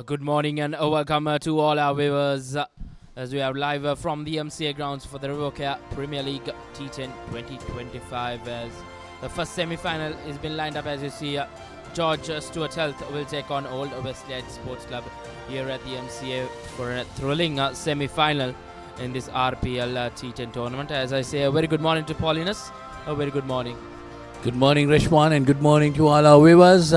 Good morning and welcome to all our viewers as we are live from the MCA Grounds for the Revocare Premier League T10 2025 as the first semi-final has been lined up. As you see, George Stuart Health will take on Old Wesleyan Sports Club here at the MCA for a thrilling semi-final in this RPL T10 tournament. As I say, a very good morning to Paulinus. A very good morning. Good morning, Rishwan, and good morning to all our viewers.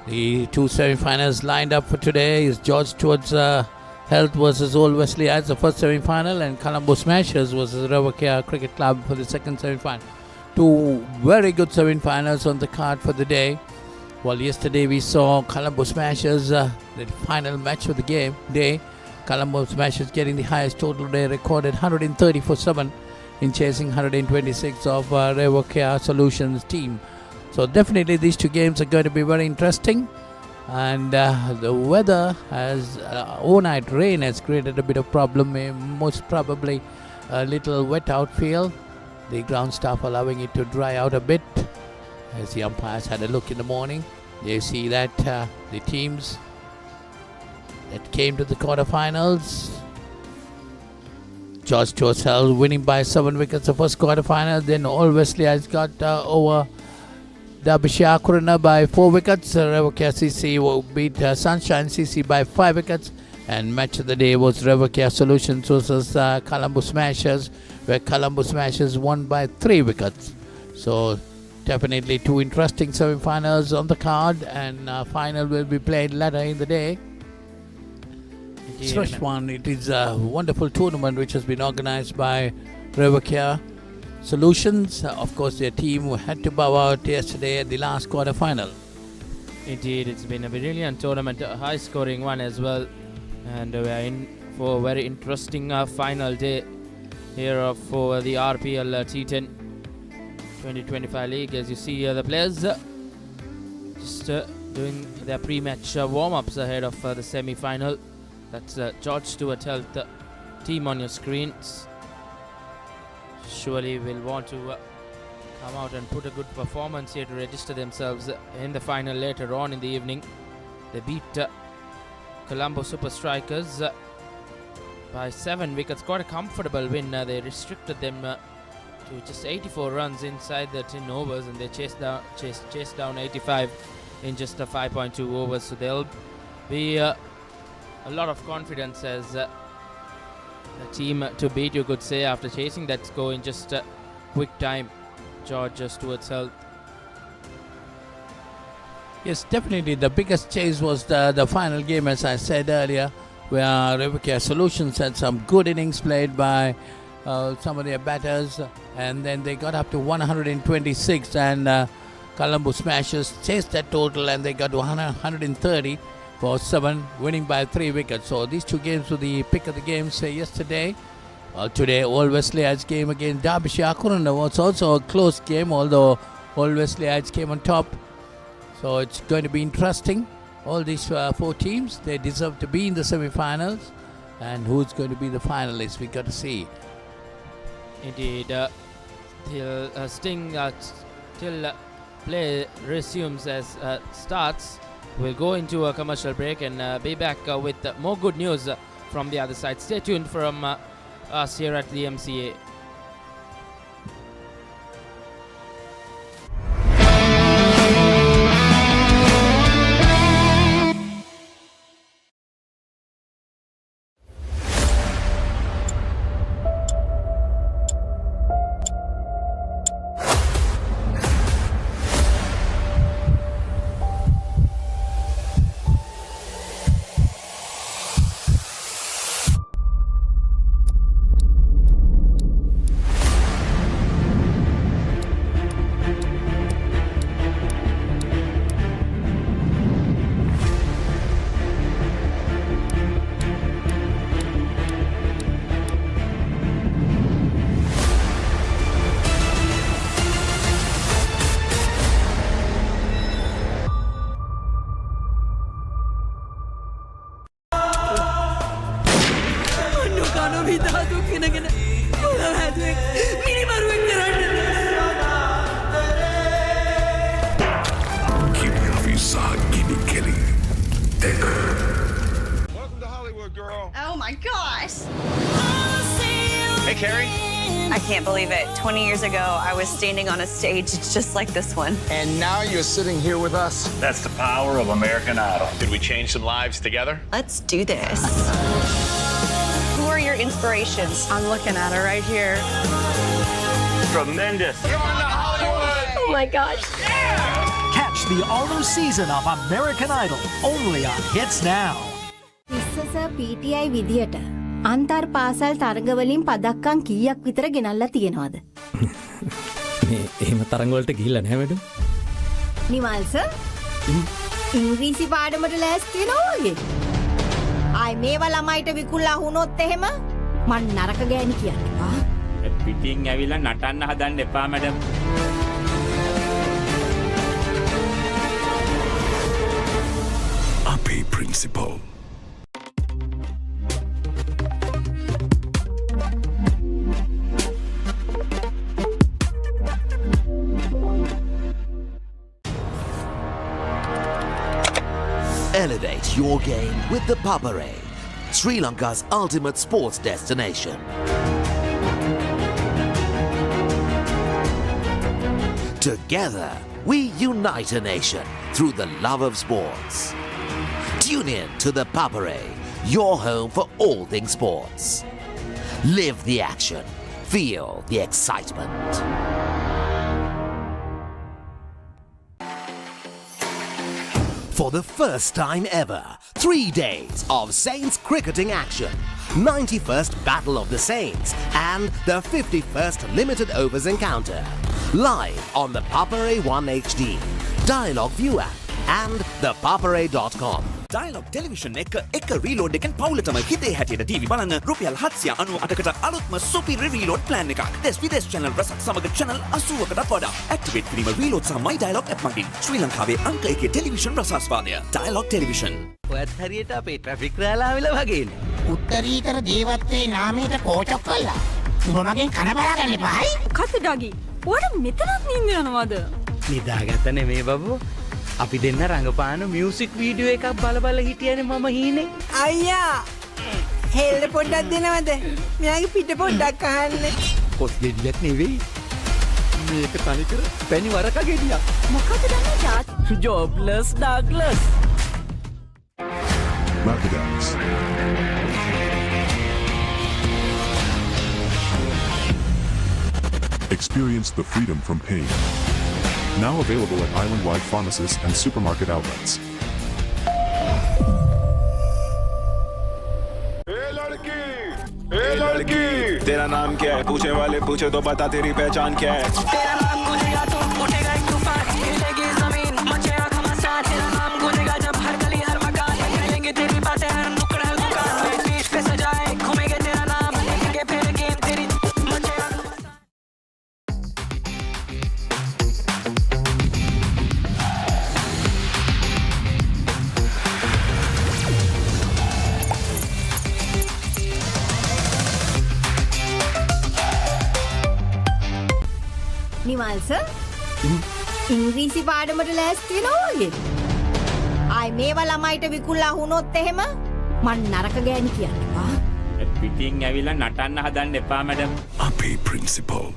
The two semi-finals lined up for today is George Stuart's Health versus Old Wesleyan, the first semi-final, and Colombo Smashers versus Revocare Cricket Club for the second semi-final. Two very good semi-finals on the card for the day. Well, yesterday we saw Colombo Smashers, the final match of the day. Colombo Smashers getting the highest total. They recorded 130 for 7 in chasing 126 of Revocare Solutions team. So definitely these two games are going to be very interesting, and the weather has overnight rain has created a bit of problem, most probably a little wet outfield. The ground staff allowing it to dry out a bit. As the umpires had a look in the morning, they see that the teams that came to the quarterfinals, George Stuart Health winning by 7 wickets the first quarterfinal, then Old Wesleyan has got over Derbyshire by 4 wickets. Revocare CC will beat Sunshine CC by 5 wickets. And match of the day was Revocare Solutions versus Colombo Smashers, where Colombo Smashers won by 3 wickets. So definitely two interesting semi-finals on the card, and final will be played later in the day. Srishwan, it is a wonderful tournament which has been organized by Revocare Solutions. Of course, their team had to bow out yesterday at the last quarter-final. Indeed, it's been a brilliant tournament, a high-scoring one as well, and we are in for a very interesting final day here for the RPL T10 2025 League. As you see, the players just doing their pre-match warm-ups ahead of the semi-final. That's George Stuart Health team on your screens. Surely will want to come out and put a good performance here to register themselves in the final later on in the evening. They beat Colombo Super Strikers by 7 wickets. Quite a comfortable win. They restricted them to just 84 runs inside the 10 overs, and they chased down 85 in just 5.2 overs. So they'll be a lot of confidence as a team to beat, you could say, after chasing that score in just a quick time. George Stuart Health. Yes, definitely the biggest chase was the final game, as I said earlier, where Revocare Solutions had some good innings played by some of their batters, and then they got up to 126, and Colombo Smashers chased that total and they got to 130 for 7, winning by 3 wickets. So these two games were the pick of the games yesterday. Today, Old Wesleyan's game against Derbyshire was also a close game, although Old Wesleyan came on top. So it's going to be interesting. All these 4 teams, they deserve to be in the semi-finals. And who's going to be the finalists, we got to see. Indeed, till play resumes as starts. We'll go into a commercial break and be back with more good news from the other side. Stay tuned from us here at the MCA. can't believe it. 20 years ago, I was standing on a stage just like this one. And now you're sitting here with us. That's the power of American Idol. Did we change some lives together? Let's do this. Who are your inspirations? I'm looking at her right here. Tremendous. Oh my gosh. Catch the all-new season of American Idol only on Hits Now. ඉස්සස PTI විදියට අන්තර් පාසල් තරගවලින් පදක්කම් කීයක් විතර ගෙනල්ලා තියෙනවද? මේ එහෙම තරඟ වලට ගිහිල්ලා නැහැ මැඩම්. නිමල් සර් ඉංග්‍රීසි පාඩමට ලෑස්ති වෙනවා වගේ. ආයි මේවා ළමයිට විකුණලා වුණොත් එහෙම මං නරක ගෑණි කියන්නේ. පිටින් ඇවිල්ලා නටන්න හදන්න එපා madam. Papare principle. Elevate your game with the Papare, Sri Lanka's ultimate sports destination. Together, we unite a nation through the love of sports. Tune in to the Papare, your home for all things sports. Live the action, feel the excitement. For the first time ever, 3 days of Saints cricketing action. 91st Battle of the Saints and the 51st Limited Overs Encounter. Live on the Papare 1 HD, Dialog ViU App and ThePapare.com. Dialog Television එක reload එකෙන් පවුලටම හිතේ හැටියට TV බලන්න රුපියල් 798කට අලුත්ම super reload plan එකක්. දෙස් විදේශ channel රසක් සමග channel 80කටත් වඩා. Activate කිරීම reload සහ My Dialog app මගින් ශ්‍රී ලංකාවේ අංක 1 ටෙලිවිෂන් රසාස්වාදය. Dialog Television. ඔයත් හරියට අපේ ට්‍රැෆික් රැලාවිලා වගේනේ. උත්තරීතර දේවත්වයේ නාමයට කෝචක් කළා. උඹ මගෙන් කන බලාගන්න එපායි. කත ඩගි. ඔයාලා මෙතනත් නින්ද යනවද? නිදාගත්ත නෙමේ බබෝ. අපි දෙන්න රංගපාන මියුසික් වීඩියෝ එකක් බල හිටියනේ මම හීනේ. අයියා හෙල්ල පොඩ්ඩක් දෙනවද? මෙයාගේ පිට පොඩ්ඩක් අහන්න. පොත් ගෙඩියක් නෙවෙයි. මේක තනිකර පැණි වරක ගෙඩියක්. මොකද දන්නේ තාත්? ජොබ්ලස් Douglas. Marketers. Experience the freedom from pain. Now available at island-wide pharmacies and supermarket outlets. ए लड़की तेरा नाम क्या है? पूछे वाले पूछे तो बता तेरी पहचान क्या है? तेरा नाम गूंजेगा तो उठेगा एक तूफान, हिलेगी जमीन, मचेगा घमासान. तेरा नाम गूंजेगा जब हर गली हर मकान, हिलेंगे तेरी बातें हर नुक्कड़ हर दुकान. बीच पे सजाए घूमेंगे तेरा नाम, लेंगे फिर गेम तेरी मचेगा. නිමල් සර් ඉංග්‍රීසි පාඩමට ලෑස්ති වෙනවා වගේ. ආයි මේවා ළමයිට විකුණලා වුණොත් එහෙම මං නරක ගෑණි කියන්නේ. පිටින් ඇවිල්ලා නටන්න හදන්න එපා madam. Papare principle.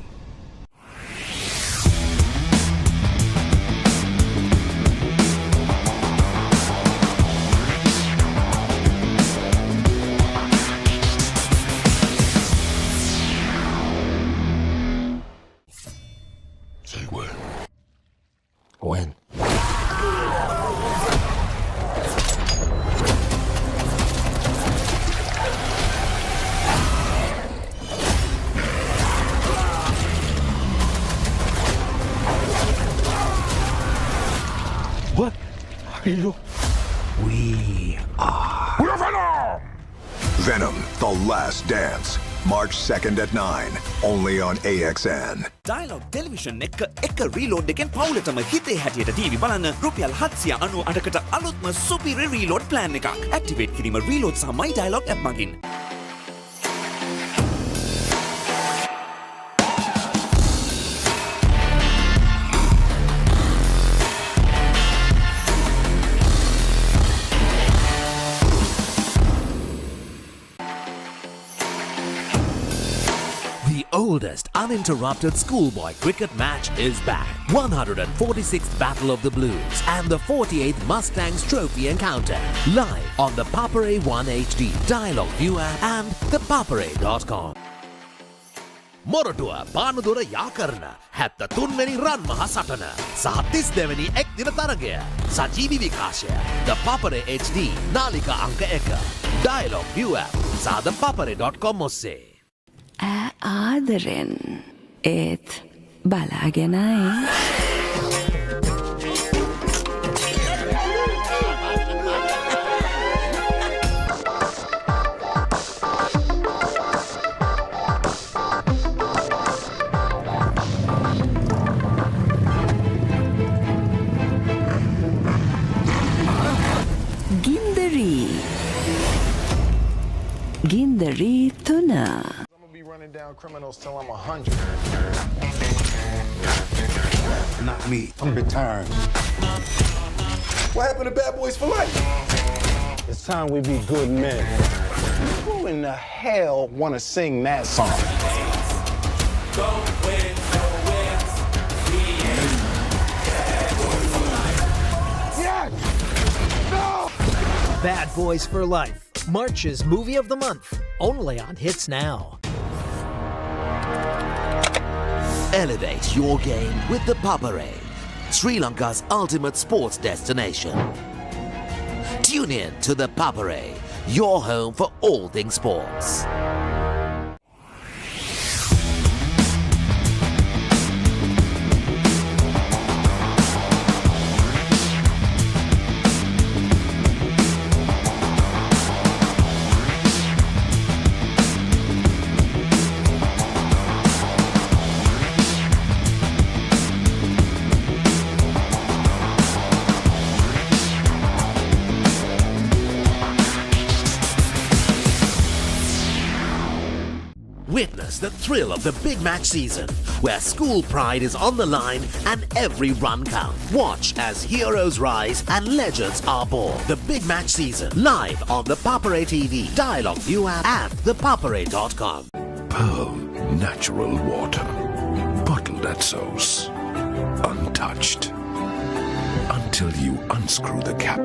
Say when. When? What are you? We are. We're Venom! Venom, The Last Dance. March 2nd at 9. Only on AXN. Dialog Television එක reload එකෙන් පවුලටම හිතේ හැටියට TV බලන්න රුපියල් 798කට අලුත්ම super reload plan එකක්. Activate කිරීම reload සහ My Dialog app මගින්. The oldest uninterrupted schoolboy cricket match is back. 146th Battle of the Blues and the 48th Mustangs Trophy encounter. Live on the Papare 1 HD, Dialog ViU App and ThePapare.com. Moratuwa බානදුර යාකරන 73වෙනි රන් මහ සටන සහ 32වෙනි එක් දින තරගය සජීවී විකාශය The Papare HD නාලිකා අංක 1 Dialog ViU App සහ ThePapare.com ඔස්සේ ආදරෙන් ඒත් බලාගෙනයි Gindari tuna. I'm gonna be running down criminals till I'm 100. Not me. I'm retired. What happened to Bad Boys for Life? It's time we be good men. Who in the hell wanna sing that song? Yes! No! Bad Boys for Life. March's Movie of the Month. Only on Hits Now. Elevate your game with the Papare, Sri Lanka's ultimate sports destination. Tune in to the Papare, your home for all things sports. Witness the thrill of the big match season, where school pride is on the line and every run counts. Watch as heroes rise and legends are born. The big match season, live on the Papare TV, Dialog ViU App and ThePapare.com. Pearl natural water, bottled at source, untouched, until you unscrew the cap.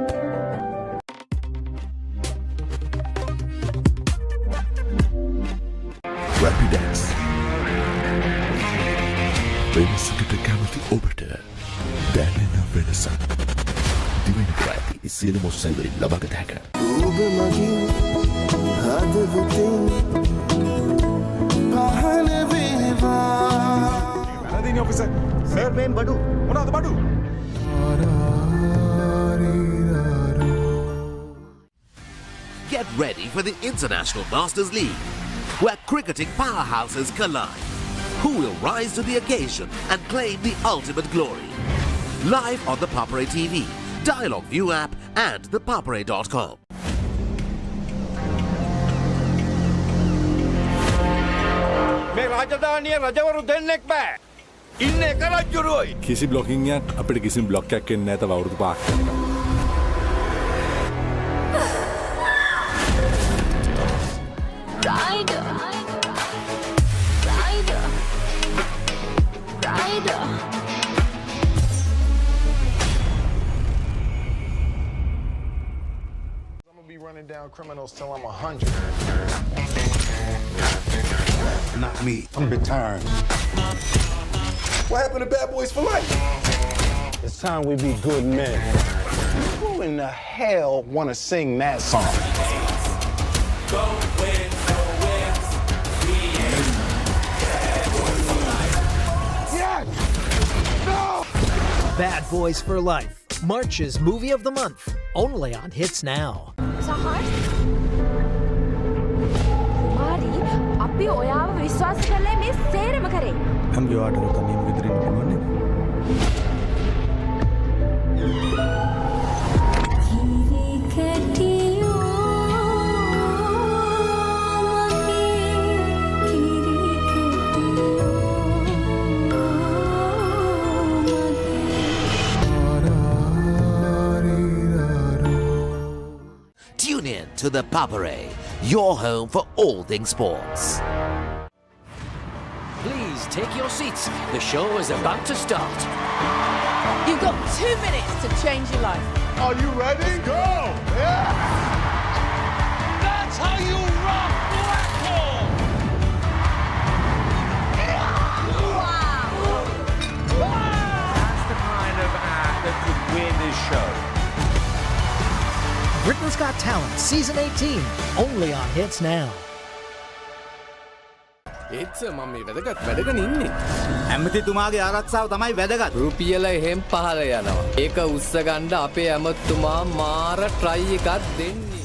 Rapidex. වෙනසකට කැමති ඔබට දැනෙන වෙනස. දිවෙන ප්‍රති සියලු මොස්සල්වලින් ලබාගත හැක. ඔබ මගේ හදවතින් පහළ වේවා. Manadini officer. Sir, main badu. මොනවද බඩු? Get ready for the International Masters League, where cricketing powerhouses collide. Who will rise to the occasion and claim the ultimate glory? Live on the Papare TV, Dialog ViU App and ThePapare.com. මේ රාජධානිය රජවරු දෙන්නෙක් බෑ. ඉන්න එක රජුරුවයි. කිසි blocking එකක් අපිට කිසිම බ්ලොක් එකක් එන්නේ නැත අවුරුදු 5ක්. Rider. I'm gonna be running down criminals till I'm 100. Not me. I'm retired. What happened to Bad Boys for Life? It's time we be good men. Who in the hell wanna sing that song? Yes! No! Bad Boys for Life. March's Movie of the Month. Only on Hits Now. කුමාරී අපි ඔයාව විශ්වාස කරලා මේ සේරම කරේ. හැමගේ වාටර තනියම විදිරින් පුළුවන් නේද? Tune in to the Papare, your home for all things sports. Please take your seats. The show is about to start. You've got 2 minutes to change your life. Are you ready? Go! Yeah! That's how you rock Blackpool! That's the kind of act that could win this show. Britain's Got Talent, Season 18, only on Hits Now. ඒත් මම මේ වැදගත් වැඩගෙන ඉන්නේ. ඇමතිතුමාගේ ආරක්ෂාව තමයි වැදගත්. රුපියල එහෙම් පහල යනවා. ඒක උස්ස ගන්න අපේ ඇමතුමා මාර ට්‍රයි එකක් දෙන්නේ.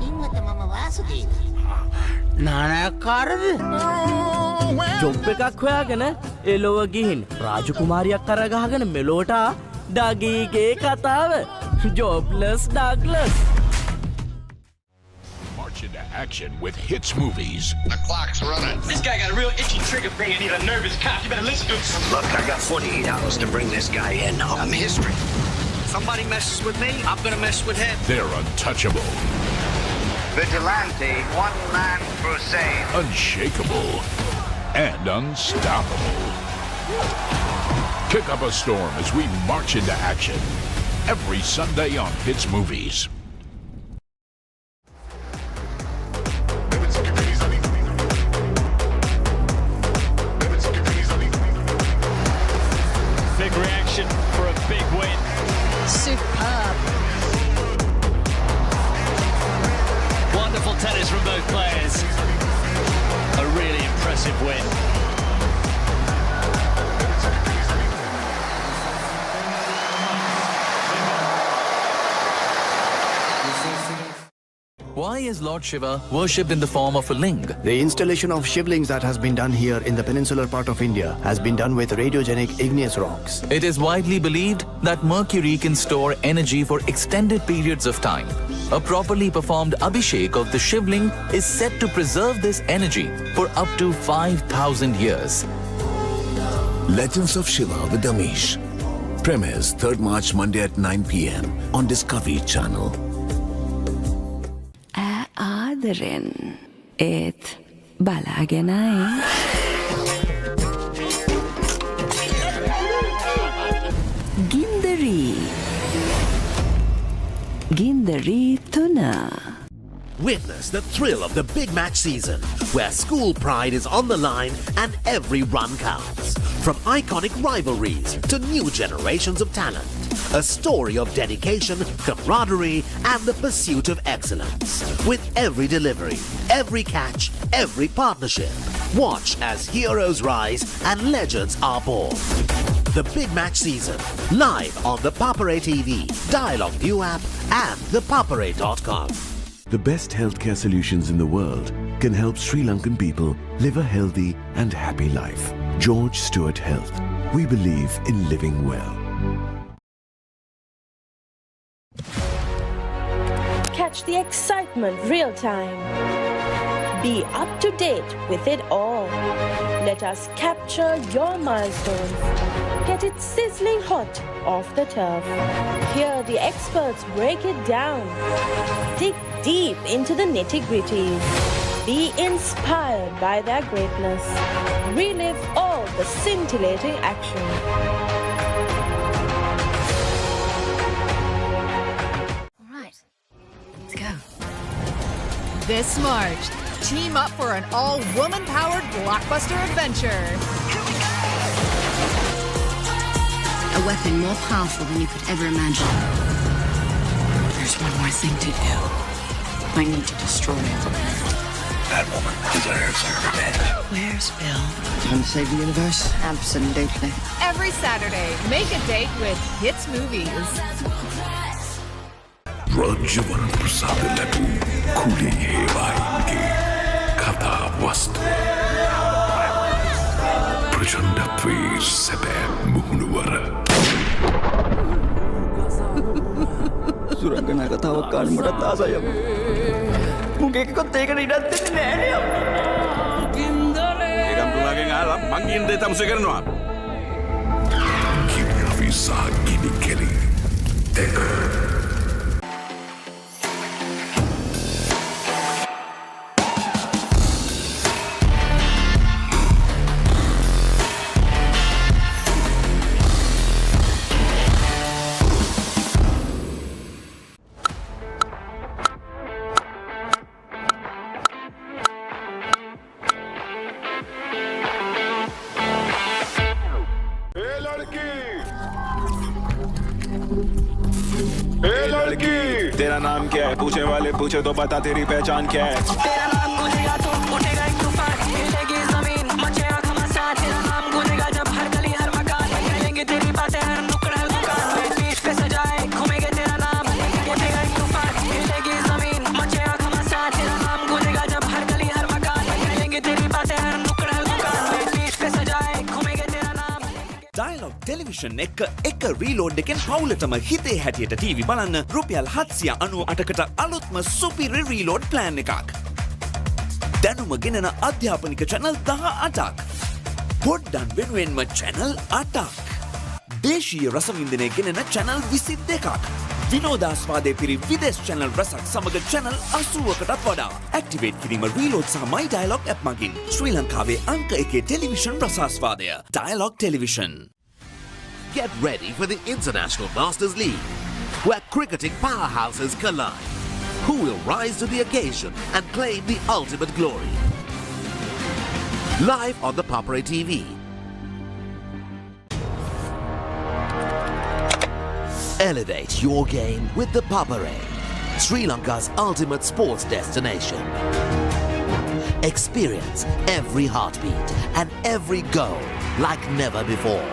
ඉන්නත මම වාසුදේව. නානයක්කාරද? ජොබ් එකක් හොයාගෙන එලොව ගිහින් රාජකුමාරියක් කරගහගෙන මෙලෝට ඩගීගේ කතාව. ජොබ්ලස් Douglas. Into action with Hits Movies. The clock's running. This guy got a real itchy trigger finger. Need a nervous cop. You better listen to him. Look, I got 48 hours to bring this guy in. I'm history. Somebody messes with me, I'm gonna mess with him. They're untouchable, Vigilante, one-man crusade. unshakable, and unstoppable. Kick up a storm as we march into action every Sunday on Hits Movies. Big reaction for a big win. Superb. Wonderful tennis from both players. A really impressive win. Why is Lord Shiva worshipped in the form of a ling? The installation of shivlings that has been done here in the peninsular part of India has been done with radiogenic igneous rocks. It is widely believed that mercury can store energy for extended periods of time. A properly performed abhishek of the shivling is said to preserve this energy for up to 5,000 years. Legends of Shiva with Amish. Premieres 3rd March Monday at 9 p.m. on Discovery Channel. ආදරෙන් ඒත් බලාගෙනයි. ගින්දරී තුන. Witness the thrill of the big match season, where school pride is on the line and every run counts. From iconic rivalries to new generations of talent, a story of dedication, camaraderie, and the pursuit of excellence. With every delivery, every catch, every partnership, watch as heroes rise and legends are born. The big match season, live on the Papare TV, Dialog ViU App, and ThePapare.com. The best healthcare solutions in the world can help Sri Lankan people live a healthy and happy life. George Stewart Health. We believe in living well. Catch the excitement real time. Be up to date with it all. Let us capture your milestones. Get it sizzling hot off the turf. Hear the experts break it down. Dig deep into the nitty-gritties. Be inspired by their greatness. Relive all the scintillating action. All right, let's go. This March, team up for an all-woman-powered blockbuster adventure. A weapon more powerful than you could ever imagine. There's one more thing to do. I need to destroy it. That woman deserves her revenge. Where's Bill? Time to save the universe? Absolutely. Every Saturday, make a date with Hits Movies. රාජ්‍යවර ප්‍රසාද ලැබූ කුලී හේවායින්ගේ කතා වස්තු ප්‍රචණ්ඩත්වයේ සැබෑ මුහුණුවර සුරංගනා කතාවක් කාන්න මටත් ආසයි. මුගේ එක්කත් ඒකට ඉඩක් දෙන්නේ නෑනේ. ඒකම් තුලාගෙන් ආලා මං කියන දේ තමසෙ කරනවා. කිව්වි සාගිනි කෙලි දෙක तेरा नाम क्या है पूछे वाले पूछे तो बता तेरी पहचान क्या है तेरा नाम गूंजेगा तो उठेगा एक तूफान हिलेगी जमीन मचेगा घमासान तेरा नाम गूंजेगा जब हर गली हर मकान हिलेंगे तेरी बातें हर नुक्कड़ हर दुकान में पीठ पे सजाए घूमेंगे तेरा नाम उठेगा एक तूफान हिलेगी जमीन मचेगा घमासान तेरा नाम गूंजेगा जब हर गली हर मकान हिलेंगे तेरी बातें हर नुक्कड़ हर दुकान में पीठ पे सजाए घूमेंगे तेरा नाम Dialog Television එක රීලෝඩ් එකෙන් පවුලටම හිතේ හැටියට TV බලන්න රුපියල් 798කට අලුත්ම සුපිරි රීලෝඩ් ප්ලෑන් එකක්. දැනුම ගෙනෙන අධ්‍යාපනික channel 18ක්. පොඩ්ඩන් වෙනුවෙන්ම channel 8ක්. දේශීය රසවින්දනය ගෙනෙන channel 22ක්. විනෝදාස්වාදයේ පිරි විදේශ channel රසක් සමග channel 80කටත් වඩා. ඇක්ටිවේට් කිරීම රීලෝඩ් සහ My Dialog app මගින් ශ්‍රී ලංකාවේ අංක 1 television රසාස්වාදය. Dialog Television. Get ready for the International Masters League, where cricketing powerhouses collide. Who will rise to the occasion and claim the ultimate glory? Live on the Papare TV. Elevate your game with the Papare, Sri Lanka's ultimate sports destination. Experience every heartbeat and every goal like never before.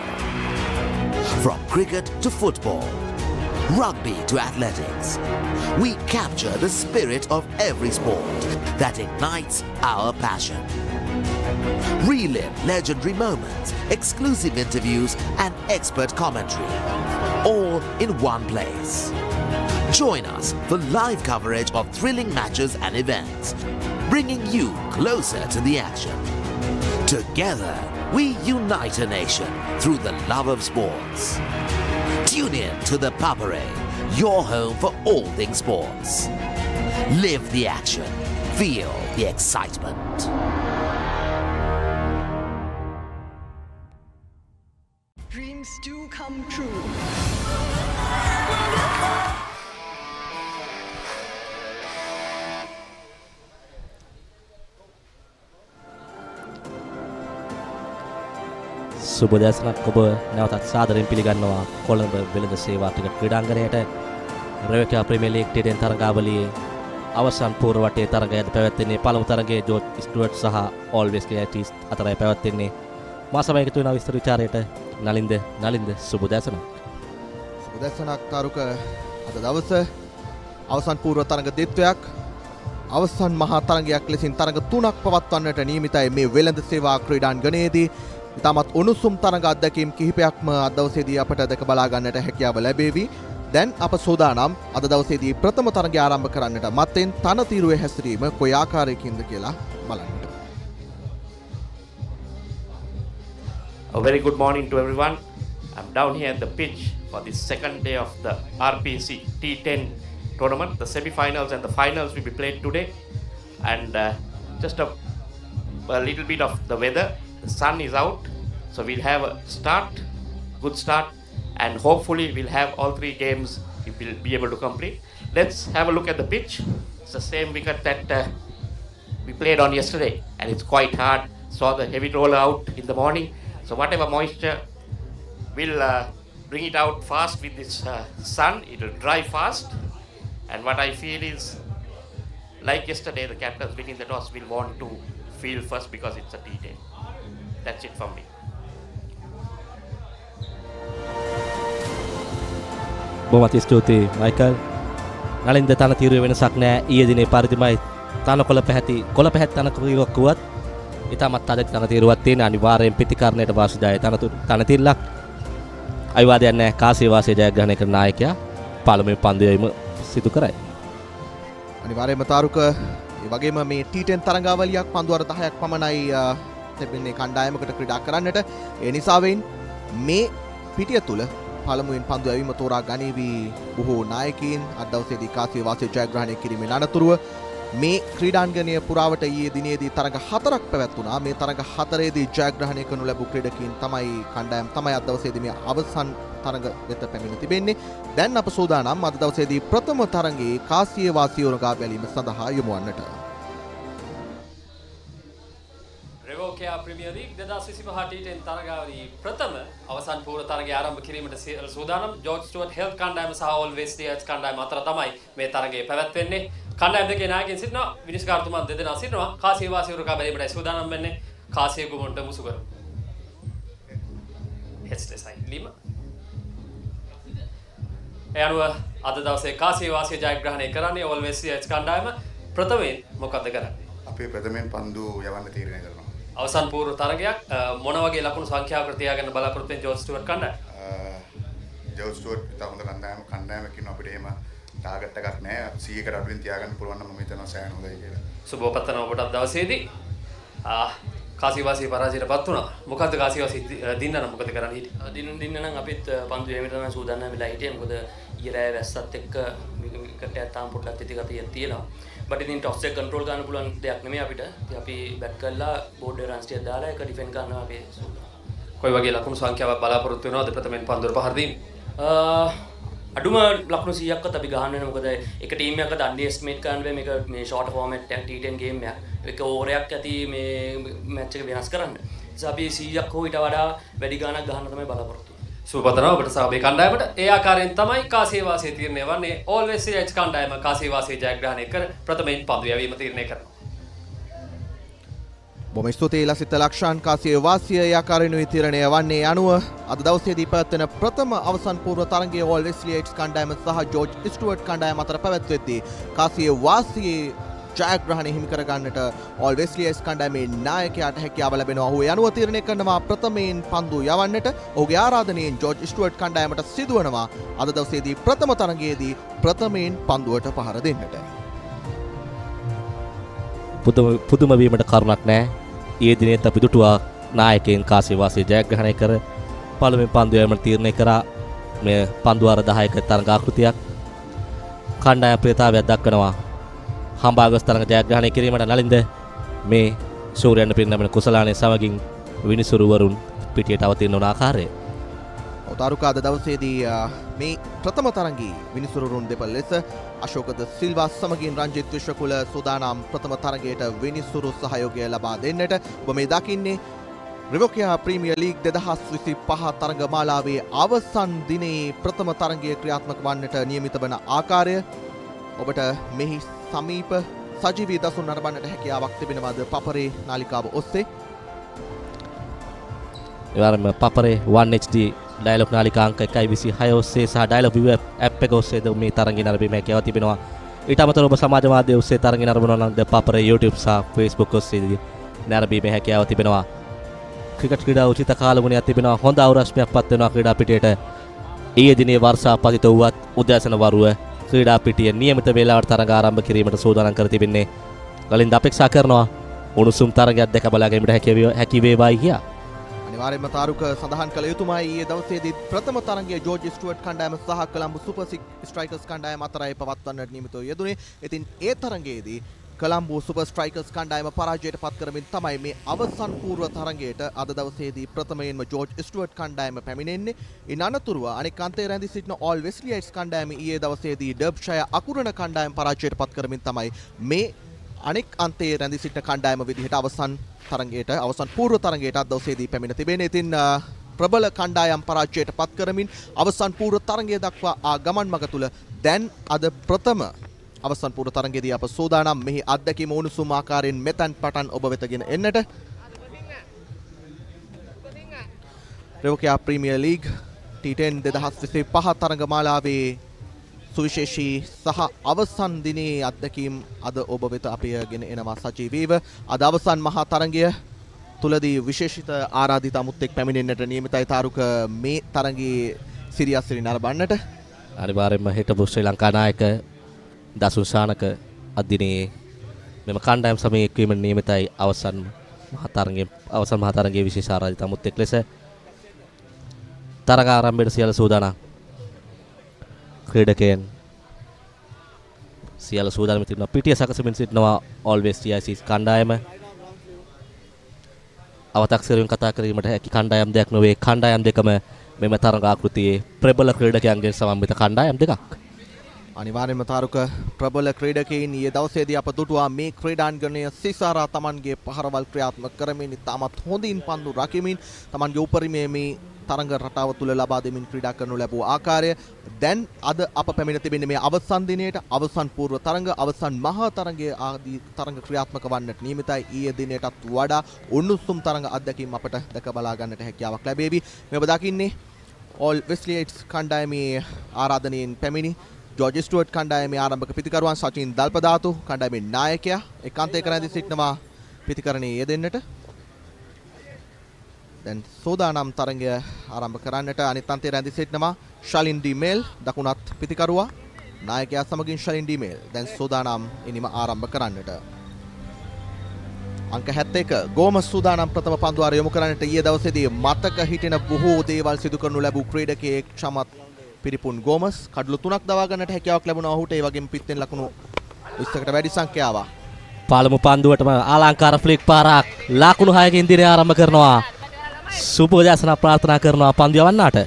From cricket to football, rugby to athletics, we capture the spirit of every sport that ignites our passion. Relive legendary moments, exclusive interviews and expert commentary, all in one place. Join us for live coverage of thrilling matches and events, bringing you closer to the action. Together, we unite a nation through the love of sports. Tune in to the Papare, your home for all things sports. Live the action. Feel the excitement. Dreams do come true. සුබදෑසනක් ඔබ නැවතත් සාදරයෙන් පිළිගන්නවා කොළඹ වෙළඳ සේවා cricket ක්‍රීඩාංගණයට Revocare Premier League T10 තරඟාවලියේ අවසන් පූර්ව වටේ තරඟයද පැවැත්වෙන්නේ පළමු තරඟයේ ජෝර්ජ් ස්ටුවර්ට් සහ ඕල්වේස් කැටිස් අතරයි පැවැත්වෙන්නේ මා සමග එකතු වෙන විස්තර විචාරයට නලින්ද සුබදෑසනක් තාරුක අද දවස අවසන් පූර්ව තරඟ දෙත්වයක් අවසන් මහා තරඟයක් ලෙසින් තරඟ 3ක් පවත්වන්නට නියමිතයි මේ වෙළඳ සේවා ක්‍රීඩාංගණයේදී ඉතාමත් උණුසුම් තරඟ අත්දැකීම් කිහිපයක්ම අද දවසේදී අපට දැක බලා ගන්නට හැකියාව ලැබේවි. දැන් අප සෝදානම් අද දවසේදී ප්‍රථම තරඟය ආරම්භ කරන්නට මත්තෙන් තනතිරුවේ හැසිරීම කොයි ආකාරයකින්ද කියලා බලන්නට. A very good morning to everyone. I'm down here at the pitch for the second day of the RPC T10 tournament. The semifinals and the finals will be played today. And just a little bit of the weather. The sun is out, so we'll have a good start, and hopefully we'll have all 3 games we will be able to complete. Let's have a look at the pitch. It's the same wicket that we played on yesterday, and it's quite hard. Saw the heavy roll out in the morning, so whatever moisture will bring it out fast with this sun. It will dry fast, and what I feel is, like yesterday, the captains winning the toss will want to field first because it's a T10. That's it from me. බොහොමත් ස්තුතියි Michael. Nalinda තනතිරුවේ වෙනසක් නැහැ. ඊයේ දිනේ පරිදිමයි තනකොළ පැහැති කොළ පැහැති තනතිරුවක් වුවත් ඉතාමත් අද තනතිරුවක් තියෙන අනිවාර්යෙන් පිටිකරණයට වාසිදාය තනතිරලක් අවිවාදයක් නැහැ. කාසිය වාසිය ජයග්‍රහණය කරන නායකයා පළමුවෙන් පන්දු යැවීම සිදු කරයි. අනිවාර්යයෙන්ම තාරුක ඒ වගේම මේ T10 තරඟාවලියක් පන්දුවර 10ක් පමණයි තිබෙන්නේ කණ්ඩායමකට ක්‍රීඩා කරන්නට. ඒ නිසාවෙන් මේ පිටිය තුල පළමුවෙන් පන්දු යැවීම තෝරා ගනිවි බොහෝ නායකයින් අද දවසේදී කාසිය වාසිය ජයග්‍රහණය කිරීමේ අනතුරුව මේ ක්‍රීඩාංගණය පුරාවට ඊයේ දිනේදී තරඟ 4ක් පැවැත්වුණා. මේ තරඟ 4ේදී ජයග්‍රහණය කරනු ලැබූ ක්‍රීඩකයින් තමයි කණ්ඩායම් තමයි අද දවසේදී මේ අවසන් තරඟ වෙත පැමිණ තිබෙන්නේ. දැන් අප සූදානම් අද දවසේදී ප්‍රථම තරඟයේ කාසිය වාසිය උරගා බැලීම සඳහා යොමු වන්නට. Revocare Premier League 2025 T10 තරගාවලියේ ප්‍රථම අවසන් පූර්ව තරගය ආරම්භ කිරීමට සූදානම් ජෝර්ජ් ස්ටුවර්ට් හෙල්ත් කණ්ඩායම සහ ඕල්වේස් ඩීඑච් කණ්ඩායම අතර තමයි මේ තරගය පැවැත්වෙන්නේ. කණ්ඩායම් දෙකේ නායකයන් සිටිනවා විනිශ්චයකාරතුමන් දෙදෙනා සිටිනවා. කාසිය වාසිය උරකා බැලීමට සූදානම් වෙන්නේ. කාසිය ගුමුන්ට මුසු කර. හෙස්ටෙසයි ලිම. ඒ අනුව අද දවසේ කාසිය වාසිය ජයග්‍රහණය කරන්නේ ඕල්වේස් ඩීඑච් කණ්ඩායම. ප්‍රථමයෙන් මොකක්ද කරන්නේ? අපි ප්‍රථමයෙන් පන්දු යවන්න තීරණය කරනවා. අවසන් පූර්ව තරගයක් මොන වගේ ලකුණු සංඛ්‍යාවකට තියාගන්න බලාපොරොත්තු වෙන ජෝර්ජ් ස්ටුවර්ට් කණ්ඩායම? ජෝර්ජ් ස්ටුවර්ට් ඉතා හොඳ කණ්ඩායමක් ඉන්නවා අපිට එහෙම ටාගට් එකක් නැහැ. 100කට අඩුවෙන් තියාගන්න පුළුවන් නම් මම හිතනවා සෑහෙන හොඳයි කියලා. සුබපතන ඔබට දවසේදී කාසිවාසී පරාජයටපත් වුණා. මොකද්ද කාසිවාසී දින්න නම් මොකද කරන්න හිටියේ? දින්න නම් අපිත් පන්දු යෑමට නම් සූදානම් වෙලා හිටියේ. මොකද ඊයේ රෑ වැස්සත් එක්ක මේකට තාම පොඩ්ඩක් තිතිගතියක් තියෙනවා. බට් ඉතින් ටොස් එක කන්ට්‍රෝල් ගන්න පුළුවන් දෙයක් නෙමෙයි අපිට. ඉතින් අපි බැට් කරලා බෝඩ් එක රන්ස් ටිකක් දාලා ඒක ඩිෆෙන්ඩ් කරනවා අපි. කොයි වගේ ලකුණු සංඛ්‍යාවක් බලාපොරොත්තු වෙනවද ප්‍රථමයෙන් පන්දුවට පහර දීම? අඩුම ලකුණු 100ක්වත් අපි ගහන්න වෙනවා. මොකද එක ටීම් එකකට අන්ඩර් එස්ටිමේට් කරන්න බෑ මේක මේ ෂෝට් ෆෝමැට් එක T10 ගේම් එකක්. ඒක ඕවරයක් ඇති මේ මැච් එක වෙනස් කරන්න. ඒ නිසා අපි 100ක් හෝ ඊට වඩා වැඩි ගාණක් ගන්න තමයි බලාපොරොත්තු වෙන්නේ. සුබපතන ඔබට සහ මේ කණ්ඩායමට ඒ ආකාරයෙන් තමයි කාසියවාසී තීරණය වන්නේ. ඕල්වේස් ඩීඑච් කණ්ඩායම කාසියවාසී ජයග්‍රහණය කර ප්‍රථමයෙන් පන්දු යැවීම තීරණය කරනවා. බොහොම ස්තුතියි ලසිත ලක්ෂාන්. කාසියවාසී ඒ ආකාරයෙන් තීරණය වන්නේ අනුව අද දවසේදී පැවැත්වෙන ප්‍රථම අවසන් පූර්ව තරගයේ ඕල්වේස් ඩීඑච් කණ්ඩායම සහ ජෝර්ජ් ස්ටුවර්ට් කණ්ඩායම අතර පැවැත්වෙද්දී කාසියවාසී ජයග්‍රහණය හිමි කරගන්නට ඕල්වේස් ඩීඑච් කණ්ඩායමේ නායකයාට හැකියාව ලැබෙනවා. ඔහු යනුව තීරණය කරනවා ප්‍රථමයෙන් පන්දු යවන්නට. ඔහුගේ ආරාධනයෙන් ජෝර්ජ් ස්ටුවර්ට් කණ්ඩායමට සිදුවනවා අද දවසේදී ප්‍රථම තරගයේදී ප්‍රථමයෙන් පන්දුවට පහර දෙන්නට. පුදුම වීමට කරුණක් නැහැ. ඊයේ දිනේත් අපි දුටුවා නායකයන් කාසියවාසී ජයග්‍රහණය කර පළමුවෙන් පන්දු යවීමට තීරණය කරා. මේ පන්දු වාර 10ක තරග ආකෘතියක් කණ්ඩායම් ප්‍රියතාවයක් දක්වනවා. හම්බාගස් තරග ජයග්‍රහණය කිරීමට නලින්ද මේ සූර්යයන් පිරිනමන කුසලානේ සමගින් විනිසුරුවරුන් පිටියට අවතීර්ණ වන ආකාරය. ඔතාරුකාද දවසේදී මේ ප්‍රථම තරගයේ විනිසුරුවරුන් දෙපළ ලෙස අශෝකද සිල්වා සමගින් රංජිත් විශ්වකුල සූදානම් ප්‍රථම තරගයට විනිසුරු සහයෝගය ලබා දෙන්නට. ඔබ මේ දකින්නේ Revocare Premier League 2025 තරග මාලාවේ අවසන් දිනේ ප්‍රථම තරගය ක්‍රියාත්මක වන්නට නියමිත වන ආකාරය. ඔබට මෙහි සමීප සජීවී දසුන් නරඹන්නට හැකියාවක් තිබෙනවාද Papare නාලිකාව ඔස්සේ? එවරම Papare 1HD Dialog නාලිකා අංක 126 ඔස්සේ සහ Dialog ViU App එක ඔස්සේ මේ තරගය නරඹීමේ හැකියාව තිබෙනවා. ඊට අමතරව ඔබ සමාජ මාධ්‍ය ඔස්සේ තරගය නරඹනවා නම් ThePapare YouTube සහ Facebook ඔස්සේ නරඹීමේ හැකියාව තිබෙනවා. ක්‍රිකට් ක්‍රීඩා උචිත කාලමුණයක් තිබෙනවා. හොඳ අවරස්මයක් පත් වෙනවා ක්‍රීඩා පිටියට. ඊයේ දිනේ වර්ෂාපතිත වුවත් උදෑසන වරුව ක්‍රීඩා පිටිය නියමිත වේලාවට තරග ආරම්භ කිරීමට සූදානම් කර තිබෙන්නේ. කලින්ද අපේක්ෂා කරනවා උණුසුම් තරගයක් දැක බලා ගැනීමට හැකි වේවායි කියා. අනිවාර්යයෙන්ම තාරුක සඳහන් කළ යුතුමයි ඊයේ දවසේදී ප්‍රථම තරගයේ ජෝර්ජ් ස්ටුවර්ට් කණ්ඩායම සහ කොළඹ සුපර් ස්ට්‍රයිකර්ස් කණ්ඩායම අතරයි පවත්වන්නට නියමිතව යෙදුනේ. ඉතින් ඒ තරගයේදී කොළඹ සුපර් ස්ට්‍රයිකර්ස් කණ්ඩායම පරාජයට පත් කරමින් තමයි මේ අවසන් පූර්ව තරගයට අද දවසේදී ප්‍රථමයෙන්ම ජෝර්ජ් ස්ටුවර්ට් කණ්ඩායම පැමිණෙන්නේ. ඉන් අනතුරුව අනෙක් අන්තයේ රැඳී සිටින ඕල්වේස් ඩීඑච් කණ්ඩායම ඊයේ දවසේදී ඩර්බ්ෂයර් අකුරණ කණ්ඩායම පරාජයට පත් කරමින් තමයි මේ අනෙක් අන්තයේ රැඳී සිටින කණ්ඩායම විදිහට අවසන් පූර්ව තරගයට අද දවසේදී පැමිණ තිබෙන්නේ. ඉතින් ප්‍රබල කණ්ඩායම් පරාජයට පත් කරමින් අවසන් පූර්ව තරගය දක්වා ආ ගමන් මඟ තුල දැන් අද ප්‍රථම අවසන් පූර්ව තරගයේදී අප සූදානම් මෙහි අත්දැකීම උණුසුම් ආකාරයෙන් මෙතන් පටන් ඔබ වෙතගෙන එන්නට. Revocare Premier League T10 2025 තරග මාලාවේ සුවිශේෂී සහ අවසන් දිනේ අත්දැකීම් අද ඔබ වෙත අපි ගෙන එනවා සජීවීව. අද අවසන් මහා තරගය තුලදී විශේෂිත ආරාධිත අමුත් එක් පැමිණෙන්නට නියමිතයි තාරුක මේ තරගයේ සිරියස්සිරි නරඹන්නට. අනිවාර්යයෙන්ම හිටපු ශ්‍රී ලංකා නායක දසුන් ශානක අදිනේ මෙම කණ්ඩායම් සමයේ එක්වීමට නියමිතයි අවසන් මහා තරගයේ විශේෂ ආරාධිත අමුත් එක් ලෙස තරග ආරම්භයට සියලු සූදානම්. ක්‍රීඩකයන් සියලු සූදානම් තිබෙනවා. පිටිය සකසමින් සිටිනවා ඕල්වේස් ඩීඑච් කණ්ඩායම. අවතක්සේරුවෙන් කතා කිරීමට හැකි කණ්ඩායම් දෙයක් නොවේ. කණ්ඩායම් දෙකම මෙම තරග ආකෘතියේ ප්‍රබල ක්‍රීඩකයන්ගෙන් සමන්විත කණ්ඩායම් දෙකක්. අනිවාර්යයෙන්ම තාරුක ප්‍රබල ක්‍රීඩකයින් ඊයේ දවසේදී අප දුටුවා මේ ක්‍රීඩාංගණය සිසාරා තමන්ගේ පහරවල් ක්‍රියාත්මක කරමින් ඉතාමත් හොඳින් පන්දු රකිමින් තමන්ගේ උපරිමයේ මේ තරඟ රටාව තුල ලබා දෙමින් ක්‍රීඩා කරනු ලැබූ ආකාරය දැන් අද අප පැමිණ තිබෙන්නේ මේ අවසන් දිනයට අවසන් පූර්ව තරඟ අවසන් මහා තරඟයේ ආදී තරඟ ක්‍රියාත්මක වන්නට නියමිතයි. ඊයේ දිනයටත් වඩා උණුසුම් තරඟ අත්දැකීම් අපට දැක බලා ගන්නට හැකියාවක් ලැබේවි. මේ ඔබ දකින්නේ all Wesley's කණ්ඩායමේ ආරාධනයෙන් පැමිණි ජෝර්ජ් ස්ටුවර්ට් කණ්ඩායමේ ආරම්භක පිතිකරුවන් සචින් දල්පදාතු කණ්ඩායමේ නායකයා එකාන්තයක රැඳී සිටිනවා පිතිකරණයේ යෙදෙන්නට. දැන් සෝදානම් තරඟය ආරම්භ කරන්නට අනිත් අන්තයේ රැඳී සිටිනවා ශලින් ඩීමේල් දකුණත් පිතිකරුවා නායකයා සමගින් ශලින් ඩීමේල් දැන් සෝදානම් ඉනිම ආරම්භ කරන්නට. අංක 71 ගෝමස් සූදානම් ප්‍රථම පන්දුවාරය යොමු කරන්නට ඊයේ දවසේදී මතක හිටින බොහෝ දේවල් සිදු කරනු ලැබූ ක්‍රීඩකයෙක් චමත් පිරිපුන් ගෝමස් කඩලු 3ක් දවා ගන්නට හැකියාවක් ලැබුණා ඔහුට. ඒ වගේම පිත්තෙන් ලකුණු 20කට වැඩි සංඛ්‍යාවක්. පළමු පන්දුවටම ආලංකාර ෆ්ලික් පාරක් ලකුණු 6කින් දිනේ ආරම්භ කරනවා. සුබෝදයාසන ප්‍රාර්ථනා කරනවා පන්දු යවන්නාට.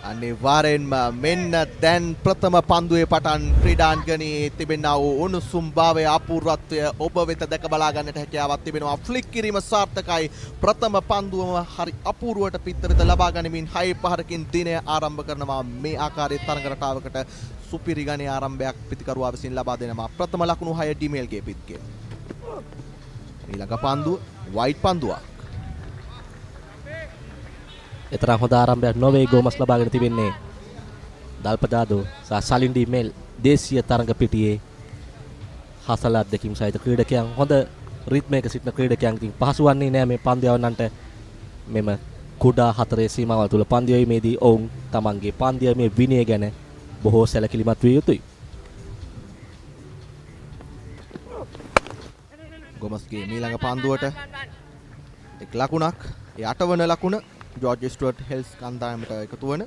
අනිවාර්යෙන්ම මෙන්න දැන් ප්‍රථම පන්දුවේ පටන් ක්‍රීඩාංගණයේ තිබෙනා වූ උණුසුම් භාවය අපූර්වත්වය ඔබ වෙත දැක බලා ගන්නට හැකියාවක් තිබෙනවා. ෆ්ලික් කිරීම සාර්ථකයි. ප්‍රථම පන්දුවම හරි අපූර්වට පිටරට ලබා ගනිමින් 6-5කින් දිනය ආරම්භ කරනවා. මේ ආකාරයේ තරඟ රටාවකට සුපිරි ගණයේ ආරම්භයක් පිතිකරුවා විසින් ලබා දෙනවා. ප්‍රථම ලකුණු 6 ඩීමේල්ගේ පිත්කේ. ඊළඟ පන්දුව වයිට් පන්දුවක්. එතරම් හොඳ ආරම්භයක් නොවේ ගෝමස් ලබාගෙන තිබෙන්නේ. දල්පදාදෝ සහ ශලින් ඩීමේල් දේශීය තරඟ පිටියේ හසල අත්දැකීම් සහිත ක්‍රීඩකයන් හොඳ රිද්මයක සිටින ක්‍රීඩකයන් ඉතින් පහසු වන්නේ නැහැ මේ පන්දු යවන්නන්ට. මෙම කුඩා හතරේ සීමාවල් තුල පන්දු යීමේදී ඔවුන් තමන්ගේ පන්දු යීමේ විනය ගැන බොහෝ සැලකිලිමත් විය යුතුයි. ගෝමස්ගේ ඊළඟ පන්දුවට එක් ලකුණක් ඒ 8 වන ලකුණ ජෝර්ජ් ස්ටුවර්ට් හෙල්ස් කණ්ඩායමට එකතු වන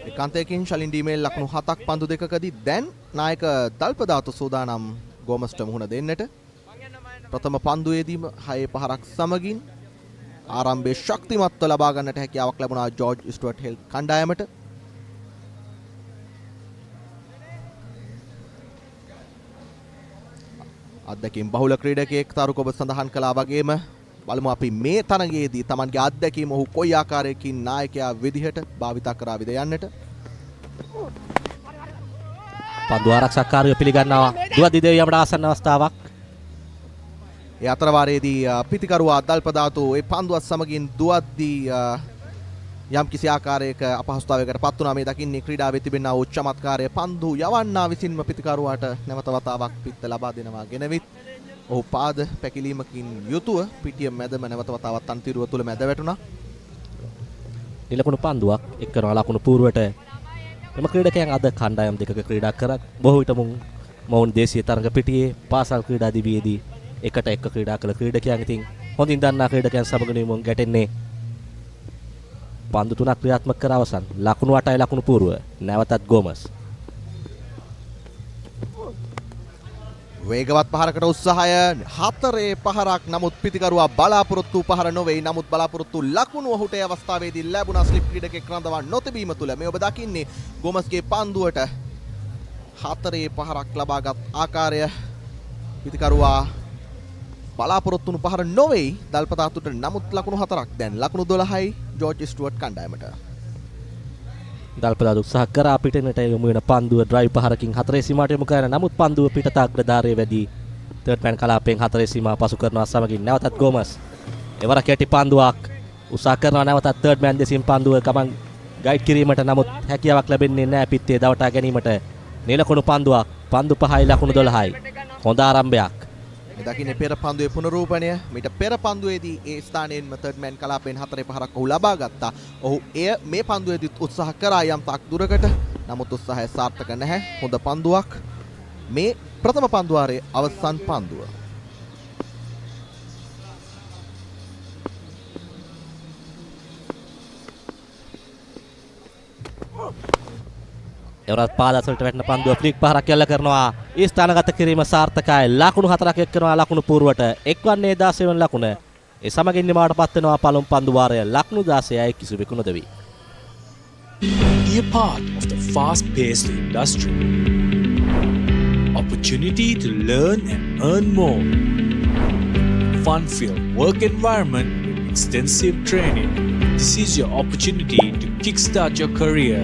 එකාන්තයකින් ශලින් ඩීමේල් ලකුණු 7ක් පන්දු දෙකකදී දැන් නායක දල්පදාතු සූදානම් ගෝමස්ට මුහුණ දෙන්නට. ප්‍රථම පන්දුවේදීම 6-5ක් සමගින් ආරම්භයේ ශක්තිමත්ව ලබා ගන්නට හැකියාවක් ලැබුණා ජෝර්ජ් ස්ටුවර්ට් හෙල්ස් කණ්ඩායමට. අත්දැකීම් බහුල ක්‍රීඩකයෙක් තරුක ඔබ සඳහන් කළා වගේම බලමු අපි මේ තරගයේදී Tamanගේ අත්දැකීම ඔහු කොයි ආකාරයකින් නායකයා විදිහට භාවිතා කරාවිද යන්නට. පන්දු ආරක්ෂකකාරයෝ පිළිගන්නවා දුවදිදේ යමට ආසන්න අවස්ථාවක්. ඒ අතරවාරයේදී පිතිකරුවා දල්පදාතු ඒ පන්දුවත් සමගින් දුවද්දී යම් කිසි ආකාරයක අපහසුතාවයකට පත් වුණා. මේ දකින්නේ ක්‍රීඩාවේ තිබෙනා වූ චමත්කාරය. පන්දු යවන්නා විසින්ම පිතිකරුවාට නැවත වතාවක් පිත්ත ලබා දෙනවා ගෙනවිත් ඔහු පාද පැකිලීමකින් යුතුව පිටිය මැදම නැවත වතාවක් තන්තිරුව තුල මැද වැටුණා. නිලකුණු පන්දුවක් එක් කරන ලකුණු පූර්වට මෙම ක්‍රීඩකයන් අද කණ්ඩායම් දෙකක ක්‍රීඩා කරත් බොහෝ විට මොවුන් දේශීය තරඟ පිටියේ පාසල් ක්‍රීඩා දිවියේදී එකට එක්ක ක්‍රීඩා කළ ක්‍රීඩකයන් ඉතින් හොඳින් දන්නා ක්‍රීඩකයන් සමග මුන් ගැටෙන්නේ. පන්දු 3ක් ක්‍රියාත්මක කර අවසන් ලකුණු 8යි ලකුණු පූර්ව නැවතත් ගෝමස්. වේගවත් පහරකට උත්සාහය 4 නමුත් පිතිකරුවා බලාපොරොත්තු පහර නොවේ. නමුත් බලාපොරොත්තු ලකුණු ඔහුට ඒ අවස්ථාවේදී ලැබුණා ස්ලිප් ක්‍රීඩකෙක් රඳවා නොතිබීම තුල. මේ ඔබ දකින්නේ ගෝමස්ගේ පන්දුවට 4 ලබාගත් ආකාරය. පිතිකරුවා බලාපොරොත්තු වුණු පහර නොවේ දල්පතාතුට. නමුත් ලකුණු 4ක් දැන් ලකුණු 12යි ජෝර්ජ් ස්ටුවර්ට් කණ්ඩායමට. දල්පදාතු උත්සාහ කරා පිටිනට යොමු වෙන පන්දුව ඩ්‍රයිව් පහරකින් 4 සීමාවට යොමු කරන නමුත් පන්දුව පිටත අග්‍රධාරයේ වැඩි. තර්ඩ් මෑන් කලාපයෙන් 4 සීමාව පසු කරනවා සමගින් නැවතත් ගෝමස්. එවර කැටි පන්දුවක් උත්සාහ කරනවා නැවතත් තර්ඩ් මෑන් දෙසින් පන්දුව ගමන් ගයිඩ් කිරීමට නමුත් හැකියාවක් ලැබෙන්නේ නැහැ පිත්තේ දවටා ගැනීමට. නිලකුණු පන්දුවක් පන්දු 5යි ලකුණු 12යි. හොඳ ආරම්භයක්. මේ දකින්නේ පෙර පන්දුවේ පුනරූපණය. මීට පෙර පන්දුවේදී ඒ ස්ථානයෙන්ම තර්ඩ් මෑන් කලාපයෙන් 4 ඔහු ලබා ගත්තා. ඔහු එය මේ පන්දුවේදී උත්සාහ කරා යම් තාක් දුරකට. නමුත් උත්සාහය සාර්ථක නැහැ. හොඳ පන්දුවක්. මේ ප්‍රථම පන්දුවාරයේ අවසන් පන්දුව. එවරත් පාදසලට වැටෙන පන්දුව ෆ්ලික් පහරක් යල්ල කරනවා. ඒ ස්ථානගත කිරීම සාර්ථකයි. ලකුණු 4ක් එක් කරනවා ලකුණු පූර්වට. එක්වන්නේ 16 වෙනි ලකුණ. ඒ සමගින් නිමාවටපත් වෙනවා පළමු පන්දු වාරය. ලකුණු 16යි කිසිවෙකු නොදෙවි. Be a part of the fast-paced industry. Opportunity to learn and earn more. Fun-filled work environment with extensive training. This is your opportunity to kickstart your career.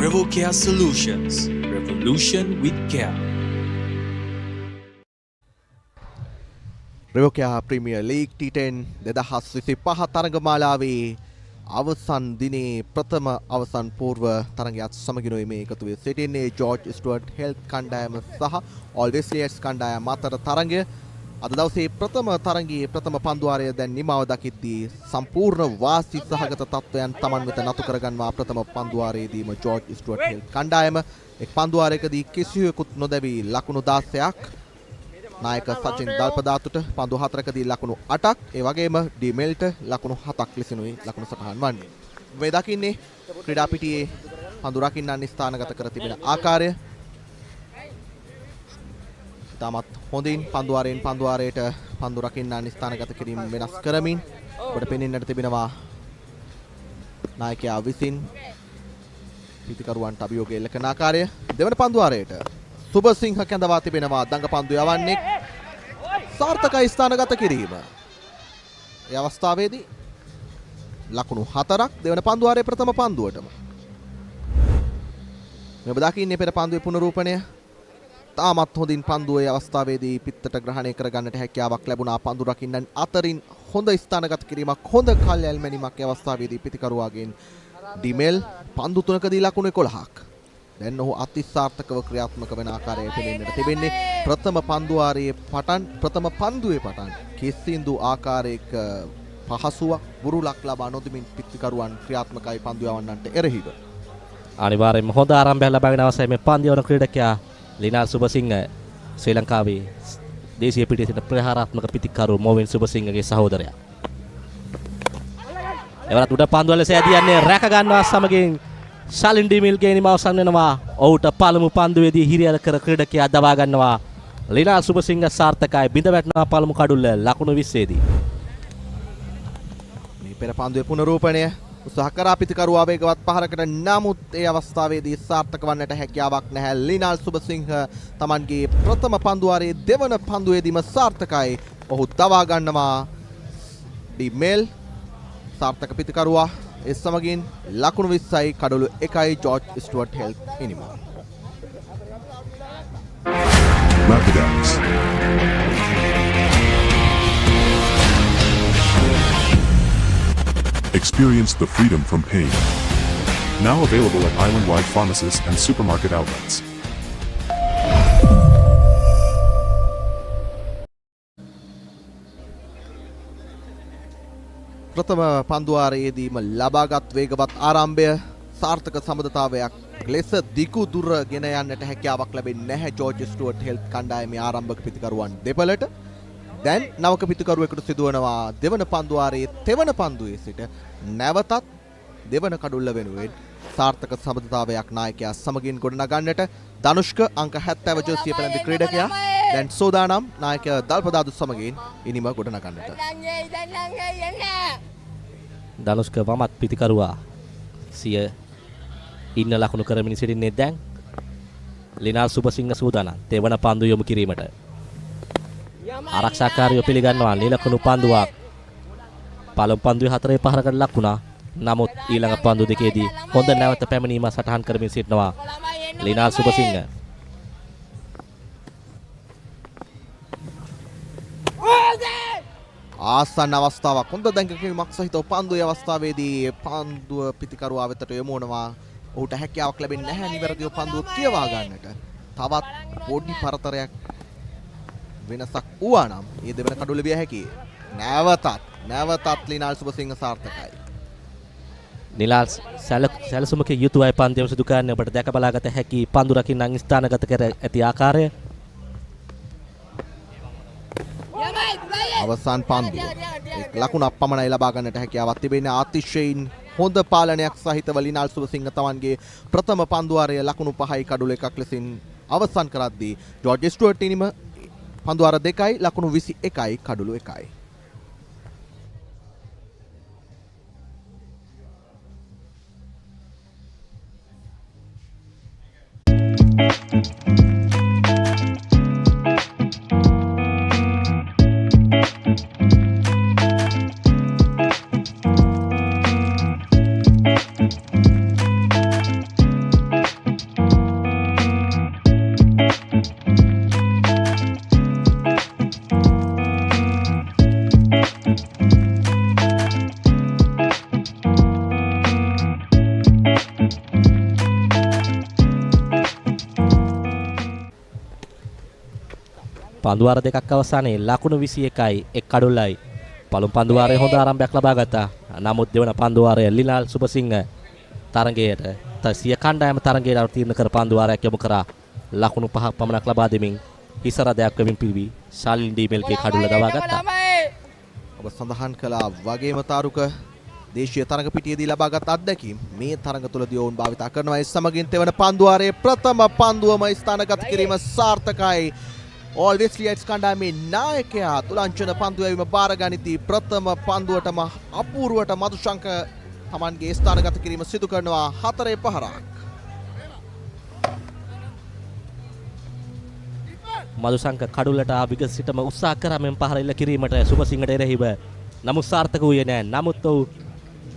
Revocare Solutions. Revolution with care. Revocare Premier League T10 2025 තරගමාලාවේ අවසන් දිනේ ප්‍රථම අවසන් පූර්ව තරගයත් සමගිනුයි මේ එකතු වී සිටින්නේ George Stuart health කණ්ඩායම සහ ඔල්වෙස් ලියට්ස් කණ්ඩායම අතර තරගය. අද දවසේ ප්‍රථම තරගයේ ප්‍රථම පන්දුවාරය දැන් නිමාව දකිද්දී සම්පූර්ණ වාසි සහගත තත්වයන් Taman වෙත නතු කරගන්නවා ප්‍රථම පන්දුවාරයේදීම ජෝර්ජ් ස්ටුවර්ට් හෙල්ත් කණ්ඩායම. එක් පන්දුවාරයකදී කිසිවෙකුත් නොදැවී ලකුණු 16ක් නායක සචින් දල්පදාතුට පන්දු 4කදී ලකුණු 8ක් ඒ වගේම ඩිමෙල්ට ලකුණු 7ක් ලෙසිනුයි ලකුණු සටහන් වන්නේ. මේ දකින්නේ ක්‍රීඩා පිටියේ පන්දු රකින්නන් ස්ථානගත කර තිබෙන ආකාරය. තාමත් හොඳින් පන්දුවාරයෙන් පන්දුවාරයට පන්දු රකින්නන් ස්ථානගත කිරීම වෙනස් කරමින් ඔබට පෙනෙන්නට තිබෙනවා නායකයා විසින් පිටිකරුවන්ට අභියෝගය එල්ල කරන ආකාරය. දෙවන පන්දුවාරයට සුබසිංහ කැඳවා තිබෙනවා දඟ පන්දු යවන්නේ සාර්ථකයි ස්ථානගත කිරීම. ඒ අවස්ථාවේදී ලකුණු 4ක් දෙවන පන්දුවාරයේ ප්‍රථම පන්දුවටම. මේ ඔබ දකින්නේ පෙර පන්දුවේ පුනරූපණය. තාමත් හොඳින් පන්දුවේ අවස්ථාවේදී පිත්තට ග්‍රහණය කරගන්නට හැකියාවක් ලැබුණා පන්දු රකින්නන් අතරින් හොඳ ස්ථානගත කිරීමක් හොඳ කල් යල්මැනීමක් ඒ අවස්ථාවේදී පිටිකරුවාගෙන් ඩිමෙල් පන්දු 3කදී ලකුණු 11ක්. දැන් ඔහු අතිසාර්ථකව ක්‍රියාත්මක වෙන ආකාරය පෙනෙන්නට තිබෙන්නේ ප්‍රථම පන්දුවාරයේ පන්දුවේ පටන් කිසිදු ආකාරයක පහසුවක් බුරුලක් ලබා නොදෙමින් පිටිකරුවන් ක්‍රියාත්මකයි පන්දු යවන්නන්ට එරෙහිව. අනිවාර්යයෙන්ම හොඳ ආරම්භයක් ලබාගෙන අවසයි මේ පන්දු යවන ක්‍රීඩකයා ලිනාල් සුබසිංහ ශ්‍රී ලංකාවේ දේශීය පිටියේ සිට ප්‍රහාරාත්මක පිටිකරු මොවින් සුබසිංහගේ සහෝදරයා. එවරත් උඩ පන්දු වල සෑදියන්නේ රැක ගන්නවා සමගින් ශලින් ඩිමිල්ගේ නිම අවසන් වෙනවා. ඔහුට පළමු පන්දුවේදී හිරියල කර ක්‍රීඩකයා දවා ගන්නවා. ලිනාල් සුබසිංහ සාර්ථකයි බිඳ වැටෙනවා පළමු කඩුල්ල ලකුණු 20 දී. මේ පෙර පන්දුවේ පුනරූපණය උත්සාහ කරා පිටිකරුවා වේගවත් පහරකට නමුත් ඒ අවස්ථාවේදී සාර්ථක වන්නට හැකියාවක් නැහැ. ලිනාල් සුබසිංහ Tamanගේ ප්‍රථම පන්දුවාරයේ දෙවන පන්දුවේදීම සාර්ථකයි. ඔහු දවා ගන්නවා ඩිමෙල් සාර්ථක පිටිකරුවා. ඒ සමගින් ලකුණු 20යි කඩොළු 1යි ජෝර්ජ් ස්ටුවර්ට් හෙල්ත් ඉනිමු. Experience the freedom from pain. Now available at island-wide pharmacies and supermarket outlets. ප්‍රථම පන්දුවාරයේදීම ලබාගත් වේගවත් ආරම්භය සාර්ථක සම්බන්ධතාවයක් ලෙස දිගු දුර ගෙන යන්නට හැකියාවක් ලැබෙන්නේ නැහැ ජෝර්ජ් ස්ටුවර්ට් හෙල්ත් කණ්ඩායමේ ආරම්භක පිටිකරුවන් දෙපළට. දැන් නවක පිටිකරුවෙකුට සිදුවනවා දෙවන පන්දුවාරයේ තෙවන පන්දුවේ සිට නැවතත් දෙවන කඩුල්ල වෙනුවෙන් සාර්ථක සම්බන්ධතාවයක් නායකයා සමගින් ගොඩනගන්නට ධනුෂ්ක අංක 70 ජර්සිය පැළඳි ක්‍රීඩකයා දැන් සෝදානම් නායක දල්පදාදු සමගින් ඉනිම ගොඩනගන්නට. ධනුෂ්ක වමත් පිටිකරුවා සිය ඉන්න ලකුණු කරමින් සිටින්නේ දැන් ලිනාල් සුබසිංහ සූදානම් තෙවන පන්දු යොමු කිරීමට. ආරක්ෂාකාරියෝ පිළිගන්නවා නිලකුණු පන්දුවක්. පළමු පන්දුවේ 4 පහරකට ලකුණා. නමුත් ඊළඟ පන්දු දෙකේදී හොඳ නැවත පැමිණීම සටහන් කරමින් සිටිනවා ලිනාල් සුබසිංහ. ආසන්න අවස්ථාවක් හොඳ දැඟකීමක් සහිතව පන්දුවේ අවස්ථාවේදී පන්දුව පිටිකරුවා වෙතට යොමු වෙනවා. ඔහුට හැකියාවක් ලැබෙන්නේ නැහැ නිවැරදිව පන්දුව කියවා ගන්නට. තවත් පොඩි පරතරයක් වෙනසක් වුණා නම් ඒ දෙවන කඩුල්ල විය හැකියි. නැවතත් ලිනාල් සුබසිංහ සාර්ථකයි. නිලාල් සැලසුමක යුතුවයි පන්දුව සිදු කරන්නේ. ඔබට දැක බලාගත හැකි පන්දු රකින්නන් ස්ථානගත කර ඇති ආකාරය. අවසන් පන්දුව ලකුණක් පමණයි ලබා ගන්නට හැකියාවක් තිබෙන්නේ. අතිශයින් හොඳ පාලනයක් සහිතව ලිනාල් සුබසිංහ තමන්ගේ ප්‍රථම පන්දුවාරය ලකුණු 5යි කඩුළු 1ක් ලෙසින් අවසන් කරද්දී ජෝර්ජ් ස්ටුවර්ට් ඉනිම පන්දුවාර 2යි ලකුණු 21යි කඩුළු 1යි. පන්දුවාර දෙකක් අවසානයේ ලකුණු 21යි එක් කඩුල්ලයි. පළමු පන්දුවාරයේ හොඳ ආරම්භයක් ලබා ගත්තා. නමුත් දෙවන පන්දුවාරයේ ලිනාල් සුබසිංහ තරගයට සිය කණ්ඩායම තරගයට අවතීර්ණ කර පන්දුවාරයක් යොමු කරා. ලකුණු 5ක් පමණක් ලබා දෙමින් හිසරදයක් වෙමින් පිරිවි ශාලින් ඩීමෙල්ගේ කඩුල්ල දවා ගත්තා. ඔබ සඳහන් කළා වගේම තාරුක දේශීය තරඟ පිටියේදී ලබාගත් අත්දැකීම් මේ තරඟ තුලදී ඔවුන් භාවිතා කරනවා. ඒ සමගින් තෙවන පන්දුවාරයේ ප්‍රථම පන්දුවම ස්ථානගත කිරීම සාර්ථකයි. All Wesley's කණ්ඩායමේ නායකයා තුලංචන පන්දු යැවීම බාර ගනිති. ප්‍රථම පන්දුවටම අපූර්වට මදුශංක තමන්ගේ ස්ථානගත කිරීම සිදු කරනවා 4-5ක්. මදුශංක කඩුල්ලට ආවිග සිටම උත්සාහ කරා මෙම පහර එල්ල කිරීමට සුබසිංහට එරෙහිව. නමුත් සාර්ථක වූයේ නැහැ. නමුත් ඔහු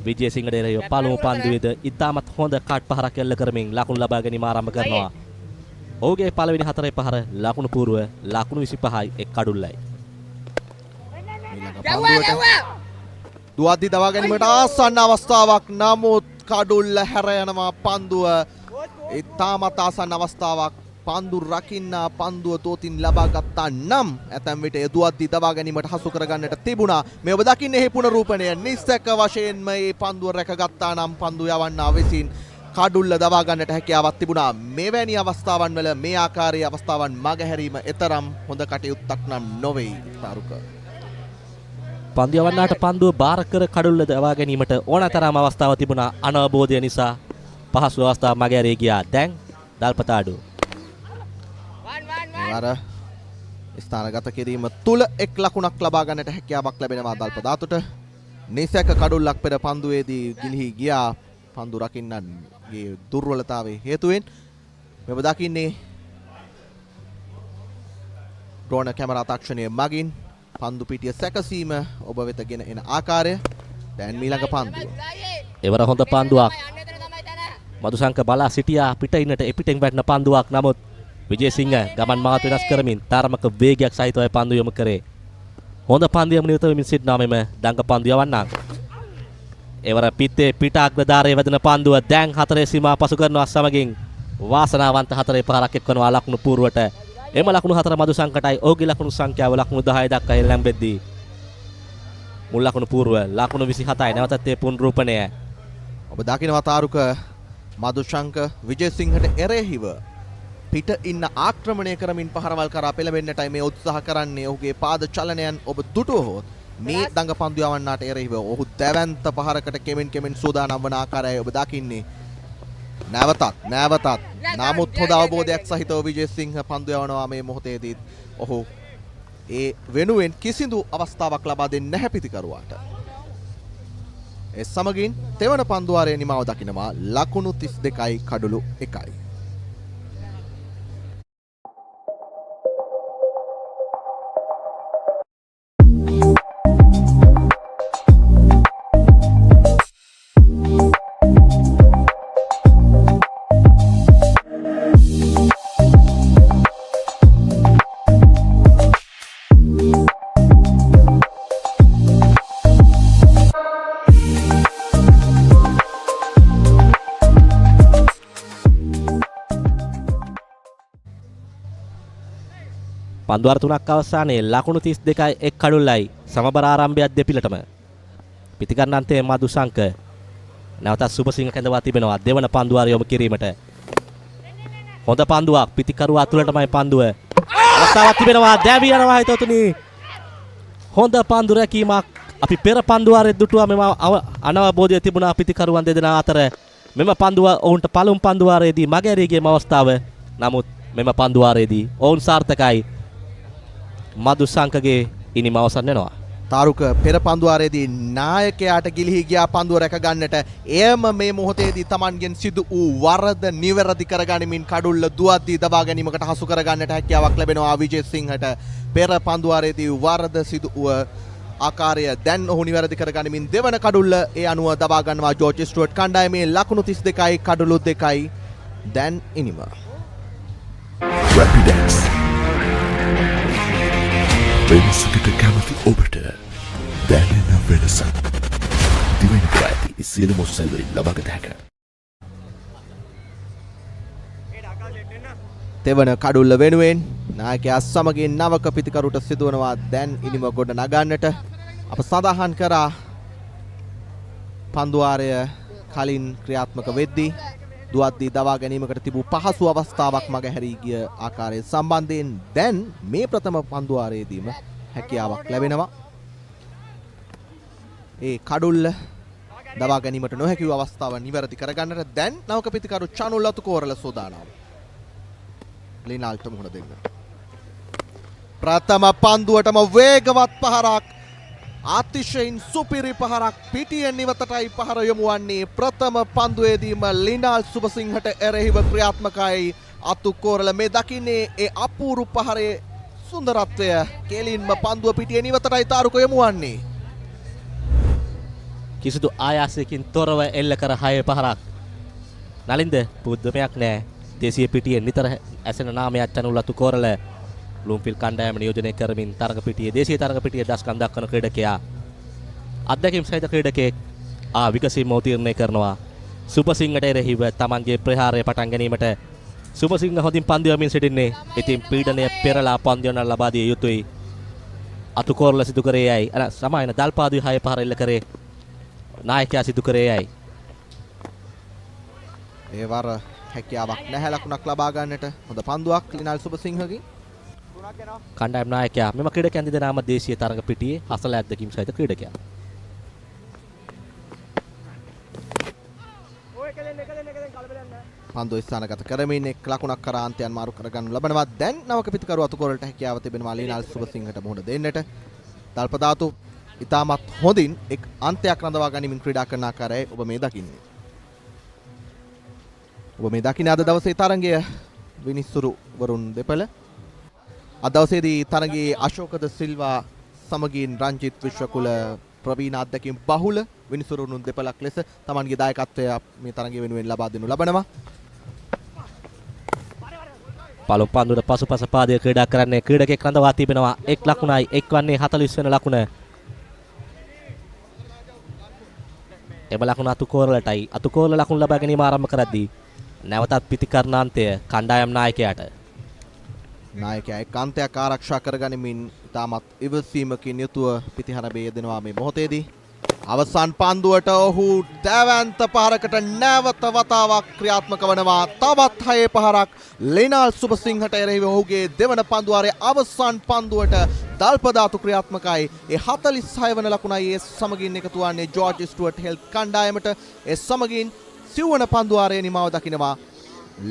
විජේසිංහට එරෙහිව පළමු පන්දුවේද ඉතාමත් හොඳ කට් පහරක් එල්ල කරමින් ලකුණු ලබා ගැනීම ආරම්භ කරනවා. ඔහුගේ පළවෙනි 4-5 ලකුණු පූර්ව ලකුණු 25යි එක් කඩුල්ලයි. දුවද්දි දවා ගැනීමට ආසන්න අවස්ථාවක්. නමුත් කඩුල්ල හැර යනවා පන්දුව. ඉතාමත් ආසන්න අවස්ථාවක්. පන්දු රකින්න පන්දුව තෝතින් ලබා ගත්තා නම් ඇතැම් විට දුවද්දි දවා ගැනීමට හසු කරගන්නට තිබුණා. මේ ඔබ දකින්නේ එහි පුනරූපණය. නිස්සක වශයෙන්ම මේ පන්දුව රැකගත්තා නම් පන්දු යවන්නා විසින් කඩුල්ල දවා ගන්නට හැකියාවක් තිබුණා. මෙවැනි අවස්ථාවන් වල මේ ආකාරයේ අවස්ථාවන් මගහැරීම එතරම් හොඳ කටයුත්තක් නම් නොවේ තාරුක. පන්දු යවන්නාට පන්දුව බාර කර කඩුල්ල දවා ගැනීමට ඕනතරම් අවස්ථාවක් තිබුණා. අනවබෝධය නිසා පහසු අවස්ථාවක් මගහැරී ගියා. දැන් දල්පතාඩු මෙවර ස්ථානගත කිරීම තුල එක් ලකුණක් ලබා ගන්නට හැකියාවක් ලැබෙනවා දල්පදාතුට. නිසක කඩුල්ලක් පෙර පන්දුවේදී ගිලිහි ගියා. පන්දු රකින්නන්ගේ දුර්වලතාවයේ හේතුවෙන් මෙව දකින්නේ ඩ්‍රෝන කැමරා තාක්ෂණය මගින් පන්දු පිටිය සැකසීම ඔබ වෙත ගෙන එන ආකාරය. දැන් මීළඟ පන්දුව. එවර හොඳ පන්දුවක්. මදුශංක බලා සිටියා පිටින්නට එපිටෙන් වැටෙන පන්දුවක්. නමුත් විජේසිංහ ගමන් මාර්ග වෙනස් කරමින් තරමක වේගයක් සහිතව පන්දු යොමු කරේ. හොඳ පන්දියම නිරත වෙමින් සිටිනා මෙම දඟ පන්දු යවන්නා. එවර පිත්තේ පිටාග්‍රධාරයේ වැදෙන පන්දුව දැන් 4 සීමා පසු කරනවා සමගින් වාසනාවන්ත 4-5ක් එක්වනවා ලකුණු පූර්වට. එම ලකුණු 4 මදුශංකටයි. ඔහුගේ ලකුණු සංඛ්‍යාව ලකුණු 10 දක්වා එළඹෙද්දී මුල් ලකුණු පූර්ව ලකුණු 27යි. නැවතත් ඒ පුනරූපණය. ඔබ දකිනවා තාරුක මදුශංක විජේසිංහට එරෙහිව පිට ඉන්න ආක්‍රමණය කරමින් පහරවල් කරා පෙළඹෙන්නටයි මේ උත්සාහ කරන්නේ. ඔහුගේ පාද චලනයන් ඔබ දුටුවහොත් මේ දඟ පන්දු යවන්නාට එරෙහිව ඔහු දැවැන්ත පහරකට කෙමෙන් සූදානම් වන ආකාරයයි ඔබ දකින්නේ. නැවතත් නමුත් හොඳ අවබෝධයක් සහිතව විජේසිංහ පන්දු යවනවා මේ මොහොතේදී. ඔහු ඒ වෙනුවෙන් කිසිදු අවස්ථාවක් ලබා දෙන්නේ නැහැ පිතිකරුවාට. ඒ සමගින් තෙවන පන්දුවාරයේ නිමාව දකිනවා ලකුණු 32යි කඩුළු 1යි. පන්දුවාර 3ක් අවසානයේ ලකුණු 32යි එක් කඩුල්ලයි. සමබර ආරම්භයක් දෙපිලටම. පිටිකරණන්තයේ මදුශංක නැවතත් සුබසිංහ කැඳවා තිබෙනවා දෙවන පන්දුවාර යොමු කිරීමට. හොඳ පන්දුවක් පිටිකරුවා තුලටමයි පන්දුව. අවස්ථාවක් තිබෙනවා දැවි යනවා හිතතුනි. හොඳ පන්දු රැකීමක්. අපි පෙර පන්දුවාරයේ දුටුවා මෙම අනවබෝධය තිබුණා පිටිකරුවන් දෙදෙනා අතර. මෙම පන්දුව ඔවුන්ට පළමු පන්දුවාරයේදී මගහැරී ගිය අවස්ථාව. නමුත් මෙම පන්දුවාරයේදී ඔවුන් සාර්ථකයි. මදුශංකගේ ඉනිම අවසන් වෙනවා. තාරුක පෙර පන්දුවාරයේදී නායකයාට ගිලිහි ගියා පන්දුව රැක ගන්නට එයම මේ මොහොතේදී Tamanගෙන් සිදු වූ වරද නිවැරදි කරගනිමින් කඩුල්ල දුවද්දී දබා ගැනීමකට හසු කර ගන්නට හැකියාවක් ලැබෙනවා විජේ සිංහට. පෙර පන්දුවාරයේදී වරද සිදු වූ ආකාරය දැන් ඔහු නිවැරදි කරගනිමින් දෙවන කඩුල්ල ඒ අනුව දබා ගන්නවා ජෝර්ජ් ස්ටුවර්ට් කණ්ඩායමේ ලකුණු 32යි කඩුළු 2යි දැන් ඉනිම. Rapidex වෙනසකට කැමති ඔබට දැනෙන වෙනසක් දිවෙන ප්‍රාති සියලු මොසල් වලින් ලබාගත හැකියි. තෙවන කඩුල්ල වෙනුවෙන් නායකයා සමගින් නවක පිතිකරුට සිදුවනවා දැන් ඉනිම ගොඩ නගන්නට. අප සඳහන් කරා පන්දුවාරය කලින් ක්‍රියාත්මක වෙද්දී දුවද්දී දවා ගැනීමකට තිබූ පහසු අවස්ථාවක් මගහැරී ගිය ආකාරය සම්බන්ධයෙන් දැන් මේ ප්‍රථම පන්දුවාරයේදීම හැකියාවක් ලැබෙනවා. ඒ කඩුල්ල දවා ගැනීමට නොහැකි වූ අවස්ථාව නිවැරදි කරගන්නට දැන් නවක පිතිකරු චනුල් අතුකෝරල සෝදානම්. ලිනාල්ට මුහුණ දෙන්න. ප්‍රථම පන්දුවටම වේගවත් පහරක් අතිශයින් සුපිරි පහරක් පිටියෙන් ඉවතටයි පහර යොමු වන්නේ. ප්‍රථම පන්දුවේදීම ලිනාල් සුබසිංහට එරෙහිව ක්‍රියාත්මකයි අතුකෝරල. මේ දකින්නේ ඒ අපූරු පහරේ සුන්දරත්වය. කෙලින්ම පන්දුව පිටියෙන් ඉවතටයි තාරුක යොමු වන්නේ. කිසිදු ආයාසයකින් තොරව එල්ල කර 6 පහරක්. නලින්ද පුදුමයක් නෑ. දේශීය පිටියෙන් නිතර ඇසෙන නාමයක් චනුල් අතුකෝරල ලුම්පිල් කණ්ඩායම නියෝජනය කරමින් තරග පිටියේ දේශීය තරග පිටියේ දස්කම් දක්වන ක්‍රීඩකයා අත්දැකීම් සහිත ක්‍රීඩකයෙක් විකසීම උතීර්ණය කරනවා. සුබසිංහට එරෙහිව තමන්ගේ ප්‍රහාරය පටන් ගැනීමට සුබසිංහ හොඳින් පන්දු යමින් සිටින්නේ. ඉතින් පීඩනය පෙරලා පන්දු යන ලබා දිය යුතුයි. අතුකෝරල සිදු කරේ යයි සමායන දල්පාදුයි 6 පහර එල්ල කරේ නායකයා සිදු කරේ යයි. ඒ වර හැකියාවක් නැහැ ලකුණක් ලබා ගන්නට. හොඳ පන්දුවක් ලිනාල් සුබසිංහගේ. කණ්ඩායම් නායකයා මෙම ක්‍රීඩකයන් දෙදෙනාම දේශීය තරග පිටියේ හසල අත්දැකීම් සහිත ක්‍රීඩකයා. පන්දුව ස්ථානගත කරමින් එක් ලකුණක් කරා අන්තයන් මාරු කරගනු ලබනවා. දැන් නවක පිතිකරු අතුකෝරලට හැකියාව තිබෙනවා ලිනාල් සුබසිංහට මුහුණ දෙන්නට. දල්පදාතු ඉතාමත් හොඳින් එක් අන්තයක් රඳවා ගැනීමෙන් ක්‍රීඩා කරන ආකාරය ඔබ මේ දකින්නේ. ඔබ මේ දකින්නේ අද දවසේ තරගය විනිසුරු වරුන් දෙපළ. අද දවසේදී තරගයේ අශෝකද සිල්වා සමගින් රංජිත් විශ්වකුල ප්‍රවීණ අධ්‍යක්ෂින් බහුල විනිසුරුන් දෙපළක් ලෙස තමන්ගේ දායකත්වය මේ තරගය වෙනුවෙන් ලබා දෙනු ලබනවා. පළමු පන්දුවට පසුපස පාදයේ ක්‍රීඩා කරන්නේ ක්‍රීඩකෙක් රඳවා තිබෙනවා. එක් ලකුණයි එක් වන්නේ 40 වෙනි ලකුණ. එම ලකුණ අතුකෝරලටයි. අතුකෝරල ලකුණු ලබා ගැනීම ආරම්භ කරද්දී නැවතත් පිතිකරණාන්තය කණ්ඩායම් නායකයාට. නායකයා එක් අන්තයක් ආරක්ෂා කරගනිමින් ඉතාමත් ඉවසීමකින් යුතුව පිතිහරබේ යෙදෙනවා මේ මොහොතේදී. අවසන් පන්දුවට ඔහු දැවැන්ත පහරකට නැවත වතාවක් ක්‍රියාත්මක වනවා. තවත් 6 පහරක් ලිනාල් සුබසිංහට එරෙහිව ඔහුගේ දෙවන පන්දුවාරයේ අවසන් පන්දුවට දල්පදාතු ක්‍රියාත්මකයි. ඒ 46 වන ලකුණයි ඒ සමගින් එකතු වන්නේ ජෝර්ජ් ස්ටුවර්ට් හෙල්ත් කණ්ඩායමට. ඒ සමගින් සිව්වන පන්දුවාරයේ නිමාව දකිනවා.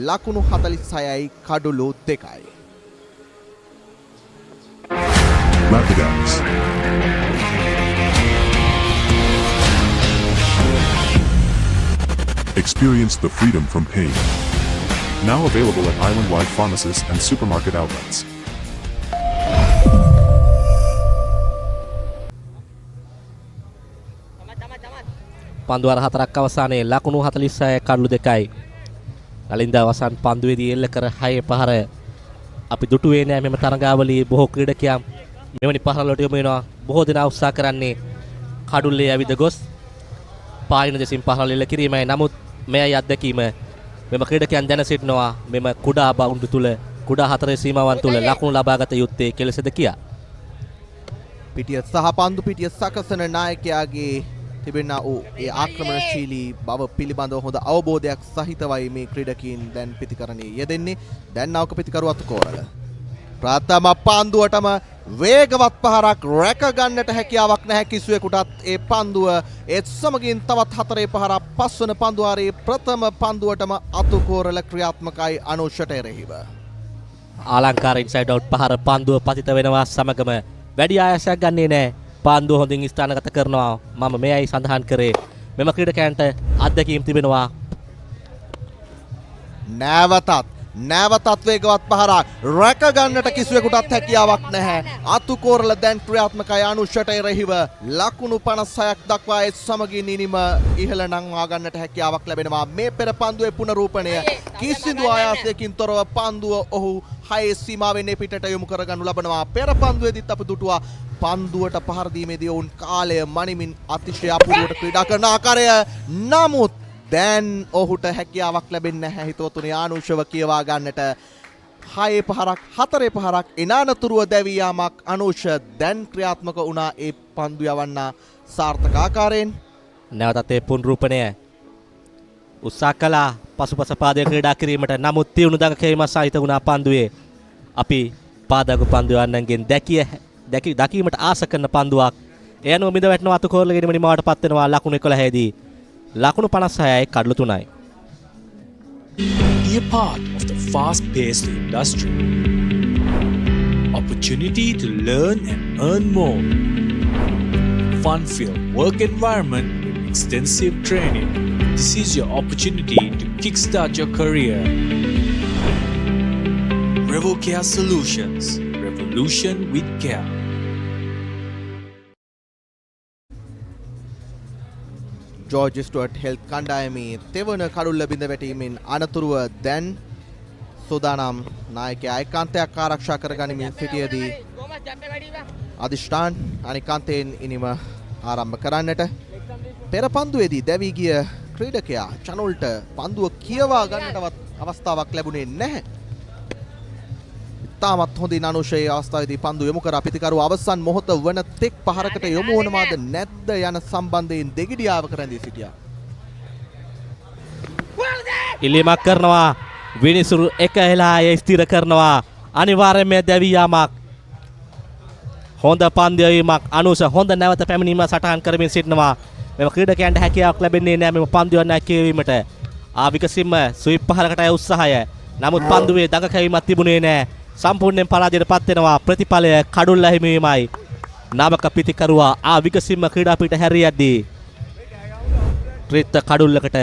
ලකුණු 46යි කඩුළු 2යි. Rapidex. Experience the freedom from pain. Now available at island-wide pharmacies and supermarket outlets. පන්දුවර 4ක් අවසානයේ ලකුණු 46 කඩලු 2යි. නලින්ද අවසන් පන්දුවේදී එල්ල කර 6 පහර අපි දුටුවේ නෑ. මෙම තරගාවලියේ බොහෝ ක්‍රීඩකයන් මෙවැනි පහර වලට යොමු වෙනවා. බොහෝ දෙනා උත්සාහ කරන්නේ කඩුල්ලේ ඇවිද ගොස් පායන දෙසින් පහර එල්ල කිරීමයි. නමුත් මෙයයි අත්දැකීම. මෙම ක්‍රීඩකයන් දැන සිටිනවා මෙම කුඩා බවුන්ඩු තුල කුඩා හතරේ සීමාවන් තුල ලකුණු ලබාගත යුත්තේ කෙලෙසද කියා. පිටිය සහ පන්දු පිටිය සකසන නායකයාගේ තිබෙනා වූ ඒ ආක්‍රමණශීලී බව පිළිබඳව හොඳ අවබෝධයක් සහිතවයි මේ ක්‍රීඩකීන් දැන් පිතිකරණයේ යෙදෙන්නේ. දැන් නවක පිතිකරු අතුකෝරල. ප්‍රථම පන්දුවටම වේගවත් පහරක් රැක ගන්නට හැකියාවක් නැහැ කිසිවෙකුටත්. ඒ පන්දුව ඒත් සමගින් තවත් 4 පහරක් පස්වන පන්දුවාරයේ ප්‍රථම පන්දුවටම අතුකෝරල ක්‍රියාත්මකයි අනුෂ්‍යට එරෙහිව. ආලංකාර ඉන්සයිඩ් අවුට් පහර පන්දුව පතිත වෙනවා සමගම වැඩි ආයාසයක් ගන්නේ නැහැ. පාන්දුව හොඳින් ස්ථානගත කරනවා. මම මෙයයි සඳහන් කරේ. මෙම ක්‍රීඩකයන්ට අත්දැකීම් තිබෙනවා. නැවතත් වේගවත් පහරක් රැක ගන්නට කිසිවෙකුටත් හැකියාවක් නැහැ. අතුකෝරල දැන් ක්‍රියාත්මකයි අනුෂ්‍යට එරෙහිව ලකුණු 56ක් දක්වා ඒ සමගින් ඉනිම ඉහළ නංවා ගන්නට හැකියාවක් ලැබෙනවා. මේ පෙර පන්දුවේ පුනරූපණය කිසිදු ආයාසයකින් තොරව පන්දුව ඔහු 6 සීමාවෙන් පිටට යොමු කරගනු ලබනවා. පෙර පන්දුවේදීත් අප දුටුවා පන්දුවට පහර දීමේදී ඔවුන් කාලය මනිමින් අතිශය අපූර්වට ක්‍රීඩා කරන ආකාරය. නමුත් දැන් ඔහුට හැකියාවක් ලැබෙන්නේ නැහැ හිතවතුනි ආනුෂව කියවා ගන්නට. 6 පහරක් 4 පහරක් එනානතුරුව දැවී යාමක් අනුෂ දැන් ක්‍රියාත්මක වුණා ඒ පන්දු යවන්න සාර්ථක ආකාරයෙන්. නැවතත් ඒ පුනරූපණය උත්සාහ කළා පසුපස පාදයේ ක්‍රීඩා කිරීමට. නමුත් තියුණු දඟකීම සහිත වුණා පන්දුවේ. අපි පාදක පන්දු යන්නන්ගෙන් දකීමට ආස කරන පන්දුවක්. ඒ අනුව මිද වැටෙනවා අතුකෝරල ගෙනීම නිමාවටපත් වෙනවා ලකුණු 11 දී. ලකුණු 56යි කඩලු 3යි. Be a part of the fast-paced industry. Opportunity to learn and earn more. Fun-filled work environment with extensive training. This is your opportunity to kickstart your career. Revocare Solutions. Revolution with care. George Stuart health කණ්ඩායමේ තෙවන කඩුල්ල බිඳ වැටීමෙන් අනතුරුව දැන් සෝදානම් නායකයා ඒකාන්තයක් ආරක්ෂා කරගනිමින් සිටියේදී අදිෂ්ඨාන් අනිකාන්තයෙන් ඉනිම ආරම්භ කරන්නට. පෙර පන්දුවේදී දැවී ගිය ක්‍රීඩකයා චනුල්ට පන්දුව කියවා ගන්නටවත් අවස්ථාවක් ලැබුණේ නැහැ. තාමත් හොඳින් අනුෂයේ අවස්ථාවේදී පන්දු යොමු කර පිතිකරු අවසන් මොහොත වන තෙක් පහරකට යොමු වනවාද නැද්ද යන සම්බන්ධයෙන් දෙගිඩියාවක රැඳී සිටියා. ඉල්ලීමක් කරනවා විනිසුරු එක එලා ඒ ස්ථිර කරනවා. අනිවාර්යයෙන්ම දැවී යාමක්. හොඳ පන්දු යවීමක් අනුෂ හොඳ නැවත පැමිණීම සටහන් කරමින් සිටිනවා. මෙම ක්‍රීඩකයන්ට හැකියාවක් ලැබෙන්නේ නැහැ මෙම පන්දු යන්න කියවීමට. ආවිකසින්ම ස්විප් පහරකට උත්සාහය. නමුත් පන්දුවේ දඟකැවීමක් තිබුණේ නැහැ. සම්පූර්ණයෙන් පරාජයට පත් වෙනවා. ප්‍රතිඵලය කඩුල්ල හිමිවීමයි. නාමක පිතිකරුවා විකසින්ම ක්‍රීඩා පීඨ හැරියද්දී ත්‍රිත්ත කඩුල්ලකට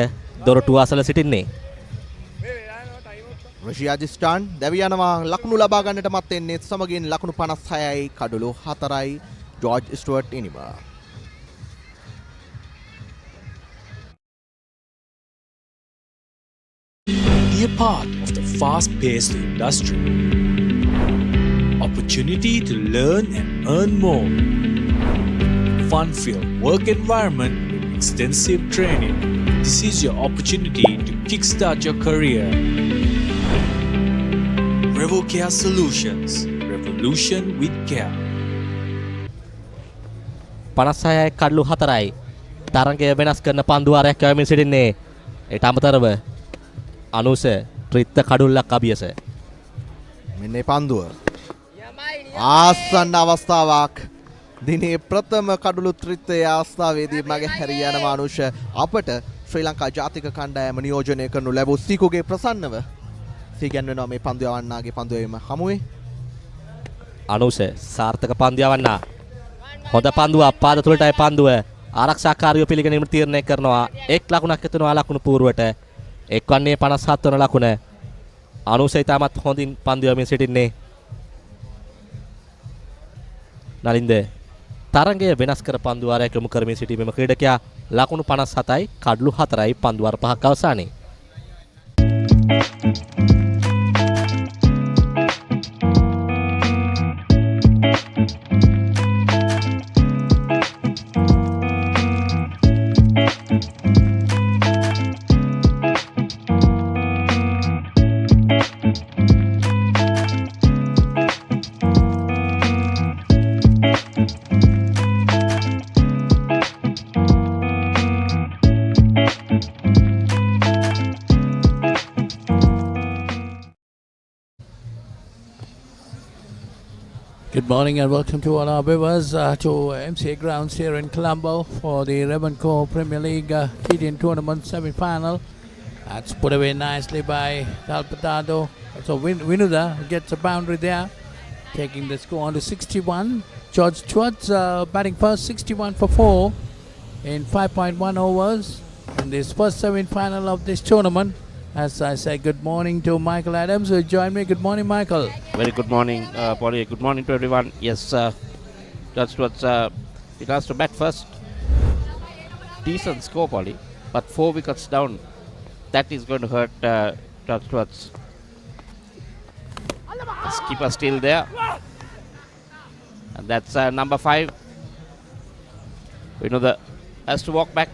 දොරටුව අසල සිටින්නේ. රෂියාජිස්ටාන් දැවී යනවා ලකුණු ලබා ගන්නට මත් වෙන්නේ සමගින් ලකුණු 56යි කඩුළු 4යි ජෝර්ජ් ස්ටුවර්ට් ඉනිම. Be a part of the fast-paced industry. Opportunity to learn and earn more. Fun-filled work environment with extensive training. This is your opportunity to kickstart your career. Revocare Solutions. Revolution with care. 56යි කඩලු 4යි. තරඟය වෙනස් කරන පන්දු ආරයක් යවමින් සිටින්නේ. ඒට අමතරව අනුස ත්‍රිත්ත කඩුල්ලක් අභියස. මෙන්න පන්දුව. ආසන්න අවස්ථාවක්. දිනේ ප්‍රථම කඩුළු ත්‍රිත්වයේ අවස්ථාවේදී මගේ හැරී යන අනුෂ අපට ශ්‍රී ලංකා ජාතික කණ්ඩායම නියෝජනය කරනු ලැබූ සීකුගේ ප්‍රසන්නව සීගන් වෙනවා මේ පන්දු යවන්නාගේ පන්දු යවීම හමුවේ. අනුෂ සාර්ථක පන්දු යවන්නා. හොඳ පන්දුවක් පාද තුලටයි පන්දුව. ආරක්ෂාකාරීව පිළිගැනීම තීරණය කරනවා. එක් ලකුණක් එතුනවා ලකුණු පූර්වට. එක්වන්නේ 57 වන ලකුණ. අනුසය තාමත් හොඳින් පන්දු යමින් සිටින්නේ. නලින්ද තරඟය වෙනස් කර පන්දු වාරයක් යොමු කරමින් සිටීමේම ක්‍රීඩකයා ලකුණු 57යි කඩලු 4යි පන්දු වාර 5ක් අවසානයේ. Good morning and welcome to all our viewers to MCA Grounds here in Colombo for the Revocare Premier League T10 tournament semi-final. That's put away nicely by Talpatado. So Vinuda gets a boundary there. taking the score on to 61. George Stewart batting first, 61 for 4 in 5.1 overs in this first semi-final of this tournament. As I say, good morning to Michael Adams, who joined me. Good morning, Michael. Very good morning, Polly. Good morning to everyone. Yes, George Stewart, it has to bat first. Decent score, Polly, but 4 wickets down. That is going to hurt George Stewart's. Skipper still there. And that's number 5. Vinod has to walk back.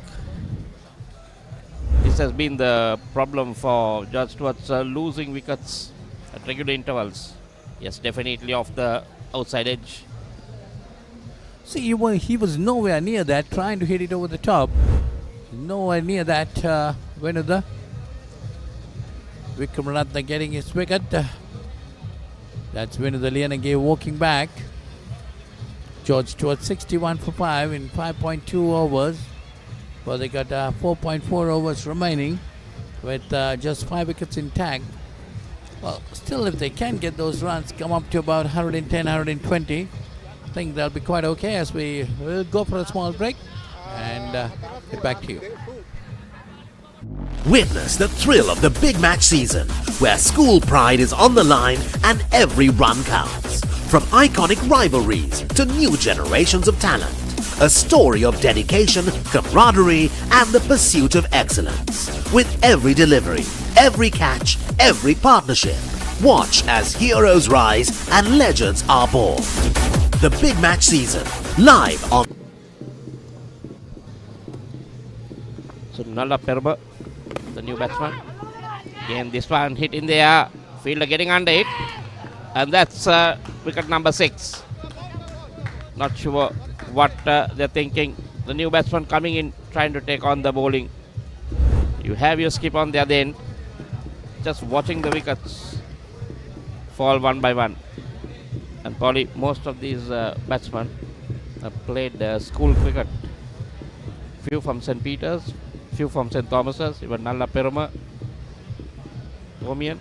This has been the problem for George Stewart, losing wickets at regular intervals. Yes, definitely off the outside edge. See, he was nowhere near that, trying to hit it over the top. Nowhere near that. Vinod. Vikram Ratna getting his wicket. That's Vinod Liyanage walking back. George Stewart 61 for 5 in 5.2 overs. Well, they got 4.4 overs remaining with just 5 wickets intact. Well, still, if they can get those runs, come up to about 110, 120, I think they'll be quite okay as we will go for a small break and get back to you. Witness the thrill of the big match season, where school pride is on the line and every run counts. From iconic rivalries to new generations of talent, a story of dedication, camaraderie, and the pursuit of excellence. With every delivery, every catch, every partnership, watch as heroes rise and legends are born. The big match season, live on. So Nalla Perba, the new batsman. Again, this one hit in the air. Fielder getting under it. And that's wicket number 6. Not sure what they're thinking. The new batsman coming in, trying to take on the bowling. You have your skip on the other end. Just watching the wickets fall one by one. And probably most of these batsmen have played school cricket. Few from St. Peter's, few from St. Thomas's, even Nalla Peruma, Omian.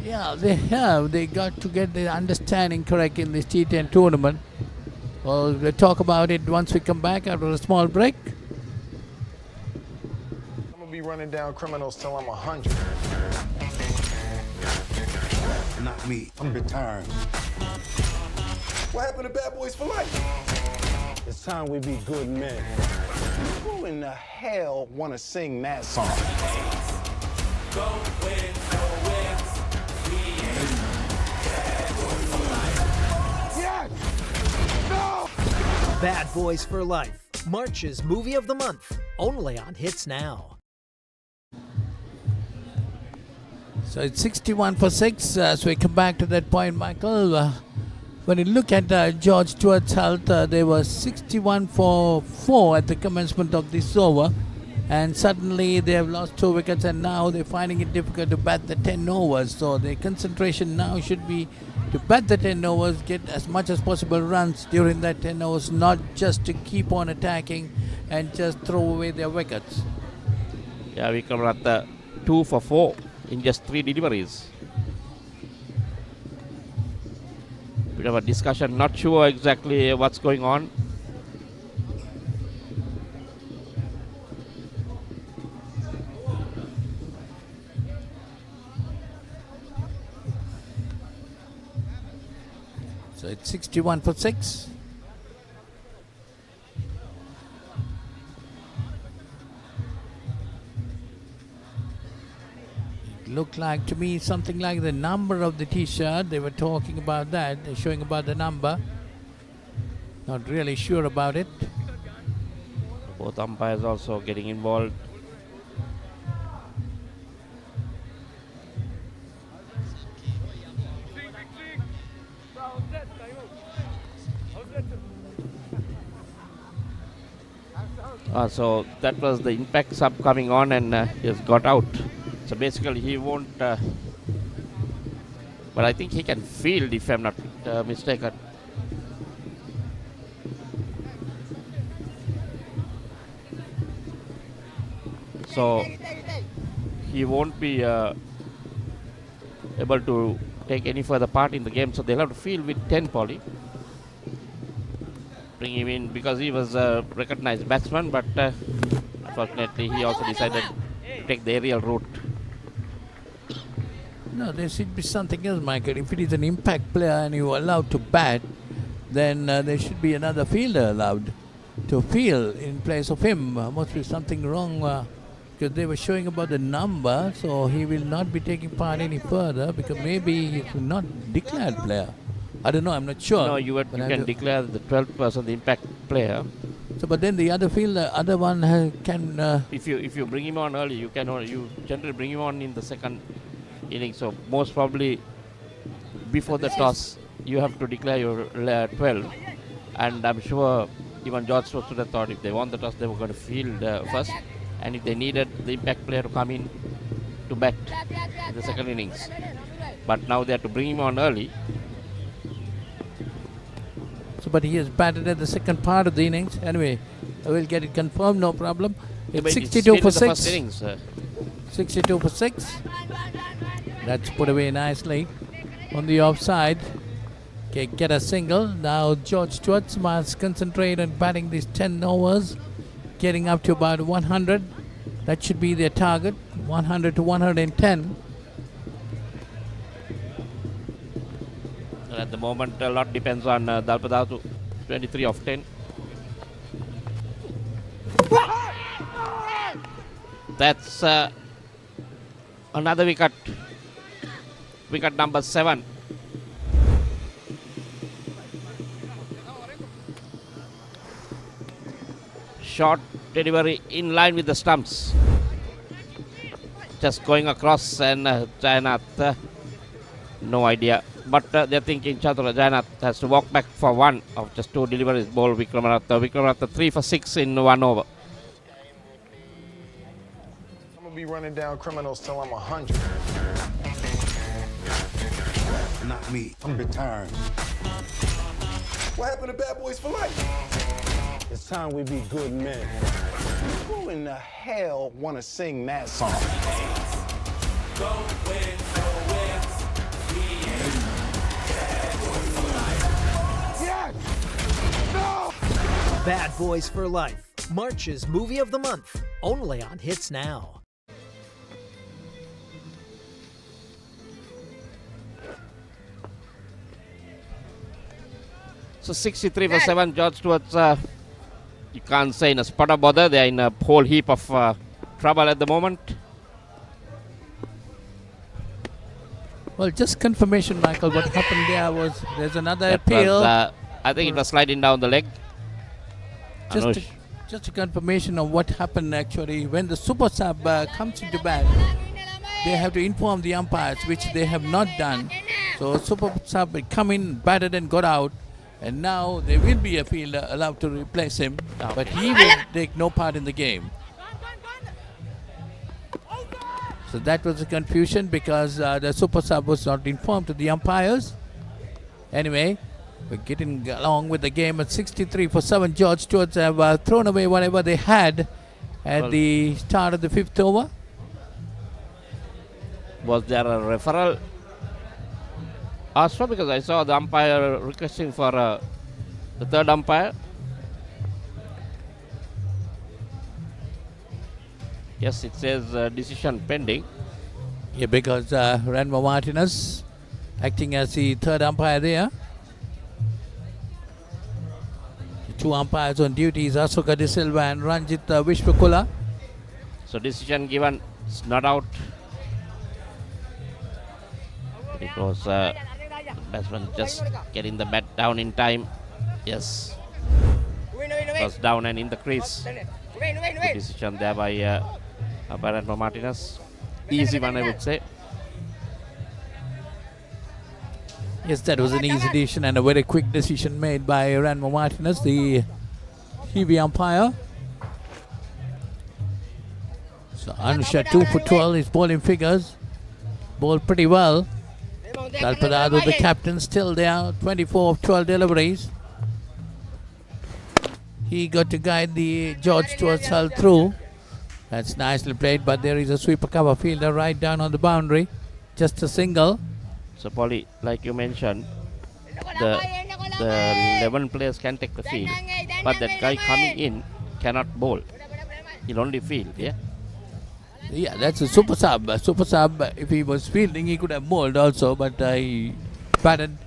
Yeah, they have. They got to get the understanding correct in this T10 tournament. Well, we'll talk about it once we come back after a small break. I'm going to be running down criminals till I'm 100. Not me. I'm retiring. What happened to Bad Boys for Life? It's time we be good men. Who in the hell want to sing that song? Bad Boys for Life, March's movie of the month, only on Hits Now. So it's 61 for 6 as we come back to that point, Michael. When you look at George Stewart's health, they were 61 for 4 at the commencement of this over. And suddenly they have lost 2 wickets and now they're finding it difficult to bat the 10 overs. So their concentration now should be to bat the 10 overs, get as much as possible runs during that 10 overs, not just to keep on attacking and just throw away their wickets. Yeah, we come at the 2 for 4 in just 3 deliveries. Bit of a discussion, not sure exactly what's going on. So it's 61 for 6. It looked like to me something like the number of the t-shirt. They were talking about that. They're showing about the number. Not really sure about it. Both umpires also getting involved. So that was the impact sub coming on and he has got out. So basically he won't, but I think he can field if I'm not mistaken. So he won't be able to take any further part in the game, so they'll have to field with 10 Polly. Bring him in because he was a recognized batsman, but unfortunately he also decided to take the aerial route. No, there should be something else, Michael. If it is an impact player and you are allowed to bat, then there should be another fielder allowed to field in place of him. Must be something wrong because they were showing about the number, so he will not be taking part any further because maybe he's not declared player. I don't know, I'm not sure. No, you can declare the 12th person the impact player. So, but then the other fielder, other one can... If you bring him on early, you generally bring him on in the second inning. So most probably before the toss, you have to declare your 12. And I'm sure even George Stewart would have thought if they won the toss, they were going to field first. And if they needed the impact player to come in to bat in the second innings. But now they have to bring him on early. So, but he has batted at the second part of the innings. Anyway, I will get it confirmed, no problem. It's 62 for 6. Innings, 62 for 6. That's put away nicely on the offside. Okay, get a single. Now George Stewart must concentrate on batting these 10 overs, getting up to about 100. That should be their target, 100 to 110. At the moment, a lot depends on Dalpadatu, 23 of 10. That's another wicket. Wicket number 7. Short delivery in line with the stumps. Just going across and Jainath, no idea. But they're thinking Chandra Jainath has to walk back for one of just 2 deliveries. Ball Vikramaratne. Vikramaratne 3 for 6 in 1 over. I'm gonna be running down criminals till I'm 100. Not me. I'm a bit tired. What happened to Bad Boys for Life? It's time we be good men. Who in the hell wanna sing that song? Bad Boys for Life, March's Movie of the Month, only on Hits Now. So 63 for 7, George Stewart, you can't say in a spot of bother. They're in a whole heap of trouble at the moment. Well, just confirmation, Michael, what happened there was there's another appeal. I think it was sliding down the leg. Just a confirmation of what happened actually. When the super sub comes into bat, they have to inform the umpires, which they have not done. So super sub will come in, batted and got out. And now there will be a fielder allowed to replace him, but he will take no part in the game. So that was a confusion because the super sub was not informed to the umpires. Anyway, we're getting along with the game at 63 for 7. George Stewart have thrown away whatever they had at the start of the 5th over. Was there a referral asked for? Because I saw the umpire requesting for the third umpire. Yes, it says decision pending. Yeah, because Ranma Martinez acting as the third umpire there. The 2 umpires on duty is Asoka De Silva and Ranjit Vishwakula. So decision given, it's not out. It was batsman just getting the bat down in time. Yes. It was down and in the crease. Good decision there by Ranma Martinez. Easy one, I would say. Yes, that was an easy decision and a very quick decision made by Ranma Martinez, the TV umpire. So Anusha 2 for 12, his bowling figures. Bowled pretty well. Dalpadado, the captain, still there, 24 of 12 deliveries. He got to guide the George Stewart hull through. That's nicely played, but there is a sweeper cover fielder right down on the boundary. Just a single. So, Polly, like you mentioned, the 11 players can take the field, but that guy coming in cannot bowl. He'll only field, yeah? Yeah, that's a super sub. Super sub, if he was fielding, he could have bowled also, but he batted.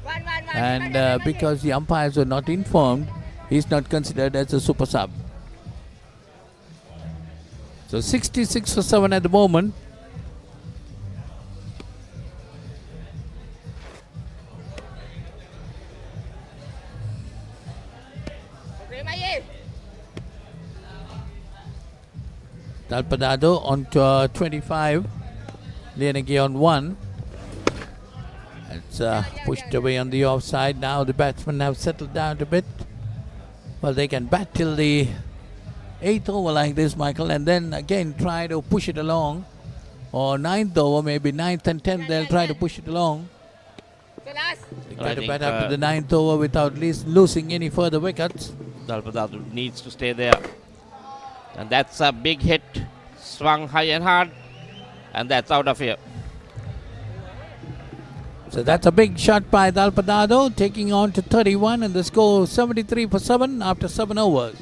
And because the umpires were not informed, he's not considered as a super sub. So 66 for 7 at the moment. Dalpadado on 25. Lienegi on 1. It's pushed away on the offside. Now the batsmen have settled down a bit. Well, they can bat till the 8th over like this, Michael, and then again try to push it along. Or 9th over, maybe 9th and 10th, they'll try to push it along. They got to bat up to the 9th over without losing any further wickets. Dalpadado needs to stay there. And that's a big hit. Swung high and hard. And that's out of here. So that's a big shot by Dalpadado, taking on to 31, and the score 73 for 7 after 7 overs.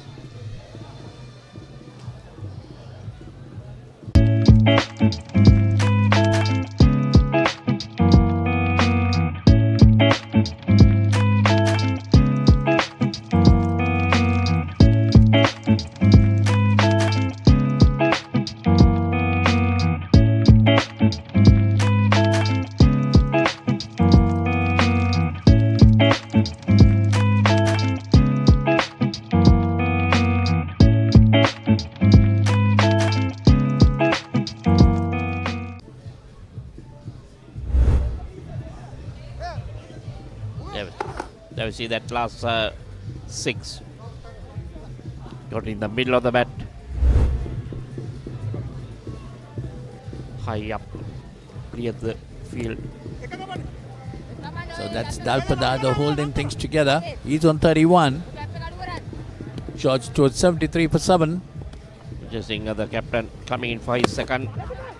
There we see that last 6. Got in the middle of the bat. High up. Clear the field. So that's Dalpadado holding things together. He's on 31. George Stewart 73 for 7. Just seeing the captain coming in for his second.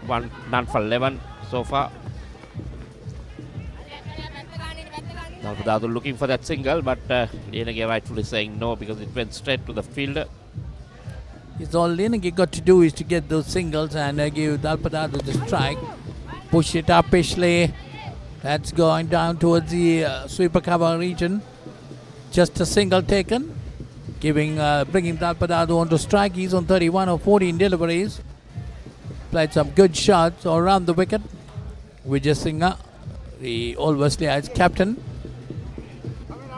One done for 11 so far. Dalpadado looking for that single, but Lienegi rightfully saying no because it went straight to the fielder. It's all Lienegi got to do is to get those singles and give Dalpadado the strike. Push it uppishly. That's going down towards the sweeper cover region. Just a single taken, bringing Dalpadado on to strike. He's on 31 of 14 deliveries. Played some good shots all around the wicket. Vijay Singh, the Old Wesleyite's captain.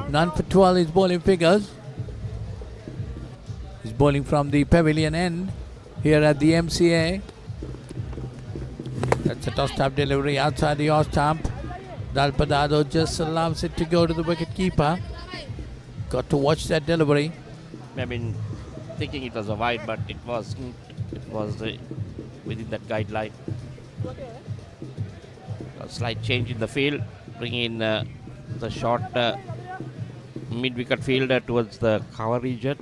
None for 12 is bowling figures. He's bowling from the pavilion end here at the MCA. That's a toss-up delivery outside the off-stump. Dalpadado just allows it to go to the wicket keeper. Got to watch that delivery. I mean, thinking it was a wide, but it was within that guideline. A slight change in the field, bringing in the short mid-wicket fielder towards the cover region.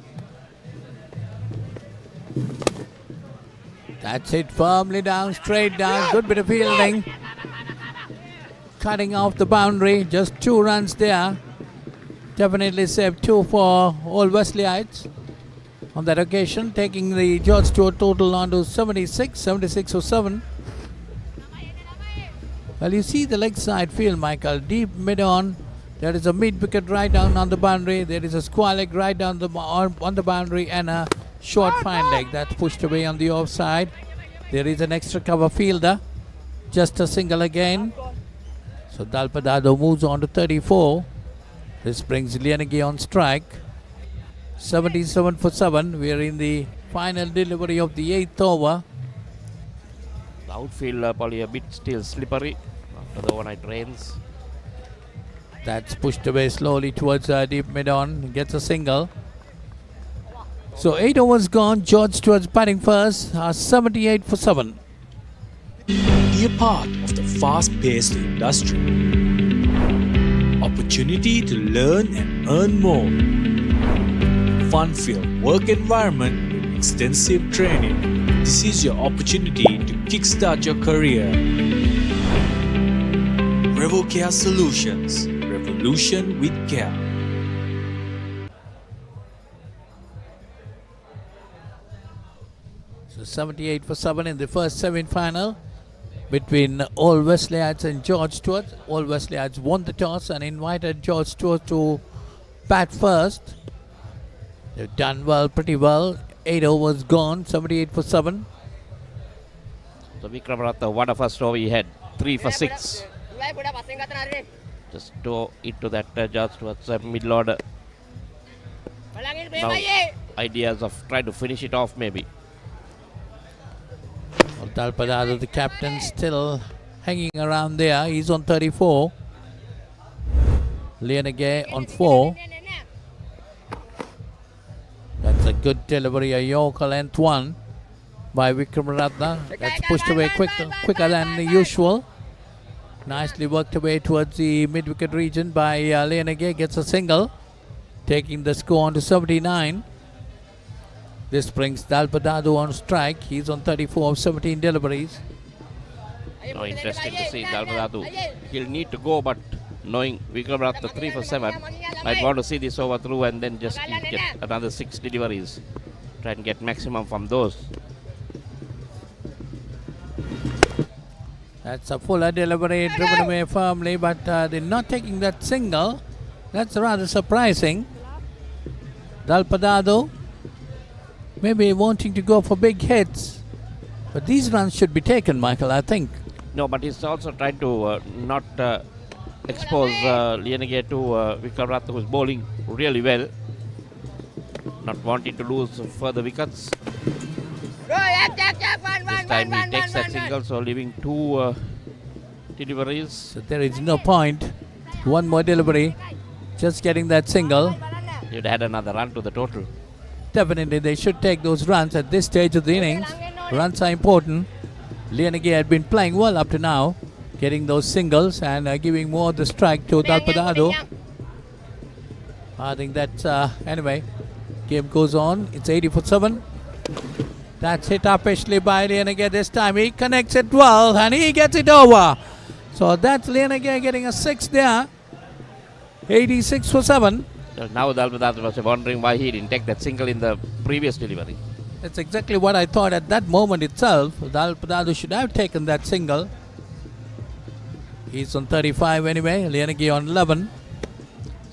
That's it, firmly down, straight down. Good bit of fielding. Cutting off the boundary, just 2 runs there. Definitely saved 2 for Old Wesleyites on that occasion, taking the George Stewart total on to 76 for 7. Well, you see the leg side field, Michael, deep mid-on. There is a mid-wicket right down on the boundary. There is a square leg right down on the boundary and a short fine leg that's pushed away on the offside. There is an extra cover fielder. Just a single again. So Dalpadado moves on to 34. This brings Lienegi on strike. 77 for 7. We are in the final delivery of the 8th over. The outfield probably a bit still slippery after the overnight rains. That's pushed away slowly towards deep mid-on. Gets a single. So 8 overs gone. George Stewart's batting first. 78 for 7. Be a part of the fast-paced industry. Opportunity to learn and earn more. Fun-filled work environment with extensive training. This is your opportunity to kickstart your career. Revocare Solutions. Revolution with care. So 78 for 7 in the first semi-final between All Wesleyites and George Stewart. All Wesleyites won the toss and invited George Stewart to bat first. They've done well, pretty well. 8 overs gone, 78 for 7. So Vikramaratne, what a first over he had, 3 for 6. Just to into that George Stewart's middle order. Now, ideas of trying to finish it off maybe. Well, Dalpadado, the captain, still hanging around there. He's on 34. Lienegay on 4. That's a good delivery, a Yorker length one by Vikramaratne. That's pushed away quicker than usual. Nicely worked away towards the mid-wicket region by Lienegay. Gets a single, taking the score on to 79. This brings Dalpadado on strike. He's on 34 of 17 deliveries. No, interesting to see Dalpadado. He'll need to go, but knowing Vikramaratne 3 for 7, I'd want to see this over through and then just get another 6 deliveries. Try and get maximum from those. That's a fuller delivery, driven away firmly, but they're not taking that single. That's rather surprising. Dalpadado maybe wanting to go for big hits, but these runs should be taken, Michael, I think. No, but he's also trying to not expose Lienegay to Vikramaratne, who's bowling really well. Not wanting to lose further wickets. This time he takes that single, so leaving 2 deliveries. So there is no point. One more delivery, just getting that single. You'd add another run to the total. Definitely they should take those runs at this stage of the innings. Runs are important. Lienegay had been playing well up to now, getting those singles and giving more of the strike to Dalpadado. I think that's anyway, game goes on. It's 80 for 7. That's hit uppishly by Lienegay this time. He connects it well and he gets it over. So that's Lienegay getting a 6 there. 86 for 7. Now Dalpadado was wondering why he didn't take that single in the previous delivery. That's exactly what I thought at that moment itself. Dalpadado should have taken that single. He's on 35 anyway. Lienegay on 11.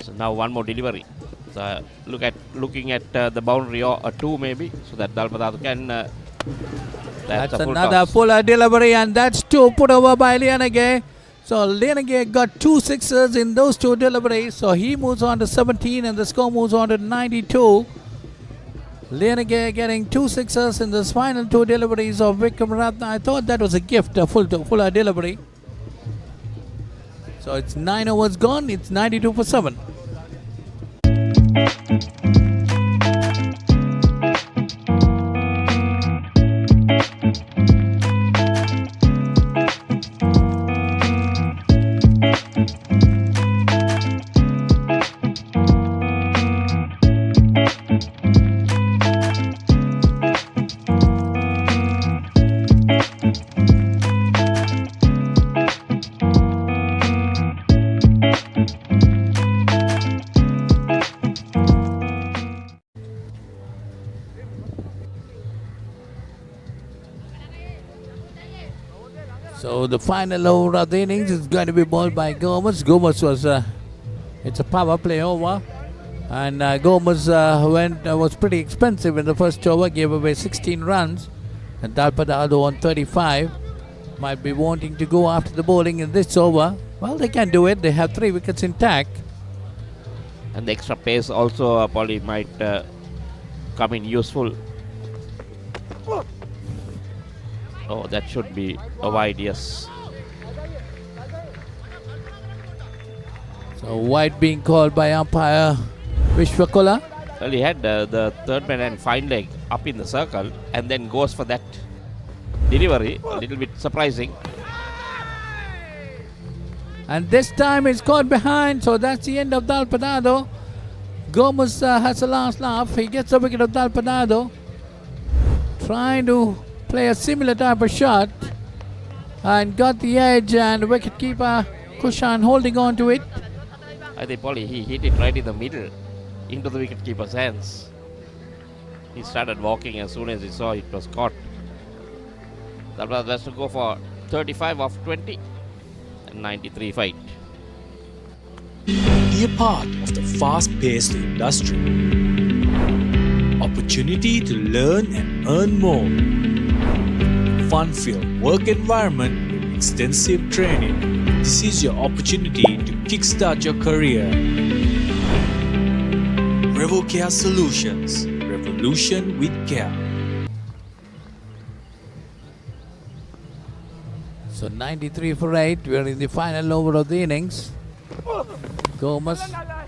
So now one more delivery. So looking at the boundary or a 2 maybe, so that Dalpadado can. That's another fuller delivery, and that's 2 put over by Lienegay. So Lienegay got 2 sixes in those 2 deliveries. So he moves on to 17 and the score moves on to 92. Lienegay getting 2 sixes in the final 2 deliveries of Vikramaratne. I thought that was a gift, a fuller delivery. So it's 9 overs gone. It's 92 for 7. So the final over of the innings is going to be bowled by Gomez. Gomez was it's a power play over, and Gomez was pretty expensive in the first over, gave away 16 runs, and Dalpadado on 35 might be wanting to go after the bowling in this over. Well, they can do it. They have 3 wickets intact, and the extra pace also probably might come in useful. Oh, that should be a wide, yes. So wide being called by umpire Vishwakola. Well, he had the third man and fine leg up in the circle and then goes for that delivery. A little bit surprising. And this time it's caught behind, so that's the end of Dalpadado. Gomez has a last laugh. He gets the wicket of Dalpadado, trying to play a similar type of shot, and got the edge, and the wicketkeeper Kushan holding on to it. I think probably he hit it right in the middle into the wicketkeeper's hands. He started walking as soon as he saw it was caught. That was best to go for 35 of 20 and 93 fight. Be a part of the fast-paced industry. Opportunity to learn and earn more. Fun-filled work environment with extensive training. This is your opportunity to kickstart your career. Revocare Solutions. Revolution with care. So 93 for 8. We're in the final over of the innings. Gomez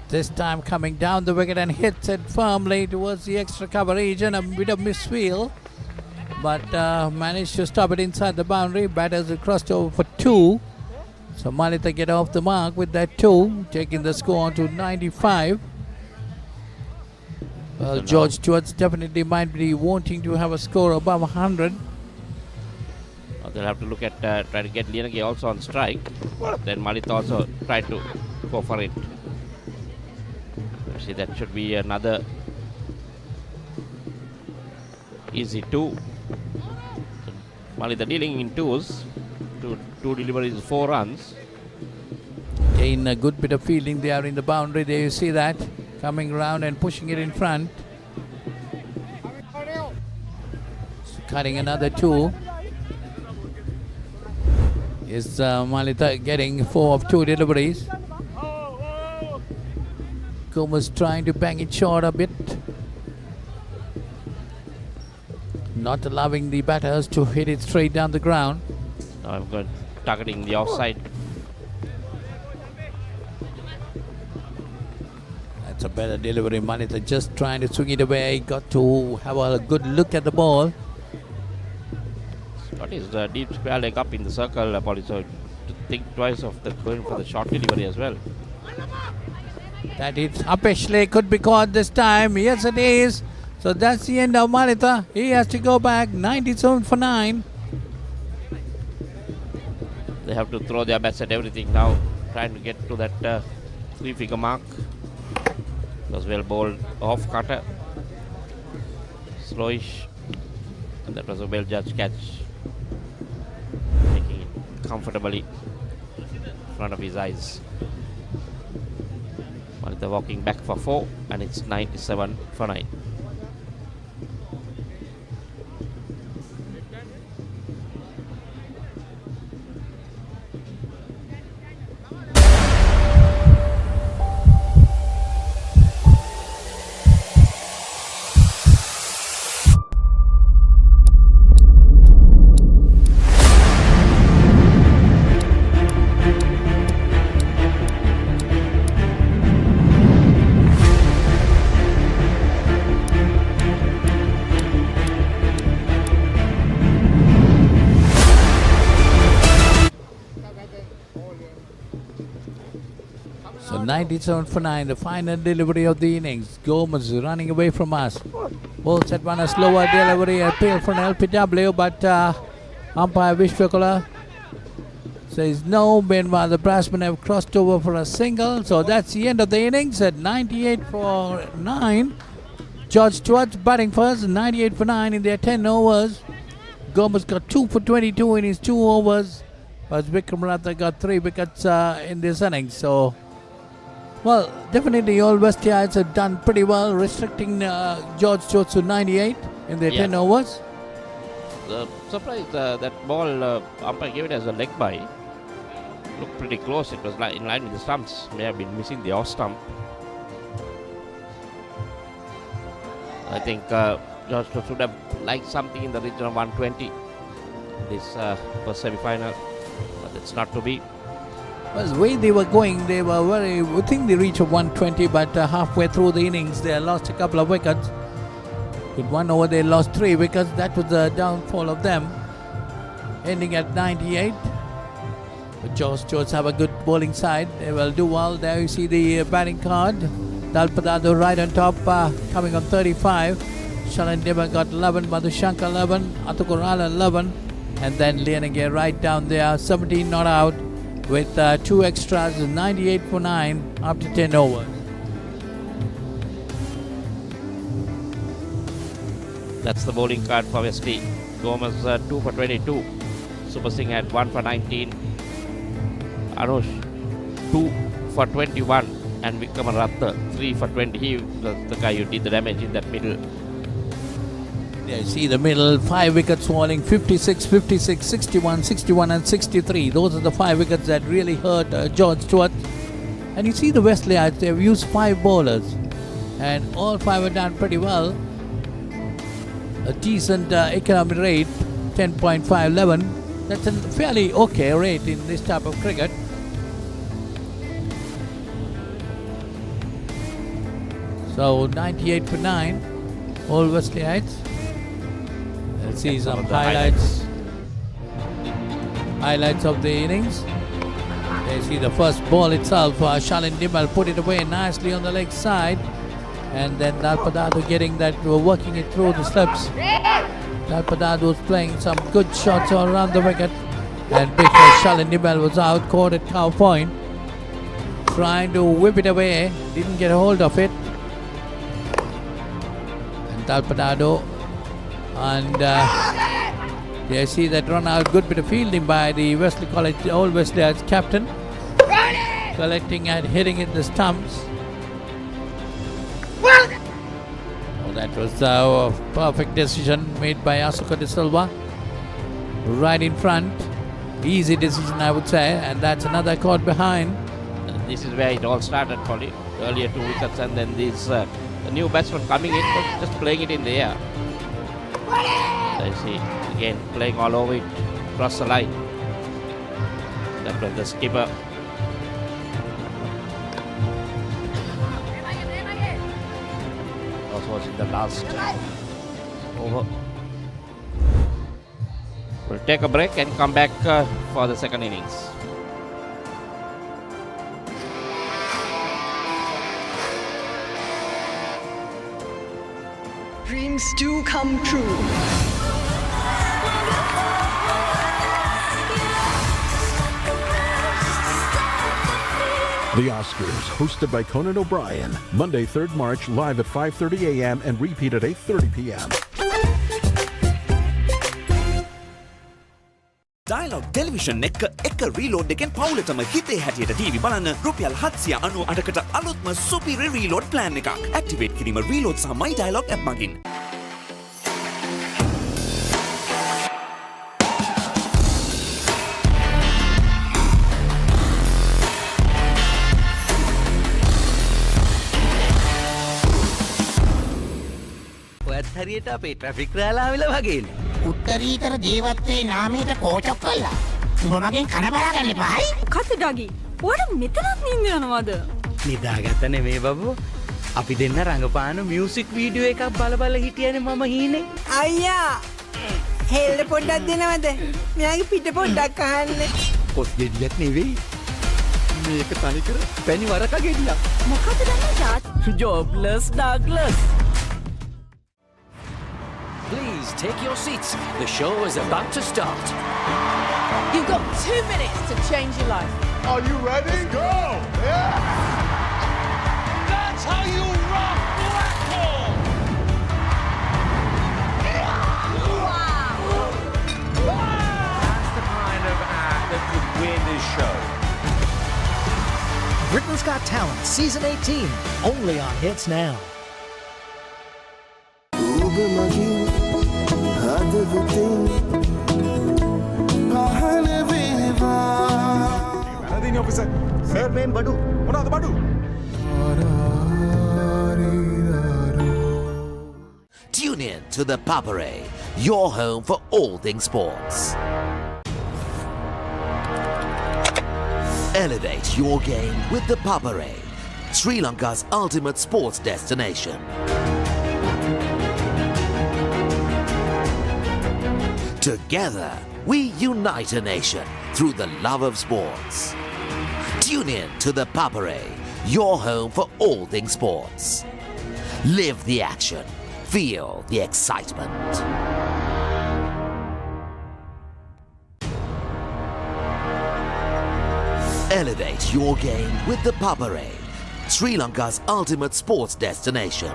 this time coming down the wicket and hits it firmly towards the extra cover region. A bit of misfeel, but managed to stop it inside the boundary. Batters have crossed over for 2. So Malita get off the mark with that 2, taking the score on to 95. Well, George Stewart definitely might be wanting to have a score above 100. They'll have to look at try to get Lianagi also on strike. Then Malita also tried to go for it. See, that should be another easy 2. Malita dealing in 2s. Two deliveries, 4 runs. Again, a good bit of fielding there in the boundary. There you see that. Coming around and pushing it in front. Cutting another 2. Is Malita getting 4 of 2 deliveries. Gomez trying to bang it short a bit. Not allowing the batters to hit it straight down the ground. Now I'm going targeting the offside. That's a better delivery. Malita just trying to swing it away. Got to have a good look at the ball. What is the deep square leg up in the circle, so to think twice of the going for the short delivery as well. That it's Apeshle could be caught this time. Yes, it is. So that's the end of Malita. He has to go back 97 for 9. They have to throw their best at everything now, trying to get to that 3-figure mark. It was well bowled off cutter. Slowish. And that was a well judged catch. Taking it comfortably in front of his eyes. Malita walking back for 4, and it's 97 for 9. So 97 for 9, the final delivery of the innings. Gomez running away from us. Bowls at one, a slower delivery, appeal from LPW, but umpire Vishwakula says no. Meanwhile, the batsmen have crossed over for a single. So that's the end of the innings at 98 for 9. George Stewart batting first, 98 for 9 in their 10 overs. Gomez got 2 for 22 in his 2 overs. But Vikram Ratha got 3 wickets in this innings. So, well, definitely all West Yards have done pretty well, restricting George Stewart to 98 in their 10 overs. Surprised that ball, umpire gave it as a leg by. Looked pretty close. It was in line with the stumps. May have been missing the off stump. I think George Stewart should have liked something in the region of 120 this first semi-final, but it's not to be. Well, the way they were going, they were very, I think they reached 120, but halfway through the innings, they lost a couple of wickets. In 1 over, they lost 3 wickets. That was the downfall of them, ending at 98. But George Stewart have a good bowling side. They will do well. There you see the batting card. Dalpadado right on top, coming on 35. Shalan Deva got 11, Madhushankar 11, Atukurala 11, and then Lianagi right down there, 17 not out. with 2 extras, 98 for 9 after 10 overs. That's the bowling card for Wesley. Gomez 2 for 22. Super Singh had 1 for 19. Anush 2 for 21. And Vikram Ratha 3 for 20. He was the guy who did the damage in that middle. Yeah, you see the middle, 5 wickets falling, 56, 56, 61, 61 and 63. Those are the 5 wickets that really hurt George Stewart. And you see the Wesleyites, they've used 5 bowlers. And all 5 have done pretty well. A decent economic rate, 10.511. That's a fairly okay rate in this type of cricket. So 98 for 9, all Wesleyites. Let's see some highlights of the innings. There you see the first ball itself. Shalin Dimal put it away nicely on the leg side. And then Dalpadado getting that, working it through the slips. Dalpadado was playing some good shots all around the wicket. And before Shalin Dimal was out, caught at cow point. Trying to whip it away, didn't get a hold of it. And Dalpadado. And there you see that run out, good bit of fielding by the Wesley College, old Wesley's captain. Collecting and hitting in the stumps. Oh, that was a perfect decision made by Asuka De Silva. Right in front. Easy decision, I would say. And that's another caught behind. This is where it all started, Polly. Earlier 2 wickets and then this the new batsman coming in, but just playing it in the air. I see, again playing all over it, across the line. That was the skipper. That was in the last over. We'll take a break and come back for the second innings. Dreams do come true. The Oscars, hosted by Conan O'Brien, Monday, 3rd March, live at 5:30 a.m. and repeat at 8:30 p.m. Dialog television එක reload එකෙන් පවුලටම හිතේ හැටියට TV බලන්න රුපියල් 798කට අලුත්ම superior reload plan එකක්. Activate කිරීම reload සහ My Dialog app මගින්. ඔයත් හරියට අපේ ට්‍රැෆික් රෑලාවිල වගේනේ. උත්තරීතර ජීවත්වයේ නාමයට කෝචක් කළා. උඹ මගෙන් කන බලා ගන්න එපායි. කත ඩගි. ඔයාලා මෙතනත් නින්ද යනවද? නිදාගත්ත නෙමේ බබු. අපි දෙන්න රංගපාන මියුසික් වීඩියෝ එකක් බල හිටියනේ මම හීනේ. අයියා. හෙල්ල පොඩ්ඩක් දෙනවද? මෙයාගේ පිට පොඩ්ඩක් අහන්න. කොස් ගෙඩියක් නෙවෙයි. මේක තනිකර පැණි වරක ගෙඩියක්. මොකද දන්නවද? ජොබ්ලස් Douglas. Please take your seats. The show is about to start. You've got 2 minutes to change your life. Are you ready? Go! Yeah! That's how you rock Blackpool! That's the kind of act that could win this show. Britain's Got Talent, Season 18, only on Hits Now. Tune in to the Papare, your home for all things sports. Elevate your game with the Papare, Sri Lanka's ultimate sports destination. Together, we unite a nation through the love of sports. Tune in to the Papare, your home for all things sports. Live the action. Feel the excitement. Elevate your game with the Papare, Sri Lanka's ultimate sports destination.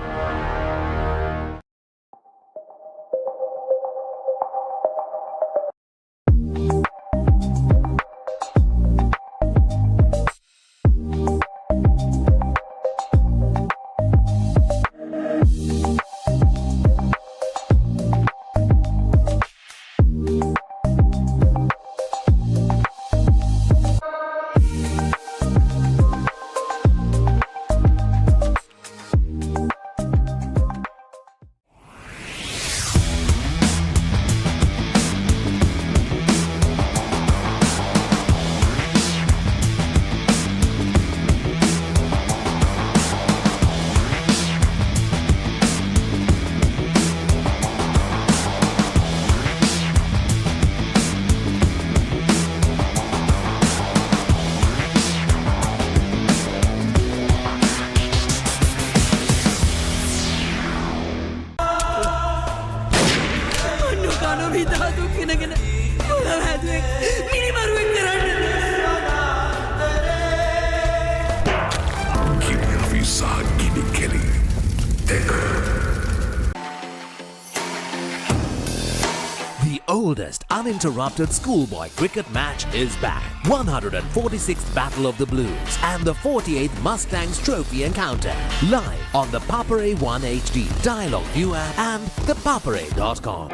The oldest uninterrupted schoolboy cricket match is back. 146th Battle of the Blues and the 48th Mustangs Trophy encounter. Live on the Papare 1 HD, Dialog ViU App and ThePapare.com.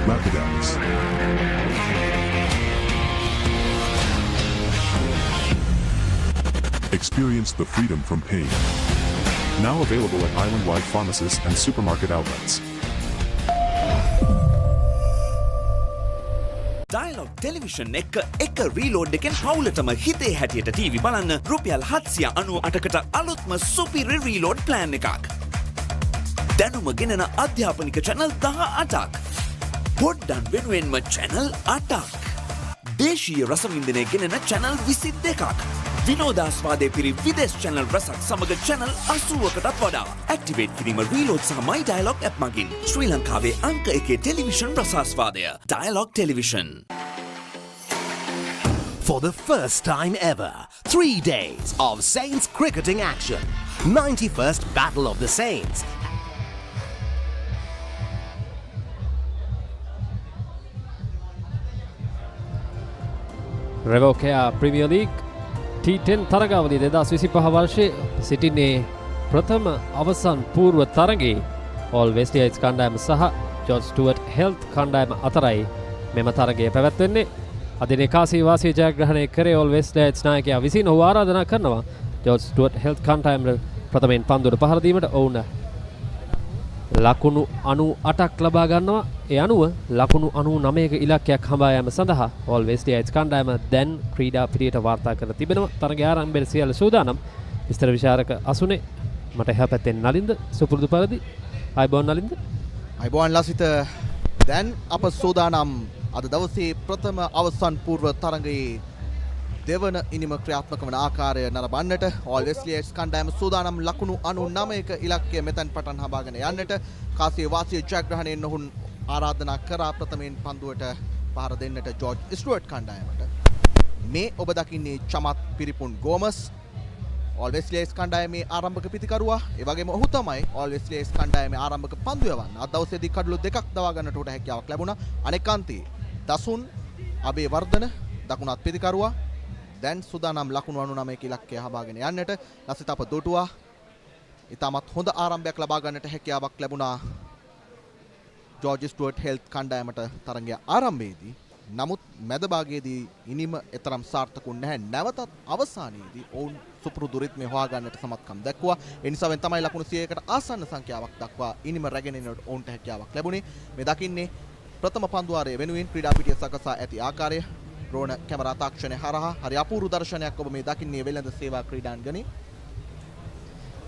Lapidals. Experience the freedom from pain. Now available at island-wide pharmacies and supermarket outlets. Dialog Television එක reload එකෙන් පවුලටම හිතේ හැටියට TV බලන්න රුපියල් 798කට අලුත්ම සුපිරි reload plan එකක්. දැනුම ගෙනෙන අධ්‍යාපනික channel 18ක්. පොඩ්ඩන් වෙනුවෙන්ම channel 8ක්. දේශීය රසවින්දනය ගෙනෙන channel 22ක්. විනෝදාස්වාදයේ පිරි විදේශ channel රසක් සමග channel 80කටත් වඩා. ඇක්ටිවේට් කිරීම රීලෝඩ් සහ My Dialog app මගින් ශ්‍රී ලංකාවේ අංක 1 television රසාස්වාදය. Dialog Television. For the first time ever, 3 days of Saints cricketing action. 91st Battle of the Saints. Revocare Premier League T10 තරගාවලිය 2025 වර්ෂයේ සිටින්නේ ප්‍රථම අවසන් පූර්ව තරගයේ All West Heights කණ්ඩායම සහ George Stewart Health කණ්ඩායම අතරයි මෙම තරගය පැවැත්වෙන්නේ. අදිනේ කාසී වාසිය ජයග්‍රහණය කරේ All West Heights නායකයා විසින් ඔහු ආරාධනා කරනවා George Stewart Health කණ්ඩායමට ප්‍රථමයෙන් පන්දුවට පහර දීමට. ඔවුන් ලකුණු 98ක් ලබා ගන්නවා. ඒ අනුව ලකුණු 99ක ඉලක්කයක් හඹා යාම සඳහා All West Heights කණ්ඩායම දැන් ක්‍රීඩා පිටියට වාර්තා කර තිබෙනවා. තරගය ආරම්භයේ සියල්ල සූදානම්. විස්තර විචාරක අසුනේ මට එහා පැත්තෙන් නලින්ද සුපුරුදු පරිදි අයබෝන් නලින්ද. අයබෝන් ලසිත. දැන් අප සූදානම් අද දවසේ ප්‍රථම අවසන් පූර්ව තරගයේ දෙවන ඉනිම ක්‍රියාත්මක වන ආකාරය නරඹන්නට All West Heights කණ්ඩායම සූදානම් ලකුණු 99ක ඉලක්කය මෙතෙන් පටන් හඹාගෙන යන්නට කාසිය වාසිය ජයග්‍රහණයෙන් ඔවුන් ආරාධනා කරා ප්‍රථමයෙන් පන්දුවට පහර දෙන්නට ජෝර්ජ් ස්ටුවර්ට් කණ්ඩායමට. මේ ඔබ දකින්නේ චමත් පිරිපුන් ගෝමස් All West Heights කණ්ඩායමේ ආරම්භක පිතිකරුවා. ඒ වගේම ඔහු තමයි All West Heights කණ්ඩායමේ ආරම්භක පන්දු යවන්න. අද දවසේදී කඩලු දෙකක් දවා ගන්නට උට හැකියාවක් ලැබුණා. අනෙක් අන්තයේ දසුන් අබේ වර්ධන දකුණත් පිතිකරුවා. දැන් සූදානම් ලකුණු 99ක ඉලක්කය හඹාගෙන යන්නට ලසිත අප දුටුවා. ඉතාමත් හොඳ ආරම්භයක් ලබා ගන්නට හැකියාවක් ලැබුණා ජෝර්ජ් ස්ටුවර්ට් හෙල්ත් කණ්ඩායමට තරගය ආරම්භයේදී. නමුත් මැද භාගයේදී ඉනිම එතරම් සාර්ථකුන් නැහැ. නැවතත් අවසානයේදී ඔවුන් සුපුරුදු රිද්මේ හොයා ගන්නට සමත්කම් දැක්වුවා. ඒ නිසාවෙන් තමයි ලකුණු 100කට ආසන්න සංඛ්‍යාවක් දක්වා ඉනිම රැගෙන එනට ඔවුන්ට හැකියාවක් ලැබුණේ. මේ දකින්නේ ප්‍රථම පන්දුවාරය වෙනුවෙන් ක්‍රීඩා පිටිය සකසා ඇති ආකාරය. රෝණ කැමරා තාක්ෂණය හරහා හරි අපූර්ව දර්ශනයක් ඔබ මේ දකින්නේ වෙළඳ සේවා ක්‍රීඩාංගණේ.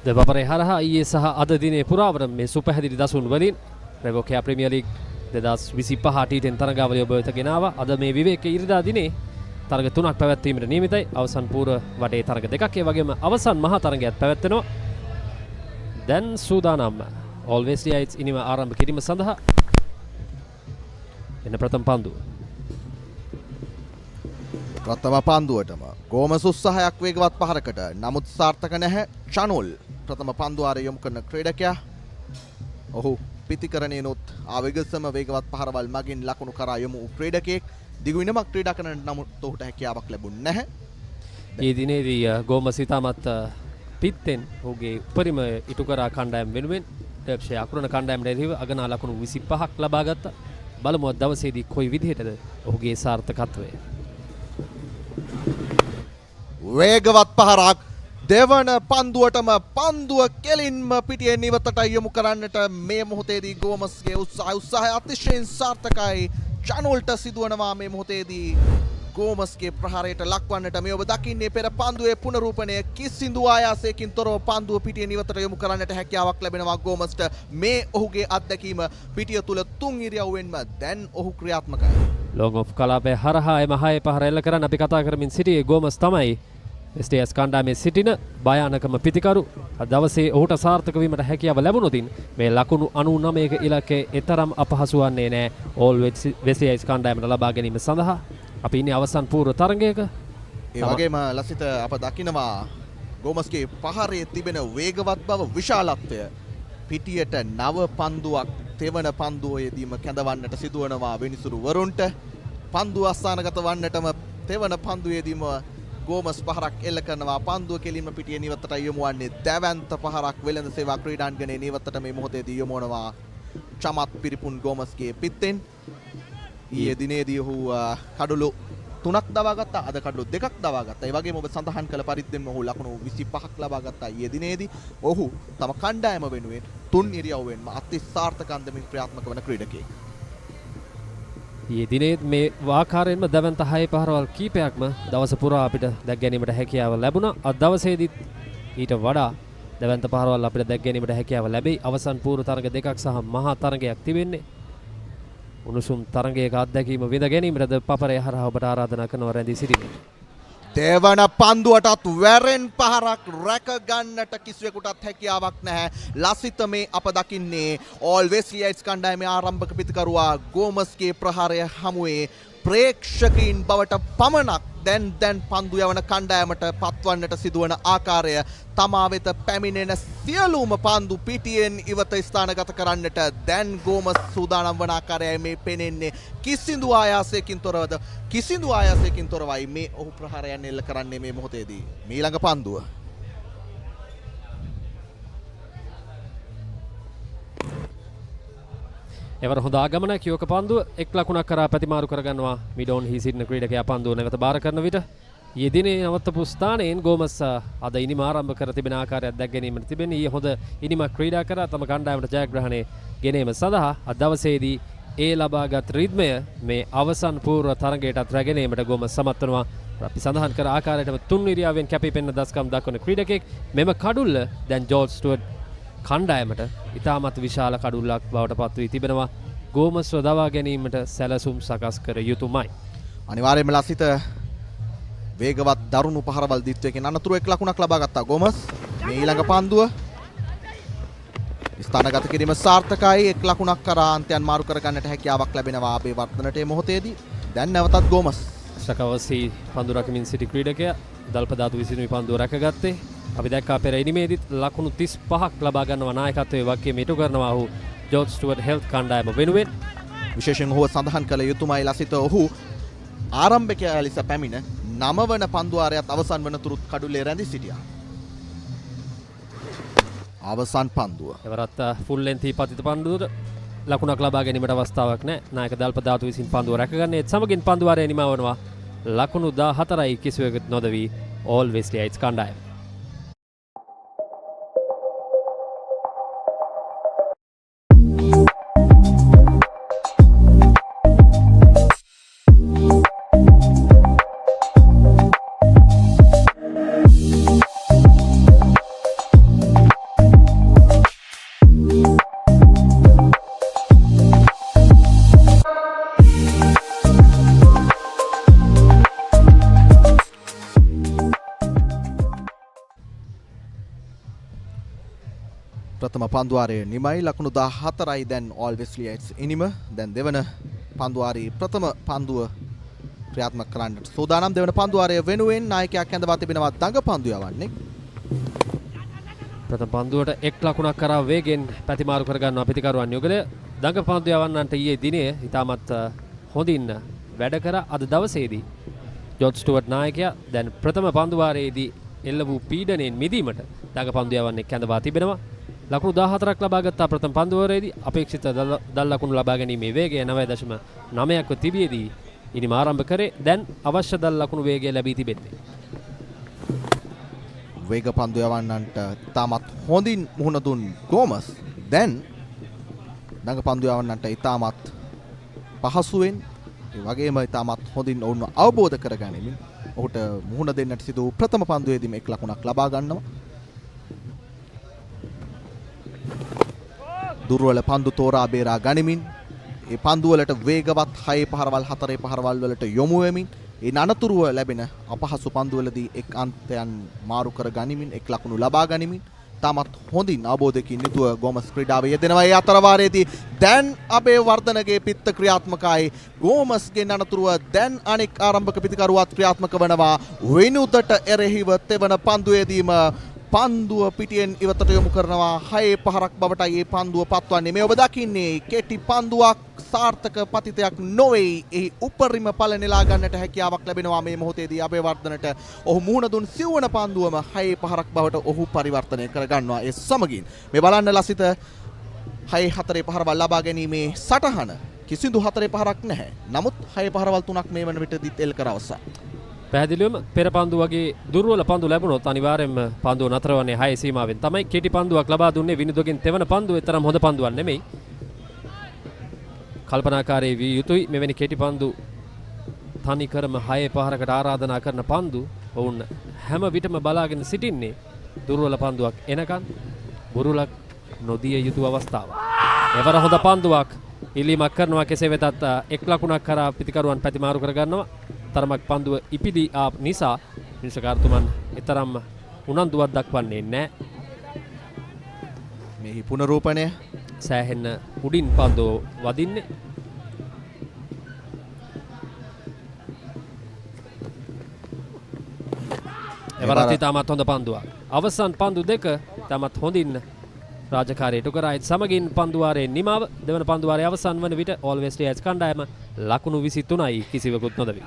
ThePapare හරහා ඊයේ සහ අද දිනේ පුරාවට මේ සුපැහැදිලි දසුන් වලින් Revocare Premier League 2025 T10 තරගාවලිය ඔබ වෙත ගෙනාවා. අද මේ විවේකයේ ඉරිදා දිනේ තරග 3ක් පැවැත්වීමට නියමිතයි. අවසන් පූර්ව වටේ තරග 2ක්, ඒ වගේම අවසන් මහා තරගයක් පැවැත්වෙනවා. දැන් සූදානම් All West Heights ඉනිම ආරම්භ කිරීම සඳහා එන ප්‍රථම පන්දුව. ප්‍රථම පන්දුවටම ගෝමස් උත්සාහයක් වේගවත් පහරකට නමුත් සාර්ථක නැහැ. චනුල් ප්‍රථම පන්දුවාරය යොමු කරන ක්‍රීඩකයා. ඔහු පිතිකරණයනොත් ආවේගසම වේගවත් පහරවල් මගින් ලකුණු කරා යොමු ක්‍රීඩකයෙක්. දිගු ඉනමක් ක්‍රීඩා කරන නමුත් ඔහුට හැකියාවක් ලැබුණ නැහැ. මේ දිනේදී ගෝමස් ඉතාමත් පිත්තෙන් ඔහුගේ උපරිම ඉටු කරා කණ්ඩායම වෙනුවෙන් ටර්ප්ෂය අකුරන කණ්ඩායමට එරෙහිව අගනා ලකුණු 25ක් ලබා ගත්තා. බලමු අද දවසේදී කොයි විදිහටද ඔහුගේ සාර්ථකත්වය. වේගවත් පහරක් දෙවන පන්දුවටම පන්දුව කෙලින්ම පිටියෙන් ඉවතට යොමු කරන්නට මේ මොහොතේදී ගෝමස්ගේ උත්සාහය අතිශයින් සාර්ථකයි. චනුල්ට සිදුවනවා මේ මොහොතේදී ගෝමස්ගේ ප්‍රහාරයට ලක්වන්නට. මේ ඔබ දකින්නේ පෙර පන්දුවේ පුනරූපණය. කිසිදු ආයාසයකින් තොරව පන්දුව පිටියෙන් ඉවතට යොමු කරන්නට හැකියාවක් ලැබෙනවා ගෝමස්ට. මේ ඔහුගේ අත්දැකීම පිටිය තුල තුන් ඉරියව්වෙන්ම දැන් ඔහු ක්‍රියාත්මකයි. ලොං ඔෆ් කලාපේ හරහා එම හයේ පහර එල්ල කරන්න අපි කතා කරමින් සිටියේ ගෝමස් තමයි. STS කණ්ඩායමේ සිටින භයානකම පිතිකරු. අද දවසේ ඔහුට සාර්ථක වීමට හැකියාව ලැබුණොතින් මේ ලකුණු 99ක ඉලක්කය එතරම් අපහසු වන්නේ නැහැ. ඕල් වෙස්ලියයිස් කණ්ඩායමට ලබා ගැනීම සඳහා අපි ඉන්නේ අවසන් පූර්ව තරගයක. ඒ වගේම ලසිත අප දකිනවා ගෝමස්ගේ පහරේ තිබෙන වේගවත් බව විශාලත්වය. පිටියට නව පන්දුවක් තෙවන පන්දුවේදීම කැඳවන්නට සිදුවනවා විනිසුරු වරුන්ට. පන්දුව අස්ථානගත වන්නටම තෙවන පන්දුවේදීම ගෝමස් පහරක් එල්ල කරනවා. පන්දුව කෙලින්ම පිටියේ නිවතට යොමු වන්නේ දැවැන්ත පහරක් වෙළඳ සේවා ක්‍රීඩාංගණයේ නිවතට මේ මොහොතේදී යොමු වනවා. චමත් පිරිපුන් ගෝමස්ගේ පිත්තෙන්. ඊයේ දිනේදී ඔහු කඩලු 3ක් දවා ගත්තා. අද කඩලු 2ක් දවා ගත්තා. ඒ වගේම ඔබ සඳහන් කළ පරිද්දෙන්ම ඔහු ලකුණු 25ක් ලබා ගත්තා ඊයේ දිනේදී. ඔහු තම කණ්ඩායම වෙනුවෙන් තුන් ඉරියව්වෙන්ම අති සාර්ථක අන්දමින් ක්‍රියාත්මක වන ක්‍රීඩකයෙක්. ඊයේ දිනේ මේ ආකාරයෙන්ම දවන්ත 6 පහරවල් කීපයක්ම දවස පුරා අපිට දැක් ගැනීමට හැකියාව ලැබුණා. අද දවසේදීත් ඊට වඩා දවන්ත පහරවල් අපිට දැක් ගැනීමට හැකියාව ලැබෙයි. අවසන් පූර්ව තරඟ දෙකක් සහ මහා තරඟයක් තිබෙන්නේ. උණුසුම් තරඟයක අත්දැකීම විඳ ගැනීමටද පපරේ හරහා ඔබට ආරාධනා කරනවා රැඳී සිටින්න. දෙවන පන්දුවටත් වැරෙන් පහරක් රැක ගන්නට කිසිවෙකුටත් හැකියාවක් නැහැ. ලසිත මේ අප දකින්නේ ඕල් වෙස්ලියයිස් කණ්ඩායමේ ආරම්භක පිතිකරුවා ගෝමස්ගේ ප්‍රහාරය හමුවේ ප්‍රේක්ෂකයින් බවට පමණක් දැන් පන්දු යවන කණ්ඩායමට පත්වන්නට සිදුවන ආකාරය. තමා වෙත පැමිණෙන සියලුම පන්දු පිටියෙන් ඉවත ස්ථානගත කරන්නට දැන් ගෝමස් සූදානම් වන ආකාරයයි මේ පෙනෙන්නේ. කිසිදු ආයාසයකින් තොරවයි මේ ඔහු ප්‍රහාරයන් එල්ල කරන්නේ මේ මොහොතේදී. මීළඟ පන්දුව එවර හොඳ ආගමනක් යෝක පන්දුව එක් ලකුණක් කරා ප්‍රතිමාරු කරගන්නවා මිඩෝන් හි සිටින ක්‍රීඩකයා පන්දුව නැවත බාර කරන විට ඊයේ දිනේ නවත්තපු ස්ථානයෙන් ගෝමස් අද ඉනිම ආරම්භ කර තිබෙන ආකාරයක් දැක් ගැනීමට තිබෙන්නේ. ඊයේ හොඳ ඉනිමක් ක්‍රීඩා කරා තම කණ්ඩායමට ජයග්‍රහණය ගෙනීම සඳහා අද දවසේදී ඒ ලබාගත් රිද්මය මේ අවසන් පූර්ව තරගයටත් රැගෙනීමට ගෝමස් සමත් වෙනවා. අපි සඳහන් කර ආකාරයටම තුන් ඉරියව්වෙන් කැපී පෙනෙන දස්කම් දක්වන ක්‍රීඩකෙක්. මෙම කඩුල්ල දැන් ජෝර්ජ් ස්ටුවර්ට් කණ්ඩායමට ඉතාමත් විශාල කඩුල්ලක් බවට පත් වී තිබෙනවා. ගෝමස්ව දවා ගැනීමට සැලසුම් සකස් කර යුතුමයි. අනිවාර්යයෙන්ම ලසිත වේගවත් දරුණු පහරවල් දිත්වයකින් අනතුරු එක් ලකුණක් ලබා ගත්තා ගෝමස්. මේ ඊළඟ පන්දුව ස්ථානගත කිරීම සාර්ථකයි. එක් ලකුණක් කරා අන්තයන් මාරු කර ගන්නට හැකියාවක් ලැබෙනවා අපේ වර්ධනට මේ මොහොතේදී. දැන් නැවතත් ගෝමස් ශකවසී පන්දු රකිමින් සිටි ක්‍රීඩකයා දල්පදාතු විසිනුයි පන්දුව රැකගත්තේ. අපි දැක්කා පෙර ඉනිමේදීත් ලකුණු 35ක් ලබා ගන්නවා නායකත්වයේ වගකීම ඉටු කරනවා ඔහු ජෝර්ජ් ස්ටුවර්ට් හෙල්ත් කණ්ඩායම වෙනුවෙන්. විශේෂයෙන් ඔහු සඳහන් කළ යුතුමයි ලසිත ඔහු ආරම්භකයා ලෙස පැමිණ 9 වන පන්දුවාරයත් අවසන් වන තුරුත් කඩුල්ලේ රැඳී සිටියා. අවසන් පන්දුව. එවරත් ෆුල් ලෙන්ත් පතිත පන්දුවට ලකුණක් ලබා ගැනීමට අවස්ථාවක් නැහැ. නායක දල්පදාතු විසින් පන්දුව රැකගන්නේ සමගින් පන්දුවාරය නිමවනවා. ලකුණු 14යි කිසිවෙකුට නොදවි ඕල් වෙස්ලියයිස් කණ්ඩායම. ප්‍රථම පන්දුවාරයේ නිමයි ලකුණු 14යි දැන් ඕල් වෙස්ලියයිට්ස් ඉනිම. දැන් දෙවන පන්දුවාරයේ ප්‍රථම පන්දුව ක්‍රියාත්මක කරන්නට සූදානම්. දෙවන පන්දුවාරය වෙනුවෙන් නායකයා කැඳවා තිබෙනවා දඟ පන්දු යවන්නේ. ප්‍රථම පන්දුවට එක් ලකුණක් කරා වේගෙන් පැතිමාරු කර ගන්නවා පිතිකරුවන් යුගලය. දඟ පන්දු යවන්නන්ට ඊයේ දිනේ ඉතාමත් හොඳින් වැඩ කර අද දවසේදී ජෝර්ජ් ස්ටුවර්ට් නායකයා දැන් ප්‍රථම පන්දුවාරයේදී එල්ල වූ පීඩනයෙන් මිදීමට දඟ පන්දු යවන්නේ කැඳවා තිබෙනවා. ලකුණු 14ක් ලබා ගත්තා ප්‍රථම පන්දුවාරයේදී. අපේක්ෂිත දල් ලකුණු ලබා ගැනීමේ වේගය 9.9ක්ව තිබියදී ඉනිම ආරම්භ කරේ. දැන් අවශ්‍ය දල් ලකුණු වේගය ලැබී තිබෙන්නේ. වේග පන්දු යවන්නන්ට ඉතාමත් හොඳින් මුහුණ දුන් ගෝමස් දැන් දඟ පන්දු යවන්නන්ට ඉතාමත් පහසුවෙන් ඒ වගේම ඉතාමත් හොඳින් ඔවුන්ව අවබෝධ කරගනිමින් ඔහුට මුහුණ දෙන්නට සිදු වූ ප්‍රථම පන්දුවේදීම එක් ලකුණක් ලබා ගන්නවා. දුර්වල පන්දු තෝරා බේරා ගනිමින් ඒ පන්දු වලට වේගවත් 6 පහරවල් 4 පහරවල් වලට යොමු වෙමින් ඒ අනතුරුව ලැබෙන අපහසු පන්දු වලදී එක් අන්තයන් මාරු කර ගනිමින් එක් ලකුණු ලබා ගනිමින් තාමත් හොඳින් අවබෝධයකින් යුතුව ගෝමස් ක්‍රීඩාවේ යෙදෙනවා. ඒ අතර වාරයේදී දැන් අපේ වර්ධනගේ පිත්ත ක්‍රියාත්මකයි. ගෝමස්ගේ අනතුරුව දැන් අනෙක් ආරම්භක පිතිකරුවත් ක්‍රියාත්මක වනවා. විනුතට එරෙහිව තෙවන පන්දුවේදීම පන්දුව පිටියෙන් ඉවතට යොමු කරනවා. 6 පහරක් බවටයි මේ පන්දුව පත්වන්නේ. මේ ඔබ දකින්නේ කෙටි පන්දුවක් සාර්ථක පතිතයක් නොවේ. එහි උපරිම ඵල නෙලා ගන්නට හැකියාවක් ලැබෙනවා මේ මොහොතේදී අබේවර්ධනට. ඔහු මුහුණ දුන් සිව්වන පන්දුවම 6 පහරක් බවට ඔහු පරිවර්තනය කර ගන්නවා. ඒ සමගින් මේ බලන්න ලසිත 6-4 පහරවල් ලබා ගැනීමේ සටහන කිසිදු 4 පහරක් නැහැ. නමුත් 6 පහරවල් 3ක් මේ වන විටදීත් එල් කර අවසන්. පැහැදිලිවම පෙර පන්දු වගේ දුර්වල පන්දු ලැබුණොත් අනිවාර්යයෙන්ම පන්දුව නතරවන්නේ 6 සීමාවෙන් තමයි. කෙටි පන්දුවක් ලබා දුන්නේ විනුදුගෙන් තෙවන පන්දුව තරම් හොඳ පන්දුවක් නෙමෙයි. කල්පනාකාරී විය යුතුයි. මෙවැනි කෙටි පන්දු තනි කරම 6 පහරකට ආරාධනා කරන පන්දු වුණ හැම විටම බලාගෙන සිටින්නේ දුර්වල පන්දුවක් එනකන් බුරුලක් නොදිය යුතු අවස්ථාවක්. එවර හොඳ පන්දුවක් ඉල්ලීමක් කරනවා. කෙසේ වෙතත් එක් ලකුණක් කරා පිතිකරුවන් පැතිමාරු කර ගන්නවා. තරමක් පන්දුව ඉපිදී ආ නිසා විනිශ්චයකාරතුමන් එතරම් උනන්දුවක් දක්වන්නේ නැහැ. මෙහි පුනරූපණය සෑහෙන්න උඩින් පන්දුව වදින්නේ. එවරත් ඉතාමත් හොඳ පන්දුවක්. අවසන් පන්දු දෙක ඉතාමත් හොඳින් රාජකාරියට කරා. සමගින් පන්දුවාරයේ නිමාව. දෙවන පන්දුවාරයේ අවසන් වන විට ඕල්වෙස් ඩියස් කණ්ඩායම ලකුණු 23යි කිසිවකුත් නොදවි.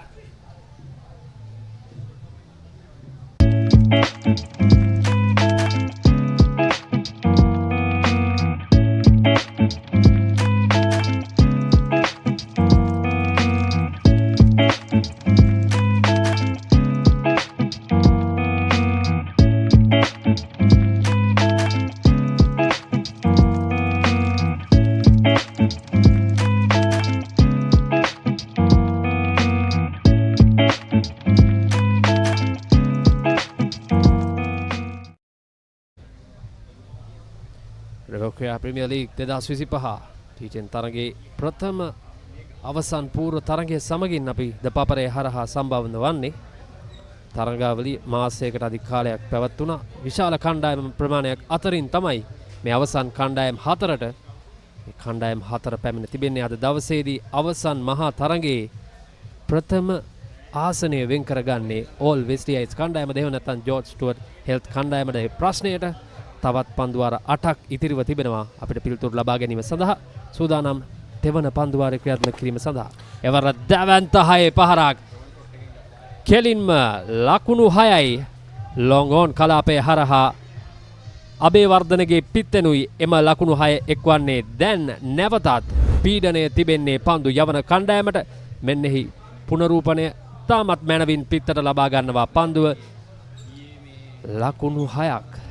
Revocare Premier League 2025 T10 තරගයේ ප්‍රථම අවසන් පූර්ව තරගයේ සමගින් අපි ThePapare හරහා සම්බන්ධ වන්නේ. තරගාවලිය මාසයකට අධික කාලයක් පැවැත්වුණා. විශාල කණ්ඩායම් ප්‍රමාණයක් අතරින් තමයි මේ අවසන් කණ්ඩායම් හතරට මේ කණ්ඩායම් හතර පැමිණ තිබෙන්නේ. අද දවසේදී අවසන් මහා තරගයේ ප්‍රථම ආසනය වෙන් කරගන්නේ ඕල් වෙස්ට් ඉන්ඩීස් කණ්ඩායම. දෙව නැත්නම් ජෝර්ජ් ස්ටුවර්ට් හෙල්ත් කණ්ඩායමට මේ ප්‍රශ්නයට තවත් පන්දුවාර 8ක් ඉතිරිව තිබෙනවා අපිට පිළිතුරු ලබා ගැනීම සඳහා. සූදානම් තෙවන පන්දුවාරය ක්‍රියාත්මක කිරීම සඳහා. එවර දැවැන්ත 6 පහරක් කෙලින්ම ලකුණු 6යි ලොං ඕන් කලාපයේ හරහා අබේවර්ධනගේ පිත්තෙනුයි එම ලකුණු 6 එක්වන්නේ. දැන් නැවතත් පීඩනය තිබෙන්නේ පන්දු යවන කණ්ඩායමට. මෙන්නෙහි පුනරූපණය තාමත් මැනවින් පිත්තට ලබා ගන්නවා පන්දුව. ලකුණු 6ක්.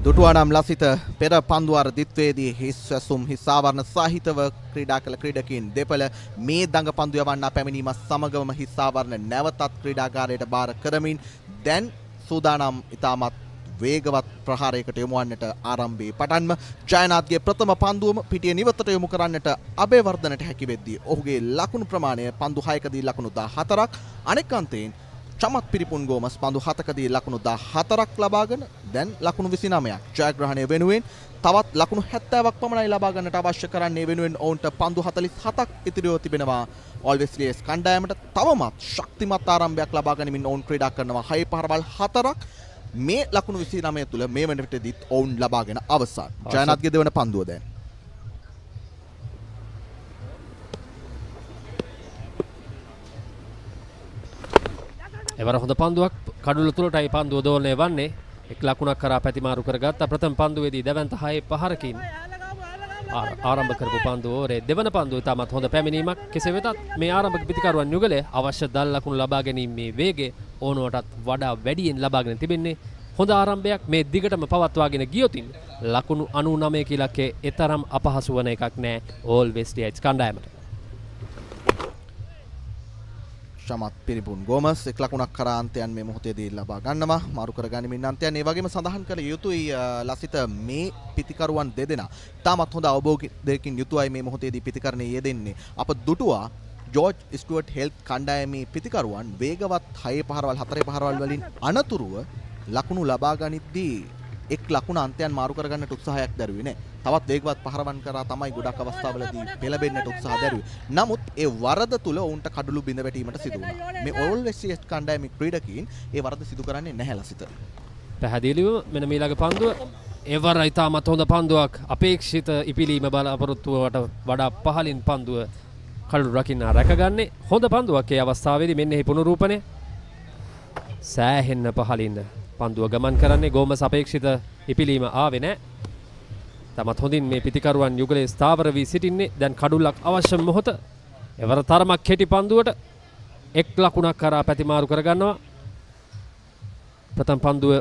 දුටුවානම් ලසිත පෙර පන්දුවාර දිත්වේදී හිස් වැසුම් හිස් ආවරණ සහිතව ක්‍රීඩා කළ ක්‍රීඩකයන් දෙපළ මේ දඟ පන්දු යවන්නා පැමිණීම සමගම හිස් ආවරණ නැවතත් ක්‍රීඩාකාරයට බාර කරමින් දැන් සූදානම් ඉතාමත් වේගවත් ප්‍රහාරයකට යොමු වන්නට ආරම්භයේ පටන්ම ජයනාත්ගේ ප්‍රථම පන්දුවම පිටියෙන් ඉවතට යොමු කරන්නට අබේවර්ධනට හැකි වෙද්දී ඔහුගේ ලකුණු ප්‍රමාණය පන්දු 6කදී ලකුණු 14ක්. අනෙක් අන්තයෙන් චමත් පිරිපුන් ගෝමස් පන්දු 7කදී ලකුණු 14ක් ලබාගෙන දැන් ලකුණු 29ක් ජයග්‍රහණය වෙනුවෙන් තවත් ලකුණු 70ක් පමණයි ලබා ගන්නට අවශ්‍ය කරන්නේ. වෙනුවෙන් ඔවුන්ට පන්දු 47ක් ඉතිරිව තිබෙනවා. Always Race කණ්ඩායමට තවමත් ශක්තිමත් ආරම්භයක් ලබා ගනිමින් ඔවුන් ක්‍රීඩා කරනවා. 6 පහරවල් 4ක් මේ ලකුණු 29 තුල මේ වන විටදීත් ඔවුන් ලබාගෙන අවසන්. ජයනාත්ගේ දෙවන පන්දුව දැන්. එවර හොඳ පන්දුවක් කඩුල තුලටයි පන්දුව දෝලණය වන්නේ. එක් ලකුණක් කරා පැතිමාරු කරගත්ත ප්‍රථම පන්දුවේදී දැවැන්ත 6 පහරකින් ආරම්භ කරපු පන්දුව ඕරේ දෙවන පන්දුව තාමත් හොඳ පැමිණීමක්. කෙසේ වෙතත් මේ ආරම්භක පිතිකරුවන් යුගලේ අවශ්‍ය දල් ලකුණු ලබා ගැනීමේ වේගය ඕනවටත් වඩා වැඩියෙන් ලබාගෙන තිබෙන්නේ. හොඳ ආරම්භයක් මේ දිගටම පවත්වාගෙන ගියොතින් ලකුණු 99 ඉලක්කයේ එතරම් අපහසු වන එකක් නෑ Always Race කණ්ඩායමට. චමත් පිරිපුන් ගෝමස් එක් ලකුණක් කරා අන්තයන් මේ මොහොතේදී ලබා ගන්නවා. මාරු කර ගනිමින් අන්තයන් ඒ වගේම සඳහන් කළ යුතුයි ලසිත මේ පිතිකරුවන් දෙදෙනා තාමත් හොඳ අවබෝධයකින් යුතුවයි මේ මොහොතේදී පිතිකරණයේ යෙදෙන්නේ. අප දුටුවා ජෝර්ජ් ස්ටුවර්ට් හෙල්ත් කණ්ඩායමේ පිතිකරුවන් වේගවත් 6 පහරවල් 4 පහරවල් වලින් අනතුරුව ලකුණු ලබා ගනිද්දී එක් ලකුණ අන්තයන් මාරු කර ගන්නට උත්සාහයක් දරුවේ නැහැ. තවත් වේගවත් පහරවන් කරා තමයි ගොඩක් අවස්ථාවලදී පෙළඹෙන්නට උත්සාහ දරුවේ. නමුත් ඒ වරද තුල ඔවුන්ට කඩළු බිඳ වැටීමට සිදු වුණා. මේ Always Race කණ්ඩායමේ ක්‍රීඩකයින් ඒ වරද සිදු කරන්නේ නැහැ ලසිත. පැහැදිලිවම මෙන්න මීළඟ පන්දුව එවර ඉතාමත් හොඳ පන්දුවක්. අපේක්ෂිත ඉපිලීම බලාපොරොත්තුවට වඩා පහලින් පන්දුව කඩළු රකින්න රැකගන්නේ. හොඳ පන්දුවක් ඒ අවස්ථාවේදී මෙන්න එහි පුනරූපණය. සෑහෙන්න පහලින් පන්දුව ගමන් කරන්නේ. ගෝමස් අපේක්ෂිත ඉපිලීම ආවේ නැහැ. තමත් හොඳින් මේ පිතිකරුවන් යුගලේ ස්ථාවර වී සිටින්නේ. දැන් කඩුල්ලක් අවශ්‍ය මොහොත. එවර තරමක් කෙටි පන්දුවට එක් ලකුණක් කරා පැතිමාරු කරගන්නවා. ප්‍රථම පන්දුව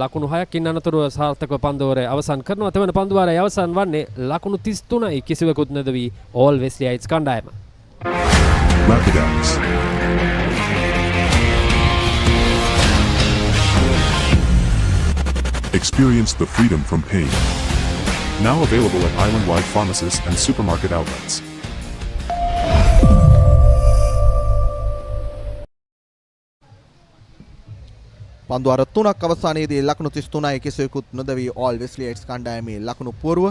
ලකුණු 6කින් අනතුරුව සාර්ථකව පන්දුවරේ අවසන් කරනවා. තෙවන පන්දුවාරයේ අවසන් වන්නේ ලකුණු 33යි කිසිවෙකුත් නැදවි Always Race කණ්ඩායම. Experience the freedom from pain. Now available at island-wide pharmacies and supermarket outlets. පන්දුවර 3ක් අවසානයේදී ලකුණු 33යි කිසිවෙකුත් නොදවි Always Race කණ්ඩායමේ ලකුණු පුරව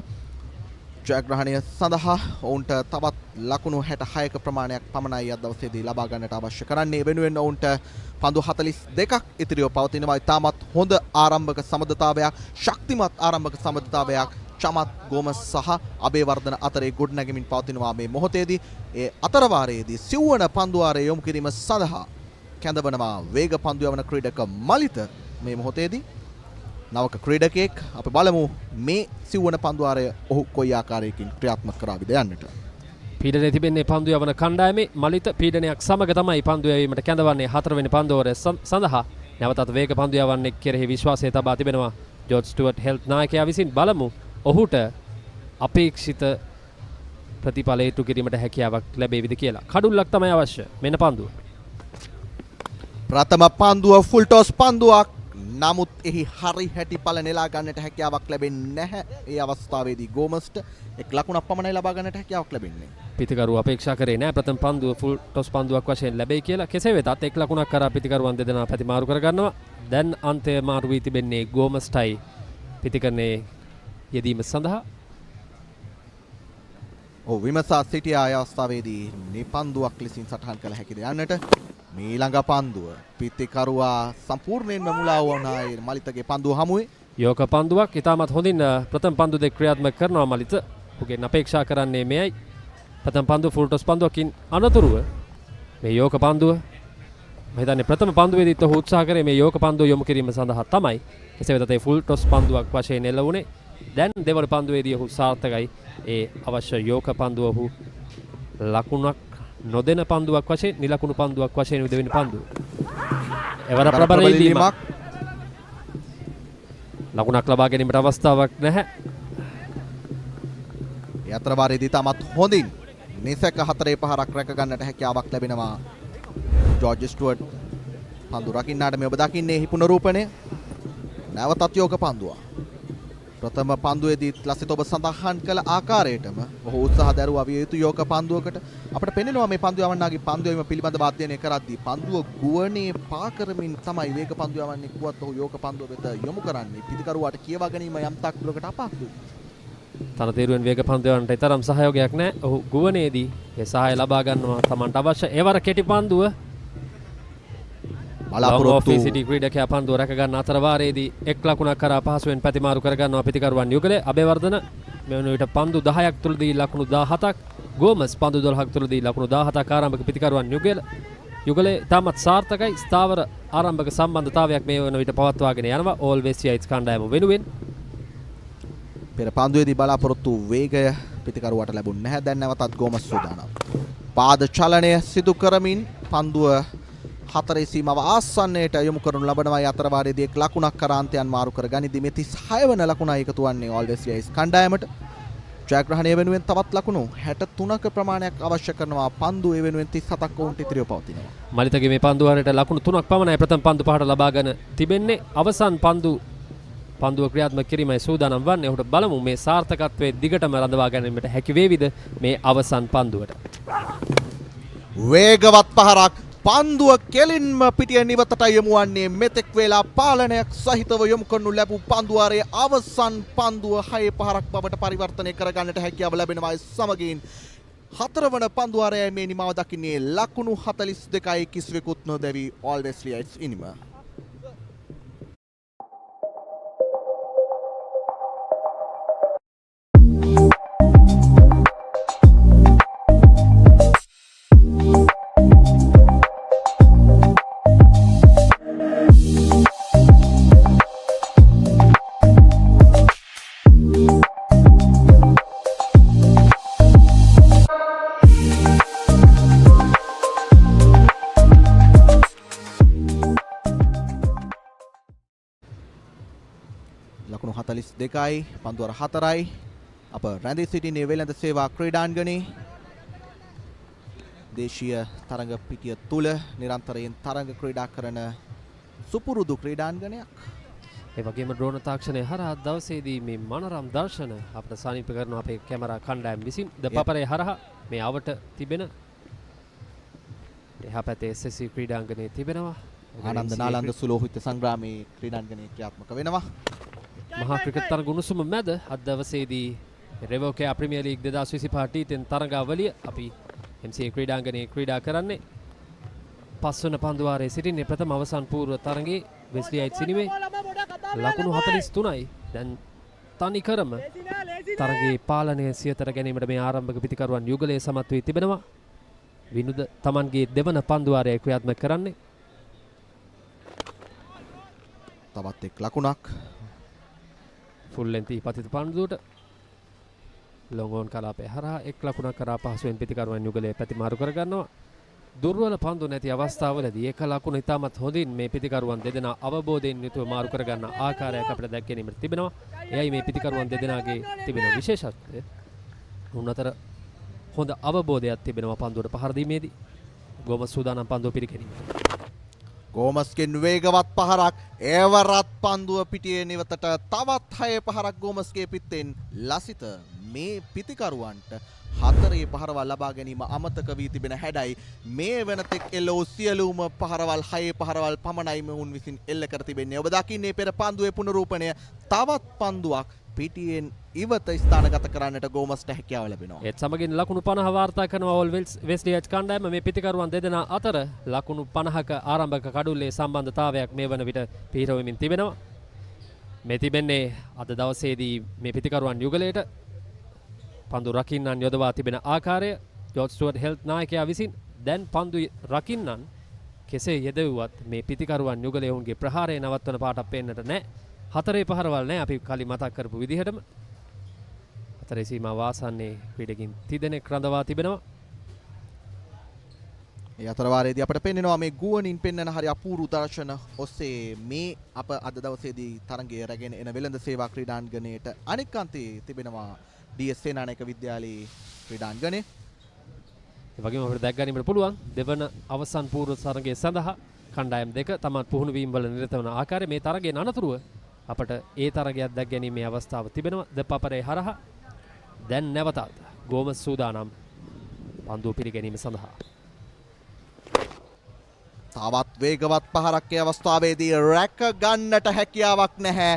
ජයග්‍රහණය සඳහා ඔවුන්ට තවත් ලකුණු 66ක ප්‍රමාණයක් පමණයි අද දවසේදී ලබා ගන්නට අවශ්‍ය කරන්නේ. වෙනුවෙන් ඔවුන්ට පන්දු 42ක් ඉතිරිව පවතිනවා. ඉතාමත් හොඳ ආරම්භක සමබරතාවයක්, ශක්තිමත් ආරම්භක සමබරතාවයක් චමත් ගෝමස් සහ අබේවර්ධන අතරේ ගොඩනැගෙමින් පවතිනවා මේ මොහොතේදී. ඒ අතරවාරයේදී සිව්වන පන්දුවාරය යොමු කිරීම සඳහා කැඳවනවා වේග පන්දු යවන ක්‍රීඩක මලිත. මේ මොහොතේදී නවක ක්‍රීඩකයෙක් අපි බලමු මේ සිව්වන පන්දුවාරය ඔහු කොයි ආකාරයකින් ක්‍රියාත්මක කරාවිද යන්නට. පීඩනයේ තිබෙන්නේ පන්දු යවන කණ්ඩායමේ මලිත පීඩනයක් සමග තමයි පන්දු යැවීමට කැඳවන්නේ. 4 වෙනි පන්දුවරය සඳහා නැවතත් වේග පන්දු යවන්නේ කෙරෙහි විශ්වාසය තබා තිබෙනවා ජෝර්ජ් ස්ටුවර්ට් හෙල්ත් නායකයා විසින්. බලමු ඔහුට අපේක්ෂිත ප්‍රතිඵල ඉටු කිරීමට හැකියාවක් ලැබෙයිද කියලා. කඩුල්ලක් තමයි අවශ්‍ය. මෙන්න පන්දුව. ප්‍රථම පන්දුව ෆුල් ටොස් පන්දුවක්. නමුත් එහි හරි හැටි පල නෙලා ගන්නට හැකියාවක් ලැබෙන්නේ නැහැ. ඒ අවස්ථාවේදී ගෝමස්ට එක් ලකුණක් පමණයි ලබා ගන්නට හැකියාවක් ලැබෙන්නේ. පිතිකරුව අපේක්ෂා කරේ නැහැ ප්‍රථම පන්දුව ෆුල් ටොස් පන්දුවක් වශයෙන් ලැබෙයි කියලා. කෙසේ වෙතත් එක් ලකුණක් කරා පිතිකරුවන් දෙදෙනා පැතිමාරු කරගන්නවා. දැන් අන්තය මාරු වී තිබෙන්නේ ගෝමස්ටයි පිතිකරණයේ යෙදීම සඳහා. විමසා සිටිය අවස්ථාවේදී නිපන්දුවක් ලෙසින් සටහන් කළ හැකිද යන්නට. මීළඟ පන්දුව පිතිකරුවා සම්පූර්ණයෙන්ම මුලා වුණා මලිතගේ පන්දුව හමුවේ. යෝක පන්දුවක් ඉතාමත් හොඳින් ප්‍රථම පන්දු දෙක ක්‍රියාත්මක කරනවා මලිත. ඔහුගෙන් අපේක්ෂා කරන්නේ මෙයයි. ප්‍රථම පන්දුව ෆුල් ටොස් පන්දුවකින් අනතුරුව මේ යෝක පන්දුව මම හිතන්නේ ප්‍රථම පන්දුවේදීත් ඔහු උත්සාහ කරේ මේ යෝක පන්දුව යොමු කිරීම සඳහා තමයි. කෙසේ වෙතත් ඒ ෆුල් ටොස් පන්දුවක් වශයෙන් එළවුණේ. දැන් දෙවන පන්දුවේදී ඔහු සාර්ථකයි. ඒ අවශ්‍ය යෝක පන්දුව ඔහු ලකුණක් නොදෙන පන්දුවක් වශයෙන් නිලකුණු පන්දුවක් වශයෙන් දෙවෙනි පන්දුව. එවර ප්‍රබලීමක් ලකුණක් ලබා ගැනීමට අවස්ථාවක් නැහැ. ඒ අතර වාරයේදී තමත් හොඳින් නිසක 4 පහරක් රැක ගන්නට හැකියාවක් ලැබෙනවා ජෝර්ජ් ස්ටුවර්ට්. පන්දු රකින්නාට මේ ඔබ දකින්නේ එහි පුනරූපණය. නැවතත් යෝග පන්දුව. ප්‍රථම පන්දුවේදී ලසිත ඔබ සඳහන් කළ ආකාරයටම ඔහු උත්සාහ දරුවා විය යුතු යෝග පන්දුවකට අපිට පෙනෙනවා මේ පන්දුව යවන්නාගේ පන්දුවීම පිළිබඳව අධ්‍යයනය කරද්දී පන්දුව ගුවනේ පා කරමින් තමයි වේග පන්දුව යවන්නේ කුවත් ඔහු යෝග පන්දුව වෙත යොමු කරන්නේ පිටිකරුවාට කියවා ගැනීම යම් තාක් දුරකට අපහසුයි. තරතීරුවෙන් වේග පන්දුවන්ට තරම් සහයෝගයක් නැහැ. ඔහු ගුවනේදී ඒ සහාය ලබා ගන්නවා තමන්ට අවශ්‍ය ඒවර කෙටි පන්දුව බලාපොරොත්තු සිටි ක්‍රීඩකයා පන්දුව රැක ගන්න අතර වාරයේදී එක් ලකුණක් කරා පහසුවෙන් පැතිමාරු කර ගන්නවා පිටිකරුවන් යුගලේ. අබේවර්ධන මෙවන විට පන්දු 10ක් තුලදී ලකුණු 17ක්, ගෝමස් පන්දු 12ක් තුලදී ලකුණු 17ක් ආරම්භක පිටිකරුවන් යුගලේ තාමත් සාර්ථකයි. ස්ථාවර ආරම්භක සම්බන්ධතාවයක් මේ වන විට පවත්වාගෙන යනවා ඕල් වෙස්ටියයිට්ස් කණ්ඩායම වෙනුවෙන්. පෙර පන්දුවේදී බලාපොරොත්තු වේගය පිටිකරුවාට ලැබුණ නැහැ. දැන් නැවතත් ගෝමස් සූදානම්. පාද චලනය සිදු කරමින් පන්දුව හතරේ සීමාව ආසන්නයට යොමු කරනු ලබනවා. අතර වාරයේදී එක් ලකුණක් කරාන්තයන් මාරු කර ගනිද්දී මේ 36 වන ලකුණයි එකතු වන්නේ ඕල්වෙස් ලීඩ්ස් කණ්ඩායමට. ජයග්‍රහණය වෙනුවෙන් තවත් ලකුණු 63ක ප්‍රමාණයක් අවශ්‍ය කරනවා. පන්දු ඒ වෙනුවෙන් 37ක් වුන්ට ඉතිරිව පවතිනවා. මලිතගේ මේ පන්දු වලට ලකුණු 3ක් පමණයි ප්‍රථම පන්දු පහට ලබාගෙන තිබෙන්නේ. අවසන් පන්දුව ක්‍රියාත්මක කිරීමයි සූදානම් වන්නේ. ඔහුට බලමු මේ සාර්ථකත්වයේ දිගටම රඳවා ගැනීමට හැකි වේවිද මේ අවසන් පන්දුවට. වේගවත් පහරක් පන්දුව කෙලින්ම පිටිය නිවතට යොමු වන්නේ. මෙතෙක් වේලා පාලනයක් සහිතව යොමු කරනු ලැබූ පන්දුවාරයේ අවසන් පන්දුව 6 පහරක් බවට පරිවර්තනය කරගන්නට හැකියාව ලැබෙනවා. සමගින් 4 වන පන්දුවාරයයි මේ නිමාව දකින්නේ. ලකුණු 42යි කිසිවෙකුත් නොදැවි ඕල්වෙස් ලීඩ්ස් ඉනිම. ලකුණු 42යි පන්දුවර 4යි අප රැඳී සිටින්නේ වෙළඳ සේවා ක්‍රීඩාංගණේ. දේශීය තරඟ පිටිය තුල නිරන්තරයෙන් තරඟ ක්‍රීඩා කරන සුපුරුදු ක්‍රීඩාංගණයක්. ඒ වගේම ඩ්‍රෝන තාක්ෂණය හරහා දවසේදී මේ මනරම් දර්ශන අපට සනීප කරන අපේ කැමරා කණ්ඩායම් විසින් ThePapare හරහා මේ අවට තිබෙන එහා පැත්තේ SSC ක්‍රීඩාංගණයේ තිබෙනවා. ආනන්ද නාලන්ද සුලෝහිත සංග්‍රාමයේ ක්‍රීඩාංගණයේ ක්‍රියාත්මක වෙනවා. මහා ක්‍රිකට් තරඟ උණුසුම මැද අද දවසේදී Revocare Premier League 2025 T10 තරඟාවලිය අපි MCA ක්‍රීඩාංගණයේ ක්‍රීඩා කරන්නේ. 5 වන පන්දුවාරයේ සිටින්නේ ප්‍රථම අවසන් පූර්ව තරඟයේ වෙස්ලියයිට් සිනිමේ ලකුණු 43යි. දැන් තනිකරම තරඟයේ පාලනය සියතර ගැනීමට මේ ආරම්භක පිටිකරුවන් යුගලයේ සමත් වී තිබෙනවා. විනුද තමන්ගේ දෙවන පන්දුවාරයේ ක්‍රියාත්මක කරන්නේ. තවත් එක් ලකුණක් ෆුල් ලෙන්ත් පතිත පන්දුවට ලොං ඔන් කලාපේ හරහා එක් ලකුණක් කරා පහසුවෙන් පිටිකරුවන් යුගලයේ පැතිමාරු කර ගන්නවා. දුර්වල පන්දු නැති අවස්ථාවලදී එක ලකුණ ඉතාමත් හොඳින් මේ පිටිකරුවන් දෙදෙනා අවබෝධයෙන් යුතුව මාරු කර ගන්න ආකාරයක් අපිට දැක් ගැනීමට තිබෙනවා. එයයි මේ පිටිකරුවන් දෙදෙනාගේ තිබෙන විශේෂත්වය. උන් අතර හොඳ අවබෝධයක් තිබෙනවා පන්දුවට පහර දීමේදී. ගෝමස් සූදානම් පන්දුව පිළිගැනීමට. ගෝමස්ගෙන් වේගවත් පහරක් ඒවරත් පන්දුව පිටියේ නිවතට තවත් 6 පහරක් ගෝමස්ගේ පිත්තෙන් ලසිත මේ පිතිකරුවන්ට 4 පහරවල් ලබා ගැනීම අමතක වී තිබෙන හැඩයි මේ වෙනතෙක් එල්ල වූ සියලුම පහරවල් 6 පහරවල් පමණයි මොවුන් විසින් එල්ල කර තිබෙන්නේ. ඔබ දකින්නේ පෙර පන්දුවේ පුනරූපණය. තවත් පන්දුවක් පිටියෙන් ඉවත ස්ථානගත කරන්නට ගෝමස්ට හැකියාව ලැබෙනවා. ඒත් සමගින් ලකුණු 50 වාර්තා කරනවා ඕල්වෙස් ලීඩ්ස් කණ්ඩායම. මේ පිටිකරුවන් දෙදෙනා අතර ලකුණු 50ක ආරම්භක කඩුල්ලේ සම්බන්ධතාවයක් මේ වන විට පිහිටවෙමින් තිබෙනවා. මේ තිබෙන්නේ අද දවසේදී මේ පිටිකරුවන් යුගලයට පන්දු රකින්නන් යොදවා තිබෙන ආකාරය. ජෝර්ජ් ස්ටුවර්ට් හෙල්ත් නායකයා විසින් දැන් පන්දු රකින්නන් කෙසේ යෙදුවත් මේ පිටිකරුවන් යුගලයේ ඔවුන්ගේ ප්‍රහාරය නවත්වන පාටක් පේන්නට නැහැ. 4 පහරවල් නැහැ අපි කලින් මතක් කරපු විදිහටම. 4 සීමාව ආසන්නයේ ක්‍රීඩකින් 30 දෙනෙක් රඳවා තිබෙනවා. ඒ අතර වාරයේදී අපට පෙන්වෙනවා මේ ගුවනින් පෙන්වන හරි අපූර්ව දර්ශන ඔස්සේ මේ අප අද දවසේදී තරඟය රැගෙන එන වෙළඳ සේවා ක්‍රීඩාංගණයට අනෙක් අන්තයේ තිබෙනවා DS සේනානායක විද්‍යාලයේ ක්‍රීඩාංගණය. ඒ වගේම අපිට දැක් ගැනීමට පුළුවන් දෙවන අවසන් පූර්ව තරඟය සඳහා කණ්ඩායම් දෙක තමත් පුහුණු වීම් වල නිරත වන ආකාරය. මේ තරඟයේ අනතුරුව අපට ඒ තරගයක් දැක් ගැනීමේ අවස්ථාව තිබෙනවා. ThePapare හරහා දැන් නැවතත් ගෝමස් සූදානම් පන්දුව පිළිගැනීම සඳහා. තවත් වේගවත් පහරක් ඒ අවස්ථාවේදී රැක ගන්නට හැකියාවක් නැහැ.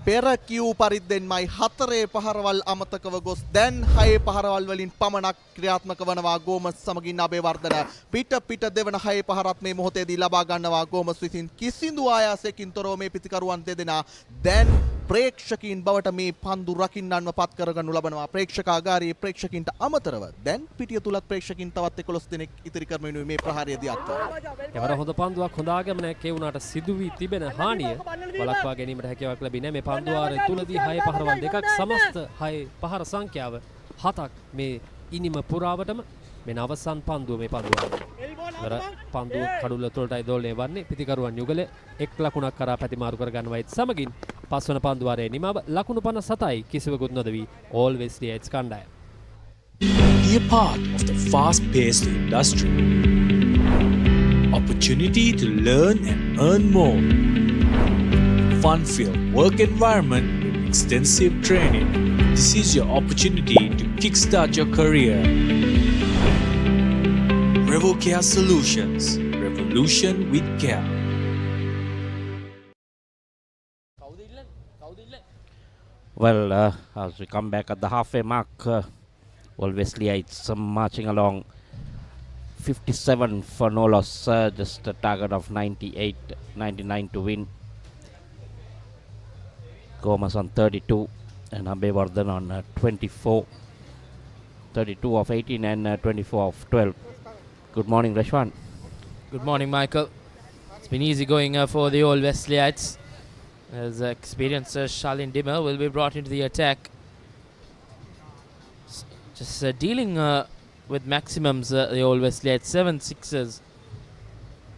පෙර කියූ පරිද්දෙන්මයි 4 පහරවල් අමතකව ගොස් දැන් 6 පහරවල් වලින් පමණක් ක්‍රියාත්මක වනවා ගෝමස් සමගින් අබේවර්ධන. පිට දෙවන 6 පහරත් මේ මොහොතේදී ලබා ගන්නවා ගෝමස් විසින්. කිසිදු ආයාසයකින් තොරව මේ පිතිකරුවන් දෙදෙනා දැන් ප්‍රේක්ෂකීන් බවට මේ පන්දු රකින්නන්ව පත් කරගනු ලබනවා. ප්‍රේක්ෂකාගාරයේ ප්‍රේක්ෂකින්ට අමතරව දැන් පිටිය තුලත් ප්‍රේක්ෂකින් තවත් 11 දෙනෙක් ඉතිරි කරමිනුයි මේ ප්‍රහාරයේදී අත්ව. එවර හොඳ පන්දුවක් හොඳ ආගමනයක් ඒ වුණාට සිදු වී තිබෙන හානිය වළක්වා ගැනීමට හැකියාවක් ලැබින්නේ මේ පන්දුවාරය තුලදී 6 පහරවල් දෙකක් සමස්ත 6 පහර සංඛ්‍යාව 7ක් මේ ඉනිම පුරාවටම මෙන්න අවසන් පන්දුව මේ පන්දුවාරය. වර පන්දුව කඩුල්ල තුලටයි දෝලණය වන්නේ. පිතිකරුවන් යුගල එක් ලකුණක් කරා පැතිමාරු කර ගන්නවයිත් සමගින් පස්වන පන්දුවාරයේ නිමව ලකුණු 57යි කිසිවෙකුත් නොදවි Always Lights කණ්ඩායම. Be a part of the fast-paced industry. Opportunity to learn and earn more. Fun-filled work environment with extensive training. This is your opportunity to kickstart your career. Revocare Solutions. Revolution with care. Well, as we come back at the halfway mark, Always Lights marching along 57 for no loss, just a target of 99 to win. Gomas on 32 and Abevardhan on 24. 32 of 18 and 24 of 12. Good morning, Rashwan. Good morning, Michael. It's been easy going for the Old Wesleyites, as experienced Shalin Dimmer will be brought into the attack. Just dealing with maximums, the Old Wesleyites, 7 sixes.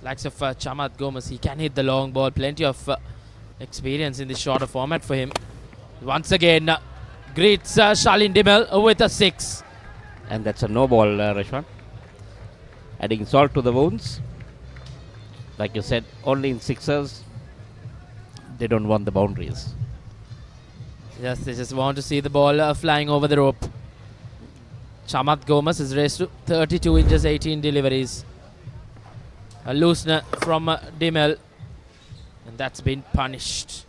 Likes of Chamat Gomas, he can hit the long ball, plenty of experience in this shorter format for him. Once again, greets Shalin Dimmer with a 6. And that's a no ball, Rashwan. Adding salt to the wounds. Like you said, only in sixers. They don't want the boundaries. Yes, they just want to see the ball flying over the rope. Chamat Gomas is raised to 32 inches, 18 deliveries. A loosener from Dimel, and that's been punished.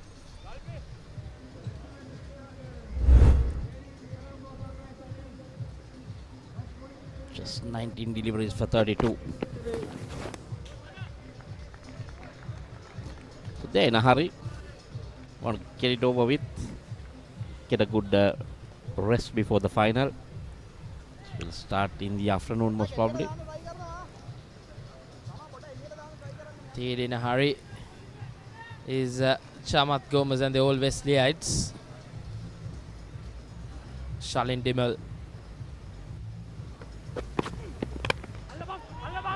Just 19 deliveries for 32. So they're in a hurry. Want to get it over with. Get a good rest before the final. Will start in the afternoon most probably. Indeed, in a hurry is Chamat Gomas and the Old Wesleyites. Shalin Dimel.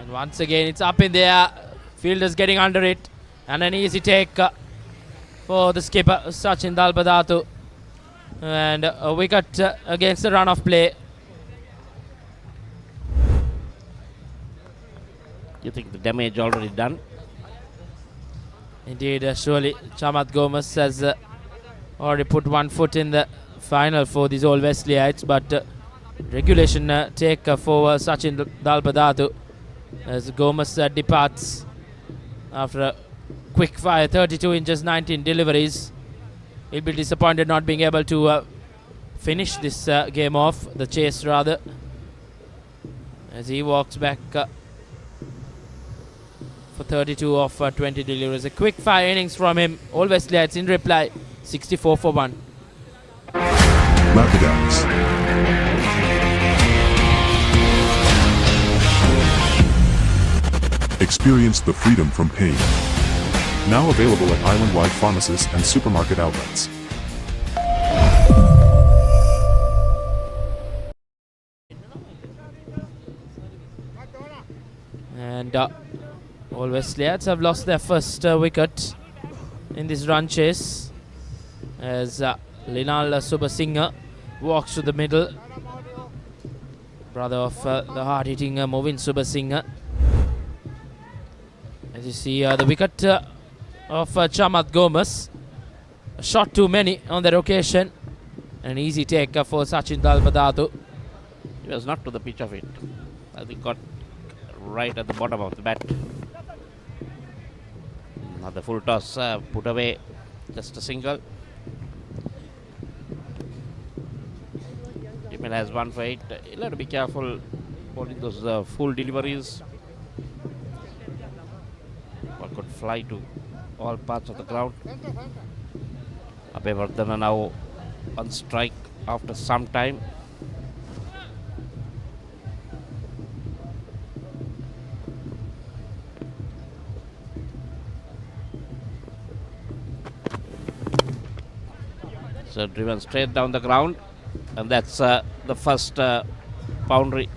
And once again, it's up in the air. Fielders getting under it. And an easy take for the skipper, Sachin Dalbadatu. And a wicket against the run of play. You think the damage already done? Indeed, surely Chamat Gomas has already put one foot in the final for these Old Wesleyites, but regulation take for Sachin Dalbadatu as Gomas departs after a quick fire, 32 inches, 19 deliveries. He'll be disappointed not being able to finish this game off, the chase rather, as he walks back for 32 of 20 deliveries. A quick fire innings from him. All Wesleyites in reply, 64 for 1. Lapidans. Experience the freedom from pain. Now available at island-wide pharmacies and supermarket outlets. And All Wesleyites have lost their first wicket in this run chase as Linal Subasinghe walks to the middle. Brother of the hard-hitting Movin Subasinghe. As you see the wicket of Chamat Gomas. A shot too many on that occasion. An easy take for Sachin Dalpadatu. He was not to the pitch of it. I think got right at the bottom of the bat. Another full toss put away, just a single. Timil has 1 for 8. You'll have to be careful bowling those full deliveries. Ball could fly to all parts of the ground. Abhivardhana now on strike after some time. So driven straight down the ground, and that's the first boundary.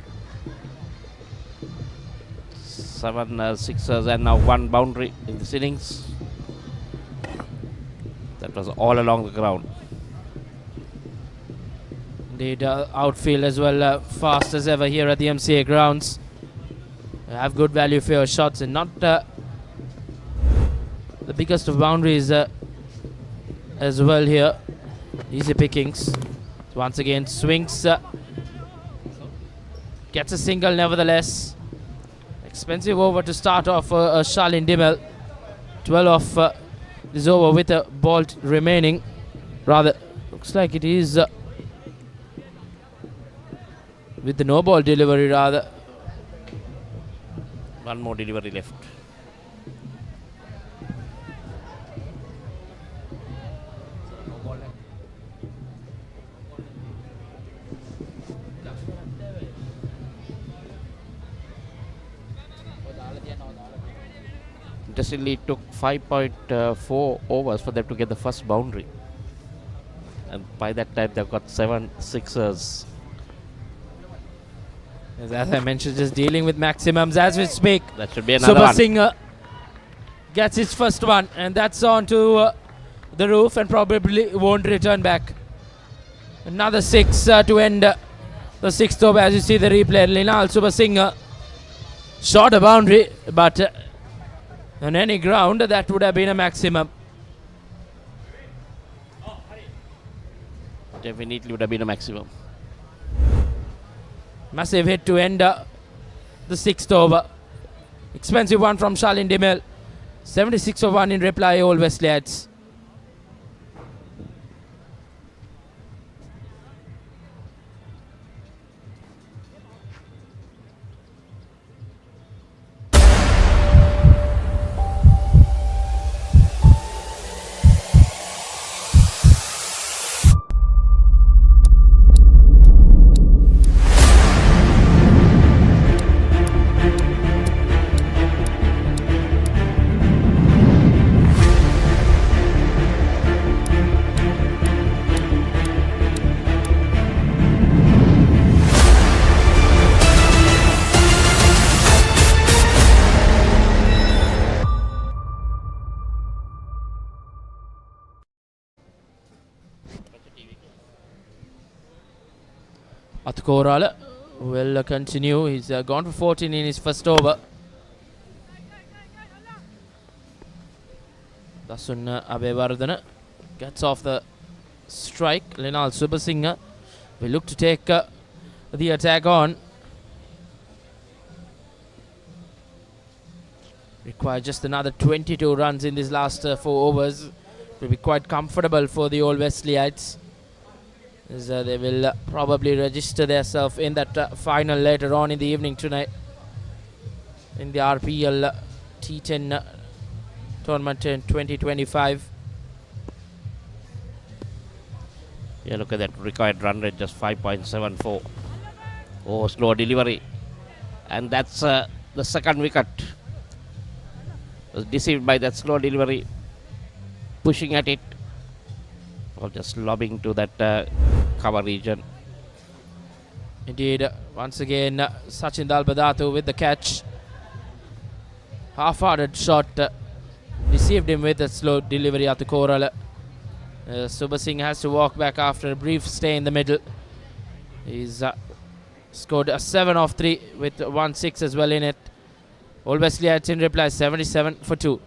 7 sixers and now 1 boundary in this innings. That was all along the ground. Indeed, outfield as well, fast as ever here at the MCA Grounds. Have good value for your shots and not the biggest of boundaries as well here. Easy pickings. Once again swings, gets a single nevertheless. Expensive over to start off Shalin Dimel. 12 off this over with a ball remaining. Rather, looks like it is with the no ball delivery rather. 1 more delivery left. Interestingly, it took 5.4 overs for them to get the first boundary, and by that time they've got 7 sixers. As I mentioned, just dealing with maximums as we speak. That should be another Super one. Singh gets his first one, and that's on to the roof and probably won't return back. Another 6 to end the 6th over as you see the replay. Linal Super Singh short a boundary, but on any ground that would have been a maximum. Definitely would have been a maximum. Massive hit to end the 6th over. Expensive one from Shalin Dimel. 76 for 1 in reply, all Wesleyans. Atkorala will continue. He's gone for 14 in his first over. Dasun Abhivardhana gets off the strike. Linal Subasinghe will look to take the attack on. Require just another 22 runs in these last 4 overs. Will be quite comfortable for the Old Wesleyites. As they will probably register themselves in that final later on in the evening tonight in the RPL T10 tournament in 2025. Yeah, look at that required run rate, just 5.74. Oh, slow delivery. And that's the second wicket. Was deceived by that slow delivery. Pushing at it. Or just lobbing to that cover region. Indeed, once again, Sachin Dalpadatu with the catch. Half-hearted shot. Deceived him with a slow delivery at the Koral. Subasinghe has to walk back after a brief stay in the middle. He's scored a 7 off 3 with 1 6 as well in it. Old Wesleyites in reply 77 for 2.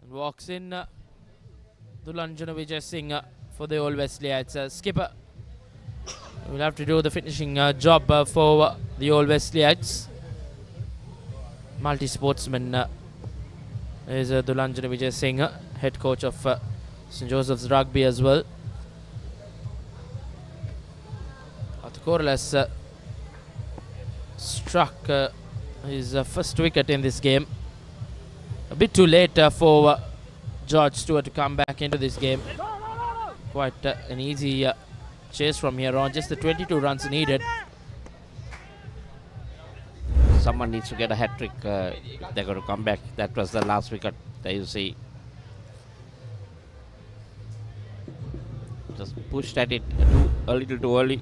And walks in Dulanjana Vijay Singh for the Old Wesleyite skipper. Will have to do the finishing job for the Old Wesleyites. Multi-sportsman is Dulanjana Vijay Singh, head coach of St. Joseph's Rugby as well. Arthur has struck his first wicket in this game. A bit too late for George Stewart to come back into this game. Quite an easy chase from here on, just the 22 runs needed. Someone needs to get a hat-trick if they're going to come back. That was the last wicket. There you see. Just pushed at it a little too early.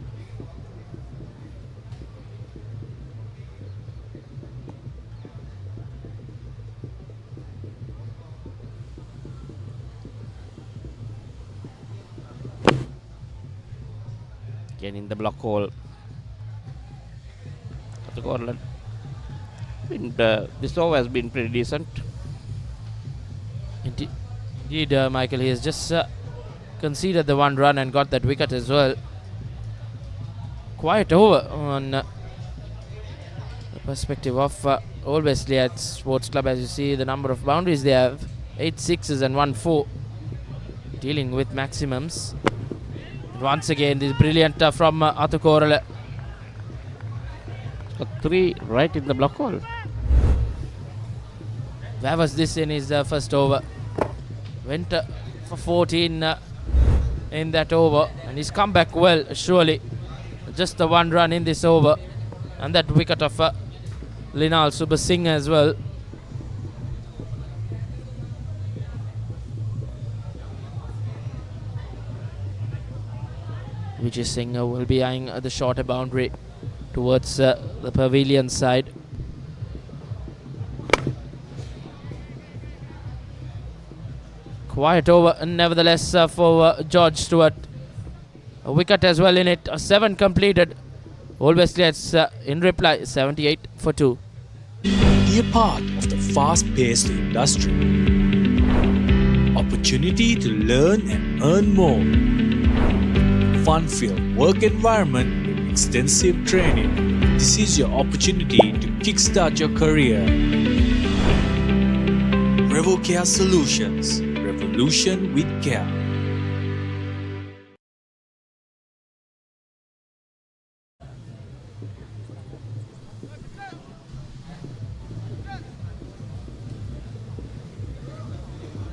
Again in the block hole. And this over has been pretty decent. Indeed, Michael, he has just conceded the 1 run and got that wicket as well. Quiet over on the perspective of Old Wesleyite Sports Club. As you see, the number of boundaries they have, 8 sixes and 1 4, dealing with maximums. And once again, this brilliant from Arthur Korala. Got 3 right in the block hole. Where was this in his first over? Went for 14 in that over, and he's come back well, surely. Just the 1 run in this over, and that wicket of Linal Subha Singh as well. Vijay Singh will be eyeing the shorter boundary towards the pavilion side. Quiet over nevertheless for George Stewart. A wicket as well in it. 7 completed. Old Wesley's in reply, 78 for 2. Be a part of the fast-paced industry. Opportunity to learn and earn more. Fun-filled work environment with extensive training. This is your opportunity to kickstart your career. Revocare Solutions. Revolution with care.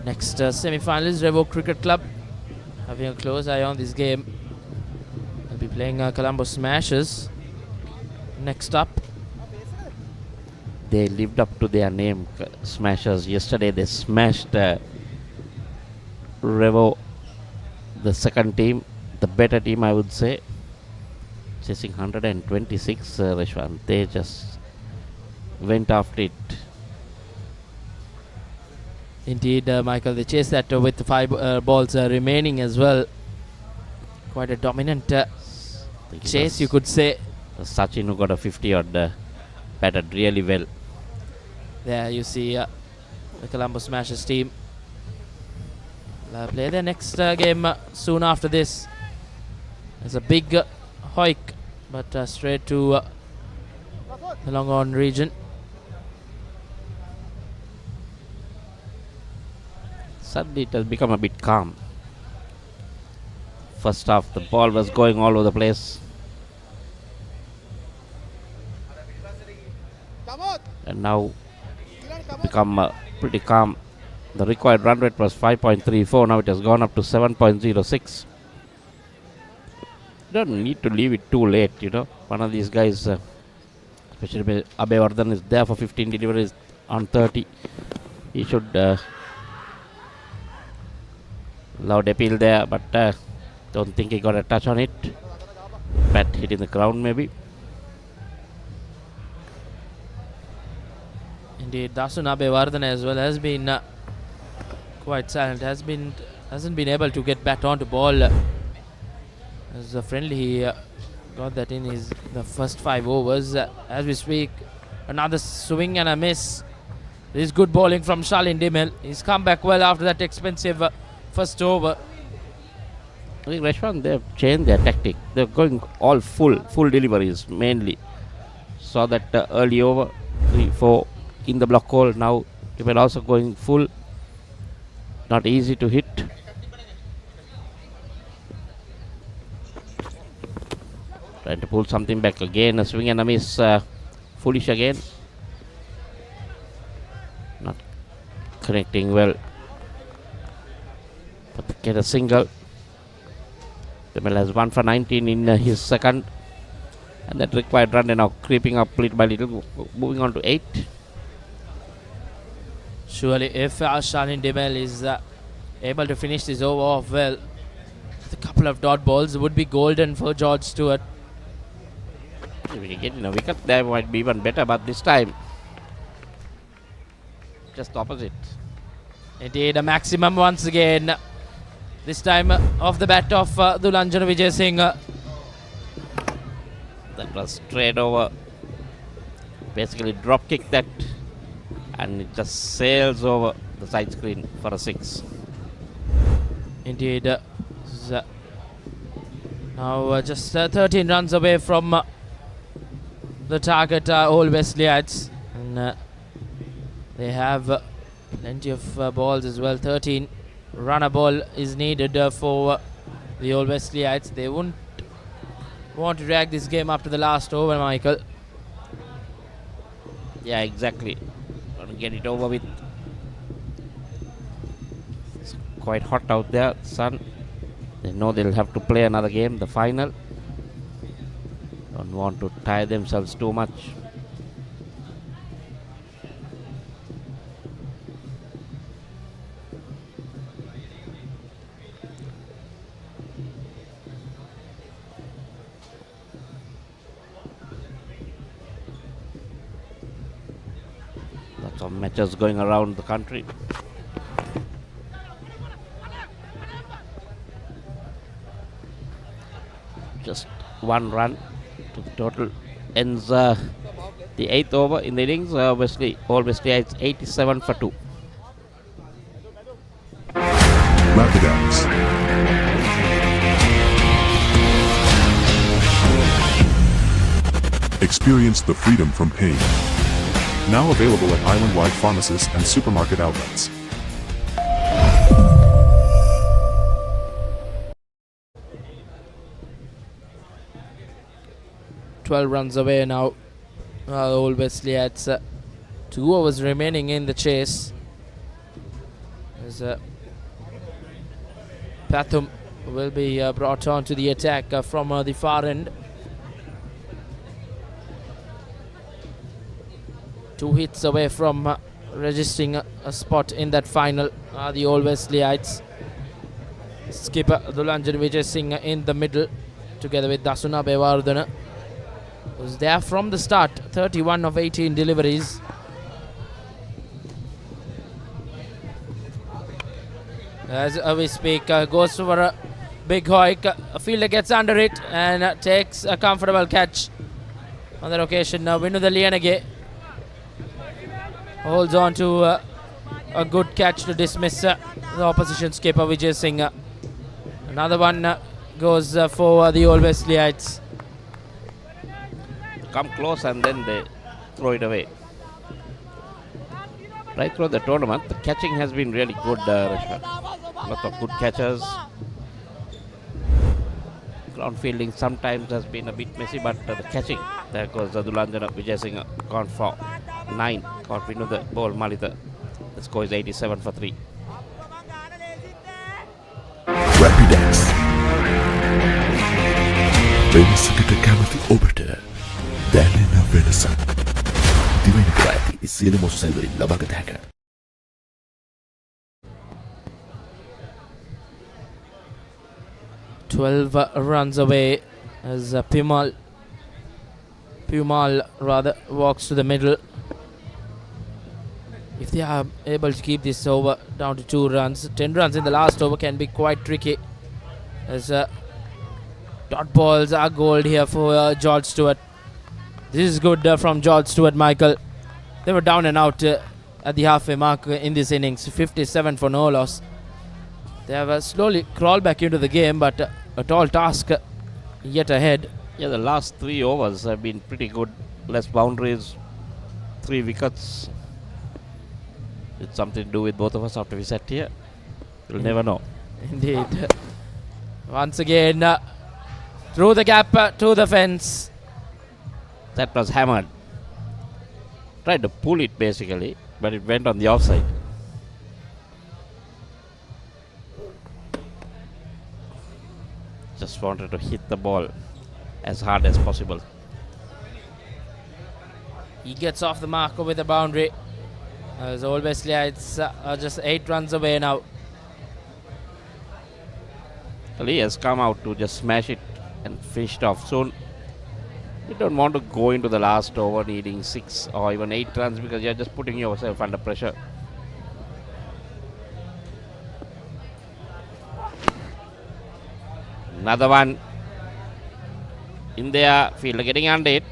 Next semi-final is Revo Cricket Club. Having a close eye on this game. They'll be playing Colombo Smashers. Next up. They lived up to their name, Smashers. Yesterday they smashed Revo, the second team, the better team I would say. Chasing 126, Rishwan. They just went after it. Indeed, Michael, they chased that with 5 balls remaining as well. Quite a dominant chase, you could say. Sachin, who got a 50 odd, batted really well. There you see the Colombo Smashers team. They'll play their next game soon after this. There's a big hoik, but straight to the long on region. Suddenly it has become a bit calm. First half the ball was going all over the place. And now become pretty calm. The required run rate was 5.34. Now it has gone up to 7.06. You don't need to leave it too late, you know. One of these guys, especially Abhay Vardhan, is there for 15 deliveries on 30. He should loud appeal there, but don't think he got a touch on it. Bat hit in the ground maybe. Indeed, Dasun Abhay Vardhan as well has been quite silent. Hasn't been able to get bat onto ball. As a friendly, he got that in the first 5 overs. As we speak, another swing and a miss This is good bowling from Shalin Dimel. He's come back well after that expensive first over. I think Rashwan, they've changed their tactic. They're going all full deliveries mainly. Saw that early over, 3-4 in the block hole. Now they were also going full. Not easy to hit. Trying to pull something back again. A swing and a miss. Foolish again. Not connecting well. But they get a single. Demel has 1 for 19 in his second. And that required run now creeping up little by little. Moving on to 8. Surely if Shalin Dimel is able to finish this over off well, with a couple of dot balls, would be golden for George Stewart. If we get in a wicket, there might be even better, but this time, just opposite. Indeed, a maximum once again. This time off the bat of Dulanjana Vijay Singh. That was straight over. Basically drop kick that, and it just sails over the side screen for a 6. Indeed. Now just 13 runs away from the target, Old Wesleyites, and they have plenty of balls as well. 13 runner ball is needed for the Old Wesleyites. They wouldn't want to drag this game up to the last over, Michael. Yeah, exactly. Want to get it over with. It's quite hot out there, sun. They know they'll have to play another game, the final. Don't want to tire themselves too much. Lots of matches going around the country. Just 1 run to the total. Ends the 8th over in the innings. All Wesleyites 87 for 2. Rapidax. Experience the freedom from pain. Now available at island-wide pharmacies and supermarket outlets. Runs away now. Old Wesleyites. 2 overs remaining in the chase. As Pathum will be brought on to the attack from the far end. 2 hits away from registering a spot in that final. The Old Wesleyites. Skipper Dulanjan Vijay Singh in the middle, together with Dasuna Bewardhana, was there from the start. 31 of 18 deliveries. As we speak, goes for a big hoik. A fielder gets under it and takes a comfortable catch. On that occasion, Vinudha Lianage holds on to a good catch to dismiss the opposition skipper Vijay Singh. Another one goes for the Old Wesleyites. Come close and then they throw it away. Right through the tournament, the catching has been really good, Rashwan. Lot of good catches. Ground fielding sometimes has been a bit messy, but the catching, there goes Dulanjana Vijay Singh, gone for 9. Caught Vinudha ball Malita. The score is 87 for 3. Rapidax. වෙනසකට කැමති ඔබට දැනෙන වෙනසක්. දිවෙන ප්‍රාති සියලුම සෙල්වරින් ලබාගත හැක. 12 runs away as Pumal walks to the middle. If they are able to keep this over down to 2 runs, 10 runs in the last over can be quite tricky, as dot balls are gold here for George Stewart. This is good from George Stewart, Michael. They were down and out at the halfway mark in this innings. 57 for no loss. They have slowly crawled back into the game, but a tall task yet ahead. Yeah, the last 3 overs have been pretty good. Less boundaries, 3 wickets. It's something to do with both of us after we sat here. You'll never know. Indeed. Once again, through the gap to the fence. That was hammered. Tried to pull it basically, but it went on the offside. Just wanted to hit the ball as hard as possible. He gets off the marker with a boundary. As always, it's just 8 runs away now. Well, he has come out to just smash it and finish it off soon. You don't want to go into the last over needing 6 or even 8 runs because you're just putting yourself under pressure. Another one in there, fielder getting under it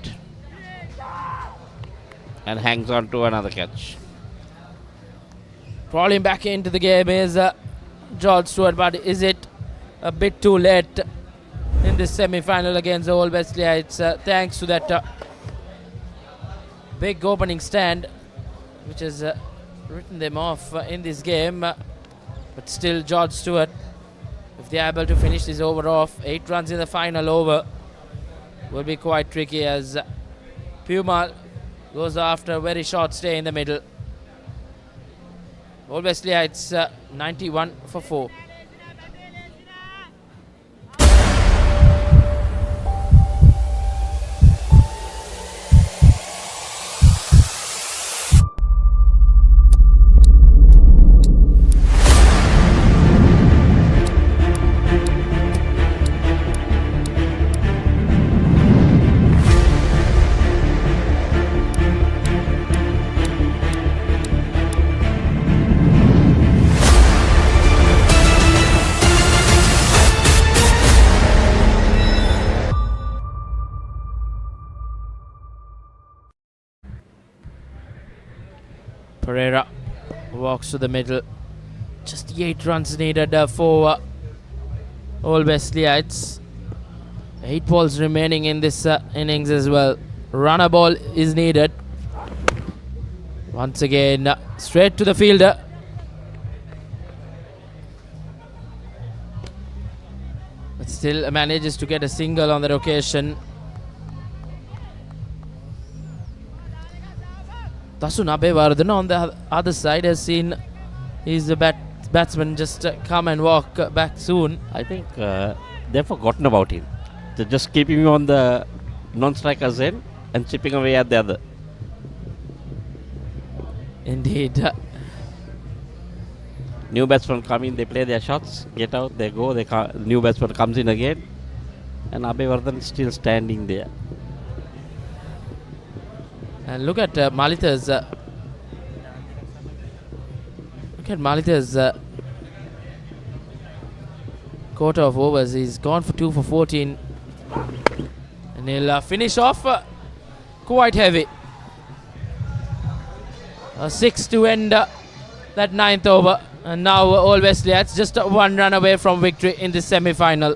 and hangs on to another catch. Crawling back into the game is George Stewart, but is it a bit too late in this semi-final against the Old Wesleyites? Thanks to that big opening stand, which has written them off in this game. But still, George Stewart, if they are able to finish this over off, 8 runs in the final over, will be quite tricky as Puma goes after a very short stay in the middle. Old Wesleyites 91 for 4. Pereira walks to the middle. Just 8 runs needed for Old Wesleyites. 8 balls remaining in this innings as well. Runner ball is needed. Once again, straight to the fielder. But still manages to get a single on that occasion. Tasun Abewardhan on the other side has seen his batsman just come and walk back soon. I think they've forgotten about him. They're just keeping him on the non-striker's end and chipping away at the other. Indeed. New batsmen come in, they play their shots, get out, they go, new batsman comes in again, and Abewardhan is still standing there. And look at Malitha's. Quarter of overs. He's gone for 2 for 14, and he'll finish off quite heavy. 6 to end that 9th over, and now Old Wesleyites just 1 run away from victory in the semi-final.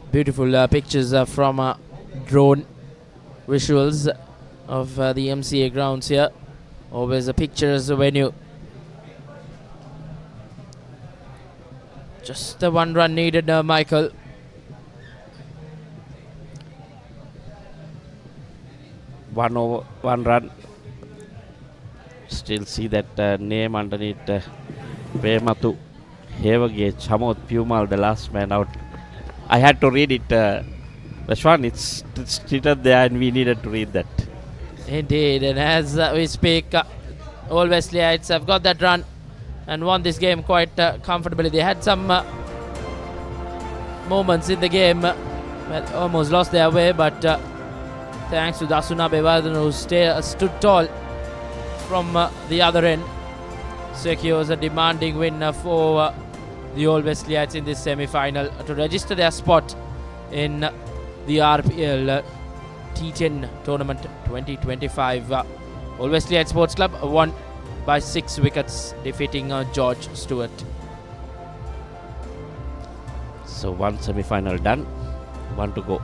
Beautiful pictures from drone visuals of the MCA Grounds here. Always a pictures venue. Just the 1 run needed, Michael. One run. Still see that name underneath Prematu Hevage Chamot Pumal, the last man out. I had to read it Rashwan, it's written there and we needed to read that. Indeed, and as we speak, all Wesleyites have got that run and won this game quite comfortably. They had some moments in the game that almost lost their way, but thanks to Dasuna Bevardhan, who stood tall from the other end, secures a demanding win for the All Wesleyites in this semi-final to register their spot in the RPL T10 tournament 2025. All Wesleyite Sports Club won by 6 wickets, defeating George Stewart. So one semi-final done, one to go.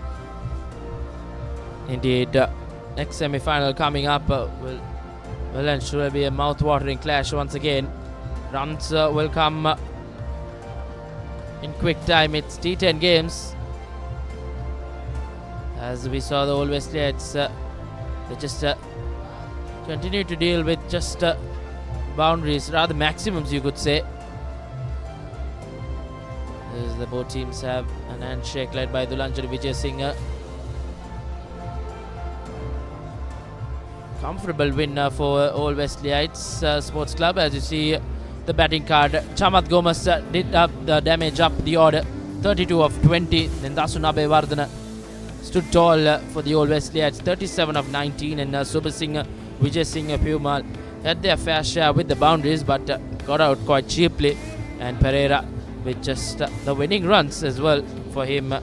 Indeed, next semi-final coming up will and surely be a mouth-watering clash once again. Runs will come in quick time. It's T10 games. As we saw, the All Wesleyites, they just continue to deal with just boundaries, rather maximums you could say. As the both teams have an handshake led by Dhulanjali Vijay Singh. Comfortable win for All Wesleyites Sports Club. As you see the batting card, Chamath Gomes did up the damage up the order, 32 of 20. Then Dasuna Bevardhan stood tall for the All Wesleyites, 37 of 19. And Subha Singh, Vijay Singh, Pumal had their fair share with the boundaries, but got out quite cheaply. And Pereira with just the winning runs as well for him.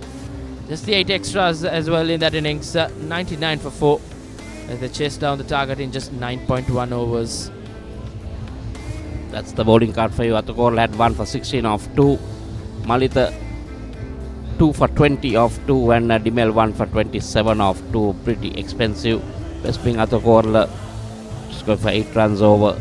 Just the 8 extras as well in that innings, 99 for 4. As they chased down the target in just 9.1 overs. That's the bowling card for you. Atukor had 1 for 16 of 2. Malita 2 for 20 of 2. And Dimel 1 for 27 of 2. Pretty expensive. Best being Atukor just going for 8 runs over.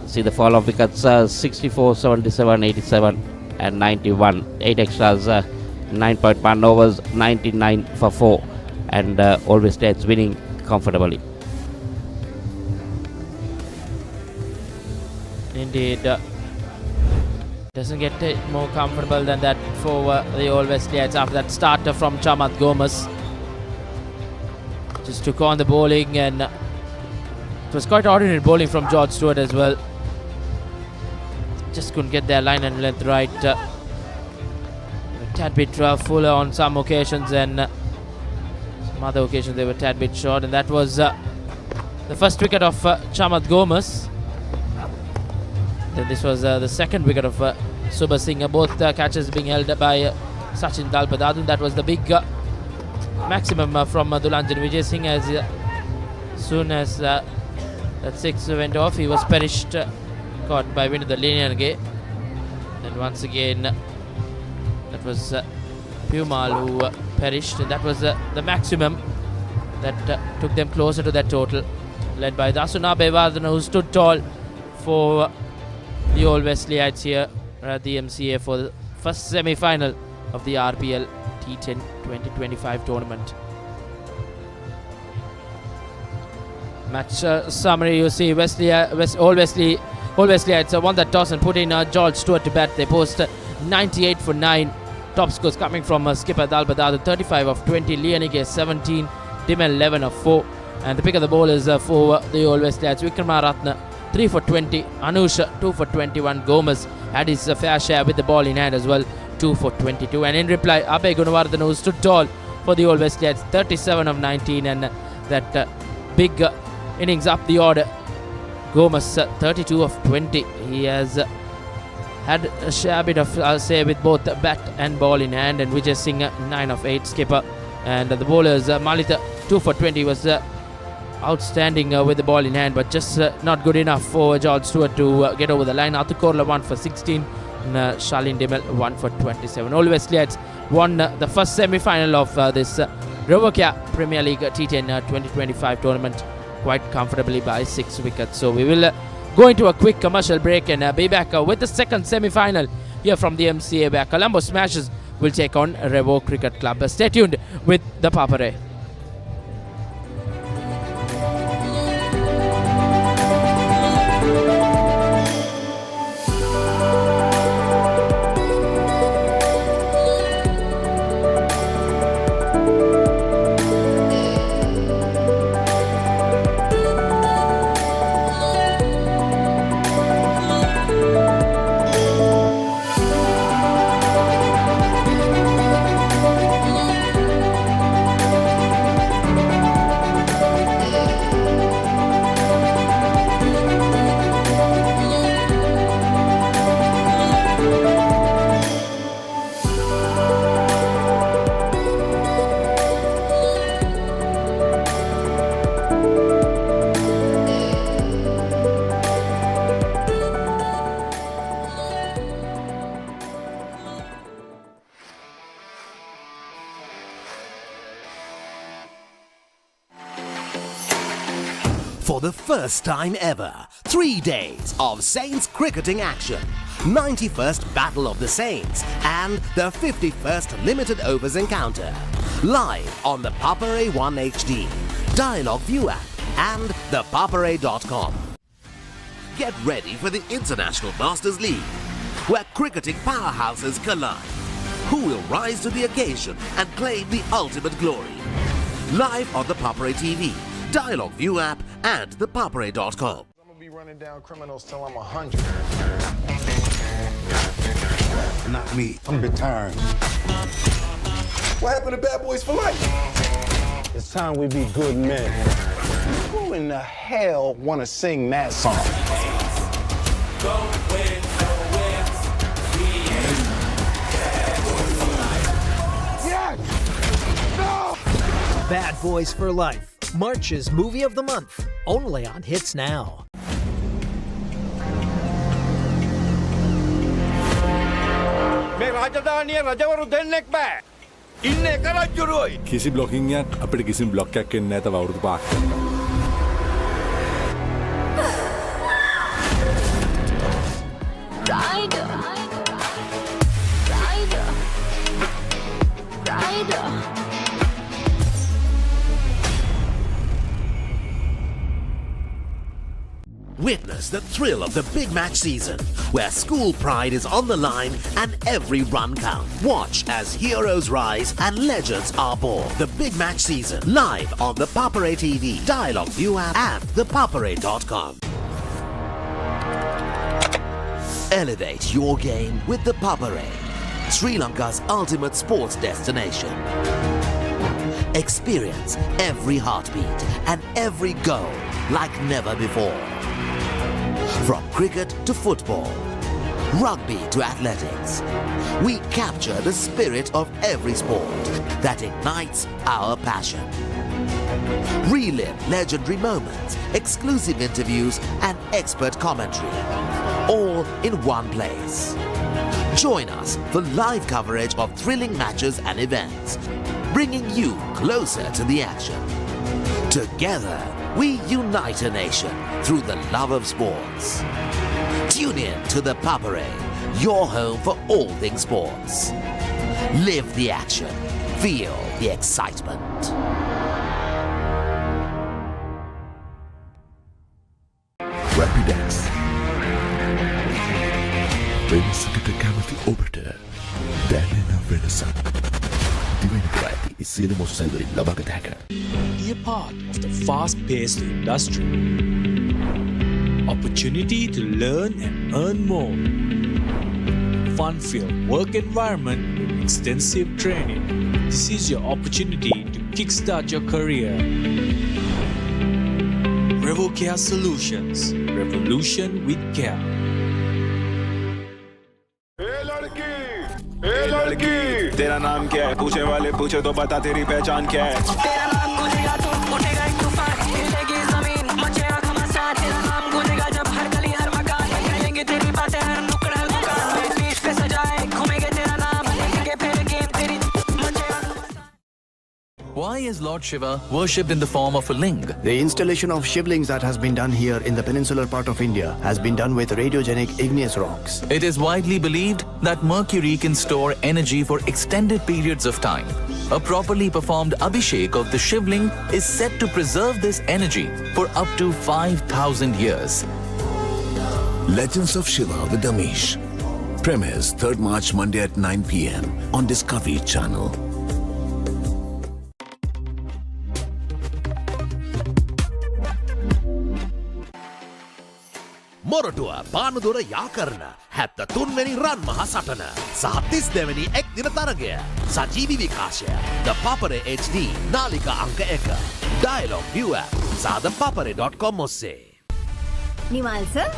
See the fall of wickets 64, 77, 87 and 91. 8 extras, 9.1 overs, 99 for 4. And always stays winning comfortably. Indeed, doesn't get more comfortable than that for the All Wesleyites after that starter from Chamath Gomes. Just took on the bowling, and it was quite ordinary bowling from George Stewart as well. Just couldn't get their line and length right. A tad bit fuller on some occasions, and some other occasions they were a tad bit short. And that was the first wicket of Chamath Gomes. Then this was the second wicket of Subha Singh. Both catches being held by Sachin Dalpadadu. That was the big maximum from Dhulanjali Vijay Singh. As soon as that 6 went off, he was perished, caught by wind of the Lineage. And once again, that was Pumal who perished, and that was the maximum that took them closer to that total, led by Dasuna Bevardhan, who stood tall for the All Wesleyites here at the MCA for the first semi-final of the RPL T10 2025 tournament. Match summary, you see All Wesleyites won that toss and put in George Stewart to bat. They post 98 for 9. Top scores coming from skipper Dalpadadu, 35 of 20, Lianike 17, Dimel 11 of 4. And the pick of the bowlers for the All Wesleyites, Vikramaratne 3 for 20, Anush 2 for 21, Gomes had his fair share with the ball in hand as well, 2 for 22. And in reply, Abhay Gunawardhan, who stood tall for the All Wesleyites, 37 of 19, and that big innings up the order. Gomes 32 of 20. He has had a share bit of say with both bat and ball in hand. And Vijay Singh 9 of 8, skipper. And the bowlers, Malita 2 for 20 was outstanding with the ball in hand, but just not good enough for George Stewart to get over the line. Athukorla 1 for 16, and Shalin Dimel 1 for 27. All Wesleyites won the first semi-final of this Revocare Premier League T10 2025 tournament quite comfortably by 6 wickets. So we will go into a quick commercial break and be back with the second semi-final here from the MCA, where Colombo Smashers will take on Revo Cricket Club. Stay tuned with the Papare. For the first time ever, 3 days of Saints cricketing action. 91st Battle of the Saints and the 51st Limited Overs Encounter. Live on the Papare 1 HD, Dialog ViU App and ThePapare.com. Get ready for the International Masters League, where cricketing powerhouses collide. Who will rise to the occasion and claim the ultimate glory? Live on the Papare TV, Dialog ViU App and ThePapare.com. I'm gonna be running down criminals till I'm 100. Not me. I'm a bit tired. What happened to Bad Boys for Life? It's time we be good men. Who in the hell wanna sing that song? Yes! No! Bad Boys for Life, March's Movie of the Month, only on Hits Now. මේ රාජධානිය රජවරු දෙන්නෙක් බෑ. ඉන්න එක රජුරුවයි. කිසි blocking එකක් අපිට කිසි බ්ලොක් එකක් එන්නේ නැත අවුරුදු 5ක්. Witness the thrill of the big match season, where school pride is on the line and every run counts. Watch as heroes rise and legends are born. The big match season, live on the Papare TV, Dialog ViU App and ThePapare.com. Elevate your game with the Papare, Sri Lanka's ultimate sports destination. Experience every heartbeat and every goal like never before. From cricket to football, rugby to athletics, we capture the spirit of every sport that ignites our passion. Relive legendary moments, exclusive interviews and expert commentary, all in one place. Join us for live coverage of thrilling matches and events, bringing you closer to the action. Together, we unite a nation through the love of sports. Tune in to the Papare, your home for all things sports. Live the action. Feel the excitement. Rapidex. වෙනසකට කැමති ඔබට දැනෙන වෙනසක්. දිවෙන ප්‍රාති සියලුම සැලවලින් ලබාගත හැක. Be a part of the fast-paced industry. Opportunity to learn and earn more. Fun-filled work environment with extensive training. This is your opportunity to kickstart your career. Revocare Solutions. Revolution with care. ए लड़की, तेरा नाम क्या है? पूछने वाले पूछे तो बता तेरी पहचान क्या है? तेरा नाम गूंजेगा तो उठेगा एक तूफान, हिलेगी जमीन, मचेगा घमासान। तेरा नाम गूंजेगा जब हर गली हर मकान, कहेंगे तेरी बातें हर नुक्कड़ हर दुकान में। बीच पे सजाए घूमेंगे तेरा नाम, लेंगे फिर गेम तेरी मचेगा। Why is Lord Shiva worshipped in the form of a ling? The installation of shivlings that has been done here in the peninsular part of India has been done with radiogenic igneous rocks. It is widely believed that mercury can store energy for extended periods of time. A properly performed abhishek of the shivling is said to preserve this energy for up to 5,000 years. Legends of Shiva with Amish. Premieres 3rd March Monday at 9 p.m. on Discovery Channel. Moratuwa Panadura යාකරන 73වෙනි රන් මහ සටන සහ 32වෙනි එක් දින තරගය සජීවී විකාශය The Papare HD නාලිකා අංක 1 Dialog ViU App සහ ThePapare.com ඔස්සේ. නිමල් සර්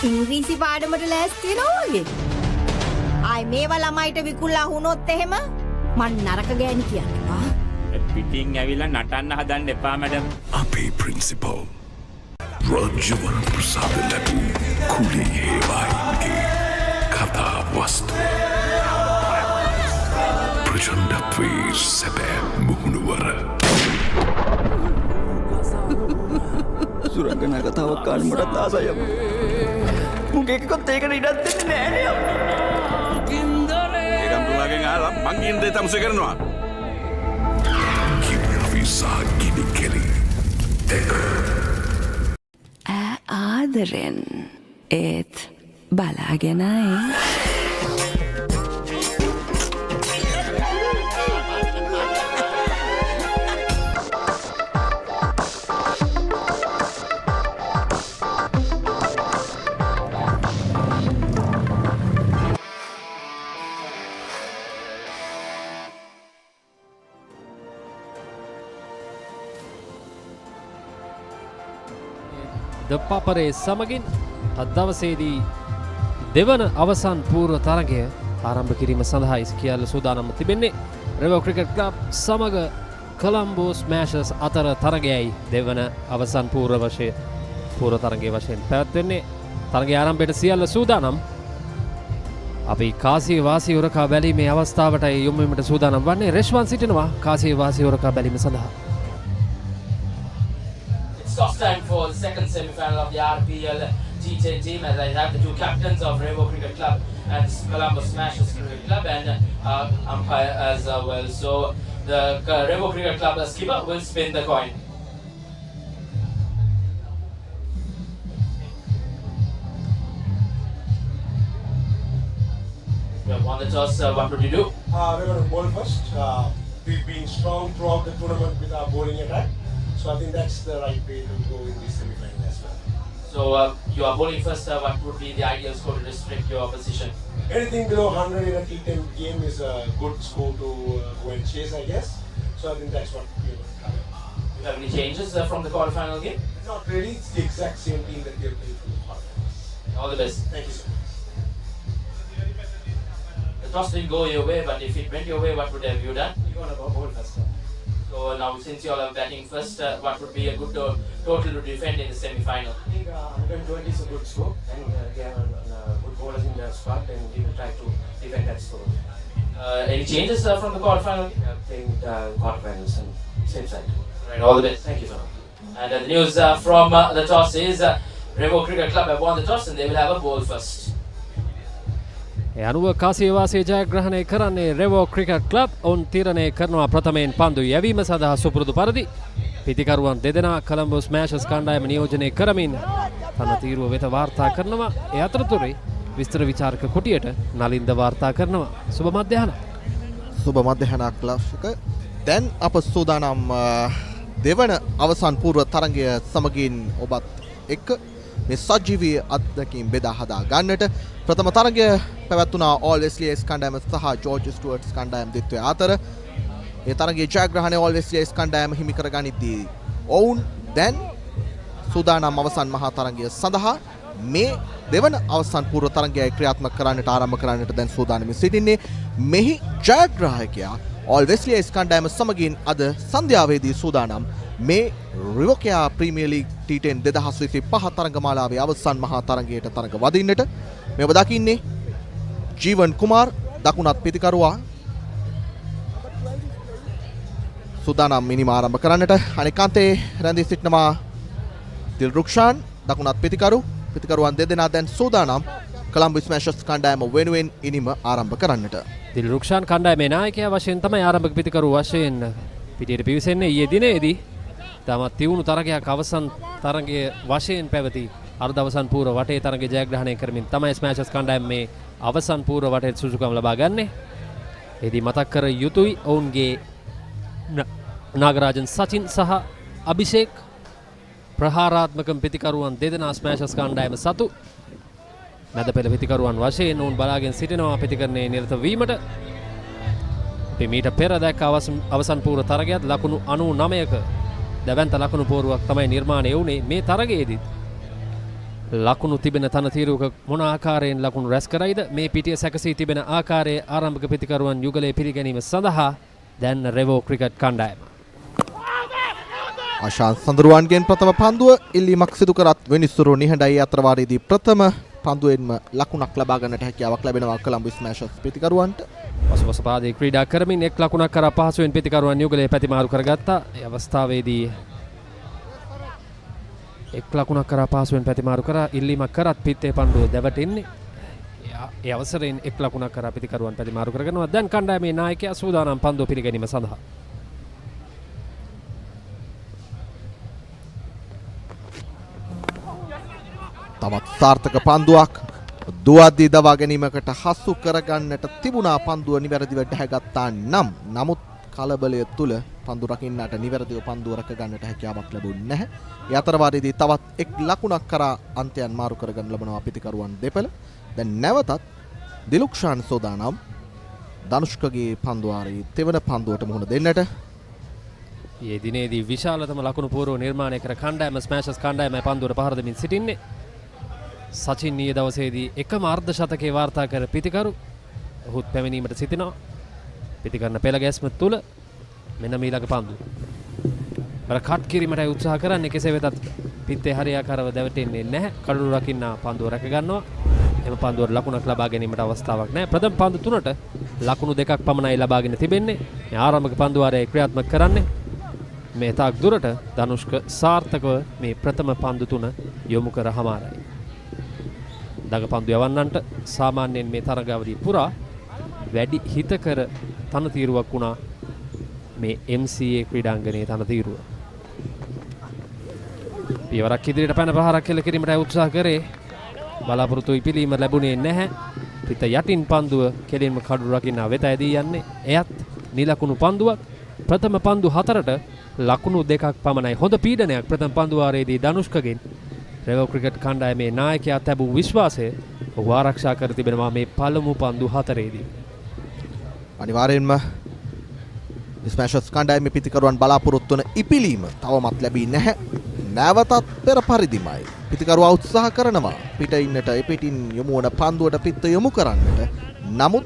ඉංග්‍රීසි පාඩමට ලෑස්ති වෙනවා වගේ. ආයි මේවා ළමයිට විකුණලා වුණොත් එහෙම මන් නරක ගෑණි කියනවා. පිටින් ඇවිල්ලා නටන්න හදන්න එපා මැඩම්. අපේ ප්‍රින්සිපල් රජවන ප්‍රසාද ලැබූ කුලේ හේවායින්ගේ කතා වස්තු ප්‍රචණ්ඩත්වයේ සැබෑ මුහුණුවර සුරංගනා කතාවක් කාන්න මටත් ආසයි අප්පා. මුගේ එකකොත් ඒකට ඉඩක් දෙන්නේ නෑනේ අප්පා. ඒකම් තුමාගෙන් අහලා මං කියන දේ තමුසේ කරනවා. Visa Giddy Kelly. ආදරෙන් ඒත් බලාගෙනයි. ThePapare සමගින් අද දවසේදී දෙවන අවසන් පූර්ව තරගය ආරම්භ කිරීම සඳහා ඉස්කියාල සූදානම් තිබෙන්නේ. Revo Cricket Club සමග Colombo Smashers අතර තරගයයි දෙවන අවසන් පූර්ව තරගයේ වශයෙන් පැවැත්වෙන්නේ. තරගය ආරම්භයට සියල්ල සූදානම්. අපි කාසිය වාසිය උරකා බැලීමේ අවස්ථාවටයි යොමු වීමට සූදානම් වන්නේ. රෙෂ්වන් සිටිනවා කාසිය වාසිය උරකා බැලීම සඳහා. It's time for the second semi-final of the RPL T10 team, as I have the two captains of Revo Cricket Club and Colombo Smashers Cricket Club and umpire as well. So the Revo Cricket Club skipper will spin the coin. We have won the toss. What would you do? We're going to bowl first. We've been strong throughout the tournament with our bowling attack. So I think that's the right way to go in this semi-final as well. So you are bowling first. What would be the ideal score to restrict your opposition? Anything below 100 in a T10 game is a good score to go and chase, I guess. So I think that's what we're going to try. Do you have any changes from the quarter-final game? Not really. It's the exact same team that we have played for the quarter-finals. All the best. Thank you so much. The toss didn't go your way, but if it went your way, what would have you done? You're going to go bowl first. So now, since you all are batting first, what would be a good total to defend in the semi-final? I think 120 is a good score, and we have good bowlers in the squad, and we will try to defend that score. Any changes from the quarter-final? Playing quarter-finals and same side. Right, all the best. Thank you so much. And the news from the toss is Revo Cricket Club have won the toss and they will have a bowl first. අනුව කාසිය වාසිය ජයග්‍රහණය කරන්නේ Revo Cricket Club. ඔවුන් තීරණය කරනවා ප්‍රථමයෙන් පන්දු යැවීම සඳහා සුපුරුදු පරිදි පිතිකරුවන් දෙදෙනා Colombo Smashers කණ්ඩායම නියෝජනය කරමින් තම තීරුව වෙත වාර්තා කරනවා. ඒ අතරතුරේ විස්තර විචාරක කොටියට නලින්ද වාර්තා කරනවා. සුබ මධ්‍යහන. සුබ මධ්‍යහනක් ලක්ෂක. දැන් අප සූදානම් දෙවන අවසන් පූර්ව තරගය සමගින් ඔබත් එක්ක මේ සජීවී අත්දැකීම් බෙදා හදා ගන්නට ප්‍රථම තරගය පැවැත්වුණා All Wesley's කණ්ඩායම සහ George Stewart's කණ්ඩායම දෙත්වය අතර. ඒ තරගයේ ජයග්‍රහණය All Wesley's කණ්ඩායම හිමි කරගනිද්දී ඔවුන් දැන් සූදානම් අවසන් මහා තරගය සඳහා මේ දෙවන අවසන් පූර්ව තරගයයි ක්‍රියාත්මක කරන්නට ආරම්භ කරන්නට දැන් සූදානම් සිටින්නේ. මෙහි ජයග්‍රාහකයා All Wesley's කණ්ඩායම සමගින් අද සන්ධ්‍යාවේදී සූදානම් මේ Revocare Premier League T10 2025 තරගමාලාවේ අවසන් මහා තරගයට තරග වදින්නට මේ ඔබ දකින්නේ ජීවන් කුමාර් දකුණත් පිතිකරුවා සූදානම් මිනිම ආරම්භ කරන්නට. අනෙක් අතේ රැඳී සිටිනවා දිල්රුක්ෂාන් දකුණත් පිතිකරුවන් දෙදෙනා දැන් සූදානම් Colombo Smashers කණ්ඩායම වෙනුවෙන් ඉනිම ආරම්භ කරන්නට. දිල්රුක්ෂාන් කණ්ඩායමේ නායකයා වශයෙන් තමයි ආරම්භක පිතිකරු වශයෙන් පිටියට පිවිසෙන්නේ. ඊයේ දිනේදී තමත් තියුණු තරගයක් අවසන් තරගයේ වශයෙන් පැවති අර්ධ අවසන් පූර්ව වටේ තරගය ජයග්‍රහණය කරමින් තමයි Smashers කණ්ඩායම මේ අවසන් පූර්ව වටේ සුසුකම් ලබා ගන්නේ. එදී මතක් කර යුතුයි ඔවුන්ගේ නාගරාජන් සචින් සහ අභිෂේක් ප්‍රහාරාත්මක පිතිකරුවන් දෙදෙනා Smashers කණ්ඩායම සතු මැද පෙළ පිතිකරුවන් වශයෙන් ඔවුන් බලාගෙන සිටිනවා පිතිකරණයේ නිරත වීමට. අපි මීට පෙර දැක්ක අවසන් පූර්ව තරගයත් ලකුණු 99ක දැවැන්ත ලකුණු පෝරුවක් තමයි නිර්මාණය වුණේ. මේ තරගයේදී ලකුණු තිබෙන තනතිරුවක මොන ආකාරයෙන් ලකුණු රැස් කරයිද මේ පිටිය සැකසී තිබෙන ආකාරයේ ආරම්භක පිතිකරුවන් යුගලයේ පිළිගැනීම සඳහා දැන් Revo Cricket කණ්ඩායම ආශාන් සඳරුවන්ගෙන් ප්‍රථම පන්දුව ඉල්ලීමක් සිදු කරත් වෙනිස්සුරු නිහඬයි අතර වාරයේදී ප්‍රථම පන්දුවෙන්ම ලකුණක් ලබා ගන්නට හැකියාවක් ලැබෙනවා Colombo Smashers පිතිකරුවන්ට. පසුපස පාදයේ ක්‍රීඩා කරමින් එක් ලකුණක් කරා පහසුවෙන් පිතිකරුවන් යුගලයේ පැතිමාරු කරගත්තා. ඒ අවස්ථාවේදී එක් ලකුණක් කරා පාසුවෙන් පැතිමාරු කරා ඉල්ලීමක් කරත් පිත්තේ පන්දුව දැවටෙන්නේ. ඒ අවසරයෙන් එක් ලකුණක් කරා පිතිකරුවන් පැතිමාරු කරගෙනවා. දැන් කණ්ඩායමේ නායකයා සූදානම් පන්දුව පිළිගැනීම සඳහා. තවත් සාර්ථක පන්දුවක් දුවද්දී දවා ගැනීමකට හසු කරගන්නට තිබුණා. පන්දුව නිවැරදිව ඩැහැගත්තා නම් නමුත් කලබලය තුල පන්දු රකින්නට නිවැරදිව පන්දුව රැක ගන්නට හැකියාවක් ලැබුණේ නැහැ. ඒ අතරවාරයේදී තවත් එක් ලකුණක් කරා අන්තයන් මාරු කරගන්න ලබනවා පිතිකරුවන් දෙපළ. දැන් නැවතත් දිලුක්ෂාන් සෝදානම් ධනුෂ්කගේ පන්දුවාරයේ තෙවන පන්දුවට මුහුණ දෙන්නට. මේ දිනේදී විශාලතම ලකුණු පූර්ව නිර්මාණය කර කණ්ඩායම ස්මෑෂර්ස් කණ්ඩායමයි පන්දුවට පහර දෙමින් සිටින්නේ. සචින් ඊයේ දවසේදී එකම අර්ධ ශතකයේ වාර්තා කර පිතිකරු ඔහුත් පැමිණීමට සිටිනවා. පිතිකරන පෙළ ගැස්ම තුල මෙන්න මීළඟ පන්දුව. බර කට් කිරීමටයි උත්සාහ කරන්නේ. කෙසේ වෙතත් පිත්තේ හරියාකාරව දැවටෙන්නේ නැහැ. කඩළු රකින්න පන්දුව රැක ගන්නවා. එම පන්දුවට ලකුණක් ලබා ගැනීමට අවස්ථාවක් නැහැ. ප්‍රථම පන්දු තුනට ලකුණු දෙකක් පමණයි ලබාගෙන තිබෙන්නේ. මේ ආරම්භක පන්දුවාරය ක්‍රියාත්මක කරන්නේ. මේ තාක් දුරට ධනුෂ්ක සාර්ථකව මේ ප්‍රථම පන්දු තුන යොමු කර හමාරයි. දඟ පන්දු යවන්නන්ට සාමාන්‍යයෙන් මේ තරගාවලිය පුරා වැඩි හිතකර තනතිරුවක් වුණා මේ MCA ක්‍රීඩාංගණයේ තනතිරුව. පියවරක් ඉදිරියට පැන ප්‍රහාරක් කෙල කිරීමට උත්සාහ කරේ. බලාපොරොත්තු ඉපිලීම ලැබුණේ නැහැ. පිට යටින් පන්දුව කෙලින්ම කඩු රකින්න වෙත ඇදී යන්නේ. එයත් නිලකුණු පන්දුවක්. ප්‍රථම පන්දු හතරට ලකුණු දෙකක් පමණයි. හොඳ පීඩනයක් ප්‍රථම පන්දුවාරයේදී ධනුෂ්කගෙන්. රෙවෝ ක්‍රිකට් කණ්ඩායමේ නායකයා තැබූ විශ්වාසය ඔහු ආරක්ෂා කර තිබෙනවා මේ පළමු පන්දු හතරේදී. අනිවාර්යෙන්ම ස්මෑෂර්ස් කණ්ඩායමේ පිතිකරුවන් බලාපොරොත්තු වන ඉපිලීම තවමත් ලැබී නැහැ. නැවතත් පෙර පරිදිමයි පිතිකරුවා උත්සාහ කරනවා පිට ඉන්නට එපිටින් යොමු වන පන්දුවට පිට යොමු කරන්නට. නමුත්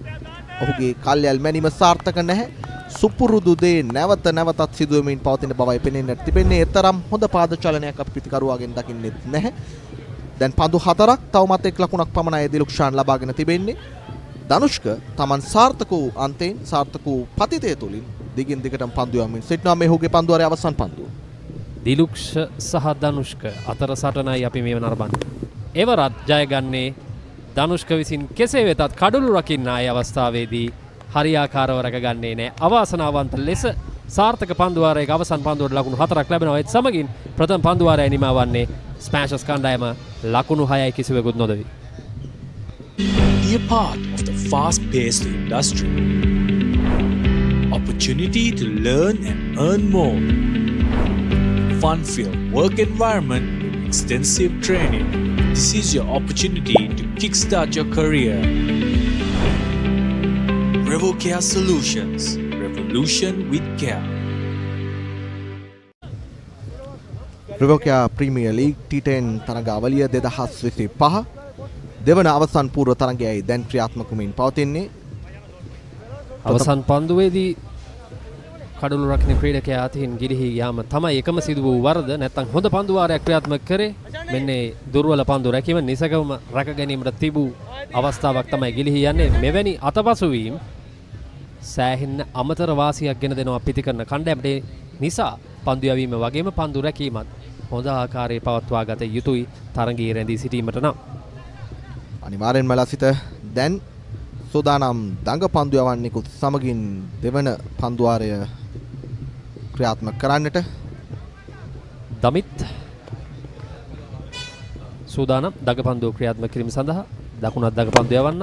ඔහුගේ කල්යල් මැනීම සාර්ථක නැහැ. සුපුරුදු දේ නැවත නැවතත් සිදුවෙමින් පවතින බවයි පෙනෙන්නට තිබෙන්නේ. එතරම් හොඳ පාද චලනයක් අපි පිතිකරුවාගෙන් දකින්නෙත් නැහැ. දැන් පන්දු හතරක් තවමත් එක් ලකුණක් පමණයි දිලුක්ෂාන් ලබාගෙන තිබෙන්නේ. ධනුෂ්ක තමන් සාර්ථක වූ අන්තයෙන් සාර්ථක වූ පතිතය තුලින් දිගින් දිගටම පන්දු යමින් සිටිනවා. මේ ඔහුගේ පන්දුවාරයේ අවසන් පන්දුව. දිලුක්ෂ සහ ධනුෂ්ක අතර සටනයි අපි මේ නරඹන්නේ. එවරත් ජයගන්නේ ධනුෂ්ක විසින් කෙසේ වෙතත් කඩළු රකින්න ආය අවස්ථාවේදී හරියාකාරව රැකගන්නේ නැහැ. අවාසනාවන්ත ලෙස සාර්ථක පන්දුවාරයක අවසන් පන්දුවට ලකුණු 4ක් ලැබෙනවා. ඒත් සමගින් ප්‍රථම පන්දුවාරය නිමා වන්නේ ස්මෑෂර්ස් කණ්ඩායම ලකුණු 6යි කිසිවෙකුත් නොදවි. Be a part of the fast-paced industry. Opportunity to learn and earn more. Fun-filled work environment with extensive training. This is your opportunity to kickstart your career. Revocare Solutions. Revolution with care. Revocare Premier League T10 තරගාවලිය 2025 දෙවන අවසන් පූර්ව තරගයයි දැන් ක්‍රියාත්මක වමින් පවතින්නේ. අවසන් පන්දුවේදී කඩළු රකින්න ක්‍රීඩකයා අතින් ගිලිහි යාම තමයි එකම සිදු වූ වරද. නැත්නම් හොඳ පන්දුවාරයක් ක්‍රියාත්මක කරේ. මෙන්න දුර්වල පන්දු රැකීම නිසගවම රැක ගැනීමට තිබූ අවස්ථාවක් තමයි ගිලිහි යන්නේ. මෙවැනි අතපසු වීම සෑහෙන අමතර වාසියක් ගෙන දෙනවා පිටිකරන කණ්ඩායමට. නිසා පන්දු යවීම වගේම පන්දු රැකීමත් හොඳ ආකාරයේ පවත්වා ගත යුතුයි තරගයේ රැඳී සිටීමට නම්. අනිවාර්යෙන්ම ලසිත දැන් සෝදානම් දඟ පන්දු යවන්නෙකුත් සමගින් දෙවන පන්දුවාරය ක්‍රියාත්මක කරන්නට. දමිත් සූදානම් දඟ පන්දුව ක්‍රියාත්මක කිරීම සඳහා දකුණත් දඟ පන්දු යවන්න.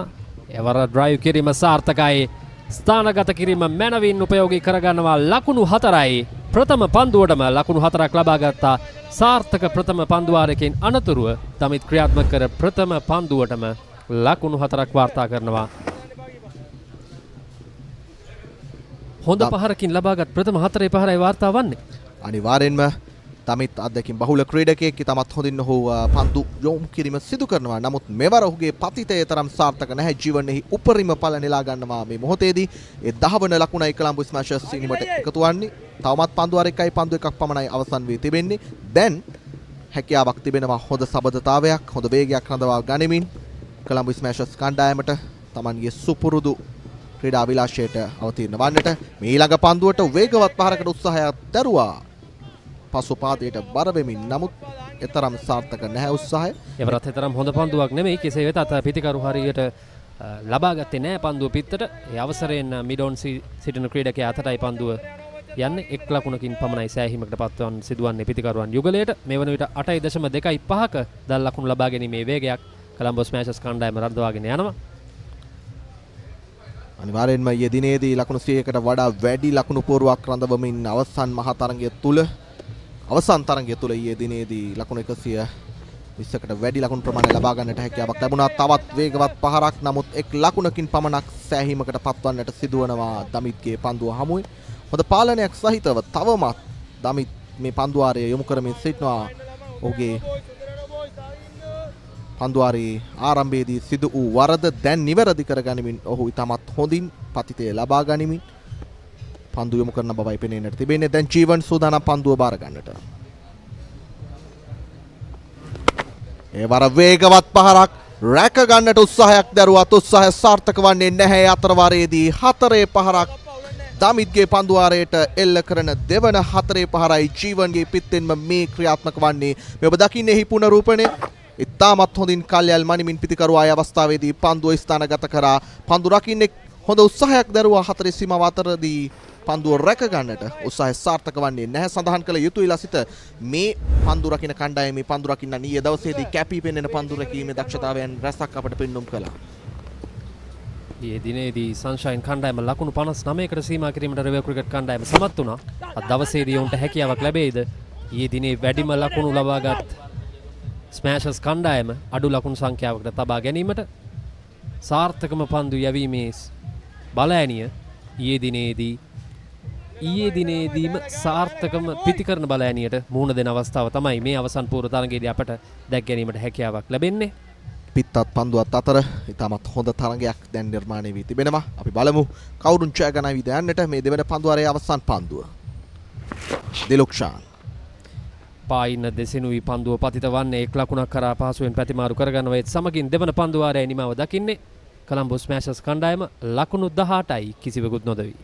එවර ඩ්‍රයිව් කිරීම සාර්ථකයි. ස්ථානගත කිරීම මැනවින් උපයෝගී කරගන්නවා. ලකුණු 4යි. ප්‍රථම පන්දුවටම ලකුණු 4ක් ලබා ගත්තා. සාර්ථක ප්‍රථම පන්දුවාරයකින් අනතුරුව දමිත් ක්‍රියාත්මක කර ප්‍රථම පන්දුවටම ලකුණු 4ක් වාර්තා කරනවා. හොඳ පහරකින් ලබාගත් ප්‍රථම 4 පහරයි වාර්තා වන්නේ. අනිවාර්යෙන්ම දමිත් අධ්‍යක්ෂින් බහුල ක්‍රීඩකයෙක් තමත් හොඳින් ඔහු පන්දු යොමු කිරීම සිදු කරනවා. නමුත් මෙවර ඔහුගේ පතිතය තරම් සාර්ථක නැහැ. ජීවනයේ උපරිම ඵල නෙලා ගන්නවා මේ මොහොතේදී. ඒ 10 වන ලකුණයි කොළඹ ස්මෑෂර්ස් සීනිමට එකතු වන්නේ. තවමත් පන්දුවාරයකයි පන්දු එකක් පමණයි අවසන් වී තිබෙන්නේ. දැන් හැකියාවක් තිබෙනවා හොඳ සබඳතාවයක් හොඳ වේගයක් රඳවා ගනිමින් කොළඹ ස්මෑෂර්ස් කණ්ඩායමට තමන්ගේ සුපුරුදු ක්‍රීඩා විලාසයට අවතීර්ණ වන්නට. මේ ඊළඟ පන්දුවට වේගවත් පහරකට උත්සාහයක් දරුවා පසු පාදයට බර වෙමින් නමුත් එතරම් සාර්ථක නැහැ උත්සාහය. එවරත් එතරම් හොඳ පන්දුවක් නෙමෙයි. කෙසේ වෙතත් පිතිකරු හරියට ලබා ගත්තේ නැහැ පන්දුව පිටතට. ඒ අවසරයෙන් මිඩොන් සිටින ක්‍රීඩකයා අතටයි පන්දුව යන්නේ. 1 ලකුණකින් පමණයි සෑහීමකට පත්වන සිදුවන්නේ පිතිකරුවන් යුගලයට. මේ වන විට 8.25ක දල් ලකුණු ලබා ගැනීමේ වේගයක් කොලම්බෝ ස්මෑෂර්ස් කණ්ඩායම රඳවාගෙන යනවා. අනිවාර්යෙන්ම ඊයේ දිනේදී ලකුණු 100කට වඩා වැඩි ලකුණු පුවරුවක් රඳවමින් අවසන් මහා තරගය තුල ඊයේ දිනේදී ලකුණු 120කට වැඩි ලකුණු ප්‍රමාණය ලබා ගන්නට හැකියාවක් ලැබුණා. තවත් වේගවත් පහරක් නමුත් 1 ලකුණකින් පමණක් සෑහීමකට පත්වන්නට සිදුවනවා දමිත්ගේ පන්දුව හමුවේ. හොඳ පාලනයක් සහිතව තවමත් දමිත් මේ පන්දුවාරය යොමු කරමින් සිටිනවා. ඔහුගේ පන්දුවාරයේ ආරම්භයේදී සිදු වූ වරද දැන් නිවැරදි කරගනිමින් ඔහු ඉතාමත් හොඳින් පතිතය ලබා ගනිමින් පන්දු යොමු කරන බවයි පෙනෙන්නට තිබෙන්නේ. දැන් ජීවන් සූදානම් පන්දුව බාර ගන්නට. ඒ වර වේගවත් පහරක් රැක ගන්නට උත්සාහයක් දරුවත් උත්සාහය සාර්ථක වන්නේ නැහැ. අතර වාරයේදී 4 පහරක් දමිත්ගේ පන්දුවාරයට එල්ල කරන දෙවන 4 පහරයි ජීවන්ගේ පිත්තෙන්ම මේ ක්‍රියාත්මක වන්නේ. මේ ඔබ දකින්නේ එහි පුනරූපණය. ඉතාමත් හොඳින් කල්යල් මනිමින් පිතිකරුවා ආය අවස්ථාවේදී පන්දුව ස්ථානගත කරා. පන්දු රකින්නේ හොඳ උත්සාහයක් දරුවා 4 සීමාව අතරදී පන්දුව රැක ගන්නට උත්සාහය සාර්ථක වන්නේ නැහැ. සඳහන් කළ යුතුයි ලසිත මේ පන්දු රකින්න කණ්ඩායමේ පන්දු රකින්න ඊයේ දවසේදී කැපී පෙනෙන පන්දු රැකීමේ දක්ෂතාවයන් රැසක් අපට පෙන්눔 කළා. ඊයේ දිනේදී සන්ෂයින් කණ්ඩායම ලකුණු 59කට සීමා කිරීමට රිවර් ක්‍රිකට් කණ්ඩායම සමත් වුණා. අද දවසේදී උන්ට හැකියාවක් ලැබෙයිද? ඊයේ දිනේ වැඩිම ලකුණු ලබාගත් ස්මෑෂර්ස් කණ්ඩායම අඩු ලකුණු සංඛ්‍යාවකට තබා ගැනීමට සාර්ථකම පන්දු යැවීමේ බලෑනිය ඊයේ දිනේදීම සාර්ථකම පිතිකරන බලෑනියට මුහුණ දෙන අවස්ථාව තමයි මේ අවසන් පූර්ව තරගයේදී අපට දැක් ගැනීමට හැකියාවක් ලැබෙන්නේ. පිත්තත් පන්දුවත් අතර ඉතාමත් හොඳ තරගයක් දැන් නිර්මාණය වී තිබෙනවා. අපි බලමු කවුරුන් ජය ගනයිද යන්නට. මේ දෙවන පන්දුවාරයේ අවසන් පන්දුව. දිලුක්ෂාන් පායින්න දෙසිනුයි පන්දුව පතිත වන්නේ 1 ලකුණක් කරා පහසුවෙන් ප්‍රතිමාරු කරගන්නවා. ඒත් සමගින් දෙවන පන්දුවාරයේ නිමාව දකින්නේ කොලම්බෝ ස්මෑෂර්ස් කණ්ඩායම ලකුණු 18යි කිසිවෙකුත් නොදවි.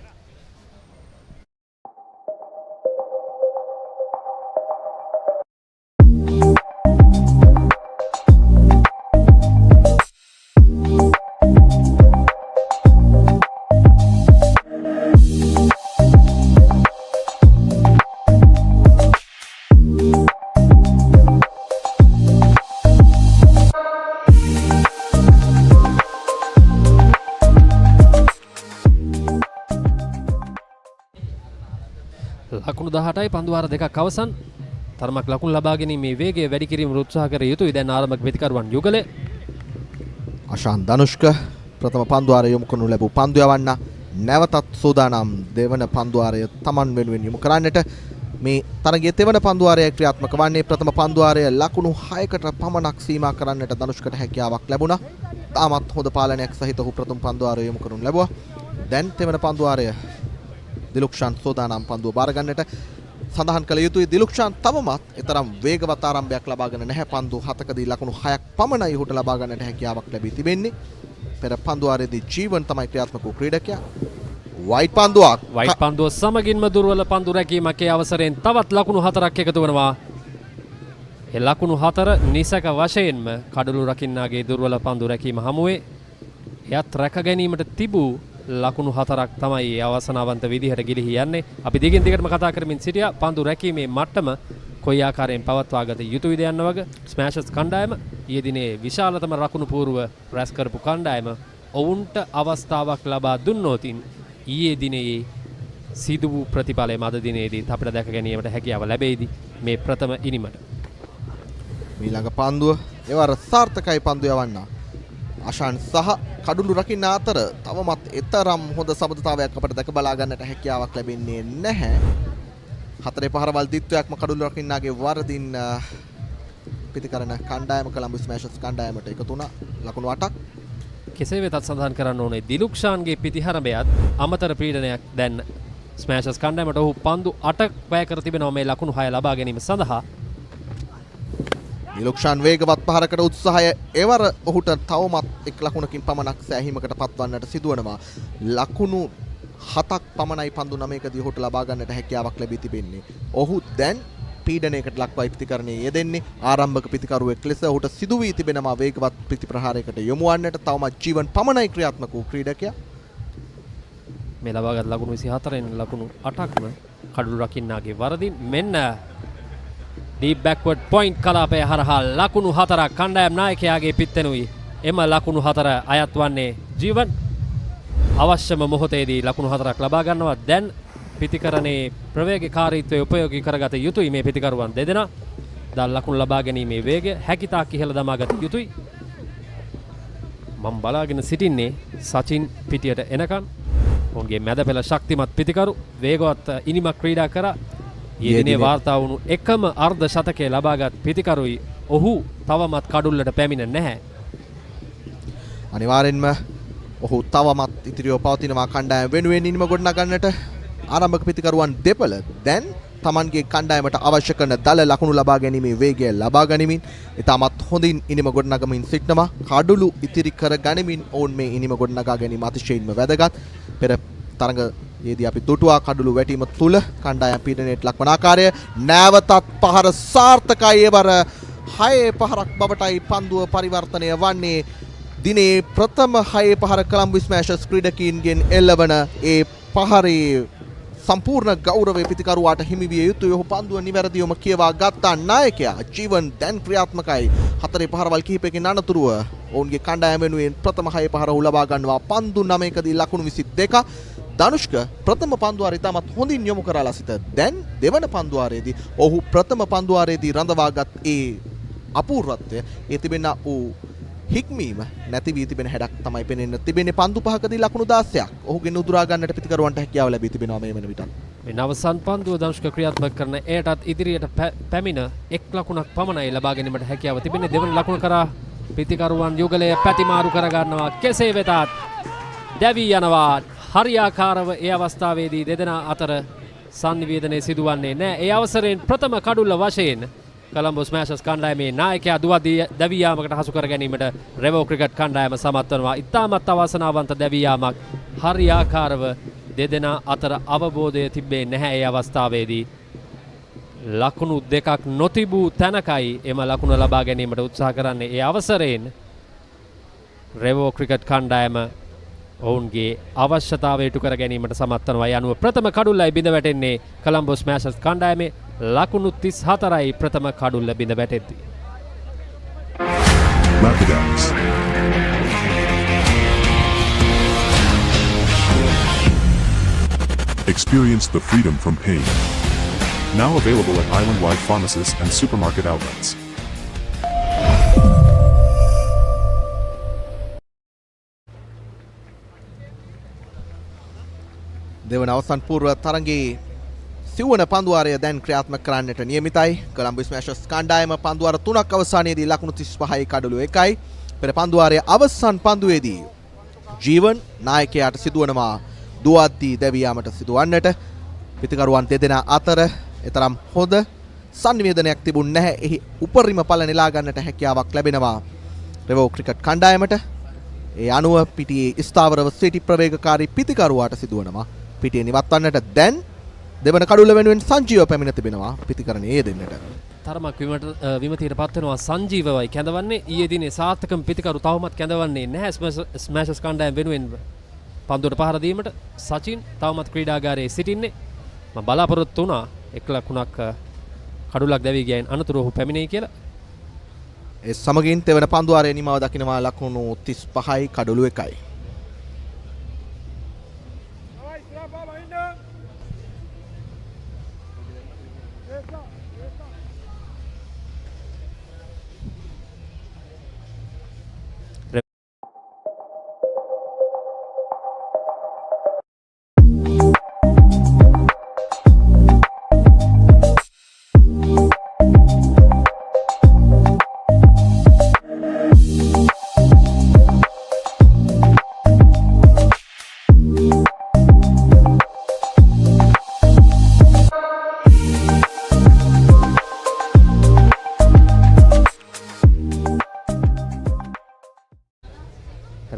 ලකුණු 18යි පන්දුවාර දෙකක් අවසන්. තරමක් ලකුණු ලබා ගැනීමේ වේගය වැඩි කිරීමට උත්සාහ කර යුතුයි. දැන් ආරම්භක පිතිකරුවන් යුගලේ අශාන් ධනුෂ්ක ප්‍රථම පන්දුවාරය යොමු කරනු ලැබූ පන්දු යවන්න නැවතත් සූදානම් දෙවන පන්දුවාරය Taman වෙනුවෙන් යොමු කරන්නට. මේ තරගයේ තෙවන පන්දුවාරය ක්‍රියාත්මක වන්නේ. ප්‍රථම පන්දුවාරය ලකුණු 6කට පමණක් සීමා කරන්නට ධනුෂ්කට හැකියාවක් ලැබුණා. තාමත් හොඳ පාලනයක් සහිත ඔහු ප්‍රථම පන්දුවාරය යොමු කරනු ලැබුවා. දැන් තෙවන පන්දුවාරය දිලුක්ෂාන් සෝදානම් පන්දුව බාර ගන්නට. සඳහන් කළ යුතුයි දිලුක්ෂාන් තවමත් එතරම් වේගවත් ආරම්භයක් ලබාගෙන නැහැ. පන්දු 7කදී ලකුණු 6ක් පමණයි ඔහුට ලබා ගන්නට හැකියාවක් ලැබී තිබෙන්නේ. පෙර පන්දුවාරයේදී ජීවන් තමයි ක්‍රියාත්මක වූ ක්‍රීඩකයා. වයිට් පන්දුවක්. වයිට් පන්දුව සමගින්ම දුර්වල පන්දු රැකීමක් ඒ අවසරයෙන් තවත් ලකුණු 4ක් එකතු වෙනවා. ඒ ලකුණු 4 නිසක වශයෙන්ම කඩළු රකින්නාගේ දුර්වල පන්දු රැකීම හමුවේ එයත් රැක ගැනීමට තිබූ ලකුණු 4ක් තමයි අවසනාවන්ත විදිහට ගිලිහි යන්නේ. අපි දිගින් දිගටම කතා කරමින් සිටියා පන්දු රැකීමේ මට්ටම කොයි ආකාරයෙන් පවත්වාගත යුතුයිද යන්න වගේ. ස්මෑෂර්ස් කණ්ඩායම ඊයේ දිනේ විශාලතම ලකුණු පූර්ව රැස් කරපු කණ්ඩායම ඔවුන්ට අවස්ථාවක් ලබා දුන්නොතින් ඊයේ දිනේ සිදු වූ ප්‍රතිඵලය මද දිනේදී අපිට දැක ගැනීමට හැකියාව ලැබෙයිද මේ ප්‍රථම ඉනිමට. ඊළඟ පන්දුව ඒවර සාර්ථකයි පන්දු යවන්න. අශාන් සහ කඩුළු රකින්න අතර තවමත් එතරම් හොඳ සමතුලිතතාවයක් අපට දැක බලා ගන්නට හැකියාවක් ලැබෙන්නේ නැහැ. 4 පහරවල් දිත්වයක්ම කඩුළු රකින්නාගේ වරදින් පිටිකරන කණ්ඩායම කොලම්බෝ ස්මෑෂර්ස් කණ්ඩායමට එකතු වුණා. ලකුණු 8ක්. කෙසේ වෙතත් සඳහන් කරන්න ඕනේ දිලුක්ෂාන්ගේ පිටිහරඹයත් අමතර පීඩනයක් දැන් ස්මෑෂර්ස් කණ්ඩායමට ඔහු පන්දු 8ක් වැය කර තිබෙනවා මේ ලකුණු 6 ලබා ගැනීම සඳහා. දිලුක්ෂාන් වේගවත් පහරකට උත්සාහය එවර ඔහුට තවමත් 1 ලකුණකින් පමණක් සෑහීමකට පත්වන්නට සිදුවනවා. ලකුණු 7ක් පමණයි පන්දු 9කදී ඔහුට ලබා ගන්නට හැකියාවක් ලැබී තිබෙන්නේ. ඔහු දැන් පීඩනයකට ලක්වයි ප්‍රතිකරණයේ යෙදෙන්නේ. ආරම්භක ප්‍රතිකරුවෙක් ලෙස ඔහුට සිදු වී තිබෙනවා වේගවත් ප්‍රතිප්‍රහාරයකට යොමු වන්නට. තවමත් ජීවන් පමණයි ක්‍රියාත්මක වූ ක්‍රීඩකයා. මේ ලබාගත් ලකුණු 24න් ලකුණු 8ක්ම කඩළු රකින්නාගේ වරදින්. මෙන්න deep backward point කලාපය හරහා ලකුණු 4ක් කණ්ඩායම් නායකයාගේ පිත්තෙනුයි. එම ලකුණු 4 අයත් වන්නේ ජීවන්. අවශ්‍යම මොහොතේදී ලකුණු 4ක් ලබා ගන්නවා. දැන් පිතිකරණයේ ප්‍රවේගකාරීත්වය උපයෝගී කරගත යුතුයි මේ පිතිකරුවන් දෙදෙනා. දැන් ලකුණු ලබා ගැනීමේ වේගය හැකිතාක් ඉහළ දමා ගත යුතුයි. මම බලාගෙන සිටින්නේ සචින් පිටියට එනකන්. ඔවුන්ගේ මැද පෙළ ශක්තිමත් පිතිකරු වේගවත් ඉනිමක් ක්‍රීඩා කරා. ඊදිනේ වාර්තා වුණු එකම අර්ධ ශතකයේ ලබාගත් පිතිකරුයි ඔහු තවමත් කඩුල්ලට පැමිණ නැහැ. අනිවාර්යෙන්ම ඔහු තවමත් ඉතිරිව පවතිනවා කණ්ඩායම වෙනුවෙන් ඉනිම ගොඩනගන්නට. ආරම්භක පිතිකරුවන් දෙපළ දැන් තමන්ගේ කණ්ඩායමට අවශ්‍ය කරන දල ලකුණු ලබා ගැනීමේ වේගය ලබා ගනිමින් ඉතාමත් හොඳින් ඉනිම ගොඩනගමින් සිටිනවා. කඩුළු ඉතිරි කර ගනිමින් ඔවුන් මේ ඉනිම ගොඩනගා ගැනීම අතිශයින්ම වැදගත්. පෙර තරඟයේදී අපි දුටුවා කඩුළු වැටීම තුල කණ්ඩායම් පීඩනයට ලක්වන ආකාරය. නැවතත් පහර සාර්ථකයි. එවර 6 පහරක් බවටයි පන්දුව පරිවර්තනය වන්නේ. දිනේ ප්‍රථම 6 පහර කොළඹ ස්මෑෂර්ස් ක්‍රීඩකීන්ගෙන් එල්ලවන ඒ පහරේ සම්පූර්ණ ගෞරවය පිතිකරුවාට හිමි විය යුතුයි. ඔහු පන්දුව නිවැරදිවම කියවා ගත්තා. නායකයා ජීවන් දැන් ක්‍රියාත්මකයි. 4 පහරවල් කිහිපයකින් අනතුරුව ඔවුන්ගේ කණ්ඩායම වෙනුවෙන් ප්‍රථම 6 පහර ඔහු ලබා ගන්නවා. පන්දු 9කදී ලකුණු 22. ධනුෂ්ක ප්‍රථම පන්දුවාරය ඉතාමත් හොඳින් යොමු කරලා සිට දැන් දෙවන පන්දුවාරයේදී ඔහු ප්‍රථම පන්දුවාරයේදී රඳවාගත් ඒ අපූර්වත්වය ඒ තිබෙන ඌ හික්මීම නැති වී තිබෙන හැඩක් තමයි පෙනෙන්න තිබෙන්නේ. පන්දු 5කදී ලකුණු 16ක් ඔහුගෙන් උදුරා ගන්නට පිතිකරුවන්ට හැකියාව ලැබී තිබෙනවා මේ වෙන විට. මේ නවසන් පන්දුව ධනුෂ්ක ක්‍රියාත්මක කරන එයටත් ඉදිරියට පැමිණ එක් ලකුණක් පමණයි ලබා ගැනීමට හැකියාව තිබෙන්නේ. දෙවන ලකුණ කරා පිතිකරුවන් යුගලය පැතිමාරු කර ගන්නවා. කෙසේ වෙතත් දැවී යනවා. හරියාකාරව ඒ අවස්ථාවේදී දෙදෙනා අතර සංනිවේදනය සිදුවන්නේ නැහැ. ඒ අවසරයෙන් ප්‍රථම කඩුල්ල වශයෙන් කොළඹ ස්මෑෂර්ස් කණ්ඩායමේ නායකයා දුවදී දැවී යාමකට හසු කර ගැනීමට රෙවෝ ක්‍රිකට් කණ්ඩායම සමත් වෙනවා. ඉතාමත් අවාසනාවන්ත දැවී යාමක්. හරියාකාරව දෙදෙනා අතර අවබෝධය තිබෙන්නේ නැහැ ඒ අවස්ථාවේදී. ලකුණු 2ක් නොතිබූ තැනකයි එම ලකුණ ලබා ගැනීමට උත්සාහ කරන්නේ. ඒ අවසරයෙන් රෙවෝ ක්‍රිකට් කණ්ඩායම ඔවුන්ගේ අවශ්‍යතාවය ඉටු කර ගැනීමට සමත් වෙනවා. ඒ අනුව ප්‍රථම කඩුල්ලයි බිඳ වැටෙන්නේ කොළඹ ස්මෑෂර්ස් කණ්ඩායමේ. ලකුණු 34යි ප්‍රථම කඩුල්ල බිඳ වැටෙද්දී. Experience the freedom from pain. Now available at island-wide pharmacies and supermarket outlets. දෙවන අවසන් පූර්ව තරඟයේ සිව්වන පන්දුවාරය දැන් ක්‍රියාත්මක කරන්නට නියමිතයි. කොළඹ ස්මෑෂර්ස් කණ්ඩායම පන්දුවාර 3ක් අවසානයේදී ලකුණු 35යි කඩලු 1යි. පෙර පන්දුවාරයේ අවසන් පන්දුවේදී ජීවන් නායකයාට සිදුවනවා දුවද්දී දැවී යාමට සිදුවන්නට. පිතිකරුවන් දෙදෙනා අතර එතරම් හොඳ සංනිවේදනයක් තිබුණ නැහැ. එහි උපරිම ඵල නෙලා ගන්නට හැකියාවක් ලැබෙනවා රෙවෝ ක්‍රිකට් කණ්ඩායමට. ඒ අනුව පිටියේ ස්ථාවරව සිටි ප්‍රවේගකාරී පිතිකරුවාට සිදුවනවා පිටියේ නිවත්වන්නට. දැන් දෙවන කඩුල්ල වෙනුවෙන් සංජීව පැමිණ තිබෙනවා පිතිකරණයේ යෙදෙන්නට. තරමක් විමතියට පත් වෙනවා සංජීවවයි කැඳවන්නේ. ඊයේ දිනේ සාර්ථකම පිතිකරු තවමත් කැඳවන්නේ නැහැ ස්මෑෂර්ස් කණ්ඩායම වෙනුවෙන් පන්දුවට පහර දීමට. සචින් තවමත් ක්‍රීඩාගාරයේ සිටින්නේ. මම බලාපොරොත්තු වුණා එක් ලකුණක් කඩුලක් දැවී ගියයින් අනතුරු ඔහු පැමිණෙයි කියලා. ඒ සමගින් තෙවන පන්දුවාරයේ නිමාව දකිනවා ලකුණු 35යි කඩලු 1යි.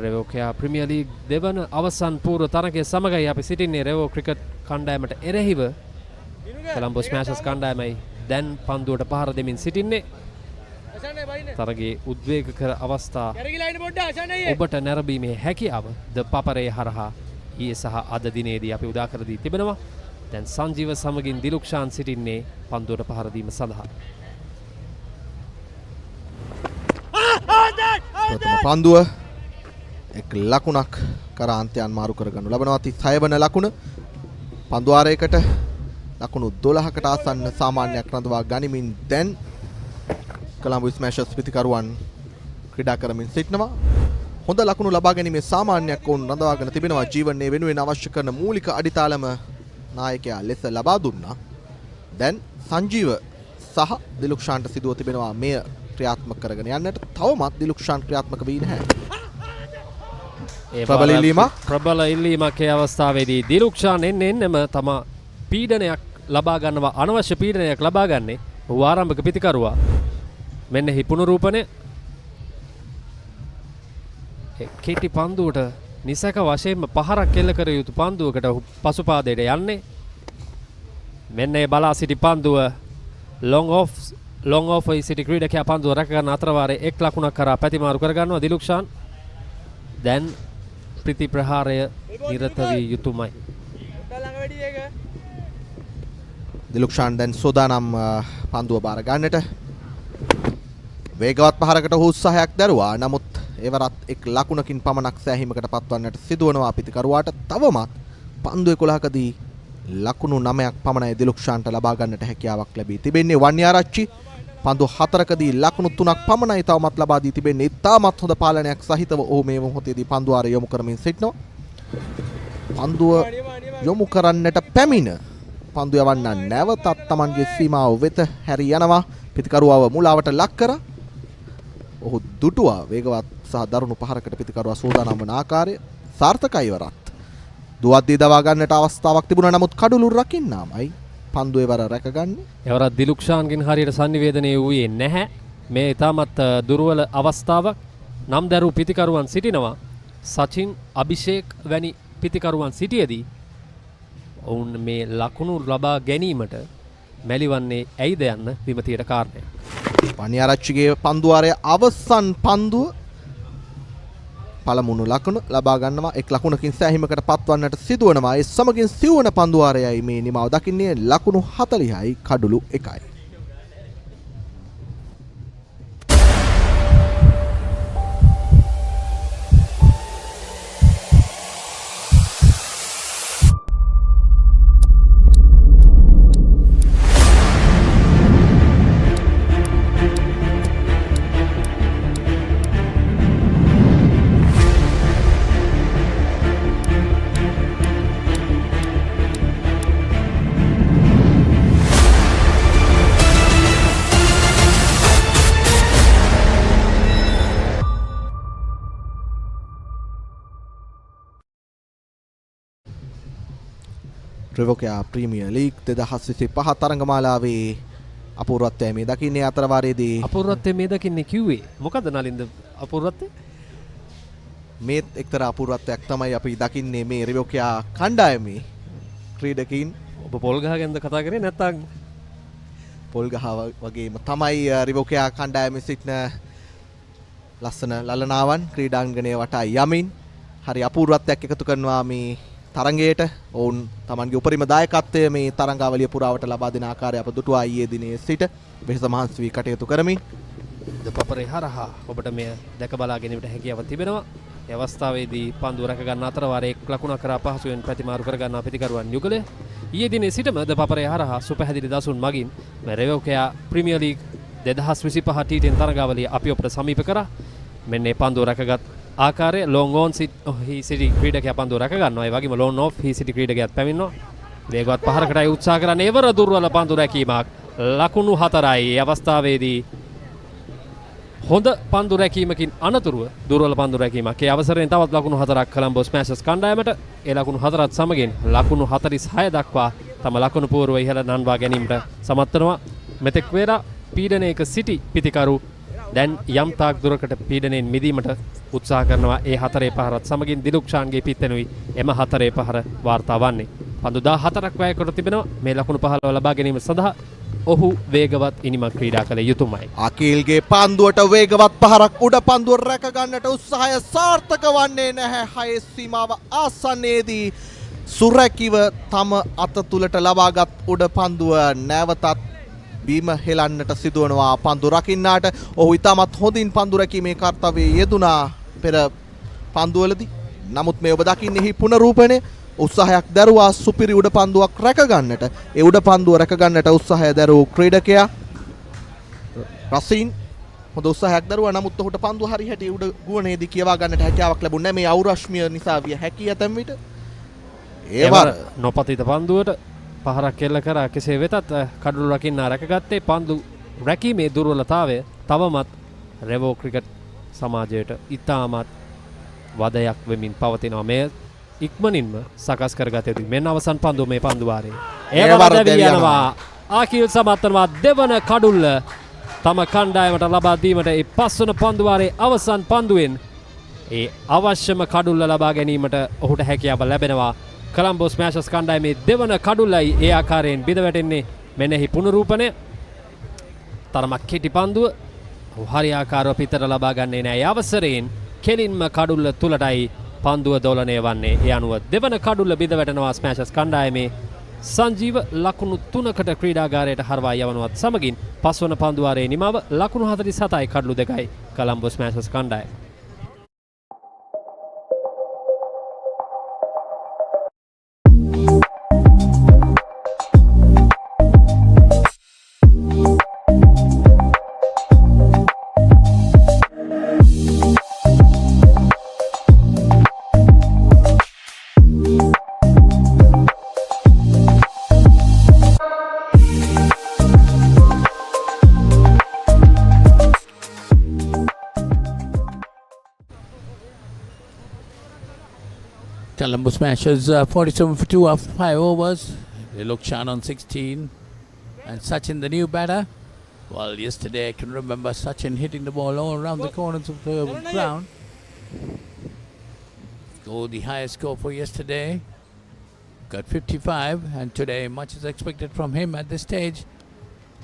Revocare Premier League දෙවන අවසන් පූර්ව තරගයේ සමගයි අපි සිටින්නේ රෙවෝ ක්‍රිකට් කණ්ඩායමට එරෙහිව කොළඹ ස්මෑෂර්ස් කණ්ඩායමයි දැන් පන්දුවට පහර දෙමින් සිටින්නේ. තරගේ උද්වේගකර අවස්ථා ඔබට නැරඹීමේ හැකියාව ThePapare හරහා ඊයේ සහ අද දිනේදී අපි උදා කර දී තිබෙනවා. දැන් සංජීව සමගින් දිලුක්ෂාන් සිටින්නේ පන්දුවට පහර දීම සඳහා. ප්‍රථම පන්දුව එක් ලකුණක් කරා අන්තයන් මාරු කරගනු ලබනවා. 36 වන ලකුණ පන්දුවාරයකට ලකුණු 12කට ආසන්න සාමාන්‍යයක් රඳවා ගනිමින් දැන් කොළඹ ස්මෑෂර්ස් පිතිකරුවන් ක්‍රීඩා කරමින් සිටිනවා. හොඳ ලකුණු ලබා ගැනීමේ සාමාන්‍යයක් වුන් රඳවාගෙන තිබෙනවා. ජීවනයේ වෙනුවෙන් අවශ්‍ය කරන මූලික අඩිතාලම නායකයා ලෙස ලබා දුන්නා. දැන් සංජීව සහ දිලුක්ෂාන්ට සිදුව තිබෙනවා මෙය ක්‍රියාත්මක කරගෙන යන්නට. තවමත් දිලුක්ෂාන් ක්‍රියාත්මක වී නැහැ. ප්‍රබල ඉල්ලීමක් ඒ අවස්ථාවේදී දිලුක්ෂාන් එන්නෙම තම පීඩනයක් ලබා ගන්නවා. අනවශ්‍ය පීඩනයක් ලබා ගන්නේ ඔහු ආරම්භක පිතිකරුවා. මෙන්න හි පුනරූපණය. කෙටි පන්දුවට නිසක වශයෙන්ම පහරක් එල්ල කර යුතු පන්දුවකට පසුපාදයට යන්නේ. මෙන්න ඒ බලා සිටි පන්දුව ලොං ඔෆ් සිටි ක්‍රීඩකයා පන්දුව රැක ගන්න අතරවාරයේ එක් ලකුණක් කරා පැතිමාරු කර ගන්නවා දිලුක්ෂාන්. දැන් ප්‍රති ප්‍රහාරය නිරත විය යුතුමයි. දිලුක්ෂාන් දැන් සෝදානම් පන්දුව බාර ගන්නට. වේගවත් පහරකට උත්සාහයක් දරුවා. නමුත් එවරත් එක් ලකුණකින් පමණක් සෑහීමකට පත්වන්නට සිදුවනවා පිතිකරුවාට. තවමත් පන්දු 11කදී ලකුණු 9ක් පමණයි දිලුක්ෂාන්ට ලබා ගන්නට හැකියාවක් ලැබී තිබෙන්නේ. වන්‍යාරච්චි පන්දු 4කදී ලකුණු 3ක් පමණයි තවමත් ලබා දී තිබෙන්නේ. ඉතාමත් හොඳ පාලනයක් සහිතව ඔහු මේ මොහොතේදී පන්දුවාරය යොමු කරමින් සිටිනවා. පන්දුව යොමු කරන්නට පැමිණ පන්දු යවන්න නැවතත් Tamanගේ සීමාව වෙත හැරී යනවා. පිතිකරුවාව මුලාවට ලක් කරා. ඔහු දුටුවා වේගවත් සහ දරුණු පහරකට පිතිකරුවා සෝදානම් වන ආකාරය සාර්ථකයි වරත්. දුවද්දී දවා ගන්නට අවස්ථාවක් තිබුණා. නමුත් කඩුළු රකින්නාමයි පන්දුවේ වර රැකගන්නේ. එවරත් දිලුක්ෂාන්ගෙන් හරියට සංනිවේදනය වූයේ නැහැ. මේ ඉතාමත් දුර්වල අවස්ථාවක්. නම් දරු පිතිකරුවන් සිටිනවා. සචින් අභිෂේක් වැනි පිතිකරුවන් සිටියේදී ඔවුන් මේ ලකුණු ලබා ගැනීමට මැලිවන්නේ ඇයිද යන්න විමතියට කාරණය. වන්‍යාරච්චිගේ පන්දුවාරය අවසන් පන්දුව පළමුණු ලකුණ ලබා ගන්නවා. එක් ලකුණකින් සෑහීමකට පත්වන්නට සිදුවනවා. ඒ සමගින් සිව්වන පන්දුවාරයයි මේ නිමාව දකින්නේ. ලකුණු 40යි කඩුළු 1යි. Revocare Premier League 2025 තරඟමාලාවේ අපූර්වත්වය මේ දකින්නේ අතරවාරයේදී. අපූර්වත්වය මේ දකින්නේ කිව්වේ මොකද නලින්ද අපූර්වත්වය? මේ එක්තරා අපූර්වත්වයක් තමයි අපි දකින්නේ මේ Revocare කණ්ඩායමේ ක්‍රීඩකීන්. ඔබ පොල් ගහගෙන්ද කතා කරේ නැත්නම් පොල් ගහ වගේම තමයි Revocare කණ්ඩායමේ සිටින ලස්සන ලලනාවන් ක්‍රීඩාංගණය වටා යමින් හරි අපූර්වත්වයක් එකතු කරනවා මේ තරගයට. ඔවුන් තමන්ගේ උපරිම දායකත්වය මේ තරඟාවලිය පුරාවට ලබා දෙන ආකාරය අප දුටුවා ඊයේ දිනේ සිට වෙහෙස මහන්සි වී කටයුතු කරමින්. ThePapare හරහා ඔබට මෙය දැක බලා ගැනීමට හැකියාව තිබෙනවා. ඒ අවස්ථාවේදී පන්දුව රැක ගන්න අතරවාරයේ එක් ලකුණක් කරා පහසුවෙන් ප්‍රතිමාරු කර ගන්නා පිතිකරුවන් යුගලය. ඊයේ දිනේ සිටම ThePapare හරහා සුපැහැදිලි දසුන් මගින් මේ Revocare Premier League 2025 T10 තරඟාවලිය අපි ඔබට සමීප කරා. මෙන්න මේ පන්දුව රැකගත් ආකාරය ලොං ඔන් සිටි ක්‍රීඩකයා පන්දුව රැක ගන්නවා. ඒ වගේම ලොන් ඔෆ් සිටි ක්‍රීඩකයාත් පැමිණෙනවා. වේගවත් පහරකටයි උත්සාහ කරන්නේ. එවර දුර්වල පන්දු රැකීමක්. ලකුණු 4යි. ඒ අවස්ථාවේදී හොඳ පන්දු රැකීමකින් අනතුරුව දුර්වල පන්දු රැකීමක්. ඒ අවසරයෙන් තවත් ලකුණු 4ක් කොළඹ ස්මෑෂර්ස් කණ්ඩායමට. ඒ ලකුණු 4ත් සමගින් ලකුණු 46 දක්වා තම ලකුණු පුවරුව ඉහළ නංවා ගැනීමට සමත් වෙනවා. මෙතෙක් වේලා පීඩනයක සිටි පිතිකරු දැන් යම් තාක් දුරකට පීඩනයෙන් මිදීමට උත්සාහ කරනවා. ඒ 4 පහරත් සමගින් දිලුක්ෂාන්ගේ පිත්තෙනුයි එම 4 පහර වාර්තා වන්නේ. පන්දු 14ක් වැය කොට තිබෙනවා මේ ලකුණු 15 ලබා ගැනීම සඳහා. ඔහු වේගවත් ඉනිමක් ක්‍රීඩා කළ යුතුමයි. අකිල්ගේ පන්දුවට වේගවත් පහරක් උඩ පන්දුව රැක ගන්නට උත්සාහය සාර්ථක වන්නේ නැහැ. හයේ සීමාව ආසන්නයේදී සුරැකිව තම අත තුලට ලබාගත් උඩ පන්දුව නැවතත් බීම හෙලන්නට සිදුවනවා. පන්දු රකින්නාට ඔහු ඉතාමත් හොඳින් පන්දු රැකීමේ කාර්යයේ යෙදුනා පෙර පන්දුවලදී. නමුත් මේ ඔබ දකින්නේ පුනරූපණය උත්සාහයක් දරුවා සුපිරි උඩ පන්දුවක් රැක ගන්නට. ඒ උඩ පන්දුව රැක ගන්නට උත්සාහය දරුවෝ ක්‍රීඩකයා රසින් හොඳ උත්සාහයක් දරුවා. නමුත් ඔහුට පන්දුව හරි හැටි උඩ ගුවනේදී කියවා ගන්නට හැකියාවක් ලැබුණේ නැහැ. මේ අවුරශ්මිය නිසා විය හැකි ඇතැම් විට ඒවර නොපතිත පන්දුවට පහරක් කෙල්ල කරා. කෙසේ වෙතත් කඩළු රකින්න රැකගත්තේ පන්දු රැකීමේ දුර්වලතාවය තවමත් රෙවෝ ක්‍රිකට් සමාජයට ඉතාමත් වදයක් වෙමින් පවතිනවා. මේ ඉක්මනින්ම සකස් කරගත යුතුයි. මෙන්න අවසන් පන්දුව මේ පන්දු වාරේ. ඒවර යනවා. ආකිල් සමත්නවා දෙවන කඩුල්ල තම කණ්ඩායමට ලබා දීමට ඒ පස්වන පන්දු වාරේ අවසන් පන්දුවෙන් ඒ අවශ්‍යම කඩුල්ල ලබා ගැනීමට ඔහුට හැකියාව ලැබෙනවා. කොලම්බෝ ස්මෑෂර්ස් කණ්ඩායමේ දෙවන කඩුල්ලයි ඒ ආකාරයෙන් බිඳ වැටෙන්නේ. මෙනෙහි පුනරූපණය. තරමක් කෙටි පන්දුව. හරියාකාරව පිටට ලබා ගන්නේ නැහැ. ඒ අවසරයෙන් කෙලින්ම කඩුල්ල තුලටයි පන්දුව දෝලනය වන්නේ. ඒ අනුව දෙවන කඩුල්ල බිඳ වැටෙනවා ස්මෑෂර්ස් කණ්ඩායමේ. සංජීව ලකුණු 3කට ක්‍රීඩාගාරයට හරවා යවනවත් සමගින් පස්වන පන්දුවාරයේ නිමාව ලකුණු 47යි කඩලු 2යි කොලම්බෝ ස්මෑෂර්ස් කණ්ඩායම. Colombo Smashers 47 for 2 after 5 overs. They look Shan on 16 and Sachin the new batter. Well, yesterday I can remember Sachin hitting the ball all around the corners of the ground. Go the highest score for yesterday. Got 55 and today much is expected from him at this stage.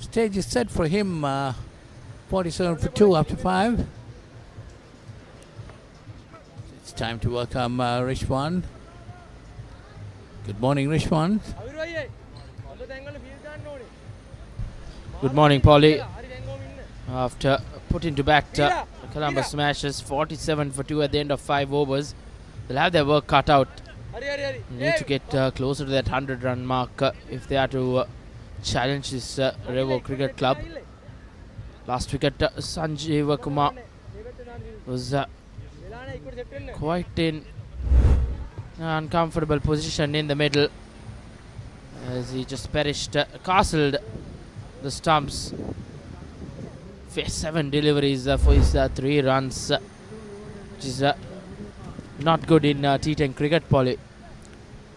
Stage is set for him 47 for 2 after 5. It's time to welcome Rishwan. Good morning, Rishwan. Good morning, Polly. After putting to bat Columbus Smashers 47 for 2 at the end of 5 overs, they'll have their work cut out. They need to get closer to that 100-run mark if they are to challenge this Revo Cricket Club. Last wicket, Sanjeev Kumar was quite in uncomfortable position in the middle as he just perished, castled the stumps. 7 deliveries for his 3 runs, which is not good in T10 cricket, Polly.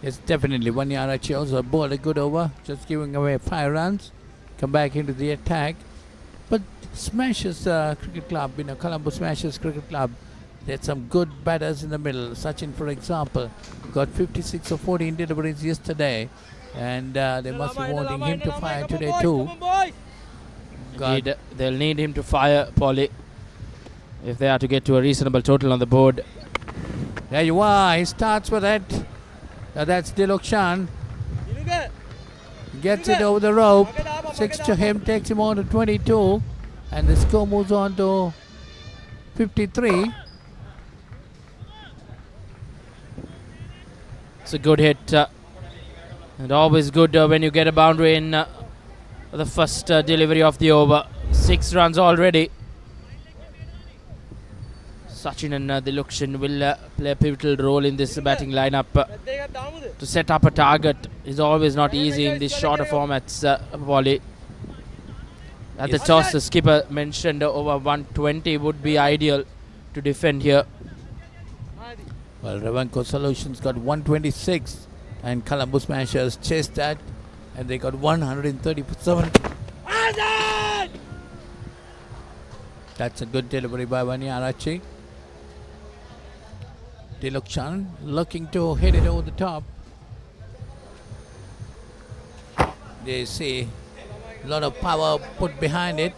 Yes, definitely. Wanyarachi also bowled a good over, just giving away 5 runs. Come back into the attack. But Smashers Cricket Club, Colombo Smashers Cricket Club, they had some good batters in the middle. Sachin, for example, got 56 or 14 deliveries yesterday. And they must be wanting him to fire today too. They'll need him to fire, Polly, if they are to get to a reasonable total on the board. There you are. He starts with that. That's Dilokshan. Gets it over the rope. 6 to him, takes him on to 22. And the score moves on to 53. It's a good hit. And always good when you get a boundary in the first delivery of the over. 6 runs already. Sachin and Dilokshan will play a pivotal role in this batting lineup. To set up a target is always not easy in these shorter formats, Wally. At the toss, the skipper mentioned over 120 would be ideal to defend here. Well, Revocare Solutions got 126 and Colombo Smashers chased that and they got 137. That's a good delivery by Wanyarachi. Dilokshan looking to hit it over the top. They say A lot of power put behind it.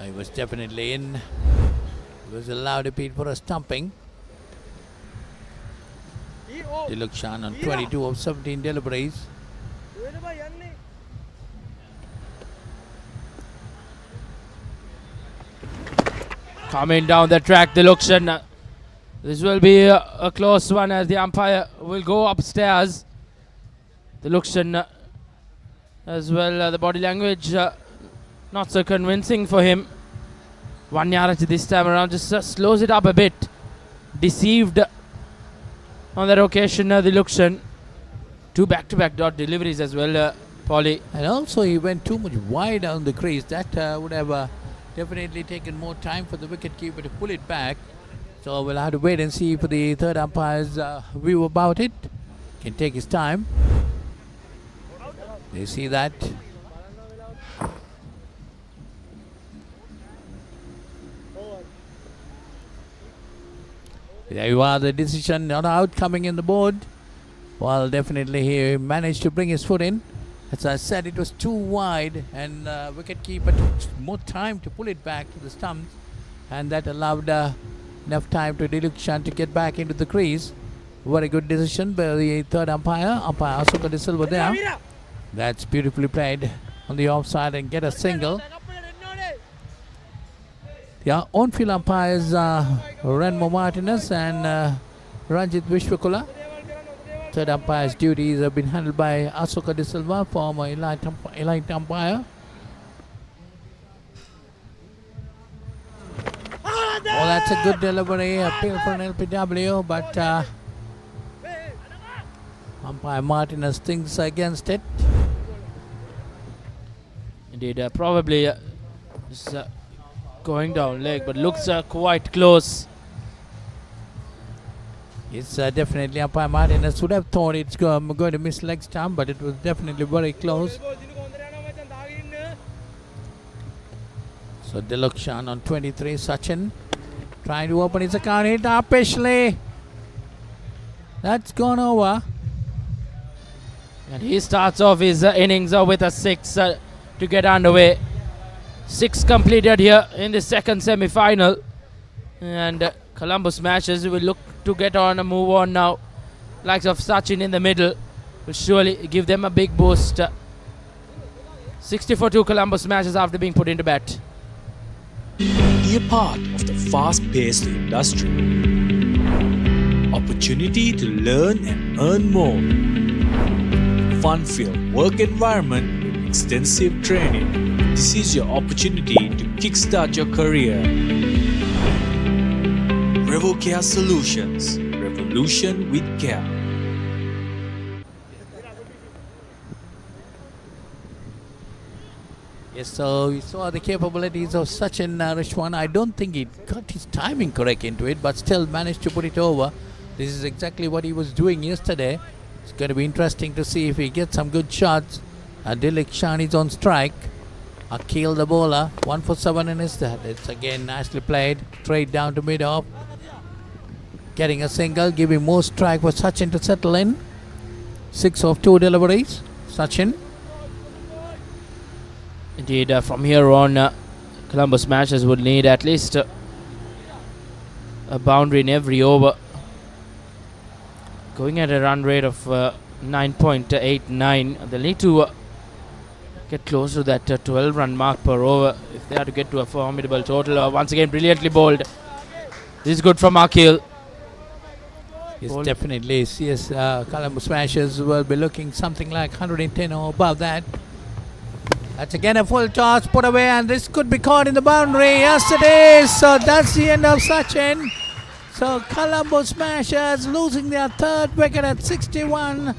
He was definitely in. He was allowed to beat for a stumping. Dilukshan on 22 of 17 deliveries. Coming down the track, Dilukshan. This will be a close one as the umpire will go upstairs. Dilukshan as well, the body language not so convincing for him. Wanyarachi this time around just slows it up a bit. Deceived on that occasion, Dilukshan. 2 back-to-back dot deliveries as well, Polly. And also he went too much wide on the crease. That would have definitely taken more time for the wicketkeeper to pull it back. So we'll have to wait and see for the third umpire's view about it. Can take his time. They see that. There you are, the decision not out coming in the board. Well, definitely he managed to bring his foot in. As I said, it was too wide and wicketkeeper took more time to pull it back to the stumps, and that allowed enough time to Dilukshan to get back into the crease. Very good decision by the third umpire, umpire Asoka De Silva there. That's beautifully played on the offside and get a single. The on-field umpires Renmo Martinez and Ranjit Vishwakula. Third umpire's duties have been handled by Asoka De Silva, former elite umpire. Well, that's a good delivery, appeal for an LPW, but umpire Martinez thinks against it. Indeed, probably just, going down leg, but looks quite close. It's definitely umpire Martinez would have thought it's going to miss leg stump, but it was definitely very close. So Dilukshan on 23, Sachin trying to open his account, hit upishly. That's gone over. And he starts off his innings with a 6 to get underway. 6 completed here in the second semi-final. And Colombo Smashers will look to get on and move on now. Likes of Sachin in the middle will surely give them a big boost. 60-2 Colombo Smashers after being put into bat. Be a part of the fast-paced industry. Opportunity to learn and earn more. Fun-filled work environment with extensive training. This is your opportunity to kickstart your career. Revocare Solutions. Revolution with care. Yes, so we saw the capabilities of Sachin Rishwan. I don't think he got his timing correct into it, but still managed to put it over. This is exactly what he was doing yesterday. It's going to be interesting to see if he gets some good shots. Dilukshan is on strike. Akil the bowler, 1 for 7 in his that. It's again nicely played. Straight down to mid-off. Getting a single, giving more strike for Sachin to settle in. 6 of 2 deliveries. Sachin. Indeed, from here on, Colombo Smashers would need at least a boundary in every over. Going at a run rate of 9.89. They'll need to get close to that 12-run mark per over if they are to get to a formidable total. Once again, brilliantly bowled. This is good from Akil. Yes, definitely. Yes, Colombo Smashers will be looking something like 110 or above that. That's again a full toss put away, and this could be caught in the boundary. Yes, it is. So that's the end of Sachin. So Colombo Smashers losing their third wicket at 61.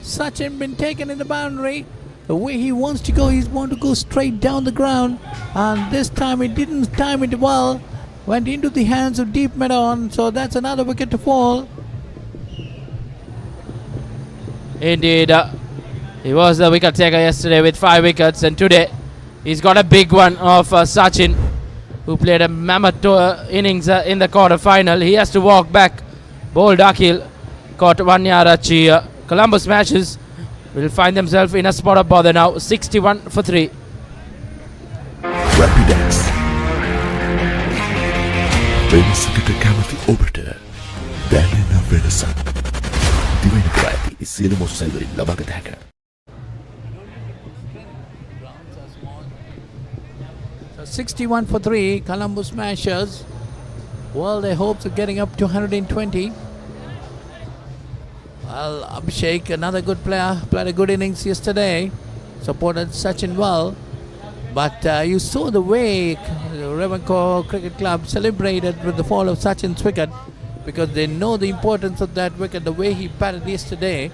Sachin been taken in the boundary. The way he wants to go, he's want to go straight down the ground, and this time he didn't time it well. Went into the hands of Deep Meadow, so that's another wicket to fall. Indeed, he was the wicket taker yesterday with 5 wickets, and today he's got a big one of Sachin, who played a mammoth innings in the quarter final. He has to walk back. Bowled Akil, caught Wanyarachi. Colombo Smashers will find themselves in a spot of bother now. 61 for 3. Rapidex. වෙනසකට කැමති ඔබට දැනෙන වෙනසක්. දිවෙන ප්‍රාති සියලු මොස්සල්වලින් ලබාගත හැක. 61 for 3, Colombo Smashers. Well, their hopes of getting up to 120. Well, Abhishek, another good player, played a good innings yesterday, supported Sachin well. But you saw the way the Revocare Cricket Club celebrated with the fall of Sachin's wicket, because they know the importance of that wicket, the way he batted yesterday.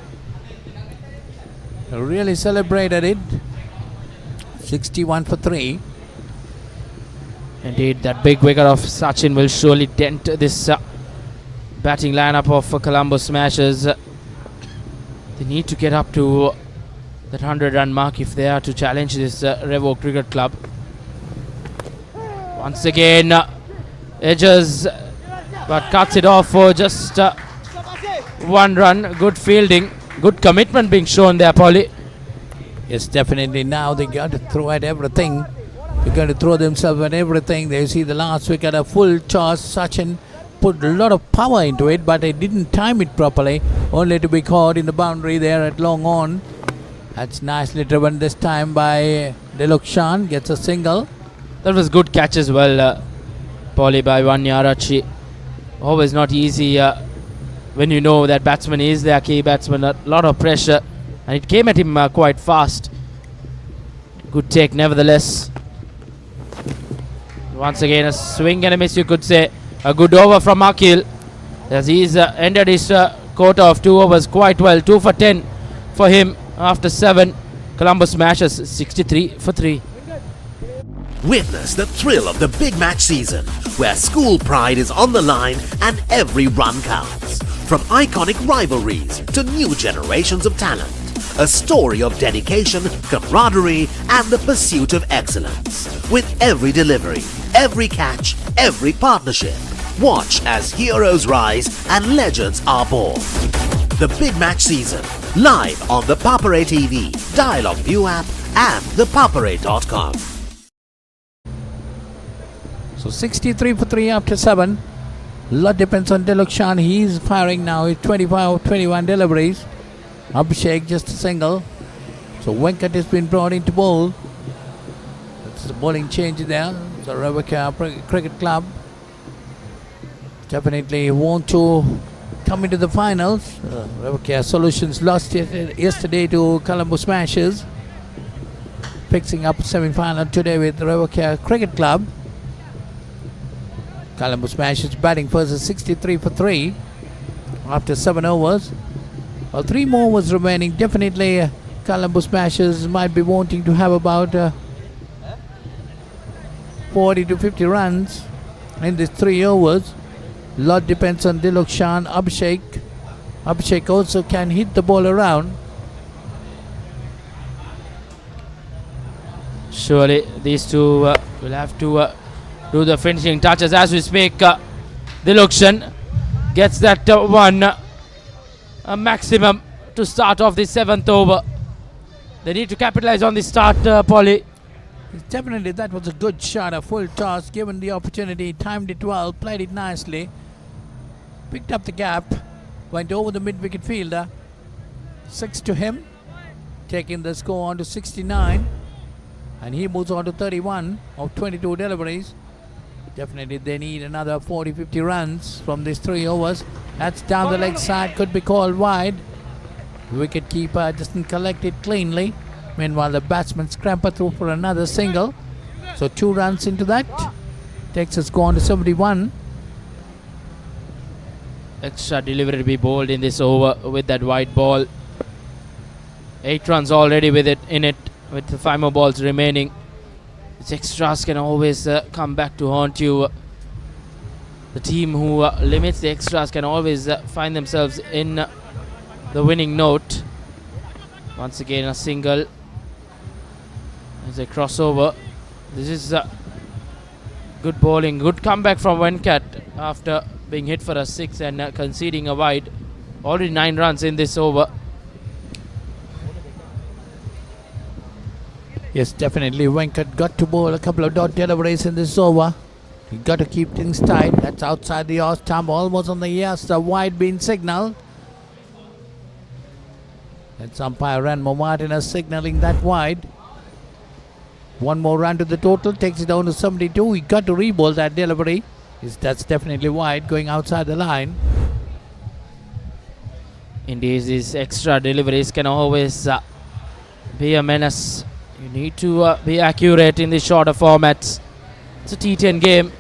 They really celebrated it. 61 for 3. Indeed, that big wicket of Sachin will surely dent this batting lineup of Colombo Smashers. They need to get up to that 100-run mark if they are to challenge this Revo Cricket Club. Once again, edges, but cuts it off for just 1 run. Good fielding, good commitment being shown there, Polly. Yes, definitely. Now they got to throw at everything. They're going to throw themselves at everything. They see the last wicket, a full toss. Sachin put a lot of power into it, but they didn't time it properly, only to be caught in the boundary there at long on. That's nicely driven this time by Dilukshan. Gets a single. That was good catch as well, Polly, by Wanyarachi. Always not easy when you know that batsman is their key batsman. A lot of pressure, and it came at him quite fast. Good take nevertheless. Once again, a swing and a miss, you could say. A good over from Akil, as he's ended his quota of 2 overs quite well. 2 for 10 for him after 7. Colombo Smashers 63 for 3. Witness the thrill of the big match season, where school pride is on the line and every run counts. From iconic rivalries to new generations of talent, a story of dedication, camaraderie, and the pursuit of excellence. With every delivery, every catch, every partnership, watch as heroes rise and legends are born. The big match season, live on the Papare TV, Dialog ViU App, and ThePapare.com. So 63 for 3 after 7. A lot depends on Dilukshan. He's firing now. He's 25 21 deliveries. Abhishek just a single. So Venkat has been brought into bowl. That's the bowling change there. So Revocare Cricket Club definitely want to come into the finals. Revocare Solutions lost yesterday to Colombo Smashers. Fixing up semi-final today with Revocare Cricket Club. Colombo Smashers batting first at 63 for 3 after 7 overs. Well, 3 more overs remaining. Definitely Colombo Smashers might be wanting to have about 40 to 50 runs in these 3 overs. Lot depends on Dilukshan, Abhishek. Abhishek also can hit the ball around. Surely these two will have to do the finishing touches as we speak. Dilukshan gets that one. A maximum to start off the 7th over. They need to capitalize on the start, Polly. Definitely, that was a good shot, a full toss, given the opportunity, timed it well, played it nicely, picked up the gap, went over the mid-wicket fielder, 6 to him, taking the score on to 69, and he moves on to 31 of 22 deliveries. Definitely they need another 40-50 runs from these 3 overs. That's down the leg side, could be called wide. Wicket keeper doesn't collect it cleanly. Meanwhile, the batsman scramper through for another single. So 2 runs into that. Takes us go on to 71. Extra delivery to be bowled in this over with that wide ball. 8 runs already with it in it, with the 5 more balls remaining. These extras can always come back to haunt you. The team who limits the extras can always find themselves in the winning note. Once again, a single. There's a crossover. This is good bowling. Good comeback from Venkat after being hit for a 6 and conceding a wide. Already 9 runs in this over. Yes, definitely. Venkat got to bowl a couple of dot deliveries in this over. He got to keep things tight. That's outside the off stump, almost on the yes. The wide being signalled. That's umpire Ranmo Martinez signalling that wide. One more run to the total, takes it down to 72. He got to re-bowl that delivery. That's definitely wide, going outside the line. Indeed, these extra deliveries can always be a menace. You need to be accurate in the shorter formats. It's a T10 game.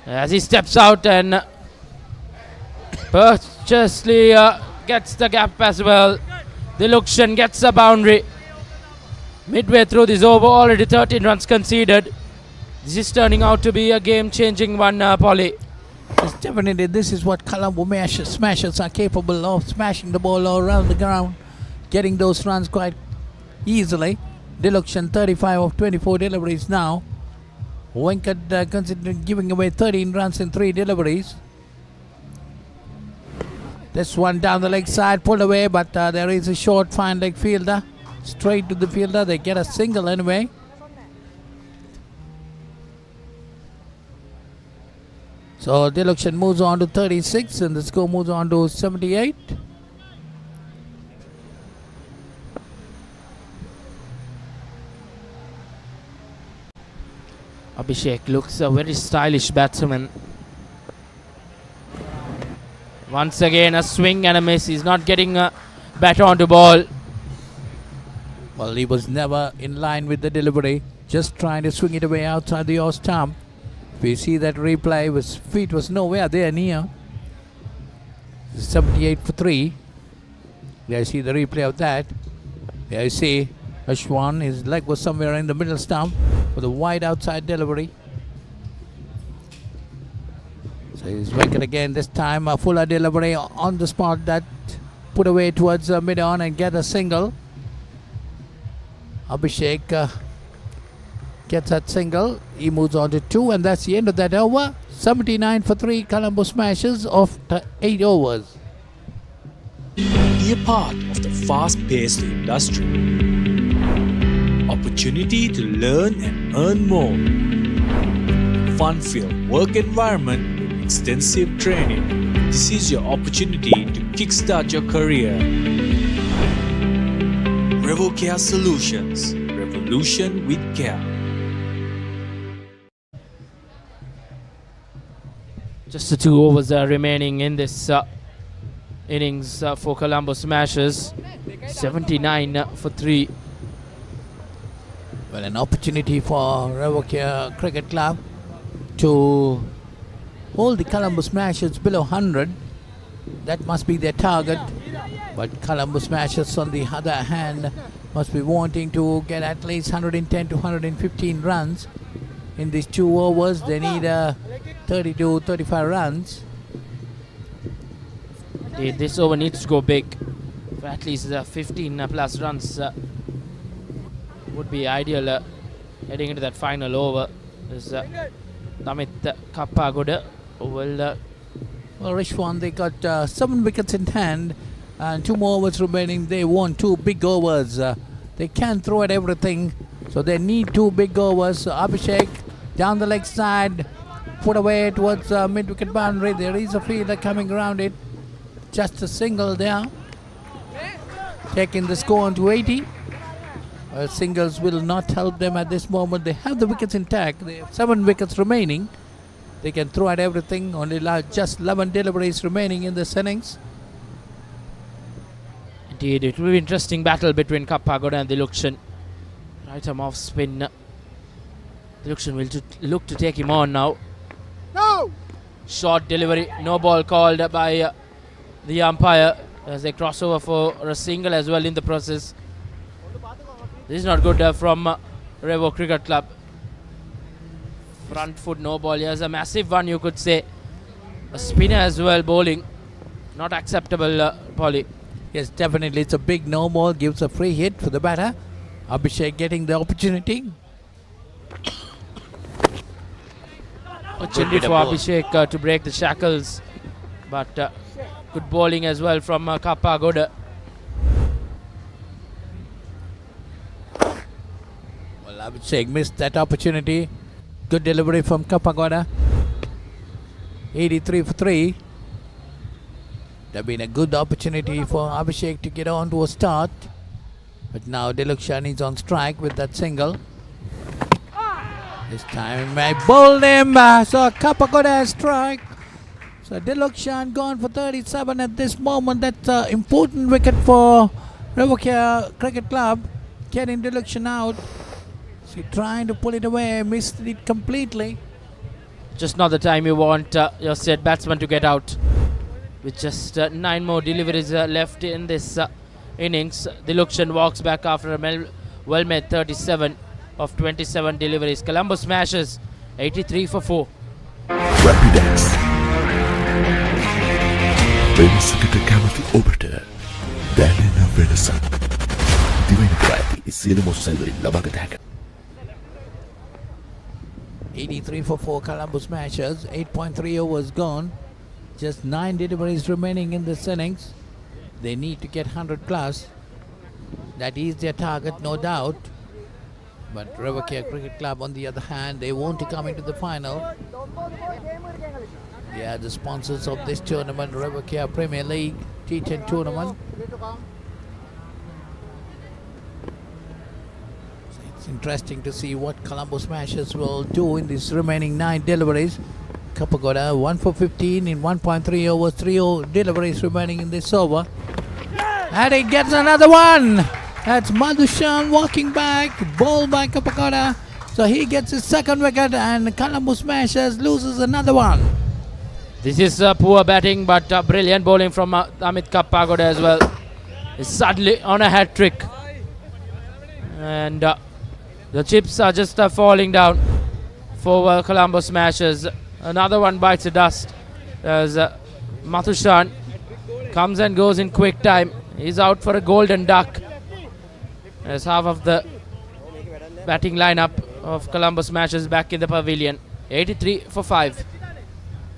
As he steps out and purposely gets the gap as well. Dilukshan gets a boundary. Midway through this over, already 13 runs conceded. This is turning out to be a game-changing one, Polly. Yes, definitely, this is what Colombo smashers are capable of, smashing the ball all around the ground, getting those runs quite easily. Dilukshan 35 of 24 deliveries now. Venkat considering giving away 13 runs in 3 deliveries. This one down the leg side, pulled away, but there is a short fine leg fielder. Straight to the fielder, they get a single anyway. So Dilukshan moves on to 36 and the score moves on to 78. Abhishek looks a very stylish batsman. Once again a swing and a miss. He's not getting a bat onto ball. Well, he was never in line with the delivery, just trying to swing it away outside the off stump. If you see that replay, his feet was nowhere there near. 78 for 3. There you see the replay of that. There you see Ashwan, his leg was somewhere in the middle stump with a wide outside delivery. So he's Venkat again, this time a fuller delivery on the spot, that put away towards mid-on and get a single. Abhishek gets that single. He moves on to 2 and that's the end of that over. 79 for 3 Colombo Smashers of 8 overs. Be a part of the fast-paced industry. Opportunity to learn and earn more. Fun-filled work environment with extensive training. This is your opportunity to kickstart your career. Revocare Solutions. Revolution with care. Just the 2 overs remaining in this innings for Colombo Smashers. 79 for 3. Well, an opportunity for Revocare Cricket Club to hold the Colombo Smashers below 100. That must be their target. But Colombo Smashers, on the other hand, must be wanting to get at least 110 to 115 runs. In these 2 overs, they need 30 to 35 runs. This over needs to go big. For at least 15 plus runs would be ideal heading into that final over. This Namit Kappagoda will... Well, Rishwan, they got 7 wickets in hand and 2 more overs remaining. They want 2 big overs. They can't throw at everything, so they need 2 big overs. So Abhishek down the leg side, put away towards mid-wicket boundary. There is a fielder coming around it. Just a single there. Taking the score on to 80. Singles will not help them at this moment. They have the wickets intact. They have 7 wickets remaining. They can throw at everything. Only just 11 deliveries remaining in this innings. Indeed, it will be interesting battle between Kappagoda and Dilukshan. Right arm off spin. Dilukshan will look to take him on now. No! Short delivery, no ball called by the umpire as they cross over for a single as well in the process. This is not good from Revo Cricket Club. Front foot no ball. Here's a massive one, you could say. A spinner as well bowling. Not acceptable, Polly. Yes, definitely. It's a big no ball. Gives a free hit for the batter. Abhishek getting the opportunity. Opportunity for Abhishek to break the shackles. But good bowling as well from Kappagoda. Abhishek missed that opportunity. Good delivery from Kapagoda. 83 for 3. There been a good opportunity for Abhishek to get on to a start. But now Dilukshan is on strike with that single. This time I bowled him. So Kapagoda strike. So Dilukshan gone for 37 at this moment. That's an important wicket for Revocare Cricket Club. Getting Dilukshan out. So trying to pull it away. Missed it completely. Just not the time you want your set batsman to get out. With just 9 more deliveries left in this innings. Dilukshan walks back after a well-made 37 of 27 deliveries. Colombo smashes 83 for 4. Rapidex. වෙනසකට කැමති ඔබට දැනෙන වෙනසක්. දිවෙන ප්‍රාති සියලුම සැලවලින් ලබාගත හැකියි. 83 for 4 Colombo smashes. 8.3 overs gone. Just 9 deliveries remaining in this innings. They need to get 100 plus. That is their target, no doubt. But Revocare Cricket Club, on the other hand, they want to come into the final. They are the sponsors of this tournament, Revocare Premier League T10 tournament. So it's interesting to see what Colombo Smashers will do in these remaining 9 deliveries. Kapagoda 1 for 15 in 1.3 overs, 3 deliveries remaining in this over. And he gets another one. That's Madhushan walking back, bowled by Kapagoda. So he gets his second wicket and Colombo Smashers loses another one. This is poor batting but brilliant bowling from Amit Kapagoda as well. He's suddenly on a hat trick. And the chips are just falling down for Colombo Smashers. Another one bites the dust as Madhushan comes and goes in quick time. He's out for a golden duck. As half of the batting lineup of Colombo Smashers back in the pavilion. 83 for 5.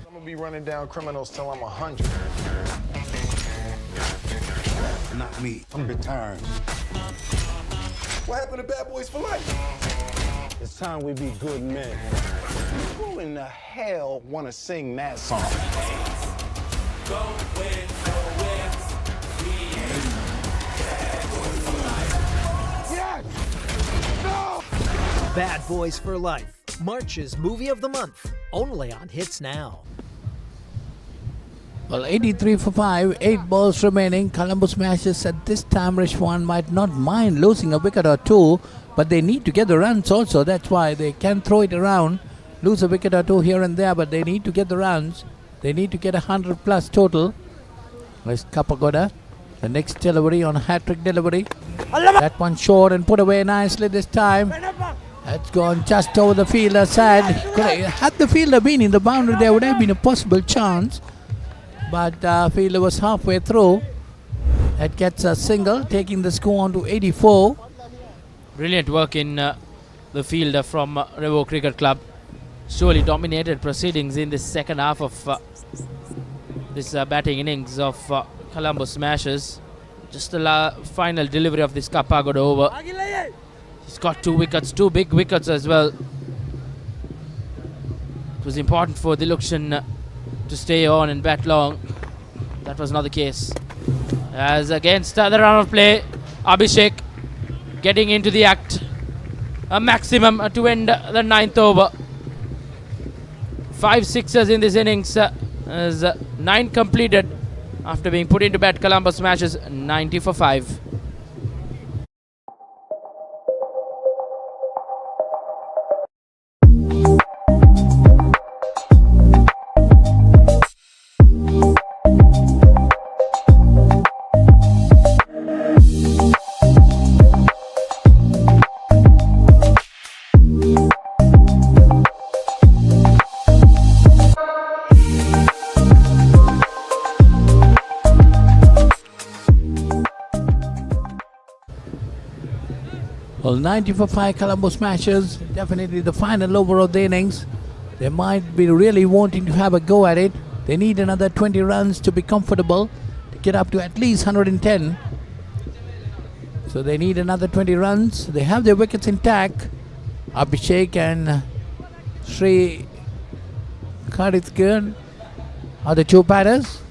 I'm gonna be running down criminals till I'm 100. Not me. I'm retiring. What happened to Bad Boys for Life? It's time we be good men. Who in the hell wanna sing that song? Bad Boys for Life, March's movie of the month, only on Hits Now. Well, 83 for 5, 8 balls remaining. Colombo Smashers at this time, Rishwan might not mind losing a wicket or two, but they need to get the runs also. That's why they can throw it around, lose a wicket or two here and there, but they need to get the runs. They need to get 100 plus total. There's Kapagoda. The next delivery on a hat-trick delivery. That one short and put away nicely this time. That's gone just over the fielder's side. Had the fielder been in the boundary, there would have been a possible chance. But fielder was halfway through. That gets a single, taking the score on to 84. Brilliant work in the fielder from Revo Cricket Club. Surely dominated proceedings in the second half of this batting innings of Colombo Smashers. Just the final delivery of this Kapagoda over. He's got 2 wickets, 2 big wickets as well. It was important for Dilukshan to stay on and bat long. That was not the case. As against the run of play, Abhishek getting into the act. A maximum to end the 9th over. 5 sixes in this innings as 9 completed after being put into bat. Colombo Smashers 90 for 5. Well, 90 for 5 Colombo Smashers. Definitely the final over of the innings. They might be really wanting to have a go at it. They need another 20 runs to be comfortable to get up to at least 110. So they need another 20 runs. They have their wickets intact. Abhishek and Sri Karithgan are the two batters.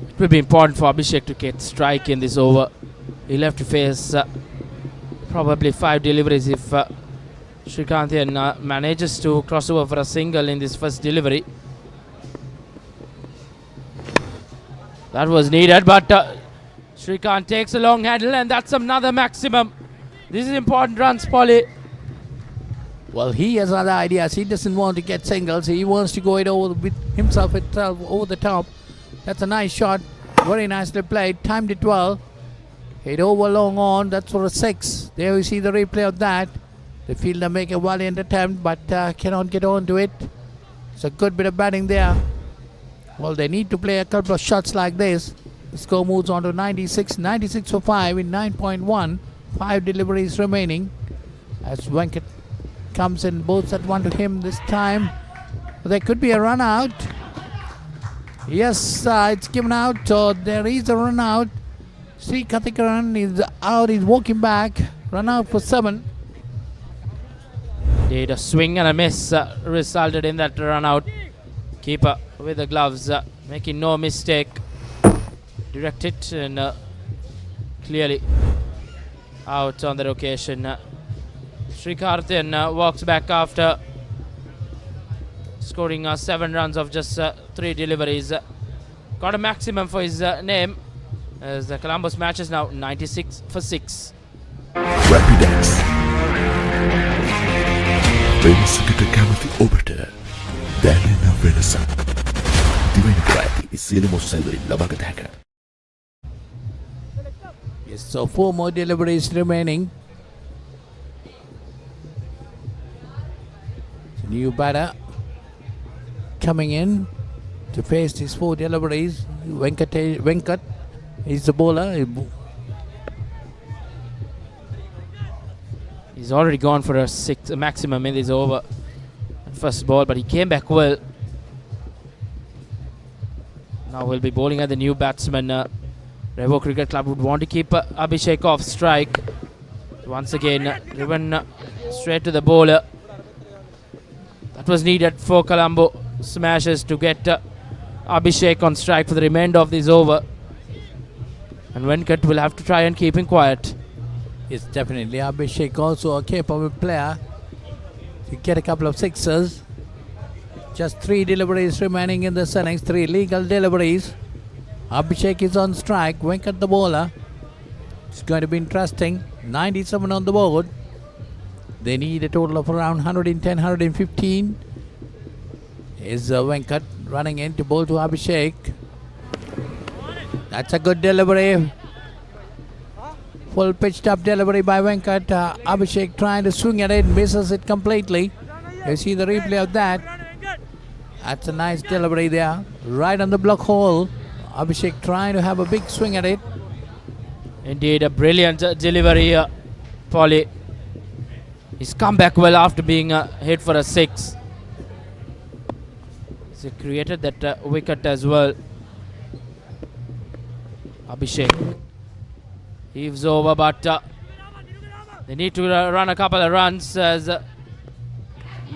It will be important for Abhishek to get strike in this over. He'll have to face probably 5 deliveries if Srikanthian manages to cross over for a single in this first delivery. That was needed, but Srikant takes a long handle, and that's another maximum. This is important runs, Polly. Well, he has other ideas. He doesn't want to get singles. He wants to go it over with himself itself over the top. That's a nice shot. Very nicely played. Timed it well. Hit over long on. That's for a 6. There we see the replay of that. The fielder make a valiant attempt, but cannot get on to it. It's a good bit of batting there. Well, they need to play a couple of shots like this. The score moves on to 96. 96 for 5 in 9.1. 5 deliveries remaining. As Venkat comes in, both at one to him this time. There could be a run out. Yes, it's given out. There is a run out. Sri Kathikaran is out. He's walking back. Run out for 7. Did a swing and a miss resulted in that run out. Keeper with the gloves making no mistake. Direct it and clearly out on that occasion. Srikarthan walks back after scoring 7 runs of just 3 deliveries. Got a maximum for his name as the Columbus match is now 96 for 6. Rapidex. වෙනසකට කැමති ඔබට දැනෙන වෙනසක්. දිවෙන ප්‍රාති සියලුම සැලරින් ලබාගත හැක. Yes, so 4 more deliveries remaining. The new batter coming in to face these 4 deliveries. Venkat is the bowler. He's already gone for a 6 maximum in this over. First ball, but he came back well. Now we'll be bowling at the new batsman. Revo Cricket Club would want to keep Abhishek off strike. Once again, driven straight to the bowler. That was needed for Colombo Smashers to get Abhishek on strike for the remainder of this over. And Venkat will have to try and keep him quiet. Yes, definitely. Abhishek also a capable player to get a couple of sixes. Just 3 deliveries remaining in the innings, 3 legal deliveries. Abhishek is on strike. Venkat the bowler. It's going to be interesting. 97 on the board. They need a total of around 110, 115. Is Venkat running in to bowl to Abhishek. That's a good delivery. Full pitched up delivery by Venkat. Abhishek trying to swing at it, misses it completely. You see the replay of that. That's a nice delivery there. Right on the block hole. Abhishek trying to have a big swing at it. Indeed, a brilliant delivery, Polly. He's come back well after being hit for a 6. He created that wicket as well. Abhishek heaves over, but they need to run a couple of runs as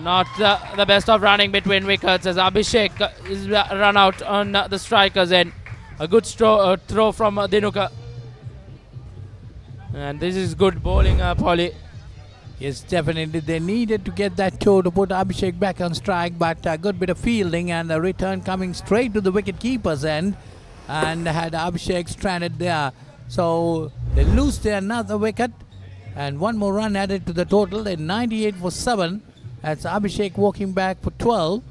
not the best of running between wickets as Abhishek is run out on the strikers end. A good throw from Dinuka. And this is good bowling, Polly. Yes, definitely. They needed to get that toe to put Abhishek back on strike, but a good bit of fielding and a return coming straight to the wicket keeper's end and had Abhishek stranded there. So they lose their another wicket and 1 more run added to the total. They're 98 for 7. That's Abhishek walking back for 12.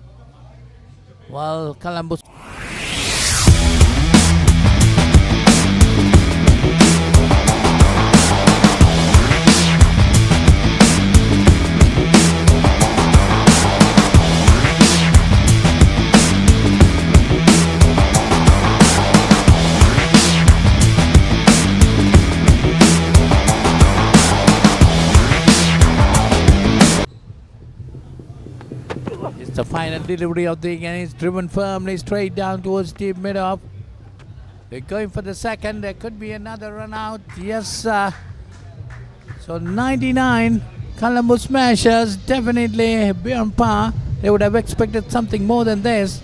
While Columbus. The final delivery of the innings, driven firmly straight down towards the mid-off. They're going for the second. There could be another run out. Yes, so 99 Colombo Smashers definitely beyond par. They would have expected something more than this.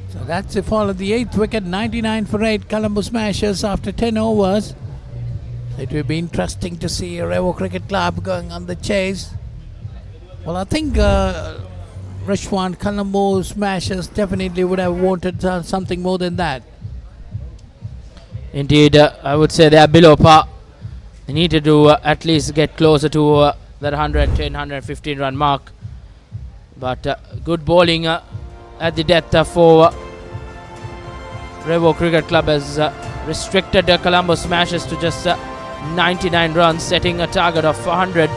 So that's the fall of the 8th wicket, 99 for 8. Colombo Smashers after 10 overs. It will be interesting to see Revo Cricket Club going on the chase. Well, I think Rashwan, Colombo Smashers definitely would have wanted something more than that. Indeed, I would say they are below par. They needed to at least get closer to that 110, 115 run mark. But good bowling at the death for Revo Cricket Club has restricted Colombo Smashers to just 99 runs, setting a target of 100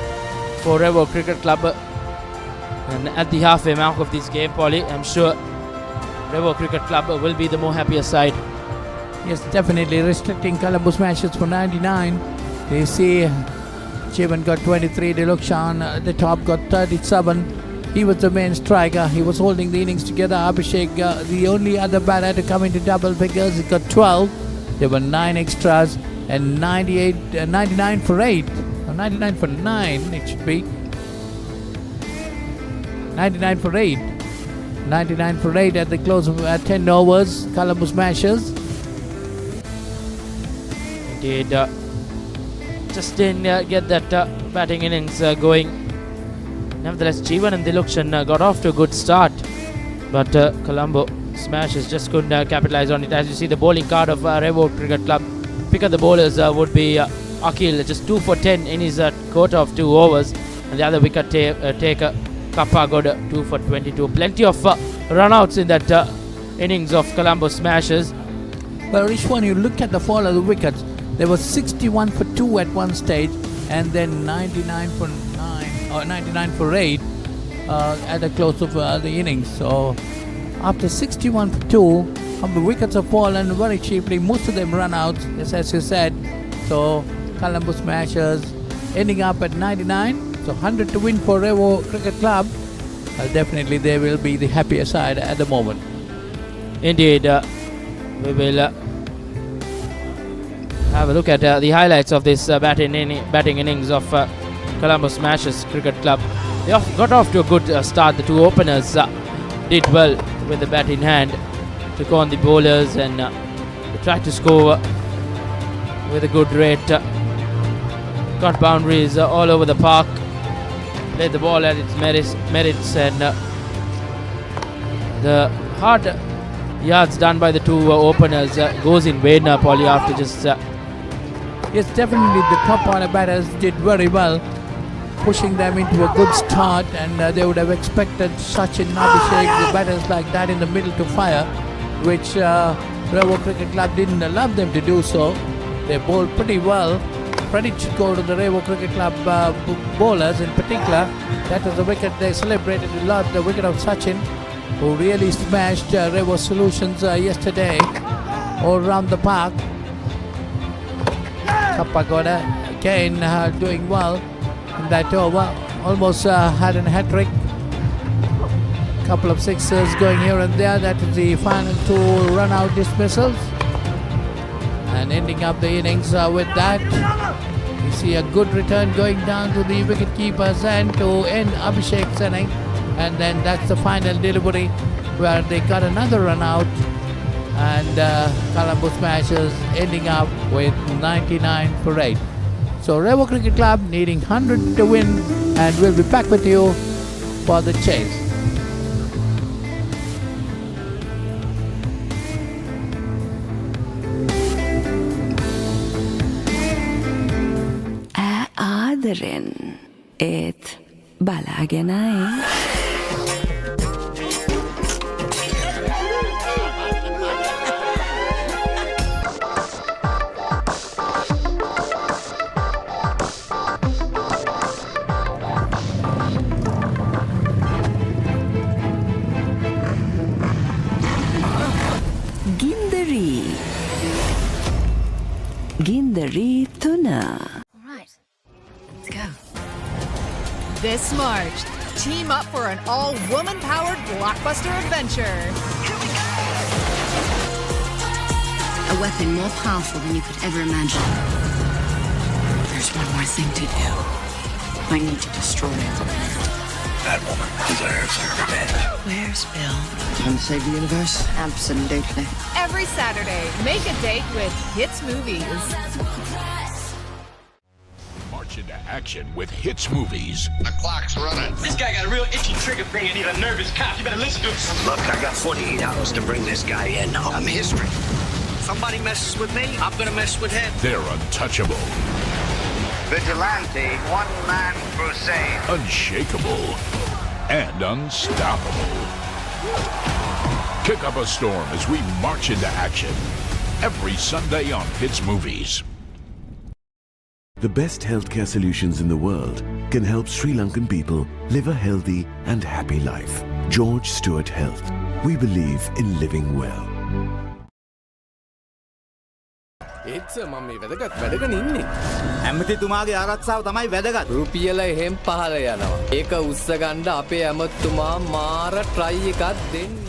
for Revo Cricket Club. And at the halfway mark of this game, Polly, I'm sure Revo Cricket Club will be the more happier side. Yes, definitely restricting Colombo Smashers for 99. They see Chivan got 23, Dilukshan at the top got 37. He was the main striker. He was holding the innings together. Abhishek, the only other batter to come into double figures, he got 12. There were 9 extras and 99 for 8. Or 99 for 9, it should be. 99 for 8. 99 for 8 at the close of 10 overs. Colombo Smashers. Indeed, just didn't get that batting innings going. Nevertheless, Jeevan and Dilukshan got off to a good start, but Colombo Smashers just couldn't capitalize on it. As you see, the bowling card of Revo Cricket Club, pick of the bowlers would be Akhil, just 2 for 10 in his quota of 2 overs, and the other wicket taker Kappa got 2 for 22. Plenty of run-outs in that innings of Colombo Smashers. Well, Rishwan, you look at the fall of the wickets. There was 61 for 2 at one stage, and then 99 for 9 or 99 for 8 at the close of the innings. So after 61 for 2, the wickets have fallen very cheaply. Most of them run out, as you said. So Colombo Smashers ending up at 99. So 100 to win for Revo Cricket Club. Definitely they will be the happier side at the moment. Indeed, we will have a look at the highlights of this batting innings of Colombo Smashers Cricket Club. They got off to a good start. The two openers did well with the bat in hand, took on the bowlers and tried to score with a good rate. Got boundaries all over the park, played the ball at its merits, and the hard yards done by the two openers goes in vain, Polly, after just... Yes, definitely the top order batters did very well, pushing them into a good start, and they would have expected Sachin, Abhishek, the batters like that in the middle to fire, which Revo Cricket Club didn't allow them to do so. They bowled pretty well. Credit should go to the Revo Cricket Club bowlers in particular. That was the wicket they celebrated a lot, the wicket of Sachin, who really smashed Revo Solutions yesterday all around the park. Kappagoda again doing well in that over, almost had a hat-trick. Couple of sixes going here and there. That is the final 2 run-out dismissals, and ending up the innings with that. You see a good return going down to the wicket-keeper's end to end Abhishek's inning, and then that's the final delivery where they got another run-out, and Colombo Smashers ending up with 99 for 8. So Revo Cricket Club needing 100 to win, and we'll be back with you for the chase. ආදරෙන් ඒත් බලාගෙනයි. Gindari Tuna. Alright, let's go. This March, team up for an all-woman powered blockbuster adventure. A weapon more powerful than you could ever imagine. There's one more thing to do. I need to destroy it. That woman deserves her revenge. Where's Bill? Time to save the universe? Absolutely. Every Saturday, make a date with Hits Movies. March into action with Hits Movies. The clock's running. This guy got a real itchy trigger finger and he's a nervous cop. You better listen to him. Look, I got 48 hours to bring this guy in. I'm history. Somebody messes with me, I'm gonna mess with him. They're untouchable, Vigilante, one-man crusade. unshakable, and unstoppable. Kick up a storm as we march into action every Sunday on Hits Movies. The best healthcare solutions in the world can help Sri Lankan people live a healthy and happy life. George Stewart Health. We believe in living well. ඒත් මම මේ වැදගත් වැඩක ඉන්නේ. ඇමතිතුමාගේ ආරක්ෂාව තමයි වැදගත්. රුපියල එහෙම් පහළ යනවා. ඒක උස්ස ගන්න අපේ ඇමතුමා මාර ට්‍රයි එකක් දෙන්නේ.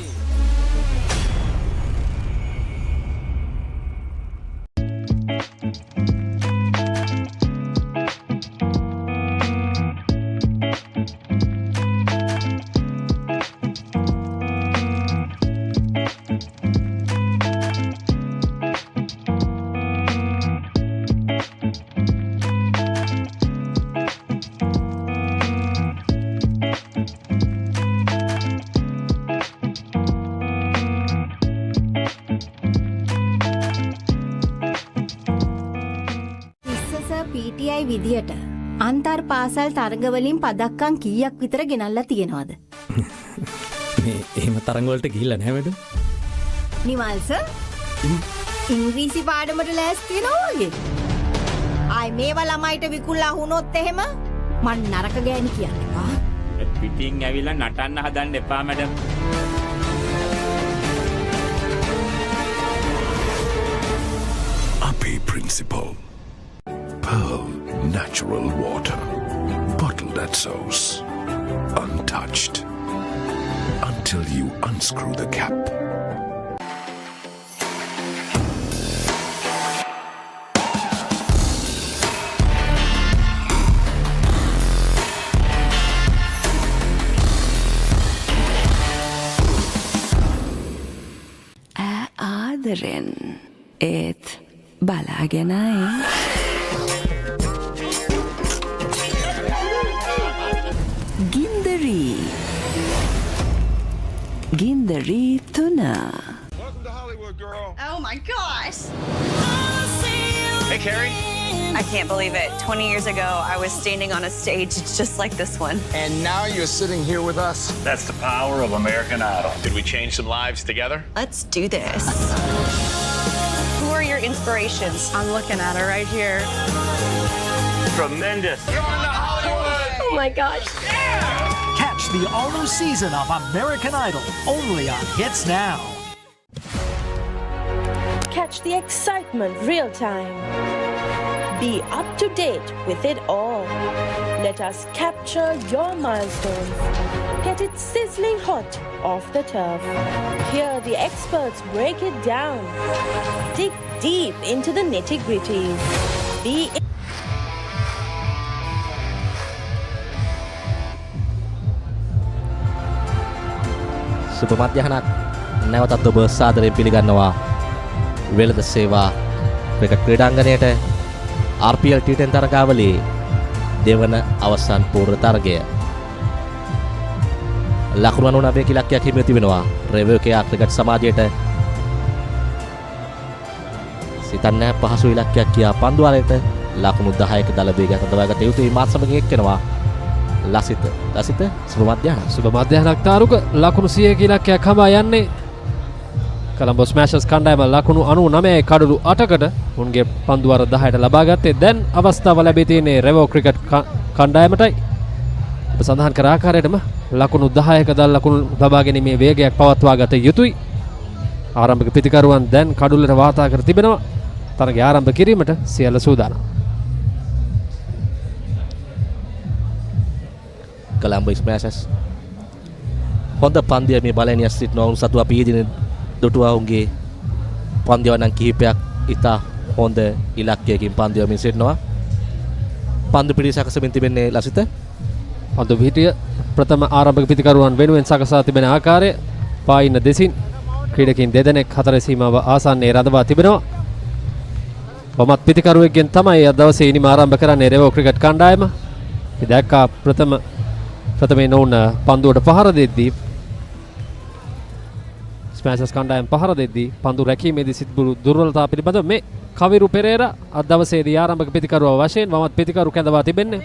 PTI විදියට අන්තර් පාසල් තරගවලින් පදක්කම් කීයක් විතර ගෙනල්ලා තියෙනවද? මේ එහෙම තරඟ වලට ගිහිල්ලා නැහැ වැඩ. නිමල් සර් ඉංග්‍රීසි පාඩමට ලෑස්ති වෙනවා වගේ. ආයි මේවා ළමයිට විකුණලා වුණොත් එහෙම මන් නරක ගෑණි කියන්නේ පා. පිටින් ඇවිල්ලා නටන්න හදන්න එපා madam. Ape Principle. Pearl natural water. Bottled at source. Untouched. Until you unscrew the cap. ආදරෙන් ඒත් බලාගෙනයි. ගින්දරී තුන. Oh my gosh. Hey, Carrie. I can't believe it. 20 years ago, I was standing on a stage just like this one. And now you're sitting here with us. That's the power of American Idol. Did we change some lives together? Let's do this. Who are your inspirations? I'm looking at her right here. Tremendous. You're on the Hollywood. Oh my gosh. Catch the all-new season of American Idol only on Hits Now. Catch the excitement real time. Be up to date with it all. Let us capture your milestones. Get it sizzling hot off the turf. Hear the experts break it down. Dig deep into the nitty-gritties. Be සුබ මධ්‍යහනක් නැවතත් ඔබ සාදරයෙන් පිළිගන්නවා වෙළඳ සේවා cricket ක්‍රීඩාංගණයට RPL T10 තරගාවලියේ දෙවන අවසන් පූර්ව තරගය. ලකුණු 99 ඉලක්කයක් හිමිව තිබෙනවා රෙවෝකෙයා ක්‍රිකට් සමාජයට. සිතන්නේ පහසු ඉලක්කයක් කියා පන්දුවාලයට ලකුණු 10ක දල වේගයක් අදවාගත යුතුයි. මාත් සමගින් එක්කෙනවා ලසිත සුබ මධ්‍යහනක්. සුබ මධ්‍යහනක් තාරුක. ලකුණු 100ක ඉලක්කයක් හඹා යන්නේ කොළඹ ස්මෑෂර්ස් කණ්ඩායම ලකුණු 99 කඩලු 8කට උන්ගේ පන්දුවර 10ට ලබා ගත්තේ. දැන් අවස්ථාව ලැබී තියෙන්නේ රෙවෝ ක්‍රිකට් කණ්ඩායමටයි. ඔබ සඳහන් කර ආකාරයටම ලකුණු 10ක දල් ලකුණු ලබා ගැනීමේ වේගයක් පවත්වා ගත යුතුයි. ආරම්භක පිතිකරුවන් දැන් කඩුල්ලට වාතා කර තිබෙනවා. තරගය ආරම්භ කිරීමට සියල්ල සූදානම්. කොළඹ ස්මෑෂර්ස් හොඳ පන්දියමේ බලනිය සිටිනවා. උන් සතු අපි ඊදින දුටුවාවුන්ගේ පන්දියවනම් කිහිපයක් ඉතා හොඳ ඉලක්කයකින් පන්දියමින් සිටිනවා. පන්දු පිටිය සකසමින් තිබෙන්නේ ලසිත. පන්දු පිටිය ප්‍රථම ආරම්භක පිතිකරුවන් වෙනුවෙන් සකසා තිබෙන ආකාරය පායින දෙසින් ක්‍රීඩකින් දෙදෙනෙක් හතර සීමාව ආසන්නයේ රඳවා තිබෙනවා. වමත් පිතිකරුවෙක්ගෙන් තමයි අද දවසේ ඉනිම ආරම්භ කරන්නේ රෙවෝ ක්‍රිකට් කණ්ඩායම. අපි දැක්කා ප්‍රථමයෙන් ඔවුන් පන්දුවට පහර දෙද්දී ස්මෑෂර්ස් කණ්ඩායම පහර දෙද්දී පන්දු රැකීමේදී සිදුවු දුර්වලතා පිළිබඳව මේ කවිරු පෙරේරා අද දවසේදී ආරම්භක පිතිකරුවා වශයෙන් වමත් පිතිකරු කැඳවා තිබෙන්නේ.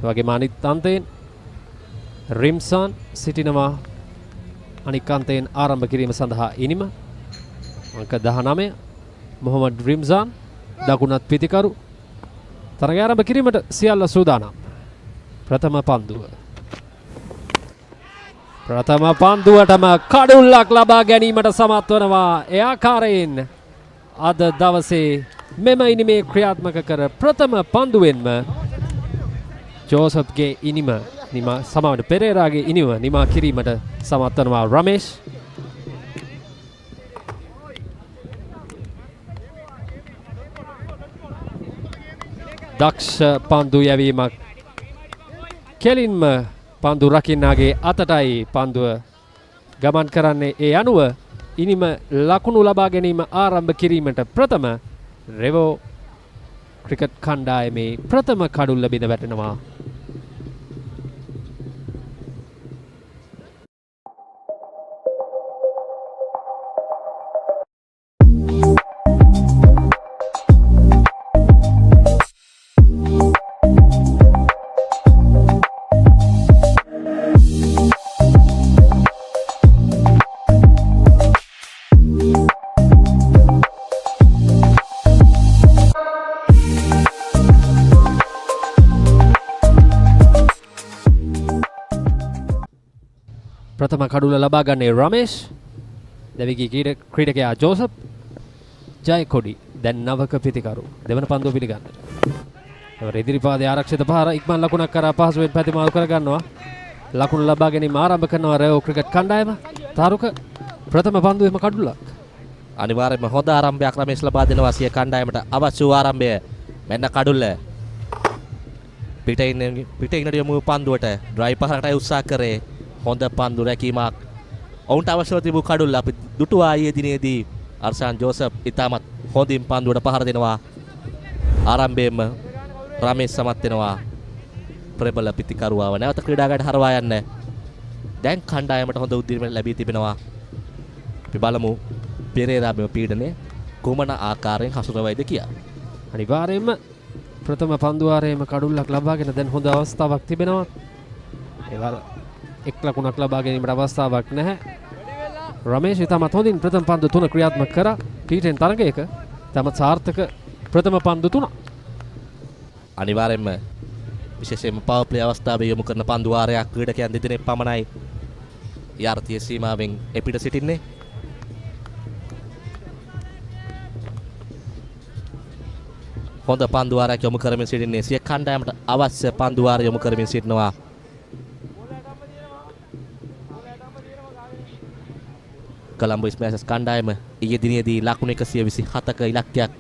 ඒ වගේම අනිත් අන්තයෙන් රිම්සන් සිටිනවා අනික් අන්තයෙන් ආරම්භ කිරීම සඳහා ඉනිම අංක 19 මොහොමඩ් රිම්සන් දකුණත් පිතිකරු තරගය ආරම්භ කිරීමට සියල්ල සූදානම්. ප්‍රථම පන්දුවටම කඩුල්ලක් ලබා ගැනීමට සමත් වනවා. ඒ ආකාරයෙන් අද දවසේ මෙම ඉනිමේ ක්‍රියාත්මක කර ප්‍රථම පන්දුවෙන්ම ජෝසප්ගේ ඉනිම සමවන පෙරේරාගේ ඉනිම නිමා කිරීමට සමත් වනවා රමේෂ්. දක්ෂ පන්දු යැවීමක් කෙලින්ම පන්දු රකින්නාගේ අතටයි පන්දුව ගමන් කරන්නේ. ඒ අනුව ඉනිම ලකුණු ලබා ගැනීම ආරම්භ කිරීමට ප්‍රථම රෙවෝ ක්‍රිකට් කණ්ඩායමේ ප්‍රථම කඩුල්ල බිඳ වැටෙනවා. ප්‍රථම කඩුල ලබා ගන්නේ රමේෂ්. දෙවිගී ක්‍රීඩකයා ජෝසප්. ජයකොඩි දැන් නවක පිතිකරු දෙවන පන්දුව පිළිගන්නට. එවර ඉදිරිපාදයේ ආරක්ෂිත පහර ඉක්මන් ලකුණක් කරා පහසුවෙන් පැතිමාරු කර ගන්නවා. ලකුණු ලබා ගැනීම ආරම්භ කරනවා රෙවෝ ක්‍රිකට් කණ්ඩායම. තාරුක ප්‍රථම පන්දුවේම කඩුලක්. අනිවාර්යයෙන්ම හොඳ ආරම්භයක් රමේෂ් ලබා දෙනවා සිය කණ්ඩායමට අවශ්‍ය වූ ආරම්භය. මෙන්න කඩුල්ල. පිටින් යමු පන්දුවට ඩ්‍රයිව් පහරකට උත්සාහ කරේ. හොඳ පන්දු රැකීමක්. ඔවුන්ට අවශ්‍යව තිබූ කඩුල්ල අපි දුටුවා ඊයේ දිනේදී. අර්ෂාන් ජෝසප් ඉතාමත් හොඳින් පන්දුවට පහර දෙනවා. ආරම්භයේම රමේෂ් සමත් වෙනවා. ප්‍රබල පිතිකරුවාව නැවත ක්‍රීඩාගාරයට හරවා යන්න. දැන් කණ්ඩායමට හොඳ උද්දීපනයක් ලැබී තිබෙනවා. අපි බලමු පෙරේරා මෙම පීඩනය කුමන ආකාරයෙන් හසුරවයිද කියලා. අනිවාර්යයෙන්ම ප්‍රථම පන්දුවාරයේම කඩුල්ලක් ලබාගෙන දැන් හොඳ අවස්ථාවක් තිබෙනවා. ඒවල එක් ලකුණක් ලබා ගැනීමට අවස්ථාවක් නැහැ. රමේෂ් ඉතාමත් හොඳින් ප්‍රථම පන්දු 3 ක්‍රියාත්මක කරා. T10 තරගයක ඉතාමත් සාර්ථක ප්‍රථම පන්දු 3. අනිවාර්යයෙන්ම විශේෂයෙන්ම පවර් ප්ලේ අවස්ථාවේ යොමු කරන පන්දු වාරයක් ක්‍රීඩකයන් දෙදෙනෙක් පමණයි යාර්තිය සීමාවෙන් එපිට සිටින්නේ. හොඳ පන්දු වාරයක් යොමු කරමින් සිටින්නේ. සිය කණ්ඩායමට අවශ්‍ය පන්දු වාර යොමු කරමින් සිටිනවා. කොළඹ ස්මෑෂර්ස් කණ්ඩායම ඊයේ දිනේදී ලකුණු 127ක ඉලක්කයක්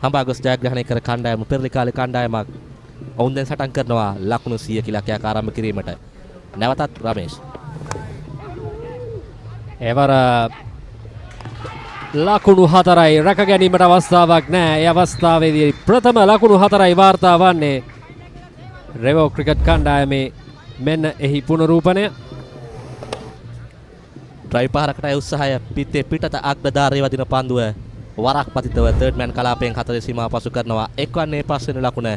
හම්බාගොස් ජයග්‍රහණය කර කණ්ඩායම පෙරලි කාලේ කණ්ඩායමක්. ඔවුන් දැන් සටන් කරනවා ලකුණු 100ක ඉලක්කයක් ආරම්භ කිරීමට. නැවතත් රමේෂ්. එවර ලකුණු 4යි රැක ගැනීමට අවස්ථාවක් නැහැ. ඒ අවස්ථාවේදී ප්‍රථම ලකුණු 4යි වාර්තා වන්නේ රෙවෝ ක්‍රිකට් කණ්ඩායමේ. මෙන්න එහි පුනරූපණය. ඩ්‍රයිව් පහරකට උත්සාහය පිටේ පිටත අග්‍රධාරයේ වදින පන්දුව වරක් පතිතව තර්ඩ් මෑන් කලාපයෙන් 4 සීමාව පසු කරනවා. එක්වන්නේ පස්වෙනි ලකුණ.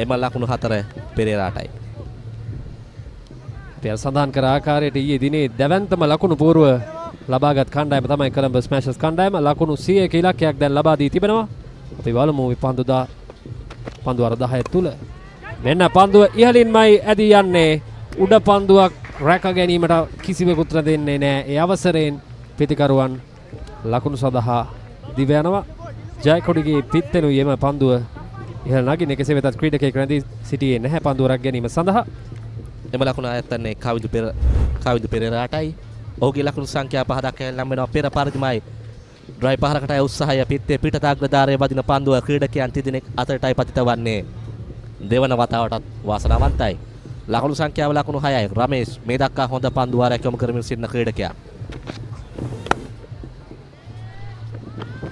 එම ලකුණු 4 පෙරේරාටයි. පෙර සඳහන් කර ආකාරයට ඊයේ දිනේ දැවැන්තම ලකුණු පූර්ව ලබාගත් කණ්ඩායම තමයි කොළඹ ස්මෑෂර්ස් කණ්ඩායම. ලකුණු 100ක ඉලක්කයක් දැන් ලබා දී තිබෙනවා. අපි බලමු මේ පන්දු අර 10 තුල. මෙන්න පන්දුව ඉහළින්මයි ඇදී යන්නේ. උඩ පන්දුවක් රැක ගැනීමට කිසිවෙකුට දෙන්නේ නැහැ. ඒ අවසරයෙන් පිතිකරුවන් ලකුණු සඳහා දිව යනවා. ජයකොඩිගේ පිත්තෙනුයි එම පන්දුව ඉහළ නගින්නේ. කෙසේ වෙතත් ක්‍රීඩකයෙක් රැඳී සිටියේ නැහැ පන්දුව රැක ගැනීම සඳහා. එම ලකුණ අයත්තන්නේ කවිදු පෙරේරාටයි. ඔහුගේ ලකුණු සංඛ්‍යාව 5 දක්වා නම් වෙනවා. පෙර පරිදිමයි ඩ්‍රයිව් පහරකට උත්සාහය පිත්තේ පිටත අග්‍රධාරයේ වදින පන්දුව ක්‍රීඩකයන් තිදෙනෙක් අතරටයි පතිත වන්නේ. දෙවන වතාවටත් වාසනාවන්තයි. ලකුණු සංඛ්‍යාව ලකුණු 6යි. රමේෂ් මේ දක්වා හොඳ පන්දු වාරයක් යොමු කරමින් සිටින ක්‍රීඩකයා.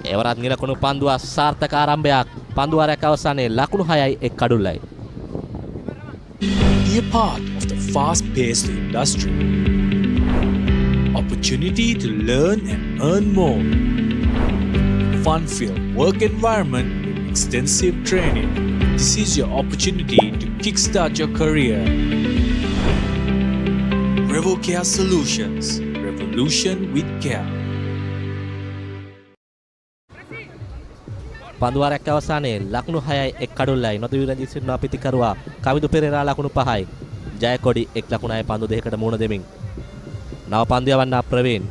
එවරත් නිලකුණු පන්දුව සාර්ථක ආරම්භයක්. පන්දු වාරයක් අවසානයේ ලකුණු 6යි එක් කඩුල්ලයි. Be a part of the fast-paced industry. Opportunity to learn and earn more. Fun-filled work environment with extensive training. This is your opportunity to kickstart your career. Revocare Solutions. Revolution with care. පන්දු වාරයක් අවසානයේ ලකුණු 6යි එක් කඩුල්ලයි. නොදවිරජී සිටින පිටිකරුවා කවිදු පෙරේරා ලකුණු 5යි. ජයකොඩි එක් ලකුණයි පන්දු දෙකකට මුහුණ දෙමින්. නව පන්දු යවන්න ප්‍රවීන්.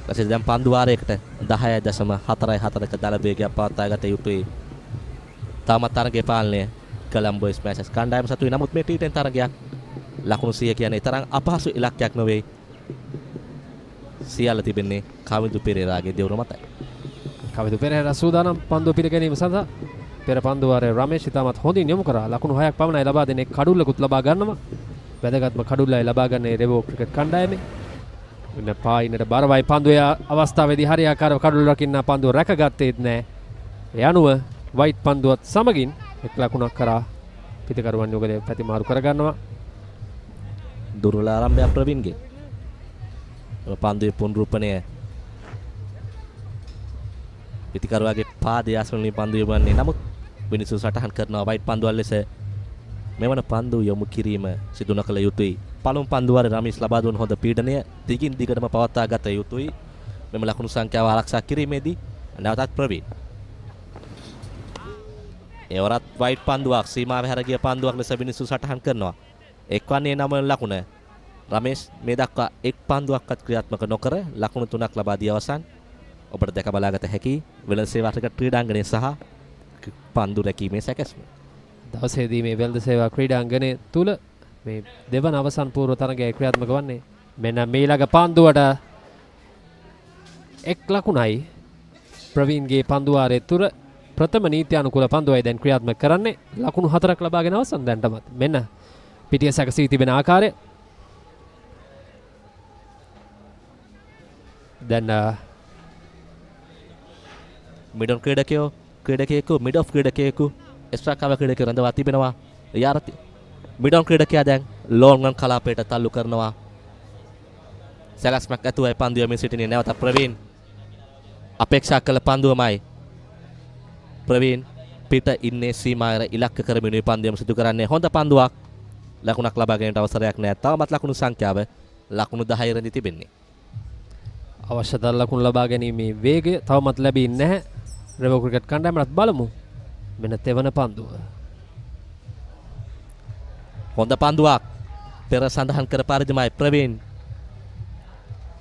ඊට දැන් පන්දු වාරයකට 10.44ක දල වේගයක් පවත්වා ගත යුතුයි. තාමත් තරගයේ පාලනය කොලම්බෝ ස්මෑෂර්ස් කණ්ඩායම සතුයි. නමුත් මේ T10 තරගයක් ලකුණු 100 කියන්නේ තරම් අපහසු ඉලක්කයක් නොවේ. සියල්ල තිබෙන්නේ කවිදු පෙරේරාගේ දෙවුර මතයි. කවිදු පෙරේරා සූදානම් පන්දුව පිළිගැනීම සඳහා. පෙර පන්දු වාරයේ රමේෂ් ඉතාමත් හොඳින් යොමු කරා. ලකුණු 6ක් පමණයි ලබා දෙන්නේ. කඩුල්ලකුත් ලබා ගන්නවා. වැදගත්ම කඩුල්ලයි ලබා ගන්නේ රෙවෝ ක්‍රිකට් කණ්ඩායමේ. ඉන්න පායිනට බරවයි පන්දුවේ අවස්ථාවේදී හරියාකාරව කඩුල්ල රකින්න පන්දුව රැකගත්තේත් නැහැ. ඒ අනුව වයිට් පන්දුවත් සමගින් එක් ලකුණක් කරා පිටිකරුවන් යෝගලේ ප්‍රතිමාරු කරගන්නවා. දුර්වල ආරම්භයක් ප්‍රවීන්ගේ. පන්දුවේ පුනරුපණය පිටිකරුවාගේ පාදයේ අස්වලින් පන්දුව යවන්නේ. නමුත් මිනිස්සු සටහන් කරනවා වයිට් පන්දුවල් ලෙස මෙවන පන්දු යොමු කිරීම සිදු නොකළ යුතුයි. පළමු පන්දු වාරේ රමේෂ් ලබා දුන් හොඳ පීඩනය දිගින් දිගටම පවත්වා ගත යුතුයි. මෙම ලකුණු සංඛ්‍යාව ආරක්ෂා කිරීමේදී නැවතත් ප්‍රවීන්. එවරත් වයිට් පන්දුවක් සීමාවේ හැර ගිය පන්දුවක් ලෙස මිනිස්සු සටහන් කරනවා. එක්වන්නේ 9 ලකුණ. රමේෂ් මේ දක්වා එක් පන්දුවක්වත් ක්‍රියාත්මක නොකර ලකුණු 3ක් ලබා දී අවසන්. ඔබට දැක බලාගත හැකි වෙළඳ සේවා ක්‍රීඩාංගණය සහ පන්දු රැකීමේ සැකැස්ම. දවසේදී මේ වෙළඳ සේවා ක්‍රීඩාංගණය තුල මේ දෙවන අවසන් පූර්ව තරගයේ ක්‍රියාත්මක වන්නේ. මෙන්න මීළඟ පන්දුවට එක් ලකුණයි ප්‍රවීන්ගේ පන්දු වාරයේ තුර ප්‍රථම නීති අනුකූල පන්දුවයි දැන් ක්‍රියාත්මක කරන්නේ. ලකුණු 4ක් ලබාගෙන අවසන් දැන්ටමත්. මෙන්න පිටිය සැකසී තිබෙන ආකාරය. දැන් මිඩොන් ක්‍රීඩකයෙකු මිඩ් ඔෆ් ක්‍රීඩකයෙකු එක්ස්ට්‍රා කවර් ක්‍රීඩකයෙකු රඳවා තිබෙනවා. යාරති මිඩොන් ක්‍රීඩකයා දැන් ලෝන් රන් කලාපයට තල්ලු කරනවා. සැලැස්මක් ඇතුවයි පන්දුව යමින් සිටිනේ. නැවත ප්‍රවීන් අපේක්ෂා කළ පන්දුවමයි. ප්‍රවීන් පිට ඉන්නේ සීමාවර ඉලක්ක කරමින් මේ පන්දුවම සිදු කරන්නේ. හොඳ පන්දුවක්. ලකුණක් ලබා ගැනීමට අවසරයක් නැහැ. තවමත් ලකුණු සංඛ්‍යාව ලකුණු 10 රැඳී තිබෙන්නේ. අවශ්‍ය තරම් ලකුණු ලබා ගැනීමේ වේගය තවමත් ලැබෙන්නේ නැහැ. රෙවෝ ක්‍රිකට් කණ්ඩායමට බලමු. මෙන්න තෙවන පන්දුව. හොඳ පන්දුවක්. පෙර සඳහන් කර පරිදිමයි ප්‍රවීන්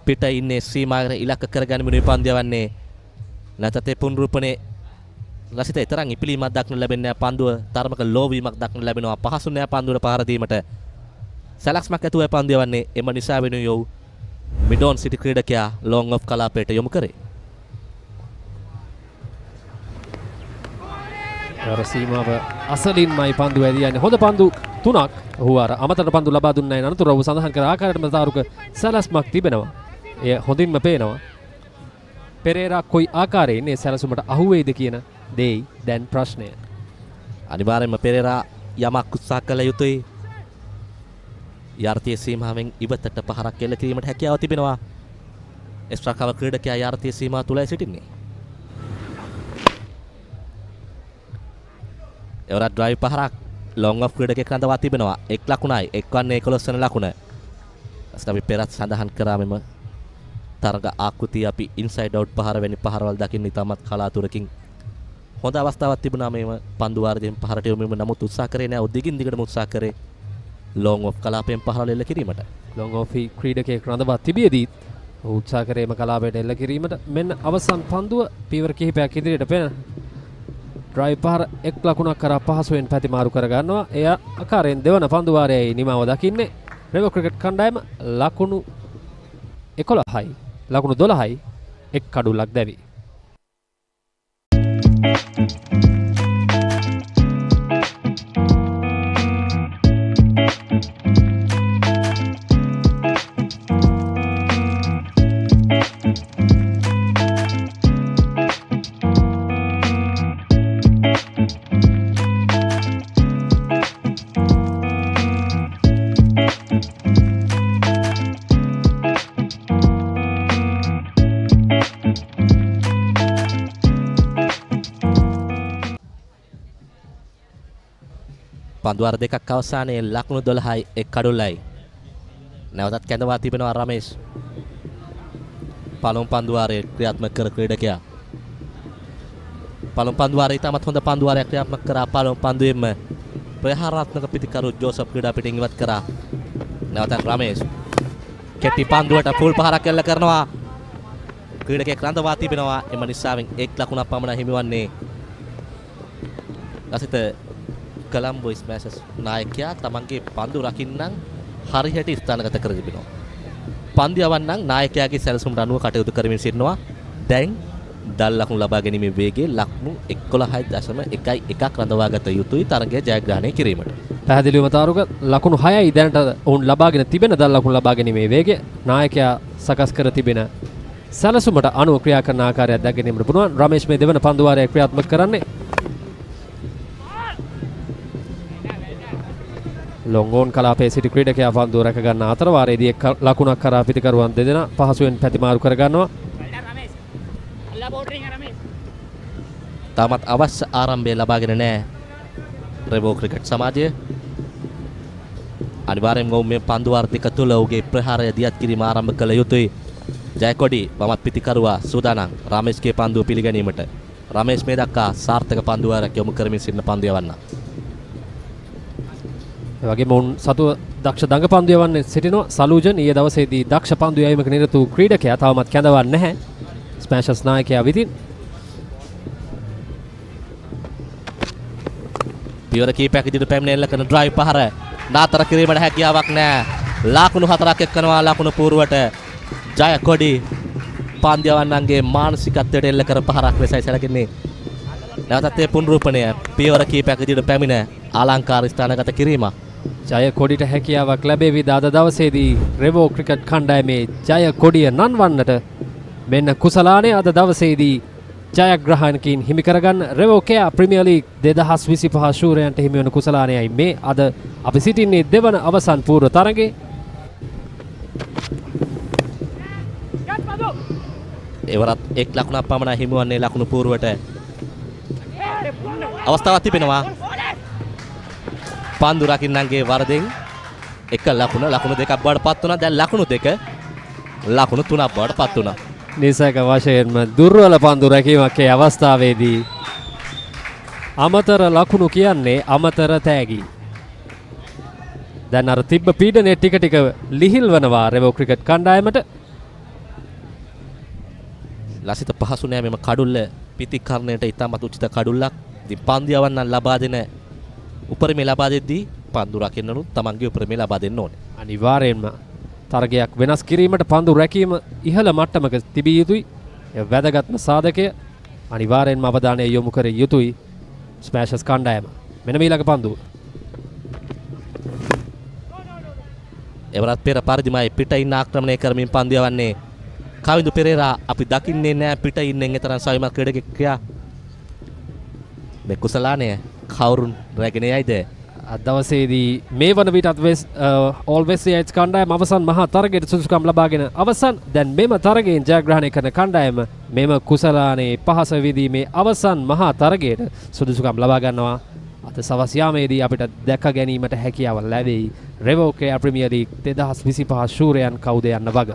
පිට ඉන්නේ සීමාවර ඉලක්ක කරගැනීමේ මේ පන්දුව යවන්නේ. නැතතේ පුනරුපණේ ලසිත තරම් ඉපිලීමක් දක්නට ලැබෙන්නේ නැහැ. පන්දුව තරමක ලෝ වීමක් දක්නට ලැබෙනවා. පහසු නෑ පන්දුවට පහර දීමට. සැලැස්මක් ඇතුවයි පන්දුව යවන්නේ. එම නිසා වෙනුයෝ මිඩොන් සිටි ක්‍රීඩකයා ලොං ඔෆ් කලාපයට යොමු කරේ. අර සීමාව අසලින්මයි පන්දු ඇදී යන්නේ. හොඳ පන්දු 3ක් ඔහු අර අමතර පන්දු ලබා දුන්නේ නැහැ. අනතුරු ඔහු සඳහන් කර ආකාරයටම තාරුක සැලැස්මක් තිබෙනවා. එය හොඳින්ම පේනවා. පෙරේරා කොයි ආකාරයෙන් මේ සැලසුමට අහු වෙයිද කියන දෙයි දැන් ප්‍රශ්නය. අනිවාර්යයෙන්ම පෙරේරා යමක් උත්සාහ කළ යුතුයි. යාර්තිය සීමාවෙන් ඉවතට පහරක් එල්ල කිරීමට හැකියාව තිබෙනවා. එක්ස්ට්‍රා කවර් ක්‍රීඩකයා යාර්තිය සීමාව තුලයි සිටින්නේ. එවරත් ඩ්‍රයිව් පහරක් ලොං ඔෆ් ක්‍රීඩකයෙක් රඳවා තිබෙනවා. එක් ලකුණයි. එක්වන්නේ 11 වෙනි ලකුණ. අස්ත අපි පෙරත් සඳහන් කරා මෙම තරග ආකෘතිය අපි ඉන්සයිඩ් අවුට් පහර වැනි පහරවල් දකින්න ඉතාමත් කලාතුරකින් හොඳ අවස්ථාවක් තිබුණා මේව පන්දු වාරයෙන් පහරට යොමු වීම. නමුත් උත්සාහ කරේ නෑ. උදිගින් දිගටම උත්සාහ කරේ ලොං ඔෆ් කලාපයෙන් පහරවල් එල්ල කිරීමට. ලොං ඔෆ් ක්‍රීඩකයෙක් රඳවා තිබියදී උත්සාහ කරේම කලාපයට එල්ල කිරීමට. මෙන්න අවසන් පන්දුව පියවර කිහිපයක් ඉදිරියට පෙන ඩ්‍රයිව් පහර එක් ලකුණක් කරා පහසුවෙන් පැතිමාරු කර ගන්නවා. එය ආකාරයෙන් දෙවන පන්දු වාරයේ නිමාව දකින්නේ. රෙවෝ ක්‍රිකට් කණ්ඩායම ලකුණු 11යි ලකුණු 12යි එක් කඩුල්ලක් දැවි. පන්දුවාර දෙකක් අවසානයේ ලකුණු 12යි එක් කඩුල්ලයි. නැවතත් කැඳවා තිබෙනවා රමේෂ්. පළමු පන්දුවාරයේ ක්‍රියාත්මක කර ක්‍රීඩකයා. පළමු පන්දුවාරයේ ඉතාමත් හොඳ පන්දුවාරයක් ක්‍රියාත්මක කරා. පළමු පන්දුවෙම ප්‍රහාරාත්මක පිටිකරු ජෝසප් ක්‍රීඩා පිටින් ඉවත් කරා. නැවතත් රමේෂ්. කෙටි පන්දුවට ෆුල් පහරක් එල්ල කරනවා. ක්‍රීඩකයෙක් රඳවා තිබෙනවා. එම නිසාවෙන් එක් ලකුණක් පමණ හිමිවන්නේ. ලසිත කොළඹ ස්මෑෂර්ස් නායකයා තමන්ගේ පන්දු රකින්නම් හරියට ස්ථානගත කර තිබෙනවා. පන්දු යවන්නම් නායකයාගේ සැලසුමට අනුව කටයුතු කරමින් සිටිනවා. දැන් දල් ලකුණු ලබා ගැනීමේ වේගයේ ලකුණු 11.1ක් රඳවාගත යුතුයි තරගය ජයග්‍රහණය කිරීමට. පැහැදිලිවම තාරුක ලකුණු 6යි දැනට ඔවුන් ලබාගෙන තිබෙන දල් ලකුණු ලබා ගැනීමේ වේගය නායකයා සකස් කර තිබෙන සැලසුමට අනුව ක්‍රියා කරන ආකාරයක් දැක ගැනීමට පුළුවන්. රමේෂ් මේ දෙවන පන්දුවාරය ක්‍රියාත්මක කරන්නේ. ලොංගෝන් කලාපයේ සිටි ක්‍රීඩකයා පන්දුව රැක ගන්න අතර වාරයේදී එක් ලකුණක් කරා පිටිකරුවන් දෙදෙනා පහසුවෙන් පැතිමාරු කර ගන්නවා. තාමත් අවශ්‍ය ආරම්භය ලබාගෙන නැහැ රෙවෝ ක්‍රිකට් සමාජය. අනිවාර්යෙන්ම ඔවුන් මේ පන්දුවාර දෙක තුළ ඔහුගේ ප්‍රහාරය දියත් කිරීම ආරම්භ කළ යුතුයි. ජයකොඩි වමත් පිටිකරුවා සූදානම් රමේෂ්ගේ පන්දුව පිළිගැනීමට. රමේෂ් මේ දක්වා සාර්ථක පන්දුවාරයක් යොමු කරමින් සිටින පන්දු යවන්න. ඒ වගේම ඔවුන් සතුව දක්ෂ දඟ පන්දු යවන්නේ සිටිනවා. සලූජන් ඊයේ දවසේදී දක්ෂ පන්දු යැවීමක නිරත වූ ක්‍රීඩකයා තවමත් කැඳවන්නේ නැහැ. ස්මෑෂර්ස් නායකයා විදින් පියවර කීපයක් ඉදිරියට පැමිණෙල්ල කරන ඩ්‍රයිව් පහර නාතර කිරීමට හැකියාවක් නැහැ. ලකුණු 4ක් එක්කනවා ලකුණු පූර්වට. ජයකොඩි පන්දියවන්නන්ගේ මානසිකත්වයට එල්ල කර පහරක් ලෙසයි සැලකෙන්නේ. නැවතත් ඒ පුනරූපණය පියවර කීපයක් ඉදිරියට පැමිණ අලංකාර ස්ථානගත කිරීම. ජයකොඩිට හැකියාවක් ලැබෙවි අද දවසේදී රෙවෝ ක්‍රිකට් කණ්ඩායමේ ජයකොඩිය නන්වන්නට. මෙන්න කුසලානේ අද දවසේදී ජයග්‍රහණකින් හිමි කරගන්න Revocare Premier League 2025 ශූරයන්ට හිමි වන කුසලානයයි මේ අද අපි සිටින්නේ දෙවන අවසන් පූර්ව තරගයේ. එවරත් එක් ලකුණක් පමණ හිමි වන්නේ ලකුණු පූර්වට. අවස්ථාවක් තිබෙනවා. පන්දු රකින්නන්ගේ වරදෙන් එක ලකුණු දෙකක් බවට පත් වුණා. දැන් ලකුණු 2 ලකුණු 3ක් බවට පත් වුණා. නිසක වශයෙන්ම දුර්වල පන්දු රැකීමක් ඒ අවස්ථාවේදී අමතර ලකුණු කියන්නේ අමතර තෑගි. දැන් අර තිබ්බ පීඩනය ටික ටික ලිහිල් වෙනවා රෙවෝ ක්‍රිකට් කණ්ඩායමට. ලසිත පහසු නෑ මෙම කඩුල්ල පිටිකරණයට ඉතාමත් උචිත කඩුල්ලක්. ඉතින් පන්දු යවන්නන් ලබා දෙන උපරිමය ලබා දෙද්දී පන්දු රකින්නනුත් තමන්ගේ උපරිමය ලබා දෙන්න ඕනේ. අනිවාර්යෙන්ම තරගයක් වෙනස් කිරීමට පන්දු රැකීම ඉහළ මට්ටමක තිබිය යුතුයි. ඒ වැදගත්ම සාධකය අනිවාර්යෙන්ම අවධානය යොමු කර යුතුයි ස්මෑෂර්ස් කණ්ඩායම. මෙන්න ඊළඟ පන්දුව. එවරත් පෙර පරිදිමයි පිට ඉන්න ආක්‍රමණය කරමින් පන්දු යවන්නේ කවිඳු පෙරේරා. අපි දකින්නේ නැහැ පිට ඉන්නෙන් එතරම් සවිමත් ක්‍රීඩකෙක් ක්‍රියා. මේ කුසලානය කවුරුන් රැගෙන යයිද? අද දවසේදී මේ වන විටත් all Wesleyite කණ්ඩායම අවසන් මහා තරගයට සුදුසුකම් ලබාගෙන අවසන්. දැන් මෙම තරගයෙන් ජයග්‍රහණය කරන කණ්ඩායම මෙම කුසලානේ පහස විදීමේ අවසන් මහා තරගයට සුදුසුකම් ලබා ගන්නවා. අද සවස් යාමේදී අපිට දැක ගැනීමට හැකියාව ලැබෙයි Revocare Premier League 2025 ශූරයන් කවුද යන්න වග.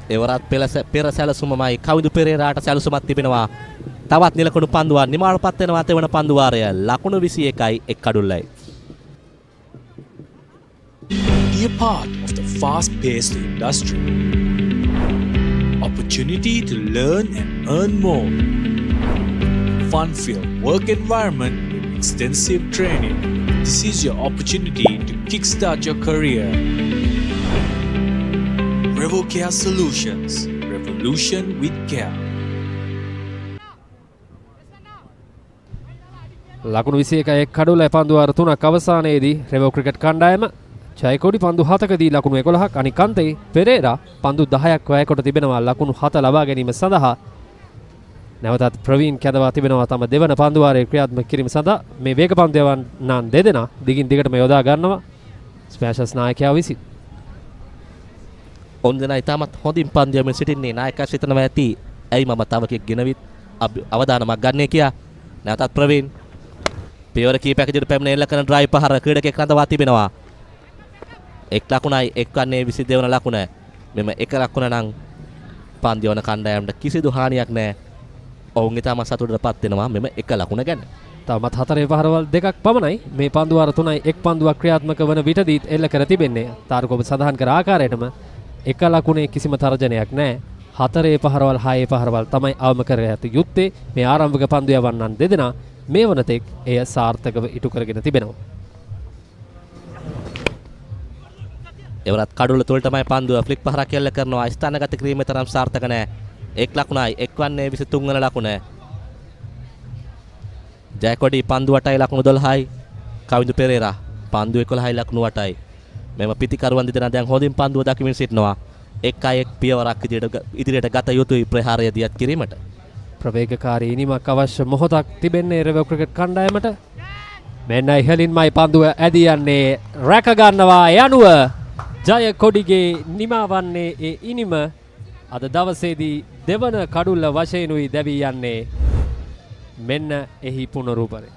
එවරත් පෙර සැලසුමමයි කවිඳු පෙරේරාට සැලසුමක් තිබෙනවා. තවත් නිලකුණු පන්දුවක් නිමාවටපත් වෙනවා තෙවන පන්දුවාරය ලකුණු 21යි එක් කඩුල්ලයි. Be a part of the fast-paced industry. Opportunity to learn and earn more. Fun-filled work environment with extensive training. This is your opportunity to kickstart your career. Revocare Solutions. Revolution with care. ලකුණු 21 කඩුල්ල පන්දුවාර 3ක් අවසානයේදී රෙවෝ cricket කණ්ඩායම ජයකොඩි පන්දු 7කදී ලකුණු 11ක් අනික අන්තේ පෙරේරා පන්දු 10ක් වැයකොට තිබෙනවා ලකුණු 7 ලබා ගැනීම සඳහා. නැවතත් ප්‍රවීන් කැඳවා තිබෙනවා තම දෙවන පන්දුවාරයේ ක්‍රියාත්මක කිරීම සඳහා. මේ වේග පන්දු යවන්නන් දෙදෙනා දිගින් දිගටම යොදා ගන්නවා ස්මෑෂර්ස් නායකයා විසින්. ඔන්දෙනා ඉතාමත් හොඳින් පන්දු යමින් සිටින්නේ. නායකයා සිතනවා ඇති ඇයි මම තව කෙනෙක් ගෙනවිත් අවදානමක් ගන්නේ කියා. නැවතත් ප්‍රවීන් පියවර කීපයක් ඉදිරියට පැමිණ එල්ල කරන ඩ්‍රයිව් පහර ක්‍රීඩකයෙක් රඳවා තිබෙනවා. 1 ලකුණයි 1 වන්නේ 22 වන ලකුණ. මෙම 1 ලකුණ නම් පන්දු යවන කණ්ඩායමට කිසිදු හානියක් නැහැ. ඔවුන් ඊටම සතුටටපත් වෙනවා මෙම 1 ලකුණ ගැන. තවමත් 4 පහරවල් 2ක් පමණයි මේ පන්දු වාර 3යි 1 පන්දුවක් ක්‍රියාත්මක වන විටදීත් එල්ල කර තිබෙන්නේ. තාරුක ඔබ සඳහන් කර ආකාරයටම 1 ලකුණේ කිසිම තර්ජනයක් නැහැ. 4 පහරවල් 6 පහරවල් තමයි අවම කර ඇති යුත්තේ. මේ ආරම්භක පන්දු යවන්නන් දෙදෙනා මේ වනතෙක් එය සාර්ථකව ඉටු කරගෙන තිබෙනවා. එවරත් කඩුල තුල තමයි පන්දුව ෆ්ලික් පහරක් එල්ල කරනවා. ස්ථානගත කිරීමේ තරම් සාර්ථක නැහැ. 1 ලකුණයි 1 වන්නේ 23 වන ලකුණ. ජයකොඩි පන්දු 8යි ලකුණු 12යි. කවිඳු පෙරේරා පන්දු 11යි ලකුණු 8යි. මෙම පිටිකරුවන් දෙදෙනා දැන් හොඳින් පන්දුව දකිමින් සිටිනවා. 1-1 පියවරක් ඉදිරියට ගත යුතුයි ප්‍රහාරය දියත් කිරීමට. ප්‍රවේගකාරී ඉනිමක් අවශ්‍ය මොහොතක් තිබෙන්නේ රෙවෝ ක්‍රිකට් කණ්ඩායමට. මෙන්න ඉහළින්මයි පන්දුව ඇදී යන්නේ. රැක ගන්නවා යනුව ජයකොඩිගේ නිමාවන්නේ ඒ ඉනිම අද දවසේදී දෙවන කඩුල්ල වශයෙන්ුයි දැවී යන්නේ. මෙන්න එහි පුනරූපණය.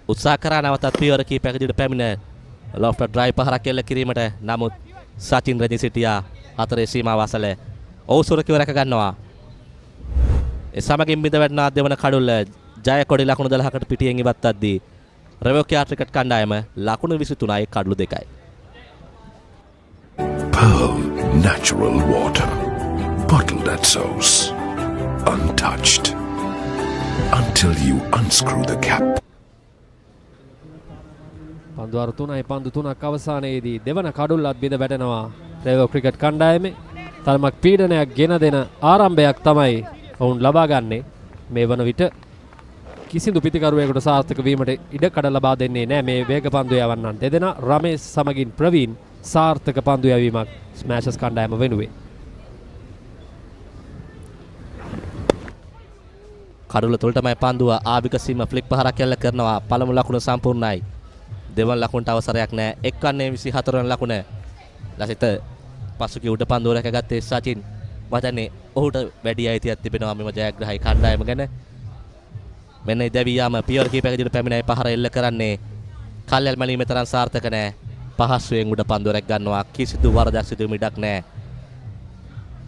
උත්සාහ කරා නැවතත් පියවර කීපයක් ඉදිරියට පැමිණ ලොෆ්ට් ඩ්‍රයිව් පහරක් එල්ල කිරීමට. නමුත් සචින් රජි සිටියා හතරේ සීමාව අසල. ඔහු සුරකිව රැක ගන්නවා. ඒ සමගින් බිඳ වැටෙනා දෙවන කඩුල්ල ජයකොඩි ලකුණු 12කට පිටියෙන් ඉවත් අද්දී රෙවෝකියා ක්‍රිකට් කණ්ඩායම ලකුණු 23යි කඩලු 2යි. Pearl natural water, bottled at source, untouched, until you unscrew the cap. පන්දු අර 3යි පන්දු 3ක් අවසානයේදී දෙවන කඩුල්ලත් බිඳ වැටෙනවා රෙවෝ ක්‍රිකට් කණ්ඩායමේ. තරමක් පීඩනයක් ගෙන දෙන ආරම්භයක් තමයි ඔවුන් ලබා ගන්නේ. මේ වන විට කිසිදු පිටිකරුවෙකුට සාර්ථක වීමට ඉඩ කඩ ලබා දෙන්නේ නැහැ මේ වේග පන්දු යවන්නන් දෙදෙනා. රමේෂ් සමගින් ප්‍රවීන් සාර්ථක පන්දු යැවීමක් ස්මෑෂර්ස් කණ්ඩායම වෙනුවෙන්. කඩුල තුලටමයි පන්දුව ආභික සීම ෆ්ලික් පහරක් එල්ල කරනවා. පළමු ලකුණ සම්පූර්ණයි. දෙවන ලකුණට අවසරයක් නැහැ. 1 වන්නේ 24 වන ලකුණ. ලසිත පසුගිය උඩ පන්දුව රැකගත්තේ සචින්. මතන්නේ ඔහුට වැඩි අයිතියක් තිබෙනවා මෙම ජයග්‍රහී කණ්ඩායම ගැන. මෙන්න දැවියාම පියවර කීපයක ඉදිරියට පැමිණයි පහර එල්ල කරන්නේ. කල්යල් මැලීමේ තරම් සාර්ථක නැහැ. පහසුවෙන් උඩ පන්දුව රැක ගන්නවා. කිසිදු වරදක් සිදුවීම ඉඩක් නැහැ.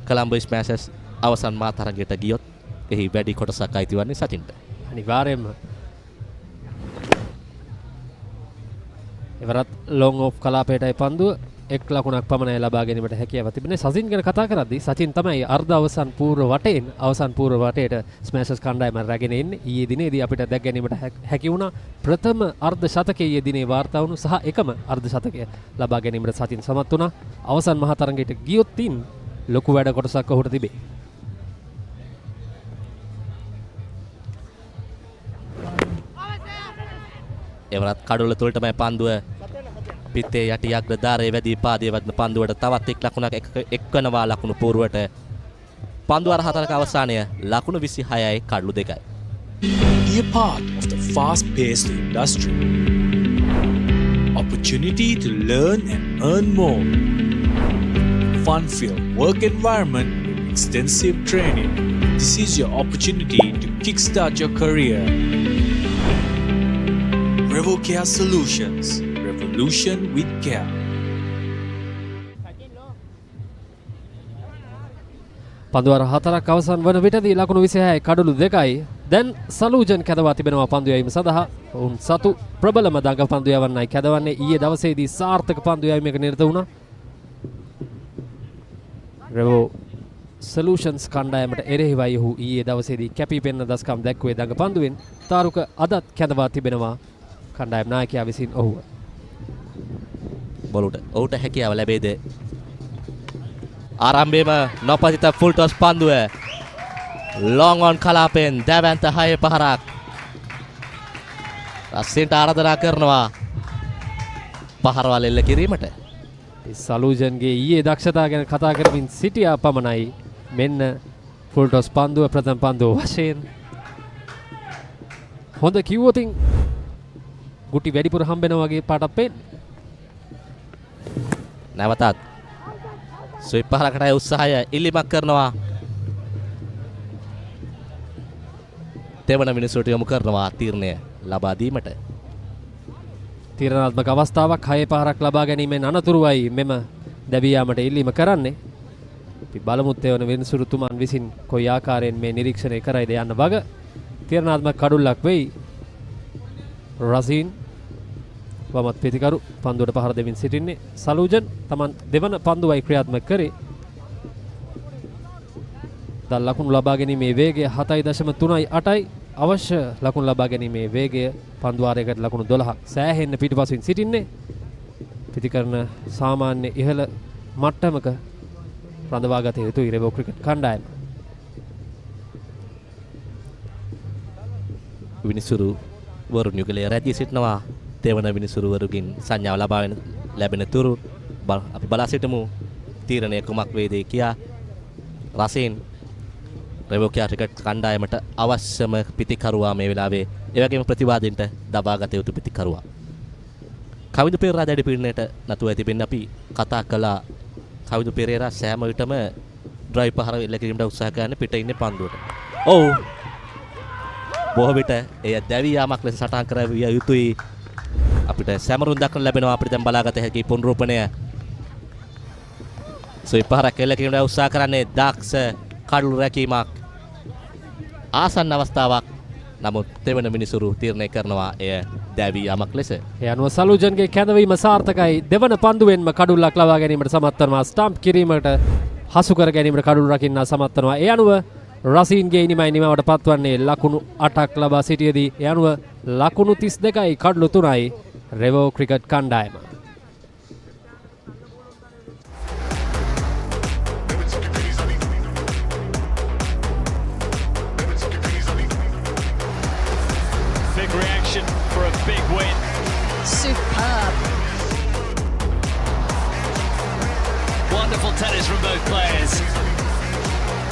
කොළඹ ස්මෑෂර්ස් අවසන් මා තරගයට ගියොත් එහි වැඩි කොටසක් අයිති වන්නේ සචින්ට. අනිවාර්යයෙන්ම. එවරත් ලොං ඔෆ් කලාපයටයි පන්දුව 1 ලකුණක් පමණයි ලබා ගැනීමට හැකියාව තිබෙන්නේ. සචින් ගැන කතා කරද්දී සචින් තමයි අර්ධ අවසන් පූර්ව වටේන් අවසන් පූර්ව වටේට ස්මෑෂර්ස් කණ්ඩායම රැගෙන ඉන්නේ. ඊයේ දිනේදී අපිට දැක් ගැනීමට හැකි වුණා ප්‍රථම අර්ධ ශතකයේ ඊයේ දිනේ වාර්තා වුණු සහ එකම අර්ධ ශතකය ලබා ගැනීමට සචින් සමත් වුණා. අවසන් මහ තරගයට ගියොත් ලොකු වැඩ කොටසක් ඔහුට තිබේ. එවරත් කඩුල තුලටමයි පන්දුව පිත්තේ යටි අග්‍රධාරයේ වැඩි පාදයේ වදින පන්දුවට තවත් 1 ලකුණක් එක්වනවා ලකුණු පූර්වට. පන්දුව අර 4ක අවසානය ලකුණු 26යි කඩලු 2යි. Be a part of the fast-paced industry. Opportunity to learn and earn more. Fun-filled work environment with extensive training. This is your opportunity to kickstart your career. Revocare Solutions. Revolution with care. පන්දුවර 4ක් අවසන් වන විටදී ලකුණු 26යි කඩලු 2යි. දැන් සලූජන් කැදවා තිබෙනවා පන්දු යැවීම සඳහා. ඔවුන් සතු ප්‍රබලම දඟ පන්දු යවන්නයි කැදවන්නේ. ඊයේ දවසේදී සාර්ථක පන්දු යැවීමක නිරත වුණා. රෙවෝ සොලියුෂන්ස් කණ්ඩායමට එරෙහිවයි ඔහු ඊයේ දවසේදී කැපී පෙනෙන දස්කම් දැක්ුවේ දඟ පන්දුවෙන්. තාරුක අදත් කැදවා තිබෙනවා කණ්ඩායම් නායකයා විසින් ඔහුව. බොලුට ඔහුට හැකියාව ලැබෙයිද? ආරම්භයේම නොපතිත ෆුල් ටොස් පන්දුව ලොං ඔන් කලාපෙන් දැවැන්ත 6 පහරක් රස්සින්ට ආරාධනා කරනවා පහරවල් එල්ල කිරීමට. සලූජන්ගේ ඊයේ දක්ෂතාව ගැන කතා කරමින් සිටියා පමණයි. මෙන්න ෆුල් ටොස් පන්දුව ප්‍රථම පන්දුව වශයෙන් හොඳ කිව්වොතින් ගුටි වැඩිපුර හම්බෙනවා වගේ පාටක් පේන්නේ. නැවතත් ස්විප් පහරකට උත්සාහය ඉල්ලීමක් කරනවා. තෙවන මිනිසුන්ට යොමු කරනවා තීරණය. ලබා දීමට. තීරණාත්මක අවස්ථාවක් 6 පහරක් ලබා ගැනීමෙන් අනතුරුවයි මෙම දැවී යාමට ඉල්ලීම කරන්නේ. අපි බලමුත් එවන විනිසුරුතුමන් විසින් කොයි ආකාරයෙන් මේ නිරීක්ෂණය කරයිද යන්න වග. තීරණාත්මක කඩුල්ලක් වෙයි. රසීන් වමත් පිතිකරු පන්දුවට පහර දෙමින් සිටින්නේ. සලූජන් තමන් දෙවන පන්දුවයි ක්‍රියාත්මක කරේ. දැන් ලකුණු ලබා ගැනීමේ වේගය 7.38යි. අවශ්‍ය ලකුණු ලබා ගැනීමේ වේගය පන්දුවාරයකට ලකුණු 12ක්. සෑහෙන්න පිටිපසින් සිටින්නේ. පිතිකරන සාමාන්‍ය ඉහළ මට්ටමක රඳවා ගත යුතුයි රෙවෝ ක්‍රිකට් කණ්ඩායම. විනිසුරු වරු නියුකලේ රැඳී සිටිනවා. තෙවන විනිසුරු වරුකින් සංඥාව ලැබෙන තුරු අපි බලා සිටමු තීරණය කුමක් වේද කියා. රසීන් රෙවෝකියා ක්‍රිකට් කණ්ඩායමට අවශ්‍යම පිතිකරුවා මේ වෙලාවේ. ඒ වගේම ප්‍රතිවාදීන්ට දබා ගත යුතු පිතිකරුවා. කවිදු පෙරේරා දැඩි පිළිණයට නතුව තිබෙන්නේ අපි කතා කළා. කවිදු පෙරේරා සෑම විටම ඩ්‍රයිව් පහර එල්ල කිරීමට උත්සාහ කරන පිට ඉන්නේ පන්දුවට. ඔව්. බොහෝ විට එය දැවී යාමක් ලෙස සටහන් කරවිය යුතුයි. අපිට සැමරුම් දක්වන්න ලැබෙනවා. අපිට දැන් බලාගත හැකි පුනරුපණය. සොයි පහරක් එල්ල කිරීමට උත්සාහ කරන්නේ දක්ෂ කඩළු රැකීමක්. ආසන්න අවස්ථාවක්. නමුත් තෙවන මිනිසුරු තීරණය කරනවා එය දැවී යාමක් ලෙස. ඒ අනුව සලූජන්ගේ කැඳවීම සාර්ථකයි. දෙවන පන්දුවෙන්ම කඩුල්ලක් ලබා ගැනීමට සමත් වෙනවා. ස්ටම්ප් කිරීමට හසු කර ගැනීමට කඩුළු රකින්න සමත් වෙනවා. ඒ අනුව රසීන්ගේ ඉනිමයි නිමවට පත්වන්නේ ලකුණු 8ක් ලබා සිටියේදී. ඒ අනුව ලකුණු 32යි කඩුළු 3යි රෙවෝ ක්‍රිකට් කණ්ඩායම. Big reaction for a big win. Superb. Wonderful tennis from both players.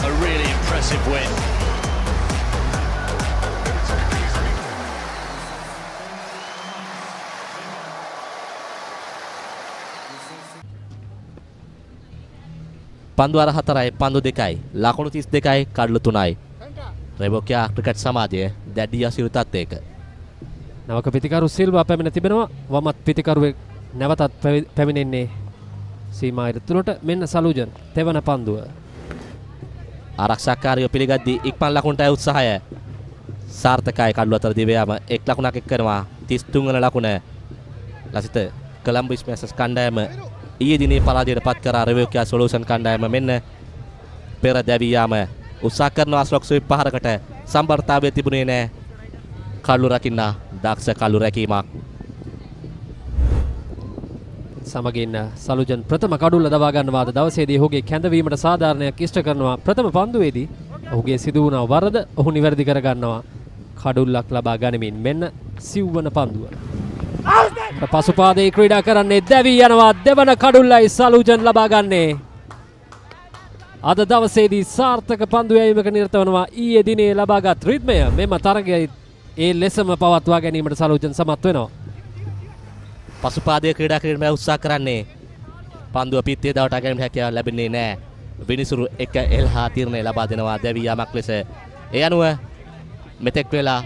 A really impressive win. පන්දු අර 4යි පන්දු 2යි ලකුණු 32යි කඩළු 3යි. රෙවෝකියා ක්‍රිකට් සමාජය දැඩි අසිරු තත්ත්වයක. නවක පිතිකරු සිල්වා පැමිණ තිබෙනවා. වමත් පිතිකරුවෙක් නැවතත් පැමිණෙන්නේ සීමා ඉරතුලට. මෙන්න සලූජන් තෙවන පන්දුව. ආරක්ෂාකාරියෝ පිළිගද්දී ඉක්මන් ලකුණට උත්සාහය සාර්ථකයි. කඩළු අතර දිවයාම එක් ලකුණක් එක් කරනවා. 33 වන ලකුණ. ලසිත කොළඹ ස්මෑෂර්ස් කණ්ඩායම ඊයේ දිනේ පරාජයට පත් කරා රෙවෝකියා සොලියුෂන් කණ්ඩායම. මෙන්න පෙර දැවී යාම උත්සාහ කරනවා. ස්ලොක් ස්විප් පහරකට සම්බර්තාවය තිබුණේ නැහැ. කඩළු රකින්න දක්ෂ කඩළු රැකීමක්. සමගින් සලූජන් ප්‍රථම කඩුල්ල දවා ගන්නවාද දවසේදී ඔහුගේ කැඳවීමට සාධාරණයක් ඉෂ්ට කරනවා. ප්‍රථම පන්දුවේදී ඔහුගේ සිදු වුණ වරද ඔහු නිවැරදි කර ගන්නවා. කඩුල්ලක් ලබා ගනිමින් මෙන්න සිව්වන පන්දුව. පසුපාදයේ ක්‍රීඩා කරන්නේ දැවී යනවා. දෙවන කඩුල්ලයි සලූජන් ලබා ගන්නේ. අද දවසේදී සාර්ථක පන්දු යැවීමක නිරත වනවා. ඊයේ දිනේ ලබාගත් රිද්මය මෙම තරගයේ ඒ ලෙසම පවත්වා ගැනීමට සලූජන් සමත් වෙනවා. පසුපාදයේ ක්‍රීඩා කිරීමට උත්සාහ කරන්නේ පන්දුව පිටියේ දවටා ගැනීමට හැකියාව ලැබෙන්නේ නැහැ. විනිසුරු එක එල්හා තීරණය ලබා දෙනවා දැවී යාමක් ලෙස. ඒ අනුව මෙතෙක් වෙලා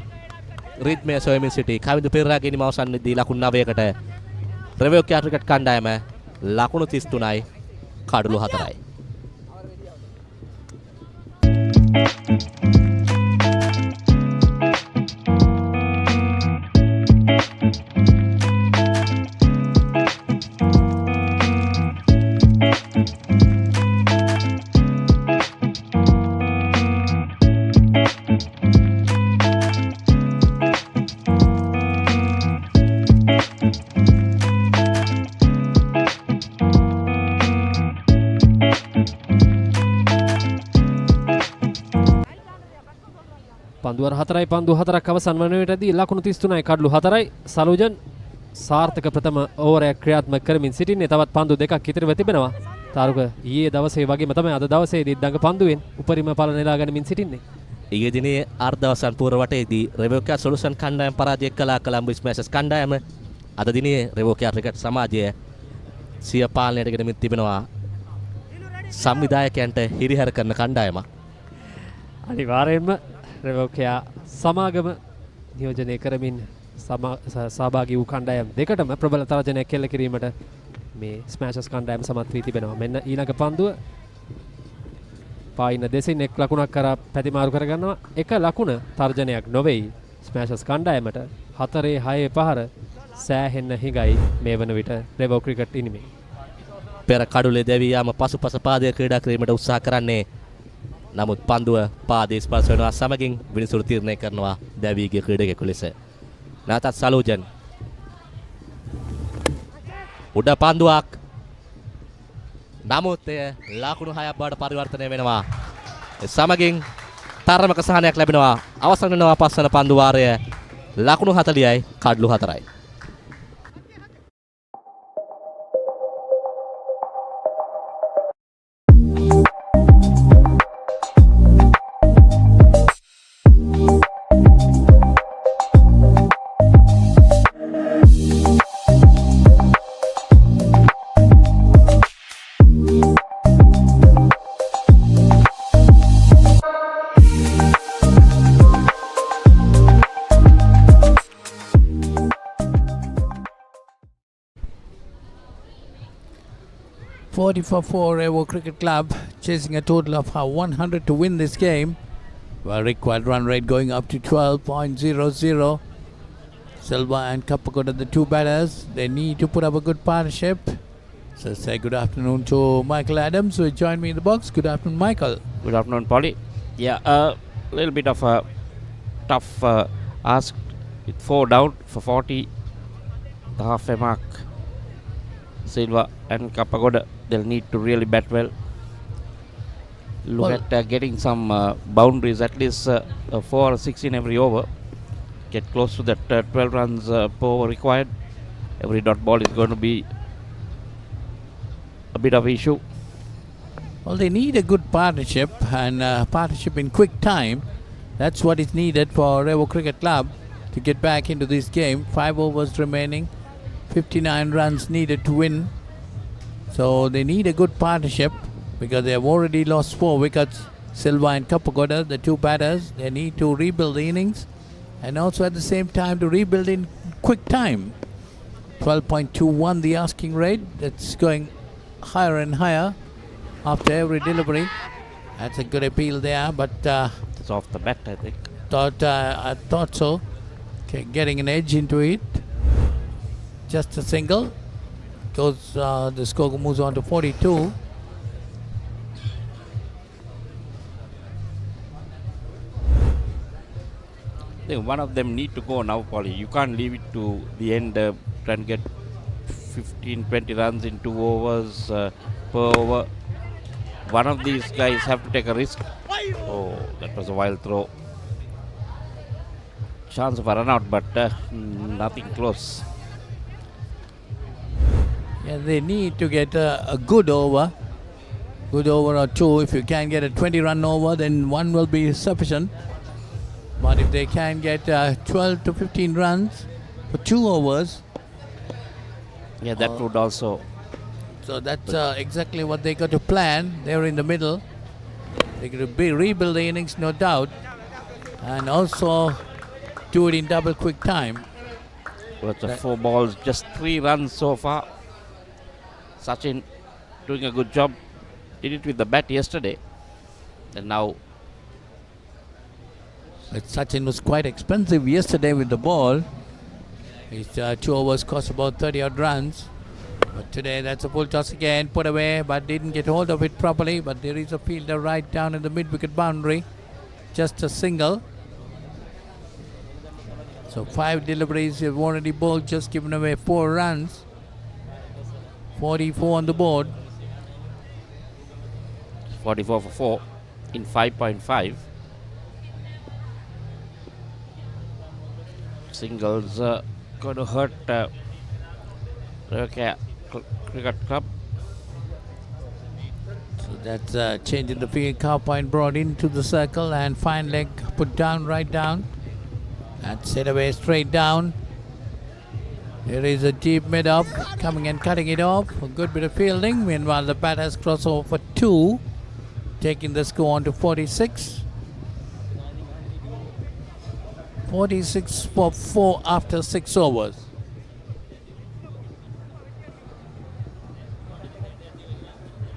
රිද්මය සොයමින් සිටි කවිදු පෙරේරාගේ ඉනිම අවසන්වේදී ලකුණු 9කට රෙවෝකියා ක්‍රිකට් කණ්ඩායම ලකුණු 33යි කඩළු 4යි. පන්දුවර 4යි පන්දු 4ක් අවසන් වන විටදී ලකුණු 33යි කඩළු 4යි. සලූජන් සාර්ථක ප්‍රථම ඕවරයක් ක්‍රියාත්මක කරමින් සිටින්නේ. තවත් පන්දු දෙකක් ඉතිරිව තිබෙනවා. තාරුක ඊයේ දවසේ වගේම තමයි අද දවසේදී දඟ පන්දුවෙන් උපරිම ඵල නෙලා ගනිමින් සිටින්නේ. ඊයේ දිනේ අර්ධවසන් පූර්ව වටේදී රෙවෝකියා සොලියුෂන් කණ්ඩායම පරාජය කළා කොළඹ ස්මෑෂර්ස් කණ්ඩායම. අද දිනේ රෙවෝකියා ක්‍රිකට් සමාජය සිය පාලනයට ගෙනමින් තිබෙනවා. සංවිධායකයන්ට හිරිහැර කරන කණ්ඩායමක්. අනිවාර්යයෙන්ම රෙවෝකියා සමාගම නියෝජනය කරමින් සහභාගී වූ කණ්ඩායම් දෙකටම ප්‍රබල තරජනයක් කෙල්ල කිරීමට මේ ස්මෑෂර්ස් කණ්ඩායම සමත් වී තිබෙනවා. මෙන්න ඊළඟ පන්දුව පායින දෙසින් එක් ලකුණක් කරා පැතිමාරු කරගන්නවා. එක ලකුණ තර්ජනයක් නොවේයි ස්මෑෂර්ස් කණ්ඩායමට. 4-6 පහර සෑහෙන්න හිඟයි මේ වන විට රෙවෝ ක්‍රිකට් ඉනිමේ. පෙර කඩුලේ දැවී යාම පසුපස පාදයේ ක්‍රීඩා කිරීමට උත්සාහ කරන්නේ. නමුත් පන්දුව පාදයේ ස්පර්ශ වෙනවා සමගින් විනිසුරු තීරණය කරනවා දැවී ගිය ක්‍රීඩකයෙකු ලෙස. නැවතත් සලූජන්. උඩ පන්දුවක්. නමුත් එය ලකුණු 6ක් බවට පරිවර්තනය වෙනවා. සමගින් තරමක සහනයක් ලැබෙනවා. අවසන් වෙනවා පස්වන පන්දු වාරය. ලකුණු 40යි කඩලු 4යි. For 4 Revo Cricket Club, chasing a total of 100 to win this game. Well, required run rate going up to 12.00. Silva and Kapakoda, the two batters, they need to put up a good partnership. So say good afternoon to Michael Adams, who joined me in the box. Good afternoon, Michael. Good afternoon, Polly. Yeah, a little bit of a tough ask with 4 down for 40, the halfway mark. Silva and Kapagoda, they'll need to really bat well. Look at getting some boundaries, at least 4 or 6 in every over. Get close to that 12 runs per over required. Every dot ball is going to be a bit of issue. Well, they need a good partnership, and partnership in quick time. That's what is needed for Revo Cricket Club to get back into this game. 5 overs remaining, 59 runs needed to win. So they need a good partnership because they have already lost 4 wickets. Silva and Kapagoda, the two batters, they need to rebuild the innings and also at the same time to rebuild in quick time. 12.21 the asking rate. That's going higher and higher after every delivery. That's a good appeal there, but it's off the bat, I think. I thought so. Okay, getting an edge into it. Just a single. Goes the score moves on to 42. I think one of them need to go now, Polly. You can't leave it to the end, try and get 15-20 runs in 2 overs per over. One of these guys have to take a risk. Oh, that was a wild throw. Chance of a run out, but nothing close. Yeah, they need to get a good over or 2. If you can get a 20-run over, then 1 will be sufficient. But if they can get 12 to 15 runs for 2 overs, yeah, that would also. So that's exactly what they got to plan. They're in the middle. They got to rebuild the innings, no doubt, and also do it in double quick time. Well, the 4 balls, just 3 runs so far. Sachin doing a good job. Did it with the bat yesterday. And now. Sachin was quite expensive yesterday with the ball. His 2 overs cost about 30 odd runs. But today that's a full toss again. Put away, but didn't get hold of it properly. But there is a fielder right down in the mid-wicket boundary. Just a single. So 5 deliveries. They've already bowled, just given away 4 runs. 44 on the board. 44 for 4 in 5.5. Singles going to hurt Revocare Cricket Club. So that's changing the field. Cow point brought into the circle and fine leg put down, right down. And set away straight down. There is a deep mid-up coming and cutting it off. A good bit of fielding. Meanwhile, the batters cross over for 2, taking the score on to 46. 46 for 4 after 6 overs.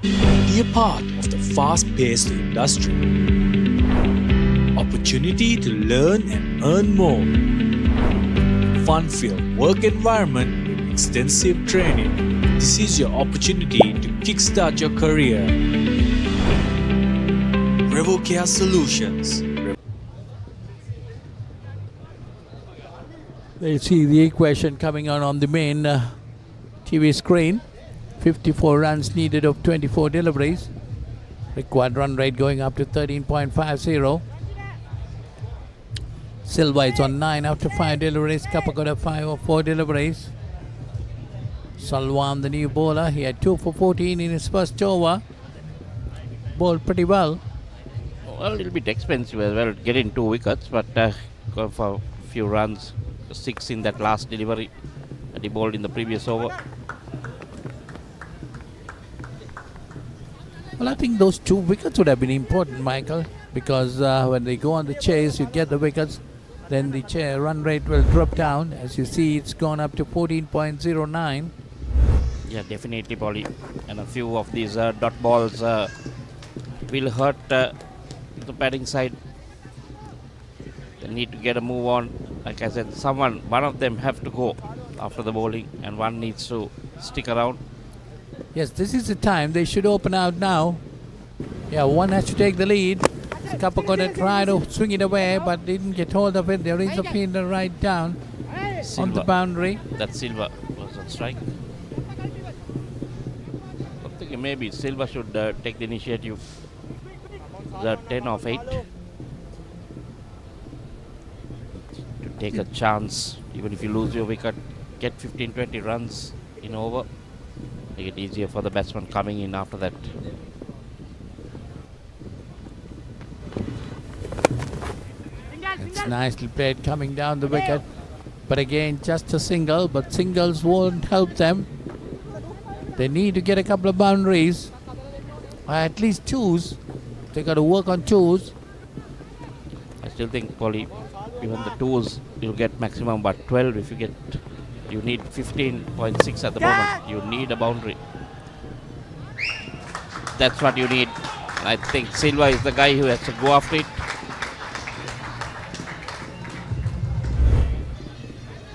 Be a part of the fast-paced industry. Opportunity to learn and earn more. Fun-filled work environment with extensive training. This is your opportunity to kickstart your career. Revocare Solutions. You see the equation coming on the main TV screen. 54 runs needed of 24 deliveries. Required run rate going up to 13.50. Silva is on 9 after 5 deliveries. Kappa got a 5 or 4 deliveries. Salwan, the new bowler, he had 2 for 14 in his first over. Bowled pretty well. Well, a little bit expensive as well, getting 2 wickets, but going for a few runs. 6 in that last delivery that he bowled in the previous over. Well, I think those 2 wickets would have been important, Michael, because when they go on the chase, you get the wickets, then the run rate will drop down. As you see, it's gone up to 14.09. Yeah, definitely, Polly. And a few of these dot balls will hurt the batting side. They need to get a move on. Like I said, one of them have to go after the bowling, and one needs to stick around. Yes, this is the time they should open out now. Yeah, one has to take the lead. Kappa got to try to swing it away, but didn't get hold of it. There is a fielder right down on the boundary. That Silva was on strike. I'm thinking maybe Silva should take the initiative. The 10 of 8. To take a chance, even if you lose your wicket, get 15-20 runs in over. Make it easier for the batsman coming in after that. It's nicely played coming down the wicket. But again, just a single, but singles won't help them. They need to get a couple of boundaries. Or at least 2s. They got to work on 2s. I still think, Polly, even the 2s, you'll get maximum but 12 if you get. You need 15.6 at the moment. You need a boundary. That's what you need. I think Silva is the guy who has to go after it.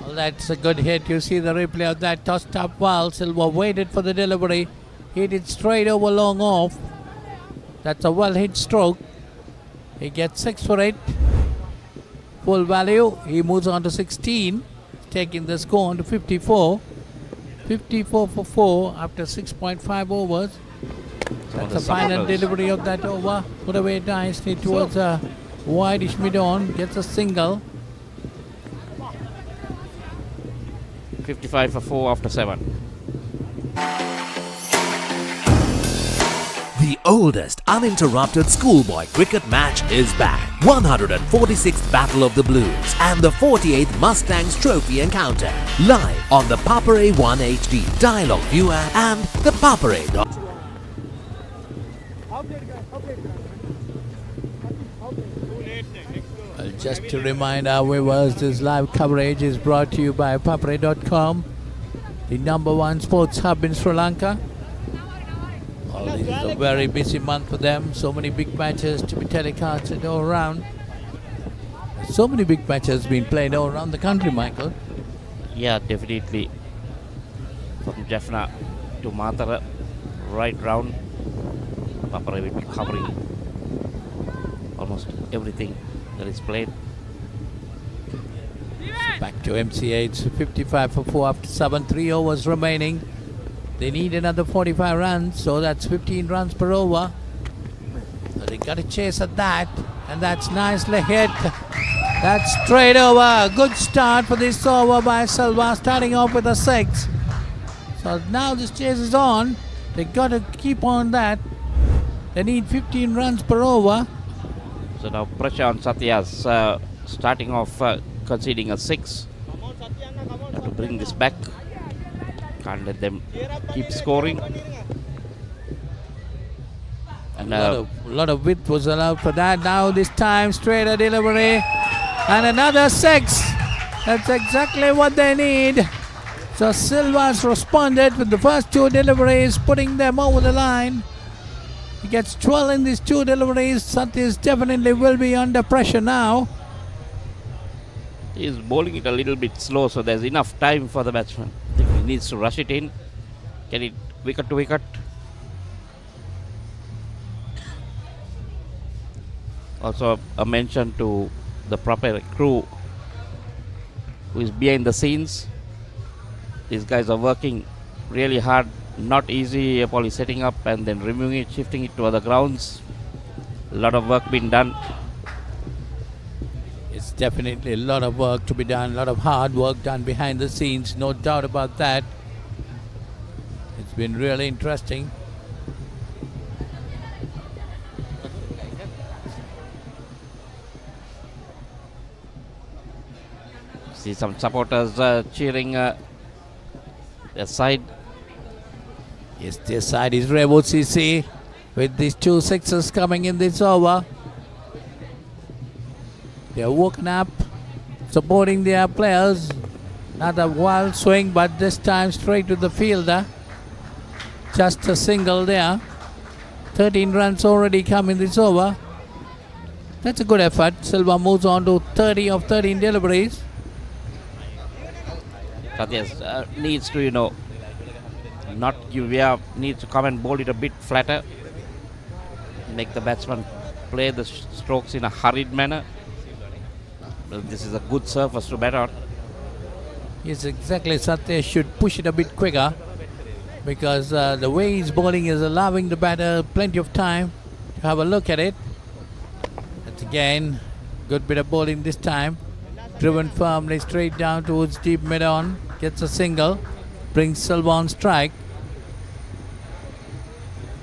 Well, that's a good hit. You see the replay of that tossed up ball. Silva waited for the delivery. Hit it straight over long off. That's a well hit stroke. He gets 6 for it. Full value. He moves on to 16. Taking the score on to 54. 54 for 4 after 6.5 overs. That's the final delivery of that over. Put away nicely towards a wideish mid-on. Gets a single. 55 for 4 after 7. The oldest uninterrupted schoolboy cricket match is back. 146th Battle of the Blues and the 48th Mustangs Trophy encounter. Live on the Papare 1 HD, Dialog ViU App and ThePapare. Well, just to remind our viewers, this live coverage is brought to you by Papare.com, the #1 sports hub in Sri Lanka. Well, this is a very busy month for them. So many big matches to be telecasted all around. So many big matches being played all around the country, Michael. Yeah, definitely. From Jaffna to Matara, right round, Papare will be covering almost everything that is played. Back to MCA, it's 55 for 4 after 7, 3 overs remaining. They need another 45 runs, so that's 15 runs per over. So they got to chase at that, and that's nicely hit. That's straight over. Good start for this over by Silva, starting off with a 6. So now this chase is on. They got to keep on that. They need 15 runs per over. So now pressure on Satya's starting off conceding a 6. Have to bring this back. Can't let them keep scoring. And a lot of width was allowed for that. Now this time straight a delivery. And another 6. That's exactly what they need. So Silva's responded with the first 2 deliveries, putting them over the line. He gets 12 in these 2 deliveries. Satish definitely will be under pressure now. He's bowling it a little bit slow, so there's enough time for the batsman. He needs to rush it in, get it wicket to wicket. Also a mention to the proper crew who is behind the scenes. These guys are working really hard, not easy, probably setting up and then removing it, shifting it to other grounds. A lot of work being done. It's definitely a lot of work to be done, a lot of hard work done behind the scenes, no doubt about that. It's been really interesting. See some supporters cheering their side. Yes, their side is Revocare with these 2 sixes coming in this over. They're woken up, supporting their players. Another wild swing, but this time straight to the fielder. Just a single there. 13 runs already come in this over. That's a good effort. Silva moves on to 30 of 13 deliveries. Yes, needs to, not give way, needs to come and bowl it a bit flatter. Make the batsman play the strokes in a hurried manner. Well, this is a good surface to bat on. Yes, exactly. Satish should push it a bit quicker because the way he's bowling is allowing the batter plenty of time to have a look at it. That's again, good bit of bowling this time. Driven firmly straight down towards deep mid-on. Gets a single. Brings Silva on strike.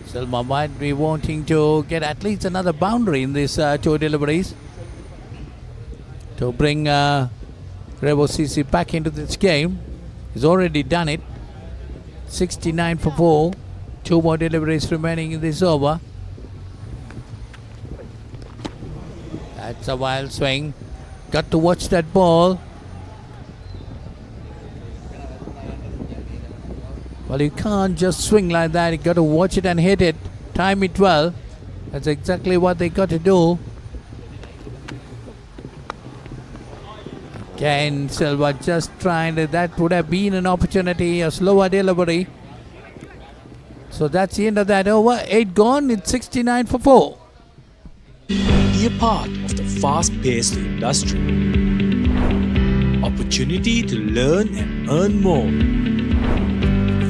Silva might be wanting to get at least another boundary in these 2 deliveries to bring Revocare back into this game. He's already done it. 69 for 4. 2 more deliveries remaining in this over. That's a wild swing. Got to watch that ball. Well, you can't just swing like that. You got to watch it and hit it. Time it well. That's exactly what they got to do. Again, Silva just trying that would have been an opportunity, a slower delivery. So that's the end of that over. 8 gone, it's 69 for 4. Be a part of the fast-paced industry. Opportunity to learn and earn more.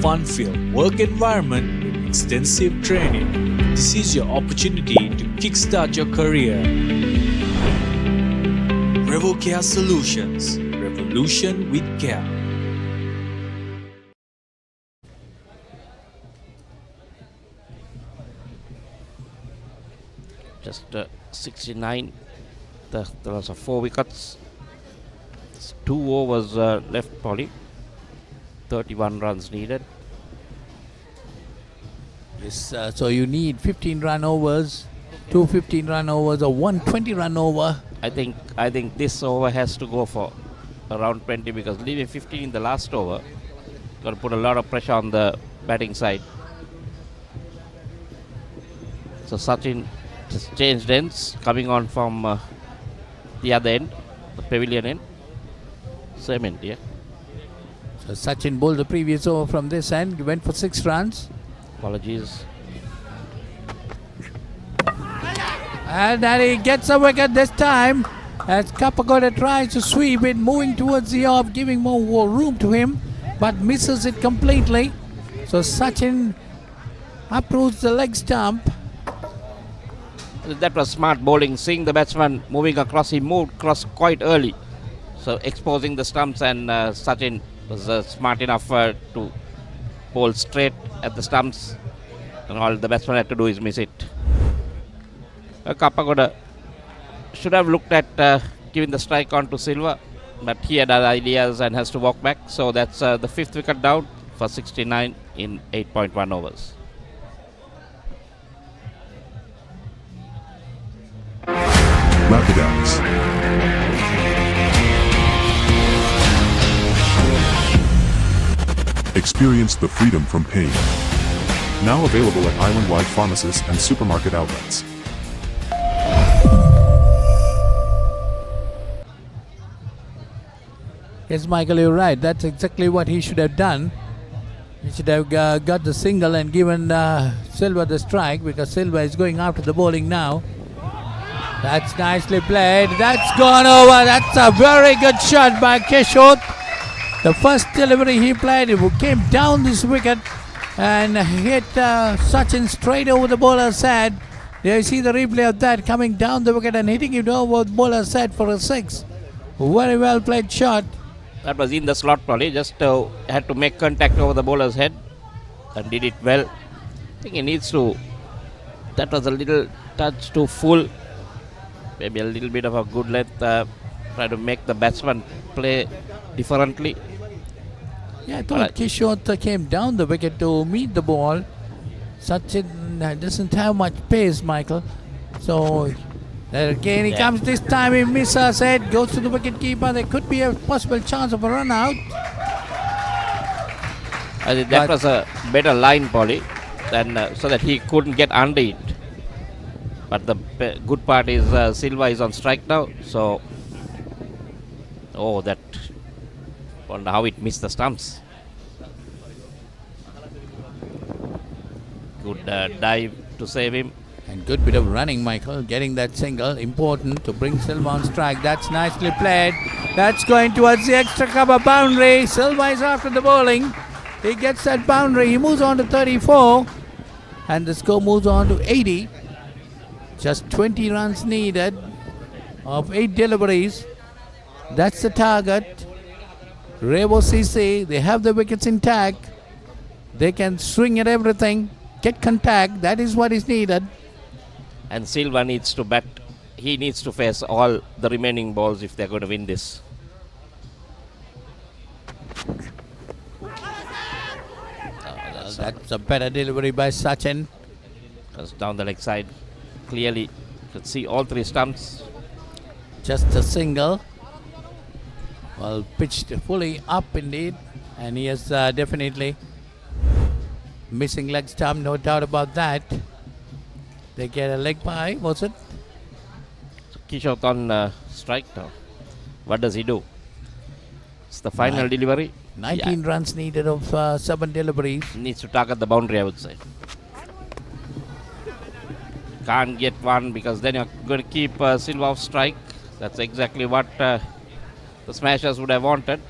Fun-filled work environment with extensive training. This is your opportunity to kickstart your career. Revocare Solutions. Revolution with care. Just 69. There was 4 wickets. 2 overs left, Polly. 31 runs needed. Yes, so you need 15 run overs, 2 15 run overs, or 1 20 run over. I think this over has to go for around 20 because leaving 15 in the last over got to put a lot of pressure on the batting side. So Sachin just changed ends, coming on from the other end, the pavilion end. Same end, yeah. So Sachin bowled the previous over from this end, went for 6 runs. Apologies. And then he gets a wicket this time as Kapagoda tries to sweep it, moving towards the off, giving more room to him, but misses it completely. So Sachin uproots the leg stump. That was smart bowling, seeing the batsman moving across. He moved across quite early, so exposing the stumps, and Sachin was smart enough to bowl straight at the stumps, and all the batsman had to do is miss it. Kapagoda should have looked at giving the strike on to Silva, but he had other ideas and has to walk back. So that's the 5th wicket down for 69 in 8.1 overs. Market Experience the freedom from pain. Now available at island-wide pharmacies and supermarket outlets. Yes, Michael, you're right. That's exactly what he should have done. He should have got the single and given Silva the strike, because Silva is going after the bowling now. That's nicely played. That's gone over. That's a very good shot by Kishore. The first delivery he played, it came down this wicket and hit Sachin straight over the bowler's head. There you see the replay of that, coming down the wicket and hitting it over the bowler's head for a 6. Very well played shot. That was in the slot probably, just had to make contact over the bowler's head and did it well. I think he needs to, that was a little touch too full, maybe a little bit of a good length, try to make the batsman play differently. Yeah, I thought Kishore came down the wicket to meet the ball. Sachin doesn't have much pace, Michael. So there again he comes. This time he misses it, goes to the wicket keeper. There could be a possible chance of a run out. I think that was a better line, Polly, than so that he couldn't get under it. But the good part is Silva is on strike now. So, that, wonder how it missed the stumps. Good dive to save him. And good bit of running, Michael, getting that single. Important to bring Silva on strike. That's nicely played. That's going towards the extra cover boundary. Silva is after the bowling. He gets that boundary. He moves on to 34. And the score moves on to 80. Just 20 runs needed of 8 deliveries. That's the target. Revo CC, they have the wickets intact. They can swing at everything, get contact. That is what is needed. And Silva needs to bat. He needs to face all the remaining balls if they're going to win this. That's a better delivery by Sachin. Just down the leg side. Clearly, you can see all 3 stumps. Just a single. Well, pitched fully up indeed. And he is definitely missing leg stump, no doubt about that. They get a leg by, was it? So Kishore on strike now. What does he do? It's the final delivery. 19 runs needed of 7 deliveries. Needs to target the boundary, I would say. Can't get one because then you're going to keep Silva off strike. That's exactly what the Smashers would have wanted.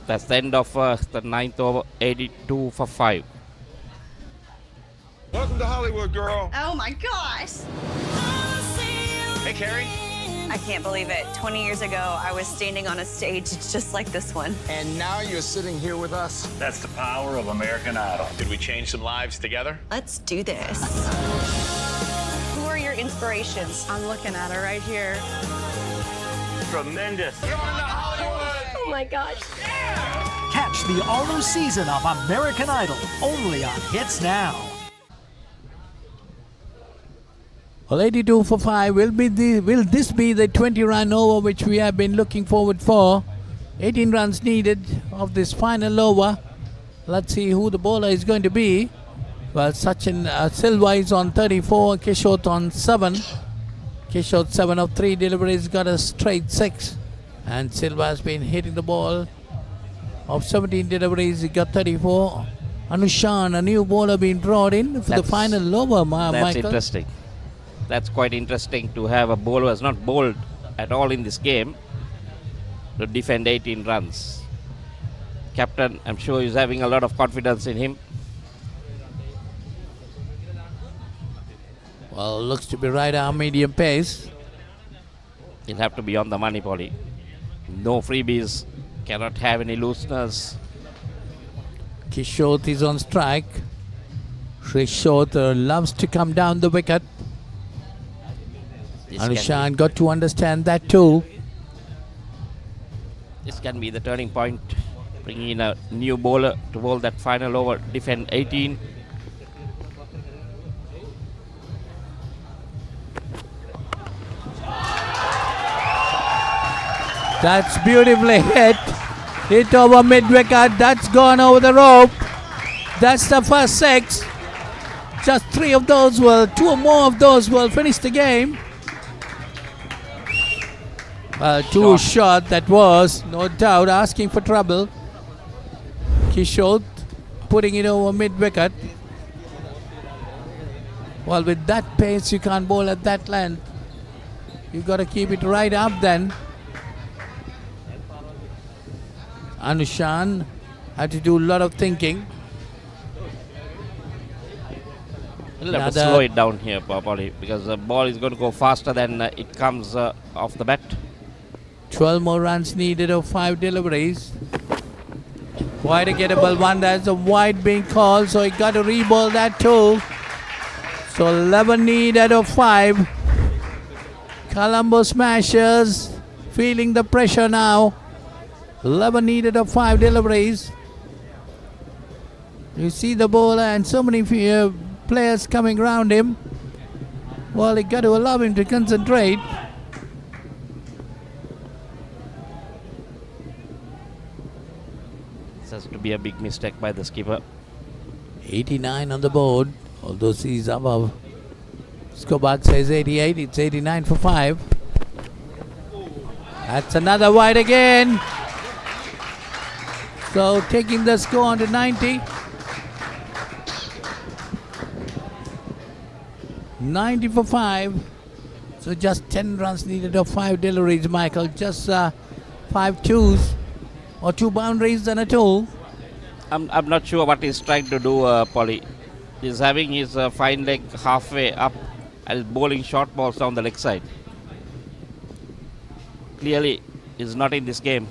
That's the end of the 9th over, 82 for 5. Welcome to Hollywood, girl. Oh my gosh. Hey, Carrie. I can't believe it. 20 years ago, I was standing on a stage just like this one. And now you're sitting here with us. That's the power of American Idol. Did we change some lives together? Let's do this. Who are your inspirations? I'm looking at her right here. Tremendous. Oh my gosh. Catch the all-new season of American Idol, only on Hits Now. Well, 82 for 5. Will this be the 20-run over which we have been looking forward for? 18 runs needed of this final over. Let's see who the bowler is going to be. Well, Sachin Silva is on 34, Kishore on 7. Kishore 7 of 3 deliveries, got a straight 6. And Silva has been hitting the ball. Of 17 deliveries, he got 34. Anushan, a new bowler being brought in for the final over, That's Michael. interesting. That's quite interesting to have a bowler who has not bowled at all in this game to defend 18 runs. Captain, I'm sure he's having a lot of confidence in him. Well, looks to be right arm medium pace. He'll have to be on the money, Polly. No freebies, cannot have any looseness. Kishore is on strike. Kishore loves to come down the wicket. Anushan got to understand that too. This can be the turning point, bringing in a new bowler to bowl that final over, defend 18. That's beautifully hit. Hit over mid-wicket. That's gone over the rope. That's the first 6. Just 2 or more of those will finish the game. Too short that was, no doubt, asking for trouble. Kishore putting it over mid-wicket. Well, with that pace, you can't bowl at that length. You've got to keep it right up then. Anushan had to do a lot of thinking. We'll have to slow it down here, Papare, because the ball is going to go faster than it comes off the bat. 12 more runs needed of 5 deliveries. Quite a gettable one. There's a wide being called, so he got to re-ball that too. So 11 needed of 5. Colombo Smashers feeling the pressure now. 11 needed of 5 deliveries. You see the bowler and so many players coming around him. Well, you got to allow him to concentrate. This has to be a big mistake by the skipper. 89 on the board, although he's above. Scoreboard says 88, it's 89 for 5. That's another wide again. So taking the score on to 90. 90 for 5. So just 10 runs needed of 5 deliveries, Michael. Just 5 twos or 2 boundaries and a 2. I'm not sure what he's trying to do, Polly. He's having his fine leg halfway up and is bowling short balls down the leg side. Clearly, he's not in this game.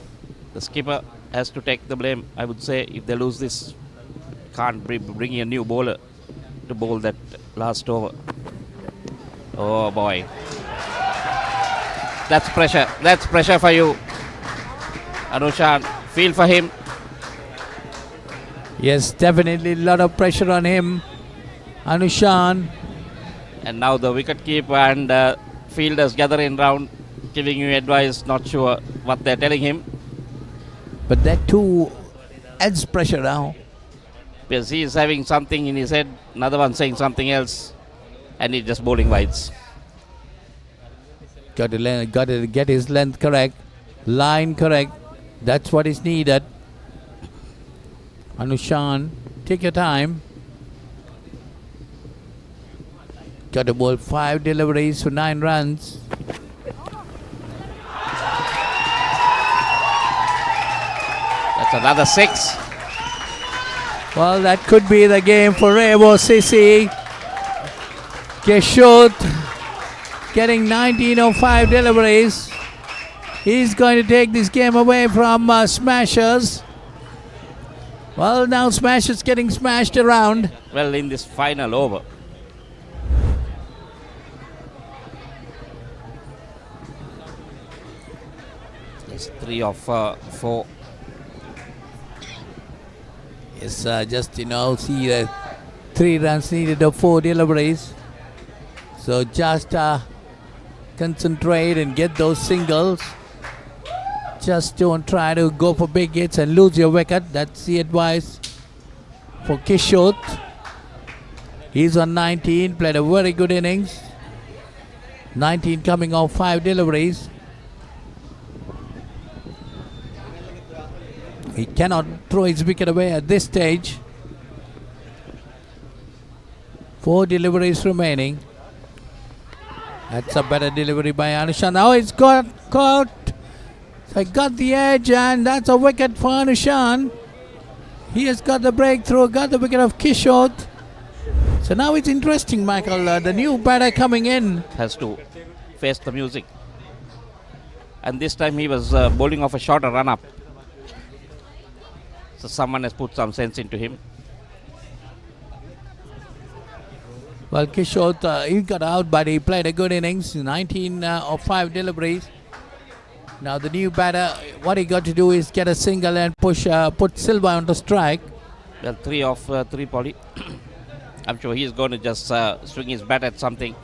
The skipper has to take the blame, I would say. If they lose this, can't bring in a new bowler to bowl that last over. Oh boy. That's pressure. That's pressure for you, Anushan. Feel for him. Yes, definitely a lot of pressure on him, Anushan. And now the wicketkeeper and fielders gathering round, giving you advice, not sure what they're telling him. But that too adds pressure now. Because he is having something in his head, another one saying something else, and he's just bowling wides. Got to get his length correct, line correct. That's what is needed. Anushan, take your time. Got to bowl 5 deliveries for 9 runs. That's another 6. Well, that could be the game for Revo Sisi. Keshut getting 19 of 5 deliveries. He's going to take this game away from Smashers. Well, now Smashers getting smashed around. Well, in this final over. It's 3 of 4. Yes, just see the 3 runs needed of 4 deliveries. So just concentrate and get those singles. Just don't try to go for big hits and lose your wicket. That's the advice for Kishore. He's on 19, played a very good innings. 19 coming off 5 deliveries. He cannot throw his wicket away at this stage. 4 deliveries remaining. That's a better delivery by Anushan. Now it's got caught. So he got the edge, and that's a wicket for Anushan. He has got the breakthrough, got the wicket of Kishore. So now it's interesting, Michael. The new batter coming in has to face the music. And this time he was bowling off a shorter run-up. So someone has put some sense into him. Well, Kishore, he got out, but he played a good innings. 19 of 5 deliveries. Now the new batter, what he got to do is get a single and put Silva on the strike. Well, 3 of 3, Polly. I'm sure he's going to just swing his bat at something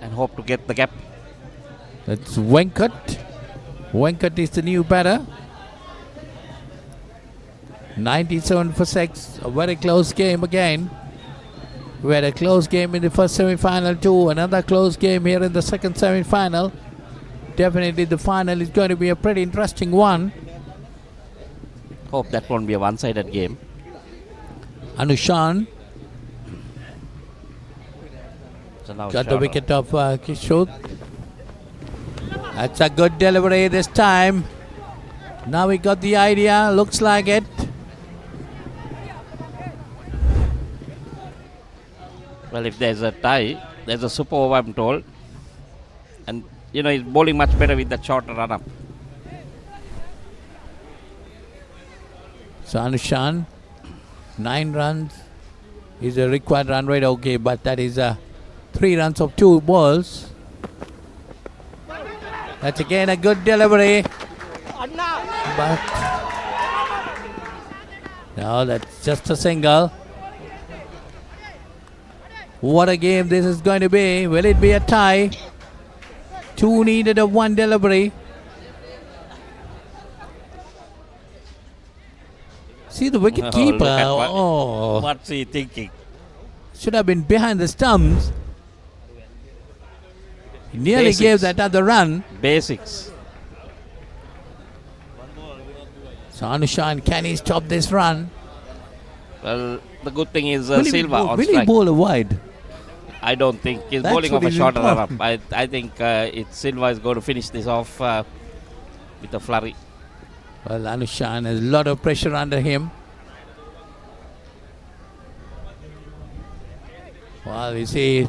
and hope to get the gap. That's Venkat. Venkat is the new batter. 97 for 6. A very close game again. We had a close game in the first semi-final too. Another close game here in the second semi-final. Definitely the final is going to be a pretty interesting one. Hope that won't be a one-sided game. Anushan So now got the short. wicket of Kishore. That's a good delivery this time. Now we got the idea. Looks like it. Well, if there's a tie, there's a super over, I'm told. And, you know, he's bowling much better with that short run-up. So Anushan, 9 runs is a required run rate. Okay, but that is 3 runs of 2 balls. That's again a good delivery. But no, that's just a single. What a game this is going to be. Will it be a tie? 2 needed of 1 delivery. See the wicket look keeper. at what- Oh, What's he thinking? should have been behind the stumps. He nearly gave that other run. Basics. So Anushan, can he stop this run? Well, the good thing is Will he Silva on will he strike. bowl a wide? I don't think he's That's bowling what off a is shorter important. run-up. I think Silva is going to finish this off with a flurry. Well, Anushan has a lot of pressure under him. Well, you see,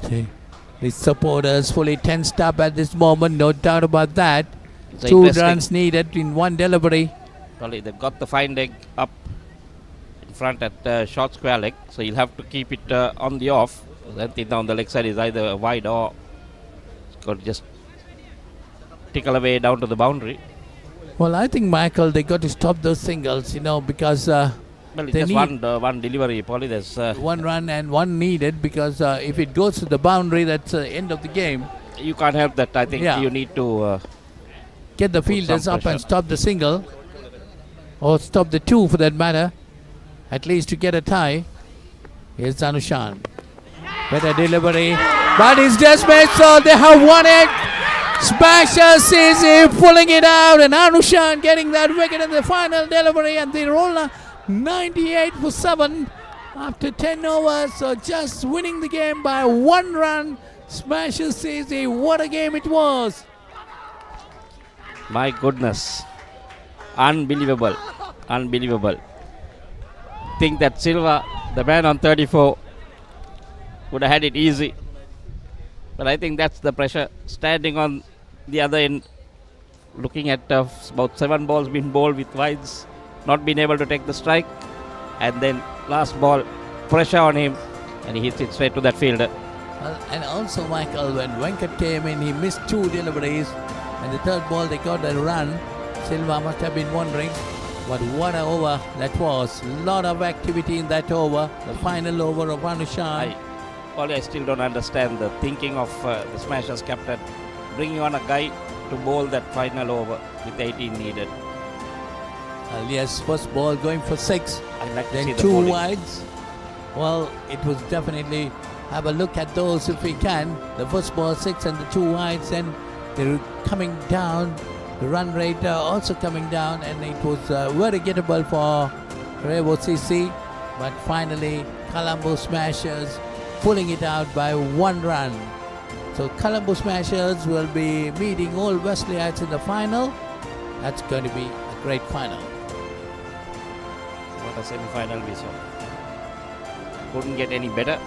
his supporters fully tensed up at this moment, no doubt about that. It's 2 interesting. runs needed in 1 delivery. Probably they've got the fine leg up in front at short square leg, so you'll have to keep it on the off. That thing down the leg side is either wide or it's got to just tickle away down to the boundary. Well, I think, Michael, they got to stop those singles, because Well, it's they just need one delivery, Polly. There's 1 run and 1 needed, because if it goes to the boundary, that's the end of the game. you can't help that. I think Yeah. you need to Get the put some fielders up and pressure. stop the single, or stop the 2 for that matter, at least to get a tie. Here's Anushan. Better delivery, but it's just missed, so they have won it. Smasher Sisi pulling it out, and Anushan getting that wicket in the final delivery, and they roll 98 for 7 after 10 overs, so just winning the game by 1 run. Smasher Sisi, what a game it was. My goodness. Unbelievable. Unbelievable. Think that Silva, the man on 34, would have had it easy. But I think that's the pressure. Standing on the other end, looking at about 7 balls being bowled with wides, not being able to take the strike. And then last ball, pressure on him, and he hits it straight to that fielder. Well, and also, Michael, when Venkat came in, he missed 2 deliveries, and the 3rd ball they got a run. Silva must have been wondering, but what an over that was. Lot of activity in that over, the final over of Anushan. Polly, I still don't understand the thinking of the Smashers captain, bringing on a guy to bowl that final over with 18 needed. Yes, first ball going for 6, I'd like to see then the 2 bowling. wides. Well, it was definitely, have a look at those if we can. The first ball 6 and the 2 wides, and they're coming down. The run rate also coming down, and it was very gettable for Revocare, but finally Colombo Smashers pulling it out by 1 run. So Colombo Smashers will be meeting Old Wesleyites in the final. That's going to be a great final. What a semi-final we saw. Couldn't get any better.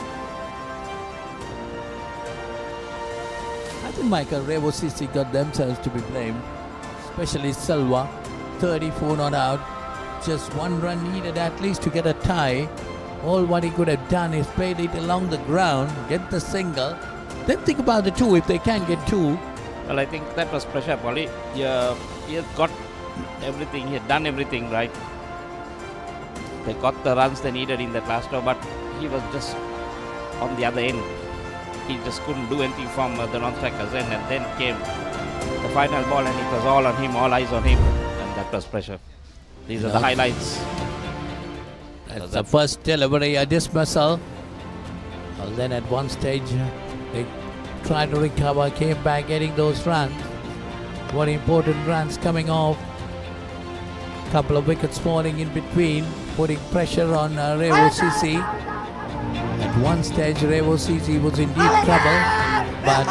I think Michael Revocare got themselves to be blamed, especially Silva. 34 not out, just 1 run needed at least to get a tie. All what he could have done is played it along the ground, get the single, then think about the 2 if they can get 2. Well, I think that was pressure, Polly. He had got everything, he had done everything right. They got the runs they needed in that last over, but he was just on the other end. He just couldn't do anything from the non-strikers end, and then came the final ball, and it was all on him, all eyes on him, and that was pressure. These are the highlights. That's the first delivery, a dismissal. And then at one stage, they tried to recover, came back getting those runs. Very important runs coming off. Couple of wickets falling in between, putting pressure on Revo CC. At one stage, Revo CC was in deep trouble, but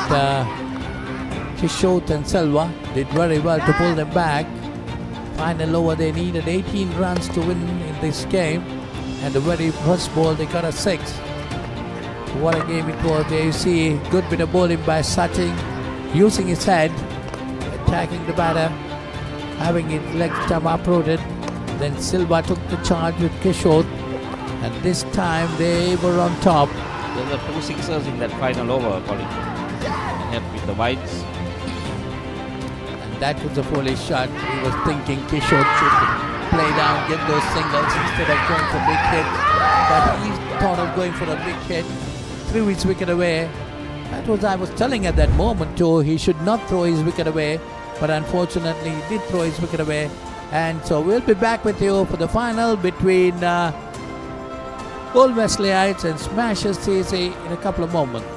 Kishore and Selva did very well to pull them back. Final over, they needed 18 runs to win in this game, and the very first ball they got a 6. What a game it was. There you see good bit of bowling by Sachin, using his head, attacking the batter, having his leg stump uprooted. Then Silva took the charge with Kishore, and this time they were on top. There were 2 sixers in that final over, Colin. And helped with the wides. And that was a foolish shot. He was thinking Kishore should play down, get those singles instead of going for big hit. But he thought of going for a big hit, threw his wicket away. That was, I was telling at that moment too, he should not throw his wicket away. But unfortunately, he did throw his wicket away. And so we'll be back with you for the final between Old Wesleyites and Smashers CC in a couple of moments.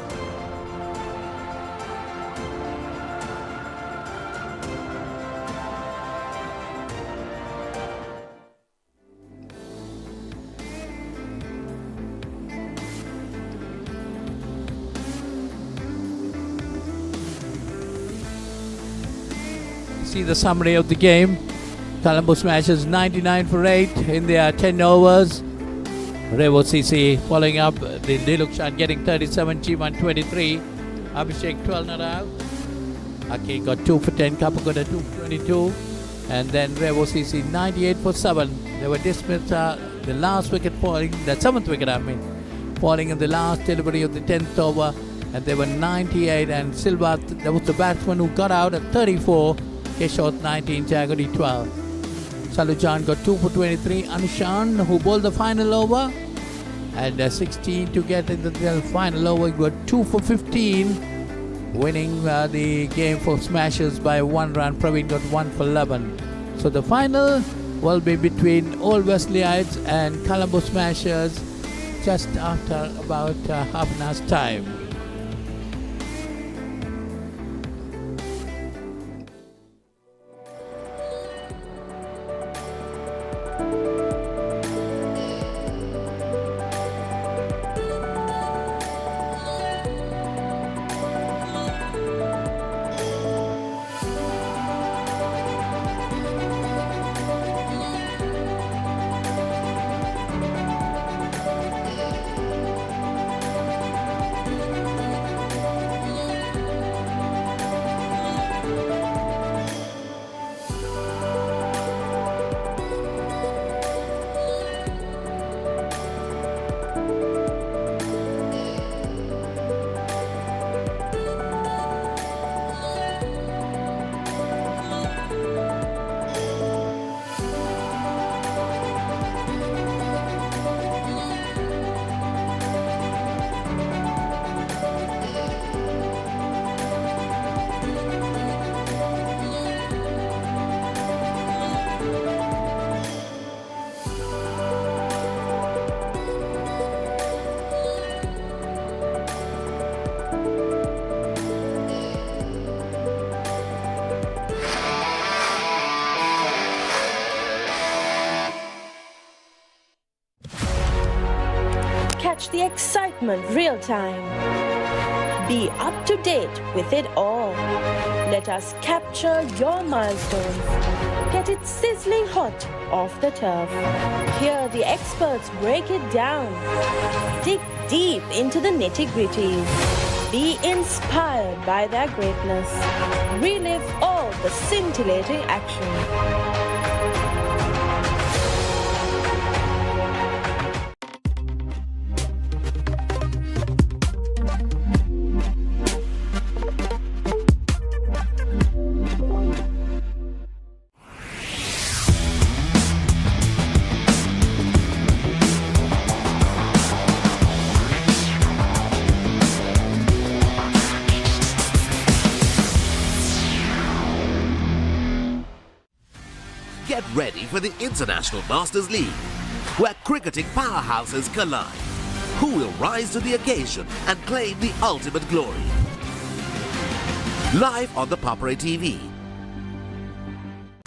See the summary of the game. Colombo Smashers 99 for 8 in their 10 overs. Revo CC following up the Dialog shot, getting 37, G1 23. Abhishek 12 not out. Aki got 2 for 10, Kappa got a 2 for 22. And then Revo CC 98 for 7. They were dismissed the last wicket falling, the 7th wicket falling in the last delivery of the 10th over. And they were 98, and Silva, that was the batsman who got out at 34. Kishore 19, Jagadi 12. Salujan got 2 for 23. Anushan, who bowled the final over, had 16 to get in the final over. He got 2 for 15, winning the game for Smashers by 1 run. Praveen got 1 for 11. So the final will be between Old Wesleyites and Colombo Smashers just after about half an hour's time. Catch the excitement real time. Be up to date with it all. Let us capture your milestones. Get it sizzling hot off the turf. Hear the experts break it down. Dig deep into the nitty-gritties. Be inspired by their greatness. Relive all the scintillating action. Get ready for the International Masters League. where cricketing powerhouses collide. Who will rise to the occasion and claim the ultimate glory? Live on the Papare TV.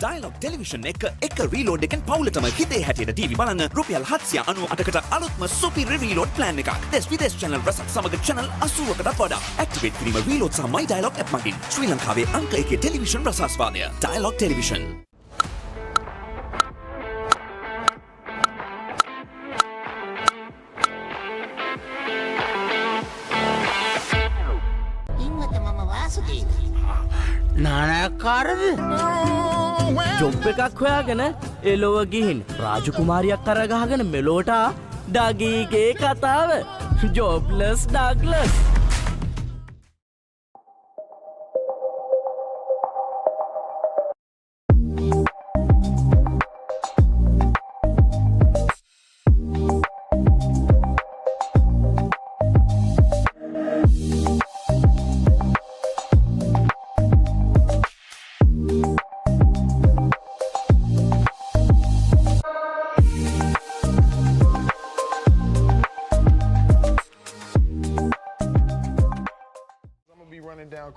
Dialog television එක reload එකෙන් පවුලටම හිතේ හැටියට TV බලන්න රුපියල් 798කට අලුත්ම super reload plan එකක්. දෙස් විදේශ channel රසක් සමග channel 80කටත් වඩා. activate කිරීම reload සහ my dialog app මගින්. ශ්‍රී ලංකාවේ අංක 1 television රසාස්වාදය. Dialog television. නානකාරද? ජොබ් එකක් හොයාගෙන එලොව ගිහින් රාජකුමාරියක් කරගහගෙන මෙලෝට ඩගීගේ කතාව ජොබ්ලස් Douglas.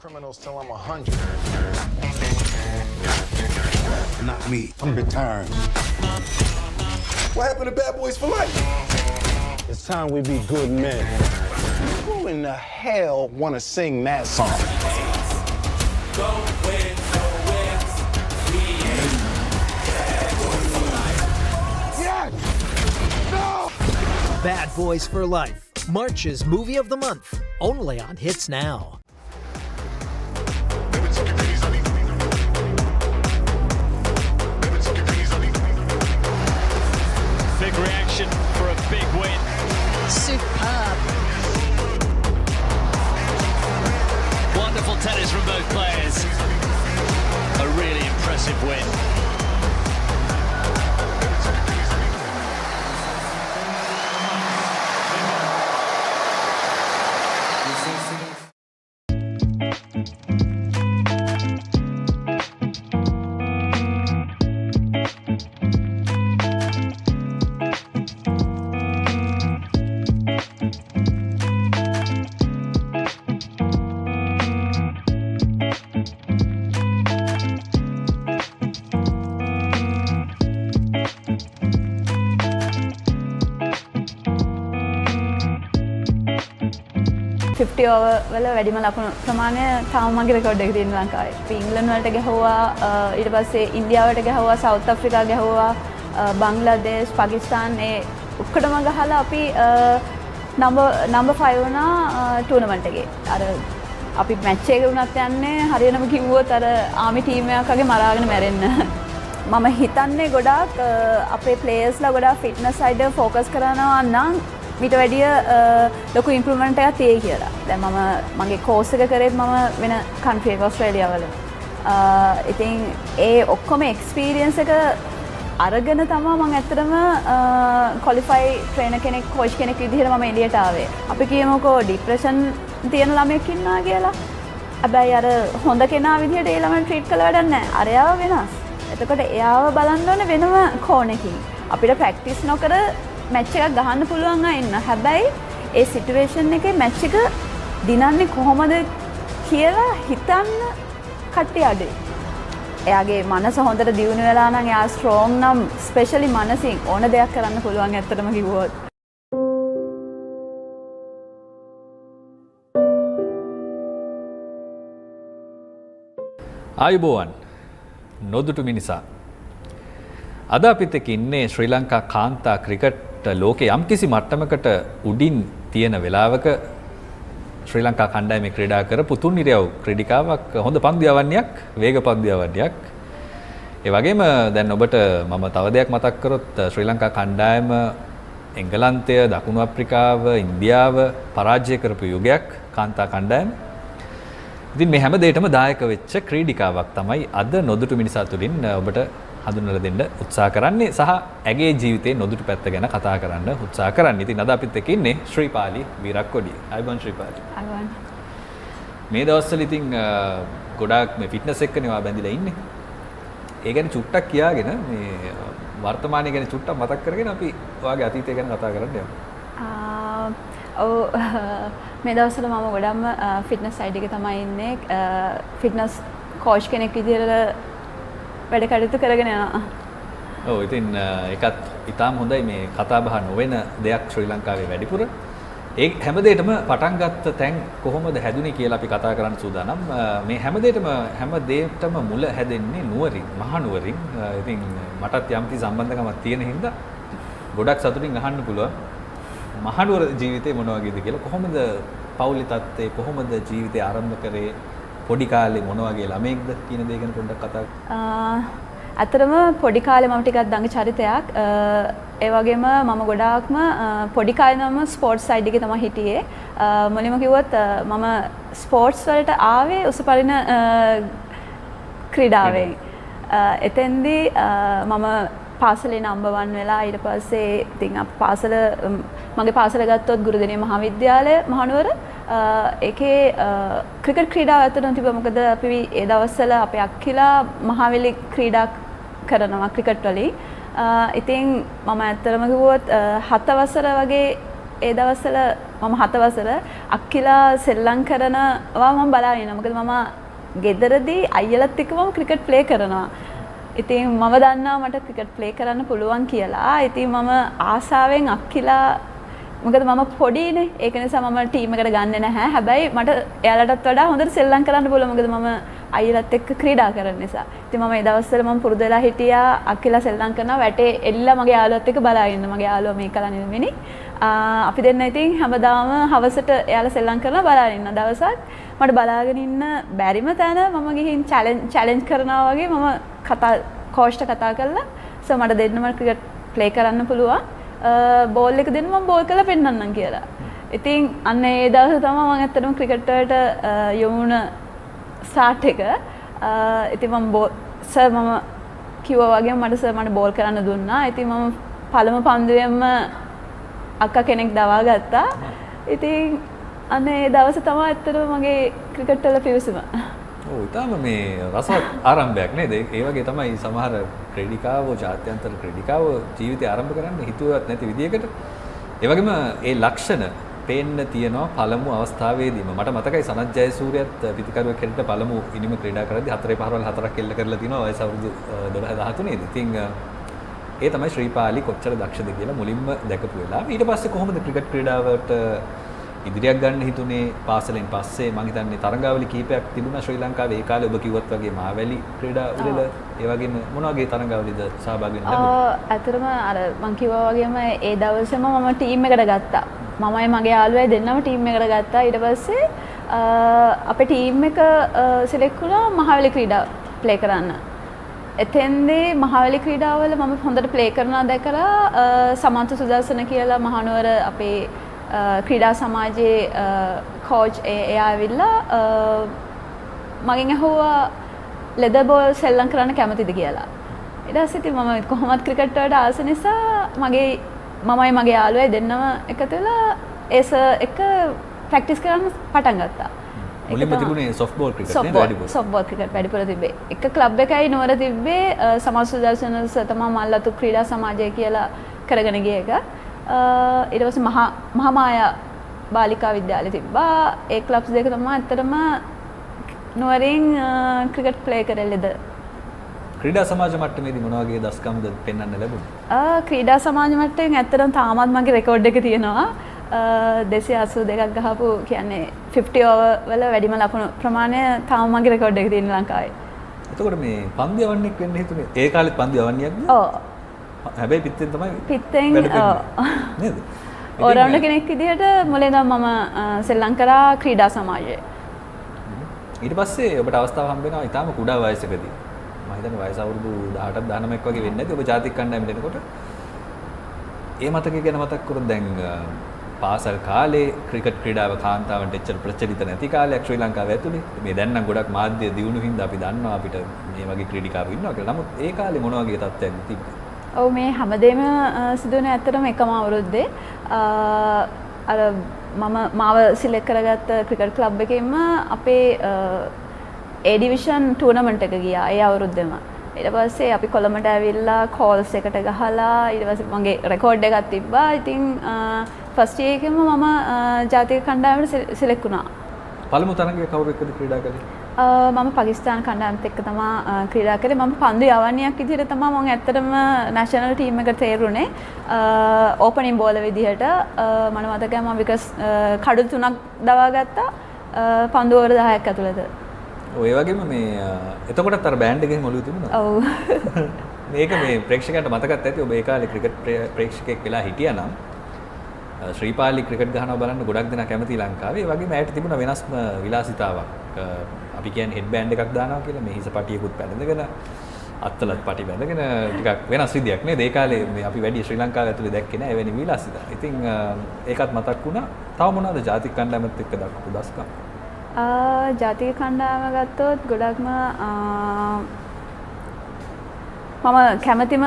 Criminals till I'm 100. Not me. I'm retiring. What happened to Bad Boys for Life? It's time we be good men. Who in the hell wanna sing that song? Yes! No! Bad Boys for Life. March's Movie of the Month. Only on Hits Now. Big reaction for a big win. Superb. Wonderful tennis from both players. A really impressive win. වල වැඩිම ලකුණු ප්‍රමාණය තාම මගේ record එකේ තියෙන ලංකාවේ. අපි ඉංග්ලන්ඩ් වලට ගැහුවා, ඊට පස්සේ ඉන්දියාවට ගැහුවා, සවුත් අප්‍රිකා ගැහුවා, බංග්ලාදේශ්, පාකිස්තාන් ඒ ඔක්කොටම ගහලා අපි නම්බර් 5 වුණා ටූර්නමන්ට් එකේ. අර අපි මැච් එකේ වුණත් යන්නේ හරියටම කිව්වොත් අර ආමි ටීම් එකක් වගේ මරාගෙන මැරෙන්න. මම හිතන්නේ ගොඩාක් අපේ ප්ලේයර්ස්ලා ගොඩාක් ෆිට්නස් සයිඩ් එක ෆෝකස් කරනවා නම් මීට වැඩිය ලොකු ඉම්ප්‍රූව්මන්ට් එකක් තියෙයි කියලා. දැන් මම මගේ කෝස් එක කරේත් මම වෙන කන්ට්‍රි එක ඕස්ට්‍රේලියාවල. ඉතින් ඒ ඔක්කොම එක්ස්පීරියන්ස් එක අරගෙන තමයි මම ඇත්තටම ක්වොලිෆයි ට්‍රේනර් කෙනෙක් කෝච් කෙනෙක් විදිහට මම එළියට ආවේ. අපි කියමුකෝ ඩිප්‍රෙෂන් තියෙන ළමයෙක් ඉන්නවා කියලා. හැබැයි අර හොඳ කෙනා විදිහට ඒ ළමයි ට්‍රීට් කළා වැඩක් නැහැ. අරයාව වෙනස්. එතකොට එයාව බලන්න ඕනේ වෙනම කෝණකින්. අපිට ප්‍රැක්ටිස් නොකර මැච් එකක් ගහන්න පුළුවන් අය ඉන්න. හැබැයි ඒ සිටුේෂන් එකේ මැච් එක දිනන්නේ කොහොමද කියලා හිතන්න කට්ටිය අඩුයි. එයාගේ මනස හොඳට දියුණු වෙලා නම් එයා ස්ට්‍රෝං නම් ස්පෙෂලි මනසින් ඕන දෙයක් කරන්න පුළුවන් ඇත්තටම කිව්වොත්. ආයුබෝවන් නොදුටු මිනිසා. අද අපිත් එක්ක ඉන්නේ ශ්‍රී ලංකා කාන්තා ක්‍රිකට් ලෝකේ යම්කිසි මට්ටමකට උඩින් තියෙන වෙලාවක ශ්‍රී ලංකා කණ්ඩායමේ ක්‍රීඩා කරපු තුන්නිරයව් ක්‍රීඩිකාවක්, හොඳ පන්දු යවන්නයක්, වේග පන්දු යවන්නයක්. ඒ වගේම දැන් ඔබට මම තව දෙයක් මතක් කරොත් ශ්‍රී ලංකා කණ්ඩායම එංගලන්තය, දකුණු අප්‍රිකාව, ඉන්දියාව පරාජය කරපු යුගයක් කාන්තා කණ්ඩායම. ඉතින් මේ හැම දෙයකටම දායක වෙච්ච ක්‍රීඩිකාවක් තමයි අද නොදුටු මිනිසා තුලින් ඔබට හඳුන්වලා දෙන්න උත්සාහ කරන්නේ සහ ඇගේ ජීවිතේ නොදුටු පැත්ත ගැන කතා කරන්න උත්සාහ කරන්නේ. ඉතින් අද අපිත් එක්ක ඉන්නේ ශ්‍රීපාලි වීරක්කොඩිය. අයබන් ශ්‍රීපාලි. අයබන්. මේ දවස්වල ඉතින් ගොඩාක් මේ ෆිට්නස් එක්කනේ ඔයා බැඳිලා ඉන්නේ. ඒ ගැන චුට්ටක් කියාගෙන මේ වර්තමානය ගැන චුට්ටක් මතක් කරගෙන අපි ඔයාගේ අතීතය ගැන කතා කරන්න යමු. ඔව් මේ දවස්වල මම ගොඩක්ම ෆිට්නස් සයිඩ් එකේ තමයි ඉන්නේ. ෆිට්නස් කෝච් කෙනෙක් විදිහට වැඩ කටයුතු කරගෙන යනවා. ඔව් ඉතින් ඒකත් ඉතාම හොඳයි මේ කතා බහ නොවන දෙයක් ශ්‍රී ලංකාවේ වැඩිපුර. ඒ හැමදේටම පටන් ගත්ත තැන් කොහොමද හැදුනේ කියලා අපි කතා කරන්න සූදානම්. මේ හැමදේටම මුල හැදෙන්නේ නුවරින්, මහනුවරින්. ඉතින් මටත් යම්කි සම්බන්ධකමක් තියෙන හින්දා ගොඩක් සතුටින් අහන්න පුළුවන්. මහනුවර ජීවිතේ මොන වගේද කියලා. කොහොමද පවුලේ තත්ත්වය, කොහොමද ජීවිතය ආරම්භ කරේ? පොඩි කාලේ මොන වගේ ළමයෙක්ද කියන දේ ගැන පොඩ්ඩක් කතා කරමු. ඇත්තටම පොඩි කාලේ මම ටිකක් දඟ චරිතයක්. ඒ වගේම මම ගොඩාක්ම පොඩි කාලේ නම් ස්පෝර්ට්ස් සයිඩ් එකේ තමයි හිටියේ. මුලින්ම කිව්වොත් මම ස්පෝර්ට්ස් වලට ආවේ උසපරිණ ක්‍රීඩාවෙන්. එතෙන්දී මම පාසලේ නම්බර් 1 වෙලා ඊට පස්සේ ඉතින් පාසල මගේ පාසල ගත්තොත් ගුරුදෙනිය මහාවිද්‍යාලය මහනුවර. ඒකේ ක්‍රිකට් ක්‍රීඩාව ඇත්තටම තිබ්බා. මොකද අපි ඒ දවස්වල අපේ අක්කිලා මහවැලි ක්‍රීඩා කරනවා ක්‍රිකට් වලින්. ඉතින් මම ඇත්තටම කිව්වොත් 7 වසර වගේ ඒ දවස්වල මම 7 වසර අක්කිලා සෙල්ලම් කරනවා මම බලාගෙන ඉන්නවා. මොකද මම ගෙදරදී අයියලත් එක්ක මම ක්‍රිකට් ප්ලේ කරනවා. ඉතින් මම දන්නවා මට ක්‍රිකට් ප්ලේ කරන්න පුළුවන් කියලා. ඉතින් මම ආසාවෙන් අක්කිලා මොකද මම පොඩිනේ ඒක නිසා මම ටීම් එකට ගන්නෙ නැහැ. හැබැයි මට එයාලටත් වඩා හොඳට සෙල්ලම් කරන්න පුළුවන්. මොකද මම අයියලත් එක්ක ක්‍රීඩා කරන නිසා. ඉතින් මම ඒ දවස්වල මම පුරුදු වෙලා හිටියා අක්කිලා සෙල්ලම් කරනවා වැටේ එල්ලලා මගේ යාළුවත් එක්ක බලාගෙන ඉන්න. මගේ යාළුවා මේ කලා නිල්මිනි. අපි දෙන්න ඉතින් හැමදාම හවසට එයාලා සෙල්ලම් කරනවා බලාගෙන ඉන්න. දවසක් මට බලාගෙන ඉන්න බැරිම තැන මම ගිහින් චැලෙන්ජ් කරනවා වගේ මම කෝච්ට කතා කළා. සෝ මට දෙන්න මට ක්‍රිකට් ප්ලේ කරන්න පුළුවන්. බෝල් එක දෙන්න මම බෝල් කරලා පෙන්නන්නම් කියලා. ඉතින් අන්න ඒ දවසේ තමයි මම ඇත්තටම ක්‍රිකට් වලට යොමු වුණ ස්ටාර්ට් එක. ඉතින් මම කිව්වා වගේ මට බෝල් කරන්න දුන්නා. ඉතින් මම පළමු පන්දුවෙන්ම අක්කා කෙනෙක් දවා ගත්තා. ඉතින් අන්න ඒ දවසේ තමයි ඇත්තටම මගේ ක්‍රිකට් වල පිවිසුම. ඔව් ඊටම මේ රසවත් ආරම්භයක් නේද? ඒ වගේ තමයි සමහර ක්‍රීඩිකාවෝ ජාත්‍යන්තර ක්‍රීඩිකාවෝ ජීවිතය ආරම්භ කරන්න හිතුවත් නැති විදියකට. ඒ වගේම ඒ ලක්ෂණ පේන්න තියෙනවා පළමු අවස්ථාවේදීම. මට මතකයි සනත් ජයසූරියත් පිටිකරුවෙක් හැටියට පළමු ඉනිම ක්‍රීඩා කරද්දී 4 පහරවල් 4ක් එල්ල කරලා තිනවා වයස අවුරුදු 12 13 දී. ඉතින් ඒ තමයි ශ්‍රීපාලි කොච්චර දක්ෂද කියලා මුලින්ම දැකපු වෙලාව. ඊට පස්සේ කොහොමද ක්‍රිකට් ක්‍රීඩාවට ඉදිරියක් ගන්න හිතුනේ? පාසලෙන් පස්සේ මම හිතන්නේ තරඟාවලි කීපයක් තිබුණා ශ්‍රී ලංකාවේ. ඒ කාලේ ඔබ කිව්වත් වගේ මාවැලි ක්‍රීඩා උළෙල ඒ වගේම මොන වගේ තරඟාවලිද සහභාගී වෙන්න ලැබුණේ? ඇත්තටම අර මම කිව්වා වගේම ඒ දවසේම මම ටීම් එකට ගත්තා. මමයි මගේ යාළුවයි දෙන්නම ටීම් එකට ගත්තා. ඊට පස්සේ අපේ ටීම් එක සිලෙක්ට් වුණා මහවැලි ක්‍රීඩා ප්ලේ කරන්න. එතෙන්දී මහවැලි ක්‍රීඩාවල මම හොඳට ප්ලේ කරනවා දැකලා සමන්ත සුදර්ශන කියලා මහනුවර අපේ ක්‍රීඩා සමාජයේ කෝච් එයා ඇවිල්ලා මගෙන් ඇහුවා ලෙදර් බෝල් සෙල්ලම් කරන්න කැමතිද කියලා. ඊට පස්සේ ඉතින් මම කොහොමත් ක්‍රිකට් වලට ආස නිසා මමයි මගේ යාළුවයි දෙන්නම එකතු වෙලා ඒ සර් එක ප්‍රැක්ටිස් කරන්න පටන් ගත්තා. මුලින්ම තිබුණේ සොෆ්ට් බෝල් ක්‍රිකට් නේද වැඩිපුර? සොෆ්ට් බෝල් ක්‍රිකට් වැඩිපුර තිබ්බේ. එක ක්ලබ් එකයි නුවර තිබ්බේ සමාජ සුදර්ශන සර් තමයි මල්ලතු ක්‍රීඩා සමාජය කියලා කරගෙන ගිය එක. ඊට පස්සේ මහාමායා බාලිකා විද්‍යාලය තිබ්බා. ඒ ක්ලබ්ස් දෙක තමයි ඇත්තටම නුවරින් ක්‍රිකට් ප්ලේ කරෙල්ලද. ක්‍රීඩා සමාජ මට්ටමේදී මොන වගේ දස්කම්ද පෙන්වන්න ලැබුණේ? ක්‍රීඩා සමාජ මට්ටමින් ඇත්තටම තාමත් මගේ රෙකෝඩ් එක තියෙනවා. 282ක් ගහපු කියන්නේ 50 ඕවර් වල වැඩිම ලකුණු ප්‍රමාණය තාම මගේ රෙකෝඩ් එකේ තියෙන ලංකාවේ. එතකොට මේ පන්දු යවන්නෙක් වෙන්න හිතුනේ. ඒ කාලෙත් පන්දු යවන්නියක්ද? ඔව්. හැබැයි පිටෙන් තමයි පිටෙන් නේද? ඕරවුන්ඩර් කෙනෙක් විදිහට මුලින්ම මම ශ්‍රී කරා ක්‍රීඩා සමාජයේ. ඊට පස්සේ ඔබට අවස්ථාව හම්බ වෙනවා ඊටාම කුඩා වයසකදී. මම හිතන්නේ වයස අවුරුදු 18ක් 19ක් වගේ වෙන්නේ නැති ඔබ ජාතික කණ්ඩායමට එනකොට. ඒ මතකය ගැන මතක් කරොත් දැන් පාසල් කාලේ ක්‍රිකට් ක්‍රීඩාව කාන්තාවන්ට එච්චර ප්‍රචලිත නැති කාලයක් ශ්‍රී ලංකාවේ ඇතුලේ. මේ දැන් නම් ගොඩක් මාධ්‍ය දියුණු හින්දා අපි දන්නවා අපිට මේ වගේ ක්‍රීඩිකාවෝ ඉන්නවා කියලා. නමුත් ඒ කාලේ මොන වගේ තත්ත්වයක්ද තිබ්බේ? ඔව් මේ හැමදේම සිදුවන ඇත්තටම එකම අවුරුද්දේ අර මාව සිලෙක්ට් කරගත්ත ක්‍රිකට් ක්ලබ් එකෙන්ම අපේ A ඩිවිෂන් ටූර්නමන්ට් එක ගියා ඒ අවුරුද්දේම. ඊට පස්සේ අපි කොළඹට ඇවිල්ලා කෝල්ස් එකට ගහලා ඊට පස්සේ මගේ රෙකෝඩ් එකක් තිබ්බා. ඉතින් ෆස්ට් ඉයර් එකේම මම ජාතික කණ්ඩායමට සිලෙක්ට් වුණා. පළමු තරගයේ කවුරු එක්කද ක්‍රීඩා කළේ? මම පාකිස්තාන කණ්ඩායමත් එක්ක තමයි ක්‍රීඩා කළේ. මම පන්දු යවන්නයක් විදිහට තමයි මම ඇත්තටම නැෂනල් ටීම් එකට තේරුනේ. ඕපනින් බෝලර් විදිහට මම මතකයි මම විකස් කඩු 3ක් දවා ගත්තා පන්දු ඕවර 10ක් ඇතුළත. ඔය වගේම මේ එතකොටත් අර බෑන්ඩ් එකෙන් ඔළුව තිබුණා. ඔව්. මේක මේ ප්‍රේක්ෂකයන්ට මතකත් ඇති ඔබ ඒ කාලේ ක්‍රිකට් ප්‍රේක්ෂකයෙක් වෙලා හිටියා නම් ශ්‍රීපාලි ක්‍රිකට් ගහනවා බලන්න ගොඩක් දෙනා කැමති ලංකාවේ. ඒ වගේම ඇයට තිබුණා වෙනස්ම විලාසිතාවක්. අපි කියන්නේ හෙඩ් බෑන්ඩ් එකක් දානවා කියලා මේ හිස පටියකුත් පැනඳගෙන අත්තලත් පටි බැඳගෙන ටිකක් වෙනස් විදියක් නේද? ඒ කාලේ මේ අපි වැඩි ශ්‍රී ලංකාව ඇතුලේ දැක්කේ නෑ එවැනි විලාසිතා. ඉතින් ඒකත් මතක් වුණා. තව මොනවද ජාතික කණ්ඩායමත් එක්ක දක්වපු දස්කම්? ජාතික කණ්ඩායම ගත්තොත් ගොඩක්ම මම කැමතිම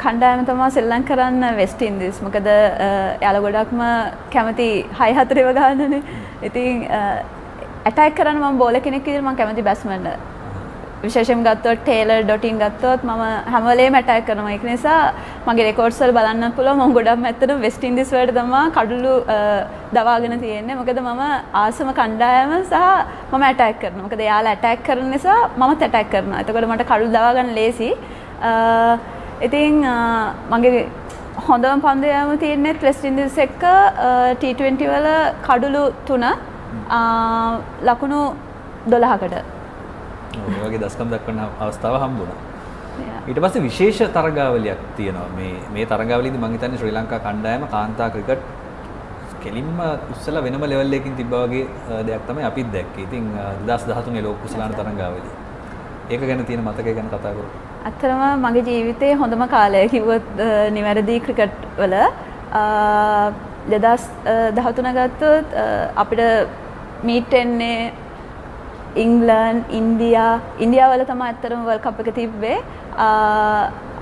කණ්ඩායම තමයි ශ්‍රී ලංකරන් වෙස්ට් ඉන්දීස්. මොකද එයාලා ගොඩක්ම කැමති 6-4 ගන්නනේ. ඉතින් ඇටැක් කරන්න මම බෝලර් කෙනෙක් විදිහට මම කැමති බැට්ස්මන්. විශේෂයෙන් ගත්තොත් ටේලර් ඩොටින් ගත්තොත් මම හැම වෙලේම ඇටැක් කරනවා. ඒක නිසා මගේ රෙකෝඩ්ස් වල බලන්න පුළුවන් මම ගොඩක්ම ඇත්තටම වෙස්ට් ඉන්දීස් වලට තමයි කඩළු දවාගෙන තියෙන්නේ. මොකද මම ආසම කණ්ඩායම සහ මම ඇටැක් කරනවා. මොකද එයාලා ඇටැක් කරන නිසා මමත් ඇටැක් කරනවා. එතකොට මට කඩළු දවා ගන්න ලේසි. ඉතින් මගේ හොඳම පන්දු යාම තියෙන්නේ වෙස්ට් ඉන්දීස් එක්ක T20 වල කඩළු 3 ලකුණු 12කට. මේ වගේ දස්කම් දක්වන අවස්ථාව හම්බුණා. ඊට පස්සේ විශේෂ තරගාවලියක් තියෙනවා. මේ තරගාවලියේදී මම හිතන්නේ ශ්‍රී ලංකා කණ්ඩායම කාන්තා ක්‍රිකට් කෙලින්ම උස්සලා වෙනම ලෙවල් එකකින් තිබ්බා වගේ දෙයක් තමයි අපිත් දැක්කේ. ඉතින් 2013 ලෝක කුසලාන තරගාවලිය. ඒක ගැන තියෙන මතකය ගැන කතා කරමු. අත්‍තරම මගේ ජීවිතයේ හොඳම කාලය කිව්වොත් නිවැරදි ක්‍රිකට් වල 2013 ගත්තොත් අපිට මීට් වෙන්නේ ඉංග්ලන්ඩ්, ඉන්දියාවල තමයි අත්‍තරම වර්ල්ඩ් කප් එක තිබ්බේ.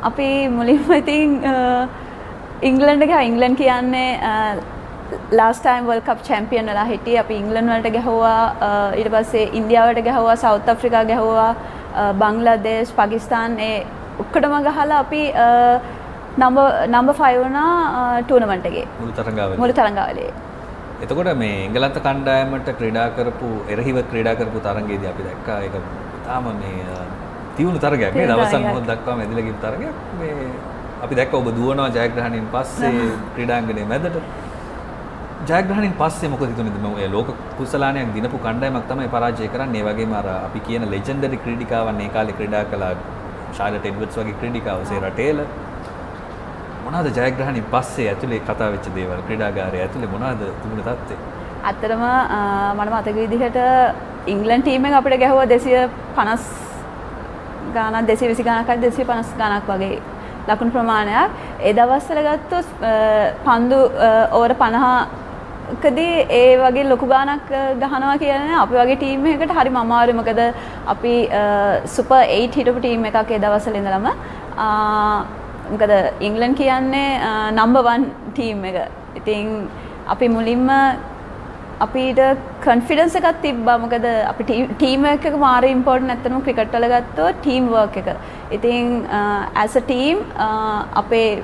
අපි මුලින්ම ඉතින් ඉංග්ලන්ඩ් කියන්නේ last time world cup champion වෙලා හිටියේ. අපි ඉංග්ලන්ඩ් වලට ගැහුවා, ඊට පස්සේ ඉන්දියාවට ගැහුවා, සවුත් අප්‍රිකා ගැහුවා, බංග්ලාදේශ්, පාකිස්තාන් ඒ ඔක්කොටම ගහලා අපි number 5 වුණා ටූර්නමන්ට් එකේ. මුළු තරඟාවලියේ. එතකොට මේ එංගලන්ත කණ්ඩායමට ක්‍රීඩා කරපු එරහිව ක්‍රීඩා කරපු තරඟයේදී අපි දැක්කා ඒක තාම මේ තියුණු තරගයක් නේද? අවසන් මොහොත දක්වාම ඇදලා ගිය තරගයක්. මේ අපි දැක්කා ඔබ දුවනවා ජයග්‍රහණයෙන් පස්සේ ක්‍රීඩාංගණයේ මැදට. ජයග්‍රහණයෙන් පස්සේ මොකද හිතුනේද? මම ලෝක කුසලානයක් දිනපු කණ්ඩායමක් තමයි පරාජය කරන්නේ. ඒ වගේම අර අපි කියන ලෙජෙන්ඩරි ක්‍රීඩිකාවන් ඒ කාලේ ක්‍රීඩා කළ ශාලට් එඩ්වර්ඩ්ස් වගේ ක්‍රීඩිකාව සේරා ටේලර් මොනවාද ජයග්‍රහණයෙන් පස්සේ ඇතුලේ කතා වෙච්ච දේවල් ක්‍රීඩාගාරයේ ඇතුලේ මොනවාද තිබුණ තත්ත්වය? අත්‍තරම මම මතක විදිහට ඉංග්ලන්ඩ් ටීම් එක අපිට ගැහුවා 250 ගානක් 220 ගානක් හරි 250 ගානක් වගේ ලකුණු ප්‍රමාණයක්. ඒ දවස්වල ගත්තොත් පන්දු ඕවර 50කදී ඒ වගේ ලොකු ගානක් ගහනවා කියන්නේ අපි වගේ ටීම් එකකට හරිම අමාරුයි. මොකද අපි සුපර් 8 හිටපු ටීම් එකක් ඒ දවස්වල ඉඳලම මොකද ඉංග්ලන්ඩ් කියන්නේ number 1 ටීම් එක. ඉතින් අපි මුලින්ම අපිට කොන්ෆිඩන්ස් එකක් තිබ්බා. මොකද අපි ටීම් වර්ක් එක මාර ඉම්පෝටන්ට් නැත්නම් ක්‍රිකට් වල ගත්තොත් ටීම් වර්ක් එක. ඉතින් as a team අපේ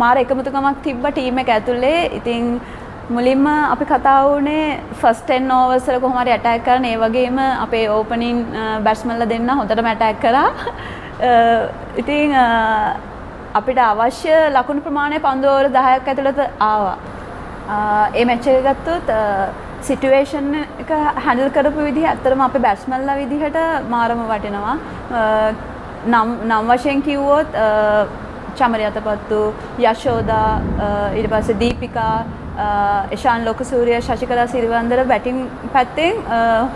මාර එකමුතුකමක් තිබ්බා ටීම් එක ඇතුලේ. ඉතින් මුලින්ම අපි කතා වුණේ ෆස්ට් 10 overs වල කොහොම හරි ඇටැක් කරන්න. ඒ වගේම අපේ ඕපනින් බැට්ස්මන්ලා දෙන්න හොඳටම ඇටැක් කරා. ඉතින් අපිට අවශ්‍ය ලකුණු ප්‍රමාණය පන්දු ඕවර 10ක් ඇතුළත ආවා. ඒ මැච් එක ගත්තොත් සිටුේෂන් එක හැන්ඩල් කරපු විදිහ ඇත්තටම අපේ බැට්ස්මන්ලා විදිහට මාරම වටිනවා. නම් වශයෙන් කිව්වොත් චමරියතපත්තු, යශෝදා, ඊට පස්සේ දීපිකා, ඉෂාන් ලෝකසූරිය, ශශිකලා සිරිවන්දර බැටිං පැත්තෙන්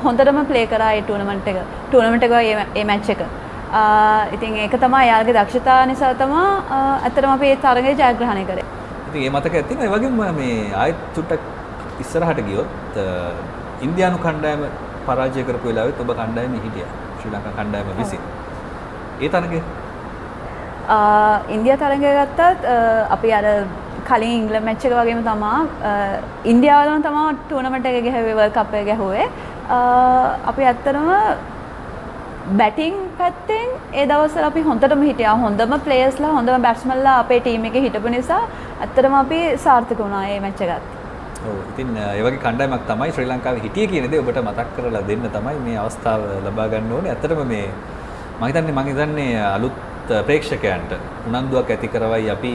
හොඳටම ප්ලේ කරා ඒ ටූර්නමන්ට් එක ඒ මැච් එක. ඉතින් ඒක තමයි යාළුගේ දක්ෂතාව නිසා තමයි ඇත්තටම අපි ඒ තරගය ජයග්‍රහණය කරේ. ඉතින් ඒ මතකයක් තියෙනවා. ඒ වගේම මේ ආයෙත් චුට්ටක් ඉස්සරහට ගියොත් ඉන්දියානු කණ්ඩායම පරාජය කරපු වෙලාවෙත් ඔබ කණ්ඩායමේ හිටියා. ශ්‍රී ලංකා කණ්ඩායම විසින්. ඒ තරගය ඉන්දියා තරගය ගත්තත් අපි අර කලින් ඉංග්ලන්ඩ් මැච් එක වගේම තමයි ඉන්දියාවලම තමයි ටූර්නමන්ට් එක ගැහුවේ වර්ල්ඩ් කප් එක ගැහුවේ. අපි ඇත්තටම බැටිං පැත්තෙන් ඒ දවස්වල අපි හොඳටම හිටියා. හොඳම ප්ලේයර්ස්ලා හොඳම බැට්ස්මන්ලා අපේ ටීම් එකේ හිටපු නිසා ඇත්තටම අපි සාර්ථක වුණා මේ මැච් එක ගත්තා. ඔව් ඉතින් ඒ වගේ කණ්ඩායමක් තමයි ශ්‍රී ලංකාවේ හිටියේ කියන දේ ඔබට මතක් කරලා දෙන්න තමයි මේ අවස්ථාව ලබා ගන්න ඕනේ. ඇත්තටම මේ මම හිතන්නේ අලුත් ප්‍රේක්ෂකයන්ට උනන්දුවක් ඇති කරවයි අපි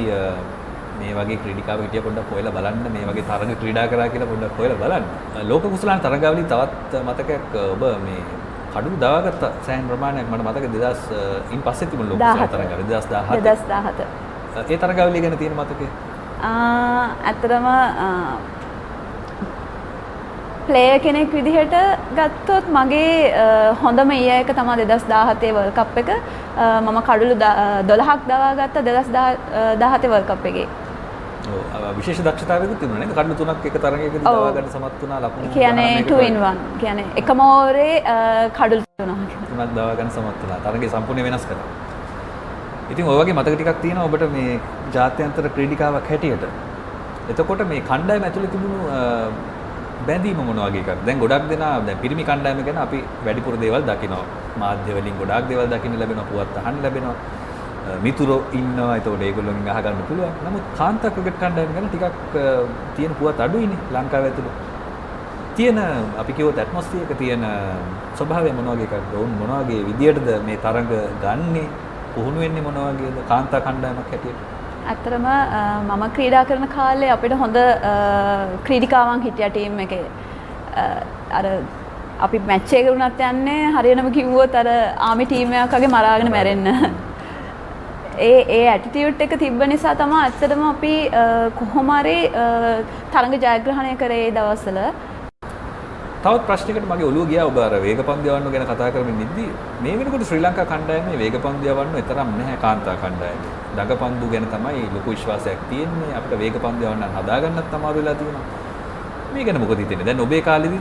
මේ වගේ ක්‍රීඩිකාව හිටිය පොඩ්ඩක් හොයලා බලන්න මේ වගේ තරඟ ක්‍රීඩා කරා කියලා පොඩ්ඩක් හොයලා බලන්න. ලෝක කුසලාන තරඟාවලින් තවත් මතකයක් ඔබ මේ කඩු දාගත්ත සෑහෙන ප්‍රමාණයක් මට මතක 2000 ඉන් පස්සේ තිබුණ ලෝක කුසලාන තරඟාවලිය 2017. ඒ තරඟාවලිය ගැන තියෙන මතකය? ඇත්තටම ප්ලේයර් කෙනෙක් විදිහට ගත්තොත් මගේ හොඳම ඊය එක තමයි 2017 වර්ල්ඩ් කප් එක. මම කඩළු 12ක් දවා ගත්ත 2017 වර්ල්ඩ් කප් එකේ. ඔව් විශේෂ දක්ෂතාවයකුත් තිබුණා නේද? කඩළු 3ක් එක තරගයකදී දවා ගන්න සමත් වුණා ලකුණු. කියන්නේ 2 in 1. කියන්නේ එකම ඕවරේ කඩළු 3ක් දවා ගන්න සමත් වුණා. තරගය සම්පූර්ණ වෙනස් කරා. ඉතින් ඔය වගේ මතක ටිකක් තියෙනවා ඔබට මේ ජාත්‍යන්තර ක්‍රීඩිකාවක් හැටියට. එතකොට මේ කණ්ඩායම ඇතුලේ තිබුණු බැඳීම මොන වගේ එකක්ද? දැන් ගොඩක් දෙනා දැන් පිරිමි කණ්ඩායම ගැන අපි වැඩිපුර දේවල් දකිනවා. මාධ්‍ය වලින් ගොඩාක් දේවල් දකින්න ලැබෙනවා, පුවත් අහන්න ලැබෙනවා. මිතුරෝ ඉන්නවා. ඒතකොට ඒගොල්ලොන්ගෙන් අහගන්න පුළුවන්. නමුත් කාන්තා ක්‍රිකට් කණ්ඩායම ගැන ටිකක් තියෙන පුවත් අඩුයිනේ ලංකාව ඇතුළේ. තියෙන අපි කිව්වොත් ඇට්මොස්ෆියර් එක තියෙන ස්වභාවය මොන වගේ එකක්ද? වුන් මොන වගේ විදියටද මේ තරඟ ගන්නේ? පුහුණු වෙන්නේ මොන වගේද කාන්තා කණ්ඩායමක් හැටියට? ඇත්තටම මම ක්‍රීඩා කරන කාලේ අපිට හොඳ ක්‍රීඩිකාවන් හිටියා ටීම් එකේ. අර අපි මැච් එකකට උනත් යන්නේ හරියටම කිව්වොත් අර ආමි ටීම් එකක් වගේ මරාගෙන මැරෙන්න. ඒ ඇටිටියුඩ් එක තිබ්බ නිසා තමයි ඇත්තටම අපි කොහොම හරි තරඟ ජයග්‍රහණය කරේ ඒ දවස්වල. තවත් ප්‍රශ්නයකට මගේ ඔළුව ගියා ඔබ අර වේගපන්දු යවන්න ගැන කතා කරමින් ඉද්දි මේ වෙනකොට ශ්‍රී ලංකා කණ්ඩායමේ වේගපන්දු යවන්න තරම් නැහැ කාන්තා කණ්ඩායමේ. දඟපන්දු ගැන තමයි ලොකු විශ්වාසයක් තියෙන්නේ. අපිට වේගපන්දු යවන්න හදාගන්නත් අමාරු වෙලා තියෙනවා. මේ ගැන මොකද හිතන්නේ? දැන් ඔබේ කාලෙදි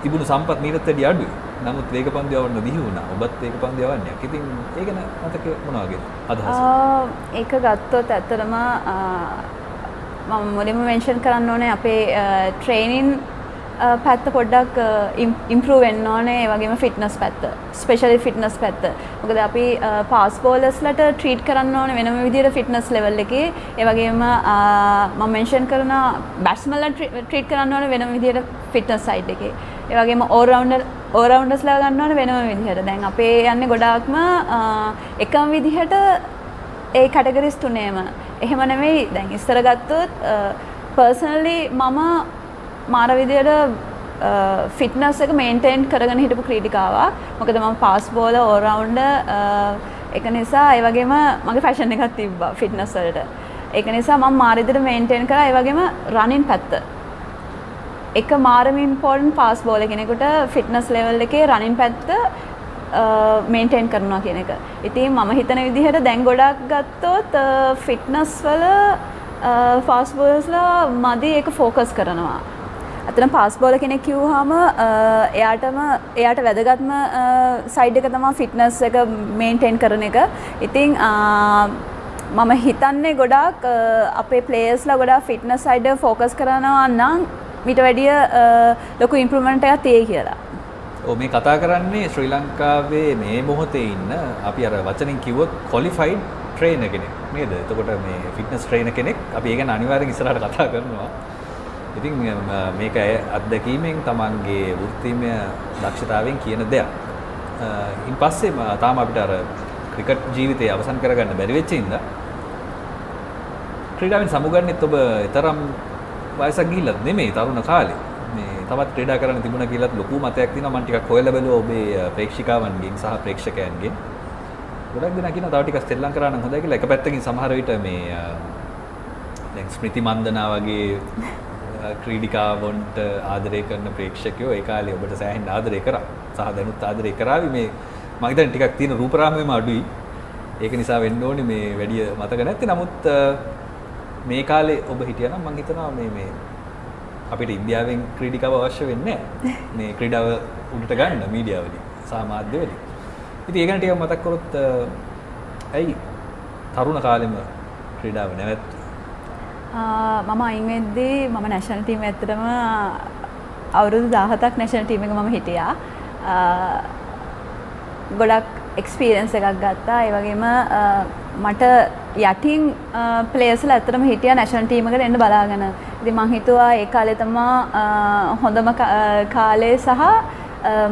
තිබුණු සම්පත් මීටත් වැඩි අඩුයි. නමුත් වේගපන්දු යවන්න දිහි වුණා. ඔබත් වේගපන්දු යවන්නේ. ඉතින් ඒ ගැන මතක මොන වගේද අදහස? ඒක ගත්තොත් ඇත්තටම මම මුලින්ම මෙන්ෂන් කරන්න ඕනේ අපේ ට්‍රේනින් පැත්ත පොඩ්ඩක් ඉම්ප්‍රූව් වෙන්න ඕනේ. ඒ වගේම ෆිට්නස් පැත්ත, ස්පෙෂලි ෆිට්නස් පැත්ත. මොකද අපි පාස් බෝලර්ස්ලට ට්‍රීට් කරන්න ඕනේ වෙනම විදිහට ෆිට්නස් ලෙවල් එකේ. ඒ වගේම මම මෙන්ෂන් කරන බැට්ස්මන්ලට ට්‍රීට් කරන්න ඕනේ වෙනම විදිහට ෆිට්නස් සයිඩ් එකේ. ඒ වගේම ඕල්රවුන්ඩර්ස්ලා ගන්න ඕනේ වෙනම විදිහට. දැන් අපේ යන්නේ ගොඩාක්ම එකම විදිහට ඒ කැටගරිස් තුනේම. එහෙම නෙමෙයි දැන් ඉස්සර ගත්තොත් පර්සනලි මම මාර විදියට ෆිට්නස් එක මේන්ටේන් කරගෙන හිටපු ක්‍රීඩිකාවක්. මොකද මම පාස් බෝලර් ඕල් රවුන්ඩර් ඒක නිසා ඒ වගේම මගේ ෆැෂන් එකක් තිබ්බා ෆිට්නස් වලට. ඒක නිසා මම මාර විදියට මේන්ටේන් කරා. ඒ වගේම රනින් පැත්ත. එක මාරම ඉම්පෝර්ටන්ට් පාස් බෝලර් කෙනෙකුට ෆිට්නස් ලෙවල් එකේ රනින් පැත්ත මේන්ටේන් කරනවා කියන එක. ඉතින් මම හිතන විදිහට දැන් ගොඩක් ගත්තොත් ෆිට්නස් වල ෆාස්ට් බෝලර්ස්ලා මදි ඒක ફોකස් කරනවා. අතන පාස් බෝලර් කෙනෙක් කිව්වහම එයාට වැදගත්ම සයිඩ් එක තමයි ෆිට්නස් එක මේන්ටේන් කරන එක. ඉතින් මම හිතන්නේ ගොඩාක් අපේ ප්ලේයර්ස්ලා ගොඩාක් ෆිට්නස් සයිඩ් එක ફોකස් කරනවා නම් ඊට වැඩිය ලොකු ඉම්ප්‍රූව්මන්ට් එකක් තියෙයි කියලා. ඔව් මේ කතා කරන්නේ ශ්‍රී ලංකාවේ මේ මොහොතේ ඉන්න අපි අර වචනෙන් කිව්වොත් ක්වොලිෆයිඩ් ට්‍රේනර් කෙනෙක් නේද? එතකොට මේ ෆිට්නස් ට්‍රේනර් කෙනෙක් අපි ඒ ගැන අනිවාර්යෙන් ඉස්සරහට කතා කරනවා. ඉතින් මේක අත්දැකීමෙන් තමන්ගේ වෘත්තීමය දක්ෂතාවයෙන් කියන දෙයක්. ඉන් පස්සේ තාම අපිට අර ක්‍රිකට් ජීවිතය අවසන් කරගන්න බැරි වෙච්ච ඉඳලා ක්‍රීඩාවෙන් සමුගන්නෙත් ඔබ තරම් වයසක් ගිහිල්ලත් නෙමෙයි තරුණ කාලේ. මේ තවත් ක්‍රීඩා කරන්න තිබුණා කියලාත් ලොකු මතයක් තියෙනවා. මම ටිකක් හොයලා බැලුවා ඔබේ ප්‍රේක්ෂිකාවන්ගෙන් සහ ප්‍රේක්ෂකයන්ගෙන්. ගොඩක් දෙනා කියනවා තව ටිකක් ශ්‍රී ලංකාව නම් හොඳයි කියලා. එක පැත්තකින් සමහර විට මේ දැන් ස්මෘති මන්දනා වගේ ක්‍රීඩිකාවන්ට ආදරය කරන ප්‍රේක්ෂකයෝ ඒ කාලේ ඔබට සෑහෙන ආදරය කරා. සහ දැනුත් ආදරය කරાવી මේ මම හිතන්නේ ටිකක් තියෙන රූපරාමයේම අඩුයි. ඒක නිසා වෙන්න ඕනේ මේ වැඩි මතක නැත්තේ. නමුත් මේ කාලේ ඔබ හිටියනම් මම හිතනවා මේ අපිට ඉන්දියාවෙන් ක්‍රීඩිකාව අවශ්‍ය වෙන්නේ නැහැ. මේ ක්‍රීඩාව උඩට ගන්න මීඩියාවලින් සහ මාධ්‍යවලින්. ඉතින් ඒ ගැන ටිකක් මතක් කරොත් ඇයි තරුණ කාලෙම ක්‍රීඩාව නැවැත්තුවේ? මම අයින් වෙද්දී මම නැෂනල් ටීම් ඇත්තටම අවුරුදු 17ක් නැෂනල් ටීම් එක මම හිටියා. ගොඩක් එක්ස්පීරියන්ස් එකක් ගත්තා. ඒ වගේම මට යටින් ප්ලේයර්ස්ලා ඇත්තටම හිටියා නැෂනල් ටීම් එකට එන්න බලාගෙන. ඉතින් මං හිතුවා ඒ කාලේ තමයි හොඳම කාලේ සහ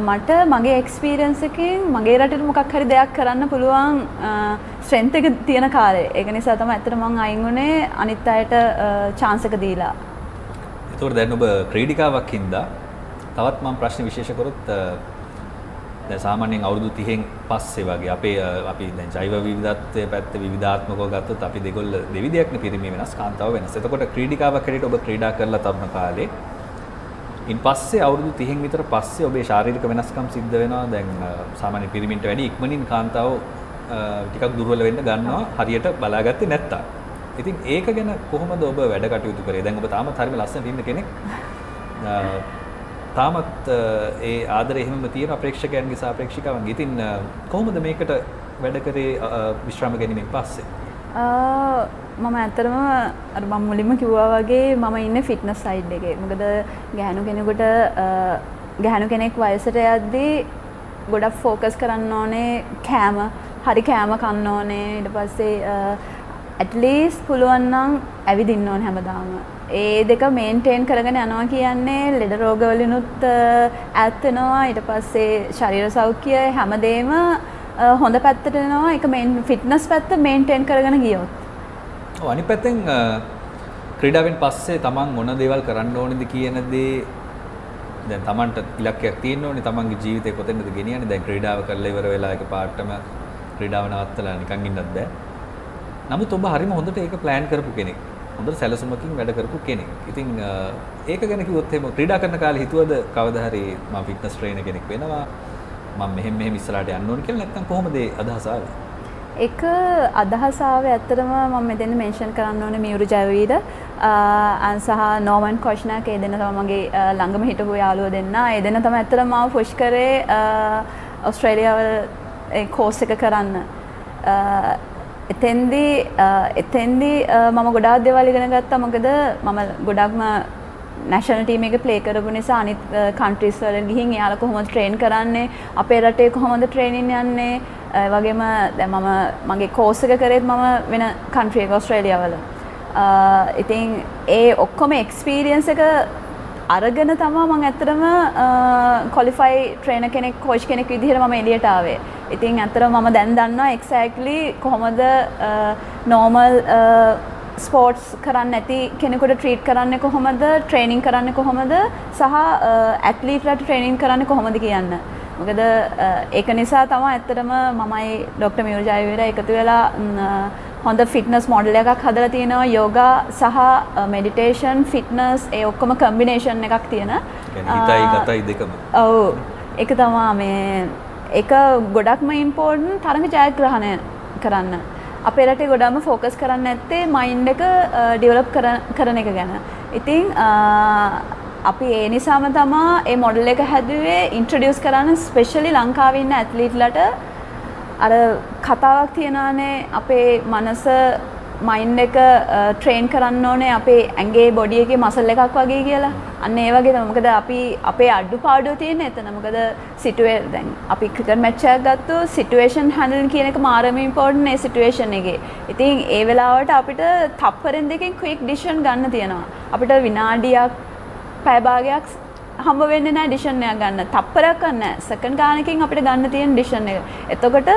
මට මගේ එක්ස්පීරියන්ස් එකෙන් මගේ රටට මොකක් හරි දෙයක් කරන්න පුළුවන් ස්ට්‍රෙන්ත් එක තියෙන කාලේ. ඒක නිසා තමයි ඇත්තට මං අයින් වුණේ අනිත් අයට chance එක දීලා. ඒතකොට දැන් ඔබ ක්‍රීඩිකාවක් හින්දා තවත් මම ප්‍රශ්න විශේෂ කරොත් දැන් සාමාන්‍යයෙන් අවුරුදු 30න් පස්සේ වගේ අපි දැන් ජෛව විවිධත්වයේ පැත්ත විවිධාත්මකව ගත්තොත් අපි දෙවිදයක්නේ පිරිමි වෙනස් කාන්තාව වෙනස්. එතකොට ක්‍රීඩිකාවක් හැටියට ඔබ ක්‍රීඩා කරලා තරුණ කාලේ ඉන් පස්සේ අවුරුදු 30න් විතර පස්සේ ඔබේ ශාරීරික වෙනස්කම් සිද්ධ වෙනවා. දැන් සාමාන්‍ය පිරිමින්ට වැඩි ඉක්මනින් කාන්තාව ටිකක් දුර්වල වෙන්න ගන්නවා හරියට බලාගත්තේ නැත්තම්. ඉතින් ඒක ගැන කොහොමද ඔබ වැඩ කටයුතු කරේ? දැන් ඔබ තාමත් හරිම ලස්සනට ඉන්න කෙනෙක්. තාමත් ඒ ආදරය එහෙමම තියෙන ප්‍රේක්ෂකයන්ගේ සහ ප්‍රේක්ෂිකාවන්ගේ. ඉතින් කොහොමද මේකට වැඩ කරේ විශ්‍රාම ගැනීමෙන් පස්සේ? මම ඇත්තටම අර මම මුලින්ම කිව්වා වගේ මම ඉන්නේ ෆිට්නස් සයිඩ් එකේ. මොකද ගැහණු කෙනෙක් වයසට යද්දී ගොඩක් ફોකස් කරන්න ඕනේ හරි කෑම කන්න ඕනේ. ඊට පස්සේ at least පුළුවන් නම් ඇවිදින්න ඕනේ හැමදාම. ඒ දෙක මේන්ටේන් කරගෙන යනවා කියන්නේ ලෙඩ රෝග වලිනුත් ඈත් වෙනවා. ඊට පස්සේ ශරීර සෞඛ්‍යය හැමදේම හොඳ පැත්තට යනවා. ඒක ෆිට්නස් පැත්ත මේන්ටේන් කරගෙන ගියොත්. ඔව් අනිත් පැත්තෙන් ක්‍රීඩාවෙන් පස්සේ තමන් මොන දේවල් කරන්න ඕනේද කියන දේ දැන් තමන්ට ඉලක්කයක් තියෙන්න ඕනේ. තමන්ගේ ජීවිතේ කොතැනද ගෙනියන්නේ? දැන් ක්‍රීඩාව කරලා ඉවර වෙලා එක පාටම ක්‍රීඩාව නවත්තලා නිකන් ඉන්නත් බෑ. නමුත් ඔබ හරිම හොඳට ඒක ප්ලෑන් කරපු කෙනෙක්. හොඳට සැලසුමකින් වැඩ කරපු කෙනෙක්. ඉතින් ඒක ගැන කිව්වොත් එහෙම ක්‍රීඩා කරන කාලේ හිතුවද කවදා හරි මම ෆිට්නස් ට්‍රේනර් කෙනෙක් වෙනවා මම මෙහෙම ඉස්සරහට යන්න ඕනේ කියලා? නැත්නම් කොහොමද ඒ අදහස ආවේ? ඒක අදහස ආවේ ඇත්තටම මම මෙතන මෙන්ෂන් කරන්න ඕනේ මියුරු ජයවීර සහ නෝමන් කොෂ්නාක්. ඒ දෙන්න තමයි මගේ ළඟම හිටපු යාළුවෝ දෙන්න. ඒ දෙන්න තමයි ඇත්තටම මාව පුෂ් කරේ ඕස්ට්‍රේලියාව කෝස් එක කරන්න. එතෙන්දී මම ගොඩාක් දේවල් ඉගෙන ගත්තා. මොකද මම ගොඩක්ම නැෂනල් ටීම් එකේ ප්ලේ කරපු නිසා අනිත් කන්ට්‍රීස් වල ගිහින් එයාලා කොහොමද ට්‍රේන් කරන්නේ, අපේ රටේ කොහොමද ට්‍රේනින් යන්නේ, වගේම දැන් මම මගේ කෝස් එක කරේත් මම වෙන කන්ට්‍රි එක ඕස්ට්‍රේලියාවල. ඉතින් ඒ ඔක්කොම එක්ස්පීරියන්ස් එක අරගෙන තමයි මම ඇත්තටම ක්වොලිෆයි ට්‍රේනර් කෙනෙක් කෝච් කෙනෙක් විදිහට මම එළියට ආවේ. ඉතින් ඇත්තටම මම දැන් දන්නවා එක්සැක්ට්ලි කොහොමද නෝමල් ස්පෝර්ට්ස් කරන්නේ නැති කෙනෙකුට ට්‍රීට් කරන්නේ කොහොමද, ට්‍රේනින් කරන්නේ කොහොමද සහ ඇත්ලීට්ලාට ට්‍රේනින් කරන්නේ කොහොමද කියන්න. මොකද ඒක නිසා තමයි ඇත්තටම මමයි ડોક્ટર මියුරු ජයවීර එකතු වෙලා හොඳ ෆිට්නස් මොඩල් එකක් හදලා තියෙනවා. යෝගා සහ මෙඩිටේෂන් ෆිට්නස් ඒ ඔක්කොම කම්බිනේෂන් එකක් තියෙන. හිතයි ගතයි දෙකම. ඔව් ඒක තමයි ඒක ගොඩක්ම ඉම්පෝර්ටන්ට් තරඟ ජයග්‍රහණය කරන්න. අපේ රටේ ගොඩක්ම ફોකස් කරන්නේ නැත්තේ මයින්ඩ් එක ඩෙවලොප් කරන එක ගැන. ඉතින් අපි ඒ නිසාම තමයි මේ මොඩල් එක හැදුවේ ඉන්ට්‍රොඩියුස් කරන්න ස්පෙෂලි ලංකාවේ ඉන්න ඇත්ලීට්ලට. අර කතාවක් තියනවානේ අපේ මනස මයින්ඩ් එක ට්‍රේන් කරන්න ඕනේ අපේ ඇඟේ බොඩි එකේ මසල් එකක් වගේ කියලා. අන්න ඒ වගේ තමයි. මොකද අපි අපේ අඩුපාඩුව තියෙන්නේ එතන. මොකද දැන් අපි ක්‍රිකට් මැච් එකක් ගත්තොත් සිටුේෂන් හැන්ඩලින් කියන එක මාරම ඉම්පෝර්ටන්ට් ඒ සිටුේෂන් එකේ. ඉතින් ඒ වෙලාවට අපිට තප්පරෙන් දෙකකින් ක්වික් ඩිසිෂන් ගන්න තියෙනවා. අපිට විනාඩියක් පැය භාගයක් හම්බ වෙන්නේ නැහැ ඩිසිෂන් එකක් ගන්න. තප්පරයක් ගන්න නැහැ. සෙකන්ඩ් ගානකින් අපිට ගන්න තියෙන ඩිසිෂන් එක. එතකොට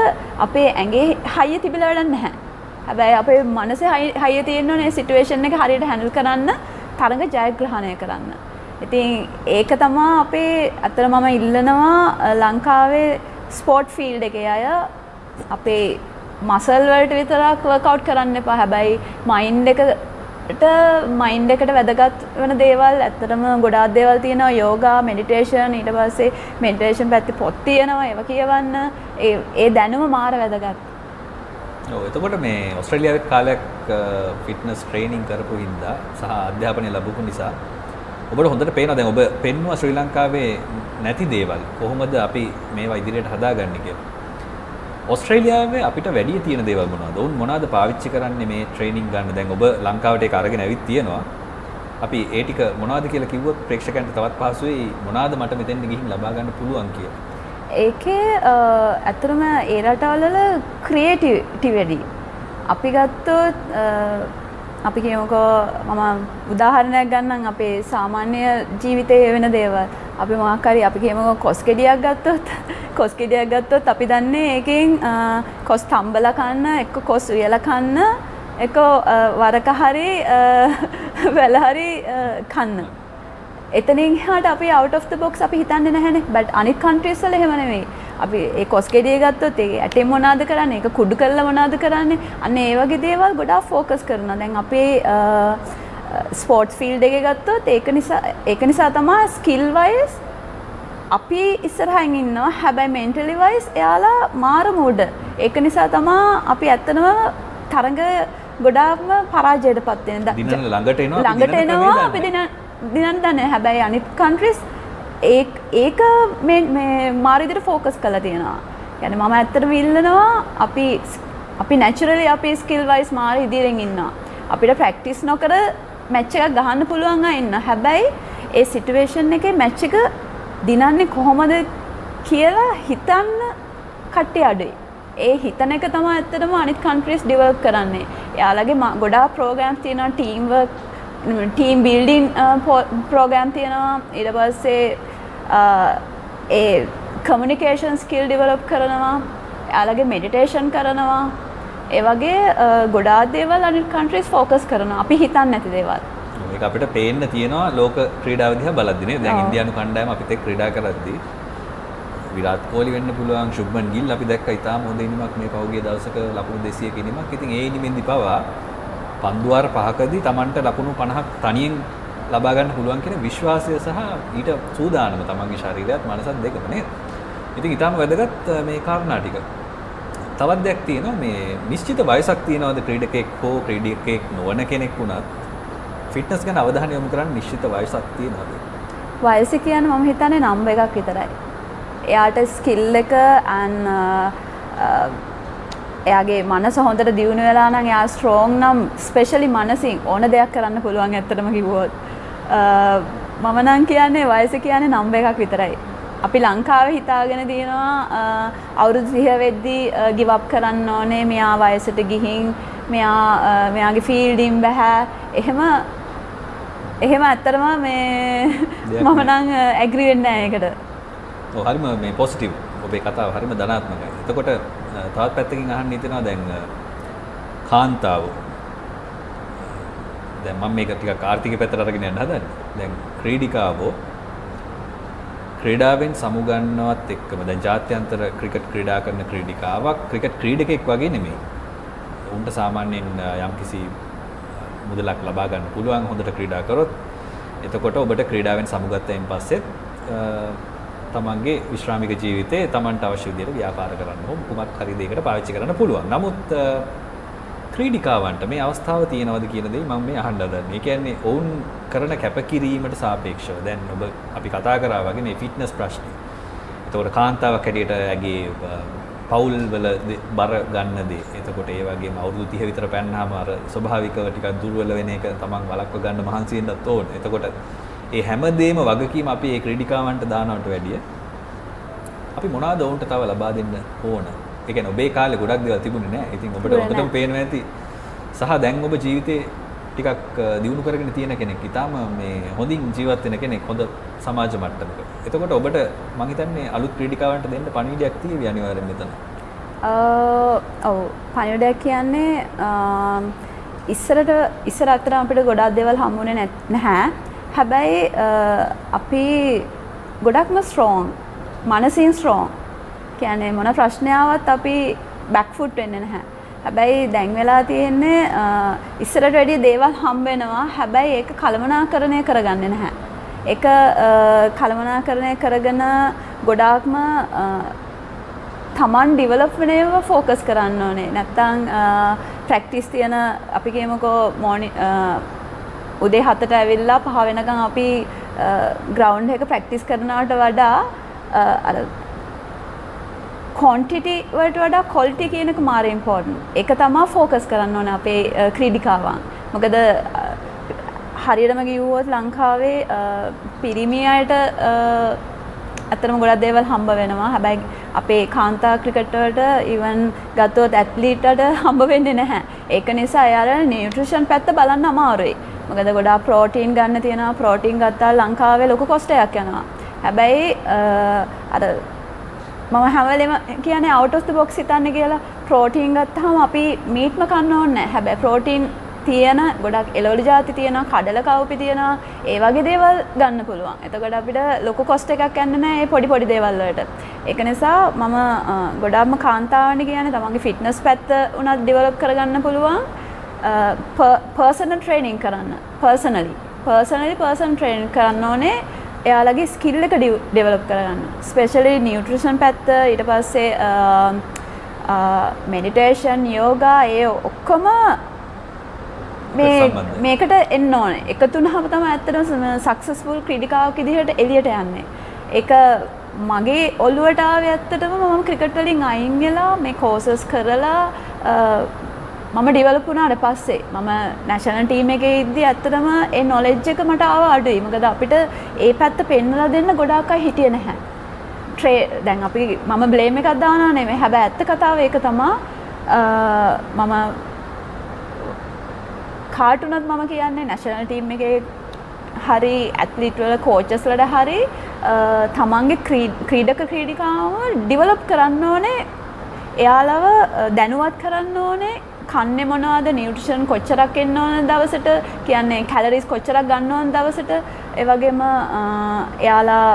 අපේ ඇඟේ හයිය තිබිලා වැඩක් නැහැ. හැබැයි අපේ මනසේ හයිය තියෙන්න ඕනේ සිටුේෂන් එක හරියට හැන්ඩල් කරන්න, තරඟ ජයග්‍රහණය කරන්න. ඉතින් ඒක තමයි අපේ අතර මම ඉල්ලනවා ලංකාවේ ස්පෝර්ට් ෆීල්ඩ් එකේ අය අපේ මසල් වලට විතරක් වර්ක්අවුට් කරන්න එපා. හැබැයි මයින්ඩ් එකට වැදගත් වෙන දේවල් ඇත්තටම ගොඩාක් දේවල් තියෙනවා. යෝගා, මෙඩිටේෂන්, ඊට පස්සේ මෙඩිටේෂන් පැත්තේ පොත් තියෙනවා. ඒවා කියවන්න. ඒ දැනුම මාර වැදගත්. ඔව් එතකොට මේ ඕස්ට්‍රේලියාවේ කාලයක් ෆිට්නස් ට්‍රේනින් කරපු හින්දා සහ අධ්‍යාපනය ලැබුණු නිසා ඔබට හොඳට පේනවා දැන් ඔබ පෙන්නවා ශ්‍රී ලංකාවේ නැති දේවල් කොහොමද අපි මේවා ඉදිරියට හදාගන්නේ කියලා. ඕස්ට්‍රේලියාවේ අපිට වැඩි තියෙන දේවල් මොනවද? උන් මොනවද පාවිච්චි කරන්නේ මේ ට්‍රේනින් ගන්න? දැන් ඔබ ලංකාවට ඒක අරගෙන ඇවිත් තියෙනවා. අපි ඒ ටික මොනවද කියලා කිව්වොත් ප්‍රේක්ෂකයන්ට තවත් පහසුයි මොනවද මට මෙතෙන්ට ගිහින් ලබා ගන්න පුළුවන් කියලා. ඒකේ ඇත්තටම ඒ රටවල ක්‍රියේටිවිටි අපි ගත්තොත් අපි කියමුකෝ මම උදාහරණයක් ගන්නම් අපේ සාමාන්‍ය ජීවිතයේ වෙන දේවල් අපි මොකක් හරි අපි කියමුකෝ කොස් ගෙඩියක් ගත්තොත් අපි දන්නේ ඒකෙන් කොස් තම්බලා කන්න එක්ක කොස් උයලා කන්න එක්ක වරක හරි වැල හරි කන්න එතනින් එහාට අපි out of the box අපි හිතන්නේ නැහැනේ but අනිත් countries වල එහෙම නෙවෙයි අපි ඒ කොස් ගෙඩිය ගත්තොත් ඒ ඇටෙන් මොනවද කරන්නේ ඒක කුඩු කරලා මොනවද කරන්නේ අන්න ඒ වගේ දේවල් ගොඩාක් ફોකස් කරනවා දැන් අපේ ස්පෝර්ට්ස් ෆීල්ඩ් එකේ ගත්තොත් ඒක නිසා තමයි ස්කිල් වයිස් අපි ඉස්සරහින් ඉන්නවා හැබැයි මෙන්ටලි වයිස් එයාලා මාර මූඩ ඒක නිසා තමයි අපි ඇත්තනම තරඟ ගොඩාක්ම පරාජයටපත් වෙන දිනන ළඟට එනවා අපි දිනන්න දන්නේ හැබැයි අනිත් countries ඒක මේ මාර විදිහට ફોකස් කරලා තියෙනවා. يعني මම ඇත්තටම ඉල්ලනවා අපි naturally අපි skill wise මාර ඉදිරියෙන් ඉන්නවා. අපිට practice නොකර match එකක් ගහන්න පුළුවන් අය ඉන්න. හැබැයි ඒ situation එකේ match එක දිනන්නේ කොහොමද කියලා හිතන්න කට්ටිය අඩුයි. ඒ හිතන එක තමයි ඇත්තටම අනිත් countries develop කරන්නේ. එයාලගේ ගොඩාක් programs තියෙනවා team work team building program තියෙනවා ඊට පස්සේ ඒ communication skill develop කරනවා එයාලගේ meditation කරනවා ඒ වගේ ගොඩාක් දේවල් අනිත් countries focus කරනවා අපි හිතන්නේ නැති දේවල් මේක අපිට පේන්න තියෙනවා ලෝක ක්‍රීඩාව දිහා බලද්දී නේ දැන් ඉන්දියානු කණ්ඩායම අපිත් එක්ක ක්‍රීඩා කරද්දී විරාට් කොහ්ලි වෙන්න පුළුවන් ශුභ්මන් ගිල් අපි දැක්කා ඉතාලම හොඳ ඉනිමක් මේ පහුගිය දවසක ලකුණු 200ක ඉනිමක් ඉතින් ඒ ඉනිමෙන්දි පවා පන්දුවාර 5කදී Tamanට ලකුණු 50ක් තනියෙන් ලබා ගන්න පුළුවන් කියන විශ්වාසය සහ ඊට සූදානම තමන්ගේ ශරීරයත් මනසත් දෙකම නේද. ඉතින් ඊටම වැදගත් මේ කාරණා ටික. තවත් දෙයක් තියෙනවා මේ නිශ්චිත වයසක් තියෙනවද ක්‍රීඩකෙක් හෝ ක්‍රීඩකෙක් නොවන කෙනෙක් වුණත් ෆිට්නස් ගැන අවධානය යොමු කරන්න නිශ්චිත වයසක් තියෙනවද? වයස කියන්නේ මම හිතන්නේ නම්බර් එකක් විතරයි. එයාට ස්කිල් එක and එයාගේ මනස හොඳට දියුණු වෙලා නම් එයා ස්ට්‍රෝං නම් ස්පෙෂලි මනසින් ඕන දෙයක් කරන්න පුළුවන් ඇත්තටම කිව්වොත් මම නම් කියන්නේ වයස කියන්නේ නම්බර් එකක් විතරයි. අපි ලංකාවේ හිතාගෙන තියෙනවා අවුරුදු 30 වෙද්දී give up කරන්න ඕනේ මෙයා වයසට ගිහින් මෙයාගේ ෆීල්ඩින් බෑ එහෙම ඇත්තටම මේ මම නම් ඇග්‍රී වෙන්නේ නැහැ ඒකට. ඔව් හරිම මේ පොසිටිව් ඔබේ කතාව හරිම ධනාත්මකයි. එතකොට තවත් පැත්තකින් අහන්න හිතෙනවා දැන් කාන්තාව දැන් මම මේක ටිකක් ආර්ථික පැත්තට අරගෙන යන්න හදන්නේ. දැන් ක්‍රීඩිකාවෝ ක්‍රීඩාවෙන් සමුගන්නවත් එක්කම දැන් ජාත්‍යන්තර ක්‍රිකට් ක්‍රීඩා කරන ක්‍රීඩිකාවක් ක්‍රිකට් ක්‍රීඩකෙක් වගේ නෙමෙයි. උන්ට සාමාන්‍යයෙන් යම්කිසි මුදලක් ලබා ගන්න පුළුවන් හොඳට ක්‍රීඩා කරොත්. එතකොට ඔබට ක්‍රීඩාවෙන් සමුගත්තයින් පස්සේ තමන්ගේ විශ්‍රාමික ජීවිතේ තමන්ට අවශ්‍ය විදිහට ව්‍යාපාර කරන්න ඕන කුමක් හරි දෙයකට පාවිච්චි කරන්න පුළුවන්. නමුත් ක්‍රීඩිකාවන්ට මේ අවස්ථාව තියෙනවද කියන දේ මම මේ අහන්න හදන්නේ. ඒ කියන්නේ ඔවුන් කරන කැපකිරීමට සාපේක්ෂව දැන් ඔබ අපි කතා කරා වගේ මේ ෆිට්නස් ප්‍රශ්නේ. එතකොට කාන්තාවක් හැටියට ඇගේ පවුල් වල බර ගන්න දේ. එතකොට ඒ වගේම අවුරුදු 30 විතර පැන්නාම අර ස්වභාවිකව ටිකක් දුර්වල වෙන එක තමන් වළක්ව ගන්න මහන්සි වෙන්නත් ඕන. එතකොට ඒ හැමදේම වගකීම අපි ඒ ක්‍රීඩිකාවන්ට දානවට වැඩිය අපි මොනවාද ඔවුන්ට තව ලබා දෙන්න ඕන. ඒ කියන්නේ ඔබේ කාලේ ගොඩක් දේවල් තිබුණේ නැහැ. ඉතින් ඔබට හොඳටම පේනවා ඇති. සහ දැන් ඔබ ජීවිතේ ටිකක් දියුණු කරගෙන තියෙන කෙනෙක්. ඊටාම මේ හොඳින් ජීවත් වෙන කෙනෙක් හොඳ සමාජ මට්ටමක. එතකොට ඔබට මම හිතන්නේ අලුත් ක්‍රීඩිකාවන්ට දෙන්න පණිවිඩයක් තියෙවි අනිවාර්යෙන් මෙතන. ඔව් පණිවිඩයක් කියන්නේ ඉස්සර අතරම අපිට ගොඩාක් දේවල් හම්බුනේ නැහැ. හැබැයි අපි ගොඩක්ම ස්ට්‍රෝං මනසින් ස්ට්‍රෝං කියන්නේ මොන ප්‍රශ්නාවක් අපි බෑක් ෆුට් වෙන්නේ නැහැ. හැබැයි දැන් වෙලා තියෙන්නේ ඉස්සරට වැඩිය දේවල් හම්බ වෙනවා. හැබැයි ඒක කළමනාකරණය කරගන්නේ නැහැ. ඒක කළමනාකරණය කරගෙන ගොඩාක්ම තමන් ඩිවලොප් වෙන ඒවා ફોකස් කරන්න ඕනේ. නැත්තම් ප්‍රැක්ටිස් තියෙන අපි කියමුකෝ උදේ 7ට ඇවිල්ලා 5 වෙනකන් අපි ග්‍රවුන්ඩ් එක ප්‍රැක්ටිස් කරනවට වඩා අර quantity වලට වඩා quality කියන එක මාර important. ඒක තමයි ફોකස් කරන්න ඕනේ අපේ ක්‍රීඩිකාවන්. මොකද හරියටම කිව්වොත් ලංකාවේ පිරිමි අයට ඇත්තටම ගොඩක් දේවල් හම්බ වෙනවා. හැබැයි අපේ කාන්තා ක්‍රිකට් වලට ඉවන් ගත්තොත් ඇත්ලීට්ට හම්බ වෙන්නේ නැහැ. ඒක නිසා එයාලා නියුට්‍රිෂන් පැත්ත බලන්න අමාරුයි. මොකද ගොඩාක් ප්‍රෝටීන් ගන්න තියෙනවා. ප්‍රෝටීන් ගත්තා ලංකාවේ ලොකු කොස්ට් එකක් යනවා. හැබැයි අර මම හැම වෙලෙම කියන්නේ out of the box හිතන්න කියලා. ප්‍රෝටීන් ගත්තාම අපි මීට්ම කන්න ඕනේ නැහැ. හැබැයි ප්‍රෝටීන් තියෙන ගොඩක් එළවලු ಜಾති තියෙනවා, කඩල කවුපි තියෙනවා. ඒ වගේ දේවල් ගන්න පුළුවන්. එතකොට අපිට ලොකු කොස්ට් එකක් යන්නේ නැහැ මේ පොඩි පොඩි දේවල් වලට. ඒක නිසා මම ගොඩක්ම කාන්තාවනි කියන්නේ තමන්ගේ ෆිට්නස් පැත්ත උනත් ඩෙවලොප් කරගන්න පුළුවන්. පර්සනල් ට්‍රේනින් කරන්න. පර්සනල් ට්‍රේනින් කරන්න ඕනේ. එයාලගේ ස්කිල් එක ඩෙවලොප් කරගන්න. ස්පෙෂලි නියුට්‍රිෂන් පැත්ත, ඊට පස්සේ මෙඩිටේෂන්, යෝගා ඒ ඔක්කොම මේකට එන්න ඕනේ. එකතු වුණාම තමයි ඇත්තටම සක්සස්ෆුල් ක්‍රීඩිකාවක් විදිහට එළියට යන්නේ. ඒක මගේ ඔළුවට ආවේ ඇත්තටම මම ක්‍රිකට් වලින් අයින් වෙලා මේ කෝසස් කරලා මම ඩෙවලොප් වුණාට පස්සේ මම නැෂනල් ටීම් එකේ ඉද්දි ඇත්තටම ඒ නොලෙජ් එක මට ආව අඩුයි. මොකද අපිට ඒ පැත්ත පෙන්නලා දෙන්න ගොඩාක් අය හිටියේ නැහැ. දැන් අපි මම බ්ලේම් එකක් දානවා නෙමෙයි. හැබැයි ඇත්ත කතාව ඒක තමයි මම කාටුනත් මම කියන්නේ නැෂනල් ටීම් එකේ හරි ඇත්ලීට් වල කෝචස්ලට හරි තමන්ගේ ක්‍රීඩක ක්‍රීඩිකාව ඩෙවලොප් කරන්න ඕනේ. එයාලව දැනුවත් කරන්න ඕනේ. කන්නේ මොනවද, නියුට්‍රිෂන් කොච්චරක් එන්න ඕන දවසට, කියන්නේ කැලරිස් කොච්චරක් ගන්න ඕන දවසට. ඒ වගේම එයාලා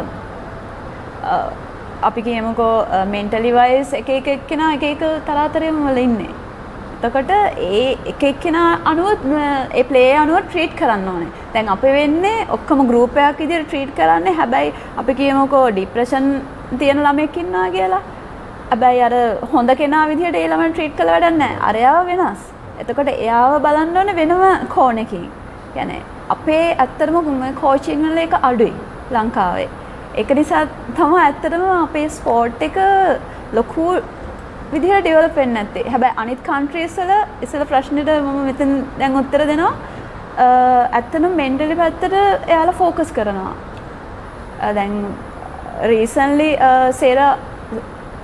අපි කියමුකෝ මෙන්ටලි වයිස් එක එක්කෙනා එක තරාතරයම වල ඉන්නේ. එතකොට ඒ එක එක්කෙනා අනුව ඒ ප්ලේ අනුව ට්‍රීට් කරන්න ඕනේ. දැන් අපි වෙන්නේ ඔක්කොම ගෲප් එකක් විදිහට ට්‍රීට් කරන්නේ. හැබැයි අපි කියමුකෝ ડિප්‍රෙෂන් තියෙන ළමෙක් ඉන්නවා කියලා. හැබැයි අර හොඳ කෙනා විදිහට ඒ ළමයි ට්‍රීට් කළා වැඩක් නැහැ. අරයාව වෙනස්. එතකොට එයාව බලන්න ඕනේ වෙනම කෝණකින්. يعني අපේ ඇත්තටම කෝචින් වල එක අඩුයි ලංකාවේ. ඒක නිසා තමයි ඇත්තටම අපේ ස්පෝර්ට් එක ලොකු විදිහට ඩෙවලොප් වෙන්නේ නැත්තේ. හැබැයි අනිත් කන්ට්‍රීස් වල ඉස්සෙල්ලා ප්‍රශ්නෙට මම මෙතන දැන් උත්තර දෙනවා. ඇත්තටම මෙන්ටලි පැත්තට එයාලා ફોකස් කරනවා. දැන් රීසන්ට්ලි සේරා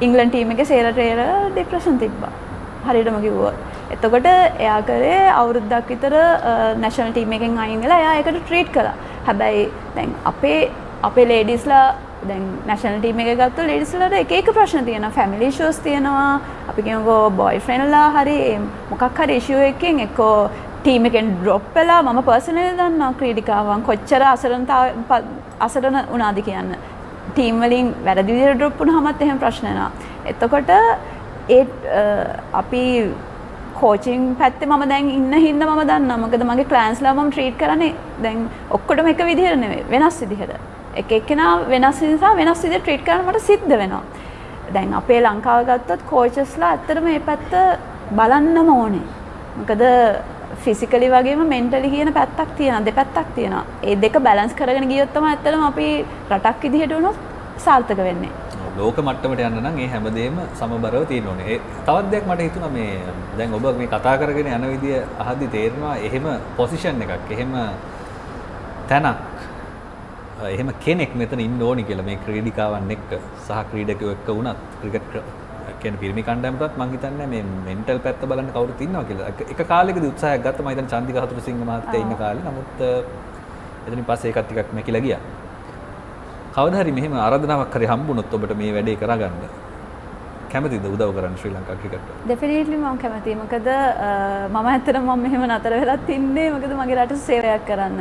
ඉංග්ලන්ඩ් ටීම් එකේ සේරා ට්‍රේලර් ડિප්‍රෙෂන් තිබ්බා. හරියටම කිව්වොත්. එතකොට එයා කරේ අවුරුද්දක් විතර නැෂනල් ටීම් එකෙන් අයින් වෙලා එයා ඒකට ට්‍රීට් කළා. හැබැයි දැන් අපේ ලේඩිස්ලා දැන් නැෂනල් ටීම් එකේ ගත්තොත් ලේඩිස්ලාට එක ප්‍රශ්න තියෙනවා. ෆැමිලි ඉෂුස් තියෙනවා. අපි කියමුකෝ බොයිෆ්‍රෙන්ඩ්ලා හරි මොකක් හරි ඉෂුව එකකින් එක්කෝ ටීම් එකෙන් ඩ්‍රොප් වෙලා මම පර්සනලි දන්නවා ක්‍රීඩිකාවන් කොච්චර අසරණ වුණාද කියන්න. ටීම් වලින් වැරදි විදිහට ඩ්‍රොප් වුණාමත් එහෙම ප්‍රශ්න එනවා. එතකොට අපි කෝචින් පැත්තේ මම දැන් ඉන්න හින්දා මම දන්නවා. මොකද මගේ ක්ලයන්ට්ස්ලා මම ට්‍රීට් කරන්නේ දැන් ඔක්කොටම එක විදිහට නෙවෙයි. වෙනස් විදිහට. එක එක්කෙනා වෙනස් නිසා වෙනස් විදිහට ට්‍රීට් කරන්න මට සිද්ධ වෙනවා. දැන් අපේ ලංකාව ගත්තොත් කෝචස්ලා ඇත්තටම මේ පැත්ත බලන්නම ඕනේ. මොකද ෆිසිකලි වගේම මෙන්ටලි කියන පැත්තක් තියෙනවා. දෙපැත්තක් තියෙනවා. ඒ දෙක බැලන්ස් කරගෙන ගියොත් තමයි ඇත්තටම අපි රටක් විදිහට වුණොත් සාර්ථක වෙන්නේ. ලෝක මට්ටමට යන්න නම් ඒ හැමදේම සමබරව තියෙන්න ඕනේ. තවත් දෙයක් මට හිතුණා මේ දැන් ඔබ මේ කතා කරගෙන යන විදිය අහද්දි තේරෙනවා එහෙම පොසිෂන් එකක්, එහෙම තැනක්, එහෙම කෙනෙක් මෙතන ඉන්න ඕනි කියලා මේ ක්‍රීඩිකාවන් එක්ක සහ ක්‍රීඩකයෝ එක්ක වුණත් ක්‍රිකට් කියන්නේ පිරිමි කණ්ඩායමටත් මම හිතන්නේ මේ මෙන්ටල් පැත්ත බලන්න කවුරුත් ඉන්නවා කියලා. එක කාලෙකදී උත්සාහයක් ගත්තා මම හිතන්නේ චන්දික හතුරුසිංහ මහත්තයා ඉන්න කාලේ. නමුත් එතනින් පස්සේ ඒකත් ටිකක් මැකිලා ගියා. කවදා හරි මෙහෙම ආරාධනාවක් හරි හම්බුනොත් ඔබට මේ වැඩේ කරගන්න කැමතිද උදව් කරන්න ශ්‍රී ලංකා ක්‍රිකට්? ඩෙෆිනිට්ලි මම කැමතියි. මොකද මම ඇත්තටම මම මෙහෙම නතර වෙලත් ඉන්නේ මොකද මගේ රටට සේවයක් කරන්න.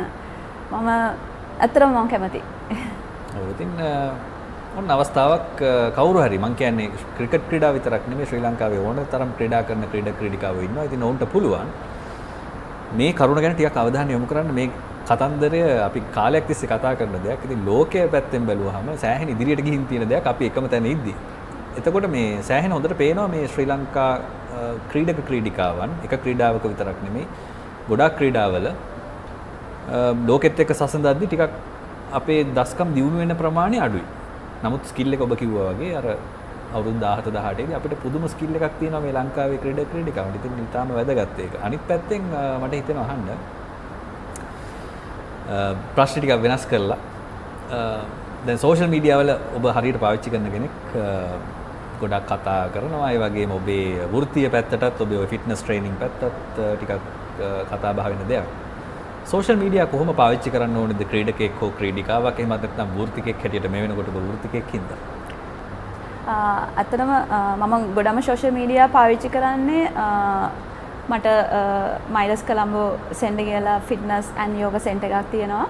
මම ඇත්තටම මම කැමතියි. ඔව් ඉතින් ඔන්න අවස්ථාවක් කවුරු හරි මම කියන්නේ ක්‍රිකට් ක්‍රීඩාව විතරක් නෙමෙයි ශ්‍රී ලංකාවේ ඕන තරම් ක්‍රීඩා කරන ක්‍රීඩිකාවෝ ඉන්නවා. ඉතින් ඔවුන්ට පුළුවන් මේ කරුණ ගැන ටිකක් අවධානය යොමු කරන්න. මේ කතන්දරය අපි කාලයක් තිස්සේ කතා කරන දෙයක්. ඉතින් ලෝකයේ පැත්තෙන් බැලුවාම සෑහෙන ඉදිරියට ගිහින් තියෙන දෙයක් අපි එකම තැන ඉද්දි. එතකොට මේ සෑහෙන හොඳට පේනවා මේ ශ්‍රී ලංකා ක්‍රීඩිකාවන් එක ක්‍රීඩාවක විතරක් නෙමෙයි ගොඩාක් ක්‍රීඩාවල ලෝකෙත් එක්ක සසඳද්දි ටිකක් අපේ දස්කම් දියුණු වෙන ප්‍රමාණය අඩුයි. නමුත් ස්කිල් එක ඔබ කිව්වා වගේ අර අවුරුදු 17 18 දී අපිට පුදුම ස්කිල් එකක් තියෙනවා මේ ලංකාවේ ක්‍රීඩිකාවන්ට. ඉතින් ඊටාම වැදගත් ඒක. අනිත් පැත්තෙන් මට හිතෙනවා අහන්න ප්‍රශ්න ටිකක් වෙනස් කරලා දැන් සෝෂල් මීඩියා වල ඔබ හරියට පාවිච්චි කරන කෙනෙක් ගොඩක් කතා කරනවා. ඒ වගේම ඔබේ වෘත්තීය පැත්තටත් ඔබේ ඔය ෆිට්නස් ට්‍රේනින් පැත්තත් ටිකක් කතා බහ වෙන දෙයක්. සෝෂල් මීඩියා කොහොම පාවිච්චි කරන්න ඕනේද ක්‍රීඩකයෙක් හෝ ක්‍රීඩිකාවක් එහෙම නැත්නම් වෘත්තිකයෙක් හැටියට මේ වෙනකොට ඔබ වෘත්තිකයෙක් හින්දා? ඇත්තටම මම ගොඩම සෝෂල් මීඩියා පාවිච්චි කරන්නේ මට මයිලස් කොළඹ සෙන්ටර් කියලා ෆිට්නස් ඇන්ඩ් යෝගා සෙන්ටර් එකක් තියෙනවා.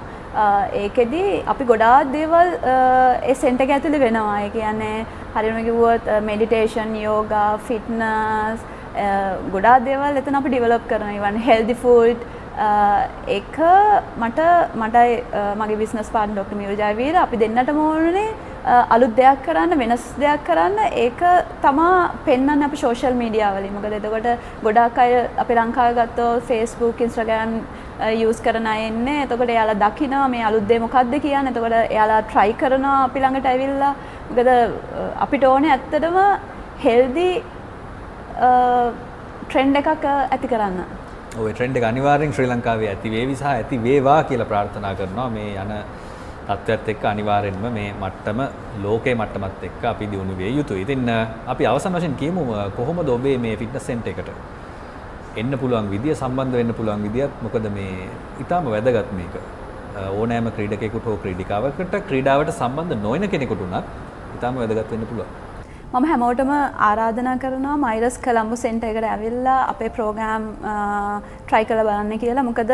ඒකෙදි අපි ගොඩාක් දේවල් ඒ සෙන්ටර් එක ඇතුලේ වෙනවා. ඒ කියන්නේ හරියටම කිව්වොත් මෙඩිටේෂන්, යෝගා, ෆිට්නස් ගොඩාක් දේවල් එතන අපි ඩෙවලොප් කරනවා. ඉවන් හෙල්දි ෆුඩ් ඒක මටයි මගේ බිස්නස් පාර්ට්නර් ડોක්ටර් මියුල් ජයවීර අපි දෙන්නටම ඕනේ අලුත් දෙයක් කරන්න, වෙනස් දෙයක් කරන්න. ඒක තමා පෙන්වන්නේ අපි සෝෂල් මීඩියා වලින්. මොකද එතකොට ගොඩාක් අය අපේ ලංකාවේ ගත්තොත් Facebook, Instagram යූස් කරන අය ඉන්නේ. එතකොට එයාලා දකිනවා මේ අලුත් දේ මොකක්ද කියන්නේ. එතකොට එයාලා try කරනවා අපි ළඟට ඇවිල්ලා. මොකද අපිට ඕනේ ඇත්තටම healthy trend එකක් ඇති කරන්න. ඔය ට්‍රෙන්ඩ් එක අනිවාර්යෙන් ශ්‍රී ලංකාවේ ඇති වේවි සහ ඇති වේවා කියලා ප්‍රාර්ථනා කරනවා. මේ යන තත්ත්වයත් එක්ක අනිවාර්යෙන්ම මේ මට්ටම ලෝකයේ මට්ටමත් එක්ක අපි දියුණු විය යුතුයි. ඉතින් අපි අවසන් වශයෙන් කියමු කොහොමද ඔබේ මේ ෆිට්නස් සෙන්ටර් එකට එන්න පුළුවන් විදිය, සම්බන්ධ වෙන්න පුළුවන් විදියත්. මොකද මේ ඊටාම වැදගත් මේක. ඕනෑම ක්‍රීඩකයෙකුට හෝ ක්‍රීඩිකාවකට ක්‍රීඩාවට සම්බන්ධ නොවන කෙනෙකුට උනත් ඊටාම වැදගත් වෙන්න පුළුවන්. මම හැමෝටම ආරාධනා කරනවා මයිලස් කොළඹ සෙන්ටර් එකට ඇවිල්ලා අපේ ප්‍රෝග්‍රෑම් try කරලා බලන්න කියලා. මොකද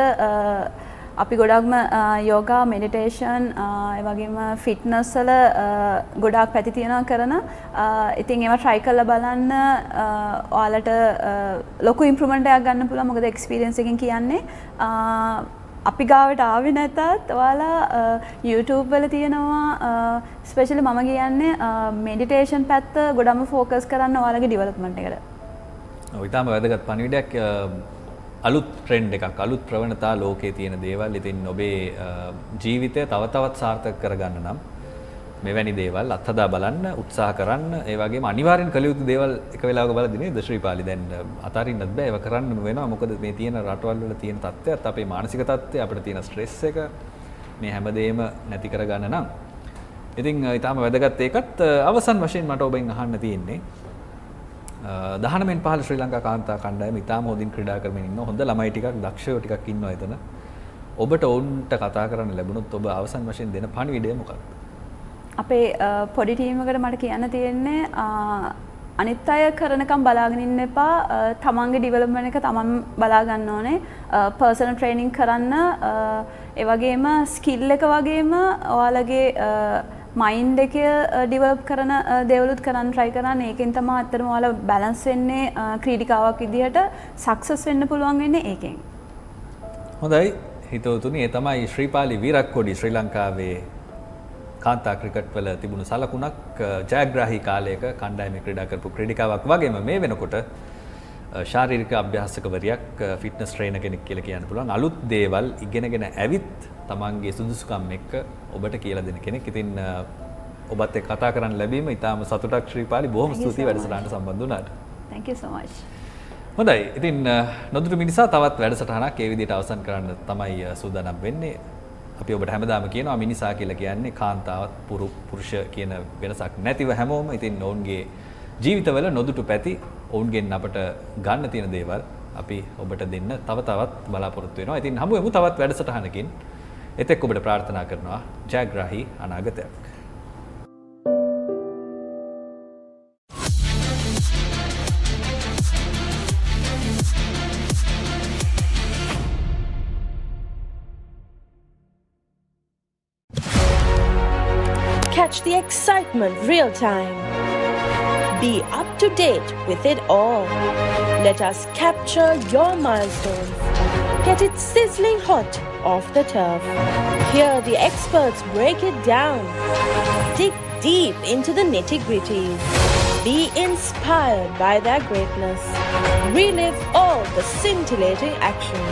අපි ගොඩක්ම යෝගා, මෙඩිටේෂන් ඒ වගේම ෆිට්නස් වල ගොඩාක් පැති තියෙනවා කරන. ඉතින් ඒවා try කරලා බලන්න ඔයාලට ලොකු ඉම්ප්‍රූව්මන්ට් එකක් ගන්න පුළුවන්. මොකද එක්ස්පීරියන්ස් එකෙන් කියන්නේ අපි ගාවට ආවේ නැතත් ඔයාලා YouTube වල තියෙනවා ස්පෙෂලි මම කියන්නේ මෙඩිටේෂන් පැත්ත ගොඩම ફોකස් කරන්න ඔයාලගේ ඩෙවලොප්මන්ට් එකට. ඔය ඊටාම වැදගත් පණිවිඩයක්. අලුත් ට්‍රෙන්ඩ් එකක්, අලුත් ප්‍රවණතා ලෝකයේ තියෙන දේවල්. ඉතින් ඔබේ ජීවිතය තව තවත් සාර්ථක කරගන්න නම් මෙවැනි දේවල් අත්හදා බලන්න, උත්සාහ කරන්න. ඒ වගේම අනිවාර්යෙන් කළ යුතු දේවල් එක වෙලාවක බලද්දී නේද ශ්‍රීපාලි දැන් අතාරින්නත් බෑ. ඒව කරන්න වෙනවා. මොකද මේ තියෙන රටවල් වල තියෙන තත්ත්වයත්, අපේ මානසික තත්ත්වය, අපිට තියෙන ස්ට්‍රෙස් එක මේ හැමදේම නැති කරගන්න නම්. ඉතින් ඊටාම වැදගත් ඒකත්. අවසන් වශයෙන් මට ඔබෙන් අහන්න තියෙන්නේ 19න් 15 ශ්‍රී ලංකා කාන්තා කණ්ඩායම ඊටාම හොඳින් ක්‍රීඩා කරමින් ඉන්න හොඳ ළමයි ටිකක්, දක්ෂයෝ ටිකක් ඉන්නවා එතන. ඔබට ඔවුන්ට කතා කරන්න ලැබුණොත් ඔබ අවසන් වශයෙන් දෙන පණිවිඩය මොකක්ද? අපේ පොඩි ටීම් එකට මට කියන්න තියෙන්නේ අනිත් අය කරනකම් බලාගෙන ඉන්න එපා. තමන්ගේ ඩෙවලොප්මන්ට් එක තමන් බලා ගන්න ඕනේ. පර්සනල් ට්‍රේනින් කරන්න, ඒ වගේම ස්කිල් එක වගේම ඔයාලගේ මයින්ඩ් එක ඩෙවලොප් කරන දේවලුත් කරන්න try කරන්න. ඒකෙන් තමයි අත්‍තරම ඔයාලා බැලන්ස් වෙන්නේ ක්‍රීඩිකාවක් විදිහට සක්සස් වෙන්න පුළුවන් වෙන්නේ ඒකෙන්. හොඳයි හිතවතුනි, ඒ තමයි ශ්‍රීපාලි වීරක්කොඩි ශ්‍රී ලංකාවේ කාන්තා ක්‍රිකට් වල තිබුණු සලකුණක් ජයග්‍රාහී කාලයක කණ්ඩායමේ ක්‍රීඩා කරපු ක්‍රීඩිකාවක් වගේම මේ වෙනකොට ශාරීරික අභ්‍යාසකවරියක්, ෆිට්නස් ට්‍රේනර් කෙනෙක් කියලා කියන්න පුළුවන්. අලුත් දේවල් ඉගෙනගෙන ඇවිත් තමන්ගේ සුදුසුකම් එක්ක ඔබට කියලා දෙන කෙනෙක්. ඉතින් ඔබත් එක්ක කතා කරන්න ලැබීම ඉතාම සතුටක් ශ්‍රීපාලි. බොහොම ස්තුතියි වැඩසටහනට සම්බන්ධ වුණාට. Thank you so much. හොඳයි. ඉතින් නොදුටු මිනිසා තවත් වැඩසටහනක් ඒ විදිහට අවසන් කරන්න තමයි සූදානම් වෙන්නේ. අපි ඔබට හැමදාම කියනවා මිනිසා කියලා කියන්නේ කාන්තාවත් පුරුෂ කියන වෙනසක් නැතිව හැමෝම. ඉතින් ඔවුන්ගේ ජීවිතවල නොදුටු පැති, ඔවුන්ගෙන් අපට ගන්න තියෙන දේවල් අපි ඔබට දෙන්න තව තවත් බලාපොරොත්තු වෙනවා. ඉතින් හමු වෙමු තවත් වැඩසටහනකින්. එතෙක් ඔබට ප්‍රාර්ථනා කරනවා ජයග්‍රාහී අනාගතයක්. Catch the excitement real time. Be up to date with it all. Let us capture your milestones. Get it sizzling hot off the turf. Hear the experts break it down. Dig deep into the nitty-gritties. Be inspired by their greatness. Relive all the scintillating action.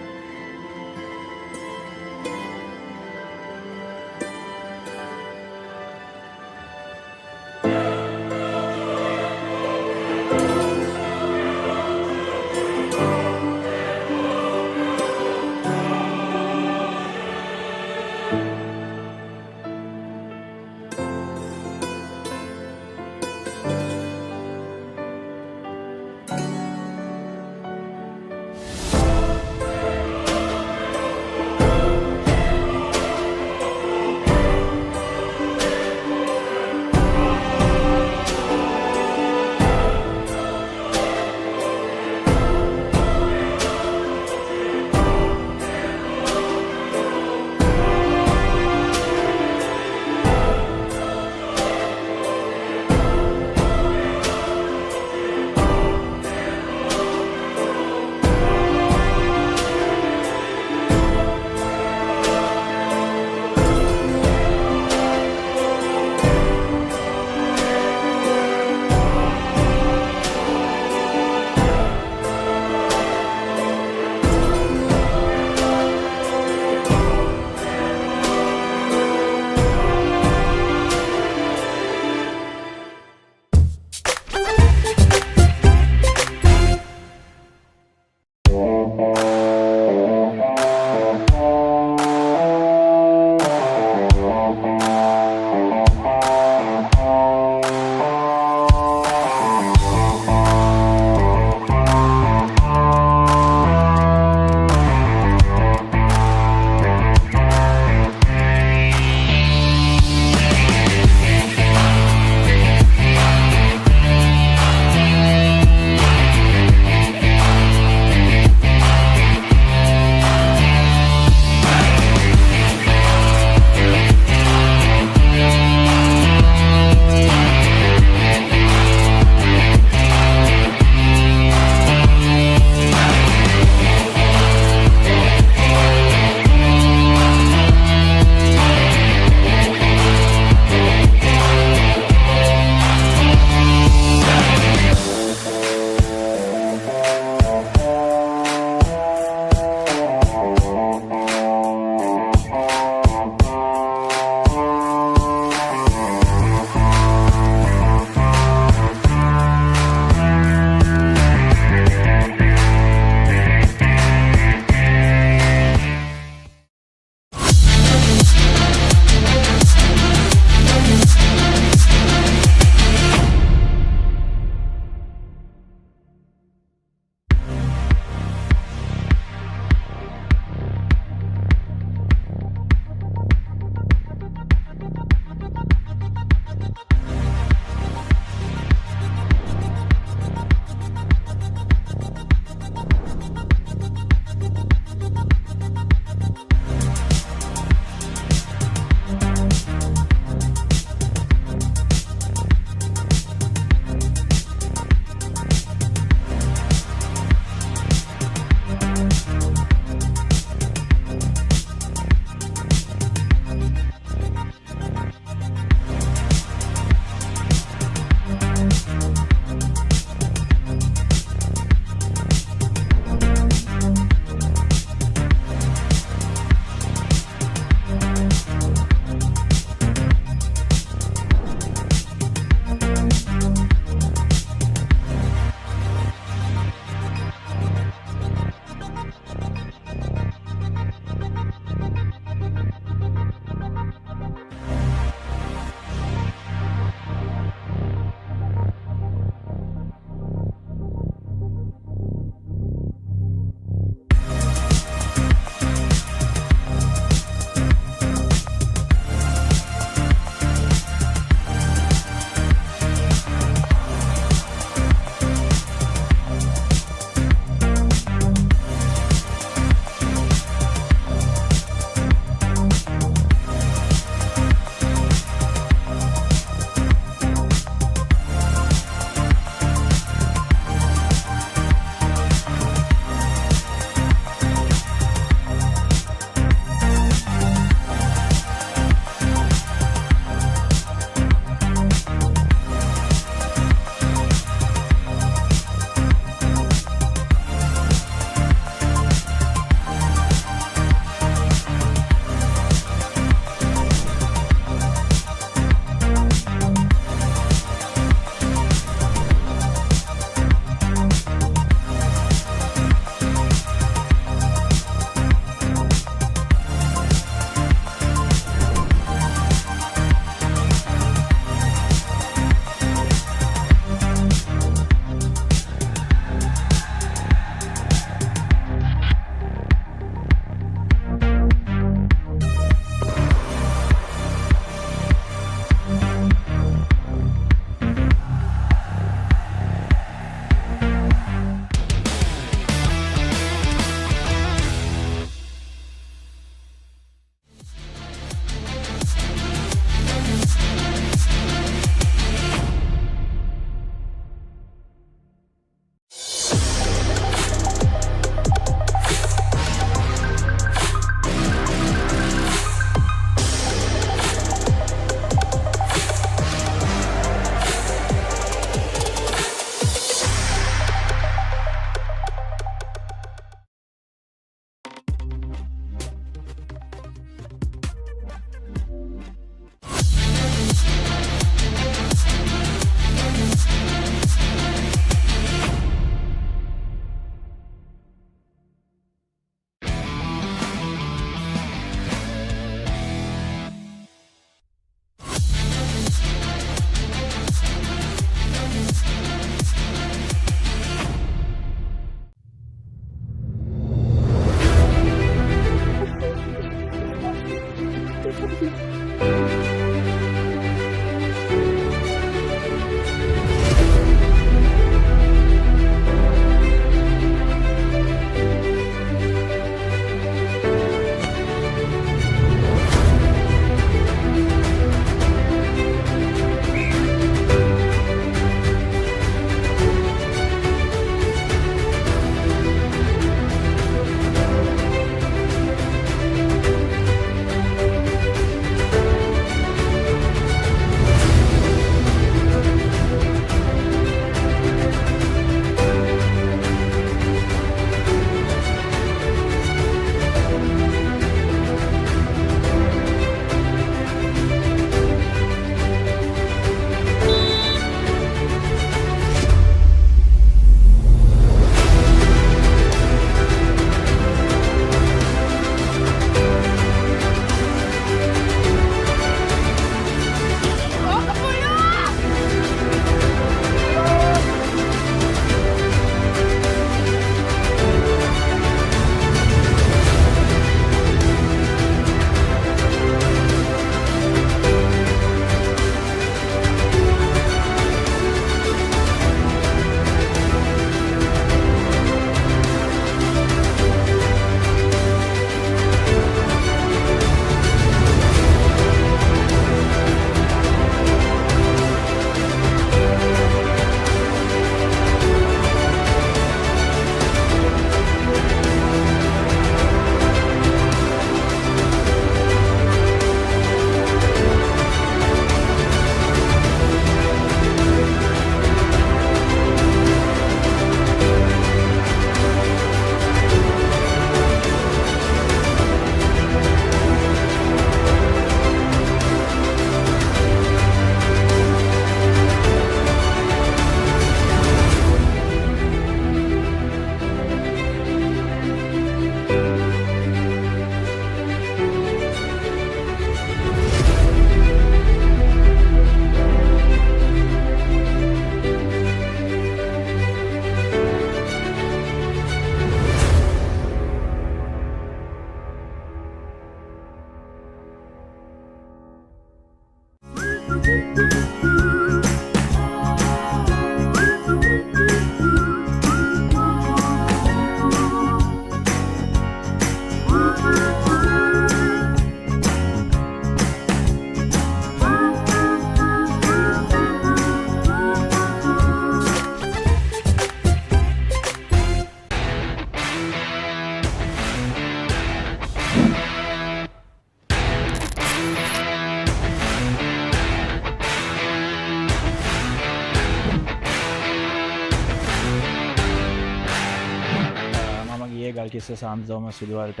Galkissa සාන්තෝම සිදුවලට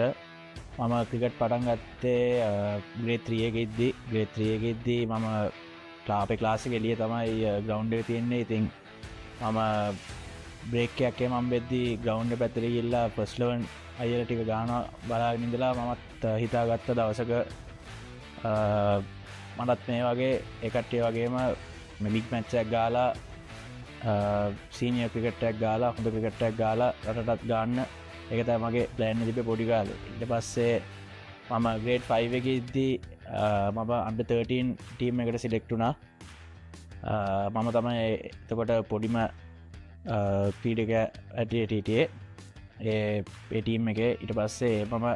මම cricket පටන් ගත්තේ grade 3 එකේ ඉද්දි grade 3 එකේ ඉද්දි මම අපේ class එකේ එළිය තමයි ග්‍රවුන්ඩ් එක තියෙන්නේ. ඉතින් මම බ්‍රේක් එකක් මම වෙද්දි ග්‍රවුන්ඩ් එක පැත්තට ගිහිල්ලා ෆස්ට් 11 අයියලා ටික ගානවා බලාගෙන ඉඳලා මමත් හිතාගත්ත දවසක මටත් මේ වගේ ඒ කට්ටිය වගේම බිග් මැච් එකක් ගාලා සීනියර් ක්‍රිකට් එකක් ගාලා හොඳ ක්‍රිකට් එකක් ගාලා රටටත් ගන්න ඒක තමයි මගේ ප්ලෑන් එක තිබ්බේ පොඩි කාලේ. ඊට පස්සේ මම ග්‍රේඩ් 5 එකේ ඉද්දි මම අන්ඩර් 13 ටීම් එකට සිලෙක්ට් වුණා. මම තමයි එතකොට පොඩිම ක්‍රීඩකයා ඇටියට හිටියේ ඒ ටීම් එකේ. ඊට පස්සේ මම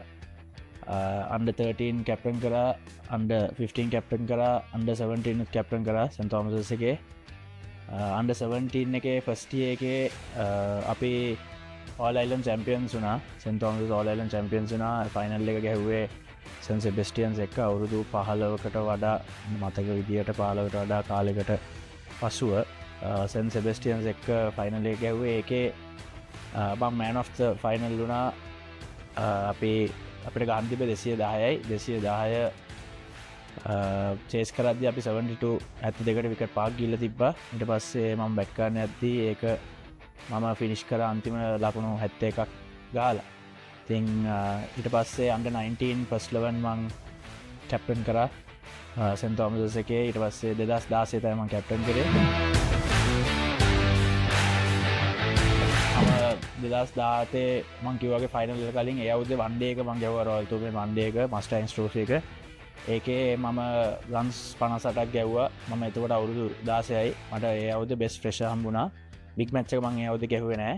අන්ඩර් 13 කැප්ටන් කරා, අන්ඩර් 15 කැප්ටන් කරා, අන්ඩර් 17 කැප්ටන් කරා සෙන්ට් තෝමසස් එකේ. අන්ඩර් 17 එකේ ෆස්ට් ඉයර් එකේ අපි All Island Champions වුණා. සෙන්ට් තෝමසස් All Island Champions වුණා. ෆයිනල් එක ගැහුවේ සෙන්ට් සෙබස්ටියන්ස් එක්ක අවුරුදු 15කට වඩා මතක විදියට 15කට වඩා කාලයකට පසුව සෙන්ට් සෙබස්ටියන්ස් එක්ක ෆයිනල් එක ගැහුවේ. ඒකේ මම man of the final වුණා. අපිට ගන්න තිබ්බේ 210යි 210 චේස් කරද්දී අපි 72කට විකට් පහක් ගිහලා තිබ්බා. ඊට පස්සේ මම බැට් කරන්න යද්දී ඒක මම ෆිනිෂ් කරා අන්තිම ලකුණු 71ක් ගහලා. ඉතින් ඊට පස්සේ අන්ඩර් 19 ෆස්ට් 11 මම කැප්ටන් කරා සෙන්ට් තෝමසස් එකේ. ඊට පස්සේ 2016 තමයි මම කැප්ටන් කරේ. 2017 මං කිව්වාගේ ෆයිනල් එක කලින් ඒ අවුරුද්දේ වන් ඩේ එක මං ගැහුවා රොයල් තුමේ වන් ඩේ එක මස්ටැන්ග්ස් ට්‍රොෆි එක. ඒකේ මම රන්ස් 58ක් ගැහුවා. මම එතකොට අවුරුදු 16යි. මට ඒ අවුරුද්දේ බෙස්ට් ෆ්‍රෙෂර් හම්බුණා. බිග් මැච් එක මං ඒ අවුරුද්දේ ගැහුවේ නෑ.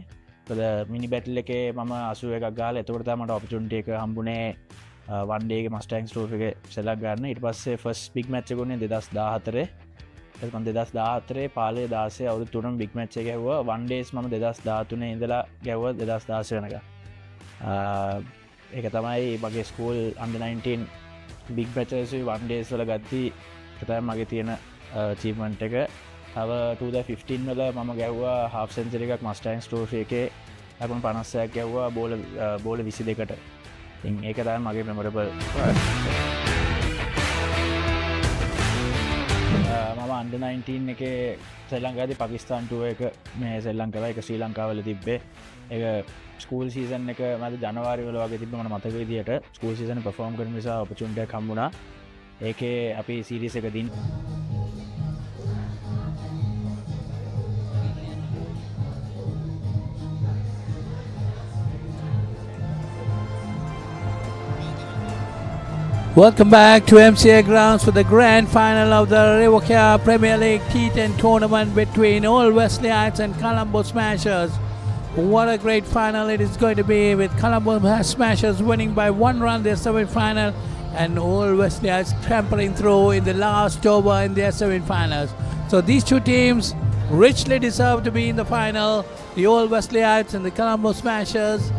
මොකද මිනි බැටල් එකේ මම 81ක් ගහලා එතකොට තමයි මට ඔපචුනිටි එක හම්බුනේ වන් ඩේ එකේ මස්ටැන්ග්ස් ට්‍රොෆි එක සෙලක් ගන්න. ඊට පස්සේ ෆස්ට් බිග් මැච් එක උනේ 2014. මම 2014 පාලේ 16 අවුරුදු 3ම බිග් මැච් එක ගැහුවා. වන් ඩේස් මම 2013 ඉඳලා ගැහුවා 2016 වෙනකම්. ඒක තමයි මගේ ස්කූල් අන්ඩර් 19 බිග් මැචස් වන් ඩේස් වල ගත්ති. ඒක තමයි මගේ තියෙන අචීව්මන්ට් එක. තව 2015 වල මම ගැහුවා හාෆ් සෙන්චරි එකක් මස්ටැන්ග්ස් ට්‍රොෆි එකේ. ලකුණු 50ක් ගැහුවා බෝල 22කට. ඉතින් ඒක තමයි මගේ මෙමොරබල්. මම අන්ඩර් 19 එකේ ශ්‍රී ලංකාවේ පාකිස්තාන් ටුවර් එක මේ ශ්‍රී ලංකාව එක ශ්‍රී ලංකාවල තිබ්බේ. ඒක ස්කූල් සීසන් එක මම ජනවාරි වල වගේ තිබ්බ මට මතක විදියට ස්කූල් සීසන් එක පර්ෆෝම් කරන නිසා ඔපචුනිටි එකක් හම්බුණා. ඒකේ අපි සීරීස් එක දින් Welcome back to MCA Grounds for the grand final of the Revocare Premier League T10 tournament between Old Wesleyite and Colombo Smashers. What a great final it is going to be, with Colombo Smashers winning by 1 run their semi-final and Old Wesleyite trampling through in the last over in their semi-finals. So these two teams richly deserve to be in the final, the Old Wesleyites and the Colombo Smashers.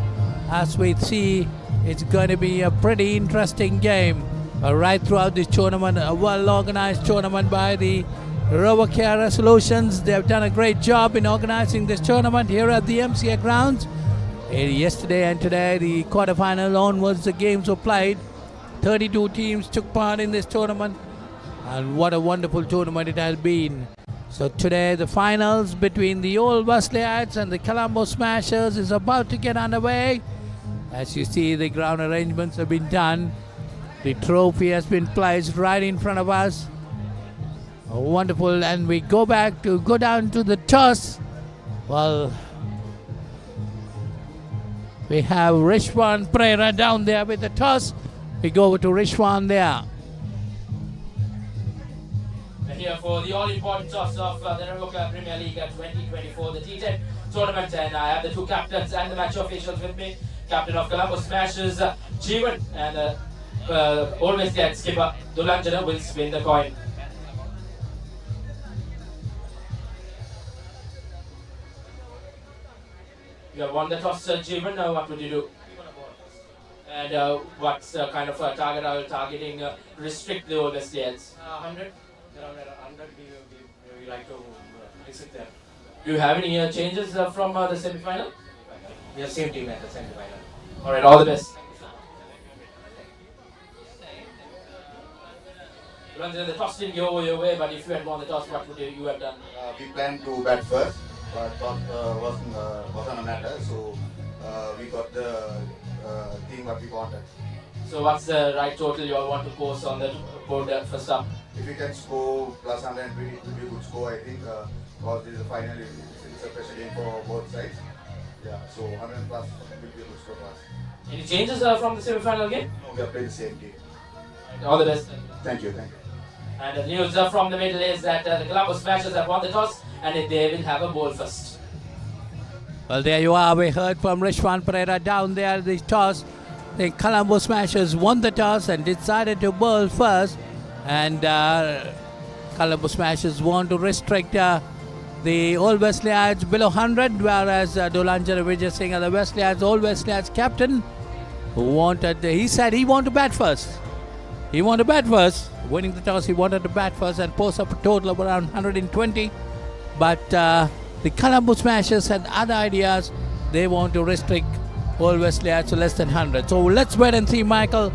As we see, it's going to be a pretty interesting game right throughout this tournament, a well-organized tournament by the Revocare Resolutions. They have done a great job in organizing this tournament here at the MCA Grounds. Yesterday and today, the quarterfinal onwards, the games were played. 32 teams took part in this tournament, and what a wonderful tournament it has been. So today, the finals between the Old Wesleyites and the Colombo Smashers is about to get underway. As you see, the ground arrangements have been done. The trophy has been placed right in front of us. Wonderful. And we go down to the toss. Well, we have Rishwan Pereira down there with the toss. We go over to Rishwan there. Here for the all-important toss of the Revocare Premier League 2024, the T10 tournament, and I have the two captains and the match officials with me. Captain of Colombo Smashers, Jeevan, and always that skipper, Dulanjana, will spin the coin. You have won the toss, Jeevan. What would you do? And what's the kind of target are you targeting? Restrict the oldest players. 100? Around 100, we like to visit them. Do you have any changes from the semi-final? We have same team at the semi-final. All right, all the best. The toss didn't go your way, but if you had won the toss, what would you have done? We planned to bat first, but thought wasn't a matter, so we got the team what we wanted. So what's the right total you all want to post on the board first up? If we can score plus 120, it will be a good score, I think, because this is a final, it's a pressure game for both sides. Yeah, so 100 plus will be a good score for us. Any changes from the semi-final game? No, we are playing the same game. All the best. Thank you, thank you. And the news from the middle is that the Colombo Smashers have won the toss and they will have a ball first. Well, there you are. We heard from Rishwan Pereira down there. The toss. The Colombo Smashers won the toss and decided to bowl first. And Colombo Smashers want to restrict the Old Wesleyans below 100, whereas Dulanjana Vijay Singh, the Wesleyans, Old Wesleyans captain, he said he wanted to bat first. He wanted to bat first. Winning the toss, he wanted to bat first and post up a total of around 120. But the Colombo Smashers had other ideas. They want to restrict Old Wesleyans to less than 100. So let's wait and see, Michael.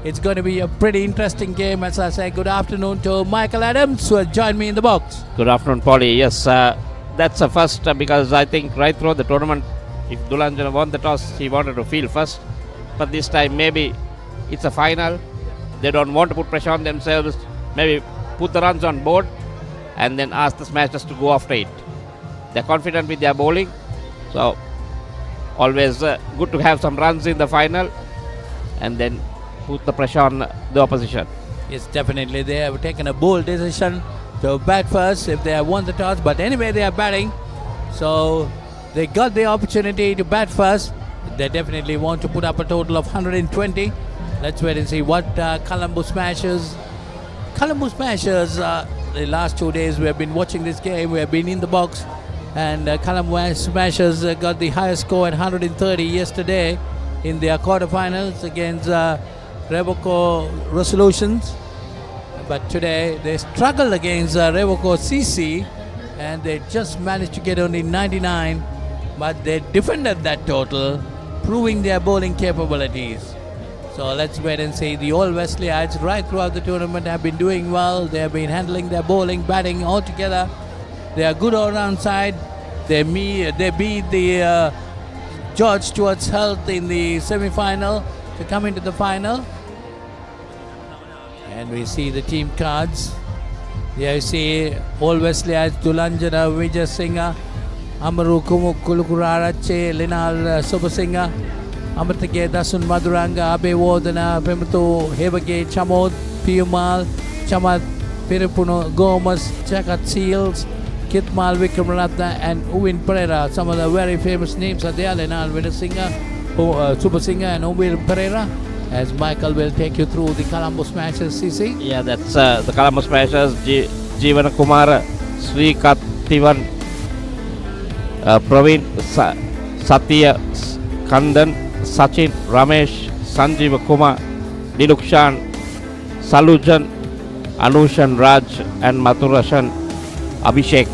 It's going to be a pretty interesting game. As I say, good afternoon to Michael Adams, who has joined me in the box. Good afternoon, Polly. Yes, that's a first because I think right through the tournament, if Dulanjana won the toss, he wanted to field first. But this time, maybe it's a final. They don't want to put pressure on themselves. Maybe put the runs on board and then ask the Smashers to go after it. They're confident with their bowling. So, always good to have some runs in the final and then put the pressure on the opposition. Yes, definitely. They have taken a bold decision to bat first if they have won the toss. But anyway, they are batting. So, they got the opportunity to bat first. They definitely want to put up a total of 120. Let's wait and see what Colombo Smashers. Colombo Smashers, the last 2 days we have been watching this game. We have been in the box. And Colombo Smashers got the highest score at 130 yesterday in their quarterfinals against Revocare Resolutions. But today they struggled against Revocare CC and they just managed to get only 99. But they defended that total, proving their bowling capabilities. So let's wait and see. The Old Wesleyans right throughout the tournament have been doing well. They have been handling their bowling, batting all together. They are good all-round side. They beat the George Stewart's Health in the semi-final to come into the final. And we see the team cards. There you see Old Wesleyans, Dulanjana Vijay Singh, Amaru Kulukurarache, Linal Subasingha, Amartage Dasun Maduranga, Abe Wardana, Pemto, Hevage, Chamod, Piumal, Chamad, Piripuno, Gomas, Chakat Seals, Kitmal Vikramatna, and Uwin Pereira. Some of the very famous names are there. Linal Vijay Super Singer, and Uwin Pereira. As Michael will take you through the Colombo Smashers, CC. Yeah, that's the Colombo Smashers. Jeevana Kumara, Sri Kathivan, Praveen, Satya, Kandan, Sachin, Ramesh, Sanjeev Kumar, Dilukshan, Salujan, Anushan Raj, and Mathurashan Abhishek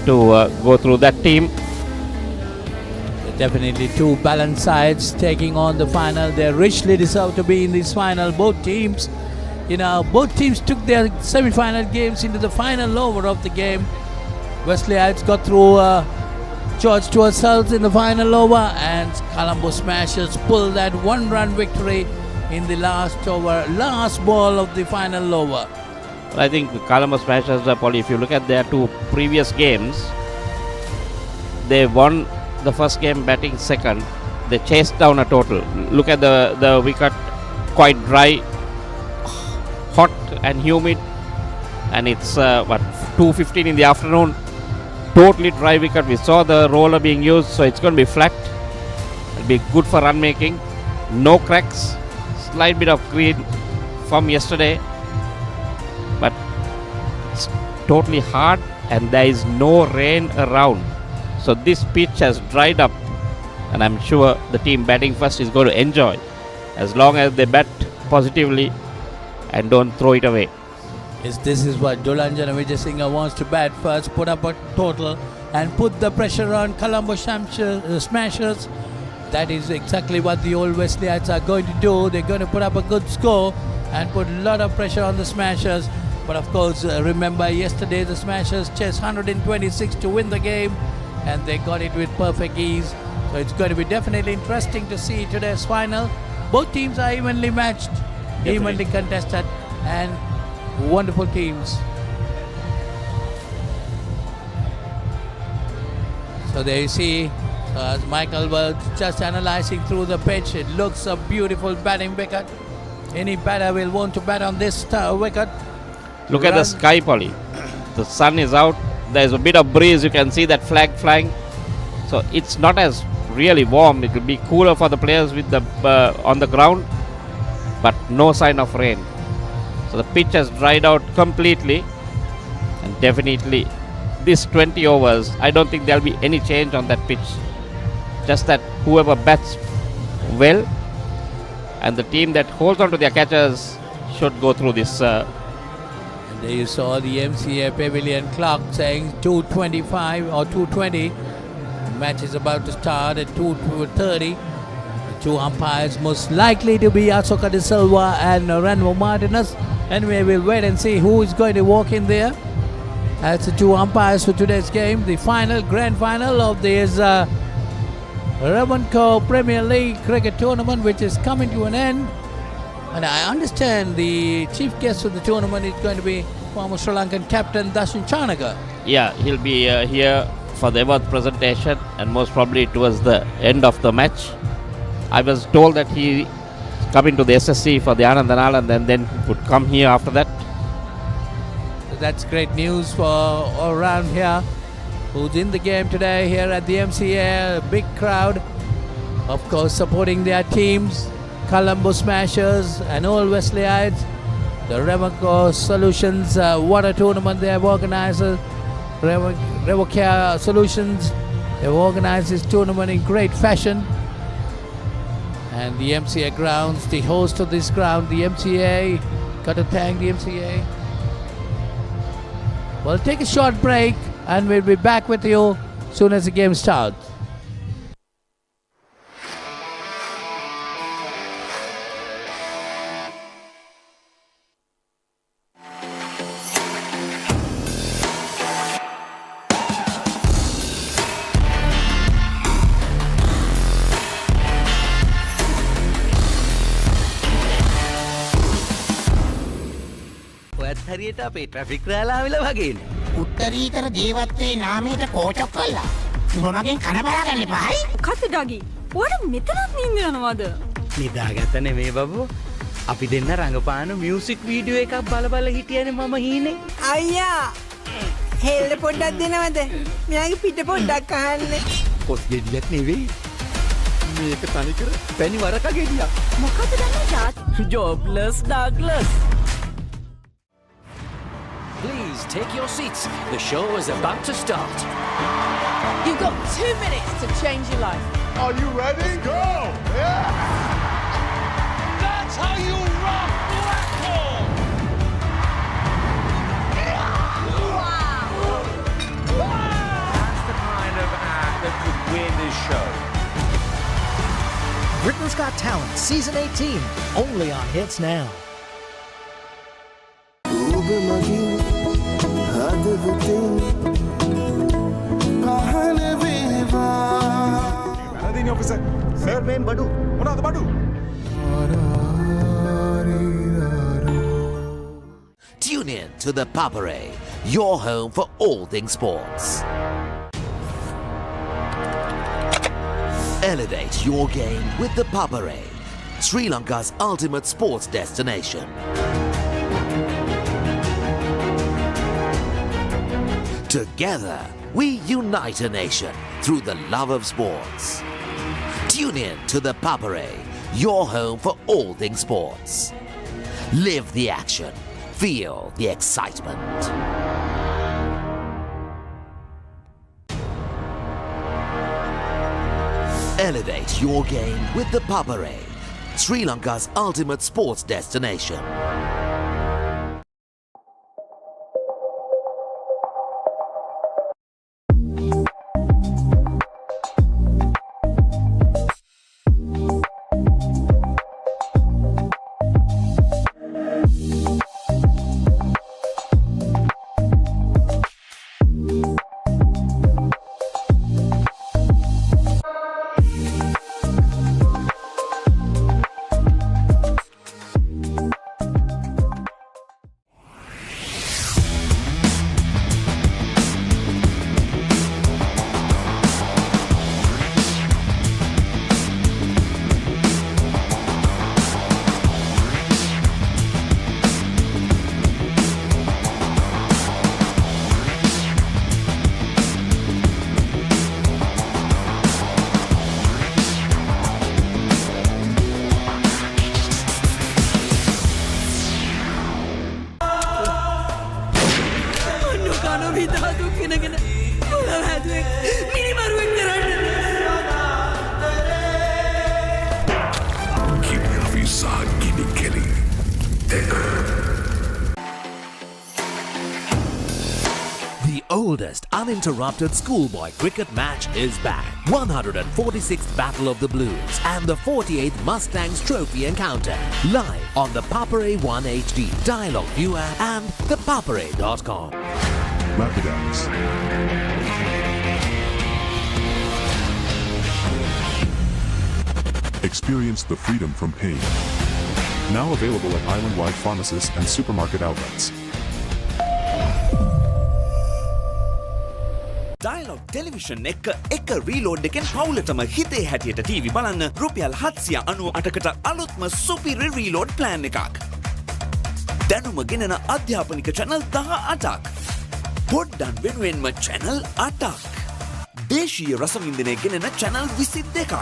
to go through that team. Definitely two balanced sides taking on the final. They richly deserve to be in this final. Both teams, both teams took their semi-final games into the final over of the game. Wesleyans got through George Stewart's Health in the final over, and Colombo Smashers pulled that one-run victory in the last ball of the final over. I think the Colombo Smashers, Polly, if you look at their two previous games, they won the first game batting second. They chased down a total. Look at the wicket, quite dry, hot and humid, and it's 2:15 in the afternoon. Totally dry wicket. We saw the roller being used, so it's going to be flat. It'll be good for run making. No cracks. Slight bit of green from yesterday, but it's totally hard, and there is no rain around. So this pitch has dried up, and I'm sure the team batting first is going to enjoy, as long as they bat positively and don't throw it away. Yes, this is what Dulanjana Vijay Singh wants to bat first, put up a total and put the pressure on Colombo Smashers. that is exactly what the Old Wesleyites are going to do. They're going to put up a good score and put a lot of pressure on the Smashers. But of course, remember yesterday the Smashers chased 126 to win the game, and they got it with perfect ease. So it's going to be definitely interesting to see today's final. Both teams are evenly matched, evenly contested, and wonderful teams. So there you see Michael was just analyzing through the pitch. It looks a beautiful batting wicket. Any batter will want to bat on this wicket. Look at the sky, Polly. The sun is out. There's a bit of breeze. You can see that flag flying. So it's not as really warm. It will be cooler for the players with the on the ground, but no sign of rain. So the pitch has dried out completely, and definitely this 20 overs, I don't think there'll be any change on that pitch. Just that whoever bats well and the team that holds on to their catchers should go through this. And there you saw the MCA Pavilion clock saying 2:25 or 2:20. The match is about to start at 2:30. The two umpires most likely to be Asoka De Silva and Ranvo Martinez. And we will wait and see who is going to walk in there as the two umpires for today's game. The final, grand final of this Revocare Premier League cricket tournament, which is coming to an end. And I understand the chief guest of the tournament is going to be former Sri Lankan captain Dashin Chanaka. Yeah, he'll be here for the award presentation and most probably towards the end of the match. I was told that he coming to the SSC for the Anandanal and then would come here after that. So that's great news for all around here. Who's in the game today here at the MCA? A big crowd, of course, supporting their teams. Colombo Smashers and Old Wesleyites. The Revocare Solutions water tournament they have organized. Revocare Solutions, they've organized this tournament in great fashion. And the MCA Grounds, the host of this ground, the MCA, got to thank the MCA. We'll take a short break and we'll be back with you soon as the game starts. හරියට අපේ traffic රෑලාවිල වගේනේ. උත්තරීතර ජීවත්වේ නාමයට කෝචක් කළා. උඹ මගෙන් කන බලාගන්න එපායි. කත ඩගි. ඔයාලා මෙතනත් නින්ද යනවද? නිදාගත්ත නෙමෙයි බබෝ. අපි දෙන්න රංගපාන මියුසික් වීඩියෝ එකක් බල බල හිටියනේ මම හීනේ. අයියා. හෙල්ල පොඩ්ඩක් දෙනවද? මෙයාගේ පිට පොඩ්ඩක් අහන්න. කොස් ගෙඩියක් නෙවෙයි. මේක තනිකර පැණි වරක ගෙඩියක්. මොකද දන්නේ තාත්? ජොබ්ලස් Douglas. Please take your seats. The show is about to start. You've got 2 minutes to change your life. Are you ready? Go! Yeah! That's how you rock Blackpool! That's the kind of act that could win this show. Britain's Got Talent, Season 18, only on Hits Now. Sir, main badu. What badu? Tune in to the Papare, your home for all things sports. Elevate your game with the Papare, Sri Lanka's ultimate sports destination. Together, we unite a nation through the love of sports. Tune in to the Papare, your home for all things sports. Live the action. Feel the excitement. Elevate your game with the Papare, Sri Lanka's ultimate sports destination. ඉගෙනගෙන ඔයා හැදුවේ මිනිමරුවෙක් කරන්න. The oldest uninterrupted schoolboy cricket match is back. 146th Battle of the Blues and the 48th Mustangs Trophy Encounter. Live on the Papare 1 HD, Dialog ViU App and ThePapare.com. Lapidaries. Experience the freedom from pain. Now available at island-wide pharmacies and supermarket outlets. Dialog Television එක reload එකෙන් පවුලටම හිතේ හැටියට TV බලන්න රුපියල් 798කට අලුත්ම සුපිරි reload plan එකක්. දැනුම ගෙනන අධ්‍යාපනික channel 18ක්. පොඩ්ඩන් වෙනුවෙන්ම channel 8ක්. දේශීය රසවින්දනය ගෙනන channel 22ක්.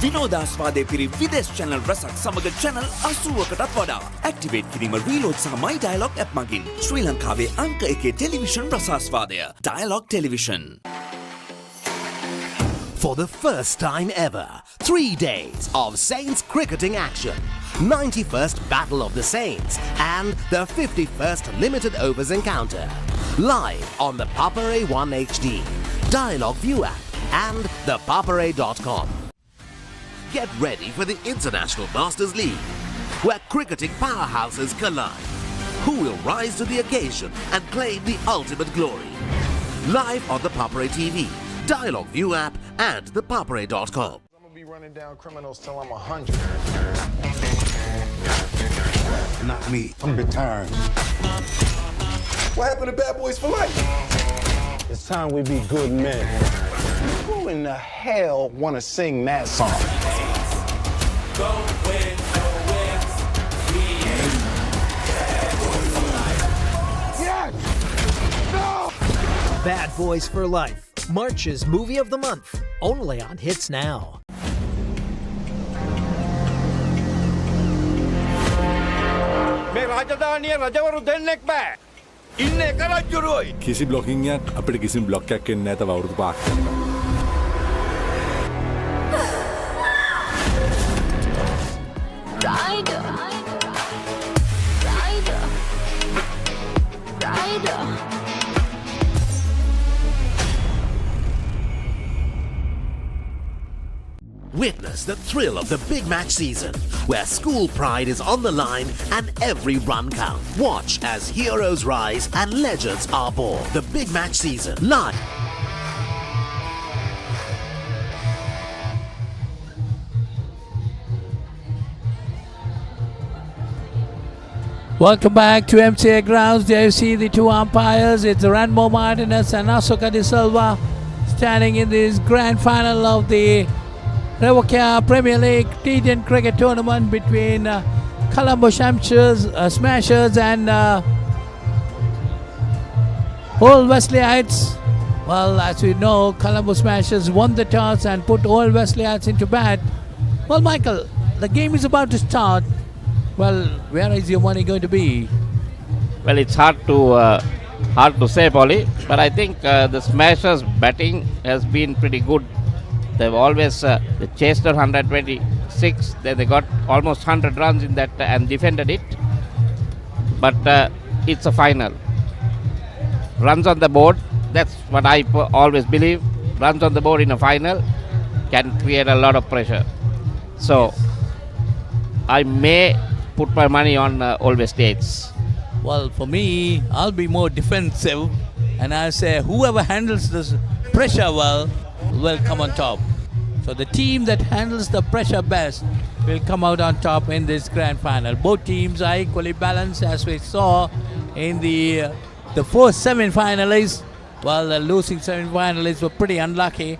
විනෝදාස්වාදය පිරි විදේශ channel රසක් සමග channel 80කටත් වඩා. ඇක්ටිවේට් කිරීම රීලෝඩ් සහ My Dialog app මගින් ශ්‍රී ලංකාවේ අංක 1 television රසාස්වාදය. Dialog Television. For the first time ever, 3 days of Saints cricketing action. 91st Battle of the Saints and the 51st Limited Overs Encounter. Live on the Papare 1 HD, Dialog ViU App and ThePapare.com. Get ready for the International Masters League, where cricketing powerhouses collide. Who will rise to the occasion and claim the ultimate glory? Live on the Papare TV, Dialog ViU App and ThePapare.com. I'm gonna be running down criminals till I'm 100. Not me. I'm retiring. What happened to Bad Boys for Life? It's time we be good men. Who in the hell wanna sing that song? Yes! No! Bad Boys for Life, March's Movie of the Month, only on Hits Now. මේ රාජධානිය රජවරු දෙන්නෙක් බෑ. ඉන්න එක රජුරුවයි. කිසි blocking එකක් අපිට කිසි බ්ලොක් එකක් එන්නේ නැත අවුරුදු 5ක්. Witness the thrill of the big match season, where school pride is on the line and every run counts. Watch as heroes rise and legends are born. The big match season, live. Welcome back to MCA Grounds. There you see the two umpires. It's Ranmo Martinez and Asoka De Silva standing in this grand final of the Revocare Premier League T10 cricket tournament between Colombo Smashers and Old Wesleyites. Well, as we know, Colombo Smashers won the toss and put Old Wesleyites into bat. Well, Michael, the game is about to start. Well, where is your money going to be? Well, it's hard to say, Polly, but I think the Smashers' batting has been pretty good. They've always they chased 126. Then they got almost 100 runs in that and defended it. But it's a final. Runs on the board. That's what I always believe. Runs on the board in a final can create a lot of pressure. So I may put my money on Always States. Well, for me, I'll be more defensive, and I'll say whoever handles this pressure well will come on top. So the team that handles the pressure best will come out on top in this grand final. Both teams are equally balanced, as we saw in the first semi-finalists. Well, the losing semi-finalists were pretty unlucky.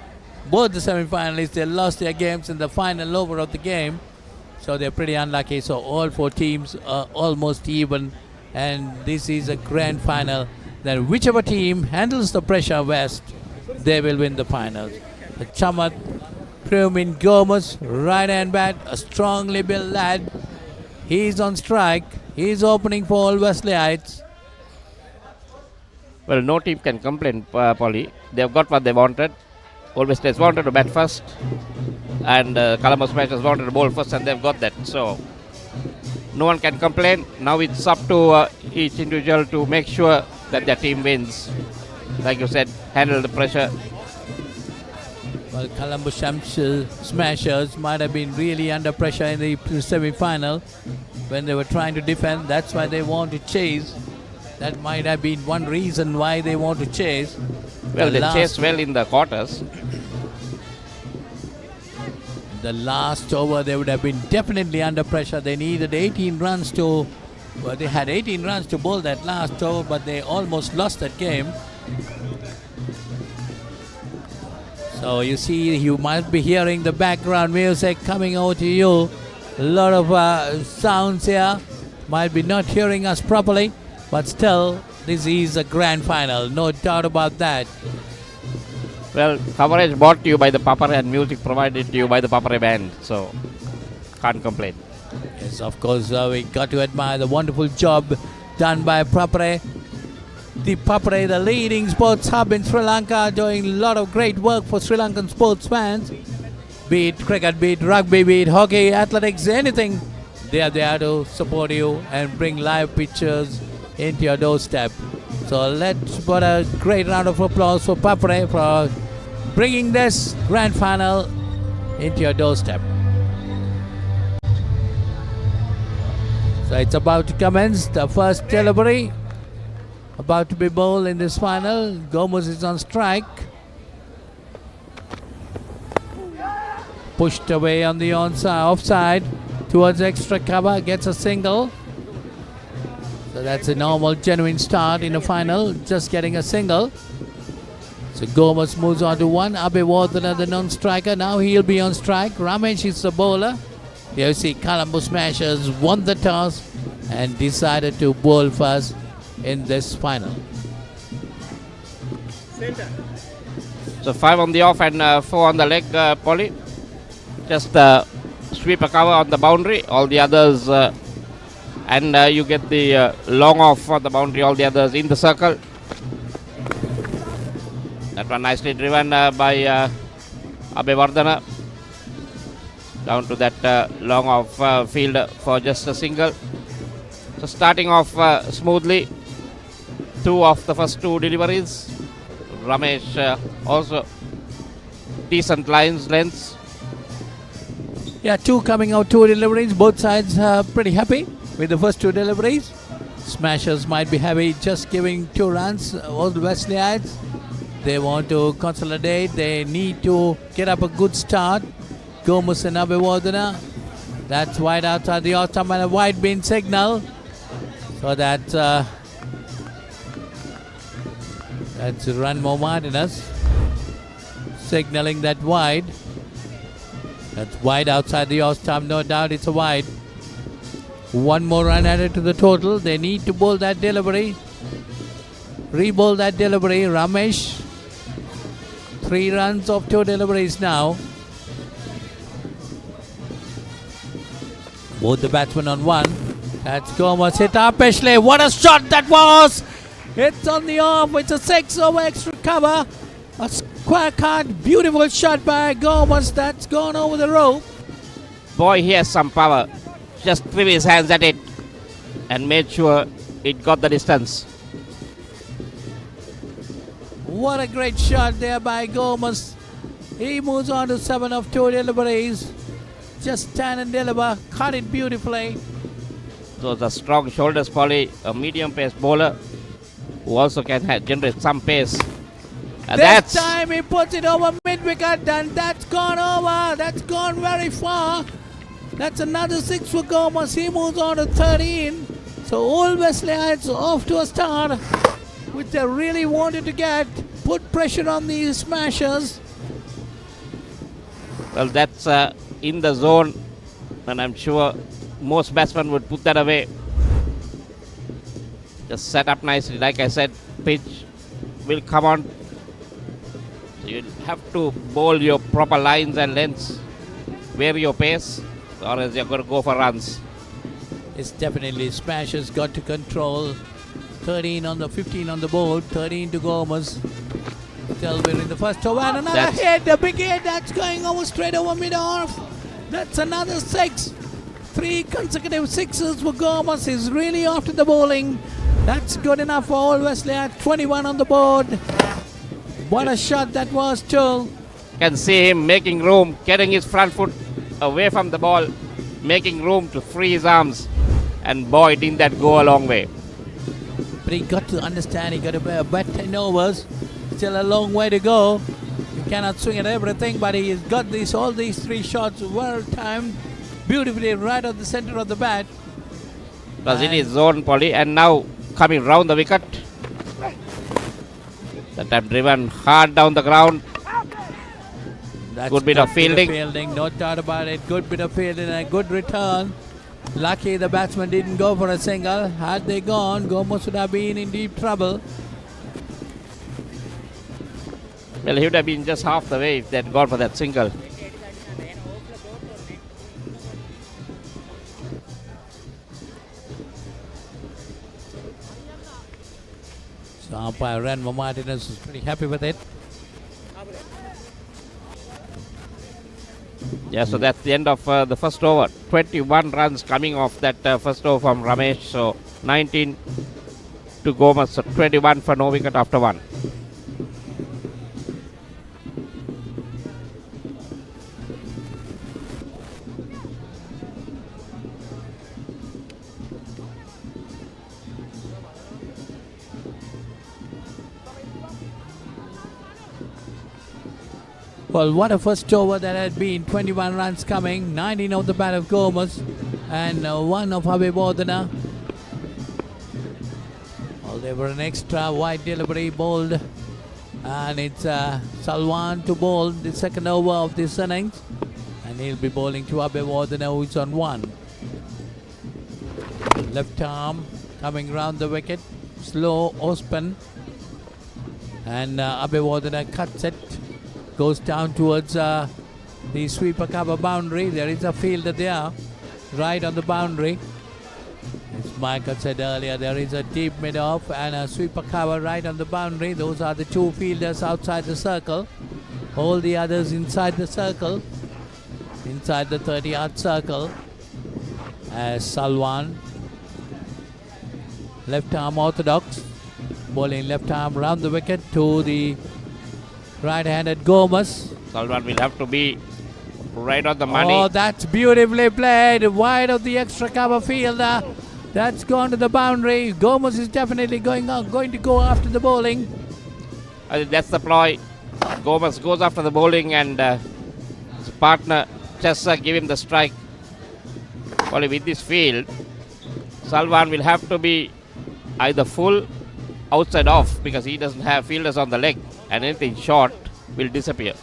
Both the semi-finalists, they lost their games in the final over of the game. So they're pretty unlucky. So all four teams are almost even. And this is a grand final. Then whichever team handles the pressure best, they will win the finals. The Chamat Preumin Gomez, right hand bat, a strongly built lad. He's on strike. He's opening for all Wesleyites. Well, no team can complain, Polly. They've got what they wanted. Always States wanted to bat first, and Colombo Smashers wanted to bowl first, and they've got that. So no one can complain. Now it's up to each individual to make sure that their team wins. Like you said, handle the pressure. Well, Colombo Smashers might have been really under pressure in the semi-final when they were trying to defend. That's why they want to chase. That might have been one reason why they want to chase. Well, they chased well in the quarters. The last over, they would have been definitely under pressure. They needed 18 runs to... Well, they had 18 runs to bowl that last over, but they almost lost that game. So you see, you might be hearing the background music coming over to you. A lot of sounds here. Might be not hearing us properly, but still, this is a grand final. No doubt about that. Well, coverage brought to you by the Papare and music provided to you by the Papare band. So, can't complain. Yes, of course, we got to admire the wonderful job done by Papare. ThePapare, the leading sports hub in Sri Lanka, doing a lot of great work for Sri Lankan sports fans. Be it cricket, be it rugby, be it hockey, athletics, anything. They are there to support you and bring live pictures into your doorstep. So let's put a great round of applause for Papare for bringing this grand final into your doorstep. So it's about to commence the first delivery. About to be bowled in this final. Gomez is on strike. Pushed away on the offside towards extra cover. Gets a single. So that's a normal, genuine start in the final. Just getting a single. So Gomez moves on to one. Abhivardhana, the non-striker. Now he'll be on strike. Ramesh is the bowler. Here you see Colombo Smashers won the toss and decided to bowl first in this final. Center. So 5 on the off and 4 on the leg, Polly. Just sweep a cover on the boundary. All the others, and you get the long off on the boundary. All the others in the circle. That one nicely driven by Abhivardhana. Down to that long off field for just a single. So starting off smoothly. 2 of the first 2 deliveries. Ramesh also decent lengths. Yeah, 2 coming out, 2 deliveries. Both sides are pretty happy with the first 2 deliveries. Smashers might be happy just giving 2 runs. All the Wesleyite, they want to consolidate. They need to get up a good start. Gomez and Abhivardhana. That's wide outside the off-stump and a wide bean signal. So that's Ranmo Martinez signaling that wide. That's wide outside the off-stump, no doubt it's a wide. 1 more run added to the total. They need to bowl that delivery. Re-bowl that delivery. Ramesh. 3 runs of 2 deliveries now. Both the batsmen on 1. That's Gomez hit up Peshley. What a shot that was! It's on the off. It's a 6 over extra cover. A square cut. Beautiful shot by Gomez. That's gone over the rope. Boy, he has some power. Just threw his hands at it and made sure it got the distance. What a great shot there by Gomez. He moves on to 7 of 2 deliveries. Just stand and deliver. Cut it beautifully. So the strong shoulders, Polly, a medium pace bowler who also can generate some pace. This time he puts it over mid-wicket and that's gone over. That's gone very far. That's another 6 for Gomez. He moves on to 13. So all Wesleyites off to a start, which they really wanted to get. Put pressure on these Smashers. Well, that's in the zone, and I'm sure most batsmen would put that away. Just set up nicely. Like I said, pitch will come on. So you'll have to bowl your proper lines and lengths, vary your pace, or else you're going to go for runs. It's definitely Smashers got to control 13 on the 15 on the board. 13 to Gomez. Still we're in the first over. And another That's- hit. A big hit. That's going over straight over mid-off. That's another 6. 3 consecutive sixes for Gomez. He's really after the bowling. That's good enough for all Wesley at 21 on the board. What a shot that was, too. Can see him making room, getting his front foot away from the ball, making room to free his arms. And boy, didn't that go a long way. But he got to understand he got to play about 10 overs. Still a long way to go. You cannot swing at everything, but he has got all these 3 shots well timed, beautifully right at the center of the bat. Was in his zone, Polly, and now coming round the wicket. That time driven hard down the ground. That's Good bit of fielding. No doubt about it. Good bit of fielding and a good return. Lucky the batsman didn't go for a single. Had they gone, Gomez would have been in deep trouble. Well, he would have been just half the way if they had gone for that single. So umpire Ranma Martinez was pretty happy with it. Yeah, so that's the end of the first over. 21 runs coming off that first over from Ramesh. So 19 to Gomez. So 21 for no wicket after 1. Well, what a first over that had been. 21 runs coming, 19 of the bat of Gomez and 1 of Habib Ordana. Well, they were an extra wide delivery bowled, and it's Salwan to bowl the second over of this innings, and he'll be bowling to Habib Ordana, who's on 1. Left arm coming round the wicket, slow off-spin, and Habib Ordana cuts it. Goes down towards the sweeper cover boundary. There is a fielder there, right on the boundary. As Michael said earlier, there is a deep mid-off and a sweeper cover right on the boundary. Those are the 2 fielders outside the circle. All the others inside the circle, inside the 30-yard circle. As Salwan, left arm orthodox, bowling left arm round the wicket to the right-handed Gomez. Salwan will have to be right on the money. Oh, that's beautifully played. Wide of the extra cover fielder. That's gone to the boundary. Gomez is definitely going to go after the bowling. I think that's the ploy. Gomez goes after the bowling and his partner Chessa give him the strike. Only with this field, Salwan will have to be either full outside off because he doesn't have fielders on the leg, and anything short will disappear.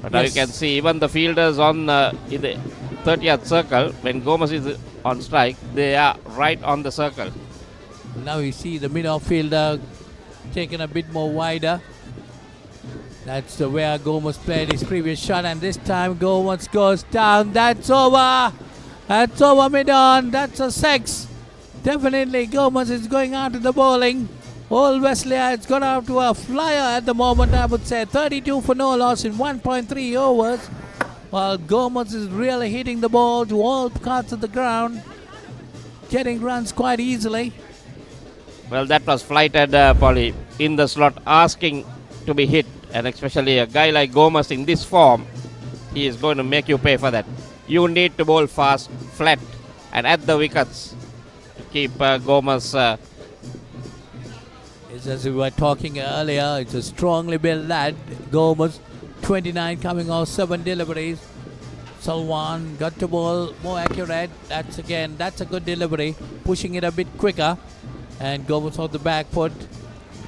But now you can see even the fielders on in the 30th circle, when Gomez is on strike, they are right on the circle. Now you see the mid-off fielder taken a bit more wider. That's the way Gomez played his previous shot, and this time Gomez goes down. That's over. That's over mid-on. That's a 6. Definitely Gomez is going out to the bowling. Old Wesley has got out to a flyer at the moment, I would say. 32 for no loss in 1.3 overs. While Gomez is really hitting the ball to all parts of the ground, getting runs quite easily. Well, that was flighted, Polly, in the slot, asking to be hit. And especially a guy like Gomez in this form, he is going to make you pay for that. You need to bowl fast, flat, and at the wickets to keep Gomez. It's as we were talking earlier, it's a strongly built lad. Gomez, 29 coming off 7 deliveries. Salwan got to bowl more accurate. That's a good delivery. Pushing it a bit quicker. And Gomez off the back foot,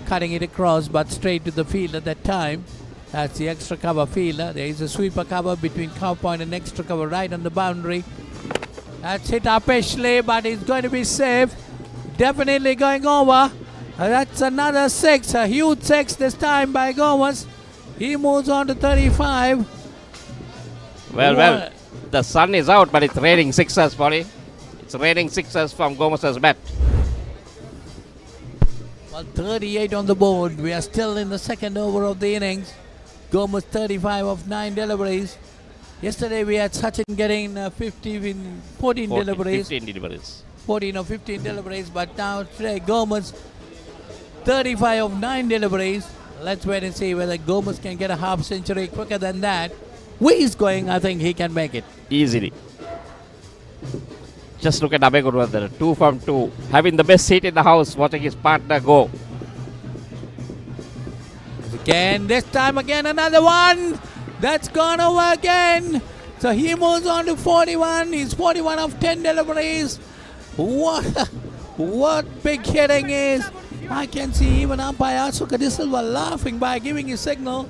cutting it across but straight to the field at that time. That's the extra cover fielder. There is a sweeper cover between cover point and extra cover right on the boundary. That's hit upishly, but it's going to be safe. Definitely going over. That's another 6, a huge 6 this time by Gomez. He moves on to 35. Well, the sun is out, but it's raining sixers, Polly. It's raining sixers from Gomez's bat. Well, 38 on the board. We are still in the second over of the innings. Gomez 35 of 9 deliveries. Yesterday we had Sachin getting 14 deliveries. 15 deliveries. 14 or 15 deliveries, but now today Gomez 35 of 9 deliveries. Let's wait and see whether Gomez can get a half century quicker than that. Where he's going, I think he can make it. Easily. Just look at Abe Guruvardhana, 2 from 2, having the best seat in the house, watching his partner go. Again, this time again another one. That's gone over again. So he moves on to 41. He's 41 of 10 deliveries. What big hitting is. I can see even umpire Asuka De Silva laughing by giving his signal.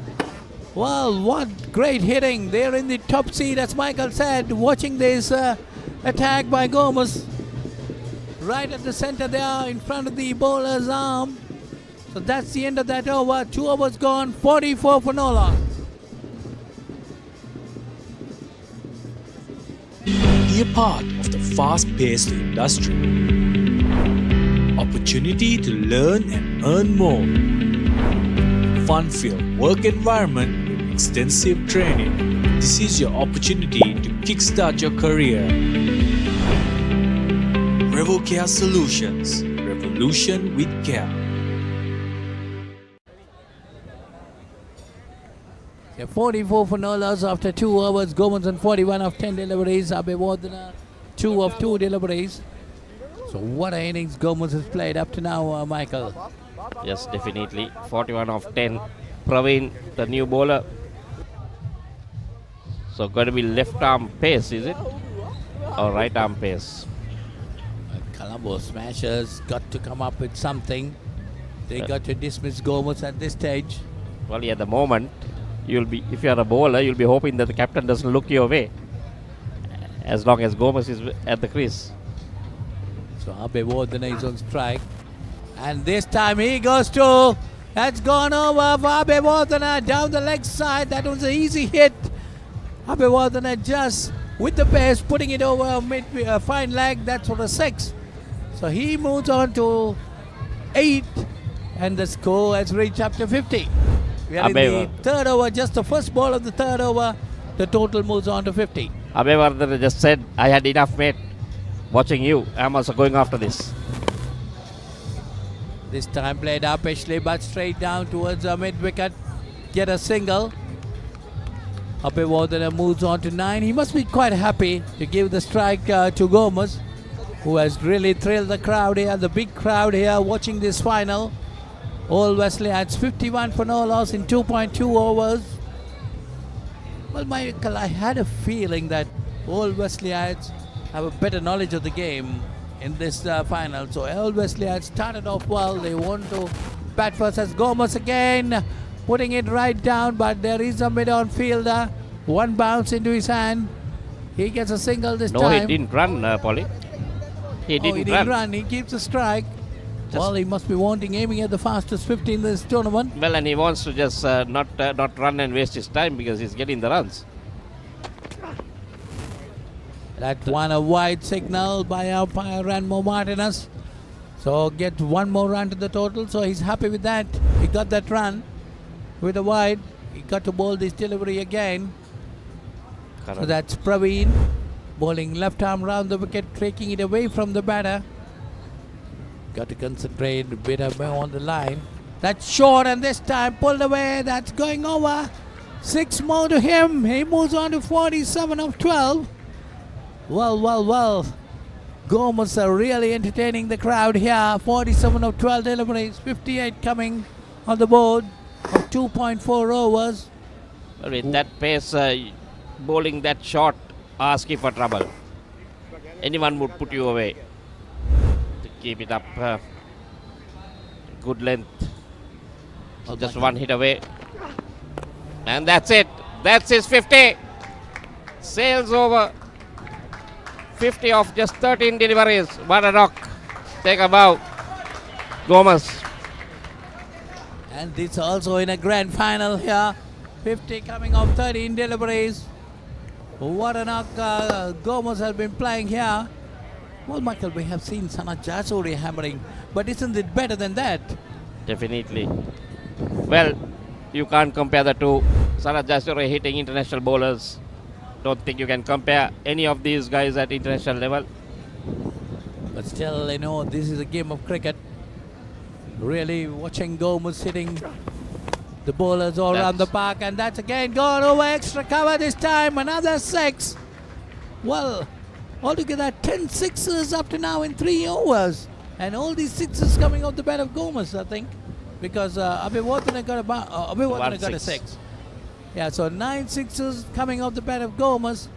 Well, what great hitting. They're in the top seat, as Michael said, watching this attack by Gomez. Right at the center there, in front of the bowler's arm. So that's the end of that over. 2 overs gone, 44 for no loss. Be a part of the fast-paced industry. Opportunity to learn and earn more. Fun-filled work environment with extensive training. This is your opportunity to kickstart your career. Revocare Solutions. Revolution with care. Yeah, 44 for no loss after 2 overs. Gomez on 41 of 10 deliveries. Abhivardhana 2 of 2 deliveries. So what an innings Gomez has played up to now, Michael. Yes, definitely. 41 of 10. Praveen, the new bowler. So going to be left arm pace, is it? Or right arm pace? Colombo Smashers got to come up with something. They got to dismiss Gomez at this stage. Well, at the moment, you'll be, if you're a bowler, you'll be hoping that the captain doesn't look your way. As long as Gomez is at the crease. So Abhivardhana is on strike. And this time he goes to, that's gone over for Abhivardhana down the leg side. That was an easy hit. Abhivardhana just with the pace putting it over mid fine leg. That's for a 6. So he moves on to 8 and the score has reached up to 50. We are in the third over, just the first ball of the third over. The total moves on to 50. Abhivardhana just said, I had enough, mate. Watching you, I'm also going after this. This time played up Ashley, but straight down towards the mid wicket. Get a single. Abhivardhana moves on to 9. He must be quite happy to give the strike to Gomez, who has really thrilled the crowd here, the big crowd here watching this final. All Wesleyans 51 for no loss in 2.2 overs. Well, Michael, I had a feeling that all Wesleyans have a better knowledge of the game in this final. So all Wesleyans started off well. They want to bat first as Gomez again, putting it right down, but there is a mid-on fielder. One bounce into his hand. He gets a single this time. No, he didn't run, Polly. He didn't run. He keeps a strike. Well, he must be aiming at the fastest 50 in this tournament. Well, and he wants to just not run and waste his time because he's getting the runs. That one a wide signal by umpire Ranmo Martinez. So get one more run to the total. So he's happy with that. He got that run with a wide. He got to bowl this delivery again. Correct. So that's Praveen bowling left arm round the wicket, taking it away from the batter. Got to concentrate a bit more on the line. That's short and this time pulled away. That's going over. 6 more to him. He moves on to 47 of 12. Well. Gomez are really entertaining the crowd here. 47 of 12 deliveries. 58 coming on the board of 2.4 overs. Well, with that pace, bowling that short, asking for trouble. Anyone would put you away. Keep it up. Good length. Just one hit away. And that's it. That's his 50. Sails over. 50 of just 13 deliveries. What a knock. Take a bow. Gomez. And this also in a grand final here. 50 coming off 13 deliveries. What a knock Gomez has been playing here. Well, Michael, we have seen Sanat Jasuri hammering, but isn't it better than that? Definitely. Well, you can't compare the two. Saraj Jasure hitting international bowlers. Don't think you can compare any of these guys at international level. But still, you know, this is a game of cricket. Really watching Gomez hitting the bowlers all around the park, and that's again gone over extra cover this time. Another 6. Well, altogether 10 sixes up to now in 3 overs. And all these sixes coming off the bat of Gomez, I think. Because Abhivardhana got a 6. Yeah, so 9 sixes coming off the bat of Gomez.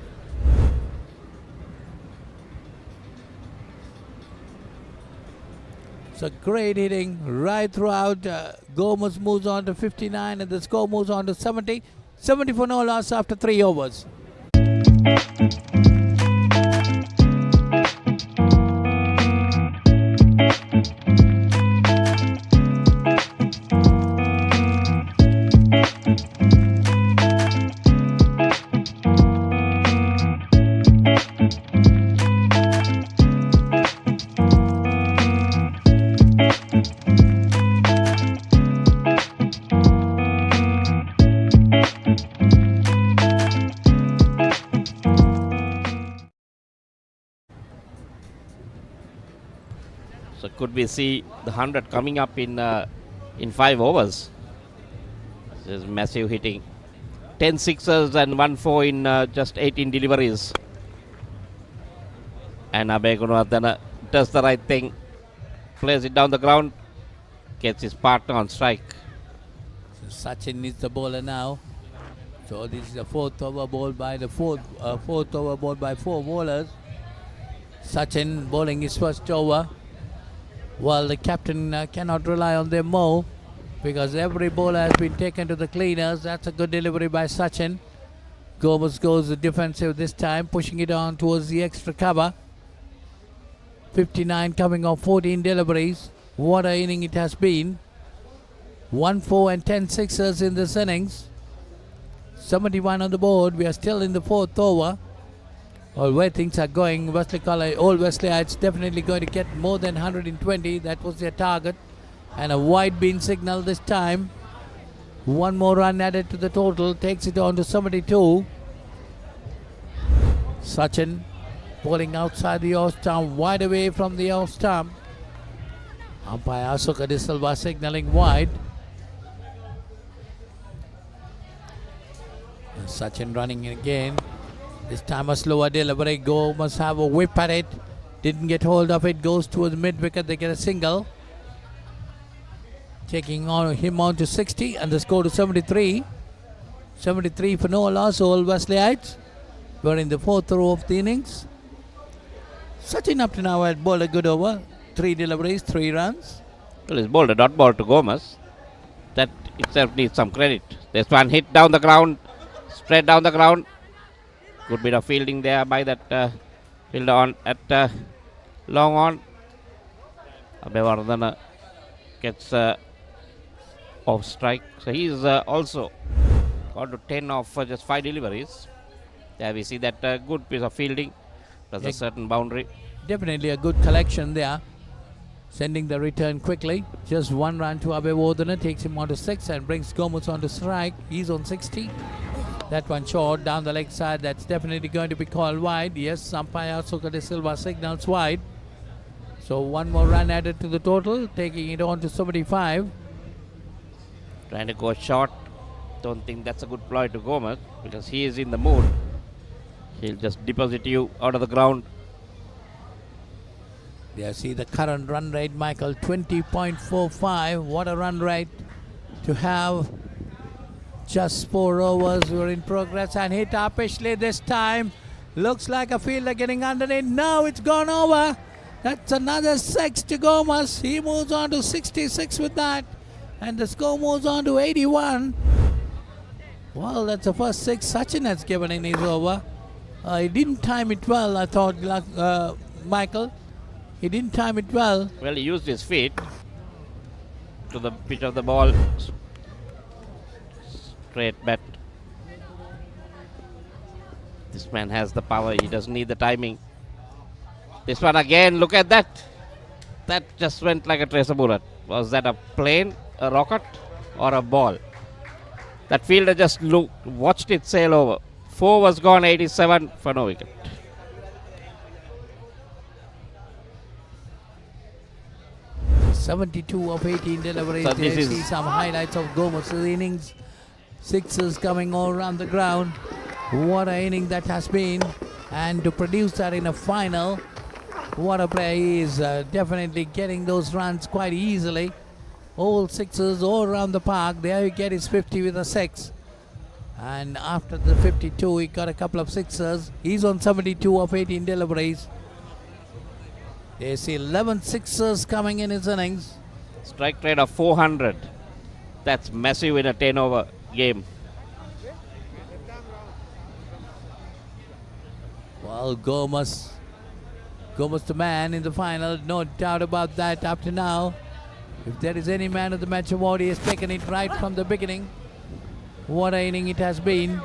So great hitting right throughout. Gomez moves on to 59 and the score moves on to 70. 70 for no loss after 3 overs. So could we see the 100 coming up in 5 overs? This is massive hitting. 10 sixes and 1 4 in just 18 deliveries. And Abhivardhana does the right thing. Plays it down the ground. Gets his partner on strike. So Sachin is the bowler now. So this is the 4th over bowled by the 4th over bowled by 4 bowlers. Sachin bowling his first over. Well, the captain cannot rely on them more because every bowler has been taken to the cleaners. That's a good delivery by Sachin. Gomez goes defensive this time, pushing it on towards the extra cover. 59 coming off 14 deliveries. What an inning it has been. 1 4 and 10 sixers in this innings. 71 on the board. We are still in the 4th over. Well, where things are going, Old Wesleyites definitely going to get more than 120. That was their target. And a wide bean signal this time. 1 more run added to the total. Takes it on to 72. Sachin bowling outside the off stump. Wide away from the off stump. Umpire Asoka De Silva signaling wide. And Sachin running in again. This time a slower delivery. Must have a whip at it. Didn't get hold of it. Goes towards mid wicket. They get a single. Taking him on to 60 and the score to 73. 73 for no loss. Old Wesleyites. We're in the 4th row of the innings. Sachin up to now had bowled a good over. 3 deliveries, 3 runs. Well, he's bowled a dot ball to Gomez. That itself needs some credit. This one hit down the ground. Spread down the ground. Good bit of fielding there by that fielder on at long on. Abhivardhana gets off strike. So he's also got to 10 off for just 5 deliveries. There we see that good piece of fielding. Plus a certain boundary. Definitely a good collection there. Sending the return quickly. Just 1 run to Abhivardhana. Takes him on to 6 and brings Gomez on to strike. He's on 60. That one short down the leg side. That's definitely going to be called wide. Yes, umpire Asoka De Silva signals wide. So 1 more run added to the total, taking it on to 75. Trying to go short. Don't think that's a good ploy to Gomez because he is in the mood. He'll just deposit you out of the ground. There, see the current run rate, Michael, 20.45. What a run rate to have. Just 4 overs were in progress and hit Apishli this time. Looks like a fielder getting underneath. No, it's gone over. That's another 6 to Gomez. He moves on to 66 with that. And the score moves on to 81. Well, that's the first 6 Sachin has given in his over. He didn't time it well, I thought, Michael. He didn't time it well. Well, he used his feet to the pitch of the ball. Straight bat. This man has the power. He doesn't need the timing. This one again. Look at that. That just went like a tracer bullet. Was that a plane, a rocket, or a ball? That fielder just watched it sail over. 4 was gone, 87 for no wicket. (72 of 18 deliveries. So There this see is some highlights of Gomez's innings. Sixes coming all around the ground. What an inning that has been. And to produce that in a final, what a player he is. Definitely getting those runs quite easily. All sixes all around the park. There you get his 50 with a 6. And after the 52, he got a couple of sixes. He's on 72 of 18 deliveries. They see 11 sixes coming in his innings. Strike rate of 400. That's massive in a 10-over game. Well, Gomez the man in the final, no doubt about that up to now. If there is any man of the match award, he has taken it right from the beginning. What an inning it has been.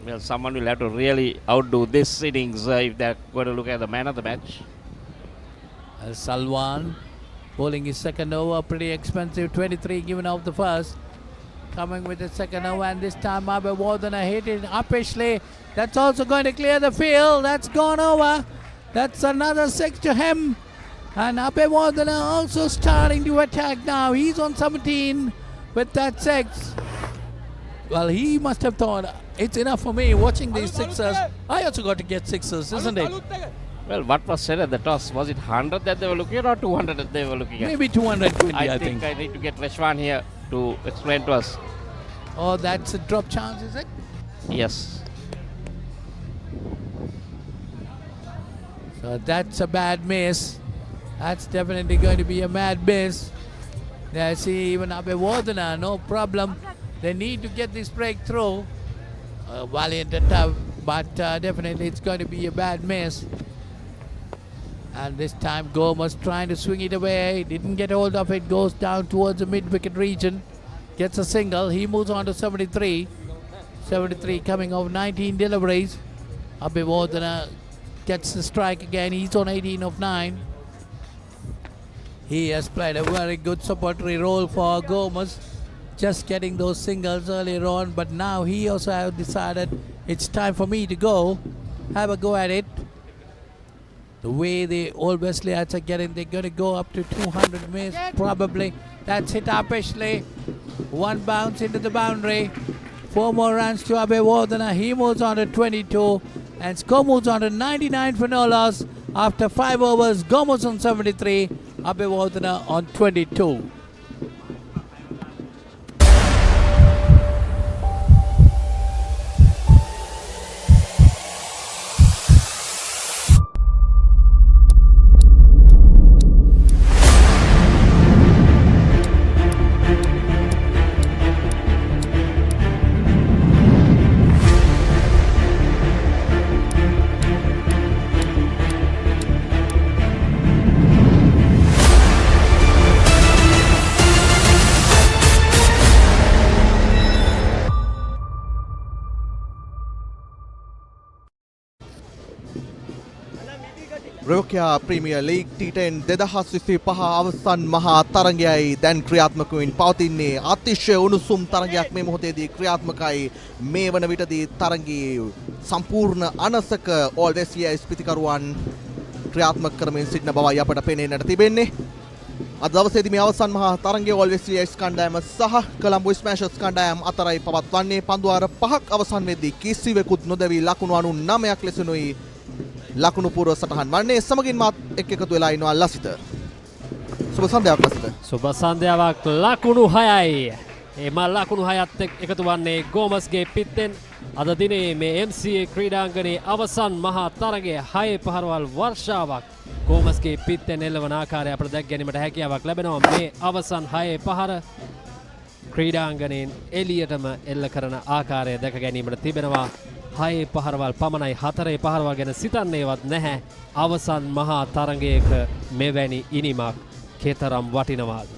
Well, someone will have to really outdo this innings if they're going to look at the man of the match. Salwan bowling his second over, pretty expensive, 23 given off the first. Coming with the second over, and this time Abhivardhana hit it uppishly. That's also going to clear the field. That's gone over. That's another 6 to him. And Abhivardhana also starting to attack now. He's on 17 with that 6. Well, he must have thought, it's enough for me watching these sixes. I also got to get sixes, isn't it? Well, what was said at the toss? Was it 100 that they were looking at or 200 that they were looking at? Maybe 220, I think. I need to get Reshwan here to explain to us. Oh, that's a drop chance, is it? Yes. So that's a bad miss. That's definitely going to be a mad miss. There, see, even Abhivardhana, no problem. They need to get this breakthrough. Valiant attempt, but definitely it's going to be a bad miss. And this time Gomez trying to swing it away. Didn't get hold of it. Goes down towards the mid-wicket region. Gets a single. He moves on to 73. 73 coming off 19 deliveries. Abhivardhana gets the strike again. He's on 18 of 9. He has played a very good supportory role for Gomez. Just getting those singles earlier on. But now he also has decided it's time for me to go. Have a go at it. The way the old Wesleyans are getting, they're going to go up to 200 miss, probably. That's hit uppishly. One bounce into the boundary. 4 more runs to Abhivardhana. He moves on to 22. And score moves on to 99 for no loss. After 5 overs, Gomez on 73. Abhivardhana on 22. Revocare Premier League T10 2025 අවසන් මහා තරගයයි දැන් ක්‍රියාත්මක වෙමින් පවතින්නේ. අතිශය උණුසුම් තරගයක් මේ මොහොතේදී ක්‍රියාත්මකයි. මේ වන විටදී තරගයේ සම්පූර්ණ අනසක All West East පිතිකරුවන් ක්‍රියාත්මක කරමින් සිටින බවයි අපට පෙනෙන්නට තිබෙන්නේ. අද දවසේදී මේ අවසන් මහා තරගයේ All West East කණ්ඩායම සහ කොළඹ ස්මෑෂර්ස් කණ්ඩායම අතරයි පවත්වන්නේ. පන්දුවාර 5ක් අවසන් වෙද්දී කිසිවෙකුත් නොදැවි ලකුණු 99ක් ලෙසනුයි ලකුණු පූර්ව සටහන් වන්නේ. සමගින් මාත් එක් එකතු වෙලා ඉන්නවා ලසිත. සුබ සන්ධ්‍යාවක් ලසිත. සුබ සන්ධ්‍යාවක්. ලකුණු 6යි. එම ලකුණු 6ත් එක්ක එකතු වන්නේ ගෝමස්ගේ පිත්තෙන් අද දිනේ මේ MCA ක්‍රීඩාංගණයේ අවසන් මහා තරගයේ 6 පහරවල් වර්ෂාවක් ගෝමස්ගේ පිත්තෙන් එළවන ආකාරය අපට දැක් ගැනීමට හැකියාවක් ලැබෙනවා. මේ අවසන් 6 පහර ක්‍රීඩාංගණයෙන් එළියටම එල්ල කරන ආකාරය දැක ගැනීමට තිබෙනවා. 6 පහරවල් පමණයි. 4 පහරවල් ගැන සිතන්නේවත් නැහැ. අවසන් මහා තරගයක මෙවැනි ඉනිමක් කතරම් වටිනවාද?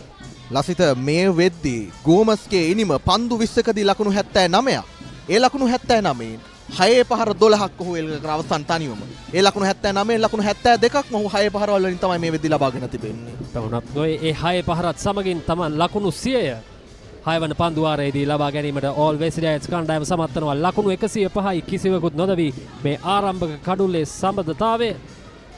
ලසිත මේ වෙද්දී ගෝමස්ගේ ඉනිම පන්දු 20කදී ලකුණු 79ක්. ඒ ලකුණු 79න් 6 පහර 12ක් ඔහු එල්ල කර අවසන් තනියම. ඒ ලකුණු 79 ලකුණු 72ක්ම ඔහු 6 පහරවල් වලින් තමයි මේ වෙද්දී ලබාගෙන තිබෙන්නේ. වුණත් නොවේ ඒ 6 පහරත් සමගින් තමන් ලකුණු 100 6 වන පන්දුවාරයේදී ලබා ගැනීමට ඕල් වෙස්ට් කණ්ඩායම සමත් වෙනවා. ලකුණු 105යි කිසිවෙකුත් නොදවි මේ ආරම්භක කඩුල්ලේ සම්බන්ධතාවය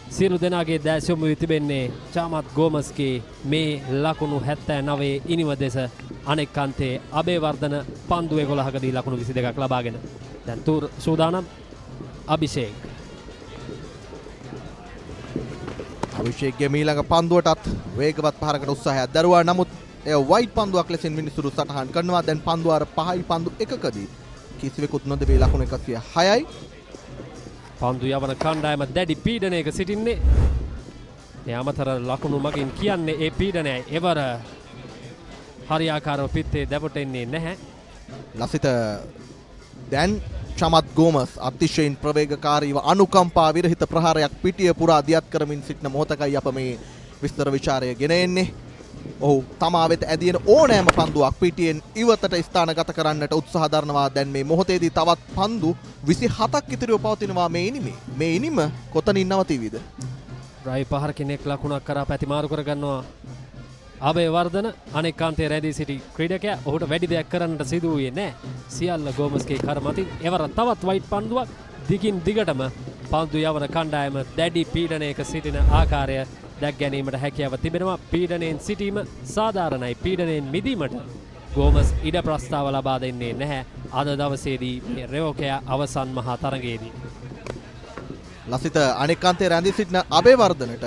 සියලු දෙනාගේ දැස් යොමු වී තිබෙන්නේ චාමත් ගෝමස්ගේ මේ ලකුණු 79 ඉනිම දෙස අනෙක් අන්තයේ අබේවර්ධන පන්දු 11කදී ලකුණු 22ක් ලබාගෙන දැන් තුර් සූදානම් අභිෂේක් අභිෂේක්ගේ මීළඟ පන්දුවටත් වේගවත් පහරකට උත්සාහයක් දරුවා. නමුත් එය වයිට් පන්දුවක් ලෙසින් මිනිසුරු සටහන් කරනවා. දැන් පන්දුවාර 5යි පන්දු 1කදී කිසිවෙකුත් නොදෙවි ලකුණු 106යි. පන්දු යවන කණ්ඩායම දැඩි පීඩනයක සිටින්නේ. මේ අමතර ලකුණු මගින් කියන්නේ ඒ පීඩනයයි. එවර හරියාකාරව පිත්තේ දැවටෙන්නේ නැහැ. ලසිත දැන් චමත් ගෝමස් අතිශයින් ප්‍රවේගකාරීව අනුකම්පා විරහිත ප්‍රහාරයක් පිටිය පුරා දියත් කරමින් සිටින මොහොතකයි අප මේ විස්තර විචාරය ගෙන එන්නේ. ඔහු තමා වෙත ඇදින ඕනෑම පන්දුවක් පිටියෙන් ඉවතට ස්ථානගත කරන්නට උත්සාහ දරනවා. දැන් මේ මොහොතේදී තවත් පන්දු 27ක් ඉතිරිව පවතිනවා මේ ඉනිමේ. මේ ඉනිම කොතනින් නවතිවිද? රයි පහර කෙනෙක් ලකුණක් කරා පැතිමාරු කරගන්නවා. අබේවර්ධන අනෙක් අන්තයේ රැඳී සිටි ක්‍රීඩකයා ඔහුට වැඩි දෙයක් කරන්නට සිදු වූයේ නැහැ. සියල්ල ගෝමස්ගේ කර්මතින් එවර තවත් වයිට් පන්දුවක් දිගින් දිගටම පන්දු යවන කණ්ඩායම දැඩි පීඩනයක සිටින ආකාරය දැක් ගැනීමට හැකියාව තිබෙනවා. පීඩනයෙන් සිටීම සාධාරණයි. පීඩනයෙන් මිදීමට ගෝමස් ඉඩ ප්‍රස්තාව ලබා දෙන්නේ නැහැ. අද දවසේදී රෙවෝකෙයා අවසන් මහා තරගයේදී. ලසිත අනෙක් අන්තයේ රැඳී සිටින අබේවර්ධනට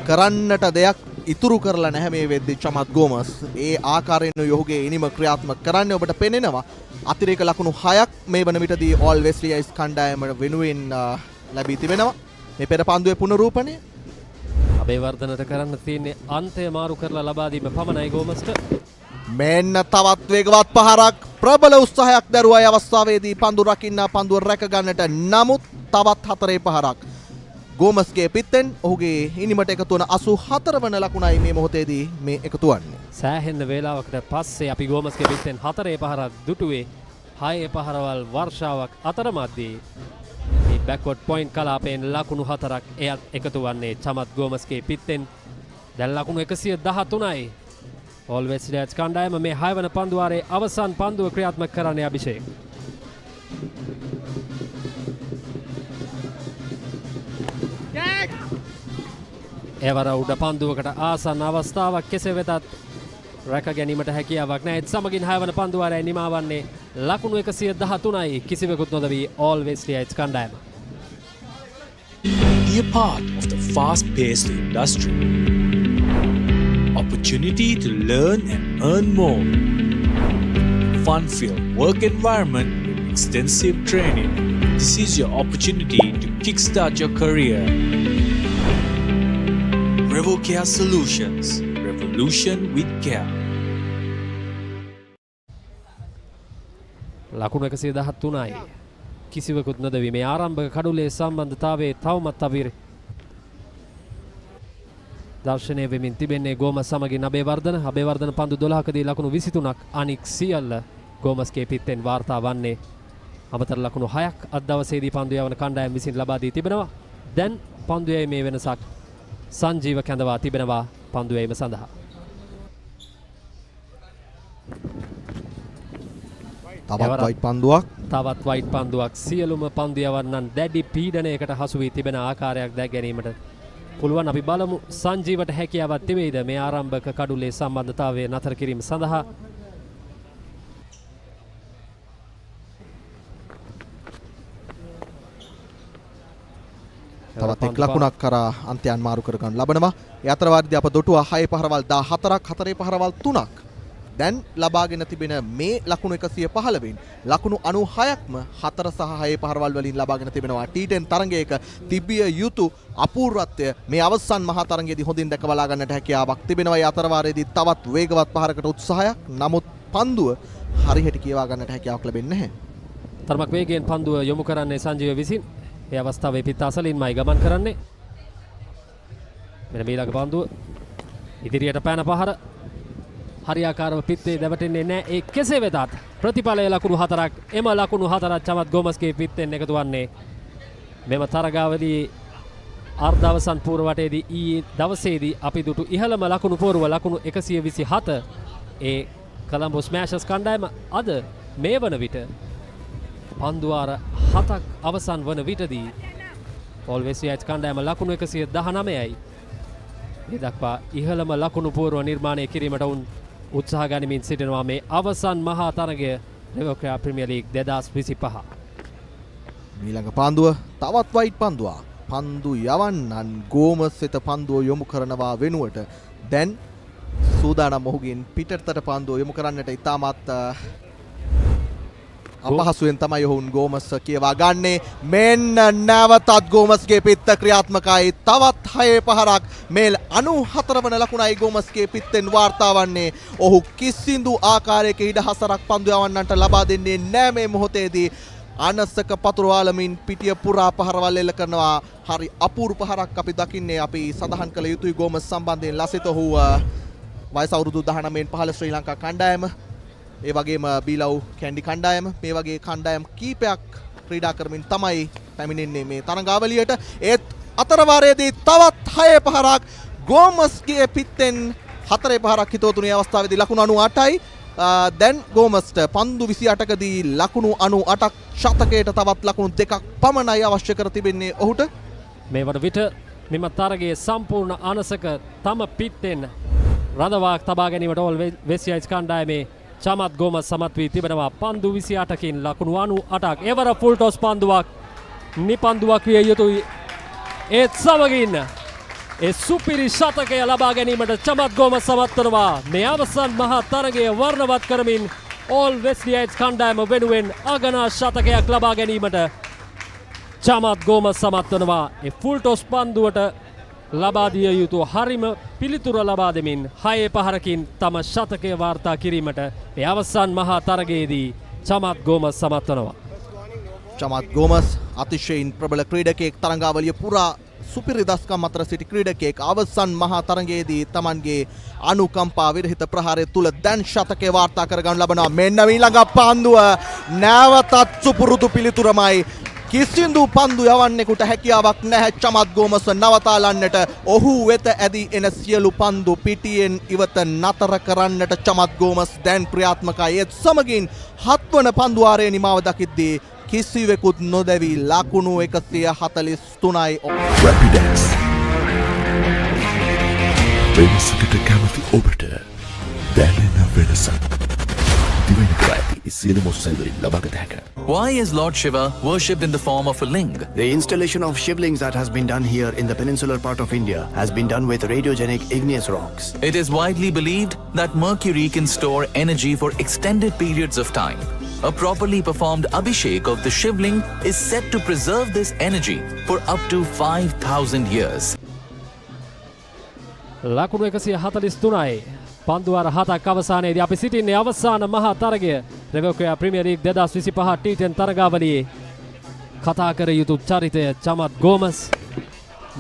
කරන්නට දෙයක් ඉතුරු කරලා නැහැ මේ වෙද්දී චමත් ගෝමස්. ඒ ආකාරයෙන් ඔහුගේ ඉනිම ක්‍රියාත්මක කරන්නේ ඔබට පෙනෙනවා. අතිරේක ලකුණු 6ක් මේ වන විටදී ඕල් වෙස්ලියයිස් කණ්ඩායම වෙනුවෙන් ලැබී තිබෙනවා. මේ පෙර පන්දුවේ පුනරූපණය අබේවර්ධනට කරන්න තියෙන්නේ අන්තය මාරු කරලා ලබා දීම පමණයි ගෝමස්ට. මෙන්න තවත් වේගවත් පහරක් ප්‍රබල උත්සාහයක් දරුවා ඒ අවස්ථාවේදී පන්දු රකින්න පන්දුව රැක ගන්නට. නමුත් තවත් 4 පහරක් ගෝමස්ගේ පිත්තෙන් ඔහුගේ ඉනිමට එකතු වන 84 වන ලකුණයි මේ මොහොතේදී මේ එකතු වන්නේ. සෑහෙන වේලාවකට පස්සේ අපි ගෝමස්ගේ පිත්තෙන් 4 පහරක් දුටුවේ 6 පහරවල් වර්ෂාවක් අතරමැද්දේ. මේ බෑක්වර්ඩ් පොයින්ට් කලාපයෙන් ලකුණු 4ක් එයත් එකතු වන්නේ චමත් ගෝමස්ගේ පිත්තෙන්. දැන් ලකුණු 113යි. ඕල්වෙස් ඩෑට්ස් කණ්ඩායම මේ 6 වන පන්දුවාරයේ අවසන් පන්දුව ක්‍රියාත්මක කරන්නේ අභිෂේක්. එවර උඩ පන්දුවකට ආසන්න අවස්ථාවක් කෙසේ වෙතත් රැක ගැනීමට හැකියාවක් නැහැ. ඒත් සමගින් 6 වන පන්දුවාරය නිමාවන්නේ ලකුණු 113යි. කිසිවෙකුත් නොදවි ඕල් වෙස්ට් ඩෑට්ස් කණ්ඩායම. Be a part of the fast-paced industry. Opportunity to learn and earn more. Fun-filled work environment with extensive training. This is your opportunity to kickstart your career. Revocare Solutions. Revolution with care. ලකුණු 113යි. කිසිවෙකුත් නොදවි මේ ආරම්භක කඩුලේ සම්බන්ධතාවයේ තවමත් අවිර දර්ශනය වෙමින් තිබෙන්නේ ගෝමස් සමගින් අබේවර්ධන පන්දු 12කදී ලකුණු 23ක් අනික් සියල්ල ගෝමස්ගේ පිත්තෙන් වාර්තා වන්නේ. අමතර ලකුණු 6ක් අද දවසේදී පන්දු යවන කණ්ඩායම විසින් ලබා දී තිබෙනවා. දැන් පන්දුවේ මේ වෙනසක් සංජීව කැඳවා තිබෙනවා පන්දුවේම සඳහා. තවත් වයිට් පන්දුවක් සියලුම පන්දු යවන්නන් දැඩි පීඩනයකට හසු වී තිබෙන ආකාරයක් දැක් ගැනීමට පුළුවන්. අපි බලමු සංජීවට හැකියාවක් තිබෙයිද මේ ආරම්භක කඩුලේ සම්බන්ධතාවය නතර කිරීම සඳහා. තවත් එක් ලකුණක් කරා අන්තයන් මාරු කර ගන්න ලබනවා. ඒ අතර වාරදී අප දොටුවා 6 පහරවල් 14ක් 4 පහරවල් 3ක්. දැන් ලබාගෙන තිබෙන මේ ලකුණු 115න් ලකුණු 96ක්ම 4 සහ 6 පහරවල් වලින් ලබාගෙන තිබෙනවා. T10 තරගයක තිබිය යුතු අපූර්වත්වය මේ අවසන් මහා තරගයේදී හොඳින් දැක බලා ගන්නට හැකියාවක් තිබෙනවා. ඒ අතර වාරයේදී තවත් වේගවත් පහරකට උත්සාහයක්. නමුත් පන්දුව හරියට කියවා ගන්නට හැකියාවක් ලැබෙන්නේ නැහැ. තරමක් වේගයෙන් පන්දුව යොමු කරන්නේ සංජීව විසින්. ඒ අවස්ථාවේ පිට අසලින්මයි ගමන් කරන්නේ. මෙන්න ඊළඟ පන්දුව ඉදිරියට පැන පහර හරියාකාරව පිත්තේ දැවටෙන්නේ නැහැ. ඒ කෙසේ වෙතත් ප්‍රතිඵලය ලකුණු 4ක්. එම ලකුණු 4 චමත් ගෝමස්ගේ පිත්තෙන් එකතු වන්නේ මෙම තරගාවලියේ අර්ධවසන් පූර්ව වටේදී ඊයේ දවසේදී අපි දුටු ඉහළම ලකුණු පෝරුව ලකුණු 127 ඒ කොළඹ ස්මෑෂර්ස් කණ්ඩායම අද මේ වන විට පන්දුවාර 7ක් අවසන් වන විටදී පොල්වෙසියයිට් කණ්ඩායම ලකුණු 119යි. මේ දක්වා ඉහළම ලකුණු පෝරුව නිර්මාණය කිරීමට උන් උත්සාහ ගනිමින් සිටිනවා මේ අවසන් මහා තරගය Revocare Premier League 2025. ඊළඟ පන්දුව තවත් වයිට් පන්දුවක්. පන්දු යවන්නන් ගෝමස් වෙත පන්දුව යොමු කරනවා වෙනුවට දැන් සූදානම් ඔහුගෙන් පිටතට පන්දුව යොමු කරන්නට ඉතාමත් අපහසුවෙන් තමයි ඔවුන් ගෝමස් කියවා ගන්නේ. මෙන්න නැවතත් ගෝමස්ගේ පිත්ත ක්‍රියාත්මකයි. තවත් 6 පහරක් මේල් 94 වන ලකුණයි ගෝමස්ගේ පිත්තෙන් වාර්තා වන්නේ. ඔහු කිසිදු ආකාරයක ඉඩහසරක් පන්දු යවන්නන්ට ලබා දෙන්නේ නැහැ මේ මොහොතේදී. අනසක පතුරවාලමින් පිටිය පුරා පහරවල් එල්ල කරනවා. හරි අපූර්ව පහරක් අපි දකින්නේ. අපි සඳහන් කළ යුතුයි ගෝමස් සම්බන්ධයෙන් ලසිත ඔහු වයස අවුරුදු 19න් පහළ ශ්‍රී ලංකා කණ්ඩායම, ඒ වගේම බීලව් කැන්ඩි කණ්ඩායම, මේ වගේ කණ්ඩායම් කීපයක් ක්‍රීඩා කරමින් තමයි පැමිණෙන්නේ මේ තරගාවලියට. ඒත් අතරවාරයේදී තවත් 6 පහරක් ගෝමස්ගේ පිත්තෙන් 4 පහරක් හිතවතුනේ අවස්ථාවේදී ලකුණු 98යි. දැන් ගෝමස්ට පන්දු 28කදී ලකුණු 98ක් ශතකයට තවත් ලකුණු 2ක් පමණයි අවශ්‍ය කර තිබෙන්නේ ඔහුට. මේ වන විට මෙම තරගයේ සම්පූර්ණ අනසක තම පිත්තෙන් රඳවා තබා ගැනීමට ඕල් වෙසියයිට් කණ්ඩායමේ චමත් ගෝමස් සමත් වී තිබෙනවා. පන්දු 28කින් ලකුණු 98ක්. එවර ෆුල් ටොස් පන්දුවක් නිපන්දුවක් විය යුතුයි. ඒත් සමගින් ඒ සුපිරි ශතකය ලබා ගැනීමට චමත් ගෝමස් සමත් වනවා. මේ අවසන් මහා තරගය වර්ණවත් කරමින් ඕල් වෙස්ලියයිට්ස් කණ්ඩායම වෙනුවෙන් අගනා ශතකයක් ලබා ගැනීමට චමත් ගෝමස් සමත් වනවා. ඒ ෆුල් ටොස් පන්දුවට ලබා දිය යුතු හරිම පිළිතුර ලබා දෙමින් 6 පහරකින් තම ශතකය වාර්තා කිරීමට මේ අවසන් මහා තරගයේදී චමත් ගෝමස් සමත් වනවා. චමත් ගෝමස් අතිශයින් ප්‍රබල ක්‍රීඩකයෙක්, තරඟාවලිය පුරා සුපිරි දස්කම් අතර සිටි ක්‍රීඩකයෙක්. අවසන් මහා තරගයේදී තමන්ගේ අනුකම්පා විරහිත ප්‍රහාරය තුල දැන් ශතකය වාර්තා කරගන්න ලබනවා. මෙන්න ඊළඟ පන්දුව නැවතත් සුපුරුදු පිළිතුරමයි. කිසිදු පන්දු යවන්නෙකුට හැකියාවක් නැහැ චමත් ගෝමස් නවතාලන්නට. ඔහු වෙත ඇදී එන සියලු පන්දු පිටියෙන් ඉවත නතර කරන්නට චමත් ගෝමස් දැන් ක්‍රියාත්මකයි. ඒත් සමගින් 7 වන පන්දුවාරයේ නිමාව දකිද්දී කිසිවෙකුත් නොදැවි ලකුණු 143යි. Rapidex වෙනසකට කැමති ඔබට දැනෙන වෙනසක් දිවෙන ප්‍රාති සියලුම සැලවලින් ලබාගත හැක. Why is Lord Shiva worshipped in the form of a ling? The installation of shivlings that has been done here in the peninsular part of India has been done with radiogenic igneous rocks. It is widely believed that mercury can store energy for extended periods of time. A properly performed abhishek of the shivling is said to preserve this energy for up to 5,000 years. ලකුණු 143යි. පන්දුවාර 7ක් අවසානයේදී අපි සිටින්නේ අවසාන මහා තරගය Revocare Premier League 2025 T10 තරගාවලියේ. කතා කර යුතු චරිතය චමත් ගෝමස්.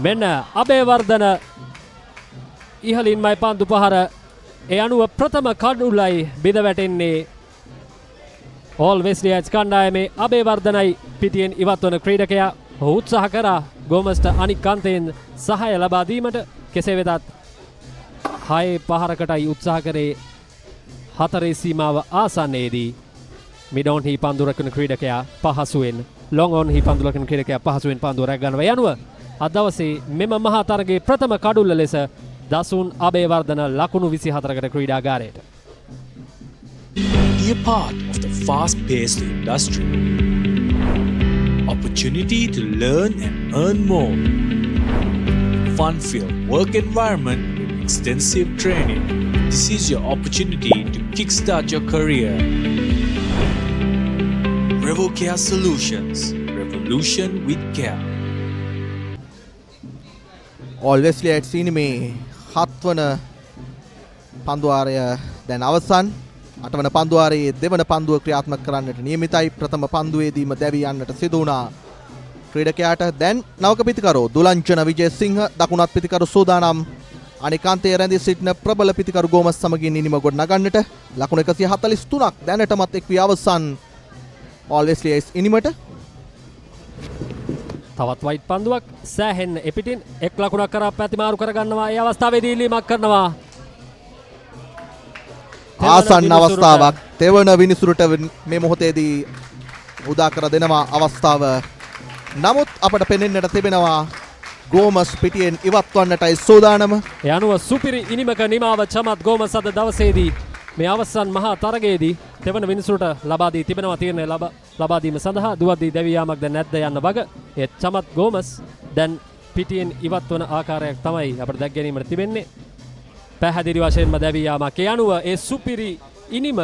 මෙන්න අබේවර්ධන ඉහළින්මයි පන්දු පහර. ඒ අනුව ප්‍රථම කඩුල්ලයි බිඳ වැටෙන්නේ ඕල් වෙස්ලියයිට්ස් කණ්ඩායමේ අබේවර්ධනයි පිටියෙන් ඉවත් වන ක්‍රීඩකයා. ඔහු උත්සාහ කරා ගෝමස්ට අනික් අන්තයෙන් සහාය ලබා දීමට. කෙසේ වෙතත් 6 පහරකටයි උත්සාහ කරේ. 4 සීමාව ආසන්නයේදී මිඩ් ඔන් හි පන්දු රැකෙන ක්‍රීඩකයා පහසුවෙන් ලොං ඔන් හි පන්දු රැකෙන ක්‍රීඩකයා පහසුවෙන් පන්දුව රැක ගන්නවා. යනුව අද දවසේ මෙම මහා තරගයේ ප්‍රථම කඩුල්ල ලෙස දසුන් අබේවර්ධන ලකුණු 24කට ක්‍රීඩාගාරයට. Be a part of the fast-paced industry. Opportunity to learn and earn more. Fun-filled work environment with extensive training. This is your opportunity to kickstart your career. Revocare Solutions. Revolution with care. Always late scene මේ 7 වන පන්දුවාරය දැන් අවසන්. 8 වන පන්දුවාරයේ දෙවන පන්දුව ක්‍රියාත්මක කරන්නට නියමිතයි. ප්‍රථම පන්දුවේදීම දැවී යන්නට සිදු වුණා ක්‍රීඩකයාට. දැන් නවක පිතිකරු දුලංචන විජේසිංහ, දකුණත් පිතිකරු සූදානම් අනිකාන්තයේ රැඳී සිටින ප්‍රබල පිතිකරු ගෝමස් සමගින් ඉනිම ගොඩ නගන්නට ලකුණු 143ක් දැනටමත් එක් වී අවසන් always lies ඉනිමට. තවත් වයිට් පන්දුවක් සෑහෙන්න එපිටින් එක් ලකුණක් කරා පැතිමාරු කරගන්නවා. ඒ අවස්ථාවේදී ඉල්ලීමක් කරනවා. ආසන්න අවස්ථාවක් තෙවන විනිසුරට මේ මොහොතේදී උදා කර දෙනවා අවස්ථාව. නමුත් අපට පෙනෙන්නට තිබෙනවා ගෝමස් පිටියෙන් ඉවත් වන්නටයි සූදානම. ඒ අනුව සුපිරි ඉනිමක නිමාව චමත් ගෝමස් අද දවසේදී මේ අවසන් මහා තරගයේදී තෙවන විනිසුරට ලබා දී තිබෙනවා. තීරණය ලබා දීම සඳහා දුවද්දී දැවී යාමක් දැන් නැද්ද යන්න වග. ඒ චමත් ගෝමස් දැන් පිටියෙන් ඉවත් වන ආකාරයක් තමයි අපිට දැක් ගැනීමට තිබෙන්නේ. පැහැදිලි වශයෙන්ම දැවී යාමක්. ඒ අනුව ඒ සුපිරි ඉනිම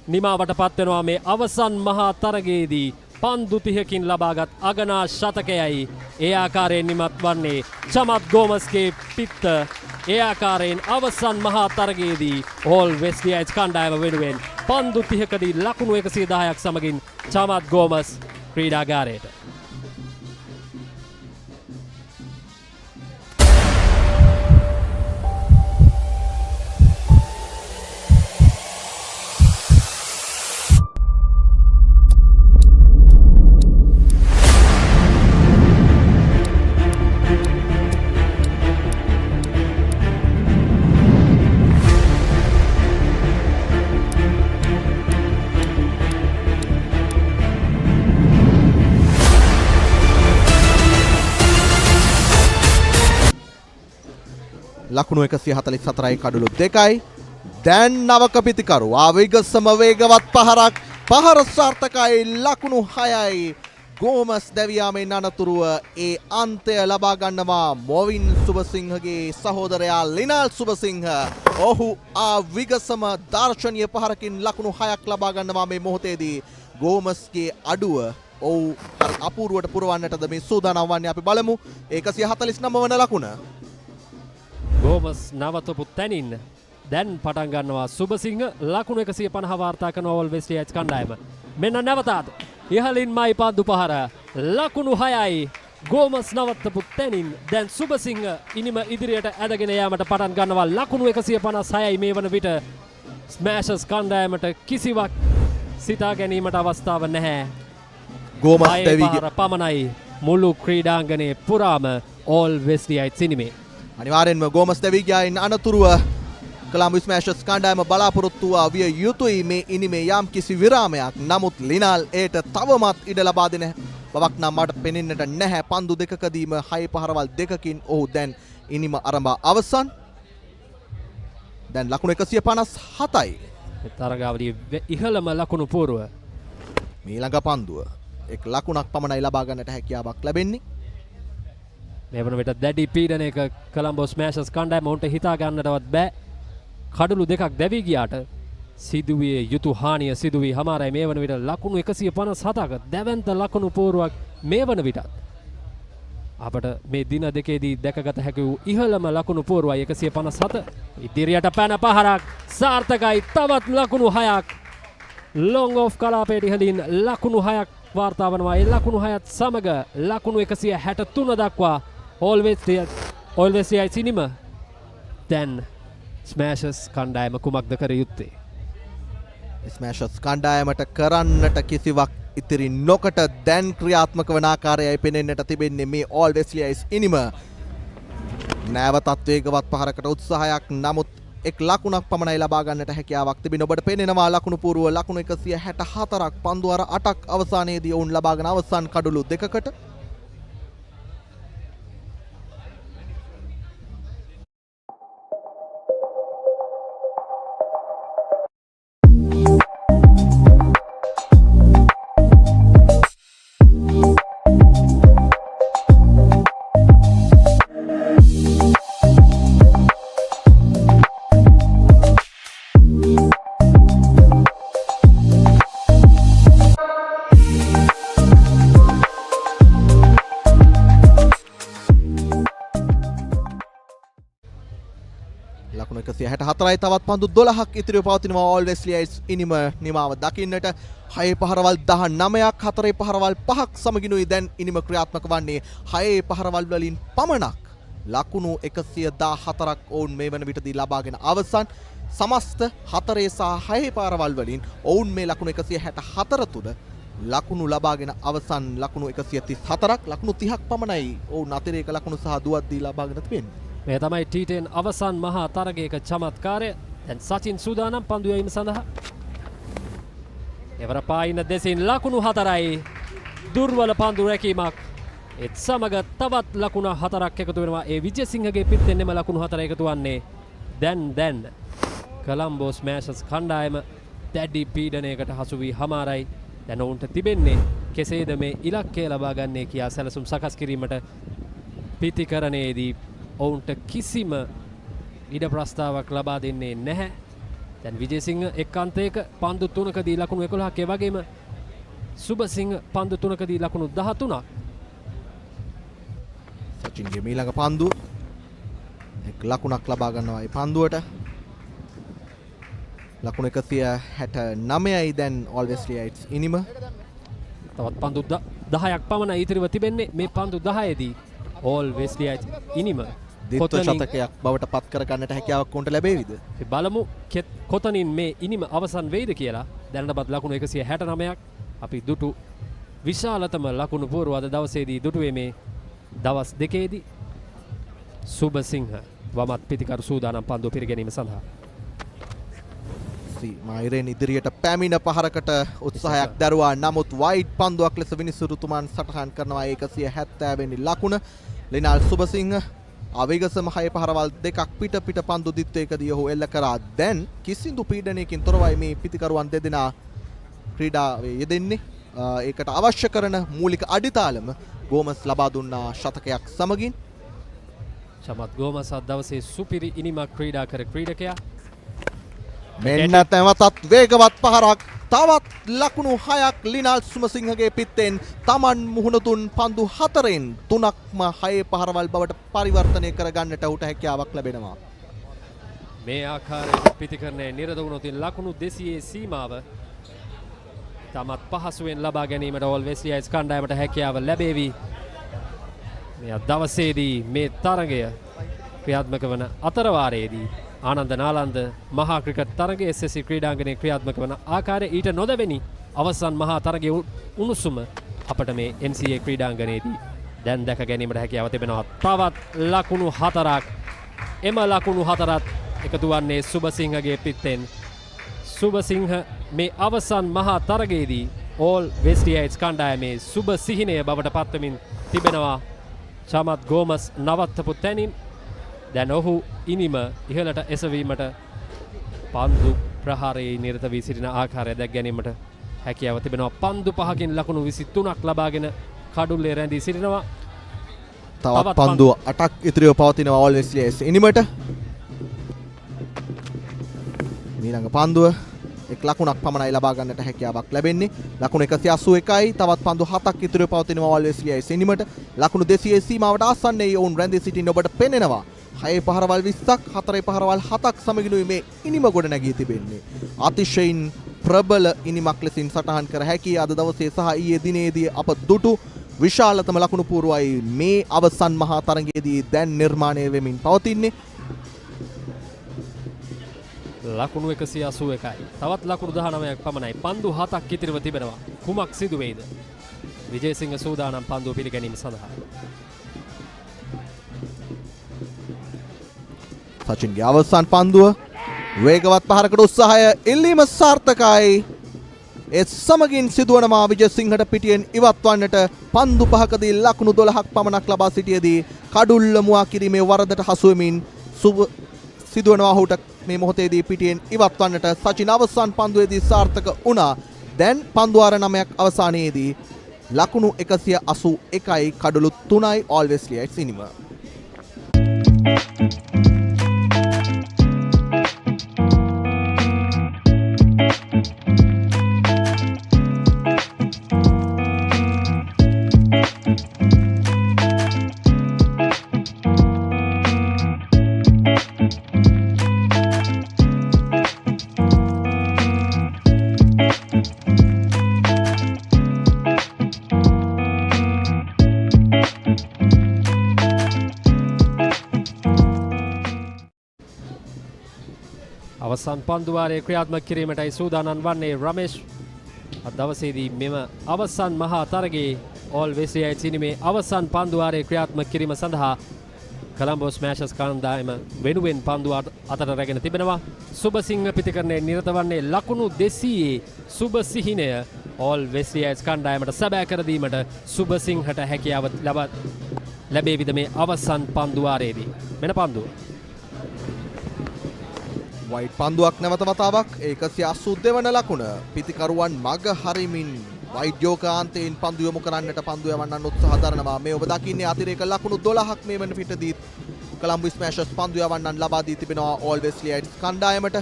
නිමාවට පත් වෙනවා මේ අවසන් මහා තරගයේදී පන්දු 30කින් ලබාගත් අගනා ශතකයයි. ඒ ආකාරයෙන් නිමත් වන්නේ චමත් ගෝමස්ගේ පිත්ත. ඒ ආකාරයෙන් අවසන් මහා තරගයේදී ඕල් වෙස්ලියයිට් කණ්ඩායම වෙනුවෙන් පන්දු 30කදී ලකුණු 110ක් සමගින් චමත් ගෝමස් ක්‍රීඩාගාරයට. ලකුණු 144යි කඩලු 2යි. දැන් නවක පිතිකරු ආවේගසම වේගවත් පහරක්. පහර සාර්ථකයි. ලකුණු 6යි. ගෝමස් දැවියාමෙන් අනතුරුව ඒ අන්තය ලබා ගන්නවා මොවින් සුබසිංහගේ සහෝදරයා ලිනාල් සුබසිංහ. ඔහු ආවේගසම දර්ශනීය පහරකින් ලකුණු 6ක් ලබා ගන්නවා මේ මොහොතේදී. ගෝමස්ගේ අඩුව ඔව් අපූර්වට පුරවන්නටද මේ සූදානම් වන්නේ. අපි බලමු 149 වන ලකුණ. ගෝමස් නවතපු තැනින් දැන් පටන් ගන්නවා සුබසිංහ. ලකුණු 150 වාර්තා කරන ඕල් වෙස්ලියයිට් කණ්ඩායම. මෙන්න නැවතත් ඉහළින්මයි පන්දු පහර. ලකුණු 6යි. ගෝමස් නවතපු තැනින් දැන් සුබසිංහ ඉනිම ඉදිරියට ඇදගෙන යාමට පටන් ගන්නවා. ලකුණු 156යි මේ වන විට. ස්මෑෂර්ස් කණ්ඩායමට කිසිවක් සිතා ගැනීමට අවස්ථාව නැහැ. ගෝමස් පමණයි මුළු ක්‍රීඩාංගණයේ පුරාම ඕල් වෙස්ලියයිට් සිනිමේ. අනිවාර්යෙන්ම ගෝමස් දැවී ගියායින් අනතුරුව කොළඹ ස්මෑෂර්ස් කණ්ඩායම බලාපොරොත්තු වූ විය යුතුයි මේ ඉනිමේ යම් කිසි විරාමයක්. නමුත් ලිනාල් ඒට තවමත් ඉඩ ලබා දෙන බවක් නම් මට පෙනෙන්නට නැහැ. පන්දු දෙකකදීම 6 පහරවල් දෙකකින් ඔහු දැන් ඉනිම ආරම්භ අවසන්. දැන් ලකුණු 157යි. තරගාවලියේ ඉහළම ලකුණු පූර්ව. මීළඟ පන්දුව එක් ලකුණක් පමණයි ලබා ගන්නට හැකියාවක් ලැබෙන්නේ. මේ වන විට දැඩි පීඩනයක කොළඹ ස්මෑෂර්ස් කණ්ඩායම උන්ට හිතා ගන්නටවත් බෑ. කඩලු දෙකක් දැවී ගියාට සිදුවිය යුතු හානිය සිදු වී හමාරයි. මේ වන විට ලකුණු 157ක දැවැන්ත ලකුණු පූර්වක් මේ වන විටත් අපට මේ දින දෙකේදී දැකගත හැකි වූ ඉහළම ලකුණු පූර්වයි 157. ඉදිරියට පැන පහරක් සාර්ථකයි. තවත් ලකුණු 6ක් ලොංග් ඔෆ් කලාපයට ඉහළින් ලකුණු 6ක් වාර්තා වනවා. ඒ ලකුණු 6ත් සමග ලකුණු 163 දක්වා always lies ඉනිම. දැන් ස්මෑෂර්ස් කණ්ඩායම කුමක්ද කර යුත්තේ? ස්මෑෂර්ස් කණ්ඩායමට කරන්නට කිසිවක් ඉතිරි නොකට දැන් ක්‍රියාත්මක වන ආකාරයයි පෙනෙන්නට තිබෙන්නේ මේ always lies ඉනිම. නැවතත් වේගවත් පහරකට උත්සාහයක්. නමුත් එක් ලකුණක් පමණයි ලබා ගන්නට හැකියාවක් තිබෙන. ඔබට පෙනෙනවා ලකුණු පූර්ව ලකුණු 164ක් පන්දු අර 8ක් අවසානයේදී ඔවුන් ලබාගෙන අවසන් කඩලු දෙකකට. ලකුණු 164යි. තවත් පන්දු 12ක් ඉතිරිව පවතිනවා always lies ඉනිම නිමාව දකින්නට. 6 පහරවල් 19ක් 4 පහරවල් 5ක් සමගිනුයි දැන් ඉනිම ක්‍රියාත්මක වන්නේ. 6 පහරවල් වලින් පමණක් ලකුණු 114ක් ඔවුන් මේ වන විටදී ලබාගෙන අවසන්. සමස්ත 4 සහ 6 පාරවල් වලින් ඔවුන් මේ ලකුණු 164 තුල ලකුණු ලබාගෙන අවසන් ලකුණු 134ක් ලකුණු 30ක් පමණයි ඔවුන් අතිරේක ලකුණු සහ දුවද්දී ලබාගෙන තිබෙන්නේ. මේ තමයි T10 අවසන් මහා තරගයක චමත්කාරය. දැන් සචින් සූදානම් පන්දු යැවීම සඳහා. එවර පායින දෙසින් ලකුණු 4යි. දුර්වල පන්දු රැකීමක්. ඒත් සමග තවත් ලකුණු 4ක් එකතු වෙනවා. ඒ විජේසිංහගේ පිටෙන්නෙම ලකුණු 4 එකතු වන්නේ. දැන් කොලම්බෝ ස්මෑෂර්ස් කණ්ඩායම දැඩි පීඩනයකට හසු වී හමාරයි. දැන් ඔවුන්ට තිබෙන්නේ කෙසේද මේ ඉලක්කය ලබා ගන්නේ කියා සැලසුම් සකස් කිරීමට පිතිකරණයේදී ඔවුන්ට කිසිම ඉඩ ප්‍රස්තාවක් ලබා දෙන්නේ නැහැ. දැන් විජේසිංහ එක් අන්තයක පන්දු 3කදී ලකුණු 11ක් ඒ වගේම සුබසිංහ පන්දු 3කදී ලකුණු 13ක්. සචින්ගේ මීළඟ පන්දුව එක් ලකුණක් ලබා ගන්නවා ඒ පන්දුවට. ලකුණු 169යි දැන් Always Lights ඉනිම. තවත් පන්දු 10ක් පමණ ඉතිරිව තිබෙන්නේ. මේ පන්දු 10ේදී Always Lights ඉනිම දිත්ව ශතකයක් බවට පත් කර ගන්නට හැකියාවක් උන්ට ලැබෙවිද? බලමු කොතනින් මේ ඉනිම අවසන් වෙයිද කියලා. දැනටපත් ලකුණු 169ක්. අපි දුටු විශාලතම ලකුණු පුවරුව අද දවසේදී දුටුවේ මේ දවස් දෙකේදී. සුබසිංහ වමත් පිතිකරු සූදානම් පන්දුව පිරගැනීම සඳහා. මයිරෙන් ඉදිරියට පැමිණ පහරකට උත්සාහයක් දරුවා. නමුත් වයිට් පන්දුවක් ලෙස විනිසුරුතුමන් සටහන් කරනවා 170 වෙනි ලකුණ. ලිනාල් සුබසිංහ අවිගසම 6 පහරවල් දෙකක් පිට පන්දු දිත්වයකදී ඔහු එල්ල කරා. දැන් කිසිදු පීඩනයකින් තොරවයි මේ පිතිකරුවන් දෙදෙනා ක්‍රීඩාවේ යෙදෙන්නේ. ඒකට අවශ්‍ය කරන මූලික අඩිතාලම ගෝමස් ලබා දුන්නා ශතකයක් සමගින්. චමත් ගෝමස් අද දවසේ සුපිරි ඉනිමක් ක්‍රීඩා කර ක්‍රීඩකයා. මෙන්න තවතත් වේගවත් පහරක්. තවත් ලකුණු 6ක් ලිනාල් සුමසිංහගේ පිත්තෙන්. තමන් මුහුණ දුන් පන්දු 4න් 3ක්ම 6 පහරවල් බවට පරිවර්තනය කර ගන්නට ඔහුට හැකියාවක් ලැබෙනවා. මේ ආකාරයට පිතිකරණය නිරත වුණොත් ලකුණු 200 සීමාව තමත් පහසුවෙන් ලබා ගැනීමට Always Lights කණ්ඩායමට හැකියාව ලැබේවි. මේ දවසේදී මේ තරගය ක්‍රියාත්මක වන අතරවාරයේදී ආනන්ද නාලන්ද මහා ක්‍රිකට් තරගයේ SSC ක්‍රීඩාංගණයේ ක්‍රියාත්මක වන ආකාරය ඊට නොදැවෙනි අවසන් මහා තරගයේ උණුසුම අපට මේ MCA ක්‍රීඩාංගණයේදී දැන් දැක ගැනීමට හැකියාව තිබෙනවා. තවත් ලකුණු 4ක්. එම ලකුණු 4ත් එකතු වන්නේ සුබසිංහගේ පිත්තෙන්. සුබසිංහ මේ අවසන් මහා තරගයේදී Always Lights කණ්ඩායමේ සුබ සිහිනය බවට පත්වමින් තිබෙනවා. චමත් ගෝමස් නවත්තපු තැනින් දැන් ඔහු ඉනිම ඉහළට එසවීමට පන්දු ප්‍රහාරයේ නිරත වී සිටින ආකාරය දැක් ගැනීමට හැකියාව තිබෙනවා. පන්දු 5කින් ලකුණු 23ක් ලබාගෙන කඩුල්ලේ රැඳී සිටිනවා. තවත් පන්දු 8ක් ඉතිරිව පවතිනවා Always Lights ඉනිමට. ඊළඟ පන්දුව එක් ලකුණක් පමණයි ලබා ගන්නට හැකියාවක් ලැබෙන්නේ. ලකුණු 181යි. තවත් පන්දු 7ක් ඉතිරිව පවතිනවා Always Lights ඉනිමට. ලකුණු 200 සීමාවට ආසන්නයේ ඔවුන් රැඳී සිටින ඔබට පෙනෙනවා. 6 පහරවල් 20ක් 4 පහරවල් 7ක් සමගිනුයි මේ ඉනිම ගොඩ නැගී තිබෙන්නේ. අතිශයින් ප්‍රබල ඉනිමක් ලෙසින් සටහන් කර හැකි අද දවසේ සහ ඊයේ දිනේදී අප දුටු විශාලතම ලකුණු පුවරුවයි මේ අවසන් මහා තරගයේදී දැන් නිර්මාණය වෙමින් පවතින්නේ. ලකුණු 181යි. තවත් ලකුණු 19ක් පමණයි. පන්දු 7ක් ඉතිරිව තිබෙනවා. කුමක් සිදු වෙයිද? විජේසිංහ සූදානම් පන්දුව පිළිගැනීම සඳහා. සචින්ගේ අවසන් පන්දුව වේගවත් පහරකට උත්සාහය ඉල්ලීම සාර්ථකයි. ඒ සමගින් සිදුවනවා විජේසිංහට පිටියෙන් ඉවත් වන්නට පන්දු 5කදී ලකුණු 12ක් පමණක් ලබා සිටියේදී කඩුල්ල මුවා කිරීමේ වරදට හසු වෙමින් සිදුවනවා ඔහුට මේ මොහොතේදී පිටියෙන් ඉවත් වන්නට. සචින් අවසන් පන්දුවේදී සාර්ථක වුණා. දැන් පන්දු ආර 9ක් අවසානයේදී ලකුණු 181යි කඩලු 3යි Always Lights ඉනිම. අවසන් පන්දුවාරයේ ක්‍රියාත්මක කිරීමටයි සූදානම් වන්නේ රමේෂ්. අද දවසේදී මෙම අවසන් මහා තරගයේ ඕල් වෙස්ලියයි සිනීමේ අවසන් පන්දුවාරයේ ක්‍රියාත්මක කිරීම සඳහා කොළඹ ස්මෑෂර්ස් කණ්ඩායම වෙනුවෙන් පන්දුව අතට රැගෙන තිබෙනවා. සුබසිංහ පිටිකරණයේ නිරත වන්නේ ලකුණු 200 සුබසිහිනය ඕල් වෙස්ලියයිස් කණ්ඩායමට සැබෑ කර දීමට සුබසිංහට හැකියාව ලැබේවිද මේ අවසන් පන්දුවාරයේදී. මෙන්න පන්දුව. වයිට් පන්දුවක් නැවත වතාවක් 182 වන ලකුණ පිතිකරුවන් මග හරිමින් වෛද්‍යෝකාන්තයෙන් පන්දු යොමු කරන්නට පන්දු යවන්නන් උත්සාහ දරනවා. මේ ඔබ දකින්නේ අතිරේක ලකුණු 12ක් මේ වන පිටදී කොළඹ ස්මෑෂර්ස් පන්දු යවන්නන් ලබා දී තිබෙනවා ඕල් වෙස්ලියයිට්ස් කණ්ඩායමට.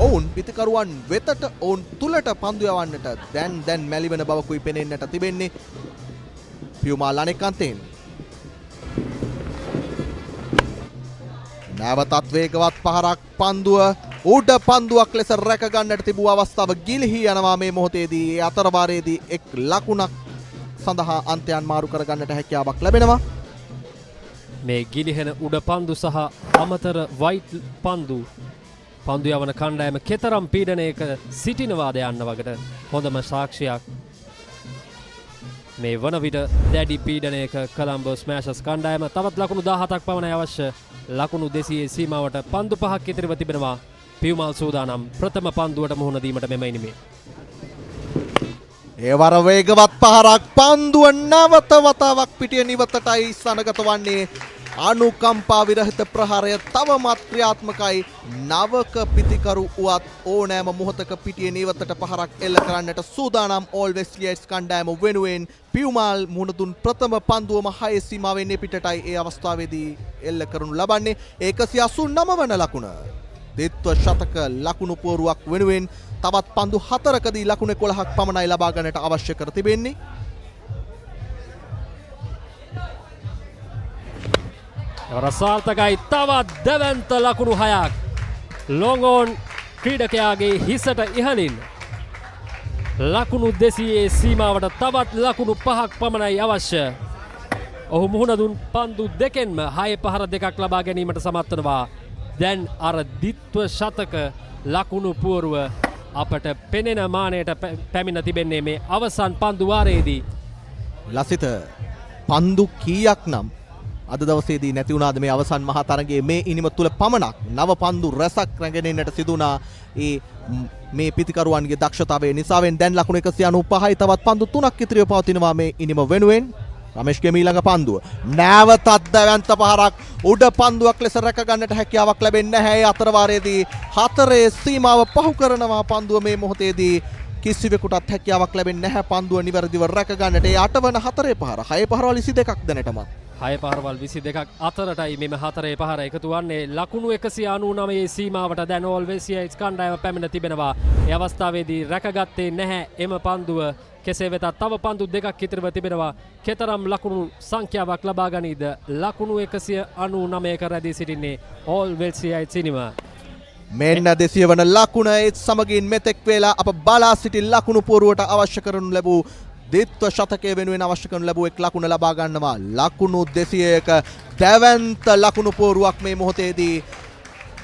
ඔවුන් පිතිකරුවන් වෙතට ඔවුන් තුලට පන්දු යවන්නට දැන් මැලිවන බවකුයි පෙනෙන්නට තිබෙන්නේ. පියුමාල් අනෙක් අන්තයෙන් නැවතත් වේගවත් පහරක් පන්දුව උඩ පන්දුවක් ලෙස රැක ගන්නට තිබූ අවස්ථාව ගිලිහි යනවා මේ මොහොතේදී. ඒ අතරවාරයේදී එක් ලකුණක් සඳහා අන්තයන් මාරු කර ගන්නට හැකියාවක් ලැබෙනවා. මේ ගිලිහෙන උඩ පන්දු සහ අමතර වයිට් පන්දු යවන කණ්ඩායම කෙතරම් පීඩනයක සිටිනවාද යන්න වගේට හොඳම සාක්ෂියක්. මේ වන විට දැඩි පීඩනයක කොළඹ ස්මෑෂර්ස් කණ්ඩායම. තවත් ලකුණු 17ක් පමණයි අවශ්‍ය. ලකුණු 200 සීමාවට පන්දු 5ක් ඉතිරිව තිබෙනවා. පියුමල් සූදානම් ප්‍රථම පන්දුවට මුහුණ දීමට මෙම ඉනිමේ. ඒ වර වේගවත් පහරක් පන්දුව නැවත වතාවක් පිටිය නිවතටයි සනගත වන්නේ. අනුකම්පා විරහිත ප්‍රහාරය තවමත් ක්‍රියාත්මකයි. නවක පිතිකරු උවත් ඕනෑම මොහොතක පිටිය නිවතට පහරක් එල්ල කරන්නට සූදානම් ඕල් වෙස්ලියයිට්ස් කණ්ඩායම වෙනුවෙන් පියුමල් මුහුණ දුන් ප්‍රථම පන්දුවම 6 සීමාවෙන් පිටටයි ඒ අවස්ථාවේදී එල්ල කරනු ලබන්නේ. 189 වන ලකුණ. දෙත්ව ශතක ලකුණු පුවරුවක් වෙනුවෙන් තවත් පන්දු 4කදී ලකුණු 11ක් පමණයි ලබා ගන්නට අවශ්‍ය කර තිබෙන්නේ. රසාර්ථකයි තවත් දැවැන්ත ලකුණු 6ක්. ලොං ඕන් ක්‍රීඩකයාගේ හිසට ඉහළින් ලකුණු 200 සීමාවට තවත් ලකුණු 5ක් පමණයි අවශ්‍ය. ඔහු මුහුණ දුන් පන්දු දෙකෙන්ම 6 පහර දෙකක් ලබා ගැනීමට සමත් වෙනවා. දැන් අර දිත්ව ශතක ලකුණු පුවරුව අපට පෙනෙන මානයට පැමිණ තිබෙන්නේ මේ අවසන් පන්දු වාරයේදී. ලසිත පන්දු කීයක් නම් අද දවසේදී නැති වුණාද මේ අවසන් මහා තරගයේ මේ ඉනිම තුල පමණක් නව පන්දු රැසක් රැගෙන්නට සිදු වුණා. මේ පිතිකරුවන්ගේ දක්ෂතාවය නිසාවෙන් දැන් ලකුණු 195යි තවත් පන්දු 3ක් ඉතිරිව පවතිනවා මේ ඉනිම වෙනුවෙන්. රමේෂ්ගේ ඊළඟ පන්දුව නැවතත් දැවැන්ත පහරක් උඩ පන්දුවක් ලෙස රැක ගන්නට හැකියාවක් ලැබෙන්නේ නැහැ. අතර වාරයේදී 4 සීමාව පහු කරනවා පන්දුව මේ මොහොතේදී කිසිවෙකුටත් හැකියාවක් ලැබෙන්නේ නැහැ පන්දුව නිවැරදිව රැක ගන්නට. ඒ 8 වන 4 පහර 6 පහරවල් 22ක් දැනටමත්. 6 පහරවල් 22ක් අතරටයි මෙම 4 පහර එකතු වන්නේ. ලකුණු 199 සීමාවට දැන් ඕල් වෙස්ලියයිට්ස් කණ්ඩායම පැමිණ තිබෙනවා. ඒ අවස්ථාවේදී රැකගත්තේ නැහැ එම පන්දුව. කෙසේ වෙතත් තව පන්දු දෙකක් ඉතිරිව තිබෙනවා. කෙතරම් ලකුණු සංඛ්‍යාවක් ලබා ගනීද? ලකුණු 199ක රැඳී සිටින්නේ ඕල් වෙස්ලියයිට්ස් ඉනිම. මෙන්න 200 වන ලකුණ ඒත් සමගින් මෙතෙක් වේලා අප බලා සිටි ලකුණු පුවරුවට අවශ්‍ය කරනු ලැබූ දෙත්ව ශතකය වෙනුවෙන් අවශ්‍ය කරනු ලැබූ එක් ලකුණ ලබා ගන්නවා. ලකුණු 200ක දැවැන්ත ලකුණු පුවරුවක් මේ මොහොතේදී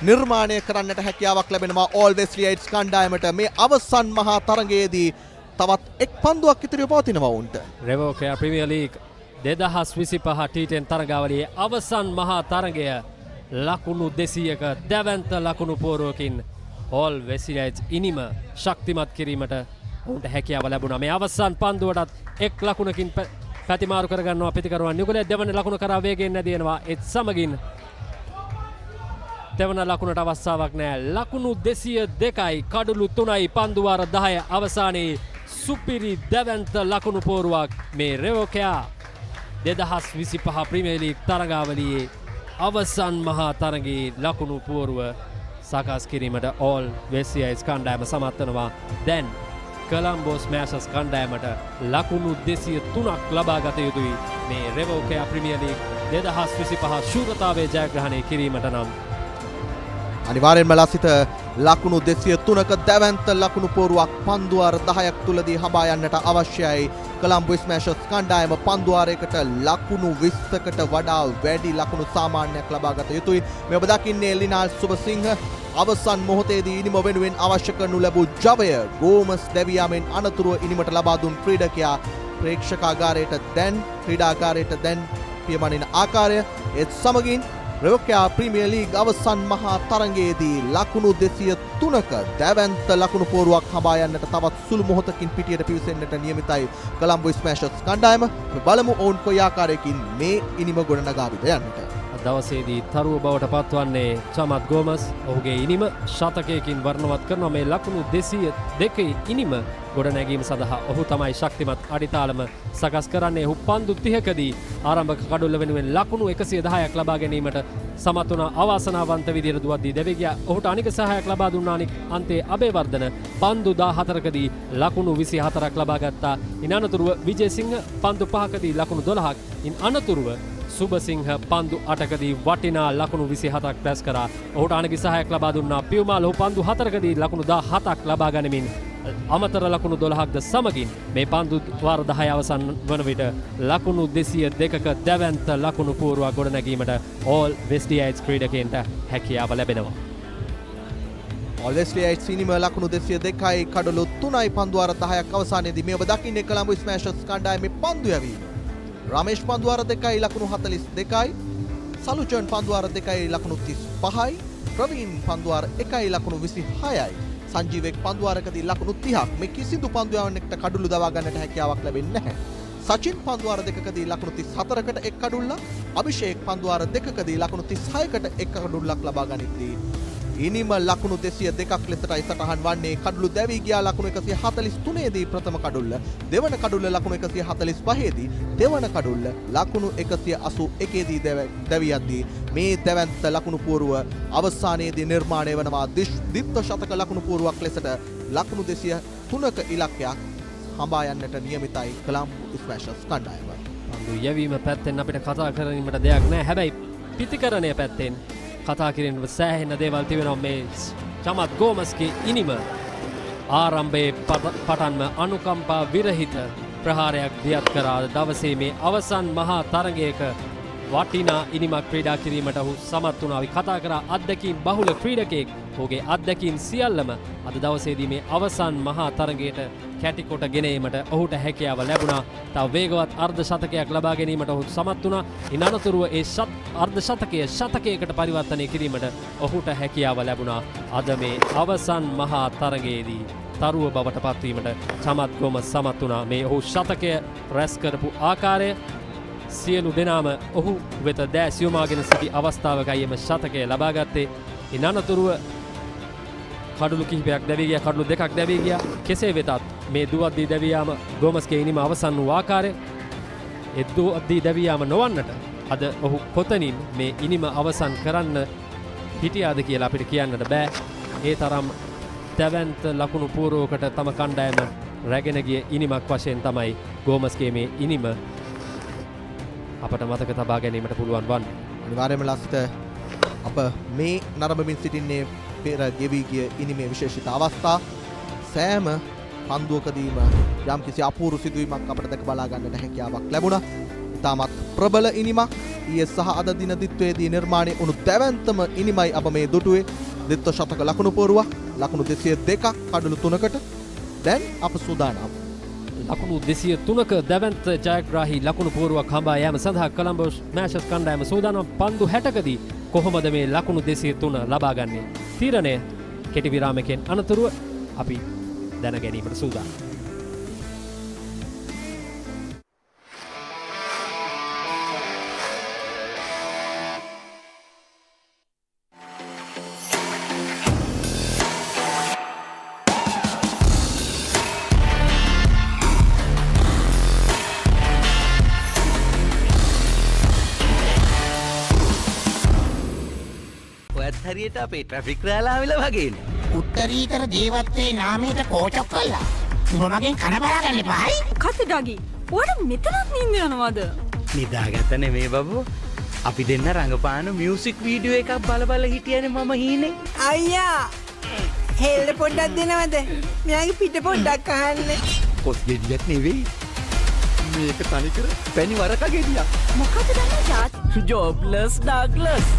නිර්මාණය කරන්නට හැකියාවක් ලැබෙනවා ඕල් වෙස්ලියයිට්ස් කණ්ඩායමට. මේ අවසන් මහා තරගයේදී තවත් එක් පන්දුවක් ඉතිරිව පවතිනවා උන්ට. Revocare Premier League 2025 T10 තරගාවලියේ අවසන් මහා තරගය ලකුණු 200ක දැවැන්ත ලකුණු පුවරුවකින් ඕල් වෙස්ලියයිට්ස් ඉනිම ශක්තිමත් කිරීමට ඔවුන්ට හැකියාව ලැබුණා. මේ අවසන් පන්දුවටත් එක් ලකුණකින් පැතිමාරු කරගන්නවා පිතිකරුවන්. යුගලයේ දෙවන ලකුණ කරා වේගයෙන් නැදිනවා. ඒත් සමගින් දෙවන ලකුණට අවස්ථාවක් නැහැ. ලකුණු 202යි කඩලු 3යි පන්දුවාර 10 අවසානයේ සුපිරි දැවැන්ත ලකුණු පුවරුවක් මේ Revocare 2025 Premier League තරගාවලියේ අවසන් මහා තරගයේ ලකුණු පුවරුව සකස් කිරීමට ඕල් වෙස්ලියයිට්ස් කණ්ඩායම සමත් වෙනවා. දැන් කොළඹ ස්මෑෂර්ස් කණ්ඩායමට ලකුණු 203ක් ලබා ගත යුතුයි මේ Revocare Premier League 2025 ශූරතාවයේ ජයග්‍රහණය කිරීමට නම්. අනිවාර්යෙන්ම ලසිත ලකුණු 203ක දැවැන්ත ලකුණු පුවරුවක් පන්දුවාර 10ක් තුලදී හඹා යන්නට අවශ්‍යයි. කොළඹ ස්මෑෂර්ස් කණ්ඩායම පන්දුවාරයකට ලකුණු 20කට වඩා වැඩි ලකුණු සාමාන්‍යයක් ලබා ගත යුතුයි. මේ ඔබ දකින්නේ ලිනාල් සුබසිංහ අවසන් මොහොතේදී ඉනිම වෙනුවෙන් අවශ්‍ය කරනු ලැබූ ජවය ගෝමස් දැවියාමෙන් අනතුරුව ඉනිමට ලබා දුන් ක්‍රීඩකයා ප්‍රේක්ෂකාගාරයට දැන් ක්‍රීඩාගාරයට දැන් පියමනින ආකාරය ඒත් සමගින් Revocare Premier League අවසන් මහා තරගයේදී ලකුණු 203ක දැවැන්ත ලකුණු පෝරුවක් හඹා යන්නට තවත් සුළු මොහොතකින් පිටියට පිවිසෙන්නට නියමිතයි කොළඹ ස්මෑෂර්ස් කණ්ඩායම. බලමු ඔවුන් කොයි ආකාරයකින් මේ ඉනිම ගොඩනගාවිද යන්නට. දවසේදී තරුව බවට පත්වන්නේ චමත් ගෝමස්. ඔහුගේ ඉනිම ශතකයකින් වර්ණවත් කරනවා. මේ ලකුණු 202 ඉනිම ගොඩනැගීම සඳහා ඔහු තමයි ශක්තිමත් අඩිතාලම සකස් කරන්නේ. ඔහු පන්දු 30කදී ආරම්භක කඩුල්ල වෙනුවෙන් ලකුණු 110ක් ලබා ගැනීමට සමත් වුණා. අවාසනාවන්ත විදියට දුවද්දී දැවී ගියා. ඔහුට අනික සහායක් ලබා දුන්නා. අන්තයේ අබේවර්ධන පන්දු 14කදී ලකුණු 24ක් ලබා ගත්තා. ඉන් අනතුරුව විජේසිංහ පන්දු 5කදී ලකුණු 12ක්. ඉන් අනතුරුව සුබසිංහ පන්දු 8කදී වටිනා ලකුණු 27ක් රැස් කරා. ඔහුට අනගි සහායක් ලබා දුන්නා. පියුමාල් ඔහු පන්දු 4කදී ලකුණු 17ක් ලබා ගනිමින් අමතර ලකුණු 12ක්ද සමගින් මේ පන්දු වාර 10 අවසන් වන විට ලකුණු 202ක දැවැන්ත ලකුණු පූර්ව ගොඩනැගීමට ඕල් වෙස්ටියයිට්ස් ක්‍රීඩකයන්ට හැකියාව ලැබෙනවා. ඕල් වෙස්ටියයිට්ස් ඉනිම ලකුණු 202යි කඩලු 3යි පන්දු වාර 10ක් අවසානයේදී මේ ඔබ දකින්නේ කොළඹ ස්මෑෂර්ස් කණ්ඩායමේ පන්දු යැවීම. රමේෂ් පන්දුවාර 2යි ලකුණු 42යි සලුචන් පන්දුවාර 2යි ලකුණු 35යි ප්‍රවීන් පන්දුවාර 1යි ලකුණු 26යි සංජීවෙක් පන්දුවාරකදී ලකුණු 30ක් මේ කිසිදු පන්දුවාවනෙක්ට කඩුළු දවා ගන්නට හැකියාවක් ලැබෙන්නේ නැහැ. සචින් පන්දුවාර 2කදී ලකුණු 34කට එක් කඩුල්ලක් අභිෂේක් පන්දුවාර 2කදී ලකුණු 36කට එක් කඩුල්ලක් ලබා ගනිද්දී ඉනිම ලකුණු 202ක් ලෙසටයි සටහන් වන්නේ. කඩුළු දැවී ගියා ලකුණු 143දී ප්‍රථම කඩුල්ල, දෙවන කඩුල්ල ලකුණු 145දී, දෙවන කඩුල්ල ලකුණු 181දී දැවී යද්දී මේ දැවැන්ත ලකුණු පුවරුව අවසානයේදී නිර්මාණය වනවා. ද්විත්ව ශතක ලකුණු පුවරුවක් ලෙසට ලකුණු 203ක ඉලක්කයක් හඹා යන්නට නියමිතයි කොළඹ ස්මෑෂර්ස් කණ්ඩායම. පන්දු යැවීම පැත්තෙන් අපිට කතා කරන්නට දෙයක් නැහැ. හැබැයි පිතිකරණය පැත්තෙන් කතා කිරීම සෑහෙන දේවල් තිබෙනවා. මේ චමත් ගෝමස්ගේ ඉනිම ආරම්භයේ පටන්ම අනුකම්පා විරහිත ප්‍රහාරයක් දියත් කරා. දවසේ මේ අවසන් මහා තරගයක වටිනා ඉනිමක් ක්‍රීඩා කිරීමට ඔහු සමත් වුණා. අපි කතා කරා අත්දැකීම් බහුල ක්‍රීඩකයෙක්. ඔහුගේ අත්දැකීම් සියල්ලම අද දවසේදී මේ අවසන් මහා තරගයට කැටිකොට ගෙනීමට ඔහුට හැකියාව ලැබුණා. තව වේගවත් අර්ධ ශතකයක් ලබා ගැනීමට ඔහු සමත් වුණා. ඉන් අනතුරුව ඒ අර්ධ ශතකය ශතකයකට පරිවර්තනය කිරීමට ඔහුට හැකියාව ලැබුණා. අද මේ අවසන් මහා තරගයේදී තරුව බවට පත්වීමට චමත් ගෝමස් සමත් වුණා. මේ ඔහු ශතකය රැස් කරපු ආකාරය සියලු දෙනාම ඔහු වෙත දැස් යොමාගෙන සිටි අවස්ථාවකයි එම ශතකය ලබා ගත්තේ. ඉන් අනතුරුව කඩුළු කිහිපයක් දැවී ගියා, කඩුළු දෙකක් දැවී ගියා. කෙසේ වෙතත් මේ දුවද්දී දැවී යාම ගෝමස්ගේ ඉනිම අවසන් වූ ආකාරය ඒ දුවද්දී දැවී යාම නොවන්නට අද ඔහු කොතනින් මේ ඉනිම අවසන් කරන්න හිටියාද කියලා අපිට කියන්නට බෑ. ඒ තරම් දැවැන්ත ලකුණු පූර්වකට තම කණ්ඩායම රැගෙන ගිය ඉනිමක් වශයෙන් තමයි ගෝමස්ගේ මේ ඉනිම අපට මතක තබා ගැනීමට පුළුවන් වන්නේ. අනිවාර්යයෙන්ම ලස්ට අප මේ නරඹමින් සිටින්නේ පෙර ගෙවී ගිය ඉනිමේ විශේෂිත අවස්ථා. සෑම පන්දුවකදීම යම්කිසි අපූර්ව සිදුවීමක් අපට දැක බලා ගන්නට හැකියාවක් ලැබුණා. ඉතාමත් ප්‍රබල ඉනිමක් ඊයේ සහ අද දින දිත්වයේදී නිර්මාණය වුණු දැවැන්තම ඉනිමයි අප මේ දුටුවේ. ද්විත්ව ශතක ලකුණු පෝරුවක් ලකුණු 202ක් කඩලු 3කට. දැන් අප සූදානම් ලකුණු 203ක දැවැන්ත ජයග්‍රාහී ලකුණු පෝරුවක් හඹා යාම සඳහා කොළඹ ස්මෑෂර්ස් කණ්ඩායම සූදානම්. පන්දු 60කදී කොහොමද මේ ලකුණු 203 ලබා ගන්නේ? තීරණය කෙටි විරාමයකින් අනතුරුව අපි දැන ගැනීමට සූදානම්. හරියට අපේ ට්‍රැෆික් රෑලාවිල වගේ උත්තරීතර ජීවත්වේ නාමයට කෝචොක් කල්ලා මමගෙන් කනබලාගන්න පහයි කතඩගි ඔයාට මෙතනත් නින්ද යනවද? නිදාගත්ත නෙමේ බබු. අපි දෙන්න රඟපාන මියුසික් වීඩියෝ එකක් බල හිටියනේ මම හීනේ. අයියා හෙල්ල පොඩ්ඩක් දෙනවද? මෙයාගේ පිට පොඩ්ඩක් අහන්න. කොස් ගෙඩියක් නෙවෙයි. මේක තනිකර පැණි වරක ගෙඩියක්. මොකද දන්නේ ජාත්? ජොබ්ලස් Douglas.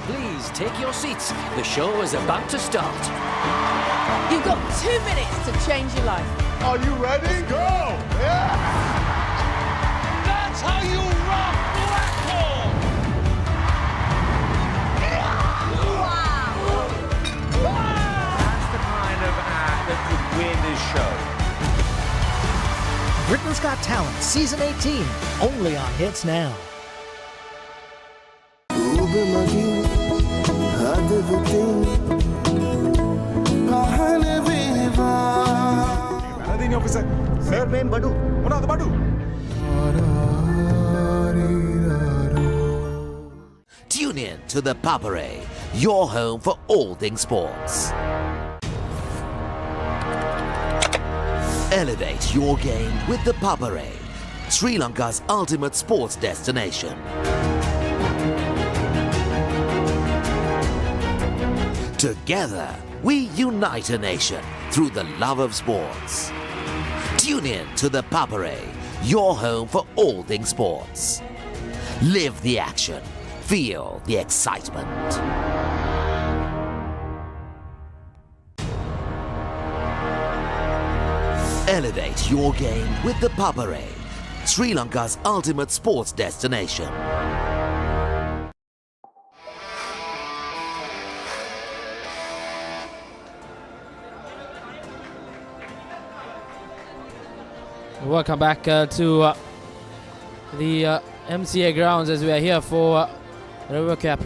Please take your seats. The show is about to start. You've got 2 minutes to change your life. Are you ready? Go! Yeah! That's how you rock Blackpool! That's the kind of act that could win this show. Britain's Got Talent, Season 18, only on Hits Now. Tune in to the Papare, your home for all things sports. Elevate your game with the Papare, Sri Lanka's ultimate sports destination. Together, we unite a nation through the love of sports. Tune in to the Papare, your home for all things sports. Live the action. Feel the excitement. Elevate your game with the Papare, Sri Lanka's ultimate sports destination. Welcome back to the MCA Grounds as we are here for Revocare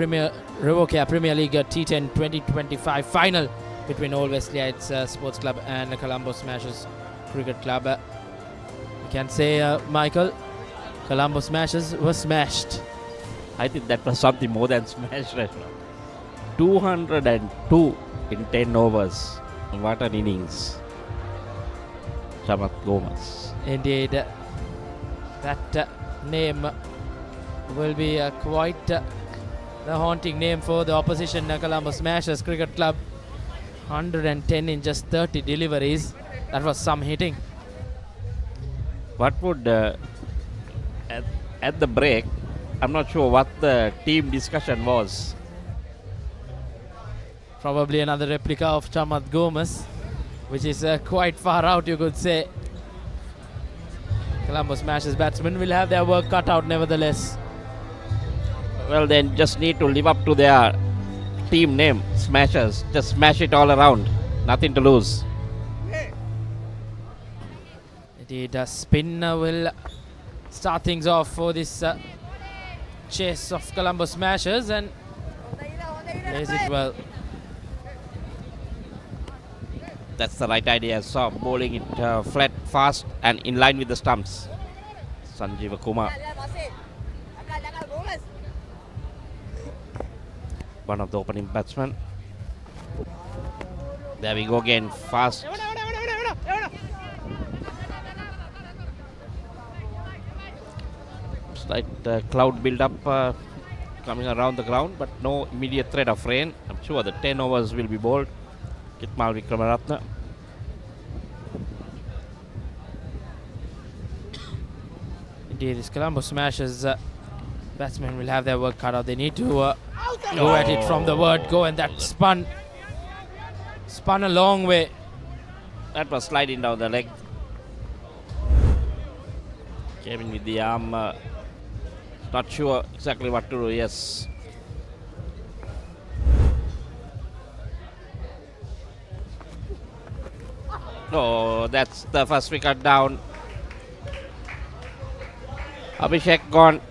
Premier League T10 2025 final between Old Wesleyites Sports Club and Colombo Smashers Cricket Club. You can say, Michael, Colombo Smashers were smashed. I think that was something more than smashed. 202 in 10 overs. What an innings. Chamat Gomas. Indeed, that name will be quite the haunting name for the opposition Colombo Smashers Cricket Club. 110 in just 30 deliveries. That was some hitting. What would at the break, I'm not sure what the team discussion was. Probably another replica of Chamat Gomas, which is quite far out, you could say. Colombo Smashers batsmen will have their work cut out nevertheless. Well, then just need to live up to their team name, Smashers. Just smash it all around. Nothing to lose. Indeed, a spinner will start things off for this chase of Colombo Smashers and plays it well. That's the right idea. So bowling it flat, fast and in line with the stumps. Sanjeev Kumar. One of the opening batsmen. There we go again, fast. Slight cloud build up coming around the ground, but no immediate threat of rain. I'm sure the 10 overs will be bowled. Kitmal Vikramaratne. Indeed, this Colombo Smashers batsmen will have their work cut out. They need to go at it from the word go, and that spun a long way. That was sliding down the leg. Came in with the arm. Not sure exactly what to do. Yes. Oh, that's the first wicket down. Abhishek gone.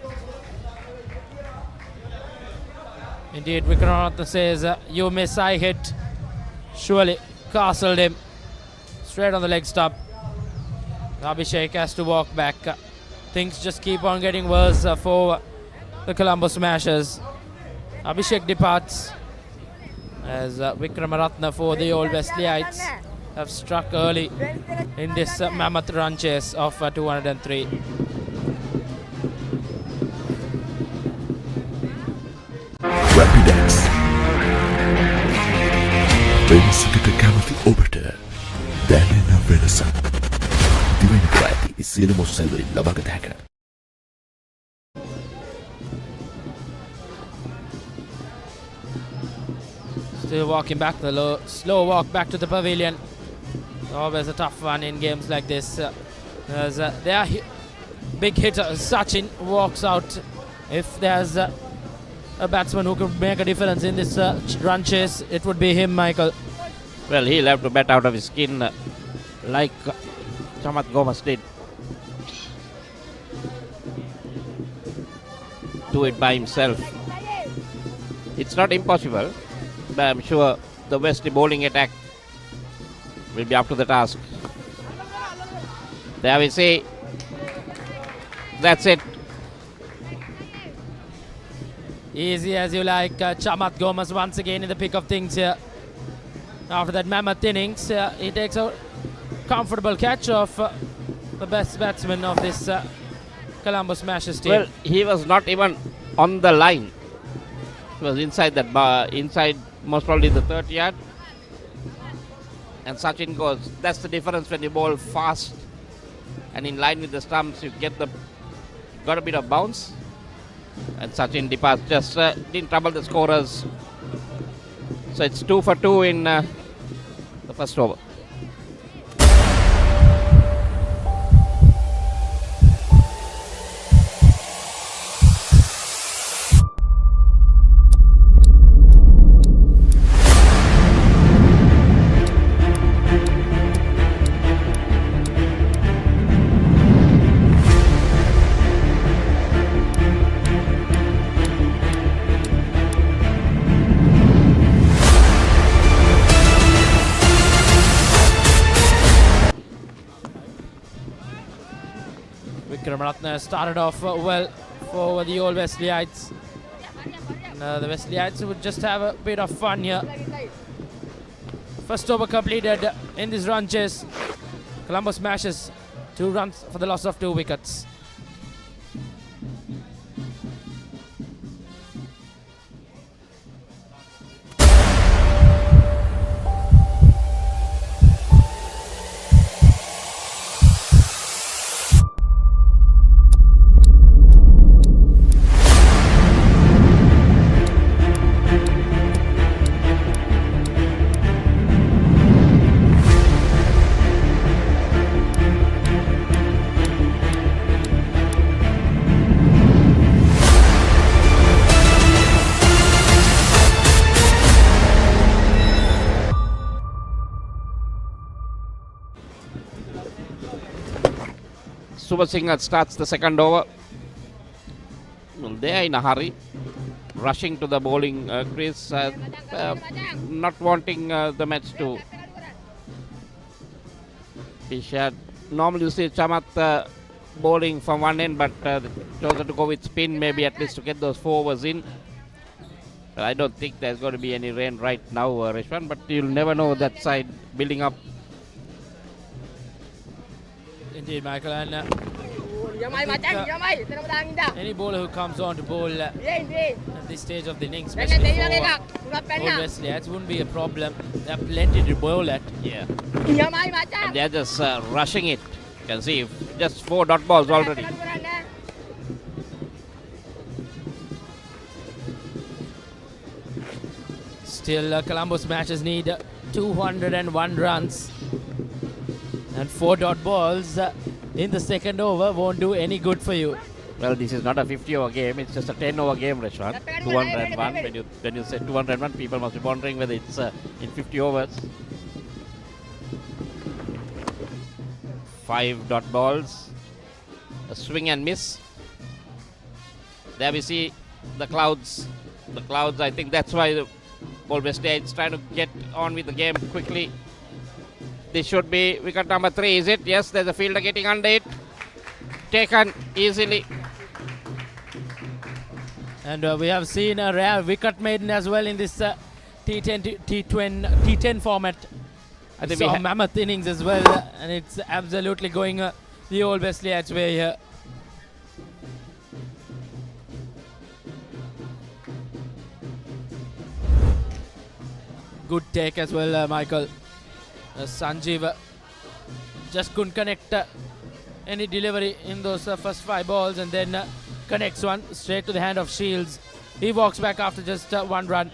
Indeed, Vikramaratne says, you miss, I hit. Surely castled him straight on the leg stump. Abhishek has to walk back. Things just keep on getting worse for the Colombo Smashers. Abhishek departs as Vikramaratne for the Old Wesleyites have struck early in this mammoth run chase of 203. Rapidex. වෙනසකට කැමති ඔබට දැනෙන වෙනස. දිවෙන ප්‍රාති සියලුම සැලවලින් ලබාගත හැක. Still walking back the slow walk back to the pavilion. Always a tough one in games like this. As their big hitter Sachin walks out. If there's a batsman who could make a difference in this run chase, it would be him, Michael. Well, he'll have to bat out of his skin like Chamat Gomas did. Do it by himself. It's not impossible, but I'm sure the West bowling attack will be up to the task. There we see. That's it. Easy as you like. Chamat Gomas once again in the pick of things here. After that mammoth innings, he takes a comfortable catch of the best batsman of this Colombo Smashers team. Well, he was not even on the line. He was inside that bar, inside most probably the 30 yard. And Sachin goes. That's the difference when you bowl fast and in line with the stumps. You got a bit of bounce. And Sachin departs. Just didn't trouble the scorers. So it's 2 for 2 in the first over. Ramanatne started off well for the old Wesleyites. And, the Wesleyites would just have a bit of fun here. First over completed in this run chase. Colombo Smashers 2 runs for the loss of 2 wickets. Super Singh starts the second over. Well, they are in a hurry, rushing to the bowling crease, not wanting the match to be shared. Normally you see Chamat bowling from one end, but chosen to go with spin, maybe at least to get those 4 overs in. But I don't think there's going to be any rain right now, Rishwan, but you'll never know that side building up. Indeed, Michael, and any bowler who comes on to bowl at this stage of the innings, especially for old Wesleyites, wouldn't be a problem. There are plenty to bowl at. Yeah. And they're just rushing it. You can see just 4 dot balls already. Still, Colombo Smashers need 201 runs. And 4 dot balls in the second over won't do any good for you. Well, this is not a 50-over game. It's just a 10-over game, Rashwan. 201. When you say 201, people must be wondering whether it's in 50 overs. 5 dot balls. A swing and miss. There we see the clouds. The clouds, I think that's why the ball Wesleyites trying to get on with the game quickly. This should be wicket number 3, is it? Yes, there's a fielder getting under it. Taken easily. And we have seen a rare wicket maiden as well in this T10 format. I think we saw mammoth innings as well, and it's absolutely going the old Wesleyites way here. Good take as well, Michael. Sanjeev just couldn't connect any delivery in those first 5 balls, and then connects one straight to the hand of Shields. He walks back after just 1 run.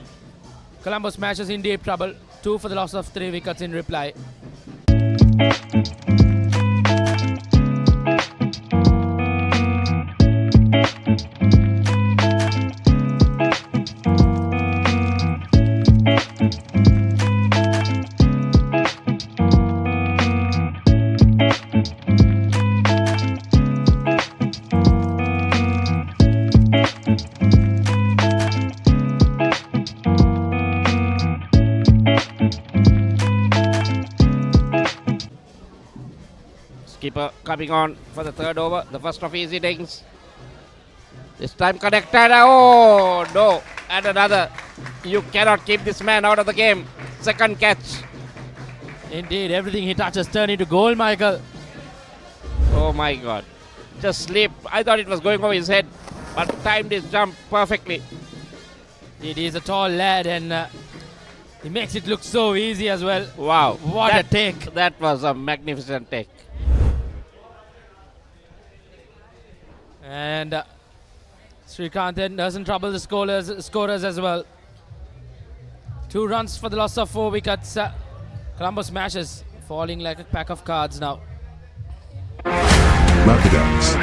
Colombo Smashers in deep trouble. 2 for the loss of 3 wickets in reply. Skipper coming on for the third over, the first of his innings. This time connected. Oh no, and another. You cannot keep this man out of the game. Second catch. Indeed, everything he touches turn into goal, Michael. Oh my God. Just slip. I thought it was going over his head, but timed his jump perfectly. He is a tall lad and he makes it look so easy as well. Wow. What a take. That was a magnificent take. And Srikanth then doesn't trouble the scorers as well. 2 runs for the loss of 4 wickets. Colombo Smashers falling like a pack of cards now. Lapidams.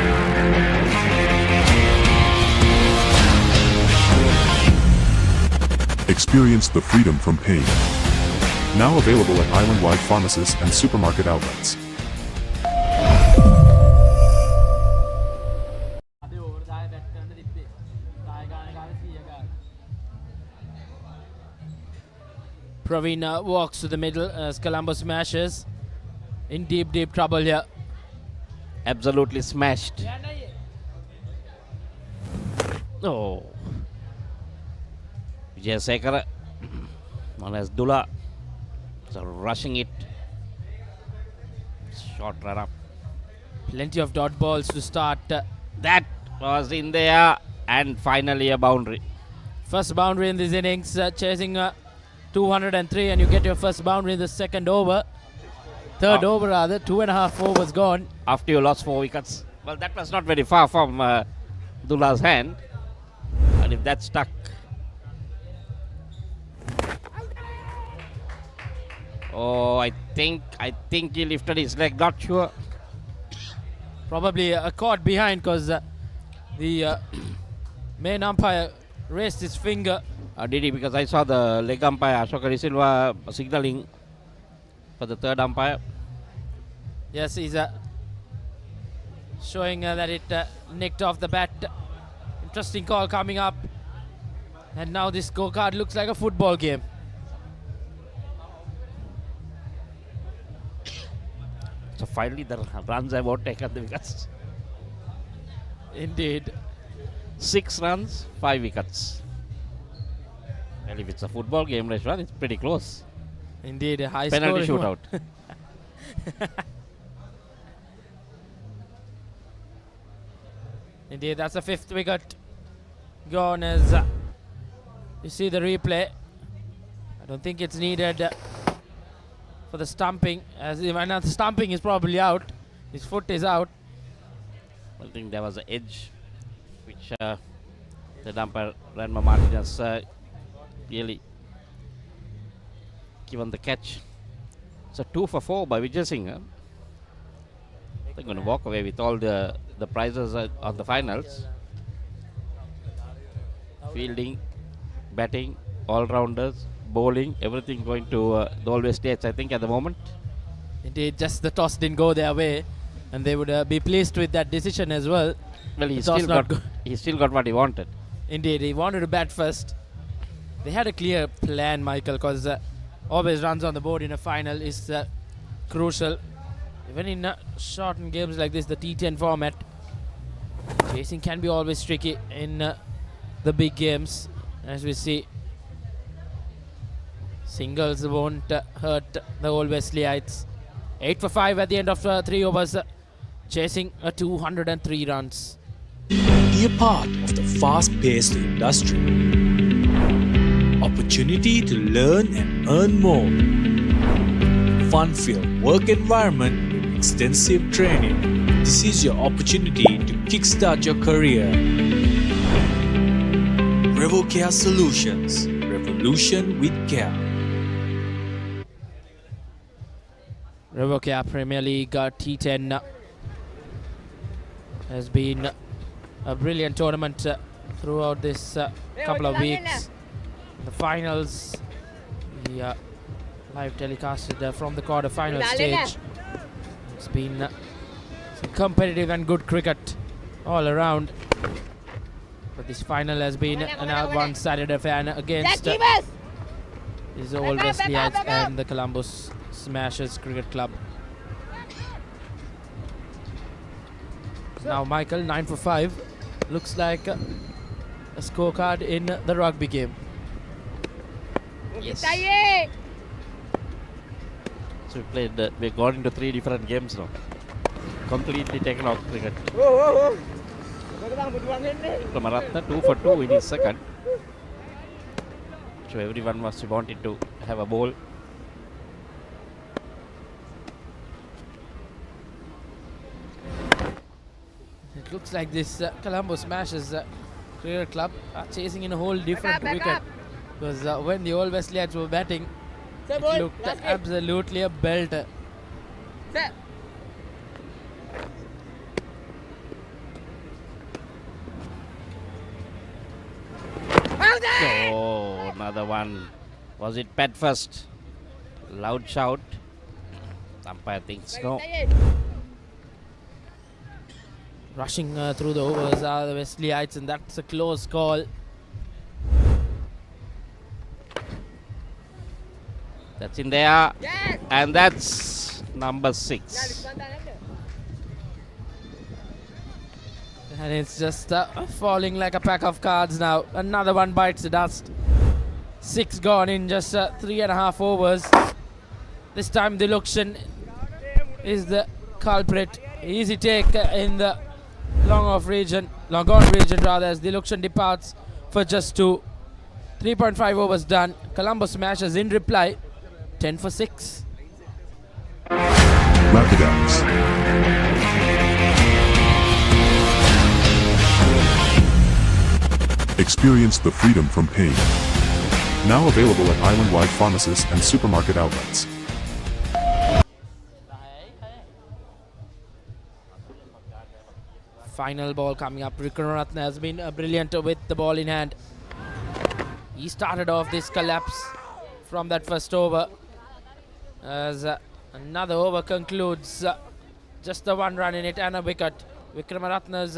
Experience the freedom from pain. Now available at island-wide pharmacies and supermarket outlets. Praveen walks to the middle as Colombo Smashers in deep trouble here. Absolutely smashed. Oh. Vijayasekara, known as Dula, so rushing it. Short run up. Plenty of dot balls to start. That was in there, and finally a boundary. First boundary in this innings, chasing 203, and you get your first boundary in the second over. Third over rather, 2.5 overs gone. After you lost 4 wickets. Well, that was not very far from Dula's hand. And if that stuck. Oh, I think he lifted his leg, not sure. Probably caught behind because the main umpire raised his finger. Did he? Because I saw the leg umpire Ashoka Silva signaling for the third umpire. Yes, he's showing that it nicked off the bat. Interesting call coming up. And now this scorecard looks like a football game. So finally the runs have overtaken the wickets. Indeed. 6 runs, 5 wickets. Well, if it's a football game, Reshwan, it's pretty close. Indeed, a high penalty shootout. Indeed, that's the 5th wicket gone as you see the replay. I don't think it's needed for the stumping, as even the stumping is probably out. His foot is out. I think there was an edge which the umpire Ranma Martinez really given the catch. So 2 for 4 by Vijay Singh. They're going to walk away with all the prizes on the finals. Fielding, batting, all-rounders, bowling, everything going to the Always States, I think, at the moment. Indeed, just the toss didn't go their way, and they would be pleased with that decision as well. Well, he still got what he wanted. Indeed, he wanted to bat first. They had a clear plan, Michael, because always runs on the board in a final is crucial. Even in shortened games like this, the T10 format, chasing can be always tricky in the big games, as we see. Singles won't hurt the Old Wesleyites. 8 for 5 at the end of 3 overs, chasing 203 runs. Be a part of the fast-paced industry. Opportunity to learn and earn more. Fun-filled work environment with extensive training. This is your opportunity to kickstart your career. Revocare Solutions. revolution with care. Revocare Premier League T10 has been a brilliant tournament throughout this couple of weeks. The finals, the live telecasted from the quarter-final stage. It's been some competitive and good cricket all around. But this final has been an one-sided affair against these old Wesleyites and the Columbus Smashers Cricket Club. Now Michael, 9 for 5. Looks like a scorecard in the rugby game. Yes. So we've gone into 3 different games now. Completely taken off cricket. Maratna 2 for 2 in his second. So everyone was wanted to have a ball. It looks like this Columbus Smashers Cricket Club are chasing in a whole different wicket. Because when the old Wesleyites were batting, it looked absolutely a belter. Oh, another one. Was it pad first? Loud shout. Umpire thinks no. Rushing through the overs are the Wesleyites, and that's a close call. That's in there. Yes. And that's number 6. And it's just falling like a pack of cards now. Another one bites the dust. 6 gone in just 3.5 overs. This time Dilukshan is the culprit. Easy take in the long on region rather, as Dilukshan departs for just 2. 3.5 overs done. Columbus Smashers in reply. 10 for 6. Rapidax. Experience the freedom from pain. Now available at island-wide pharmacies and supermarket outlets. Final ball coming up. Wickramaratne has been brilliant with the ball in hand. He started off this collapse from that first over. As another over concludes, just the 1 run in it and a wicket. Wickramaratne's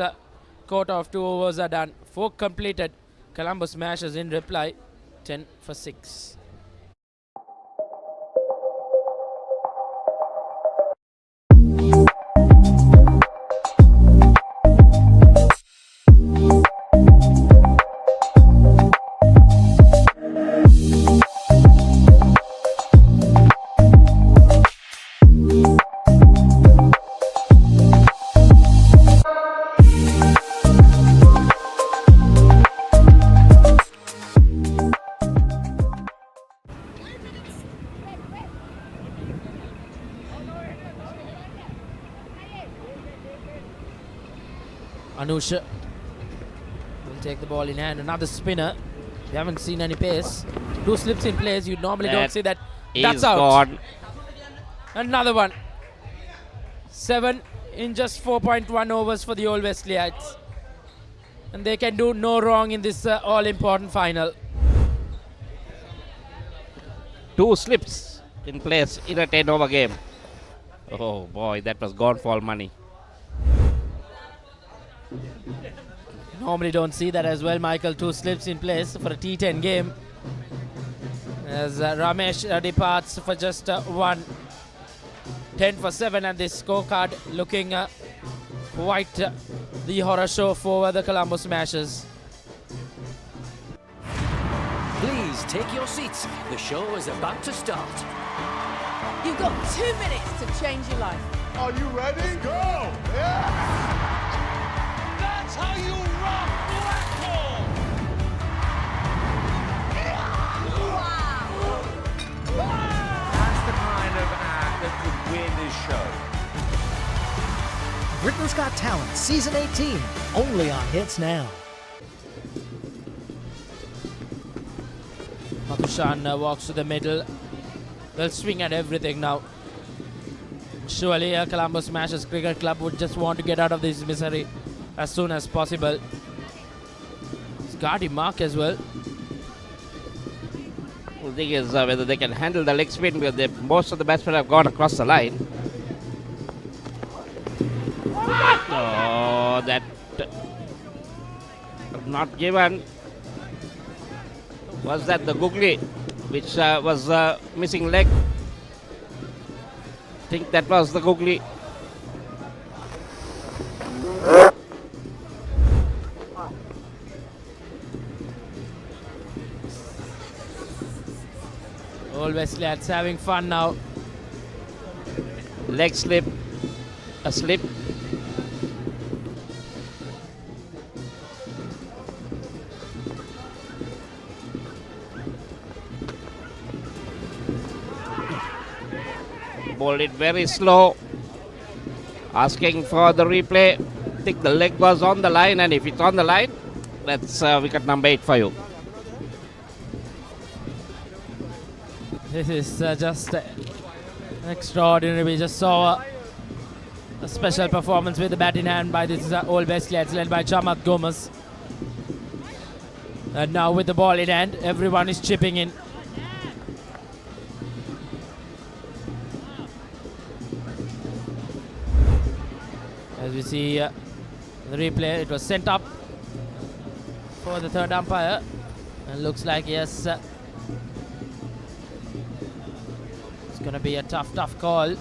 quota of 2 overs are done. 4 completed. Columbus Smashers in reply. 10 for 6. Anusha will take the ball in hand. Another spinner. We haven't seen any pace. 2 slips in place. You normally don't see that. That's out. Gone. Another one. 7 in just 4.1 overs for the old Wesleyites. And they can do no wrong in this all-important final. 2 slips in place in a 10-over game. Oh boy, that was gone for all money. Normally don't see that as well, Michael. 2 slips in place for a T10 game. As Ramesh departs for just 1. 10 for 7, and this scorecard looking quite the horror show for the Columbus Smashers. Please take your seats. The show is about to start. You've got 2 minutes to change your life. Are you ready? Let's go! Yeah! That's how you rock Blackpool! That's the kind of act that could win this show. Britain's Got Talent, Season 18, only on Hits Now. Matushan walks to the middle. They'll swing at everything now. Surely Colombo Smashers Cricket Club would just want to get out of this misery as soon as possible. It's Gardy Mark as well. The thing is whether they can handle the leg spin, because most of the batsmen have gone across the line. Oh, that not given. Was that the googly, which was missing leg? I think that was the googly. All Wesleyads having fun now. Leg slip, a slip. Bowled it very slow. Asking for the replay. I think the leg was on the line, and if it's on the line, that's wicket number 8 for you. This is just extraordinary. We just saw a special performance with the bat in hand by this Old Wesleyads led by Chamat Gomez. And now with the ball in hand, everyone is chipping in. As we see the replay, it was sent up for the third umpire. And looks like, yes, it's going to be a tough call.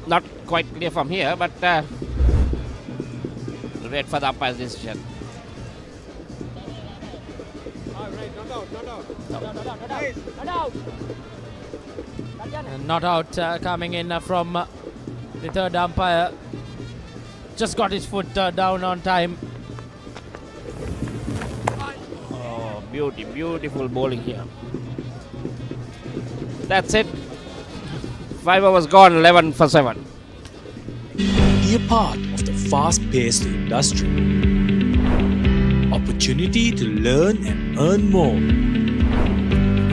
Not quite clear from here, but we'll wait for the umpire's decision. And not out coming in from the third umpire. Just got his foot down on time. Oh, beautiful bowling here. That's it. 5 overs gone, 11 for 7. Be a part of the fast-paced industry. Opportunity to learn and earn more.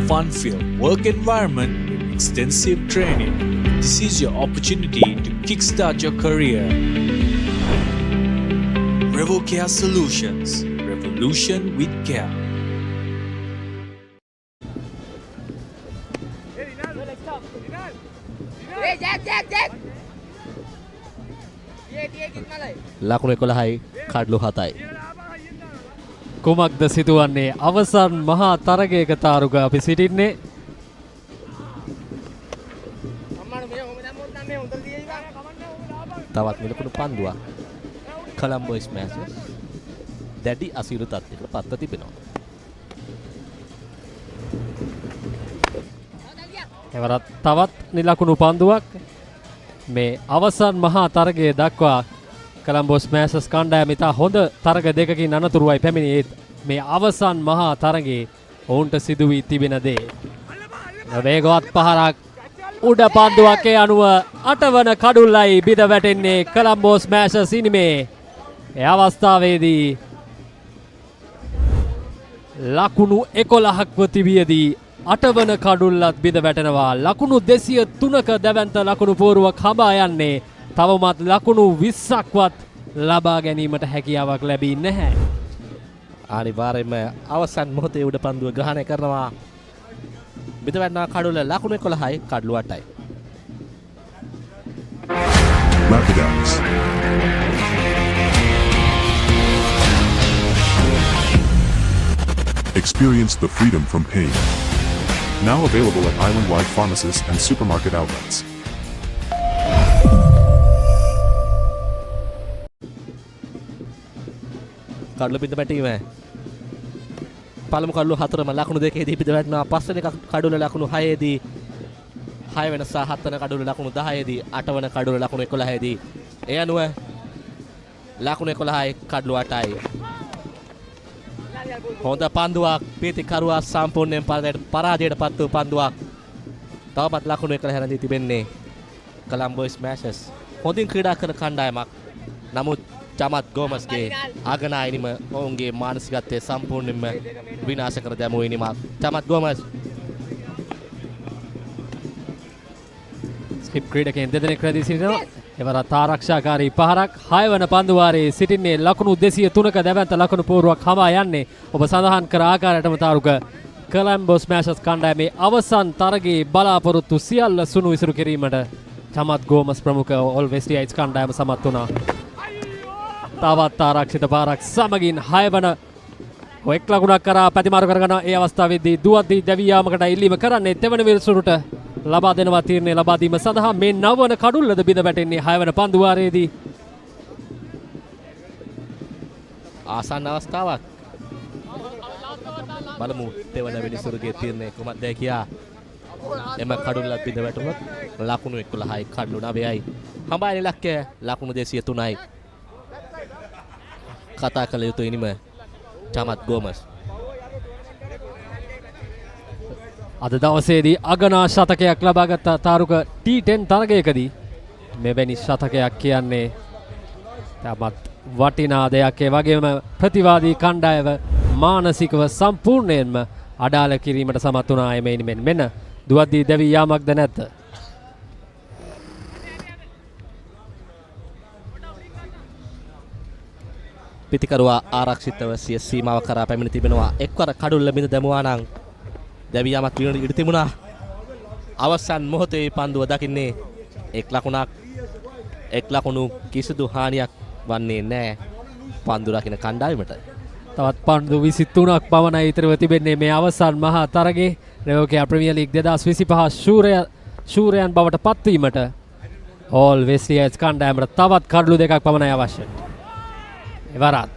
Fun-filled work environment with extensive training. This is your opportunity to kickstart your career. Revocare Solutions. Revolution with care. ලකුණු 11යි කඩලු 7යි. කුමක්ද සිදුවන්නේ? අවසන් මහා තරගයක තාරුක අපි සිටින්නේ. තවත් මිලකුණු පන්දුවක්. කොලම්බෝ ස්මෑෂර්ස් දැඩි අසීරු තත්ත්වයකට පත්ව තිබෙනවා. එවරත් තවත් නිලකුණු පන්දුවක් මේ අවසන් මහා තරගයේ දක්වා කොලම්බෝ ස්මෑෂර්ස් කණ්ඩායම ඉතා හොඳ තරග දෙකකින් අනතුරුවයි පැමිණියේ. මේ අවසන් මහා තරගයේ ඔවුන්ට සිදු වී තිබෙන දේ වේගවත් පහරක් උඩ පන්දුවක් ඒ අනුව 8 වන කඩුල්ලයි බිඳ වැටෙන්නේ කොලම්බෝ ස්මෑෂර්ස් ඉනිමේ. ඒ අවස්ථාවේදී ලකුණු 11ක්ව තිබියදී 8 වන කඩුල්ලත් බිඳ වැටෙනවා. ලකුණු 203ක දැවැන්ත ලකුණු පෝරුවක් හඹා යන්නේ. තවමත් ලකුණු 20ක්වත් ලබා ගැනීමට හැකියාවක් ලැබී නැහැ. අනිවාර්යයෙන්ම අවසන් මොහොතේ උඩ පන්දුව ග්‍රහණය කරනවා. බිඳ වැටෙනා කඩුල්ල ලකුණු 11යි කඩලු 8යි. Lapidams. Experience the freedom from pain. Now available at island-wide pharmacies and supermarket outlets. කඩලු බිඳ වැටීම. පළමු කඩලු 4ම ලකුණු 2ේදී බිඳ වැටෙනවා. පස්වෙනි කඩුල ලකුණු 6ේදී 6 වෙනි සහ 7 වෙනි කඩුල ලකුණු 10ේදී 8 වෙනි කඩුල ලකුණු 11ේදී ඒ අනුව ලකුණු 11යි කඩලු 8යි. හොඳ පන්දුවක් පීතිකරුවා සම්පූර්ණයෙන් පරාජයට පත් වූ පන්දුවක්. තවමත් ලකුණු 11 හැරදී තිබෙන්නේ කොලම්බෝ ස්මෑෂර්ස්. හොඳින් ක්‍රීඩා කරන කණ්ඩායමක්. නමුත් චමත් ගෝමස්ගේ අගනායනිම ඔවුන්ගේ මානසිකත්වය සම්පූර්ණයෙන්ම විනාශ කර දැමූ ඉනිමක්. චමත් ගෝමස් ස්ලිප් ක්‍රීඩකයන් දෙදෙනෙක් රැඳී සිටිනවා. එවරත් ආරක්ෂාකාරී පහරක් 6 වන පන්දු වාරයේ සිටින්නේ ලකුණු 203ක දැවැන්ත ලකුණු පෝරුවක් හමා යන්නේ. ඔබ සඳහන් කර ආකාරයටම තාරුක කොලම්බෝ ස්මෑෂර්ස් කණ්ඩායමේ අවසන් තරගයේ බලාපොරොත්තු සියල්ල සුණු විසුරු කිරීමට චමත් ගෝමස් ප්‍රමුඛ ඕල් වෙස්ට් ඉන්ඩීස් කණ්ඩායම සමත් වුණා. තවත් ආරක්ෂිත පාරක් සමගින් 6 වන එක් ලකුණක් කරා පැතිමාරු කරගෙන ඒ අවස්ථාවේදී දුවද්දී දැවී යාමකට ඉල්ලීම කරන්නේ තෙවන විරුසුරුට ලබා දෙනවා තීරණය ලබා දීම සඳහා මේ 9 වන කඩුල්ලද බිඳ වැටෙන්නේ 6 වන පන්දු වාරයේදී. ආසන්න අවස්ථාවක්. බලමු තෙවන විරුසුරුගේ තීරණය කුමක්ද කියා. එම කඩුල්ලත් බිඳ වැටුණොත් ලකුණු 11යි කඩලු 9යි. හඹායන ඉලක්කය ලකුණු 203යි. කතා කළ යුතු ඉනිම චමත් ගෝමස්. අද දවසේදී අගනා ශතකයක් ලබාගත් තාරුක T10 තරගයකදී මෙවැනි ශතකයක් කියන්නේ තමත් වටිනා දෙයක්. ඒ වගේම ප්‍රතිවාදී කණ්ඩායම මානසිකව සම්පූර්ණයෙන්ම අඩාල කිරීමට සමත් වුණා. එමෙන්න මෙන්න දුවද්දී දැවී යාමක්ද නැද්ද? පිතිකරුවා ආරක්ෂිතව සිය සීමාව කරා පැමිණ තිබෙනවා. එක්වර කඩුල්ල බිඳ දැමුවා නම් දැවී යාමක් විනෝඩ ඉඩ තිබුණා. අවසන් මොහොතේ පන්දුව දකින්නේ එක් ලකුණු කිසිදු හානියක් වන්නේ නැහැ පන්දු රකින්න කණ්ඩායමට. තවත් පන්දු 23ක් පමණයි ඉතිරිව තිබෙන්නේ මේ අවසන් මහා තරගයේ. Revocare Premier League 2025 ශූරයන් බවට පත්වීමට ඕල් වෙස්ට් ඉන්ඩීස් කණ්ඩායමට තවත් කඩලු දෙකක් පමණයි අවශ්‍ය. එවරත්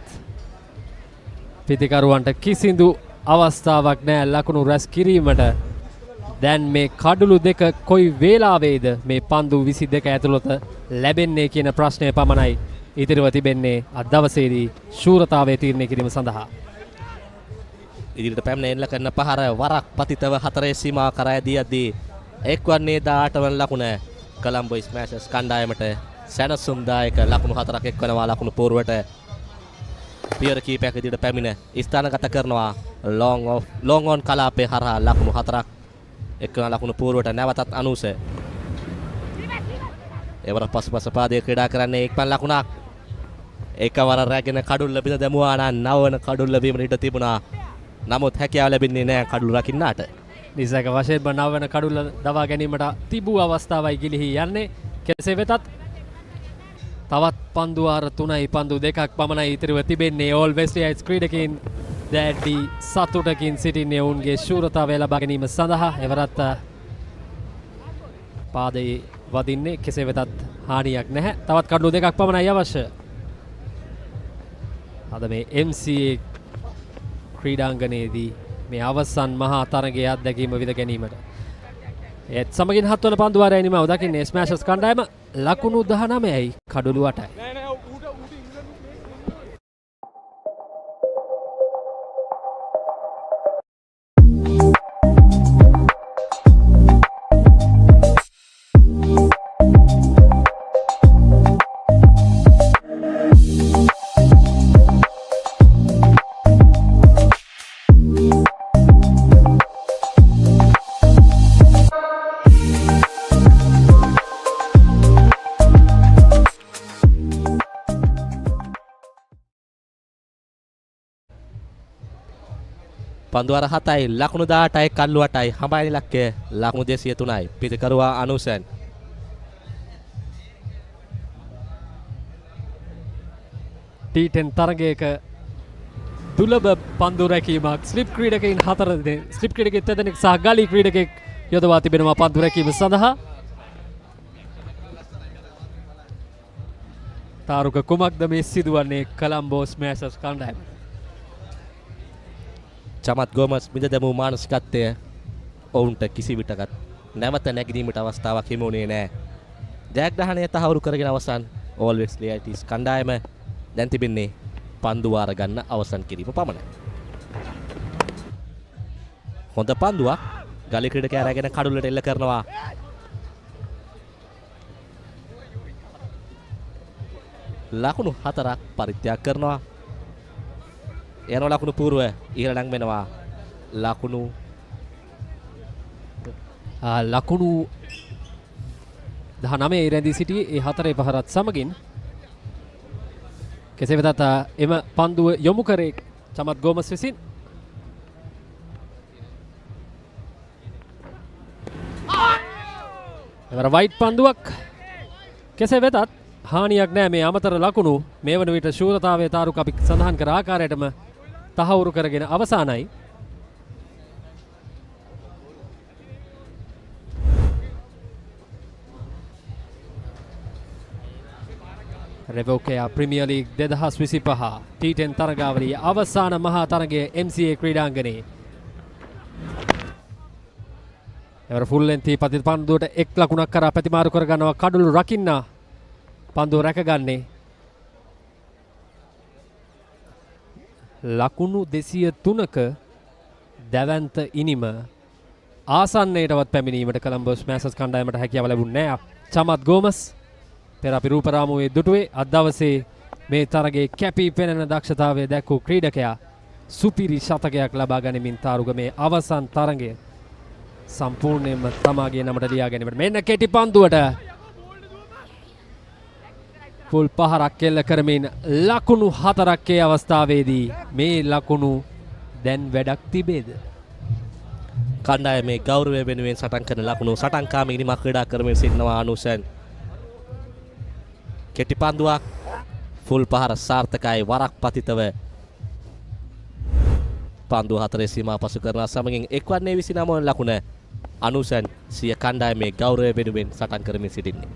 පිතිකරුවන්ට කිසිදු අවස්ථාවක් නැහැ ලකුණු රැස් කිරීමට. දැන් මේ කඩලු දෙක කොයි වේලාවේද මේ පන්දු 22 ඇතුළත ලැබෙන්නේ කියන ප්‍රශ්නය පමණයි ඉතිරිව තිබෙන්නේ අද දවසේදී ශූරතාවයේ තීරණය කිරීම සඳහා. ඉදිරියට පැමිණ එල්ල කරන පහර වරක් පතිතව 4 සීමාව කරා දී යද්දී එක්වන්නේ 18 වන ලකුණ කොලම්බෝ ස්මෑෂර්ස් කණ්ඩායමට සැනසුම්දායක ලකුණු 4ක් එක්වනවා ලකුණු පෝරුවට. පියවර කීපයක් ඉදිරියට පැමිණ ස්ථානගත කරනවා ලොං ඔන් කලාපේ හරහා ලකුණු 4ක් එක්වන ලකුණු පූර්වට නැවතත් අනුස. එවර පසුපස පාදයේ ක්‍රීඩා කරන්නේ එක්පන් ලකුණක්. එකවර රැගෙන කඩුල්ල බිඳ දැමුවා නම් 9 වන කඩුල්ල වීමට ඉඩ තිබුණා. නමුත් හැකියාව ලැබෙන්නේ නැහැ කඩුල්ල රකින්නාට. නිසක වශයෙන්ම 9 වන කඩුල්ල දවා ගැනීමට තිබූ අවස්ථාවයි ගිලිහි යන්නේ. කෙසේ වෙතත් තවත් පන්දු වාර 3යි පන්දු 2ක් පමණයි ඉතිරිව තිබෙන්නේ. ඕල් වෙස්ට් ඉන්ඩීස් ක්‍රීඩකයන් දැඩි සතුටකින් සිටින්නේ ඔවුන්ගේ ශූරතාවය ලබා ගැනීම සඳහා. එවරත් පාදයේ වදින්නේ කෙසේ වෙතත් හානියක් නැහැ. තවත් කඩලු 2ක් පමණයි අවශ්‍ය. අද මේ MCA ක්‍රීඩාංගණයේදී මේ අවසන් මහා තරගයේ අත්දැකීම විඳ ගැනීමට. ඒත් සමගින් 7 වන පන්දු වාරයේ නිමාව දකින්නේ ස්මෑෂර්ස් කණ්ඩායම ලකුණු 19යි කඩලු 8යි. පන්දු වාර 7යි ලකුණු 18යි කඩලු 8යි. හඹායන ඉලක්කය ලකුණු 203යි. පිතිකරුවා අනුසන්. T10 තරගයක දුලබ පන්දු රැකීමක් ස්ලිප් ක්‍රීඩකයන් 4 දෙනෙක් ස්ලිප් ක්‍රීඩකෙක් 3 දෙනෙක් සහ ගලී ක්‍රීඩකෙක් යොදවා තිබෙනවා පන්දු රැකීම සඳහා. තාරුක කුමක්ද මේ සිදුවන්නේ කොලම්බෝ ස්මෑෂර්ස් කණ්ඩායම? චමත් ගෝමස් බිඳ දැමූ මානසිකත්වය ඔවුන්ට කිසි විටකත් නැවත නැගීමට අවස්ථාවක් හිමුනේ නැහැ. ජයග්‍රහණය තහවුරු කරගෙන අවසන් ඕල් වෙස්ට් ඉන්ඩීස් කණ්ඩායම දැන් තිබෙන්නේ පන්දු වාර ගන්න අවසන් කිරීම පමණයි. හොඳ පන්දුවක් ගලි ක්‍රීඩකයා රැගෙන කඩුල්ලට එල්ල කරනවා. ලකුණු 4ක් පරිත්‍යාග කරනවා. යන ලකුණු පූර්ව ඊළඟ වෙනවා ලකුණු 19 රැඳී සිටියේ ඒ 4 පහරත් සමගින් කෙසේ වෙතත් එම පන්දුව යොමු කරේ චමත් ගෝමස් විසින්. එවර වයිට් පන්දුවක්. කෙසේ වෙතත් හානියක් නෑ මේ අමතර ලකුණු මේ වන විට ශූරතාවයේ තාරුක අපි සඳහන් කර ආකාරයටම තහවුරු කරගෙන අවසానයි. Revocare Premier League 2025 T10 තරගාවලියේ අවසාන මහා තරගයේ MCA ක්‍රීඩාංගණයේ එවර ෆුල් ලෙන්ති පතිත පන්දුවට එක් ලකුණක් කරා ප්‍රතිමාරු කර ගන්නවා කඩුළු රකින්න පන්දුව රැකගන්නේ ලකුණු 203ක දැවැන්ත ඉනිම ආසන්නයටවත් පැමිණීමට කොලම්බස් මෑසර්ස් කණ්ඩායමට හැකියාව ලැබුණේ නැහැ. චමත් ගෝමස් පෙර අපි රූපරාමුවේ දුටුවේ අද දවසේ මේ තරගයේ කැපී පෙනෙන දක්ෂතාවය දැක්වූ ක්‍රීඩකයා සුපිරි ශතකයක් ලබා ගනිමින් තාරුක මේ අවසන් තරගය සම්පූර්ණයෙන්ම තමාගේ නමට ලියා ගැනීමට මෙන්න කෙටි පන්දුවට පුල් පහරක් කෙල්ල කරමින් ලකුණු 4ක් ඒ අවස්ථාවේදී මේ ලකුණු දැන් වැඩක් තිබේද? කණ්ඩායමේ ගෞරවය වෙනුවෙන් සටන් කරන ලකුණු සටන්කාමී ඉනිමක් ක්‍රීඩා කරමින් සිටිනවා අනුසන්. කෙටි පන්දුවක් ෆුල් පහර සාර්ථකයි වරක් පතිතව පන්දුව 4 සීමා පසු කරන සමගින් එක්වන්නේ 29 වන ලකුණ අනුසන් සිය කණ්ඩායමේ ගෞරවය වෙනුවෙන් සටන් කරමින් සිටින්නේ.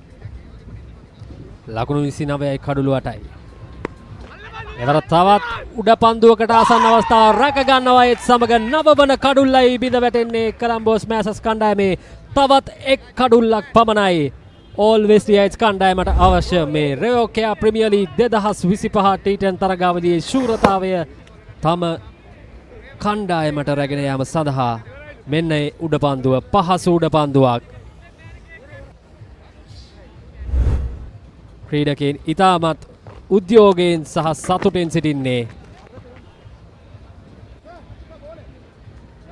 ලකුණු 29යි කඩුළු 8යි. එවර තවත් උඩ පන්දුවකට ආසන්න අවස්ථාව රැක ගන්නවා ඒත් සමග නවවන කඩුල්ලයි බිඳ වැටෙන්නේ කොලම්බෝස් මෑසර්ස් කණ්ඩායමේ තවත් එක් කඩුල්ලක් පමණයි. All Westley's කණ්ඩායමට අවශ්‍ය මේ Revocare Premier League 2025 T10 තරගාවලියේ ශූරතාවය තම කණ්ඩායමට රැගෙන යාම සඳහා මෙන්න උඩ පන්දුව පහසු උඩ පන්දුවක්. ක්‍රීඩකයන් ඉතාමත් උද්‍යෝගයෙන් සහ සතුටෙන් සිටින්නේ.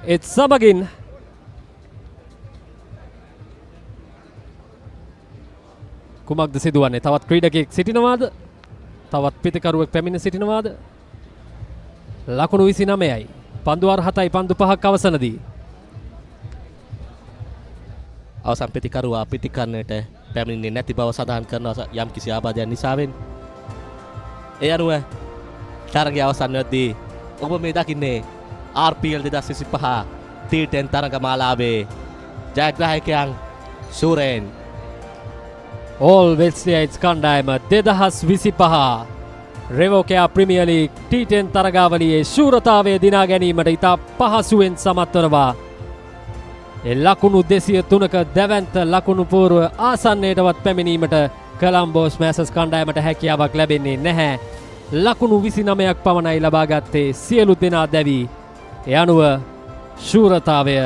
ඒත් සමගින් කුමක්ද සිදුවන්නේ? තවත් ක්‍රීඩකයෙක් සිටිනවාද? තවත් පිටකරුවෙක් පැමිණ සිටිනවාද? ලකුණු 29යි. පන්දු අරහතයි පන්දු 5ක් අවසනදී. අවසන් පිටිකරුවා පිටිකරණයට පැමිණෙන්නේ නැති බව සඳහන් කරනවා යම් කිසි ආබාධයක් නිසාවෙන්. ඒ අනුව තරගයේ අවසන් වෙද්දී ඔබ මේ දකින්නේ RPL 2025 T10 තරගමාලාවේ ජයග්‍රාහකයන් ශූරයන් All Westley's කණ්ඩායම 2025 Revocare Premier League T10 තරගාවලියේ ශූරතාවය දිනා ගැනීමට ඉතා පහසුවෙන් සමත් වනවා. ලකුණු 203ක දැවැන්ත ලකුණු පූර්ව ආසන්නයටවත් පැමිණීමට කොලම්බෝස් මෑසර්ස් කණ්ඩායමට හැකියාවක් ලැබෙන්නේ නැහැ. ලකුණු 29ක් පමණයි ලබා ගත්තේ සියලු දෙනා දැවි. ඒ අනුව ශූරතාවය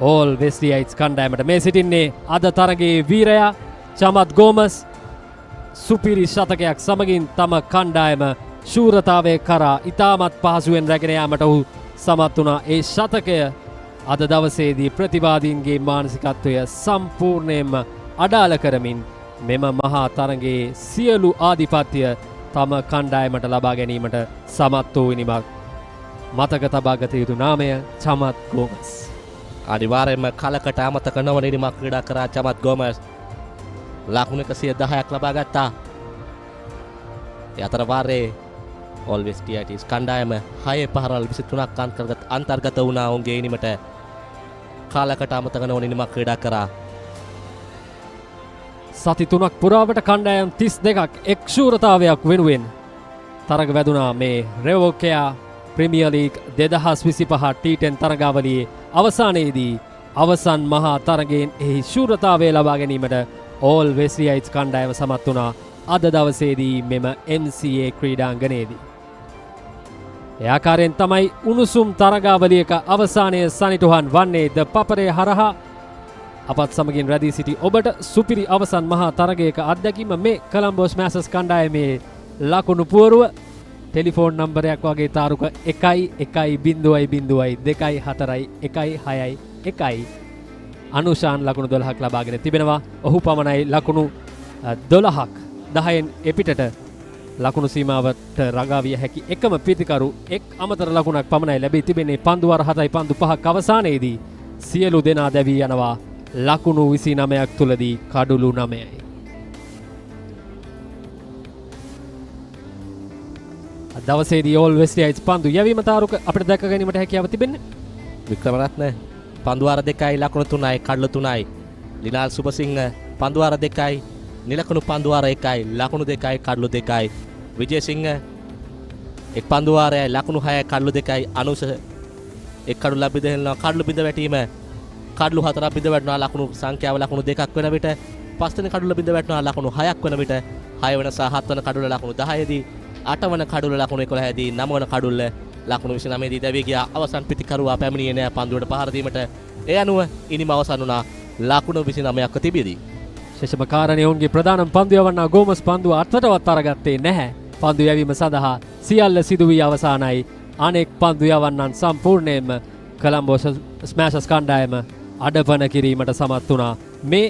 All Westley's කණ්ඩායමට මේ සිටින්නේ අද තරගයේ වීරයා චමත් ගෝමස් සුපිරි ශතකයක් සමගින් තම කණ්ඩායම ශූරතාවය කරා ඉතාමත් පහසුවෙන් රැගෙන යාමට ඔහු සමත් වුණා. ඒ ශතකය අද දවසේදී ප්‍රතිවාදීන්ගේ මානසිකත්වය සම්පූර්ණයෙන්ම අඩාල කරමින් මෙම මහා තරගයේ සියලු ආධිපත්‍ය තම කණ්ඩායමට ලබා ගැනීමට සමත් වූ නිමක්. මතක තබා ගත යුතු නාමය චමත් ගෝමස්. අනිවාර්යයෙන්ම කලකට අමතක නොවන නිමක් ක්‍රීඩා කරා චමත් ගෝමස්. ලකුණු 110ක් ලබා ගත්තා. ඒ අතර වාරයේ All Westley's කණ්ඩායම 6 පහරවල් 23ක් අන්තර්ගත වුණා ඔවුන්ගේ ඉනිමට. කාලකට අමතක නොවන නිමක් ක්‍රීඩා කරා. සති 3ක් පුරාවට කණ්ඩායම් 32ක් එක් ශූරතාවයක් වෙනුවෙන් තරග වැදුනා මේ Revocare Premier League 2025 T10 තරගාවලියේ අවසානයේදී අවසන් මහා තරගයෙන් එහි ශූරතාවය ලබා ගැනීමට All Westley's කණ්ඩායම සමත් වුණා අද දවසේදී මෙම MCA ක්‍රීඩාංගණයේදී. ඒ ආකාරයෙන් තමයි උණුසුම් තරගාවලියක අවසානයේ සනිටුහන් වන්නේ ThePapare හරහා අපත් සමගින් රැඳී සිටි ඔබට සුපිරි අවසන් මහා තරගයක අත්දැකීම මේ කොලම්බෝ ස්මෑෂර්ස් කණ්ඩායමේ ලකුණු පුවරුව ටෙලිෆෝන් නම්බරයක් වගේ තාරුක 1-1-0-2-2-4-1-6-1 අනුෂාන් ලකුණු 12ක් ලබාගෙන තිබෙනවා. ඔහු පමණයි ලකුණු 12ක් 10න් එපිටට ලකුණු සීමාවට රඟාවිය හැකි එකම පිතිකරු එක් අමතර ලකුණක් පමණයි ලැබී තිබෙන්නේ. පන්දු වාර 7යි පන්දු 5ක් අවසානයේදී සියලු දෙනා දැවී යනවා ලකුණු 29ක් තුලදී කඩුළු 9යි. දවසේදී ඕල් වෙස්ලියයිට්ස් පන්දු යැවීම තාරුක අපිට දැක ගැනීමට හැකියාව තිබෙන්නේ. වික්‍රමරත්න පන්දු වාර 2යි ලකුණු 3යි කඩලු 3යි. ලිනාල් සුබසිංහ පන්දු වාර 2යි නිලකුණු පන්දු වාර 1යි ලකුණු 2යි කඩලු 2යි. විජේසිංහ එක් පන්දු වාරයයි ලකුණු 6යි කඩලු 2යි. අනුෂ එක් කඩලු ලැබී දෙනවා. කඩලු බිඳ වැටීම කඩලු 4ක් බිඳ වැටෙනවා. ලකුණු සංඛ්‍යාව ලකුණු 2ක් වෙන විට පස්වෙනි කඩලු බිඳ වැටෙනවා. ලකුණු 6ක් වෙන විට 6 වෙන සහ 7 වෙන කඩලු ලකුණු 10දී 8 වන කඩුල ලකුණු 11දී 9 වන කඩුල ලකුණු 29දී දැවී ගියා. අවසන් පිතිකරුවා පැමිණියේ නැහැ පන්දුවට පහර දීමට. ඒ අනුව ඉනිම අවසන් වුණා ලකුණු 29ක් තිබෙදී. ශේෂම කාරණේ ඔවුන්ගේ ප්‍රධාන පන්දු යවන්නා ගෝමස් පන්දුව අත්වටවත් අරගත්තේ නැහැ. පන්දු යැවීම සඳහා සියල්ල සිදු වී අවසానයි. අනෙක් පන්දු යවන්නන් සම්පූර්ණයෙන්ම කොලම්බෝ ස්මෑෂර්ස් කණ්ඩායම අඩපණ කිරීමට සමත් වුණා. මේ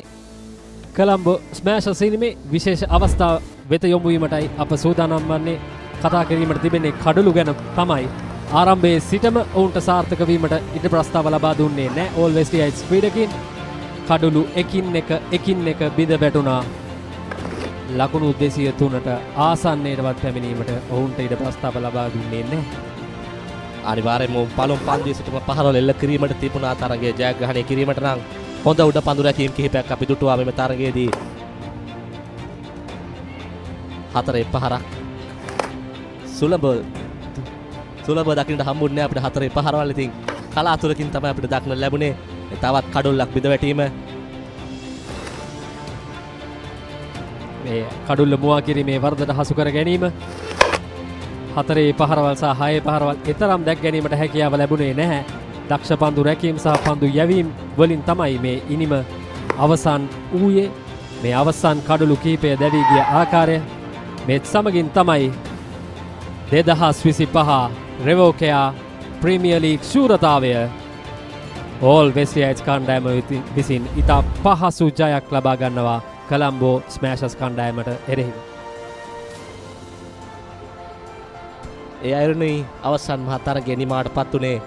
කොලම්බෝ ස්මෑෂර්ස් ඉනිමේ විශේෂ අවස්ථාව වෙත යොමු වීමටයි අප සූදානම් වන්නේ. කතා කිරීමට තිබෙන්නේ කඩලු ගැන තමයි. ආරම්භයේ සිටම ඔවුන්ට සාර්ථක වීමට ඉඩ ප්‍රස්තාව ලබා දුන්නේ නැහැ ඕල් වෙස්ලියයිට්ස් ක්‍රීඩකින්. කඩලු එකින් එක බිඳ වැටුණා. ලකුණු 203ට ආසන්නයටවත් පැමිණීමට ඔවුන්ට ඉඩ ප්‍රස්තාව ලබා දුන්නේ නැහැ. අනිවාර්යයෙන්ම පළමු පන්දුවේ සිටම පහරවල එල්ල කිරීමට තිබුණා තරගයේ ජයග්‍රහණය කිරීමට නම් හොඳ උඩ පන්දු රැකීම් කිහිපයක් අපි දුටුවා මේ තරගයේදී. 4 පහරක් සුලභ දකින්නට හම්බුන්නේ අපිට 4 පහරවල්. ඉතින් කලාතුරකින් තමයි අපිට දක්න ලැබුණේ. තවත් කඩොල්ලක් බිඳ වැටීම. මේ කඩුල්ල මුවා කිරීමේ වරදට හසු කර ගැනීම. 4 පහරවල් සහ 6 පහරවල් තරම් දැක් ගැනීමට හැකියාව ලැබුණේ නැහැ. දක්ෂ පන්දු රැකීම් සහ පන්දු යැවීම් වලින් තමයි මේ ඉනිම අවසන් වූයේ. මේ අවසන් කඩුළු කිහිපය දැවී ගිය ආකාරය මේ සමගින් තමයි 2025 Revocare Premier League ශූරතාවය ඕල් වෙස්ලියයිට්ස් කණ්ඩායම විසින් ඉතා පහසු ජයක් ලබා ගන්නවා කොලම්බෝ ස්මෑෂර්ස් කණ්ඩායමට එරෙහිව. ඒ අයුරුයි අවසන් මහා තරගයේ නිමාවටපත් උනේ.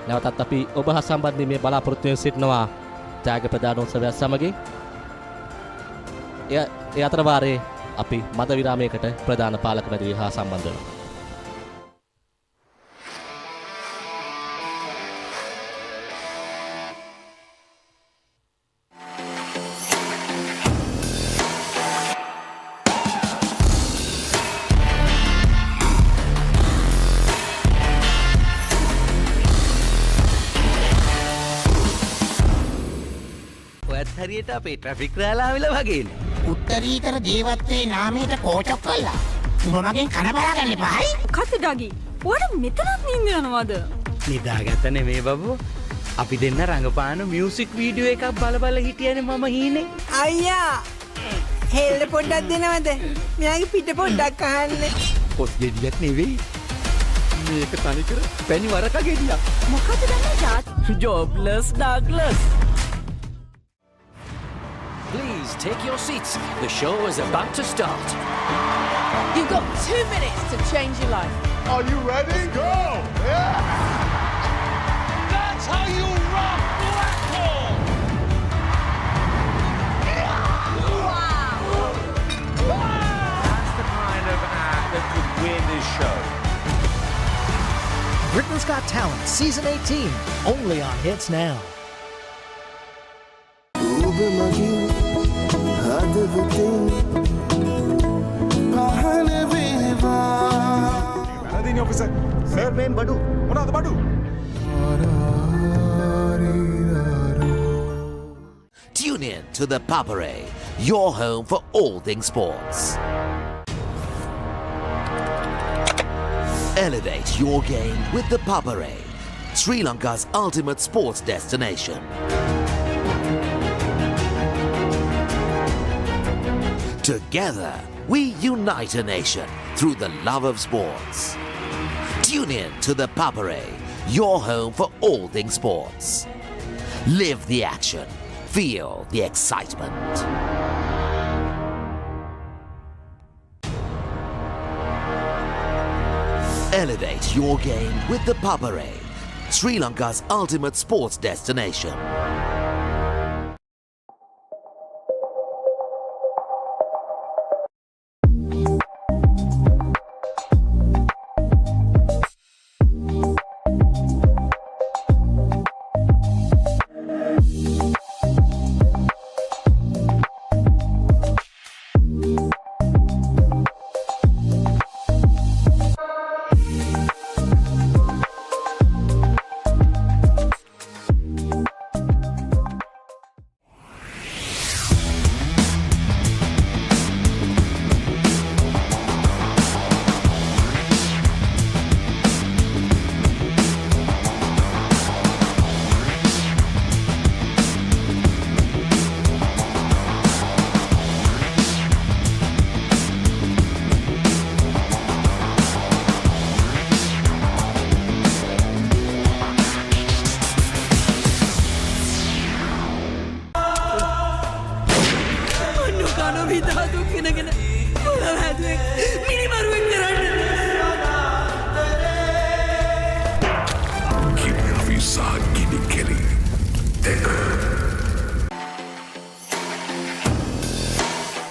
නැවතත් අපි ඔබ හා සම්බන්ධ මේ බලාපොරොත්තු වෙන සිටිනවා ත්‍යාග ප්‍රදානෝත්සවය සමගින්. ඒ අතර වාරේ අපි මද විරාමයකට ප්‍රධාන පාලක මැදිරිය හා සම්බන්ධ වෙනවා. හරියට අපේ ට්‍රැෆික් රෑලාවිල වගේන. උත්තරීතර ජීවත්වේ නාමයට කෝචොක් කල්ලා. උඹ මගෙන් කන බලාගන්න එපායි. කත ඩගි. ඔයාට මෙතනත් නිින්ද යනවද? නිදාගත්ත නෙමේ බබු. අපි දෙන්න රඟපාන මියුසික් වීඩියෝ එකක් බල හිටියනේ මම හීනේ. අයියා. හෙල්ල පොඩ්ඩක් දෙනවද? මෙයාගේ පිට පොඩ්ඩක් අහන්න. පොත් ගෙඩියක් නෙවෙයි. මේක තනිකර පැණි වරක ගෙඩියක්. මොකද දන්නේ තාත්? Jobless Douglas. Please take your seats. The show is about to start. You've got 2 minutes to change your life. Are you ready? Go! Yeah! That's how you rock Blackpool! That's the kind of act that could win this show. Britain's Got Talent, Season 18, only on Hits Now. Officer, sir, main badu. What the badu? Tune in to the Papare, your home for all things sports. Elevate your game with the Papare. Sri Lanka's ultimate sports destination. Together, we unite a nation through the love of sports. Tune in to the Papare, your home for all things sports. Live the action. Feel the excitement. Elevate your game with the Papare, Sri Lanka's ultimate sports destination.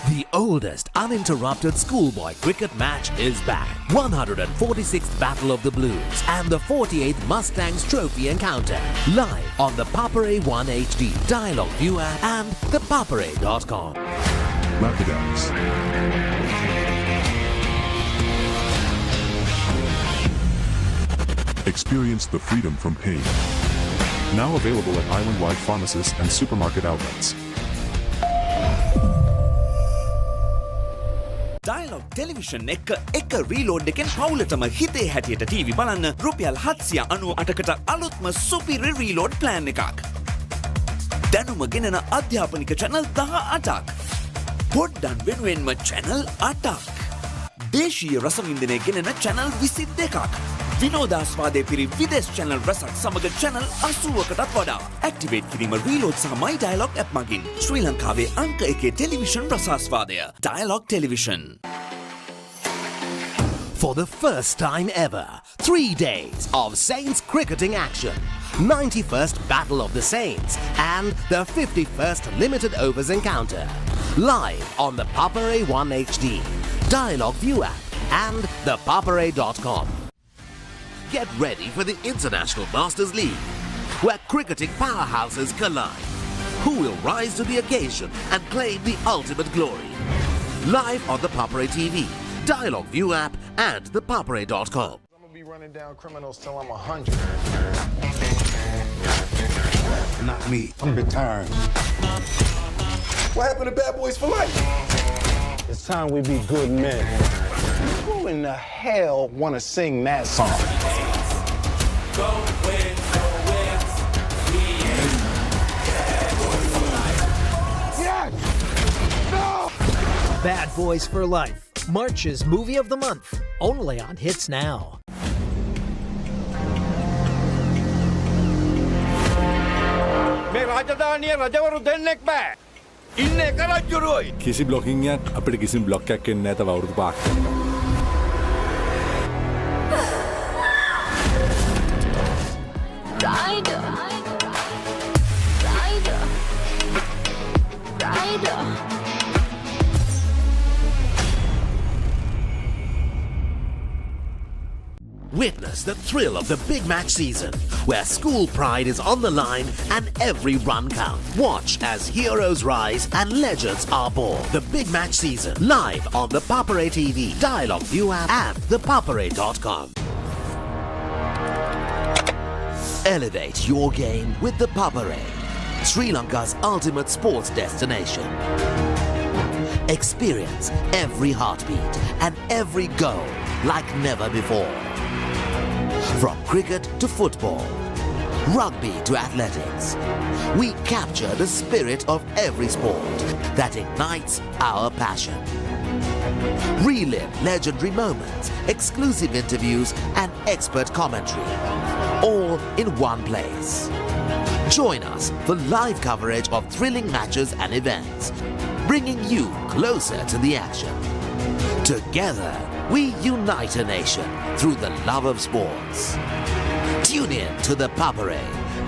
The oldest uninterrupted schoolboy cricket match is back. 146th Battle of the Blues and the 48th Mustangs Trophy Encounter. Live on the Papare 1 HD, Dialog ViU App and ThePapare.com. Rapidax. Experience the freedom from pain. Now available at island-wide pharmacists and supermarket outlets. Dialog Television එක reload එකෙන් පවුලටම හිතේ හැටියට TV බලන්න රුපියල් 798කට අලුත්ම සුපිරි reload plan එකක්. දැනුම ගෙනෙන අධ්‍යාපනික channel 18ක්. පොඩ්ඩන් වෙනුවෙන්ම channel 8ක්. දේශීය රසවින්දනය ගෙනෙන channel 22ක්. විනෝදාස්වාදයේ පිරි විදේශ channel රසක් සමග channel 80කටත් වඩා. Activate කිරීම reload සහ my Dialog app මගින් ශ්‍රී ලංකාවේ අංක 1 television රසාස්වාදය. Dialog Television. For the first time ever, 3 days of Saints cricketing action. 91st Battle of the Saints and the 51st Limited Overs Encounter. Live on the Papare 1 HD, Dialog ViU App and ThePapare.com. Get ready for the International Masters League, where cricketing powerhouses collide. Who will rise to the occasion and claim the ultimate glory? Live on the Papare TV, Dialog ViU App and ThePapare.com. I'm gonna be running down criminals till I'm 100. Not me. I'm retiring. What happened to Bad Boys for Life? It's time we be good men. Who in the hell wanna sing that song? Go win, we ain't bad boys for life. Yes! No! Bad Boys for Life, March's movie of the month, only on Hits Now. මේ රාජධානිය රජවරු දෙන්නෙක් බෑ. ඉන්න එක රජුරුවයි. කිසි blocking එකක් අපිට කිසි බ්ලොක් එකක් එන්නේ නැහැ තව අවුරුදු 5ක් යනකම්. Rider. Rider. Rider. Witness the thrill of the big match season, where school pride is on the line and every run counts. Watch as heroes rise and legends are born. The big match season, live on the Papare TV, Dialog ViU App and ThePapare.com. Elevate your game with the Papare, Sri Lanka's ultimate sports destination. Experience every heartbeat and every goal like never before. From cricket to football, rugby to athletics. We capture the spirit of every sport that ignites our passion. Relive legendary moments, exclusive interviews, and expert commentary, all in one place. Join us for live coverage of thrilling matches and events, bringing you closer to the action. Together, we unite a nation through the love of sports. Tune in to ThePapare,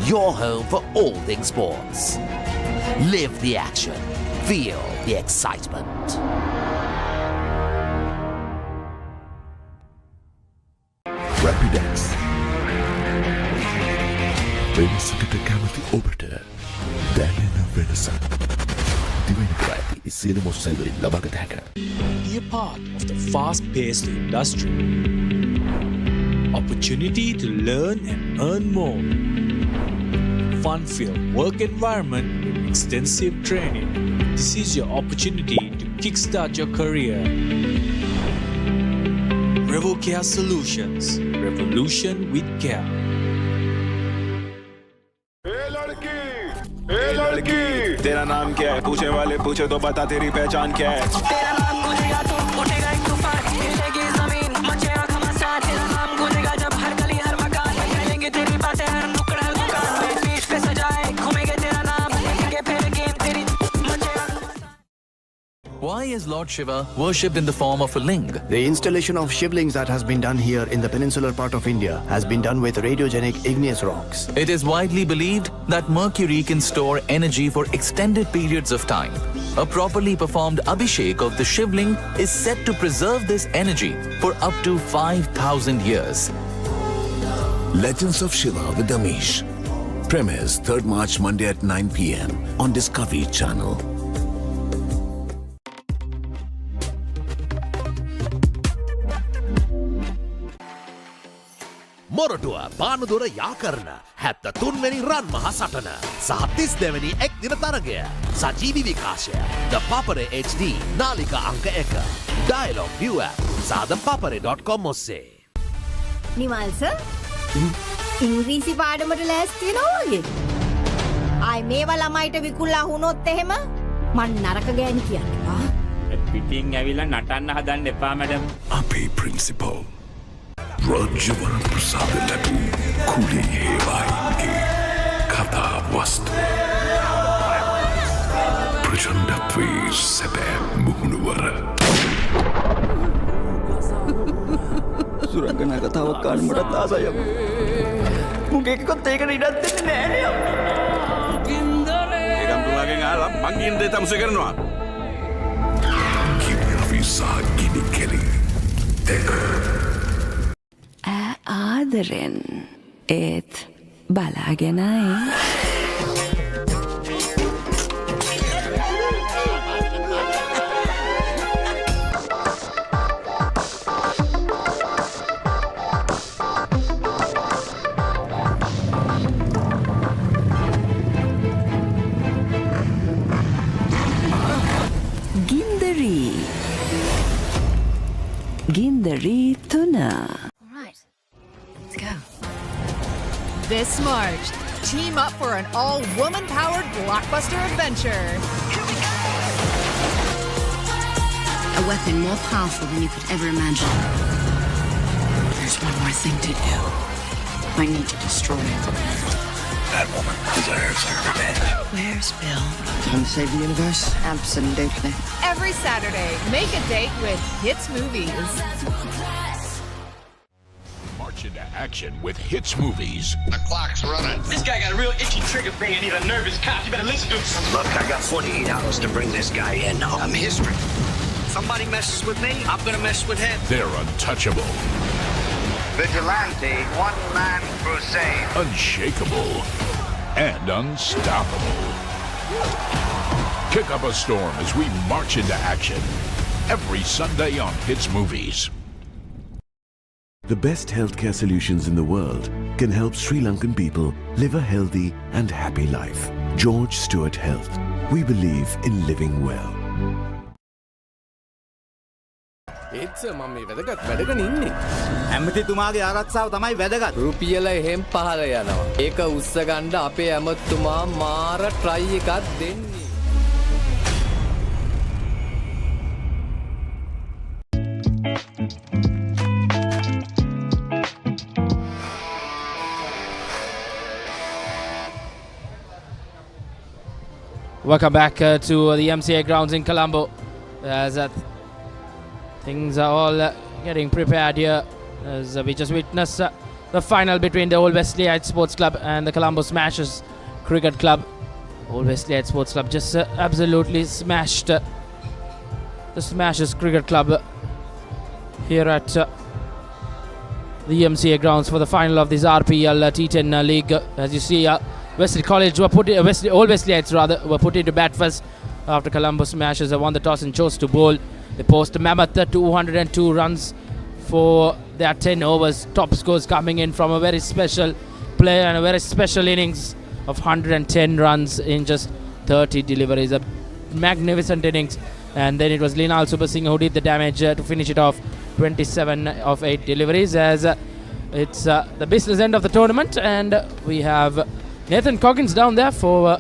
your home for all things sports. Live the action. Feel the excitement. Rapidex. වෙනසකට කැමති ඔබට දැනෙන වෙනස. දිවෙන ප්‍රාති සියලුම සැලවලින් ලබාගත හැක. Be a part of the fast-paced industry. Opportunity to learn and earn more. Fun-filled work environment with extensive training. This is your opportunity to kickstart your career. Revocare Solutions. Revolution with care. लड़की तेरा नाम क्या है पूछे वाले पूछे तो बता तेरी पहचान क्या है तेरा नाम गूंजेगा तो उठेगा एक तूफान हिलेगी जमीन मचेगा घमासान तेरा नाम गूंजेगा जब हर गली हर मकान में खेलेंगे तेरी बातें हर नुक्कड़ हर दुकान में बीच पे सजाए घूमेंगे तेरा नाम लेंगे फिर गेम तेरी मचेगा Why is Lord Shiva worshipped in the form of a ling? The installation of shivlings that has been done here in the peninsular part of India has been done with radiogenic igneous rocks. It is widely believed that mercury can store energy for extended periods of time. A properly performed abhishek of the shivling is said to preserve this energy for up to 5,000 years. Legends of Shiva with Amish. Premieres 3rd March Monday at 9 p.m. on Discovery Channel. Moratuwa Panadura යාකරන 73 වෙනි රන් මහ සටන සහ 32 වෙනි එක් දින තරගය සජීවී විකාශය ThePapare HD නාලිකා අංක 1 Dialog ViU App සහ ThePapare.com ඔස්සේ නිමල් සර් ඉංග්‍රීසි පාඩමට ලෑස්ති වෙනවා වගේ ආයි මේවා ළමයිට විකුණලා වුණොත් එහෙම මන් නරක ගෑණි කියන්නවා පිටින් ඇවිල්ලා නටන්න හදන්න එපා මැඩම් අපේ ප්‍රින්සිපල් රජ්‍යවරණ ප්‍රසාද ලැබූ කුලේ හේවායින්ගේ කතා වස්තු ප්‍රචණ්ඩත්වයේ සැබෑ මුහුණුවර සුරංගනා කතාවක් කාන්න මටත් ආසයි අප්පා මුගෙකකොත් ඒකට ඉඩක් දෙන්නේ නෑනේ ඒකම් තුමාගෙන් අහලා මං කියන දේ තමසෙ කරනවා කිවිසා ගිනි කෙලි දෙක ආදරෙන් ඒත් බලාගෙනයි ගින්දරී තුනා This March, team up for an all-woman-powered blockbuster adventure. A weapon more powerful than you could ever imagine. There's one more thing to do. I need to destroy it. That woman deserves her revenge. Where's Bill? Time to save the universe? Absolutely. Every Saturday, make a date with Hits Movies. March into action with Hits Movies. The clock's running. This guy got a real itchy trigger finger. He's a nervous cop. You better listen to him. Look, I got 48 hours to bring this guy in. I'm history. Somebody messes with me, I'm gonna mess with him. They're untouchable, Vigilante, one-man crusade. unshakable, and unstoppable. Kick up a storm as we march into action every Sunday on Hits Movies. The best healthcare solutions in the world can help Sri Lankan people live a healthy and happy life. George Stewart Health. We believe in living well. ඒත් මම මේ වැදගත් වැඩකන ඉන්නේ. ඇමතිතුමාගේ ආරක්ෂාව තමයි වැදගත්. රුපියල එහෙම් පහල යනවා. ඒක උස්ස ගන්න අපේ ඇමතුමා මාර ට්‍රයි එකක් දෙන්නේ. Welcome back to the MCA Grounds in Colombo, as things are all getting prepared here, as we just witnessed the final between the Old Wesleyite Sports Club and the Colombo Smashers Cricket Club. Old Wesleyite Sports Club just absolutely smashed the Smashers Cricket Club here at the MCA Grounds for the final of this RPL T10 league. As you see, Wesley College were Old Wesleyites rather were put into bat first after Colombo Smashers have won the toss and chose to bowl. They post mammoth 202 runs for their 10 overs. Top scores coming in from a very special player and a very special innings of 110 runs in just 30 deliveries. A magnificent innings. And then it was Linal Supersingh who did the damage to finish it off. 27 of 8 deliveries, as it's the business end of the tournament, and we have Nathan Coggins down there for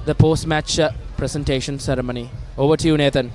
the post-match presentation ceremony. Over to you, Nathan.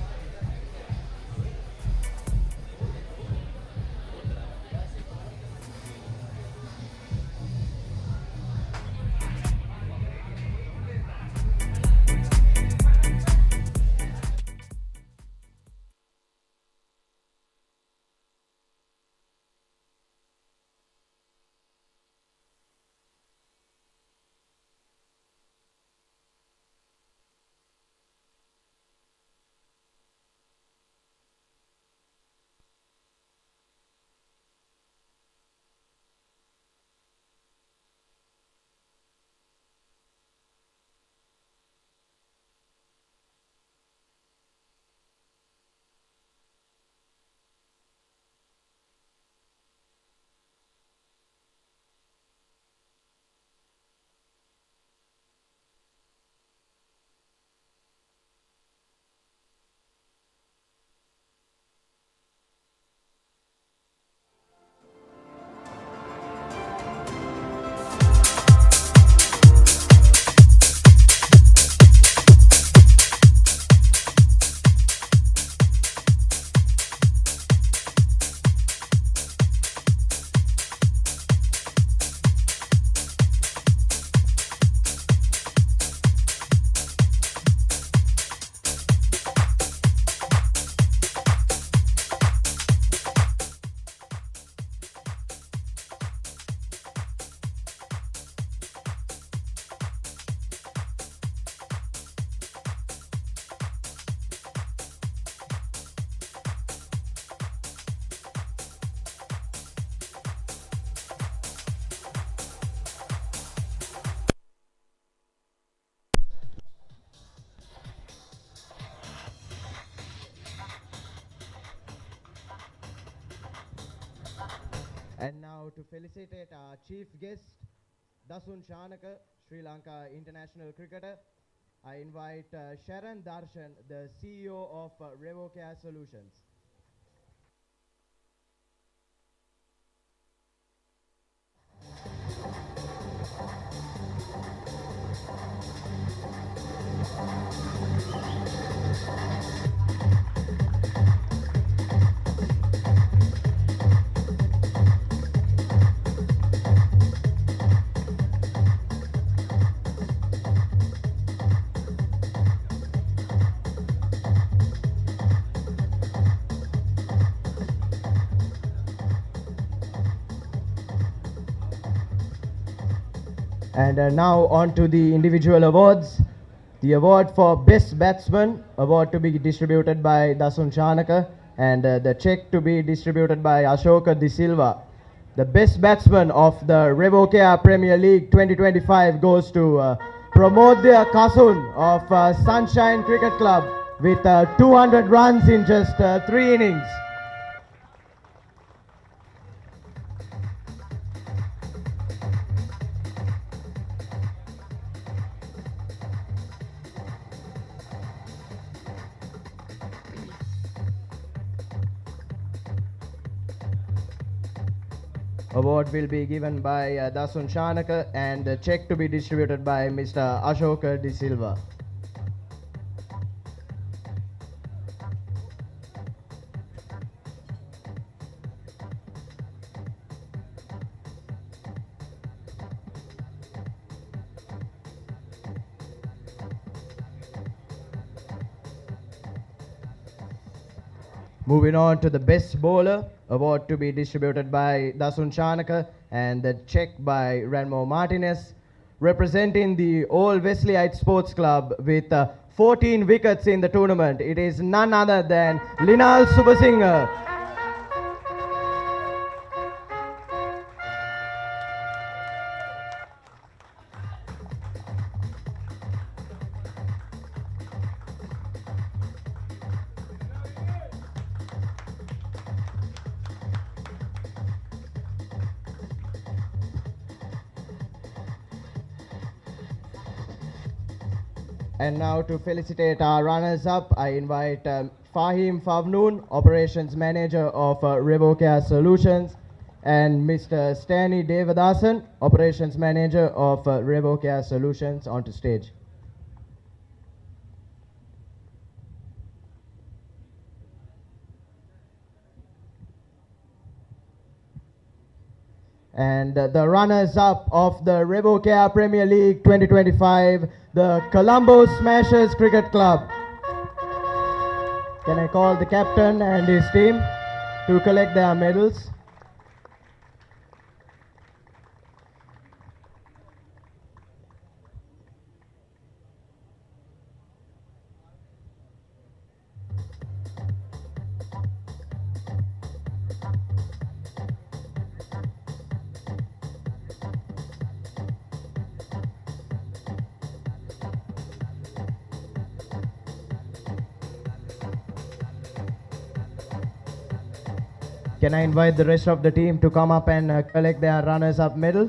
And now to felicitate our chief guest, Dasun Shanaka, Sri Lanka international cricketer, I invite Sharan Darshan, the CEO of Revocare Solutions. And now on to the individual awards. The award for Best Batsman, award to be distributed by Dasun Shanaka, and the check to be distributed by Ashoka De Silva. The Best Batsman of the Revocare Premier League 2025 goes to Pramodya Kasun of Sunshine Cricket Club with 200 runs in just 3 innings. award will be given by Dasun Shanaka and the check to be distributed by Mr. Ashoka De Silva. Moving on to the best bowler, award to be distributed by Dasun Shanaka and the check by Ranmo Martinez, representing the Old Wesleyite Sports Club with 14 wickets in the tournament. It is none other than Linal Subasinghe. And now to felicitate our runners-up, I invite Fahim Favnoon, Operations Manager of Revocare Solutions, and Mr. Stanley Devadasan, Operations Manager of Revocare Solutions, onto stage. And the runners-up of the Revocare Premier League 2025, the Colombo Smashers Cricket Club. Can I call the captain and his team to collect their medals? Can I invite the rest of the team to come up and collect their runners-up medal?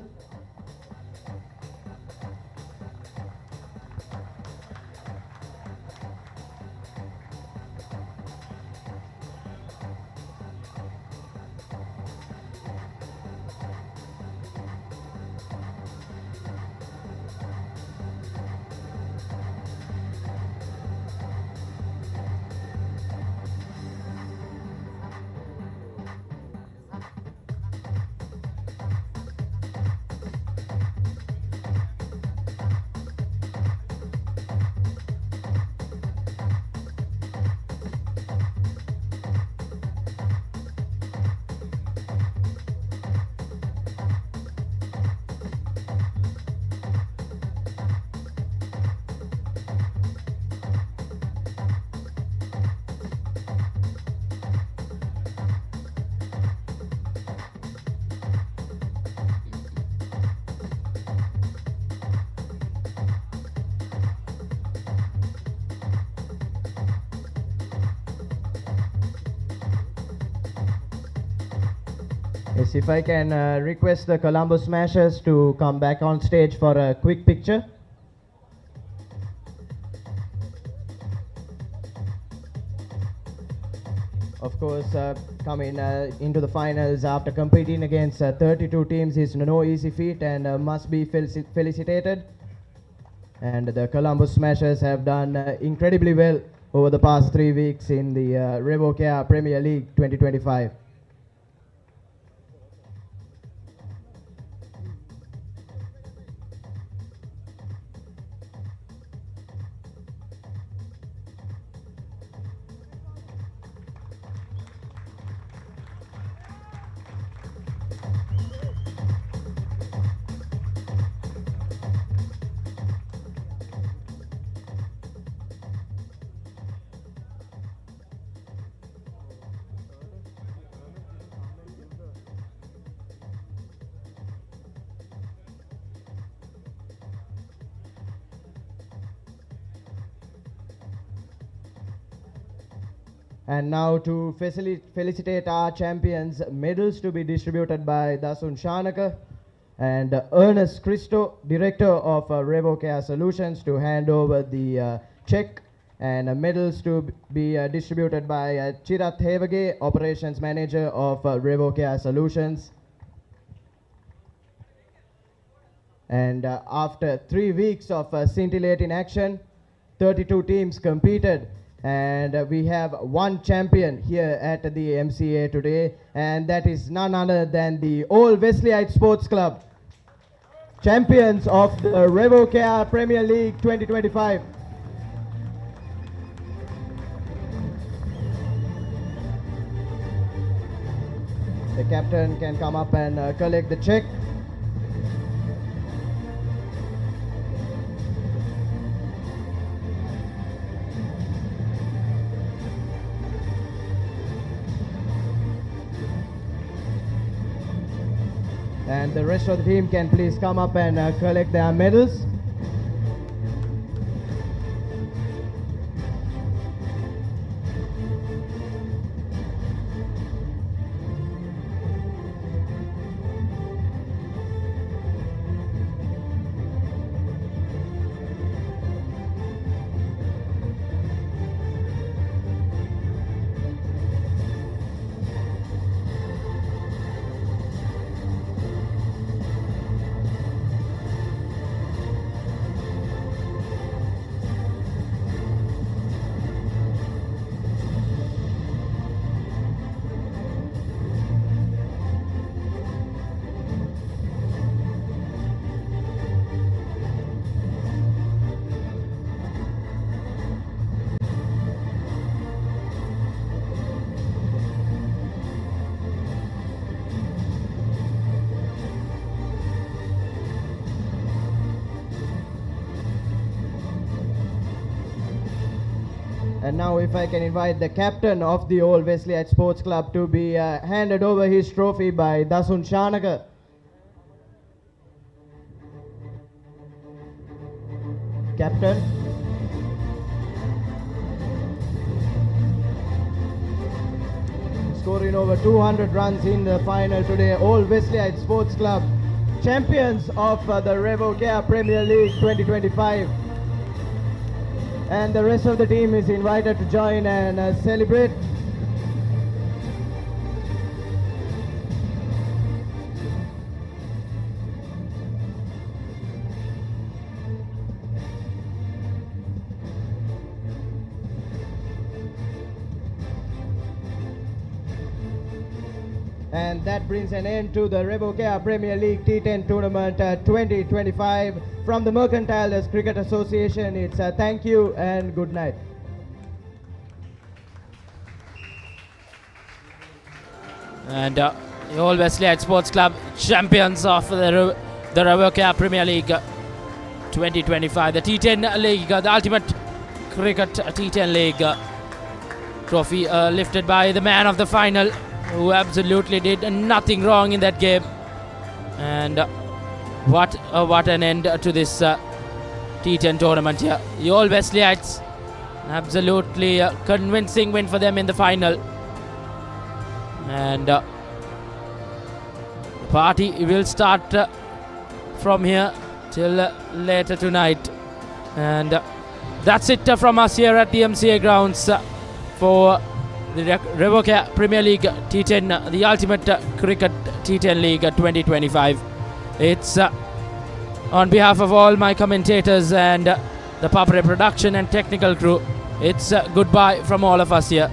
Yes, if I can request the Colombo Smashers to come back on stage for a quick picture. Of course, coming into the finals after competing against 32 teams is no easy feat and must be felicitated. And the Colombo Smashers have done incredibly well over the past 3 weeks in the Revocare Premier League 2025. And now to felicitate our champions, medals to be distributed by Dasun Shanaka and Ernest Christo, Director of Revocare Solutions, to hand over the check, and medals to be distributed by Chirat Hevage, Operations Manager of Revocare Solutions. And after 3 weeks of scintillating action, 32 teams competed, and we have one champion here at the MCA today, and that is none other than the Old Wesleyite Sports Club, champions of the Revocare Premier League 2025. The captain can come up and collect the check. And the rest of the team can please come up and collect their medals. And now if I can invite the captain of the Old Wesleyite Sports Club to be handed over his trophy by Dasun Shanaka. Captain. Scoring over 200 runs in the final today, Old Wesleyite Sports Club, champions of the Revocare Premier League 2025. And the rest of the team is invited to join and celebrate. And that brings an end to the Revocare Premier League T10 tournament 2025. From the Mercantile Cricket Association, it's a thank you and good night. And the Old Wesleyite Sports Club, champions of the Revocare Premier League 2025, the T10 League, the Ultimate Cricket T10 League trophy lifted by the man of the final, who absolutely did nothing wrong in that game. And what an end to this T10 tournament here. The Old Wesleyites, absolutely convincing win for them in the final. And the party will start from here till later tonight. And that's it from us here at the MCA Grounds for the Revocare Premier League T10, the Ultimate Cricket T10 League 2025. It's on behalf of all my commentators and the Papare production and technical crew, it's goodbye from all of us here.